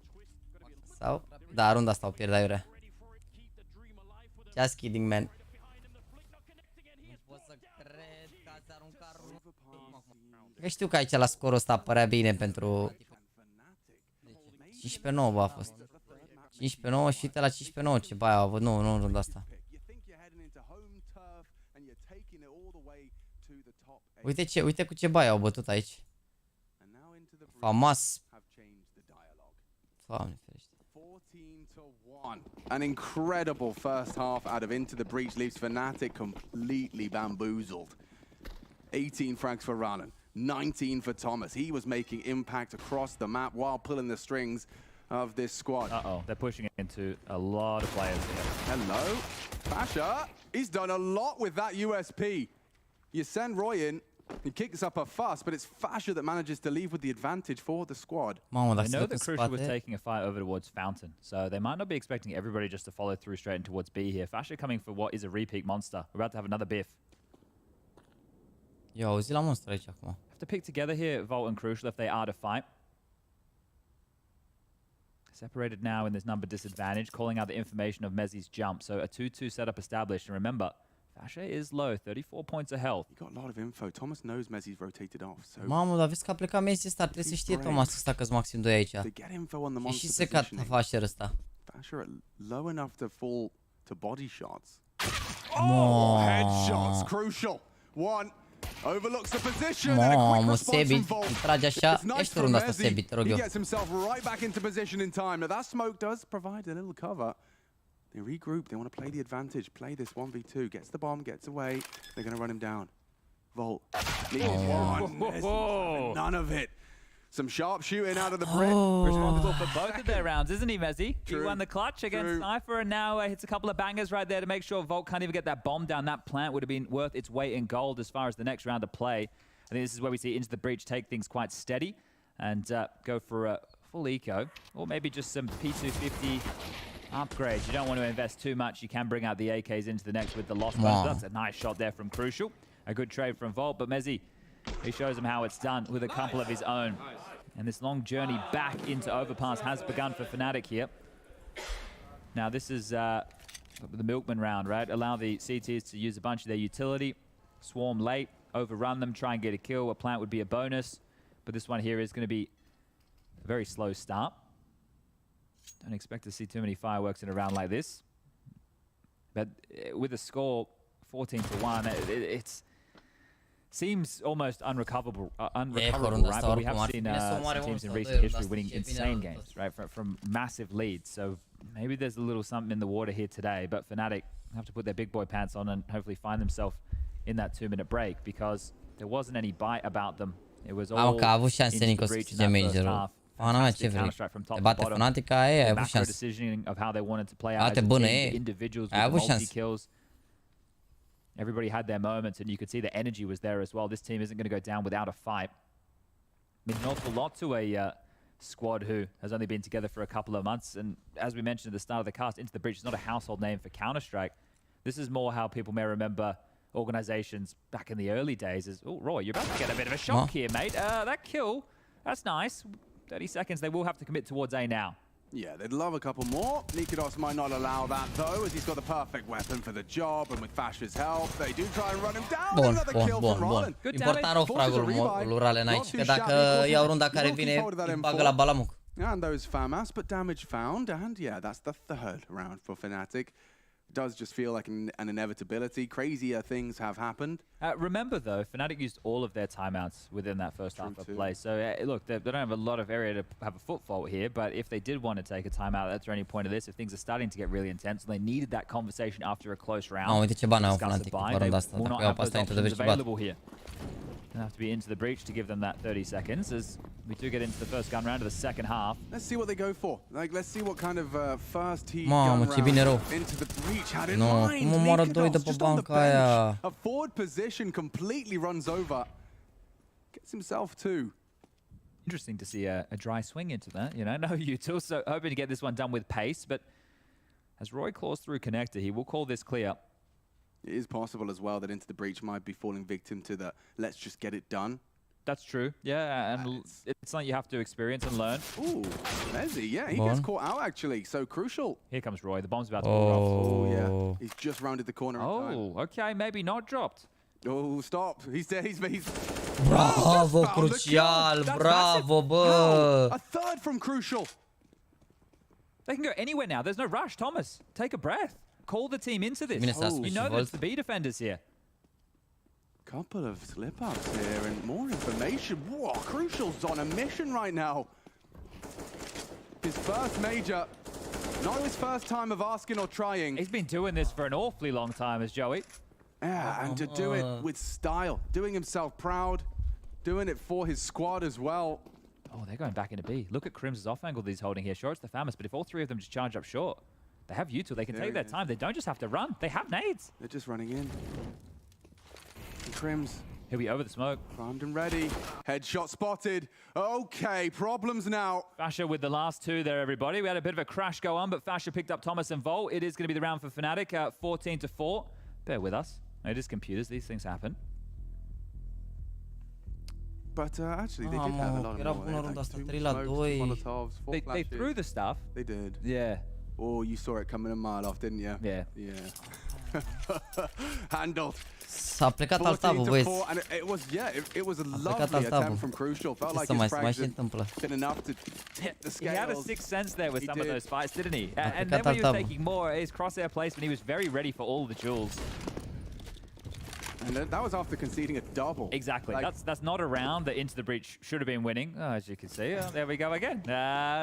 Sau? Da, runda asta o pierd aiurea. Just kidding, man. Că știu că aici la scorul ăsta părea bine pentru... 15-9 bă a fost. 15-9 și uite la 15-9 ce baia au avut, nu în runda asta. Uite cu ce baia au bătut aici. Famas. Doamne ferește. An incredible first half out of Into the Breach leaves FNATIC completely bamboozled. 18 frags for Ranan, 19 for Thomas. He was making impact across the map while pulling the strings of this squad. Uh-oh, they're pushing into a lot of players here. Hello, Fasha. He's done a lot with that USP. You send Roy in, he kicks up a fuss, but it's Fasha that manages to leave with the advantage for the squad. I know that Crucial was taking a fight over towards Fountain, so they might not be expecting everybody just to follow through straight in towards B here. Fasha coming for what is a repeat monster. We're about to have another biff. Eu auzi la monster aici acum. Have to pick together here, Volt and Crucial, if they are to fight. Separated now in this number disadvantage, calling out the information of Mezzi's jump. So a 2-2 setup established, and remember, Fasha is low, 34 points of health. He got a lot of info. Thomas knows Mezzi's rotated off. So mamă, dar vezi că a plecat Messi ăsta, trebuie să știe Thomas ăsta că-s maxim 2 aici. E și secat Fasher ăsta. Fasher low enough to fall to body shots. Oh, headshots, Crucial. One. Overlooks the position. And a quick Mamă, response Sebi, from Volt. îi trage așa. It's nice Ești from runda asta, Mezi. Sebi, te rog He eu. gets himself right back into position in time. Now that smoke does provide a little cover. They regroup. They want to play the advantage. Play this 1v2. Gets the bomb. Gets away. They're going to run him down. Volt. None of it. Some sharp shooting out of the Brit. Responsible for both of their rounds, isn't he, Mezi? He won the clutch against Cypher and now hits a couple of bangers right there to make sure Volt can't even get that bomb down. That plant would have been worth its weight in gold as far as the next round of play. I think this is where we see Into the Breach take things quite steady and go for a full eco or maybe just some P250 upgrades. You don't want to invest too much. You can bring out the AKs into the next with the lost ones. That's a nice shot there from Crucial. A good trade from Volt, but Mezi, he shows him how it's done with a couple of his own. And this long journey back into Overpass has begun for FNATIC here. Now this is the Milkman round, right? Allow the CTs to use a bunch of their utility, swarm late, overrun them, try and get a kill. A plant would be a bonus. But this one here is going to be a very slow start. Don't expect to see too many fireworks in a round like this. But with a score 14-1, it's seems almost unrecoverable, right? But we have seen some teams in recent history winning insane games, right, from massive leads. So maybe there's a little something in the water here today, but FNATIC have to put their big boy pants on and hopefully find themselves in that 2-minute break because there wasn't any bite about them. It was all că a avut șanse Nico să câștige majorul. Ana mea, ce vrei? Te bate FNATIC, ai avut șanse. Ate bună, ai avut șanse. Everybody had their moments, and you could see the energy was there as well. This team isn't going to go down without a fight. Means an awful lot to a squad who has only been together for a couple of months. And as we mentioned at the start of the cast, Into the Breach is not a household name for Counter-Strike. This is more how people may remember organizations back in the early days as, oh, Roy, you're about to get a bit of a shock here, mate. That kill, that's nice. 30 seconds, they will have to commit towards A now. Yeah, they'd love a couple more. Nikodos might not allow that, though, as he's got the perfect weapon for the job, and with Fasha's help, they do try and run him down. Another kill from Roland. Important rău fragul lui Ralen aici, că dacă iau runda care vine, îi bagă la balamuc. And those FAMAS, but damage found, and yeah, that's the third round for FNATIC. Does just feel like an inevitability. Crazier things have happened. Remember, though, FNATIC used all of their timeouts within that first half of play. So, look, they don't have a lot of area to have a foot fault here, but if they did want to take a timeout, that's the only point of this. If things are starting to get really intense, and they needed that conversation after a close round. Uite ce bani au FNATIC pe runda asta. Dacă iau pe asta Into the Breach, available here. Gonna have to be Into the Breach to give them that 30 seconds as we do get into the first gun round of the second half. Let's see what they go for. Like, let's see what kind of first heat gun round Into the Breach had in mind. Cum omoară doi de pe banca aia? A forward position completely runs over. Gets himself two. Interesting to see a dry swing into that, you know, no util, so hoping to get this one done with pace, but as Roy claws through connector, he will call this clear. It is possible as well that Into the Breach might be falling victim to the let's just get it done. That's true, yeah, and it's something you have to experience and learn. Ooh, Mezi, yeah, he gets caught out actually, so Crucial. Here comes Roy, the bomb's about to go off. Oh, yeah, he's just rounded the corner in time. Oh, okay, maybe not dropped. Oh, stop, he's there, he's... Bravo, Crucial, bravo, bă! A third from Crucial. They can go anywhere now, there's no rush, Thomas, take a breath. Call the team into this. You know that it's the B defenders here. Couple of slip-ups here and more information. Whoa, Crucial's on a mission right now. His first major. Not his first time of asking or trying. He's been doing this for an awfully long time, as Joey. Yeah, and to do it with style. Doing himself proud. Doing it for his squad as well. Oh, they're going back into B. Look at Crim's off angle that he's holding here. Sure, it's the FAMAS, but if all three of them just charge up short, they have util. They can take their time. They don't just have to run. They have nades. They're just running in. And Crims. He'll be over the smoke. Primed and ready. Headshot spotted. Okay, problems now. Fasha with the last two there, everybody. We had a bit of a crash go on, but Fasha picked up Thomas and Volt. It is going to be the round for FNATIC, 14-4. Bear with us. It is computers. These things happen. But actually, they did have a lot of Molotovs, they threw the stuff. They did. Yeah. Oh, you saw it coming a mile off, didn't you? Yeah. Yeah. Handled. S-a plecat al tabul, băieți. And it was a lovely attempt from Crucial. Felt like his practice been enough to hit the scales. He had a sixth sense there with some of those fights, didn't he? And then when he was taking more, his crosshair placement, he was very ready for all the jewels. And that was after conceding a double. Exactly. Like, that's not a round that Into the Breach should have been winning. Oh, as you can see, there we go again.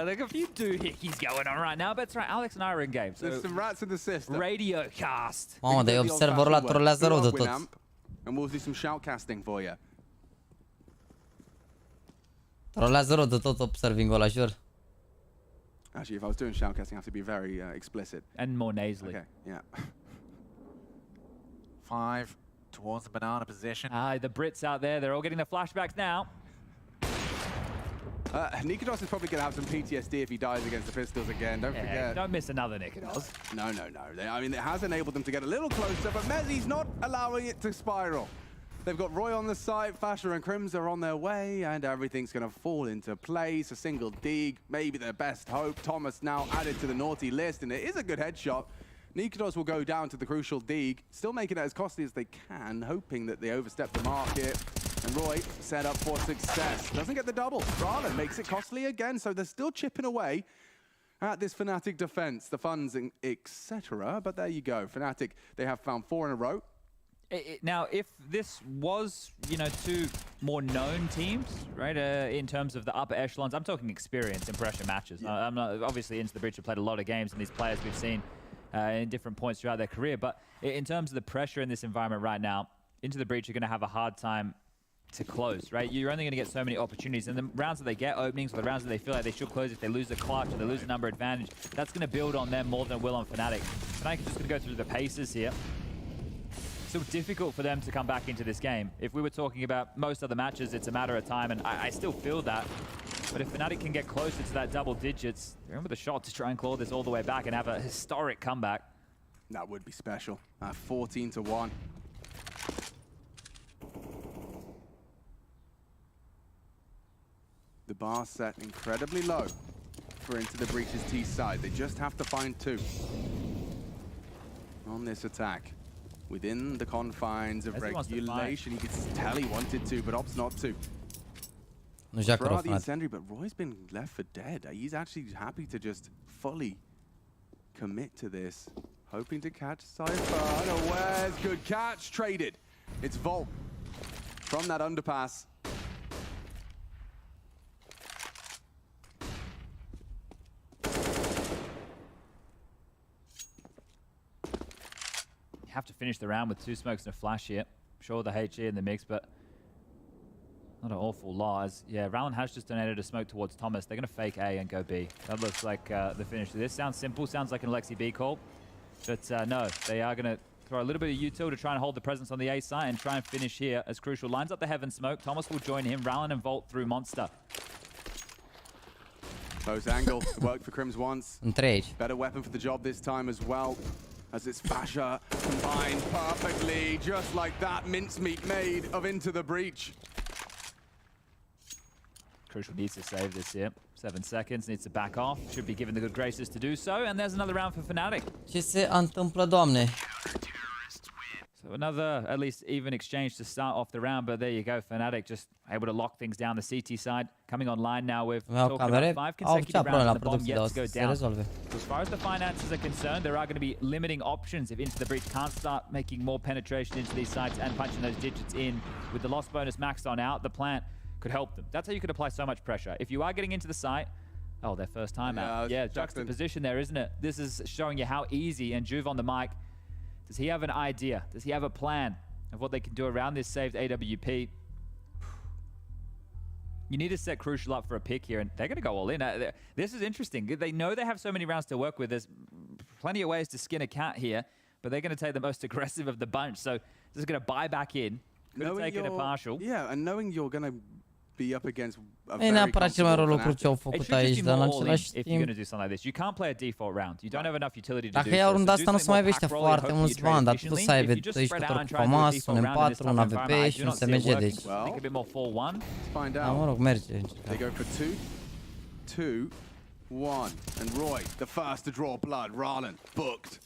Look, a few doohickeys going on right now, but it's right. Alex and I are in game. So there's some rats in the system. Radio cast. Mamă, dar observă ăla trolează rău de tot. And we'll do some shoutcasting for you. Trolează rău de tot observing-ul ăla, jur. Actually, if I was doing shoutcasting, I have to be very explicit. And more nasally. Okay, yeah. 5 towards the banana position. The Brits out there, they're all getting the flashbacks now. Nikodos is probably going to have some PTSD if he dies against the Pistols again. Don't forget. Don't miss another Nikodos. No. I mean, it has enabled them to get a little closer, but Mezzi's not allowing it to spiral. They've got Roy on the side, Fasher and Crims are on their way, and everything's going to fall into place. A single dig, maybe their best hope. Thomas now added to the naughty list, and it is a good headshot. Nikodos will go down to the crucial dig, still making it as costly as they can, hoping that they overstep the market. And Roy set up for success. Doesn't get the double. Ralen makes it costly again, so they're still chipping away at this FNATIC defense, the funds, etc. But there you go. FNATIC, they have found 4 in a row. Now, if this was, you know, 2 more known teams, right, in terms of the upper echelons, I'm talking experience in pressure matches. Yeah. I'm not, obviously, Into the Breach have played a lot of games, and these players we've seen in different points throughout their career. But in terms of the pressure in this environment right now, Into the Breach are going to have a hard time to close, right? You're only going to get so many opportunities, and the rounds that they get openings, or the rounds that they feel like they should close, if they lose the clutch or they lose a number advantage, that's going to build on them more than it will on FNATIC. FNATIC is just going to go through the paces here. Still difficult for them to come back into this game. If we were talking about most other matches, it's a matter of time, and I still feel that. But if FNATIC can get closer to that double digits, remember the shot to try and claw this all the way back and have a historic comeback. That would be special. 14-1. The bar set incredibly low for Into the Breach's T side. They just have to find 2 on this attack. Within the confines of regulation, you could tell he wanted to, but opts not to. Throw out the incendiary, but Roy's been left for dead. He's actually happy to just fully commit to this, hoping to catch Cypher. Unawares, good catch, traded. It's Volt from that underpass. Have to finish the round with 2 smokes and a flash here. Sure, the HE in the mix, but not an awful lot. Yeah, Ralen has just donated a smoke towards Thomas. They're going to fake A and go B. That looks like the finish to this. Sounds simple, sounds like an Alexi B call. But no, they are going to throw a little bit of util to try and hold the presence on the A site and try and finish here as Crucial lines up the Heaven smoke. Thomas will join him. Ralen and Volt through Monster. Close angle. Worked for Crims once. Better weapon for the job this time as well. As it's Fasher combined perfectly, just like that mincemeat made of Into the Breach. Crucial needs to save this here. 7 seconds, needs to back off. Should be given the good graces to do so. And there's another round for FNATIC. Ce se întâmplă, doamne? So another, at least, even exchange to start off the round. But there you go, FNATIC just able to lock things down. The CT side coming online now with talking about 5 consecutive rounds and the bomb yet to go down. So as far as the finances are concerned, there are going to be limiting options if Into the Breach can't start making more penetration into these sites and punching those digits in. With the loss bonus maxed on out, the plant could help them. That's how you could apply so much pressure. If you are getting into the site, oh, their first time out. Yeah, juxtaposition there, isn't it? This is showing you how easy, and Juve on the mic, does he have an idea? Does he have a plan of what they can do around this saved AWP? You need to set Crucial up for a pick here, and they're going to go all in. This is interesting. They know they have so many rounds to work with. There's plenty of ways to skin a cat here, but they're going to take the most aggressive of the bunch. So this is going to buy back in. Could have taken a partial. Yeah, and knowing you're going to be up against a very neapărat cel mai rău lucru ce au făcut aici, dar în același timp... Dacă iau runda asta nu se mai vede ăștia foarte mulți bani, dar tu să ai jucători cu FAMAS, un M4, un AVP și un SMG, deci... Da, mă rog, merge. They go for 2, 1, and Roy, the first to draw blood, Ralen, booked.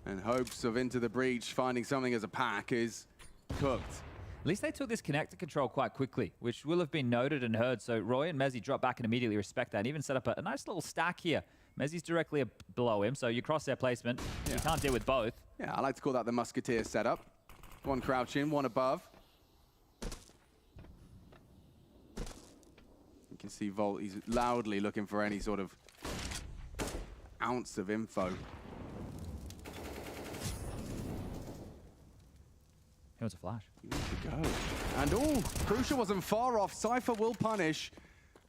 And hopes of Into the Breach finding something as a pack is cooked. At least they took this connector control quite quickly, which will have been noted and heard. So Roy and Mezzi drop back and immediately respect that, and even set up a nice little stack here Mezzi's directly below him, so you cross their placement. You can't deal with both. Yeah, I like to call that the musketeer setup. One crouching, one above. You can see Volt, he's loudly looking for any sort of ounce of info. He wants a flash. He needs to go. And Crucial wasn't far off. Cypher will punish,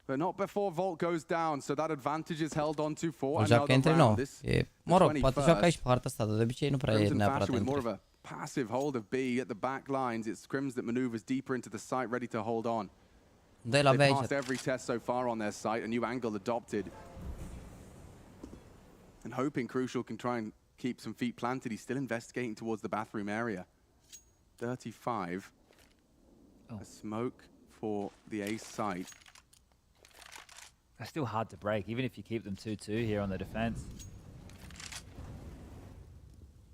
but not before Volt goes down, so that advantage is held on to for another round. This, mă rog, poate joaca și pe partea asta, dar de obicei nu prea e neapărat with more of a passive hold of B at the back lines. It's Scrims that maneuvers deeper into the site, ready to hold on. They've passed every test so far on their site, a new angle adopted. And hoping Crucial can try and keep some feet planted. He's still investigating towards the bathroom area. 35. A smoke for the ace site. They're still hard to break, even if you keep them 2-2 here on the defense.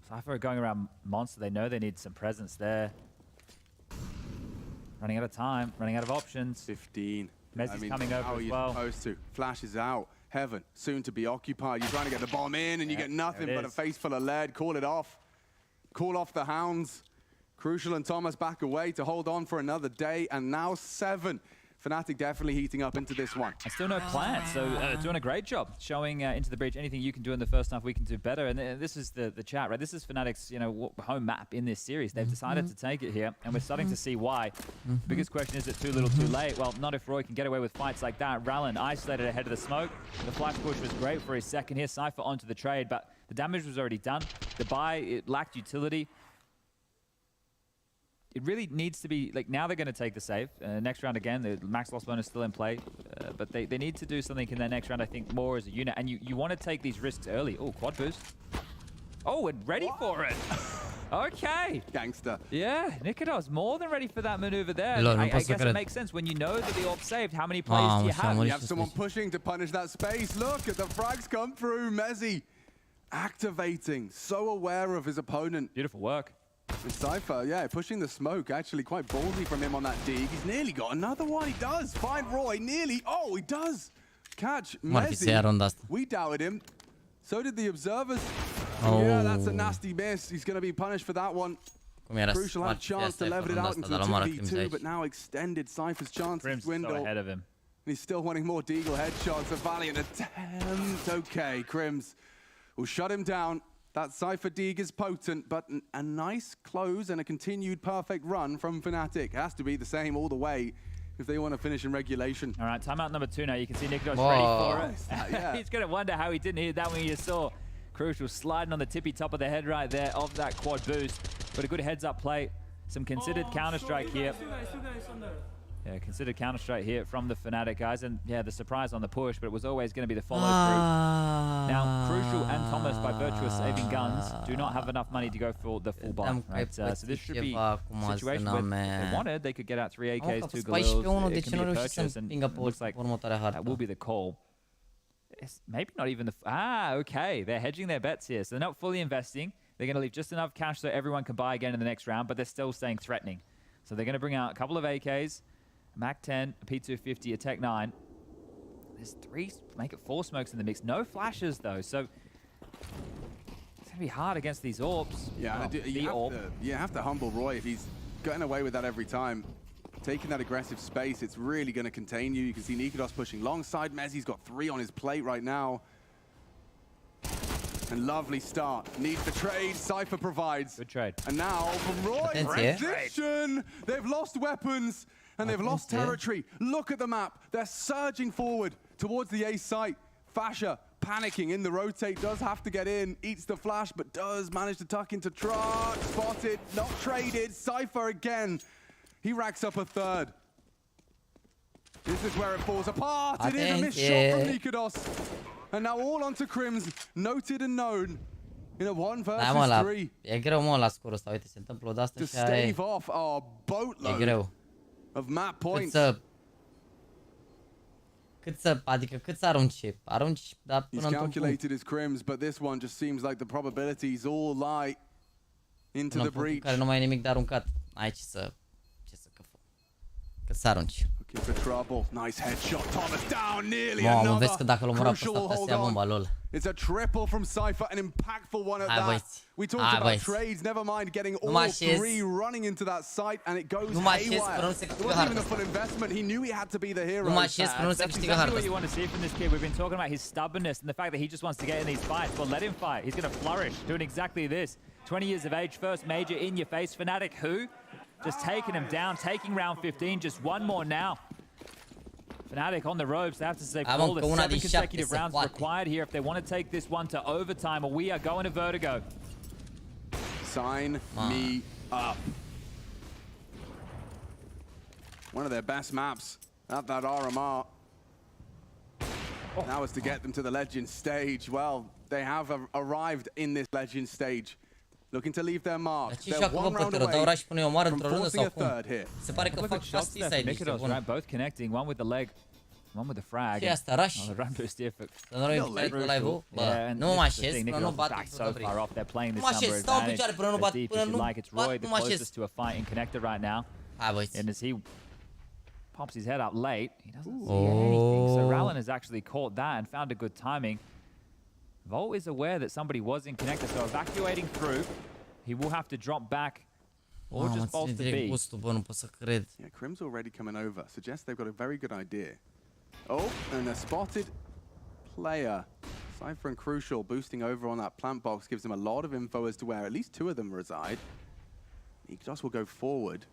Cypher are going around Monster. They know they need some presence there. Running out of time, running out of options. 15. Mezzi's coming over as well. Supposed to. Flash is out. Heaven, soon to be occupied. You're trying to get the bomb in, and you get nothing but a face full of lead. Call it off. Call off the hounds. Crucial and Thomas back away to hold on for another day, and now 7. FNATIC definitely heating up into this one. And still no plan, so doing a great job showing into the breach anything you can do in the first half we can do better. And this is the chat, right? This is FNATIC's home map in this series. They've decided to take it here, and we're starting to see why. Biggest question, is it too little too late? Well, not if Roy can get away with fights like that. Rallen isolated ahead of the smoke. The flash push was great for his second here. Cypher onto the trade, but the damage was already done. The buy, it lacked utility. It really needs to be, like, now they're going to take the save. Next round again, the max loss bonus still in play. But they need to do something in their next round, I think, more as a unit. And you want to take these risks early. Oh, quad boost. Oh, and ready for it. Okay. Gangster. Yeah, Nikodos more than ready for that maneuver there. I guess it makes sense. When you know that the AWP saved, how many players do you have? You have someone pushing to punish that space. Look at the frags come through. Mezzi activating. So aware of his opponent. Beautiful work. And Cypher, yeah, pushing the smoke, actually quite ballsy from him on that dig. He's nearly got another one. He does. Find Roy, nearly. Oh, he does. Catch Mezzi. We doubted him. So did the observers. Oh. Yeah, that's a nasty miss. He's going to be punished for that one. Crucial had a chance to level it out into a 2v2, but now extended Cypher's chance to dwindle. Ahead of him. He's still wanting more Deagle headshots. A valiant attempt. Okay, Crims will shut him down. That Cypher Deagle is potent, but a nice close and a continued perfect run from FNATIC. Has to be the same all the way if they want to finish in regulation. All right, timeout number 2 now. You can see Nikodos ready for it. Yeah. He's going to wonder how he didn't hit that one you saw. Crucial sliding on the tippy top of the head right there of that quad boost. But a good heads-up play. Some considered counter-strike here. Yeah, considered counter-strike here from the FNATIC guys. And yeah, the surprise on the push, but it was always going to be the follow-through. Now, Crucial and Thomas, by virtue of saving guns, do not have enough money to go for the full buy. Right? So this should be a situation where if they wanted, they could get out 3 AKs, 2 Galils. It can be a purchase, and it looks like that will be the call. It's maybe not even the... okay. They're hedging their bets here. So they're not fully investing. They're going to leave just enough cash so everyone can buy again in the next round, but they're still staying threatening. So they're going to bring out a couple of AKs, Mac 10, a P250, a Tech 9. There's 3, make it 4 smokes in the mix. No flashes, though, so it's going to be hard against these AWPs. Yeah, you have to humble Roy if he's getting away with that every time. Taking that aggressive space, it's really going to contain you. You can see Nikodos pushing long side. Mezzi's got 3 on his plate right now. And lovely start. Needs the trade. Cypher provides. Good trade. And now from Roy, rendition. They've lost weapons and they've lost territory. Look at the map. They're surging forward towards the A site. Fasha panicking in the rotate, does have to get in, eats the flash, but does manage to tuck into truck. Spotted, not traded. Cypher again. He racks up a 3rd. This is where it falls apart. It is a missed shot from Nikodos. And now all onto Crims, noted and known in a 1 versus 3. E greu, mă, la scorul ăsta. Uite, se întâmplă o de-asta și aia e... To stave off our boatload of map points. Cât să arunci? Arunci, dar până He's calculated his Crims, but this one just seems like the probabilities all lie into the breach. Care nu mai e nimic de aruncat. Ai ce să căfă. Cât să arunci. Looking for trouble. Nice headshot. Thomas down nearly. Mamă, vezi că dacă l-am murat pe ăsta, să ia bomba, lol. It's a triple from Cypher, an impactful one at that. We talked about trades, never mind getting all three running into that site, and it goes haywire. It wasn't even a full investment. He knew he had to be the hero. That's exactly what you want to see from this kid. We've been talking about his stubbornness and the fact that he just wants to get in these fights. Well, let him fight. He's going to flourish, doing exactly this. 20 years of age, first major in your face. FNATIC who? Just taking him down, taking round 15, just one more now. FNATIC on the ropes. They have to say all the 7 consecutive rounds required here if they want to take this one to overtime, or we are going to Vertigo. Sign me up. One of their best maps at that RMR. Now is to get them to the Legend stage. Well, they have arrived in this Legend stage. Looking to leave their mark. They're one round away from forcing a third here. Se pare că fac 6 side niște bun. Both connecting, one with the leg, one with the frag. Ce asta, rush? The ramp boost here for... live-ul? Bă, nu mă așez până nu bat so far off. They're playing this number advantage. Stau în picioare până nu bat, până nu bat, nu mă așez. To a fight in connector right now. Hai băieți. And as he pops his head out late, he doesn't see anything. So Rallen has actually caught that and found a good timing. Volt is aware that somebody was in connector, so evacuating through. He will have to drop back or just falls to B. Bă, nu pot să cred. Yeah, Crim's already coming over. Suggests they've got a very good idea. Oh, and a spotted player. Cypher and Crucial boosting over on that plant box gives them a lot of info as to where at least 2 of them reside. Nikdos will go forward.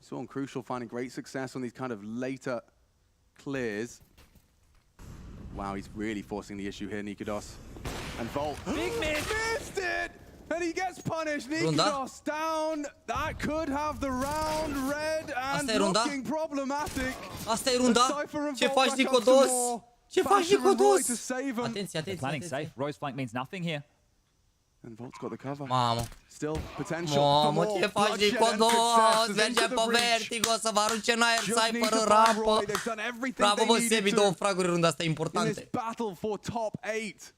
Saw on Crucial finding great success on these kind of later clears. Wow, he's really forcing the issue here, Nikodos. And Volt. Big miss! Missed it! And he gets punished. Nikodos down. That could have the round red and looking problematic. Asta e runda. Ce faci, Nikodos? Ce faci, Nikodos? Atenție, atenție. Planning safe. Roy's flank means nothing here. And Volt's got the cover. Mamă. Still potential. Mamă, ce faci, Nikodos? Mergem pe vertigo să vă arunce în aer, Cypher în rampă. Bravo, bă, Sebi, 2 fraguri runda asta importante. Battle for top 8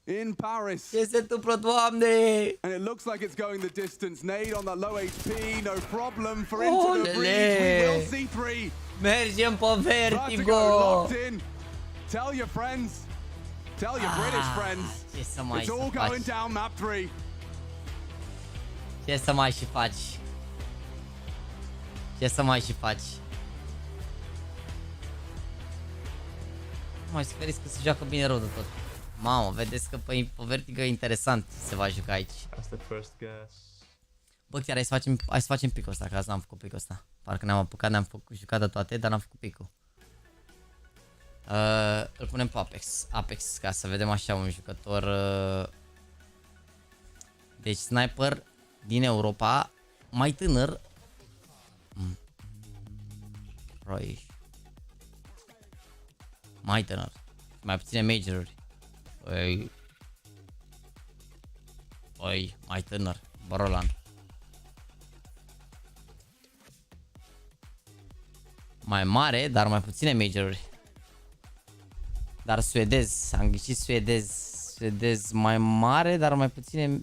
in Paris. Ce se întâmplă, Doamne? And it looks like it's going the distance. Nade on that low HP, no problem for into the breach. We will see 3. Mergem pe vertigo. Locked in. Tell your friends. Tell your British friends. It's all going down map 3. Ce să mai și faci? Ce să mai și faci? Mai sferiți că se joacă bine rău de tot. Mamă, vedeți că pe vertigo e interesant se va juca aici. Bă, chiar hai să facem picul ăsta, că azi n-am făcut picul ăsta. Parcă ne-am apucat, ne-am jucat de toate, dar n-am făcut picul. Îl punem pe Apex, ca să vedem așa un jucător. Deci sniper din Europa, mai tânăr. Roy. Mai tânăr. Mai puține major-uri. Mai tânăr. Barolan. Mai mare, dar mai puține major-uri. Dar suedez, am ghicit suedez. Suedez mai mare, dar mai puține...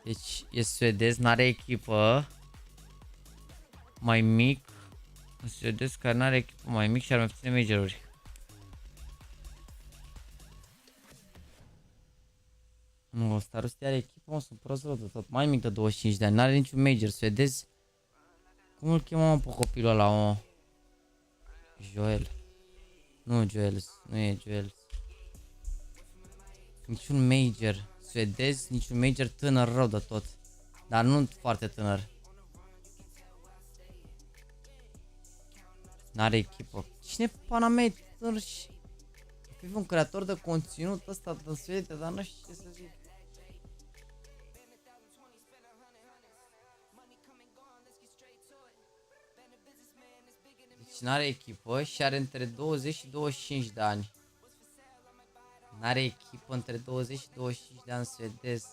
Deci e suedez, n-are echipă. Mai mic. Suedez care n-are echipă mai mic și are mai puține major-uri. Nu, ăsta Rustia are echipă, mă, sunt prost rău de tot. Mai mic de 25 de ani, n-are niciun major, suedez. Cum îl chemăm pe copilul ăla, mă? Joel. Nu, Joel, nu e Joel. Niciun major, suedez, niciun major, tânăr rău de tot. Dar nu foarte tânăr. N-are echipă. Cine pana mea e tânăr și... Că e un creator de conținut ăsta din Suedia, dar nu știu ce să zic. Deci n-are echipă și are între 20 și 25 de ani. N-are echipă între 20 și 25 de ani suedez.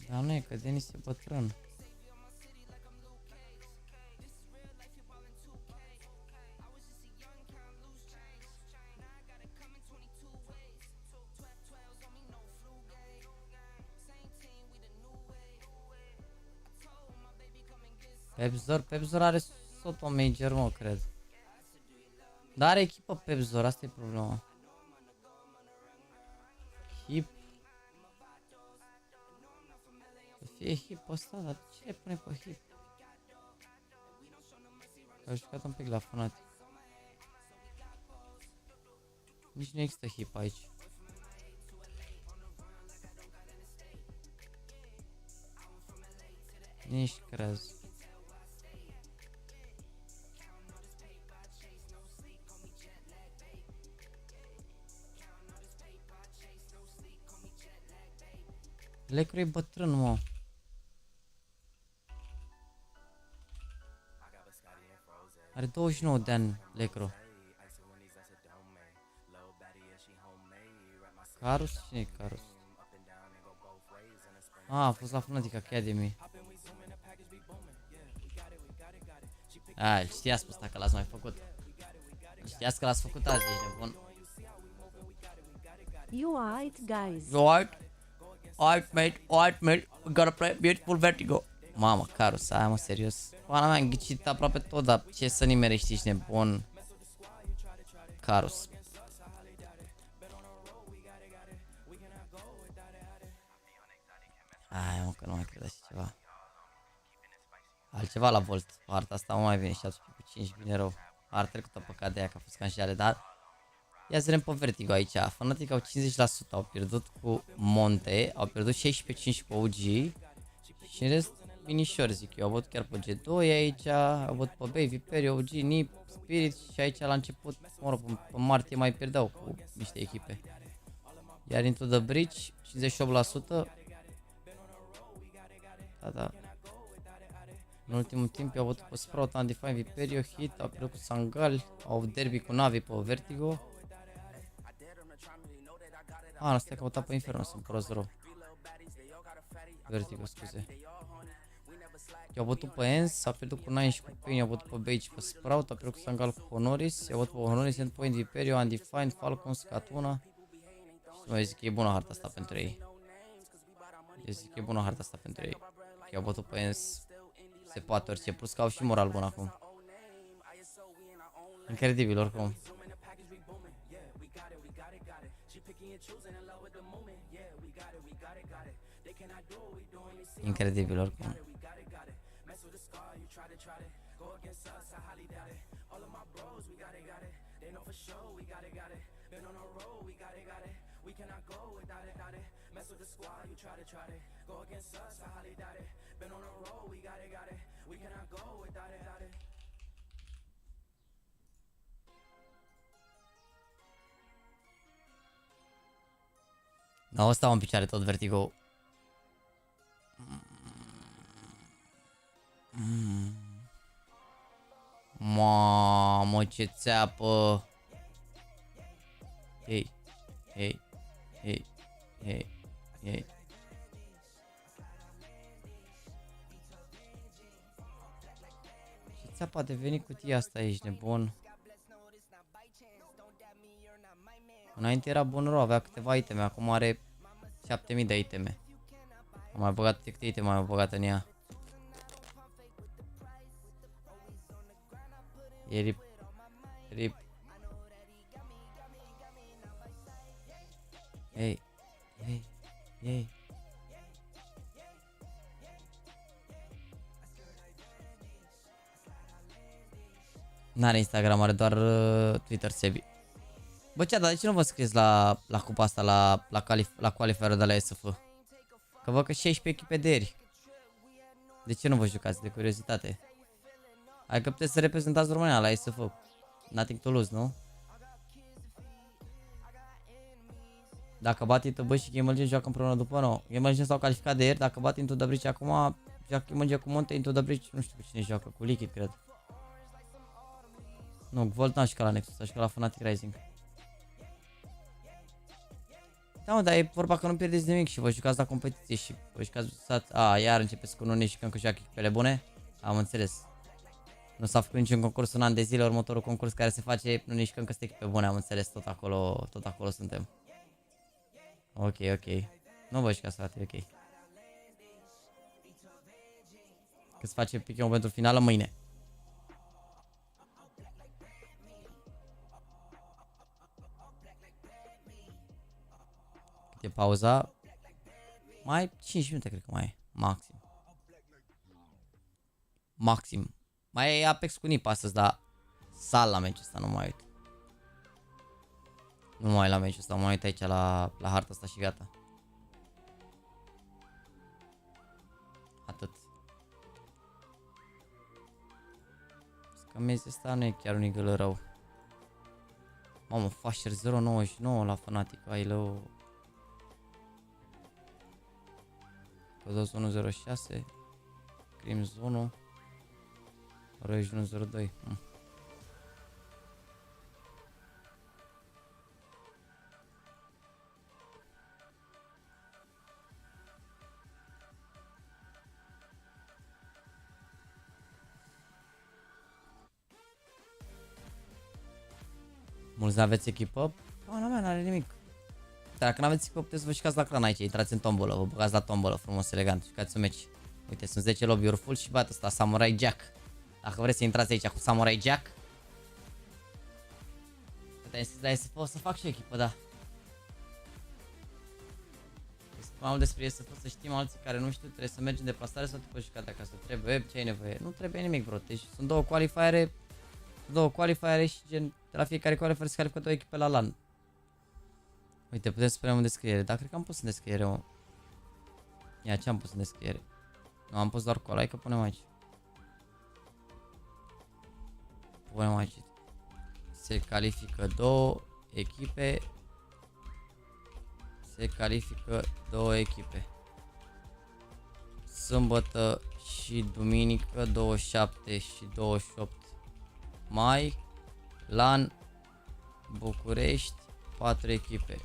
Dar nu e că Denis e bătrân. Pepzor are Soto Major, mă, cred. Dar are echipă Pepzor, asta e problema. Hip. Să fie hip ăsta, dar ce le pune pe hip? Că a jucat un pic la FNATIC. Nici nu există hip aici. Nici crez. Lecru e bătrân, mă. Are 29 de ani, Lecru. Carus? Cine e Carus? A fost la FNATIC Academy. Știați pe ăsta că l-ați mai făcut. Știați că l-ați făcut azi, ești nebun. You alright, guys? You alright? Alright, mate. We gotta play beautiful vertigo. Mamă, Carus, aia mă, serios. Pana mea, am ghicit aproape tot, dar ce să nimerești, ești nebun. Carus. Ai, mă, că nu mai cred așa ceva. Altceva la Volt. Partea asta nu mai vine și atunci cu 5 vine rău. Ar trecut-o păcat de aia că a fost canșare, dar ia să vedem pe Vertigo aici. FNATIC au 50%, au pierdut cu Monte, au pierdut 16-5 cu OG și în rest minișor, zic eu. Au avut chiar pe G2 aici, au avut pe Baby, Perry, OG, Nip, Spirit și aici la început, mă rog, pe martie mai pierdeau cu niște echipe. Iar Into the Bridge, 58%. Da. În ultimul timp au avut pe Sprout, Undefined, Viperio, Hit, au pierdut cu Sangal, au avut derby cu Navi pe Vertigo. Nu, stai că au pe Inferno, sunt prost rău. Vertigo, scuze. I-au bătut pe Ens, au pierdut cu Nine și cu Pain, i-au bătut pe Beige și pe Sprout, au pierdut cu Sangal cu Honoris, i-au bătut pe Honoris, Endpoint, Viperio, Undefined, Falcons, Catuna. Și mai zic că e bună harta asta pentru ei. I-au bătut pe Ens. Se poate orice, plus că au și moral bun acum. Incredibil oricum. Incredibil oricum. Da, o stau în picioare tot Vertigo. Mamă, ce țeapă. Ei. Ce țeapă a devenit cutia asta, ești nebun. Înainte era bun rău, avea câteva iteme, acum are 7000 de iteme. Am mai băgat câte iteme, am băgat în ea. E rip. Ei. N-are Instagram, are doar Twitter, Sebi. Bă, ce, dar de ce nu vă scrieți la cupa asta, la qualifier de la IESF? Că văd că 16 echipe de ieri. De ce nu vă jucați, de curiozitate? Adică puteți să reprezentați România la IESF. Nothing to lose, nu? Dacă bat ITB și Game Legend joacă împreună după, nu. Game Legend s-au calificat de ieri, dacă bat Into the Bridge acum, joacă Game Legend cu Monte, Into the Bridge, nu știu cu cine joacă, cu Liquid, cred. Nu, Volt n-a jucat la Nexus, a jucat la FNATIC Rising. Da, mă, dar e vorba că nu pierdeți nimic și vă jucați la competiție și vă jucați... iar începeți cu nu și că joacă echipele bune? Am înțeles. Nu s-a făcut niciun concurs un an de zile, următorul concurs care se face, nu nici că sunt echipe bune, am înțeles, tot acolo suntem. Ok. Nu vă jucați, frate, ok. Că se face pick pentru finală mâine. Cât e pauza? Mai 5 minute cred că mai e. Maxim. Mai e Apex cu Nip astăzi, dar sal la meciul ăsta, nu mai uit. Nu mai la meciul ăsta, mă uit aici la harta asta și gata. Atât. Scamezi ăsta nu e chiar un igălă rău. Mamă, Fasher 0.99 la Fnatic, ai lău. Codos 1.06. Crims 1. Răi 1.02. Mulți n-aveți echipă? Pana mea, n-are nimic. Dar dacă n-aveți echipă, puteți să vă jucați la clan aici, intrați în tombolă, vă băgați la tombolă, frumos, elegant, jucați un meci. Uite, sunt 10 lobby-uri full și bat ăsta, Samurai Jack. Dacă vreți să intrați aici cu Samurai Jack. Că te-ai înscris la IESF, o să fac și o echipă, da. Este mai mult despre IESF, să știm alții care nu știu, trebuie să mergi în deplasare sau te poți juca de acasă. Trebuie, ce ai nevoie? Nu trebuie nimic, bro. Deci sunt două qualifiere și gen, de la fiecare qualifier se califică 2 echipe la LAN. Uite, putem să punem în descriere, dar cred că am pus în descriere, mă. Ia, ce am pus în descriere? Nu, am pus doar cu ăla, hai că punem aici. Punem aici. Se califică 2 echipe. Se califică 2 echipe. Sâmbătă și duminică, 27 și 28 mai, LAN București, 4 echipe.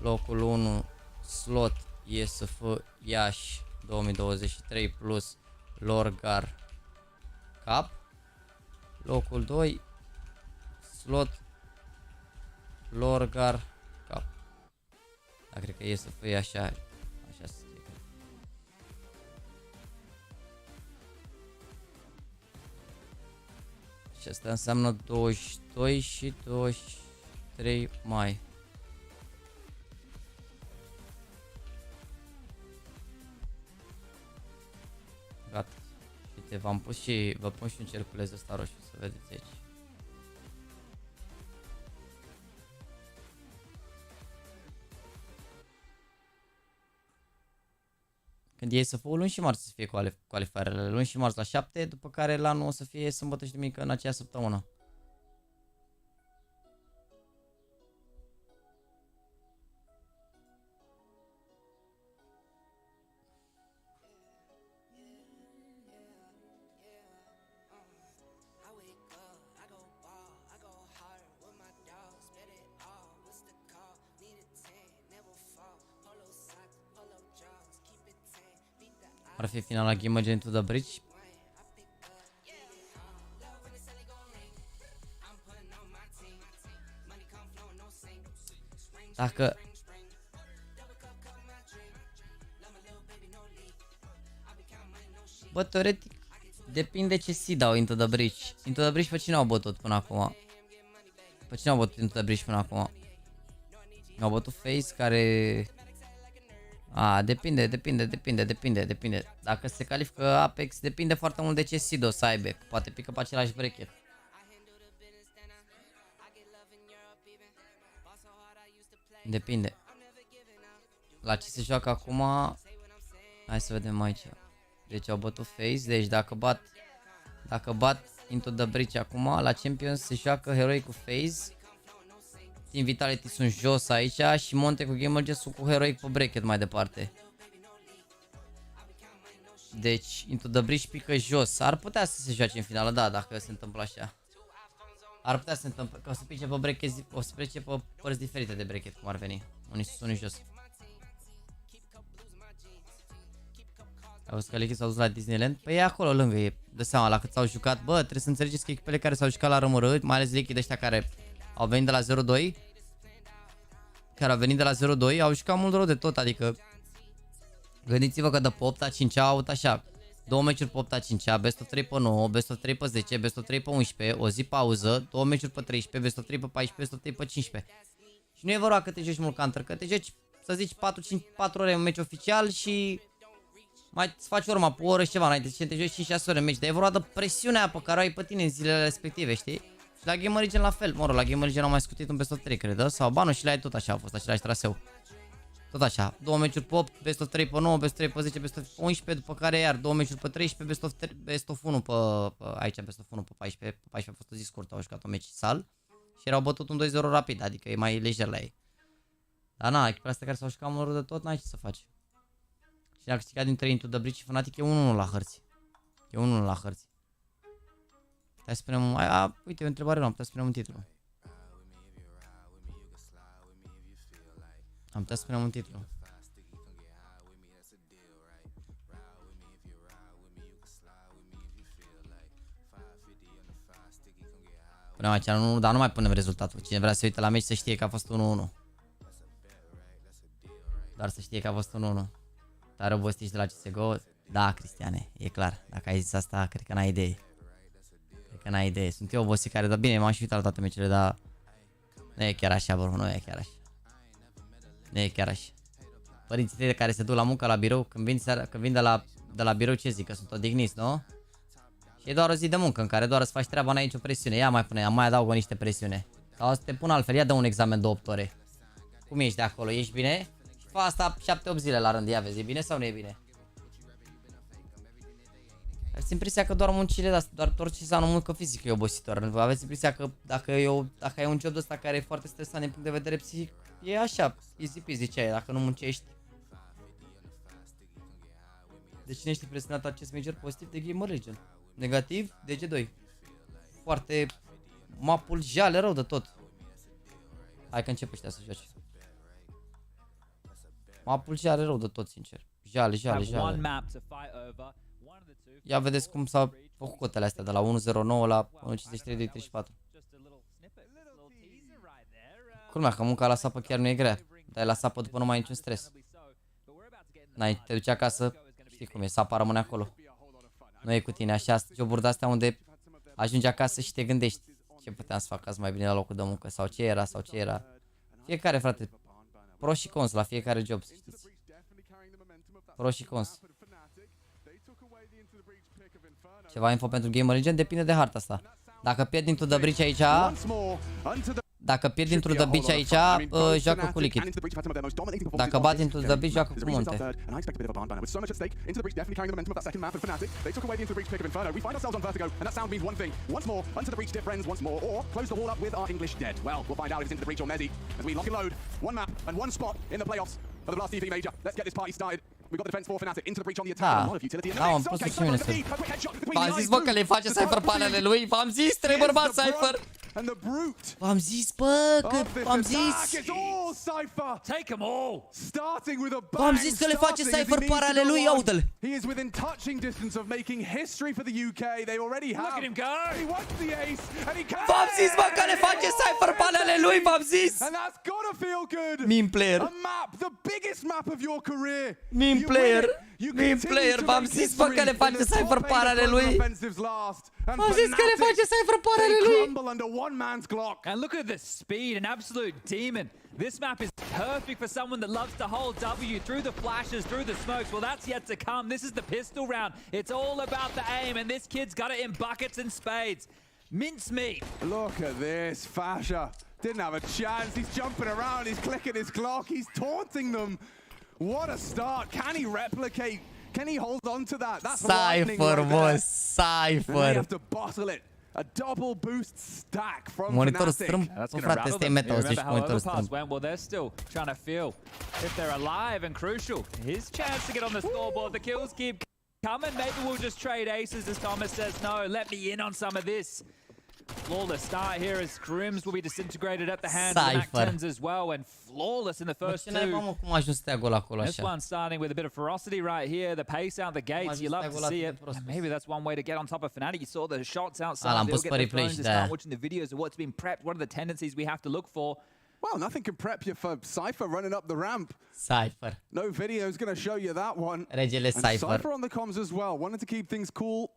Locul 1, slot IESF Iași 2023 plus Lorgar Cup. Locul 2, slot Lorgar Cup. Da, cred că IESF e așa se scrie. Și asta înseamnă 22 și 23 mai. Gata. Uite, v-am pus și vă pun și un cerculeț ăsta roșu să vedeți aici. Când e să fie luni și marți să fie qualifierele, luni și marți la 7, după care LAN-ul o să fie sâmbătă și duminică în aceea săptămână. Ar fi finala Game Agent to the Bridge. Dacă bă, teoretic depinde ce seed dau Into the Bridge. Into the Bridge pe cine au bătut până acum? Pe cine au bătut Into the Bridge până acum? Au bătut Face care... depinde. Dacă se califică Apex, depinde foarte mult de ce seed o să aibă. Poate pică pe același bracket. Depinde. La ce se joacă acum? Hai să vedem aici. Deci au bătut Face, deci dacă bat Into the Bridge acum, la Champions se joacă Heroic cu Face. Team Vitality sunt jos aici și Monte cu Gamerge sunt cu Heroic pe bracket mai departe. Deci Into the Bridge pică jos. Ar putea să se joace în finală, da, dacă se întâmplă așa. Ar putea să se întâmple, că o să pice pe bracket, o să plece pe părți diferite de bracket, cum ar veni. Unii sus, unii jos. Ai văzut că Lechii s-au dus la Disneyland? Păi e acolo lângă, e, dă seama, la cât s-au jucat. Bă, trebuie să înțelegeți că echipele care s-au jucat la RMR, mai ales Lechii de ăștia care au venit de la 0-2, care au venit de la 0-2, au jucat mult rău de tot, adică gândiți-vă că de pe 8-a 5-a au avut așa 2 meciuri pe 8-a 5-a, best of 3 pe 9, best of 3 pe 10, best of 3 pe 11, o zi pauză, 2 meciuri pe 13, best of 3 pe 14, best of 3 pe 15. Și nu e vorba că te joci mult counter, că te joci, să zici, 4 ore în meci oficial și mai îți faci urma pe o oră și ceva, înainte ce te joci 5-6 ore în meci, dar e vorba de presiunea pe care o ai pe tine în zilele respective, știi? Și la Game Origin la fel, mă rog, la Game Origin au mai scutit un best of 3, cred, sau banul și la ei tot așa a fost, același traseu. Tot așa, 2 meciuri pe 8, best of 3 pe 9, best of 3 pe 10, best of 11, după care iar 2 meciuri pe 13, best of 1 pe aici, best of 1 pe 14, pe 14 a fost o zi scurtă, au jucat o meci sal și erau bătut un 2-0 rapid, adică e mai lejer la ei. Dar na, echipele astea care s-au jucat mult de tot, n-ai ce să faci. Și ne-a câștigat din 3 into the bridge și FNATIC e 1-1 la hărți. E 1-1 la hărți. Hai să spunem, uite, o întrebare, am putea să spunem un titlu. Am putea să spunem un titlu. Punem aici 1-1, dar nu mai punem rezultatul. Cine vrea să uite la meci să știe că a fost 1-1. Doar să știe că a fost 1-1. Dar obostiți de la CSGO? Da, Cristiane, e clar. Dacă ai zis asta, cred că n-ai idee. Cred că n-ai idee. Sunt eu obosit care, dar bine, m-am și uitat la toate meciurile, dar nu e chiar așa, bro, nu e chiar așa. Nu e chiar așa. Părinții tăi care se duc la muncă la birou, când vin de la birou, ce zic? Că sunt odihniți, nu? Și e doar o zi de muncă în care doar să faci treaba, n-ai nicio presiune. Ia mai pune, mai adaugă niște presiune. Sau să te pun altfel, ia dă un examen de 8 ore. Cum ești de acolo? Ești bine? Și fă asta 7-8 zile la rând, ia vezi, e bine sau nu e bine? Aveți impresia că doar muncile, doar orice înseamnă muncă fizică e obositor. Aveți impresia că dacă ai un job de ăsta care e foarte stresant din punct de vedere psihic, e așa, easy peasy ce ai, dacă nu muncești. De cine ești prezentat acest major pozitiv de Game Legion? Negativ, DG2. Foarte mapul jale rău de tot. Hai că încep ăștia să joace. Mapul jale rău de tot, sincer. Jale. Ia vedeți cum s-au făcut cotele astea de la 1.09 la 1.53.234. Culmea că munca la sapă chiar nu e grea. Dai la sapă după nu mai ai niciun stres. N-ai, te duci acasă, știi cum e, sapa rămâne acolo. Nu e cu tine, așa, joburi de-astea unde ajungi acasă și te gândești ce puteam să fac azi mai bine la locul de muncă sau ce era. Fiecare, frate, pro și cons la fiecare job, să știți. Pro și cons. Ceva info pentru Game Origin depinde de harta asta. Dacă pierd dintr-o de brici aici, joacă cu lichid. Dacă bat dintr-o de brici, joacă cu munte. Da, am pus și mine să... V-am zis, bă, că le face Cypher panele lui. V-am zis, trei bărbați Cypher. V-am zis, bă, că v-am zis. V-am zis că le face Cypher panele lui, aude-l. V-am zis, bă, că le face Cypher panele lui, v-am zis. Meme player. Meme player, v-am zis, bă, că le face Cypher panele lui. V-am zis că le face Cypher panele lui. And look at the speed, an absolute demon. This map is perfect for someone that loves to hold W through the flashes, through the smokes. Well, that's yet to come. This is the pistol round. It's all about the aim, and this kid's got it in buckets and spades. Mincemeat. Look at this, Fasha. Didn't have a chance. He's jumping around. He's clicking his clock. He's taunting them. What a start. Can he replicate? Can he hold on to that? That's lightning right there. Cypher. And they have to bottle it. A double boost stack from Monitorul FNATIC. strâmb, frate, este meta, o zici monitorul strâmb. Well, they're still trying to feel if they're alive and crucial. His chance to get on the scoreboard. The kills keep coming. Maybe we'll just trade aces as Thomas says, no, let me in on some of this. Flawless start here as Crims will be disintegrated at the hands of the MAC-10s as well, and flawless in the first two. This one starting with a bit of ferocity right here. The pace out the gates, you love to see it. And maybe that's one way to get on top of FNATIC. You saw the shots outside. They'll get their phones to start watching the videos of what's been prepped. What are the tendencies we have to look for? Well, nothing can prep you for Cypher running up the ramp. Cypher. No video is going to show you that one. Regele and Cypher. Cypher on the comms as well. Wanted to keep things cool.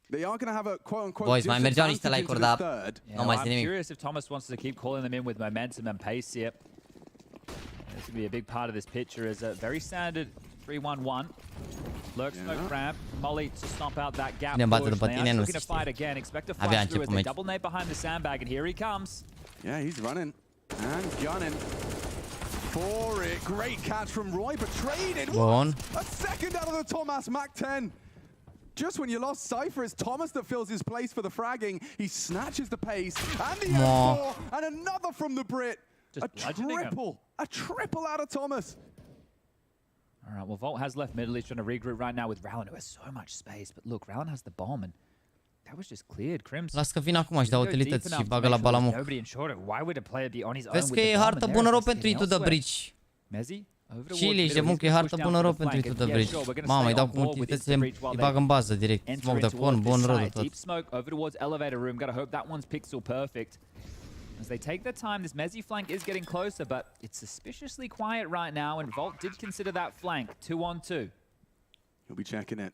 They are going to have a quote-unquote Boys, mai mergeau niște like-uri, dar nu mai zic I'm nimic. curious if Thomas wants to keep calling them in with momentum and pace here. This will be a big part of this picture as a very standard 3-1-1. Lurk smoke ramp, Molly to stomp out that gap push. Looking to fight again. Expect a flash through as they double nade behind the sandbag, and here he comes. Yeah, he's running and gunning for it. Great catch from Roy, but traded. A second out of the Thomas MAC-10. Just when you lost Cypher, it's Thomas that fills his place for the fragging. He snatches the pace and the M4, and another from the Brit. A triple out of Thomas. All right, well, Volt has left middle. He's trying to regroup right now with Rowland, who has so much space. But look, Rowland has the bomb, and that was just cleared. Crims. Las că vin acum și dau utilități și bagă la balamuc. Vezi că e hartă bună rău pentru Into the Bridge. Chile și muncă e hartă bună rău pentru Into the Bridge. Mamă, îi dau cu utilități, îi bag în bază direct. Smoke de con, bun rău de tot. Deep smoke over towards elevator room. Gotta hope that one's pixel perfect. As they take their time, this Mezzi flank is getting closer, but it's suspiciously quiet right now, and Volt did consider that flank 2-on-2. He'll be checking it.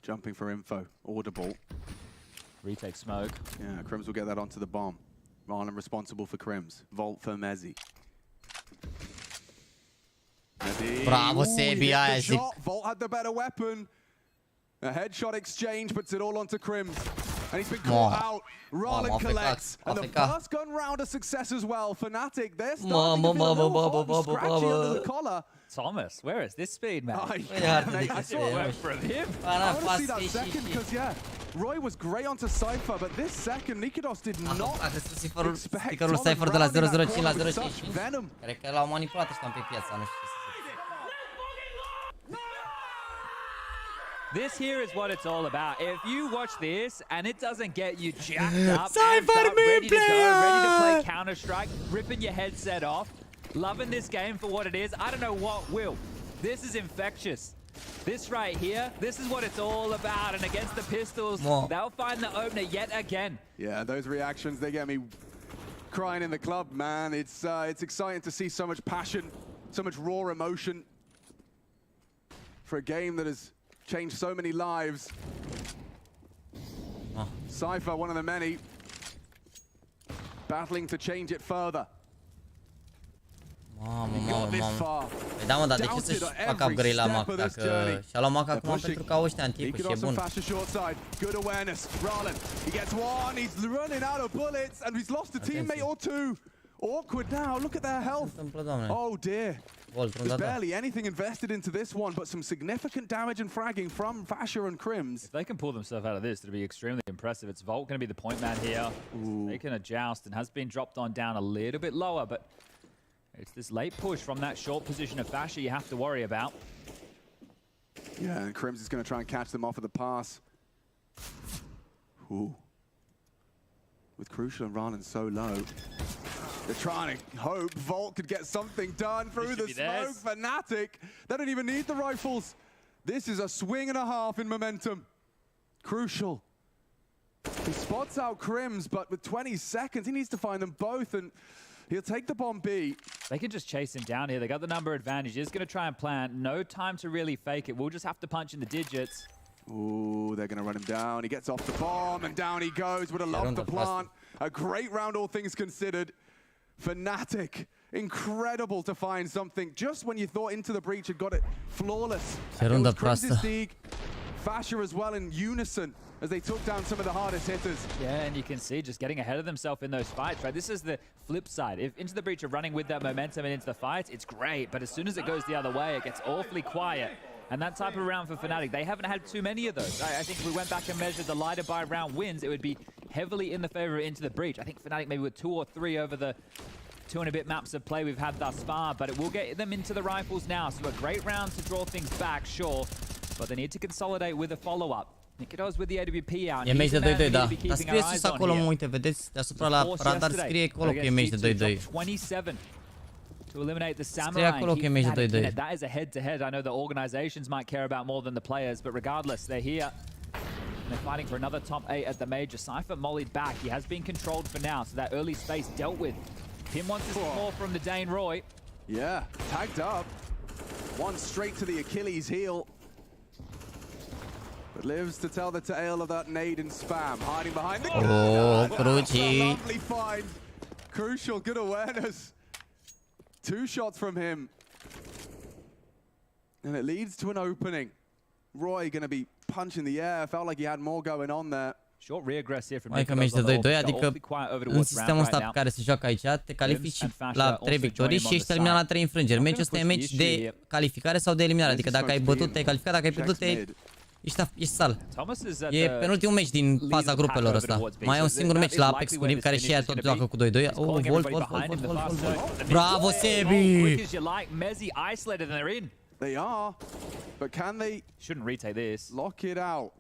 Jumping for info. Audible. Retake smoke. Yeah, Crims will get that onto the bomb. Marlon responsible for Crims. Volt for Mezzi. Bravo, Sebi, aia zic. Volt had the better weapon. A headshot exchange puts it all onto Crims. And he's been caught out. Roland collects. And the first gun round a success as well. FNATIC, they're starting to feel a little hot and scratchy under the collar. Thomas, where is this speed, man? I saw it work from him. I want to see that second because, yeah, Roy was great onto Cypher, but this second, Nikodos did not expect Thomas Cypher de la 005 la 055. Venom. Cred că l-au manipulat ăștia pe piața, nu știu. This here is what it's all about. If you watch this and it doesn't get you jacked up, ready to go, ready to play Counter-Strike, ripping your headset off, loving this game for what it is, I don't know what will. This is infectious. This right here, this is what it's all about. And against the Pistols, they'll find the opener yet again. Yeah, those reactions, they get me crying in the club, man. It's exciting to see so much passion, so much raw emotion for a game that has changed so many lives. Cypher, one of the many, battling to change it further. Mamă. Păi da, mă, dar de ce să-și facă upgrade la Mac dacă și-a luat Mac acum pentru că au ăștia în tipul și e bun. Good awareness. Roland, he gets one, he's running out of bullets and he's lost a teammate or two. Awkward now, look at their health. Oh dear. There's barely anything invested into this one, but some significant damage and fragging from Fasher and Crims. If they can pull themselves out of this, it'll be extremely impressive. It's Volt going to be the point man here. Making a joust and has been dropped on down a little bit lower, but it's this late push from that short position of Fasher you have to worry about. Yeah, and Crims is going to try and catch them off at the pass. Ooh. With Crucial and Roland so low. They're trying to hope Volt could get something done through the smoke. FNATIC, they don't even need the rifles. This is a swing and a half in momentum. Crucial. He spots out Crims, but with 20 seconds, he needs to find them both, and he'll take the bomb B. They can just chase him down here. They got the number advantage. He's going to try and plant. No time to really fake it. We'll just have to punch in the digits. Ooh, they're going to run him down. He gets off the bomb, and down he goes. Would have loved the plant. A great round, all things considered. FNATIC, incredible to find something just when you thought Into the Breach had got it flawless. Fasher as well in unison as they took down some of the hardest hitters. Yeah, and you can see just getting ahead of themselves in those fights, right? This is the flip side. If Into the Breach are running with that momentum and into the fights, it's great. But as soon as it goes the other way, it gets awfully quiet. And that type of round for FNATIC, they haven't had too many of those. I think if we went back and measured the lighter by round wins, it would be heavily in the favor of Into the Breach. I think FNATIC maybe with 2 or 3 over the 2 and a bit maps of play we've had thus far, but it will get them into the rifles now. So a great round to draw things back, sure, but they need to consolidate with a follow-up. Nikidos with the AWP out. E meci de 2-2, da. Dar scrie sus acolo, mă, uite, vedeți? Deasupra la radar scrie acolo că e meci de 2-2. 27 to eliminate the Scrie Samurai. acolo că e meci de 2-2. That is a head-to-head. I know the organizations might care about more than the players, but regardless, they're here. They're fighting for another top 8 at the major. Cypher mollied back. He has been controlled for now, so that early space dealt with. Tim wants to see more from the Dane Roy. Yeah, tagged up. One straight to the Achilles heel. But lives to tell the tale of that nade and spam. Hiding behind the Cruci. lovely find. Crucial, good awareness. 2 shots from him. And it leads to an opening. Roy gonna be punching the air. Felt like he had more going on there. Short regress here from Mai că meci de 2-2, adică în sistemul ăsta pe care se joacă aici, te califici la 3 victorii și ești eliminat la 3 înfrângeri. Meciul ăsta e meci de calificare sau de eliminare, adică dacă ai bătut, te-ai calificat, dacă ai pierdut, ești sal. E penultimul meci din faza grupelor ăsta. Mai e un singur meci la Apex cu care și ea tot joacă cu 2-2. Oh, Volt. Bravo, Sebi! They are, but can they shouldn't retake this. Lock it out?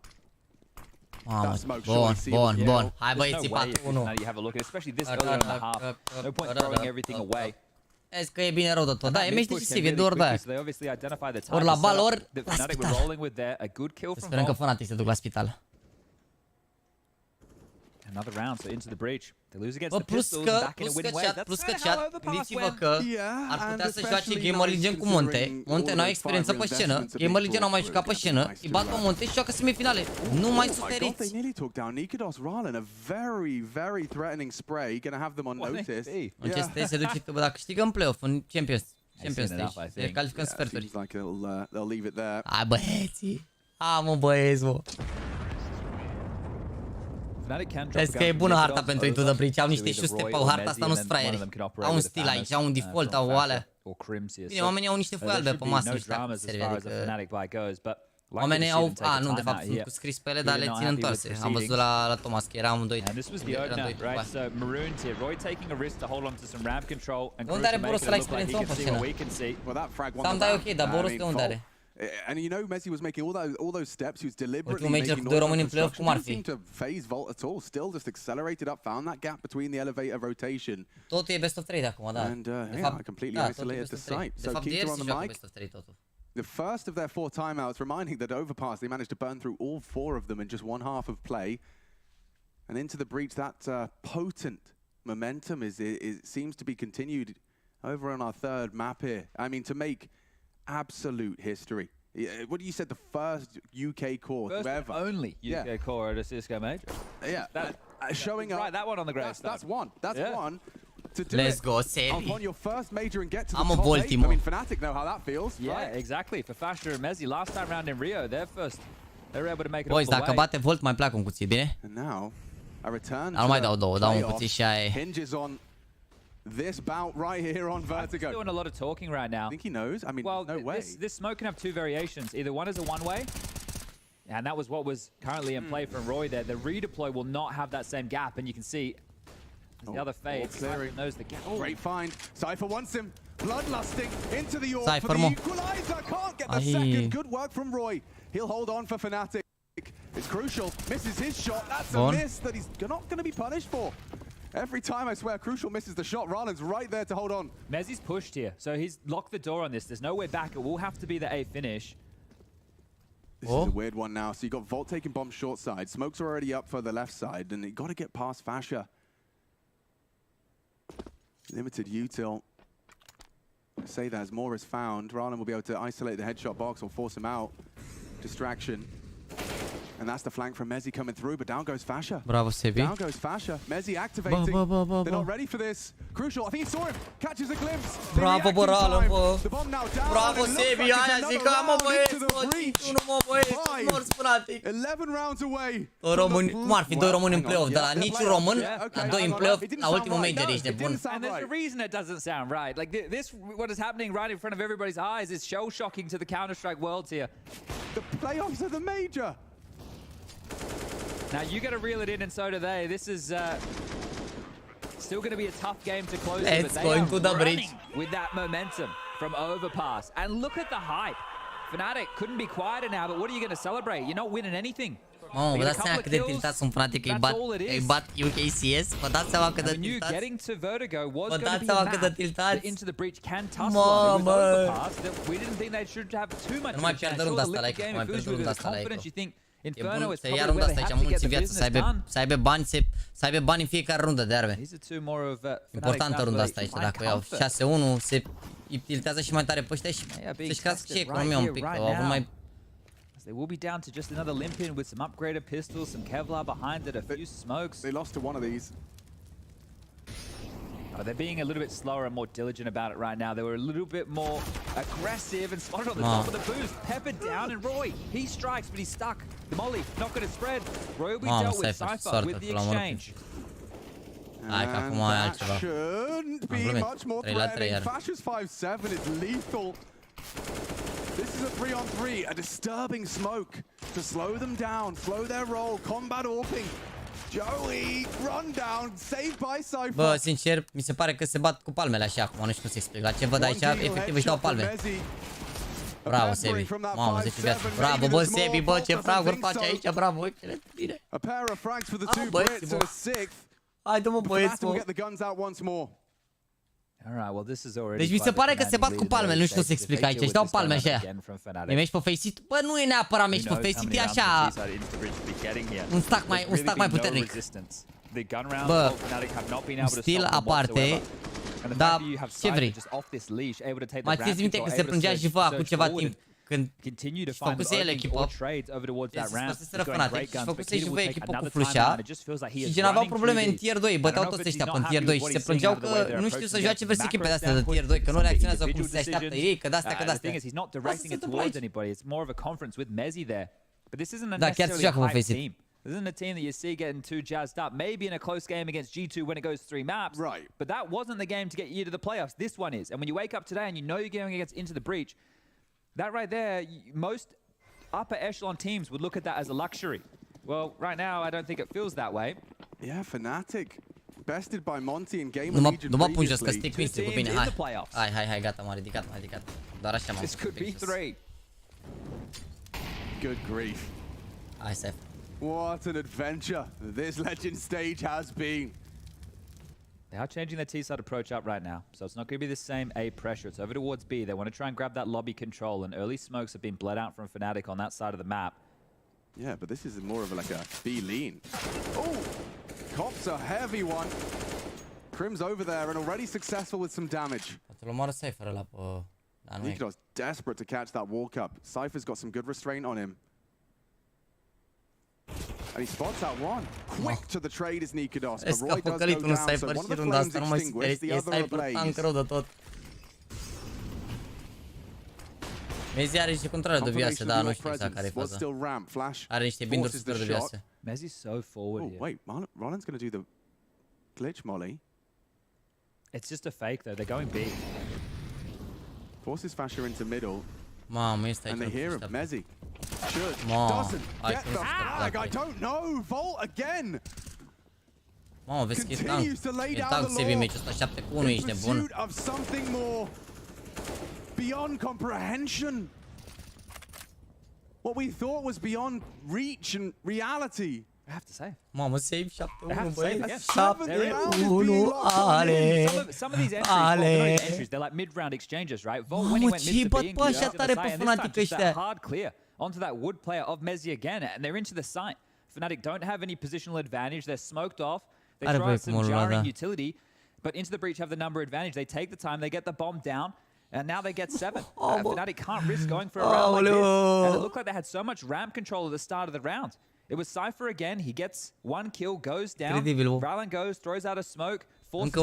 Mamă, bun. Hai băieții, 4-1. Especially this early in the half. No point throwing everything away. Vezi că e bine rău de tot. Da, e meci decisiv, e de ori de aia. Ori la bal, ori la spital. Sperăm că FNATIC se duc la spital. Another round, so into the breach. They lose against the Pistols, back in a winning way. Plus că chat, gândiți-vă că ar putea să joace Gamer Legion cu Monte. Monte n-au experiență pe scenă. Gamer Legion n-au mai jucat pe scenă. Îi bat pe Monte și joacă semifinale. Nu mai suferiți. They nearly took down Nikidos Ralen, a very threatening spray. Gonna have them on notice. Manchester se duce dacă câștigă în play-off, în Champions Stage. Se califică în sferturi. Hai băieții. Mă băieți, mă. Vezi că e bună harta pentru Into the Breach, au niște șuste pe harta asta, nu-s fraieri. Au un stil aici, au un default, au alea. Bine, oamenii au niște foi albe pe masă, ăștia, servi, adică... Oamenii au, nu, de fapt, sunt cu scris pe ele, dar le țin întoarse. Am văzut la Thomas că era 1-2. Unde are Boros la experiență pe scenă? Sam, da, e ok, dar Boros de unde are? And you know, Messi was making all those steps. He was deliberately making all those obstructions. Didn't seem to phase Volt at all. Still just accelerated up, found that gap between the elevator rotation. Totul e best of 3 de acum, da. And yeah, I completely isolated the site. So Keeper on the mic. The first of their 4 timeouts, reminding that overpass, they managed to burn through all 4 of them in just one half of play. And into the breach, that potent momentum seems to be continued over on our 3rd map here. I mean, to make absolute history. What do you said? The first UK core first ever. Only UK core at a Cisco major. Yeah, showing up. Right, that one on the grave. That's one. That's one. To do Let's go, Sebi. On your first major and get to the top 8. I mean, FNATIC know how that feels. Yeah, right? Exactly. For Fasher and Mezi, last time round in Rio, they were able to make it. Boys, dacă bate Volt, mai plac un cuțit, bine? And now, a return. Nu mai dau 2, dau un cuțit și aia e. Hinges on this bout right here on Vertigo. He's doing a lot of talking right now. I think he knows. I mean, no way. This smoke can have 2 variations. Either one is a one-way, and that was what was currently in play from Roy there. The redeploy will not have that same gap, and you can see as the other fades, Cypher knows the gap. Great find. Cypher wants him. Bloodlusting into the AWP Cypher for the equalizer. Can't get the second. Good work from Roy. He'll hold on for FNATIC. It's crucial. Misses his shot. That's a miss that he's not going to be punished for. Every time, I swear, Crucial misses the shot. Ralen's right there to hold on. Mezi's pushed here, so he's locked the door on this. There's no way back. It will have to be the A finish. This is a weird one now. So you got Volt taking bomb short side. Smokes are already up for the left side, and you got to get past Fasher. Limited util. Say that as more is found, Ralen will be able to isolate the headshot box or force him out. Distraction. And that's the flank from Mezi coming through, but down goes Fasher. Bravo, Sebi. Down goes Fasher. Mezi activating. They're not ready for this. Crucial. I think he saw him. Catches a glimpse. Bravo, Ralen, bă. The bomb now down. Bravo, Sebi. Aia zic, mă băieți, mă, nu mă băieți, nu mă FNATIC. 11 rounds away. Cum ar fi 2 români în play-off, dar niciun român, la 2 în play-off, la ultimul major, ești de bun. And there's a reason it doesn't sound right. Like this, what is happening right in front of everybody's eyes is shell-shocking to the Counter-Strike world here. The playoffs are the major. Now you got to reel it in, and so do they. This is still going to be a tough game to close. Let's go into the breach with that momentum from overpass. And look at the hype. FNATIC couldn't be quieter now, but what are you going to celebrate? You're not winning anything. Mamă, vă dați seama cât de tiltați sunt Fnatic, îi bat UKCS? Vă dați seama cât de tiltați? Vă dați seama cât de tiltați? Mamă! Nu mai pierdă runda asta, like, nu mai pierdă runda asta, like. E bun să ia runda asta aici, mulți în viață, să aibă bani în fiecare rundă de arme. Importantă runda asta aici, dacă iau 6-1, îi tiltează și mai tare pe ăștia și să-și crească și economia un pic, au avut mai... They will be down to just another limp in with some upgraded pistols, some Kevlar behind it, a few smokes. They lost to one of these. They're being a little bit slower and more diligent about it right now. They were a little bit more aggressive and spotted on the top of the boost. Peppered down, and Roy, he strikes, but he's stuck. The molly not going to spread. Roy will be dealt with Cypher with the exchange. Hai că acum ai altceva. Shouldn't be much more threatening. Fash's 5-7 is lethal. This is a 3-on-3, a disturbing smoke to slow them down, slow their roll, combat orping. Joey, run down, saved by Cypher. Bă, sincer, mi se pare că se bat cu palmele așa acum, nu știu cum să explic. La ce văd aici, efectiv își dau palme. Bravo, Sebi. Mamă, 10 viață. Bravo, bă, Sebi, bă, ce fraguri faci aici, bravo, excelent, bine. Băieți, bă. Hai, dă-mă, băieți, mă. Deci mi se pare că se bat cu palmele, nu știu cum să explic aici, își dau palme așa. E meci pe Face-It? Bă, nu e neapărat meci pe Face-It, e așa... Un stack mai puternic. Bă, un stil aparte, dar ce vrei? Mai țineți minte că se plângea și vă acum ceva timp când își făcuse el echipă, făcuseră Fnatic și făcuse și voi echipă cu flușa și gen aveau probleme în tier 2, băteau toți ăștia pe tier 2 și se plângeau că nu știu să joace versus echipe de astea de tier 2, că nu reacționează cum se așteaptă ei, că de-astea, că de-astea. Da, chiar se joacă pe Face-It. This isn't a team that you see getting too jazzed up. Maybe in a close game against G2 when it goes 3 maps. Right. But that wasn't the game to get you to the playoffs. This one is. And when you wake up today and you know you're going against Into the Breach, that right there, most upper echelon teams would look at that as a luxury. Well, right now, I don't think it feels that way. Yeah, Fnatic. Bested by Monty in game of Legion nu mă pungi să stic Quincy cu bine, hai, gata, m-a ridicat. Doar așa m-am. This could be 3. Good grief. IESF. What an adventure this Legend stage has been. They are changing their T-side approach up right now, so it's not going to be the same A pressure. It's over towards B. They want to try and grab that lobby control, and early smokes have been bled out from Fnatic on that side of the map. Yeah, but this is more of like a B lean. Oh, Cop's a heavy one. Crim's over there and already successful with some damage. Niko's desperate to catch that walk up. Cypher's got some good restraint on him. And he spots that one. Quick to the trade is Nikodos, but Roy does go down, so one of the flames extinguished, the other ablaze. Mezi are niște controle de viață, dar nu știu exact care e faza. Are niște binduri super de viață. Mezi's so forward here. Wait, Roland's going to do the glitch molly. It's just a fake though, they're going B. Forces Fasher into middle. Mamă, este aici. And they hear him, Mezi. Should. Doesn't get the flag. I don't know. Volt again. Mamă, vezi că e tank Sebi meciul ăsta, 7-1, ești nebun. Of something more beyond comprehension. What we thought was beyond reach and reality. I have to say. Mamă, save 7-1, băi. 7-1, ale. Some of these entries, they're like mid-round exchanges, right? Vol when he went mid to B, that hard clear onto that wood player of Mezi again, and they're into the site. Fnatic don't have any positional advantage. They're smoked off. They try some jarring utility, but Into the Breach have the number advantage. They take the time, they get the bomb down, and now they get 7. Fnatic can't risk going for a round like this. And it looked like they had so much ramp control at the start of the round. It was Cypher again. He gets 1 kill, goes down. Rallen goes, throws out a smoke. Încă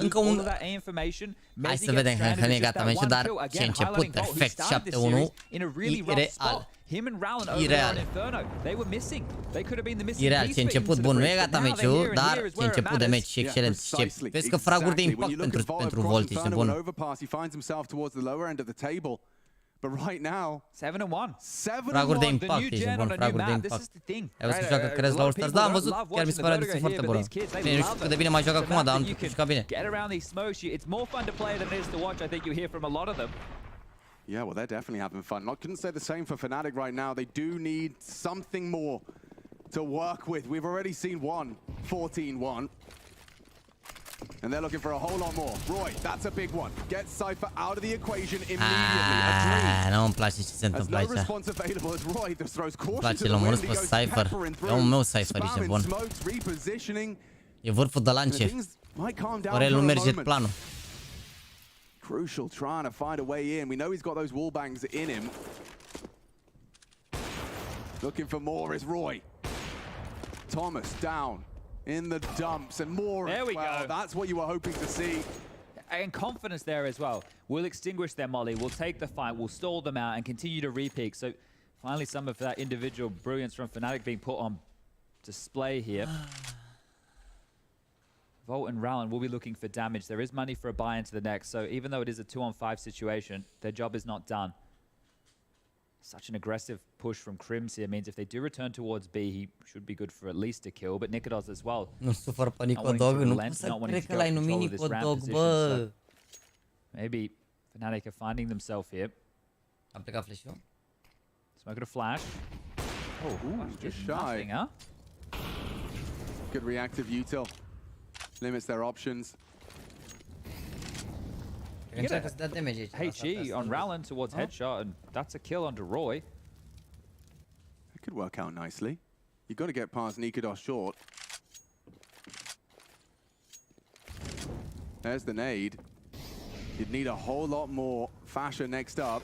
un. Hai să vedem că nu e gata meciul, dar ce început perfect, 7-1, ireal. Ireal, ce început bun, nu e gata meciul, dar ce început de meci excelent. Vezi că fraguri de impact pentru Volt, ești bun. But right now, 7-1. Fraguri de impact, ești bun, fraguri de impact. Ai văzut că joacă crez la All-Stars? Da, am văzut, chiar mi se pare adus foarte bună. Bine, nu știu cât de bine mai joacă acum, dar nu juca bine. Get around these smokes. It's more fun to play than it is to watch. I think you hear from a lot of them. Yeah, well, they're definitely having fun. I couldn't say the same for FNATIC right now. They do need something more to work with. We've already seen one 14-1. And they're looking for a whole lot more. Roy, that's a big one. Get Cypher out of the equation immediately. Nu-mi place ce se întâmplă aici. Îmi place lămurâs pe Cypher. E un meu Cypher, ești bun. E vârful de lance. Orelul merge planul. Crucial trying to find a way in. We know he's got those wall bangs in him. Looking for more is Roy. Thomas down in the dumps and more. There we go. That's what you were hoping to see. And confidence there as well. We'll extinguish their molly. We'll take the fight. We'll stall them out and continue to repeak. So finally some of that individual brilliance from FNATIC being put on display here. Volt and Rallen will be looking for damage. There is money for a buy into the next. So even though it is a 2-on-5 situation, their job is not done. Such an aggressive push from Crims here means if they do return towards B, he should be good for at least a kill. But Nikodos as well. Nu sufăr pe Nicodog, nu pot să cred că l-ai numit Nicodog, bă! Maybe FNATIC are finding themselves here. A plecat flash-ul. Smoke a flash. Oh, just shy. Nothing, huh? Good reactive util. Limits their options. HE on Rallen towards headshot, and that's a kill onto Roy. It could work out nicely. You've got to get past Nikodos short. There's the nade. You'd need a whole lot more. Fascia next up.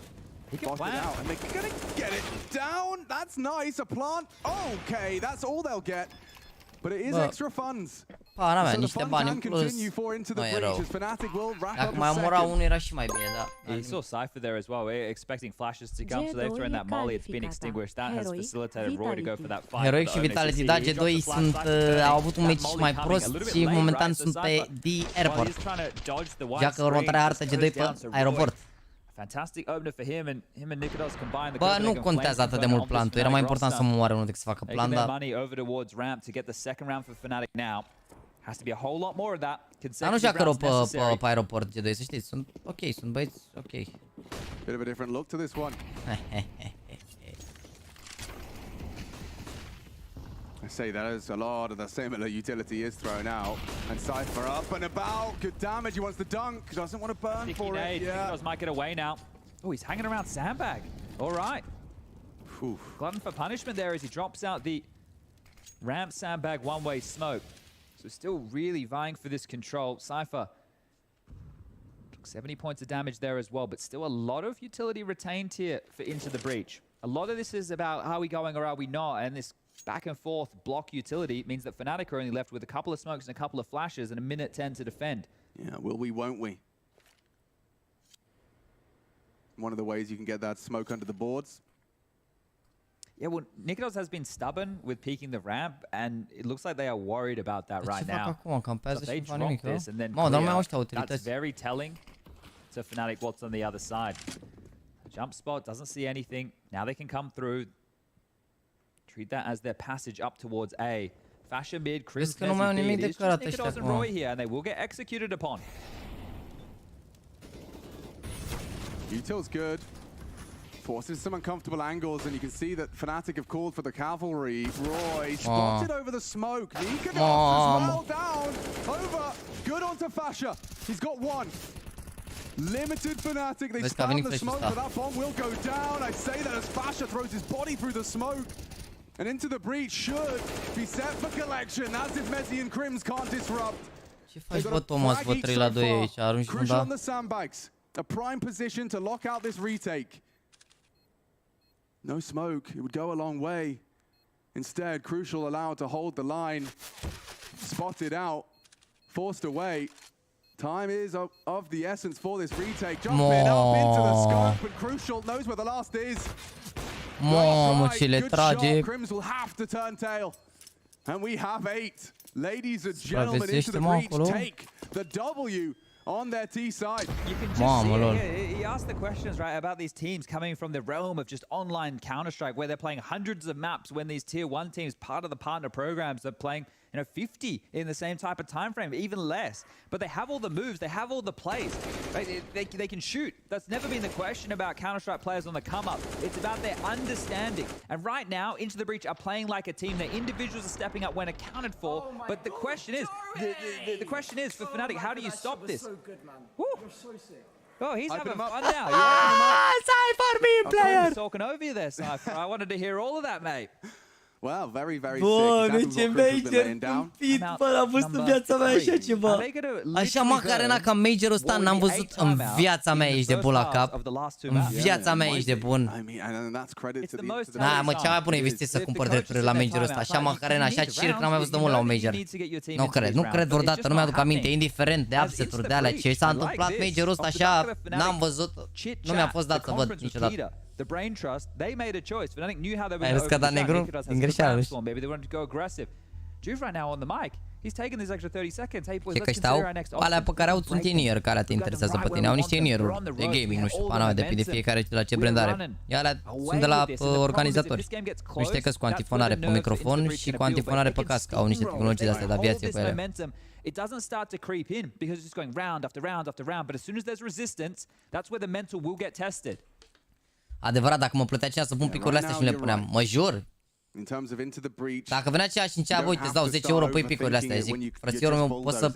He can Bossed it out, and they're going to get it down. That's nice. A plant. Okay, that's all they'll get. But it is extra funds. Pana mea, niște bani în plus. Nu e rău. Dacă mai omora unul era și mai bine, da. You saw Cypher there as well. We're expecting flashes to come, so they've thrown that molly. It's been extinguished. That has facilitated Roy to go for that fight. Heroic și Vitality, da, G2 au avut un meci mai prost și momentan sunt pe The Airport. Joacă următoarea hartă G2 pe aeroport. Fantastic opener for him and Nikodos combined. Bă, nu contează atât de mult plantul. Era mai important să moare unul decât să facă plan, dar money over towards ramp to get the second round for FNATIC now. Has to be a whole lot more of that. Dar nu joacă rău pe aeroport G2, să știți. Sunt ok, sunt băieți ok. Bit of a different look to this one. I say that as a lot of the similar utility is thrown out. And Cypher up and about. Good damage. He wants the dunk. Doesn't want to burn for it. Yeah. Nikodos might get away now. Oh, he's hanging around Sandbag. All right. Glutton for punishment there as he drops out the ramp Sandbag one-way smoke. So still really vying for this control. Cypher took 70 points of damage there as well, but still a lot of utility retained here for Into the Breach. A lot of this is about are we going or are we not, and this back and forth block utility means that FNATIC are only left with a couple of smokes and a couple of flashes and a minute 10 to defend. Yeah, will we, won't we? One of the ways you can get that smoke under the boards. Yeah, well, Nikodos has been stubborn with peeking the ramp, and it looks like they are worried about that right now. So they drop this, and then that's very telling to FNATIC what's on the other side. Jump spot, doesn't see anything. Now they can come through. Treat that as their passage up towards A. Fascia mid, Chris B. It is just Nikodos and Roy here, and they will get executed upon. Util's good. Forces some uncomfortable angles, and you can see that FNATIC have called for the cavalry. Roy spotted over the smoke. Nikodos as well down. Over. Good onto Fascia. He's got one. Limited FNATIC. They spam the smoke, but that bomb will go down. I say that as Fascia throws his body through the smoke. And Into the Breach should be set for collection, as if Meci and Crims can't disrupt. Ce faci, bă, Thomas, bă, 3 la 2 aici, arunci un Crucial on the sandbags. A prime position to lock out this retake. No smoke, it would go a long way. Instead, Crucial allowed to hold the line. Spotted out, forced away. Time is of the essence for this retake. Jumping up into the scope, and Crucial knows where the last is. Mamă, ce le trage. Crims will have to turn tail. And we have 8. Ladies and gentlemen, Into the Breach take the W on their T side. You can just see, he asked the questions, right, about these teams coming from the realm of just online Counter-Strike, where they're playing hundreds of maps when these tier 1 teams, part of the partner programs, are playing you know, 50 in the same type of time frame, even less. But they have all the moves, they have all the plays. Right? They can shoot. That's never been the question about Counter-Strike players on the come-up. It's about their understanding. And right now, Into the Breach are playing like a team. Their individuals are stepping up when accounted for. But the question is, the question is for FNATIC, how do you stop this? So good, man. Woo. You're so sick. Oh, he's having fun now. Cypher meme player! I was talking over you there, Cypher. I wanted to hear all of that, mate. Well, very, very sick. Ce major cumpit, bă, l-am văzut în viața mea așa ceva. Așa Macarena ca majorul ăsta n-am văzut în viața mea, ești de bun la cap. În viața mea ești de bun. Da, mă, cea mai bună investiție să cumpăr drepturile la majorul ăsta. Așa Macarena, așa circ, n-am mai văzut de mult la un major. Nu cred vreodată, nu mi-aduc aminte, indiferent de upset-uri de alea, ce s-a întâmplat majorul ăsta așa, n-am văzut, nu mi-a fost dat să văd niciodată. The brain trust, they made a choice. FNATIC knew how they were going to maybe they wanted to go aggressive. Juve right now on the mic. He's taking this extra 30 seconds. Hey, boys, let's consider our next option. Alea pe care au sunt tinieri, care te interesează pe tine. Au niște tinieri de gaming, nu știu, pana depinde fiecare de la ce brand are. Alea sunt de la organizatori. Niște căți cu antifonare pe microfon și cu antifonare pe cască. Au niște tehnologii de astea de aviație pe ele. It doesn't start to creep in because it's just going round after round after round. But as soon as there's resistance, that's where the mental will get tested. Adevărat, dacă mă plătea cineva să pun picurile astea și nu le puneam, mă jur. Dacă venea cineva și zicea, uite, îți dau 10 euro, pui picurile astea, zic, frățiorul meu, poți să...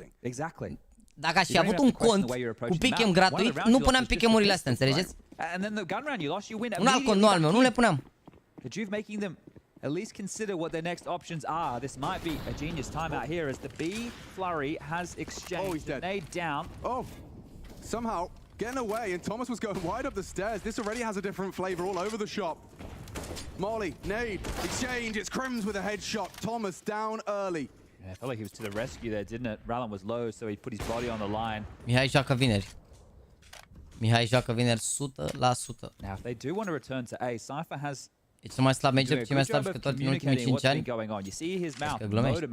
Dacă aș fi avut un cont cu pickem gratuit, nu puneam pickemurile astea, înțelegeți? Un alt cont, nu al meu, nu le puneam. At least consider what their next options are. This might be a genius timeout here as the B flurry has exchanged. The nade down. Oh, somehow getting away, and Thomas was going wide up the stairs. This already has a different flavor all over the shop. Molly, nade, exchange, it's Crims with a headshot. Thomas down early. Yeah, I felt like he was to the rescue there, didn't it? Rallen was low, so he put his body on the line. Mihai joacă vineri. Mihai joacă vineri 100%. Now, if they do want to return to A, Cypher has... E cel mai slab major, cel mai slab jucător din ultimii 5 ani. Că glumești.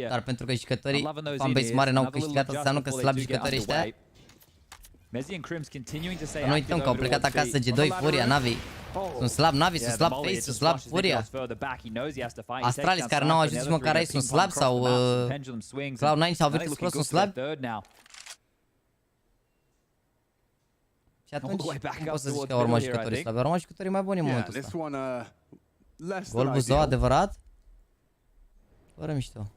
Dar pentru că jucătorii fanbase mare n-au câștigat, înseamnă că slabi jucătorii ăștia. Nu uităm că au plecat acasă G2, Furia, Navi. Sunt slab Navi, sunt slab Face, sunt slab Furia. Astralis care n-au ajuns măcar aici sunt slabi sau Cloud9 sau Virtus Pro sunt slabi. Și atunci nu poți să zici că urmă jucătorii slabi, urmă jucătorii mai buni în momentul ăsta. Gol Buzău, adevărat? Fără mișto.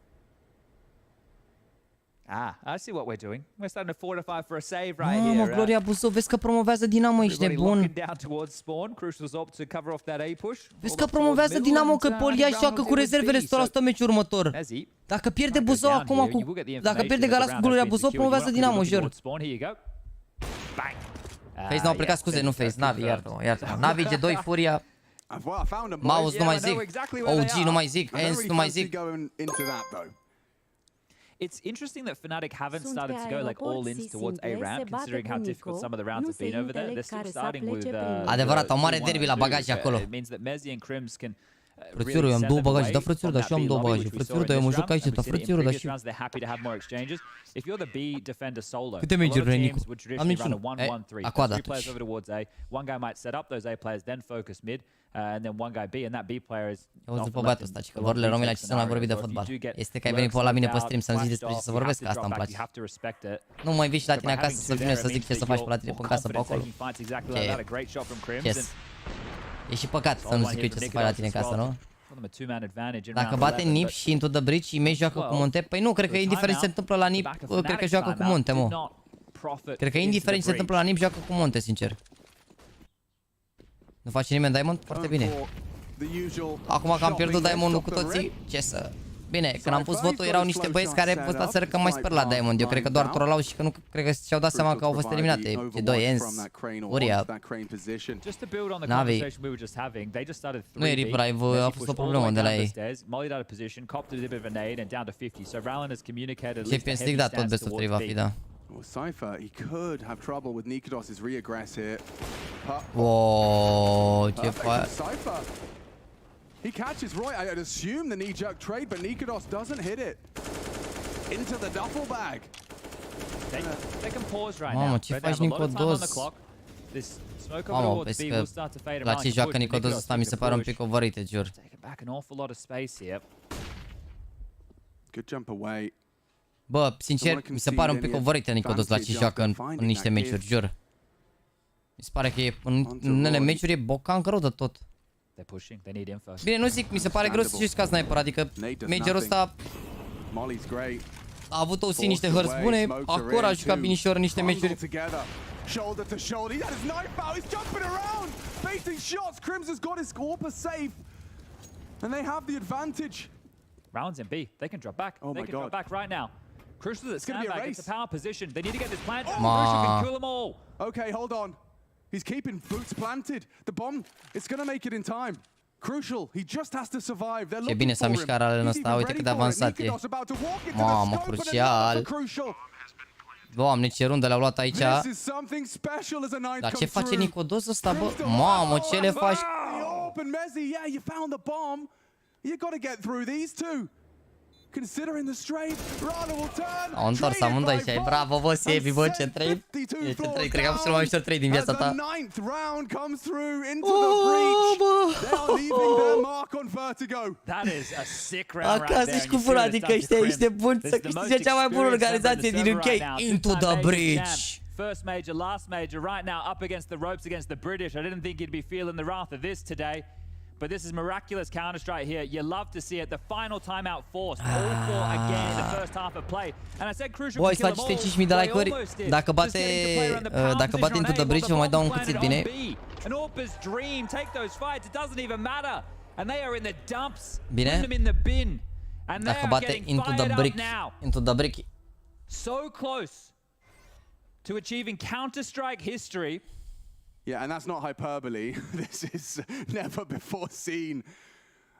I see what we're doing. We're starting to fortify for a save right here. Mamă, Gloria Buzău, vezi că promovează Dinamo, ești nebun. Vezi că promovează Dinamo, că Polia joacă cu rezervele 100% meciul următor. Dacă pierde Buzău acum, dacă pierde Galați cu Gloria Buzău, promovează Dinamo, jur. Face n-au plecat, scuze, nu Face, Navi, iartă-mă. Navi, G2, Furia. Mouse nu mai zic, OG nu mai zic, Ens nu mai zic. It's interesting that FNATIC haven't started to go like all in towards A ramp, considering how difficult some of the rounds have been over there. They're still starting with adevărat, au mare derby la bagaje acolo. It means that Mezi and Crims can frățiorul, eu am două bagaje, da frățiorul, dar și eu am două bagaje. Frățiorul, dar eu mă joc aici, da frățiorul, dar și eu. Câte meciuri, Renicu? Am niciunul. Acoada atunci. Auzi după băiatul ăsta, că vorbele români la ce să nu mai vorbi de fotbal. Este că ai venit pe la mine pe stream să-mi zici despre ce să vorbesc, că asta îmi place. Nu mai vii și la tine acasă să vin să zic ce să faci pe la tine pe casă pe acolo. E și păcat să nu zic eu ce să faci la tine în casă, nu? Dacă bate Nip și Into the Breach și meci joacă cu Monte, păi nu, cred că indiferent ce se întâmplă la Nip, cred că joacă cu Monte, mă. Cred că indiferent ce se întâmplă la Nip, joacă cu Monte, sincer. Nu face nimeni Diamond? Foarte bine. Acum că am pierdut Diamond-ul cu toții, ce să... Bine, când am pus votul erau niște băieți care văzaseră că mai sper la Diamond. Eu cred că doar trolau și că nu cred că și-au dat seama că au fost eliminate. G2, Ens, Furia, Navi. Nu e Rip, a fost o problemă de la ei. Champions League, da, tot best of 3 va fi, da. Cypher, he could have trouble with Nikodos's reaggress here. Wow, ce faci? Cypher. He catches right. I'd assume the knee jerk trade, but Nikodos doesn't hit it. Into the duffel bag. They can pause right now. Mamă, ce faci Nikodos? Mamă, vezi că la ce joacă Nikodos ăsta mi se pare un pic overrated, jur. Good jump away. Bă, sincer, mi se pare un pic overrated Nicodus la ce joacă în niște meciuri, jur. Mi se pare că e, în unele meciuri e bocan rău de tot. Bine, nu zic, mi se pare greu să joci ca sniper, adică majorul ăsta a avut OC niște hărți bune, acolo a jucat binișor niște meciuri. Shoulder to shoulder, he had his knife out, he's jumping around, facing shots. Crims has got his Orpa safe, and they have the advantage. Rounds in B, they can drop back. They can drop back right now. Crucial that Sambata gets a power position. They need to get this plant. Crucial can kill them all. Okay, hold on. He's keeping boots planted. The bomb, it's gonna make it in time. Crucial, he just has to survive. They're looking for him. He's even ready for it. Nikodos about to walk into the scope and another for Crucial. Doamne, ce rundă le-au luat aici. Dar ce face Nicodos ăsta, bă? Mamă, ce le faci? Au întors amândoi și ai bravo, bă, Sebi, bă, ce trade. Ce trade, cred că am cel mai mișto trade din viața ta. Acasă și cu Fnatic, ăștia ești buni să câștige cea mai bună organizație din UK. Into the bridge. First major, last major, right now up against the ropes against the British. I didn't think you'd be feeling the wrath of this today. But this is miraculous Counter-Strike here. You love to see it. The final timeout forced. All four again in the first half of play. And I said Crucial can kill them all. 5.000 de like-uri. Dacă bate Into the Bridge, vă mai dau un cuțit bine. An Orpa's dream. Take those fights. It doesn't even matter. And they are in the dumps. Bine. Put them in the bin. And they Dacă are bate getting Into the fired Brick, up now. Into the Brick. So close to achieving Counter-Strike history. Yeah, and that's not hyperbole. This is never before seen.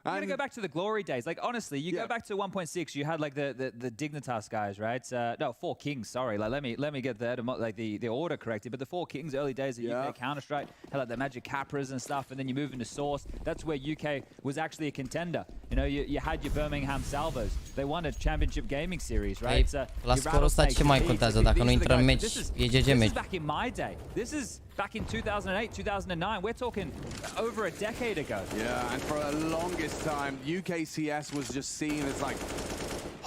You gotta go back to the glory days. Like honestly, you go back to 1.6. You had like the Dignitas guys, right? No, 4 Kings. Sorry, like let me get the order corrected. But the 4 Kings, early days of UK Counter Strike, had like the Magic Capras and stuff, and then you move into Source. That's where UK was actually a contender. You know, you had your Birmingham Salvos. They won a championship gaming series, right? La scorul ăsta ce mai contează? Dacă nu intră în meci, e GG meci. This is back in my day. This is back in 2008, 2009. We're talking over a decade ago. Yeah, and for the longest time, UKCS was just seen as like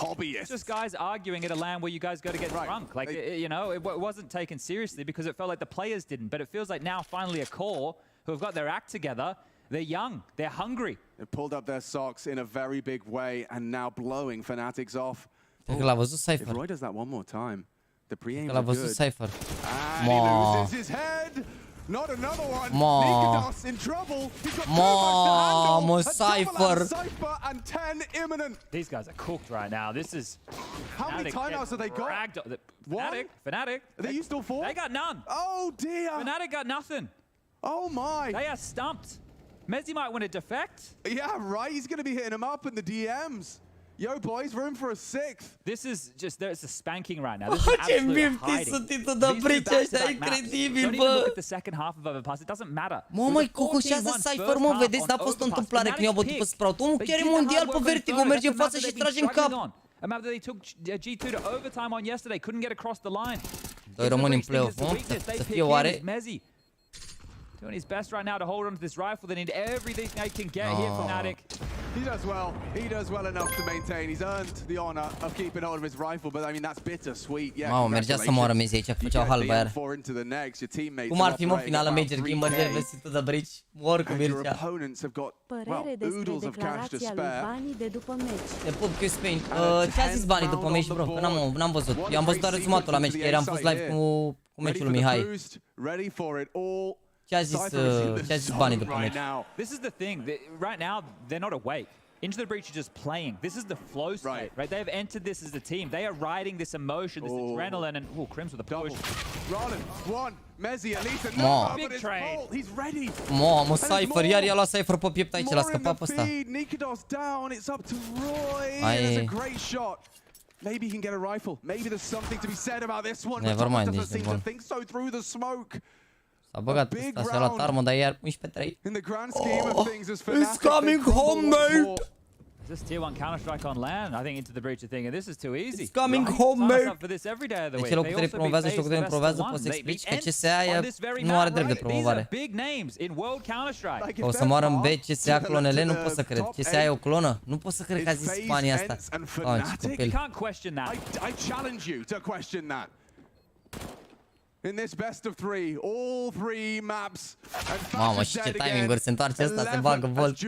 hobbyists. Just guys arguing at a LAN where you guys go to get drunk. Like, you know, it wasn't taken seriously because it felt like the players didn't. But it feels like now finally a core who have got their act together. They're young. They're hungry. They pulled up their socks in a very big way and now blowing Fnatic's off. Cred că l-a văzut Cypher. If Roy does that one more time, the pre-aims are good. L-a văzut Cypher. And he loses his head. Not another one. Nikodos in trouble. He's got too much to handle. Cypher. And 10 imminent. These guys are cooked right now. This is how many timeouts have they got? Fnatic. Are they used all 4? They got none. Oh dear. Fnatic got nothing. Oh my. They are stumped. Mezi might win a defect. Yeah, right. He's going to be hitting him up in the DMs. Yo, boys, room for a 6th. This is just, there's a spanking right now. This is absolute hiding. Don't even look at the second half of Overpass. It doesn't matter. Mă, mai cocoșează Cypher, mă, vedeți? N-a fost o întâmplare când i-au bătut pe Sprout. Omul chiar e mondial pe Vertigo, merge în față și trage în cap. A map that they took G2 to overtime on yesterday, couldn't get across the line. Doi români în play-off, mă, să fie oare? Doing his best right now to hold on to this rifle. They need everything they can get here from Fnatic. He does well. He does well enough to maintain. He's earned the honor of keeping hold of his rifle, but I mean that's bittersweet. Yeah. Mamă, mergea să moară Mezi aici, făceau halba iar. Cum ar fi, mă, finală Major Gamer vs Into the Bridge? Mor cu Mircea. Părere despre declarația lui Bani de după meci. Te pup, Chris Payne. Ce a zis Bani după meci, bro? Că n-am văzut. Eu am văzut doar rezumatul la meci, că eram fost live cu meciul lui Mihai. Ce a zis Bani după meci? This is the thing. Right now, they're not awake. Into the Breach are just playing. This is the flow state, right? They have entered this as a team. They are riding this emotion, this adrenaline, and Crims with a push. Rollin, one, Mezi, at least another, big trade. He's ready. Mamă, Cypher, iar i-a luat Cypher pe piept aici, l-a scăpat pe ăsta. Nikodos down, it's up to Roy. It's a great shot. Maybe he can get a rifle. Maybe there's something to be said about this one. Never mind, doesn't seem to think so through the smoke. S-a băgat ăsta, și-a luat armă, dar iar 11-3. In the grand scheme of things, as It's coming home, mate! Is this tier 1 Counter-Strike on LAN? I think Into the Breach are thinking this is too easy. It's coming home, mate! For this every day of the De week. ce Locul promovează și Locul promovează, poți să explici că CSA nu are drept de promovare. O să moară în B, CSA clonele, nu pot să cred. CSA e o clonă? Nu pot să cred că a zis Spania asta. Oh, ce copil. I challenge you to question that. In this best of 3, all 3 maps. Mamă, și ce timing-uri se întoarce ăsta, se bagă Volt.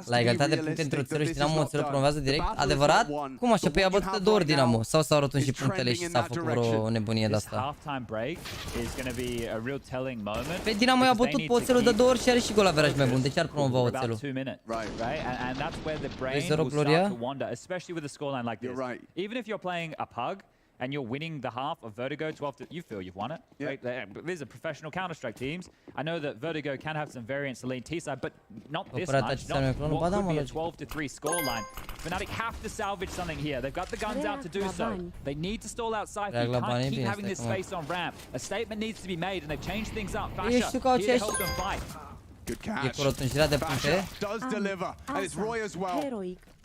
La egalitate de puncte între Oțelul și Dinamo, Oțelul promovează direct? Adevărat? Cum așa? Păi a bătut de 2 ori Dinamo. Sau s-au rotunjit și punctele și s-a făcut vreo nebunie de asta. Păi Dinamo i-a bătut pe Oțelul de 2 ori și are și gol averaj mai bun. De ce ar promova Oțelul? 3-0 Gloria? And you're winning the half of Vertigo 12 you feel you've won it. Right? These are professional Counter-Strike teams. I know that Vertigo can have some variance to lean T-side, but not this much. Not what could be a 12-3 scoreline. FNATIC have to salvage something here. They've got the guns out to do so. They need to stall out Cypher. You can't keep having this space on ramp. A statement needs to be made, and they've changed things up. Fasha, here to help them fight. Good catch. Fasha does deliver, and it's Roy as well.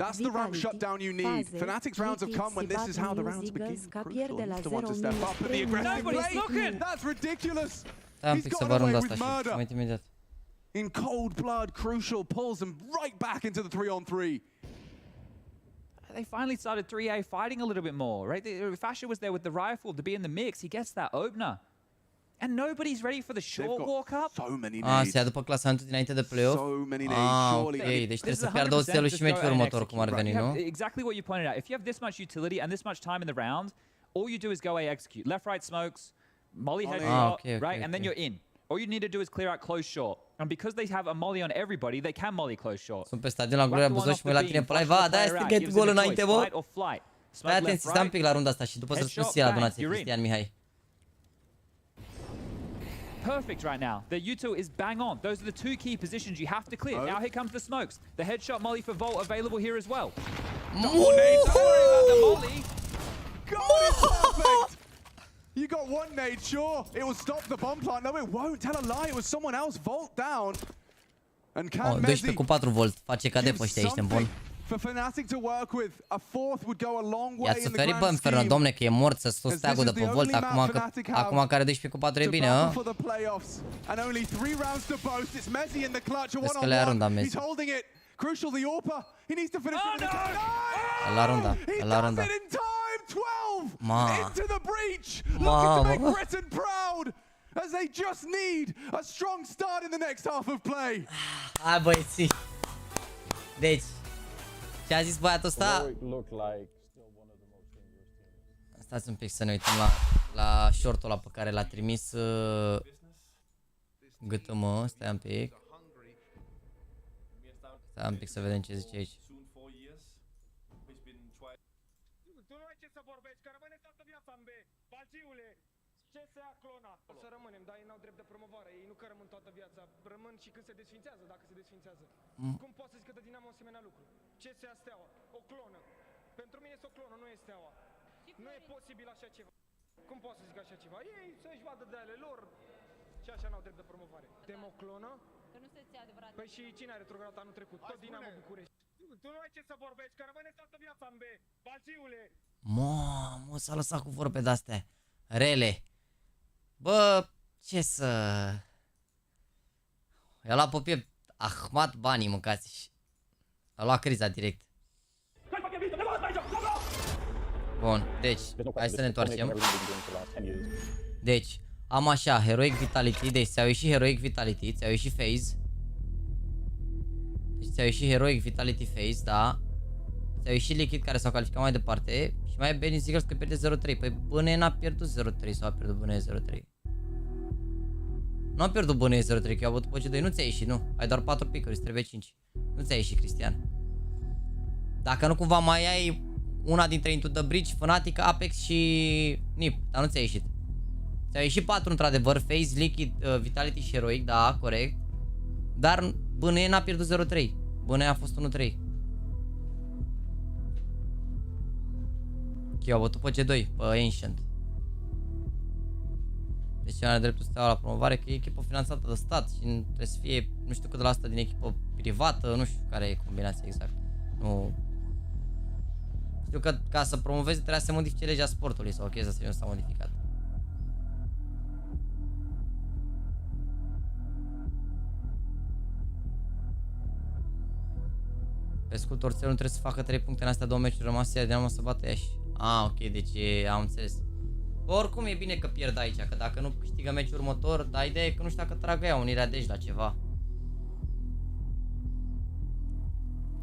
That's the ramp shutdown you need. FNATIC's rounds have come when this is how the rounds begin. Crucial to want to step up at the aggressive play. That's ridiculous. He's got away with murder. In cold blood, Crucial pulls them right back into the 3-on-3. They finally started 3A fighting a little bit more, right? Fasha was there with the rifle to be in the mix. He gets that opener. And nobody's ready for the short walk up. So many nades. Se ia după clasamentul dinainte de play-off? So many nades. Ok, deci trebuie să piardă Oțelul și meciul următor, cum ar veni, nu? Exactly what you pointed out. If you have this much utility and this much time in the round, all you do is go A execute. Left, right smokes, molly headshot, right? And then you're in. All you need to do is clear out close short. And because they have a molly on everybody, they can molly close short. Sunt pe stadion la Gloria Buzău și mă la tine pe live. Da, este get gol înainte, bă! Stai atenți, stai un pic la runda asta și după să răspunzi la donație, Cristian Mihai. Perfect right now. The util is bang on. Those are the 2 key positions you have to clear. Now here comes the smokes. The headshot molly for Volt available here as well. Double nade. Don't worry about the molly. God, it's perfect. You got 1 nade, sure. It will stop the bomb plant. No, it won't. Tell a lie. It was someone else. Volt down. And can 12 cu 4 volt. Face ca de pe ăștia, ești bun. For FNATIC to work with, a 4th would go a long way in the grand scheme. Inferno, domne, că e mort să sus steagul de pe Volt acum care 12 cu 4 e bine, a? And only 3 rounds to boast. It's Mezi in the clutch. He's holding it. Crucial the AWPer. He needs to finish it. La runda. He does it in time. 12 into the breach. Looking to make Britain proud. As they just need a strong start in the next half of play. Hai băieții. Deci ce a zis băiatul ăsta? Stați un pic să ne uităm la short-ul ăla pe care l-a trimis GTM. Stai un pic. Stai un pic să vedem ce zice aici. Să rămânem, dar ei n-au drept de promovare. Ei nu că rămân toată viața. Rămân și când se desfințează, dacă se desfințează. Cum poți să zică de Dinamo asemenea lucru? Ce se Steaua? O clonă. Pentru mine este o clonă, nu e Steaua. Nu e posibil așa ceva. Cum poți să zic așa ceva? Ei să-și vadă de ale lor și așa n-au drept de promovare. Democlonă? Că nu se ține adevărat. Păi și cine a retrogradat anul trecut? Tot Dinamo București. Tu nu ai ce să vorbești, că rămâne toată viața în B. Balciule! Mamă, s-a lăsat cu vorbe de-astea rele. Bă, ce să... I-a luat pe piept Ahmad banii, mâncați. A luat criza direct. Bun, deci, hai să ne întoarcem. Deci, am așa, Heroic Vitality, deci ți-au ieșit Heroic Vitality, ți-au ieșit Phase. Deci ți-au ieșit Heroic Vitality Phase, da. Ți-au ieșit Liquid care s-au calificat mai departe. Și mai e Benny Ziggles că pierde 0-3. Păi Bâne n-a pierdut 0-3 sau a pierdut Bâne 0-3? Nu a pierdut Bâne 0-3, că i-au bătut pe G2. Nu ți-a ieșit, nu. Ai doar 4 picuri, îți trebuie 5. Nu ți-a ieșit, Cristian. Dacă nu cumva mai ai una dintre Into the Breach, FNATIC, Apex și NIP. Dar nu ți-a ieșit. Ți-au ieșit 4 într-adevăr, Phase, Liquid, Vitality și Heroic, da, corect. Dar Bâne n-a pierdut 0-3. Bâne a fost 1-3. I-au bătut pe G2, pe Ancient. De ce are dreptul Steaua la promovare? Că e echipă finanțată de stat și trebuie să fie, nu știu cât de la asta din echipă privată, nu știu care e combinația exact. Nu... Știu că ca să promovezi trebuia să se modifice legea sportului sau o chestie să nu s-a modificat. Pe scurt, Orțelul nu trebuie să facă 3 puncte în astea 2 meciuri rămase, iar Dinamo să bată Iași. Ah, ok, deci am înțeles. Oricum e bine că pierd aici, că dacă nu câștigă meciul următor, dar ideea e că nu știu dacă tragă ea unirea deci la ceva.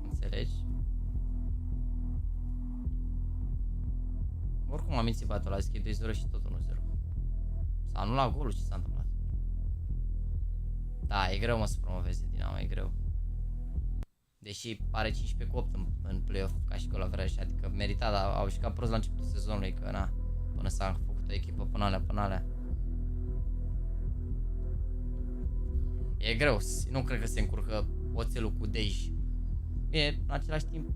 Înțelegi? Oricum am mințit batul la schid 2-0 și tot 1-0. S-a anulat golul, ce s-a întâmplat? Da, e greu mă să promoveze Dinamo, e greu. Deși are 15 cu 8 în play-off, ca și gol average, adică merita, dar au jucat prost la începutul sezonului, că na, până s-a făcut o echipă până alea. E greu, nu cred că se încurcă oțelul cu Dej. Bine, în același timp.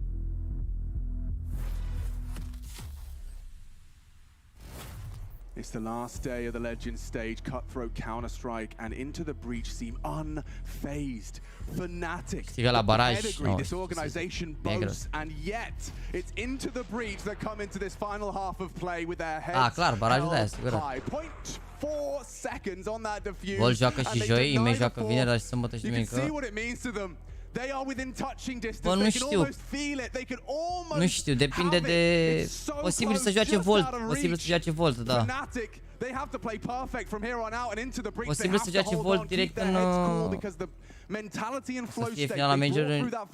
It's the last day of the Legends stage, cutthroat Counter-Strike, and Into the Breach seem unfazed. FNATIC, pedigree this organization boasts, and yet it's Into the Breach that come into this final half of play with their heads held high. 0.4 seconds on that defuse, and they deny the fall. You can see what it means to them. They are within touching distance. They can almost feel it. They can almost. Nu știu, depinde de posibil să joace Volt, posibil să joace Volt, da. Posibil să joace Volt direct în să fie finala major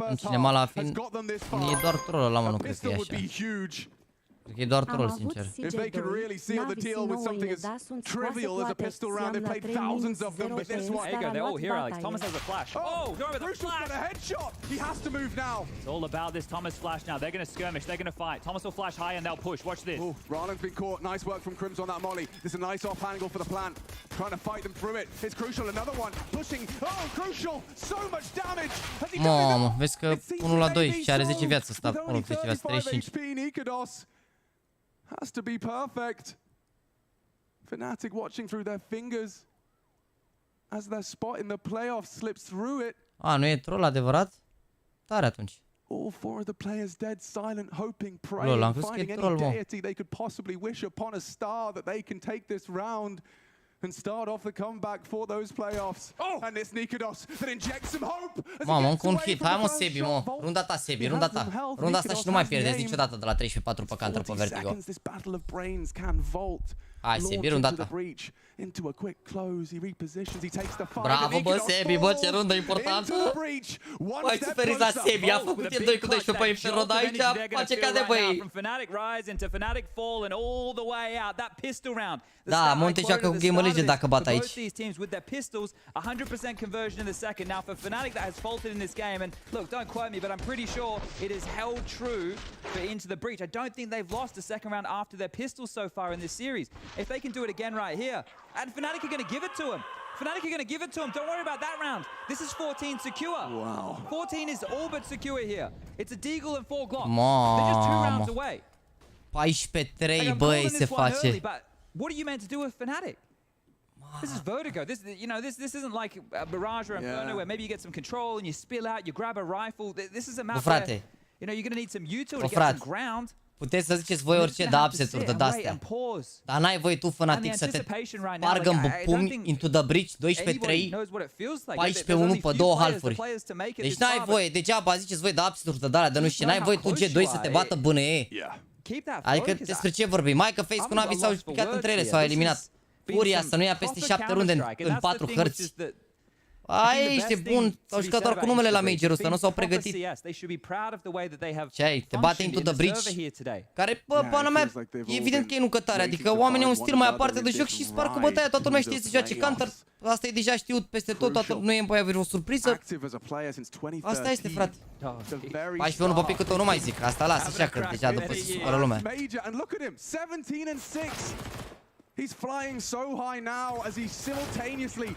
în cinema la fin. E doar troll la mă, nu cred că e așa. Cred că e doar troll, sincer. If they could really seal the deal with something as trivial as a pistol round, they've played thousands of them, but this one. There you go, they're all here, Alex. Thomas has a flash. Oh, Crucial's got a headshot. He has to move now. It's all about this Thomas flash now. They're going to skirmish, they're going to fight. Thomas will flash high and they'll push. Watch this. Oh, Ranan's been caught. Nice work from Crims on that molly. This is a nice off angle for the plant. Trying to fight them through it. It's Crucial, another one. Pushing. Oh, Crucial. So much damage. Has he done Mamă, vezi că 1-2 și are 10 viață ăsta. 10 viață, 35. Has to be perfect. FNATIC watching through their fingers as their spot in the playoffs slips through it. A, nu e troll adevărat? Tare atunci. All 4 of the players dead silent, hoping, praying, finding any deity they could possibly wish upon a star that they can take this round and start off the comeback for those playoffs. Oh! And it's Nikodos that injects some hope. Mamă, încă un hit. Hai mă, Sebi, mă. Runda ta, Sebi, runda ta. Runda asta și nu mai pierdeți niciodată de la 13-4 pe counter pe Vertigo. Hai, Sebi, runda ta. Bravo, bă, Sebi, bă, ce rundă importantă. Mai superiți la Sebi, a făcut e 2 cu 12 pe Inferno, dar aici face ca de băi. Da, Monte joacă cu Game Legend dacă bat aici. 100% conversion in the second. Now for FNATIC that has faltered in this game, and look, don't quote me, but I'm pretty sure it has held true for Into the Breach. I don't think they've lost a second round after their pistols so far in this series. If they can do it again right here, and FNATIC are going to give it to him. FNATIC are going to give it to him. Don't worry about that round. This is 14 secure. Wow. 14 is all but secure here. It's a Deagle and 4 Glocks. They're just 2 rounds away. 14-3, băi, se face. What are you meant to do with FNATIC? This is Vertigo. This isn't like a Mirage or Inferno where maybe you get some control and you spill out, you grab a rifle. This is a map where, you know, you're going to need some util to get some ground. Puteți să ziceți voi orice de upset-uri de astea. Dar n-ai voie tu, FNATIC, să te pargă în pumni into the breach 12-3, 14-1 pe 2 halfuri. Deci n-ai voie, degeaba ziceți voi de upset-uri de alea, de nu știu, n-ai voie tu G2 să te bată BNE. Adică despre ce vorbim? Mai că Face cu Navi s-au picat între ele, s-au eliminat. Furia să nu ia peste 7 runde în 4 hărți. Ai, ești bun, au jucat doar cu numele la majorul ăsta, nu s-au pregătit. Ce ai, te bate into the breach? Care, bă, pana mea, e evident că e nucătare, adică oamenii au un stil mai aparte de joc și spar cu bătaia, toată lumea știe să joace counter. Asta e deja știut peste tot, nu e mai avea o surpriză. Asta este, frate. 14-1 pe picul tău, nu mai zic, asta lasă așa că deja după se supără lumea. He's flying so high now as he simultaneously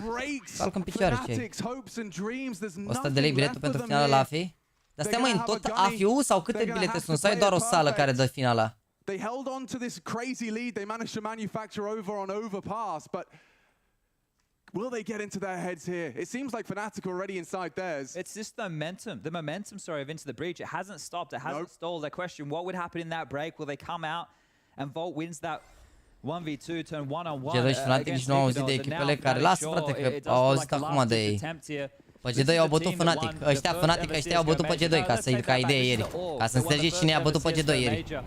breaks FNATIC's hopes and dreams. There's nothing lei biletul pentru finala la AFI? Dar stai măi, în tot AFI-ul sau câte bilete sunt? Sau e doar o sală care dă finala? They held on to this crazy lead they managed to manufacture on overpass, but will they get into their heads here? It seems like FNATIC are already inside theirs. It's just the momentum, of Into the Breach. It hasn't stopped, it hasn't stalled. I question what would happen in that break. Will they come out and Volt wins that 1v2, turn 1-on-1 G2 și FNATIC nici nu au auzit de echipele care lasă, frate, că au auzit acum de ei. Pe G2 au bătut FNATIC. Ăștia FNATIC, ăștia au bătut pe G2 ca idee ieri. Ca să înțelegeți cine a bătut pe G2 ieri.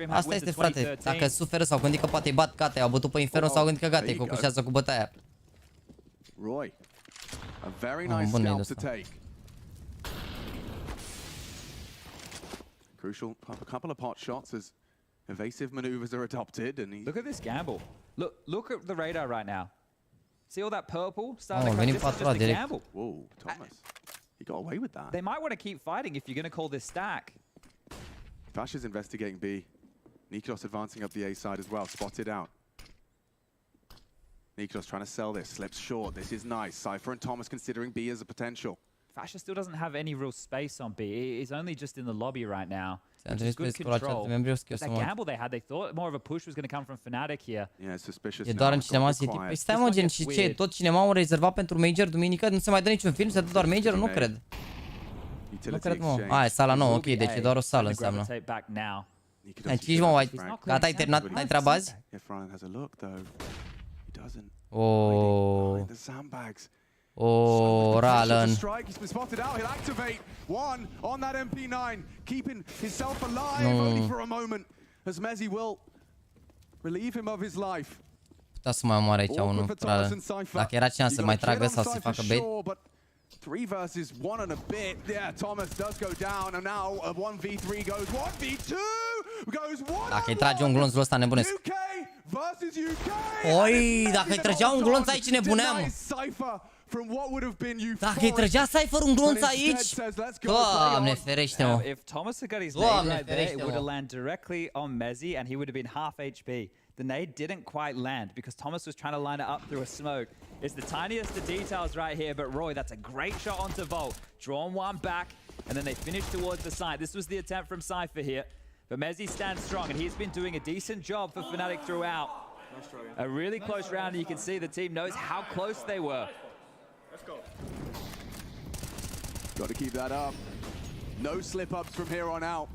Asta este, frate. Dacă suferă sau gândi că poate îi bat, gata, au bătut pe Inferno sau gândi că gata, îi cocușează cu bătaia. Roy, a very nice scalp to take. Crucial, a couple of pot shots as evasive maneuvers are adopted, and look at this gamble. Look at the radar right now. See all that purple starting to come. This is just a gamble. Whoa, Thomas, he got away with that. They might want to keep fighting if you're going to call this stack. Fash is investigating B. Nikodos advancing up the A side as well, spotted out. Nikodos trying to sell this, slips short. This is nice. Cypher and Thomas considering B as a potential. Fasha still doesn't have any real space on B. He's only just in the lobby right now. Good control. That gamble they had, they thought more of a push was going to come from FNATIC here. Yeah, suspicious. E doar în cinema City. Păi stai mă, gen, și ce? Tot cinema-ul rezervat pentru Major duminică? Nu se mai dă niciun film? Se dă doar Major? Nu cred. Nu cred, mă. E sala nouă, ok, deci e doar o sală înseamnă. Ai 5, mă, White. Gata, ai terminat? N-ai treabă azi? Oh, Ralen. He's been spotted out. He'll activate one on that MP9, keeping himself alive only for a moment, as Mezi will relieve him of his life. Putea să mai omoare aici unul, Ralen. Dacă era chance să mai tragă sau să facă bait. 3 versus 1 and a bit. Yeah, Thomas does go down, and now a 1v3 goes 1v2 goes 1. Dacă îi trage un glonțul ăsta nebunesc. UK versus UK. Oi, dacă îi trăgea un glonț aici nebuneam. Dacă îi trăgea Cypher un glonț aici, Doamne ferește-mă. If Thomas had got his nade there, it would have landed directly on Mezi and he would have been half HP. The nade didn't quite land because Thomas was trying to line it up through a smoke. It's the tiniest of details right here, but Roy, that's a great shot onto Volt. Drawn one back, and then they finish towards the side. This was the attempt from Cypher here. But Mezi stands strong, and he's been doing a decent job for FNATIC throughout. A really close round, and you can see the team knows how close they were. Let's go. Got to keep that up. No slip-ups from here on out.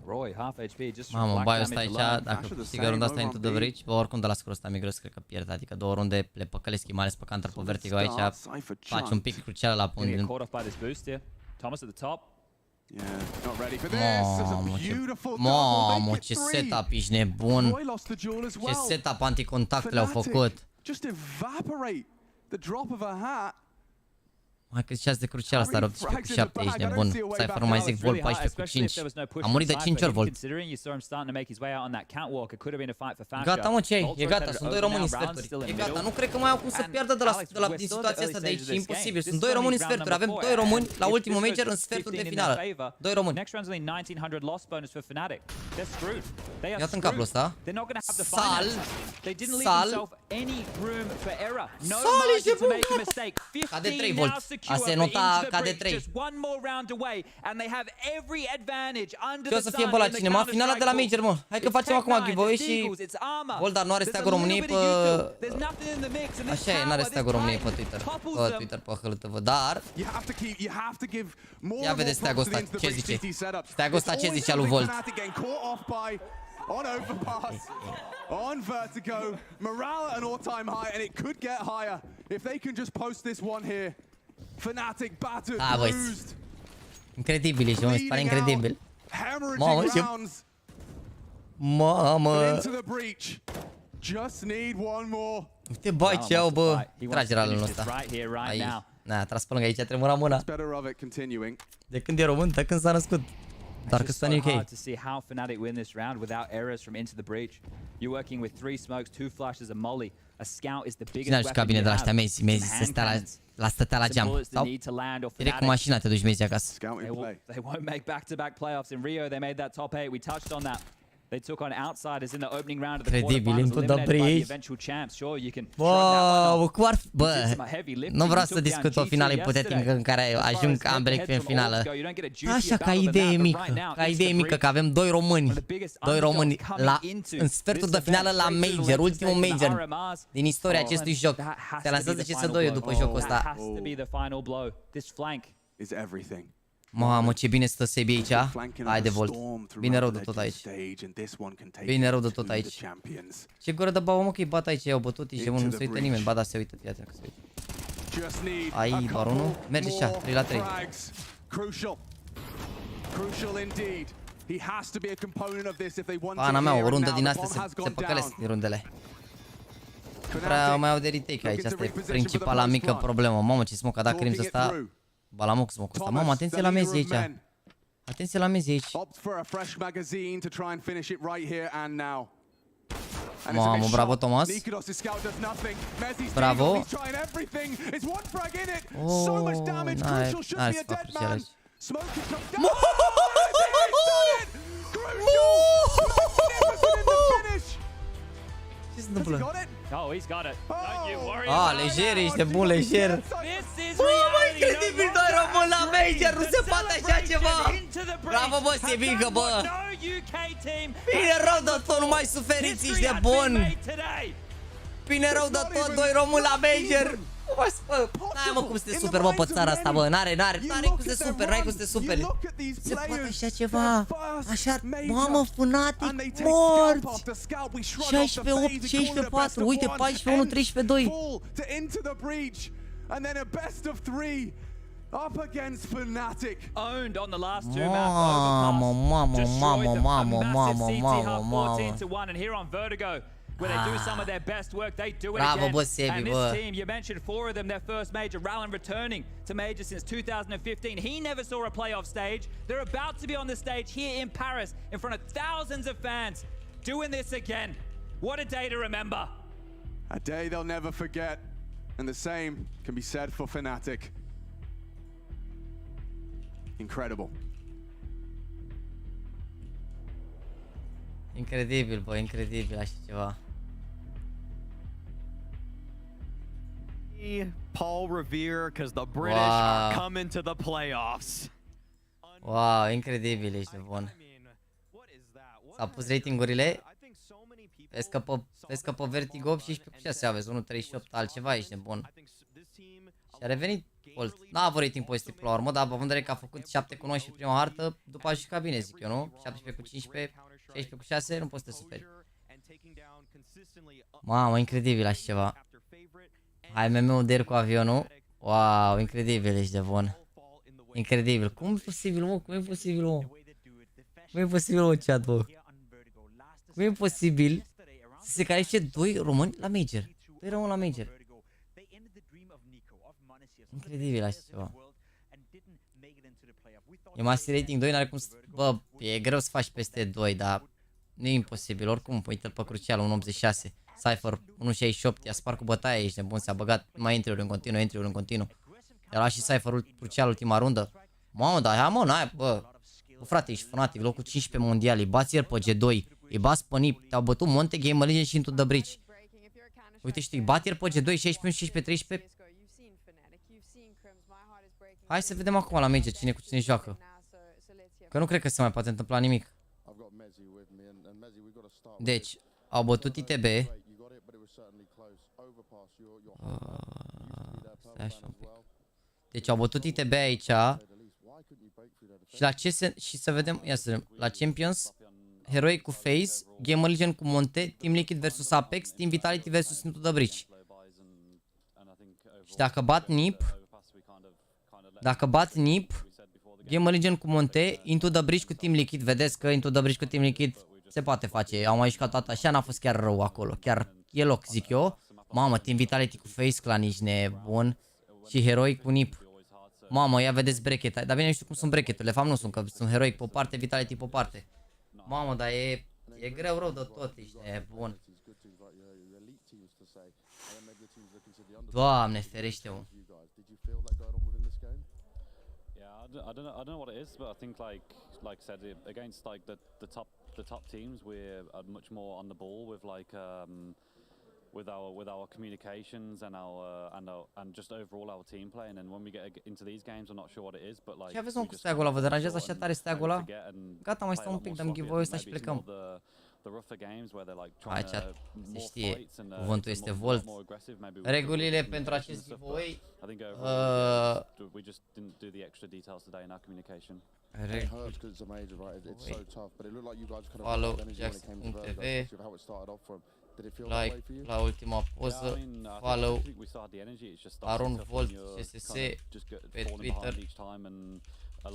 Roy, half HP, just mamă, bai ăsta aici, dacă câștigă runda asta into the breach, bă, oricum de la scorul ăsta migros cred că pierde, adică 2 runde le păcălesc, mai ales pe counter pe vertigo aici, faci un pic crucial la punct. Mamă, ce setup, ești nebun. Ce setup anticontact le-au făcut. Mai că ziceați de crucial asta, 18 cu 7, ești nebun. Cypher nu mai zic Volt 14 cu 5. A murit de 5 ori Volt. Gata, mă, ce ai? E gata, sunt 2 români în sferturi. E gata, nu cred că mai au cum să piardă din situația asta de aici, e imposibil. Sunt 2 români în sferturi, avem 2 români la ultimul major în sferturi de finală. 2 români. Iată în capul ăsta. Sal. Sal, ești nebun, ca de 3 Volt. A se nota ca de 3. Ce o să fie, bă, la cinema? Finala de la Major, mă. Hai că facem acum giveaway și Voldar nu are steagul României pe... Așa e, n-are steagul României pe Twitter. Pe Twitter, pe HLTV, dar... Ia vedeți steagul ăsta, ce zice? Steagul ăsta ce zice lui Volt? On overpass, on vertigo, morale at an all-time high, and it could get higher if they can just post this one here. FNATIC battered, bruised. Incredibil, ești, mă, mi se pare incredibil. Mamă, ce... Mamă. Into the breach. Just need one more. Uite, bai, ce au, bă. Trage ralul ăsta. Aici. Na, a tras pe lângă aici, a tremurat mâna. De când e român, de când s-a născut. Dar că sunt UK. To see how FNATIC win this round without errors from Into the Breach. You're working with 3 smokes, 2 flashes, a molly. A scout is the biggest weapon. Cine bine de la ăștia Mezi, Mezi stătea la geam. Sau direct cu mașina te duci Mezi acasă. They won't make back-to-back playoffs in Rio. They made that top 8. We touched on that. They took on outsiders in the opening round of the quarterfinals, Credibil, eliminated by the aici. eventual champs. Sure, you can Wow, bă, nu vreau să discut o finală ipotetică în care ajung ambele echipe în finală. Așa, ca idee mică, că avem doi români în sfertul de finală la major, ultimul major din istoria acestui joc. Se lansează CS2 după jocul ăsta. Mamă, ce bine stă Sebi aici. Hai de volt. Bine rău de tot aici. Bine rău de tot aici. Ce gură de bau, mă, că-i bat aici, i-au bătut, ești nu se uită nimeni. Ba da, se uită, fii atent că se uită. Ai, doar unul. Merge așa, 3 la 3. Pana mea, o rundă din astea se păcălesc din rundele. Nu prea mai au de retake aici, asta e principala mică problemă. Mamă, ce smoke a dat Crims ăsta. Balamuc smoke-ul ăsta. Mamă, atenție la mezi aici. Atenție la mezi aici. Mamă, bravo Thomas. Bravo. Oh, n-are să fac crucial aici. Ce se întâmplă? Ah, lejer, ești de bun lejer. Mă, incredibil, doi români la major, nu se poate așa ceva. Bravo, bă, Sebică, bă. Bine rău de tot, nu mai suferiți, ești de bun. Bine rău de tot, doi români la major. N-ai, mă, cum să te super, bă, pe țara asta, bă. N-are cum să te super, n-ai cum să te super. Se poate așa ceva. Așa, mamă, FNATIC morți. 16-8, 16-4, uite, 14-1, 13-2. And then a best of 3 up against FNATIC. Owned on the last two map overpass. Destroyed them. A massive CT hub 14-1, and here on Vertigo, where they do some of their best work, they do it again. And this team, you mentioned 4 of them, their first major. Rallen returning to major since 2015. He never saw a playoff stage. They're about to be on the stage here in Paris in front of thousands of fans, doing this again. What a day to remember. A day they'll never forget. And the same can be said for FNATIC. Incredible. Incredibil, bă, incredibil așa ceva. Paul Revere, because the British are coming to the playoffs. Wow, incredibil, ești de bun. S-a pus ratingurile. Vezi că pe Vertigo 16/6 aveți 1.38, altceva, ești nebun. Și a revenit Colt. N-a avut rating pozitiv până la urmă, dar având în vedere că a făcut 7/19 prima hartă, după a jucat bine, zic eu, nu? 17/15, 16/6, nu poți să te superi. Mamă, incredibil așa ceva. Hai MM-ul der cu avionul. Wow, incredibil, ești de bun. Incredibil. Cum e posibil, mă? Cum e posibil, mă? Cum e posibil, mă, chat, bă? Cum e posibil să se califice 2 români la major? 2 români la major. Incredibil așa ceva. E master rating 2, n-are cum să... Bă, e greu să faci peste 2, dar nu e imposibil. Oricum, uite-l pe crucial, 1.86. Cypher, 1.68, i-a spart cu bătaia, ești nebun, s-a băgat mai entry-uri în continuu, I-a luat și Cypher crucial ultima rundă. Mamă, dar hai, mă, n-ai, bă, frate, ești FNATIC, locul 15 mondial, îi bați ieri pe G2, îi bați pe NIP, te-au bătut Monte, Game Legend și Into the Bridge. Uite, știi, bati ieri pe G2, 16-11-13. Hai să vedem acum la major cine cu cine joacă. Că nu cred că se mai poate întâmpla nimic. Deci, au bătut ITB. Stai așa un pic. Deci au bătut ITB aici. Și la ce se... Și să vedem... Ia să vedem. La Champions, Heroic cu FaZe, Game Legend cu Monte, Team Liquid vs Apex, Team Vitality vs Into the Bridge. Și dacă bat NIP... Dacă bat NIP, Game Legend cu Monte, Into the Bridge cu Team Liquid. Vedeți că Into the Bridge cu Team Liquid se poate face. Au mai jucat toată așa, n-a fost chiar rău acolo. Chiar e loc, zic eu. Mamă, Team Vitality cu FaZe Clan, ești nebun. Și Heroic cu NIP. Mamă, ia vedeți bracket. Dar bine, nu știu cum sunt bracketurile. De fapt nu sunt, că sunt Heroic pe o parte, Vitality pe o parte. Mamă, dar e greu rău de tot, ești nebun. Doamne, ferește-mă. I don't know what it is, but I think like I said, against like the top the top teams, we're much more on the ball with like with our communications and just overall our team play. And then when we get into these games, I'm not sure what it is, but like. Ce aveți, mă, cu steagul ăla? Vă deranjează așa tare steagul ăla? Gata, mai stăm un pic, dăm giveaway ăsta și plecăm. Aici se știe, cuvântul este volt. Regulile pentru acest giveaway. Follow JAXYYYTV. Like la ultima poză, follow Aron Volt CSS pe Twitter.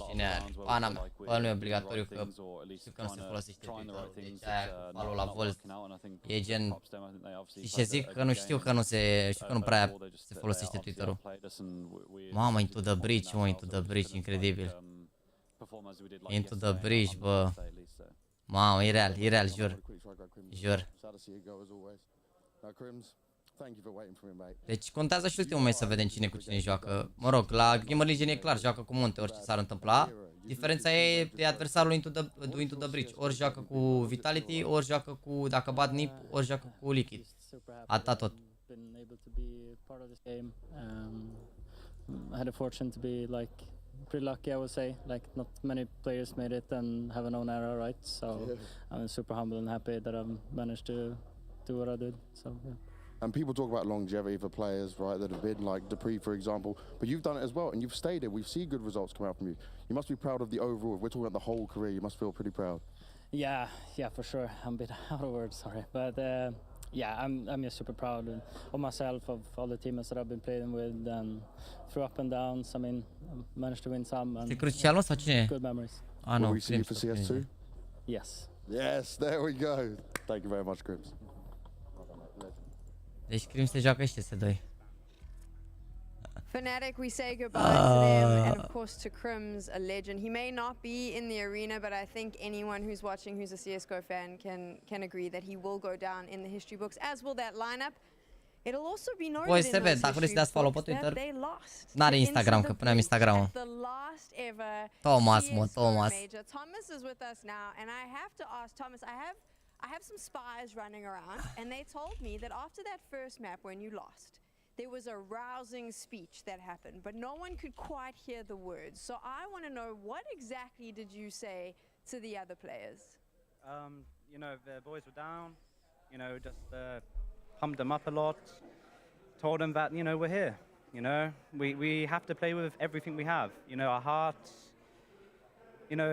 Cine are? Pana mea, ăla nu e obligatoriu, că știu că nu se folosește Twitter-ul, deci aia follow la Volt e gen, știi ce zic? Că nu știu că nu se, știu că nu prea se folosește Twitter-ul. Mamă, Into the Bridge, mă, Into the Bridge, incredibil. Into the Bridge, bă. Mamă, e real, jur. Jur. Deci contează și ultimul meci să vedem cine cu cine joacă. Mă rog, la Gamer Legion e clar, joacă cu Monte, orice s-ar întâmpla. Diferența e de adversarul Into the Bridge. Ori joacă cu Vitality, ori joacă cu, dacă bat Nip, ori joacă cu Liquid. Atâta tot. I had a fortune to be like pretty lucky, I would say. Like not many players made it and have an own era, right? So I'm super humble and happy that I've managed to do what I did. So yeah. And people talk about longevity for players, right, that have been like Dupree, for example, but you've done it as well, and you've stayed there. We've seen good results come out from you. You must be proud of the overall. If we're talking about the whole career, you must feel pretty proud. Yeah, for sure. I'm a bit out of words, sorry, but yeah, I'm just super proud of myself, of all the teammates that I've been playing with, and through up and downs. I mean, I managed to win some and good memories. Will we see you for CS2? Yes. Yes, there we go. Thank you very much, Crims. Deci Crims se joacă și CS2. FNATIC, we say goodbye to them, and of course to Crims, a legend. He may not be in the arena, but I think anyone who's watching who's a CSGO fan can agree that he will go down in the history books, as will that lineup. It'll also be noted in those history books that they lost. N-are Instagram, că puneam Instagram-ul. Thomas, mă, Thomas. Thomas is with us now, and I have to ask Thomas, I have some spies running around, and they told me that after that first map when you lost, there was a rousing speech that happened, but no one could quite hear the words. So I want to know, what exactly did you say to the other players? You know, the boys were down, you know, just pumped them up a lot, told them that, you know, we're here, you know, we have to play with everything we have, you know, our hearts. You know,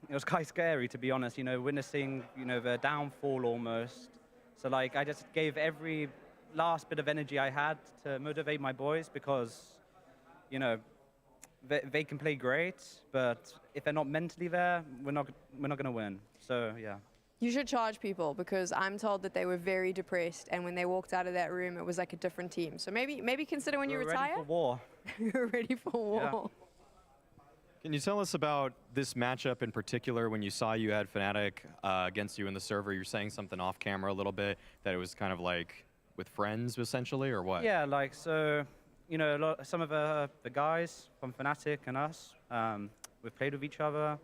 it was quite scary, to be honest, you know, witnessing, you know, the downfall almost. So like, I just gave every last bit of energy I had to motivate my boys, because, you know, they can play great, but if they're not mentally there, we're not going to win. So yeah. You should charge people, because I'm told that they were very depressed, and when they walked out of that room, it was like a different team. So maybe consider when you retire. Ready for war. You're ready for war. Yeah. Can you tell us about this matchup in particular? When you saw you had FNATIC against you in the server, you're saying something off camera a little bit, that it was kind of like with friends essentially, or what? Yeah, like, so, you know, some of the guys from FNATIC and us, we've played with each other.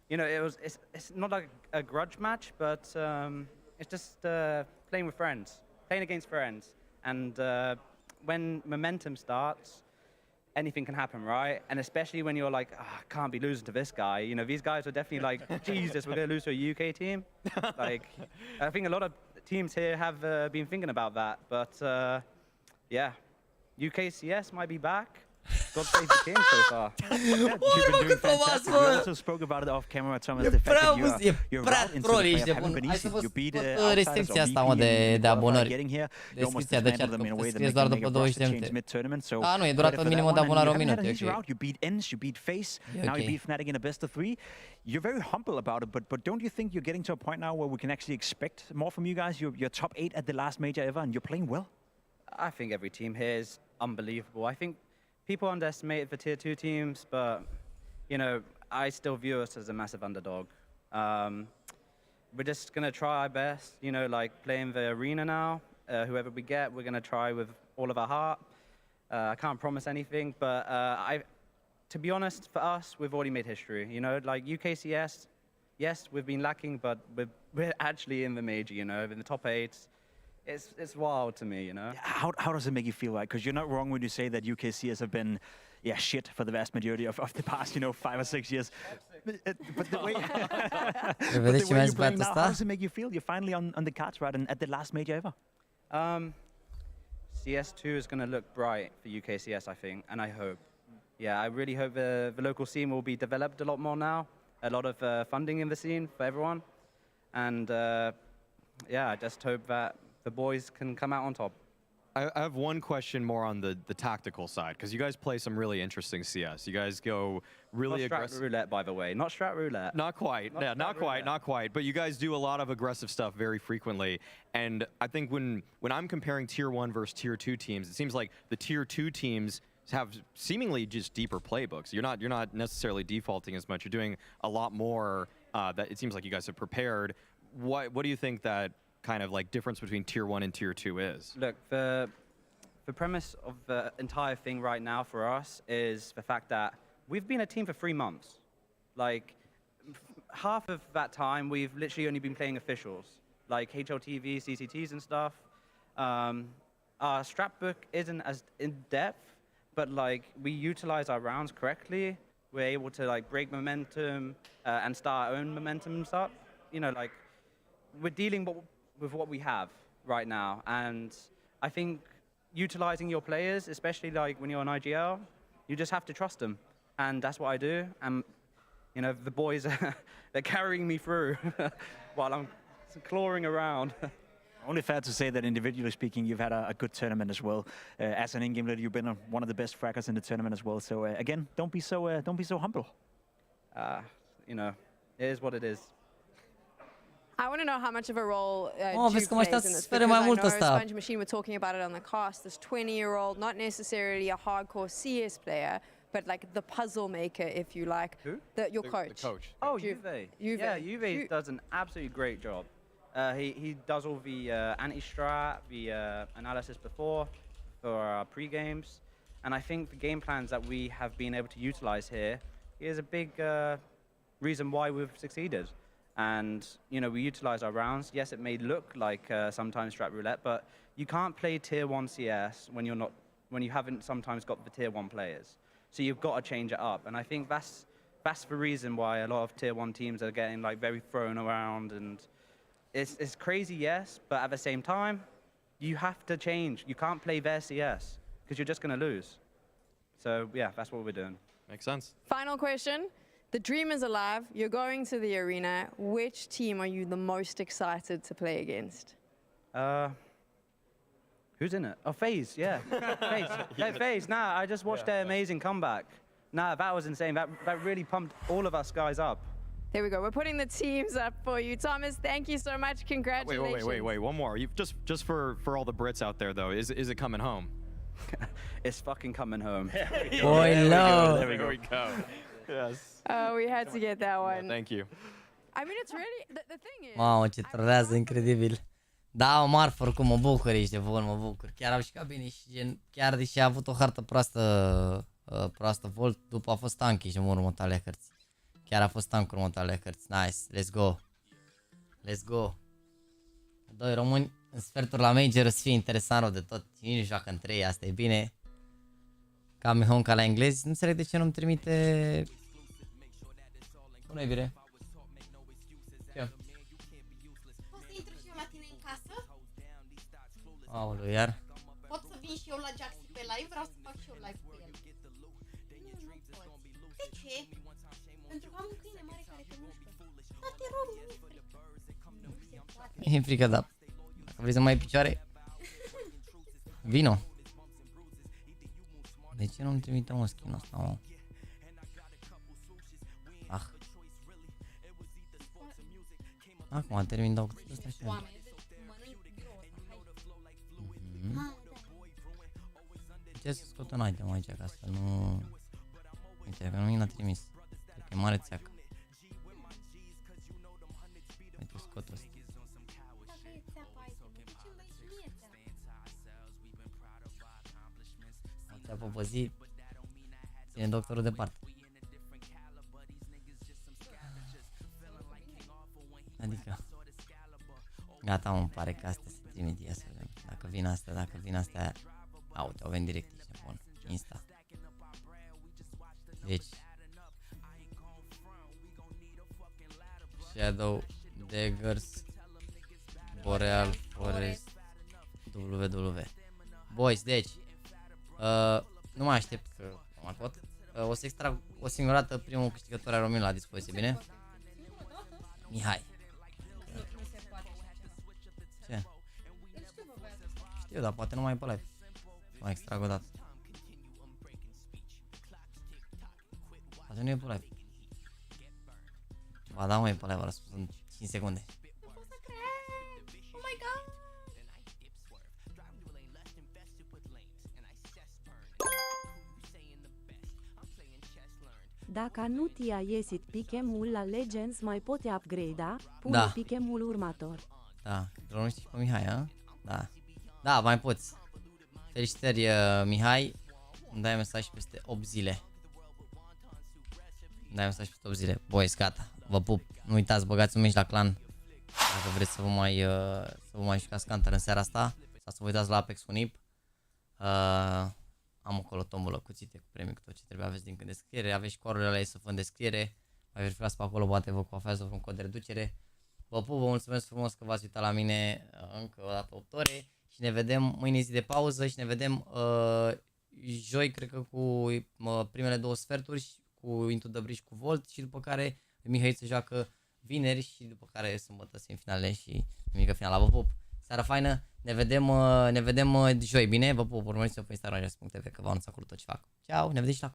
You know, it's not like a grudge match, but it's just playing with friends, playing against friends. And when momentum starts, anything can happen, right? And especially when you're like, oh, I can't be losing to this guy. You know, these guys are definitely like, Jesus, we're going to lose to a UK team. Like, I think a lot of teams here have been thinking about that. But yeah, UKCS might be back. God save the king so far. You've been doing fantastic. We also spoke about it off camera, Thomas. The fact that you're right into the play haven't been easy. You beat restricția asta, mă, de abonări. Descripția de chat, că scrieți doar după 20 de minute. Da, nu, e durată minimă de abonare o minut. You beat ENS, you beat FaZe, now you beat FNATIC in a best of 3. You're very humble about it, but don't you think you're getting to a point now where we can actually expect more from you guys? You're top 8 at the last major ever, and you're playing well. I think every team here is unbelievable. I think people underestimate the tier 2 teams, but, you know, I still view us as a massive underdog. We're just going to try our best, you know, like playing the arena now. Whoever we get, we're going to try with all of our heart. I can't promise anything, but to be honest, for us, we've already made history. You know, like UKCS, yes, we've been lacking, but we're actually in the major, you know, in the top 8. It's wild to me, you know. How does it make you feel, right? Because you're not wrong when you say that UKCS have been, shit for the vast majority of the past, 5 or 6 years. But the way, you're playing now, how does it make you feel? You're finally on the cards, right? And at the last major ever. CS2 is going to look bright for UKCS, I think, and I hope. Yeah, I really hope the local scene will be developed a lot more now. A lot of funding in the scene for everyone. And yeah, I just hope that the boys can come out on top. I have one question more on the tactical side, because you guys play some really interesting CS. You guys go really aggressive. Not strat roulette, by the way. Not strat roulette. Not quite. Not quite. But you guys do a lot of aggressive stuff very frequently. And I think when I'm comparing Tier 1 versus Tier 2 teams, it seems like the Tier 2 teams have seemingly just deeper playbooks. You're not necessarily defaulting as much. You're doing a lot more that it seems like you guys have prepared. What do you think that kind of like difference between Tier 1 and Tier 2 is? Look, the premise of the entire thing right now for us is the fact that we've been a team for 3 months. Like, half of that time, we've literally only been playing officials, like HLTV, CCTs and stuff. Our strat book isn't as in-depth, but like, we utilize our rounds correctly. We're able to like break momentum and start our own momentum up. You know, like, we're dealing with what we have right now. And I think utilizing your players, especially like when you're on IGL, you just have to trust them. And that's what I do. And, you know, the boys, they're carrying me through while I'm clawing around. Only fair to say that individually speaking, you've had a good tournament as well. As an in-game leader, you've been one of the best fraggers in the tournament as well. So again, don't be so humble. You know, it is what it is. I want to know how much of a role vezi că mă plays așteaptă in să this, sfere because mai I mult know ăsta. Sponge Machine were talking about it on the cast. This 20-year-old, not necessarily a hardcore CS player, but like the puzzle maker, if you like. Who? Your coach. The coach. Oh, Juve. Yeah, Juve does an absolutely great job. He does all the anti-strat, the analysis before for our pre-games. And I think the game plans that we have been able to utilize here is a big reason why we've succeeded. And, you know, we utilize our rounds. Yes, it may look like sometimes strat roulette, but you can't play Tier 1 CS when you haven't sometimes got the Tier 1 players. So you've got to change it up. And I think that's the reason why a lot of Tier 1 teams are getting like very thrown around. And it's crazy, yes, but at the same time, you have to change. You can't play their CS because you're just going to lose. So yeah, that's what we're doing. Makes sense. Final question. The dream is alive. You're going to the arena. Which team are you the most excited to play against? Who's in it? Oh, FaZe, yeah. FaZe. Yeah, FaZe. Nah, I just watched their amazing comeback. Nah, that was insane. That really pumped all of us guys up. There we go. We're putting the teams up for you. Thomas, thank you so much. Congratulations. Wait. One more. Just for all the Brits out there, though, is it coming home? It's fucking coming home. Boy, no. There we go. Yes. Oh, we had to get that one. Yeah, thank you. I mean, it's really, the thing is... Mamă, ce trolează incredibil. Da, o marfă, oricum mă bucur, ești de bun, mă bucur. Chiar au și cabine și gen, chiar deși a avut o hartă proastă Volt, după a fost tanky și în următoarele hărți. Chiar a fost tank următoarele hărți. Nice, let's go. Let's go. Doi români în sferturi la major, o să fie interesant rău de tot. Cine joacă în 3, asta e bine. Cam home ca la englezi, nu înțeleg de ce nu-mi trimite... Bună, iubire. Ce? Pot să intru și eu la tine în casă? Aoleu, iar? Pot să vin și eu la Jaxy pe live? Vreau să fac și eu live cu el. Nu pot. De ce? Pentru că am un câine mare care te mușcă. Dar te rog, nu mi-e frică. Nu se poate. E frică, da. Dacă vrei să mai ai picioare, vino. De ce nu-mi trimite un skin ăsta, mă? Acum termin, dau câte ăsta și eu. Ce să scot un item aici ca să nu... Uite, că nu mi l-a trimis. Cred că e mare țeacă. Uite, scot ăsta. O țeapă pe zi, ține doctorul departe. Adică... Gata, îmi pare că astea se trimit, ia să vedem. Dacă vin astea... Uite, au venit direct, ești nebun. Insta. Deci... Shadow, Daggers, Boreal, Forest, WW. Boys, deci... nu mai aștept că nu mai pot. O să extrag o singură dată primul câștigător al românilor la dispoziție, bine? Mihai. Ce? Știu, dar poate nu mai e pe live. Mai extrag o dată. Poate nu e pe live. Ba da, mă, e pe live, răspuns în 5 secunde. Nu pot să cred! Oh my god! Dacă nu ți-a ieșit pichemul la Legends, mai poți upgrade-a? Pune Da. pichemul următor. Da, nu știi pe Mihai, a? Da. Da, mai poți. Felicitări, Mihai. Îmi dai mesaj peste 8 zile. Îmi dai mesaj peste 8 zile. Boys, gata. Vă pup. Nu uitați, băgați un meci la clan. Dacă vreți să vă mai jucați Counter în seara asta. Sau să vă uitați la Apex Unip. Am acolo tombolă, cutite cu premii, cu tot ce trebuie, aveți link în descriere, aveți și corurile la IESF în descriere, mai verificați pe acolo, poate vă coafează un cod de reducere. Vă pup, vă mulțumesc frumos că v-ați uitat la mine încă o dată 8 ore și ne vedem mâine, zi de pauză, și ne vedem joi, cred că cu primele 2 sferturi, cu Into the Bridge, cu Volt, și după care Mihai se joacă vineri și după care sâmbătă semifinale și nimică finala. Vă pup, seara faină, ne vedem joi, bine? Vă pup, urmăriți-mă pe Instagram, JAXYYYTV, că vă anunț acolo tot ce fac. Ceau, ne vedem și la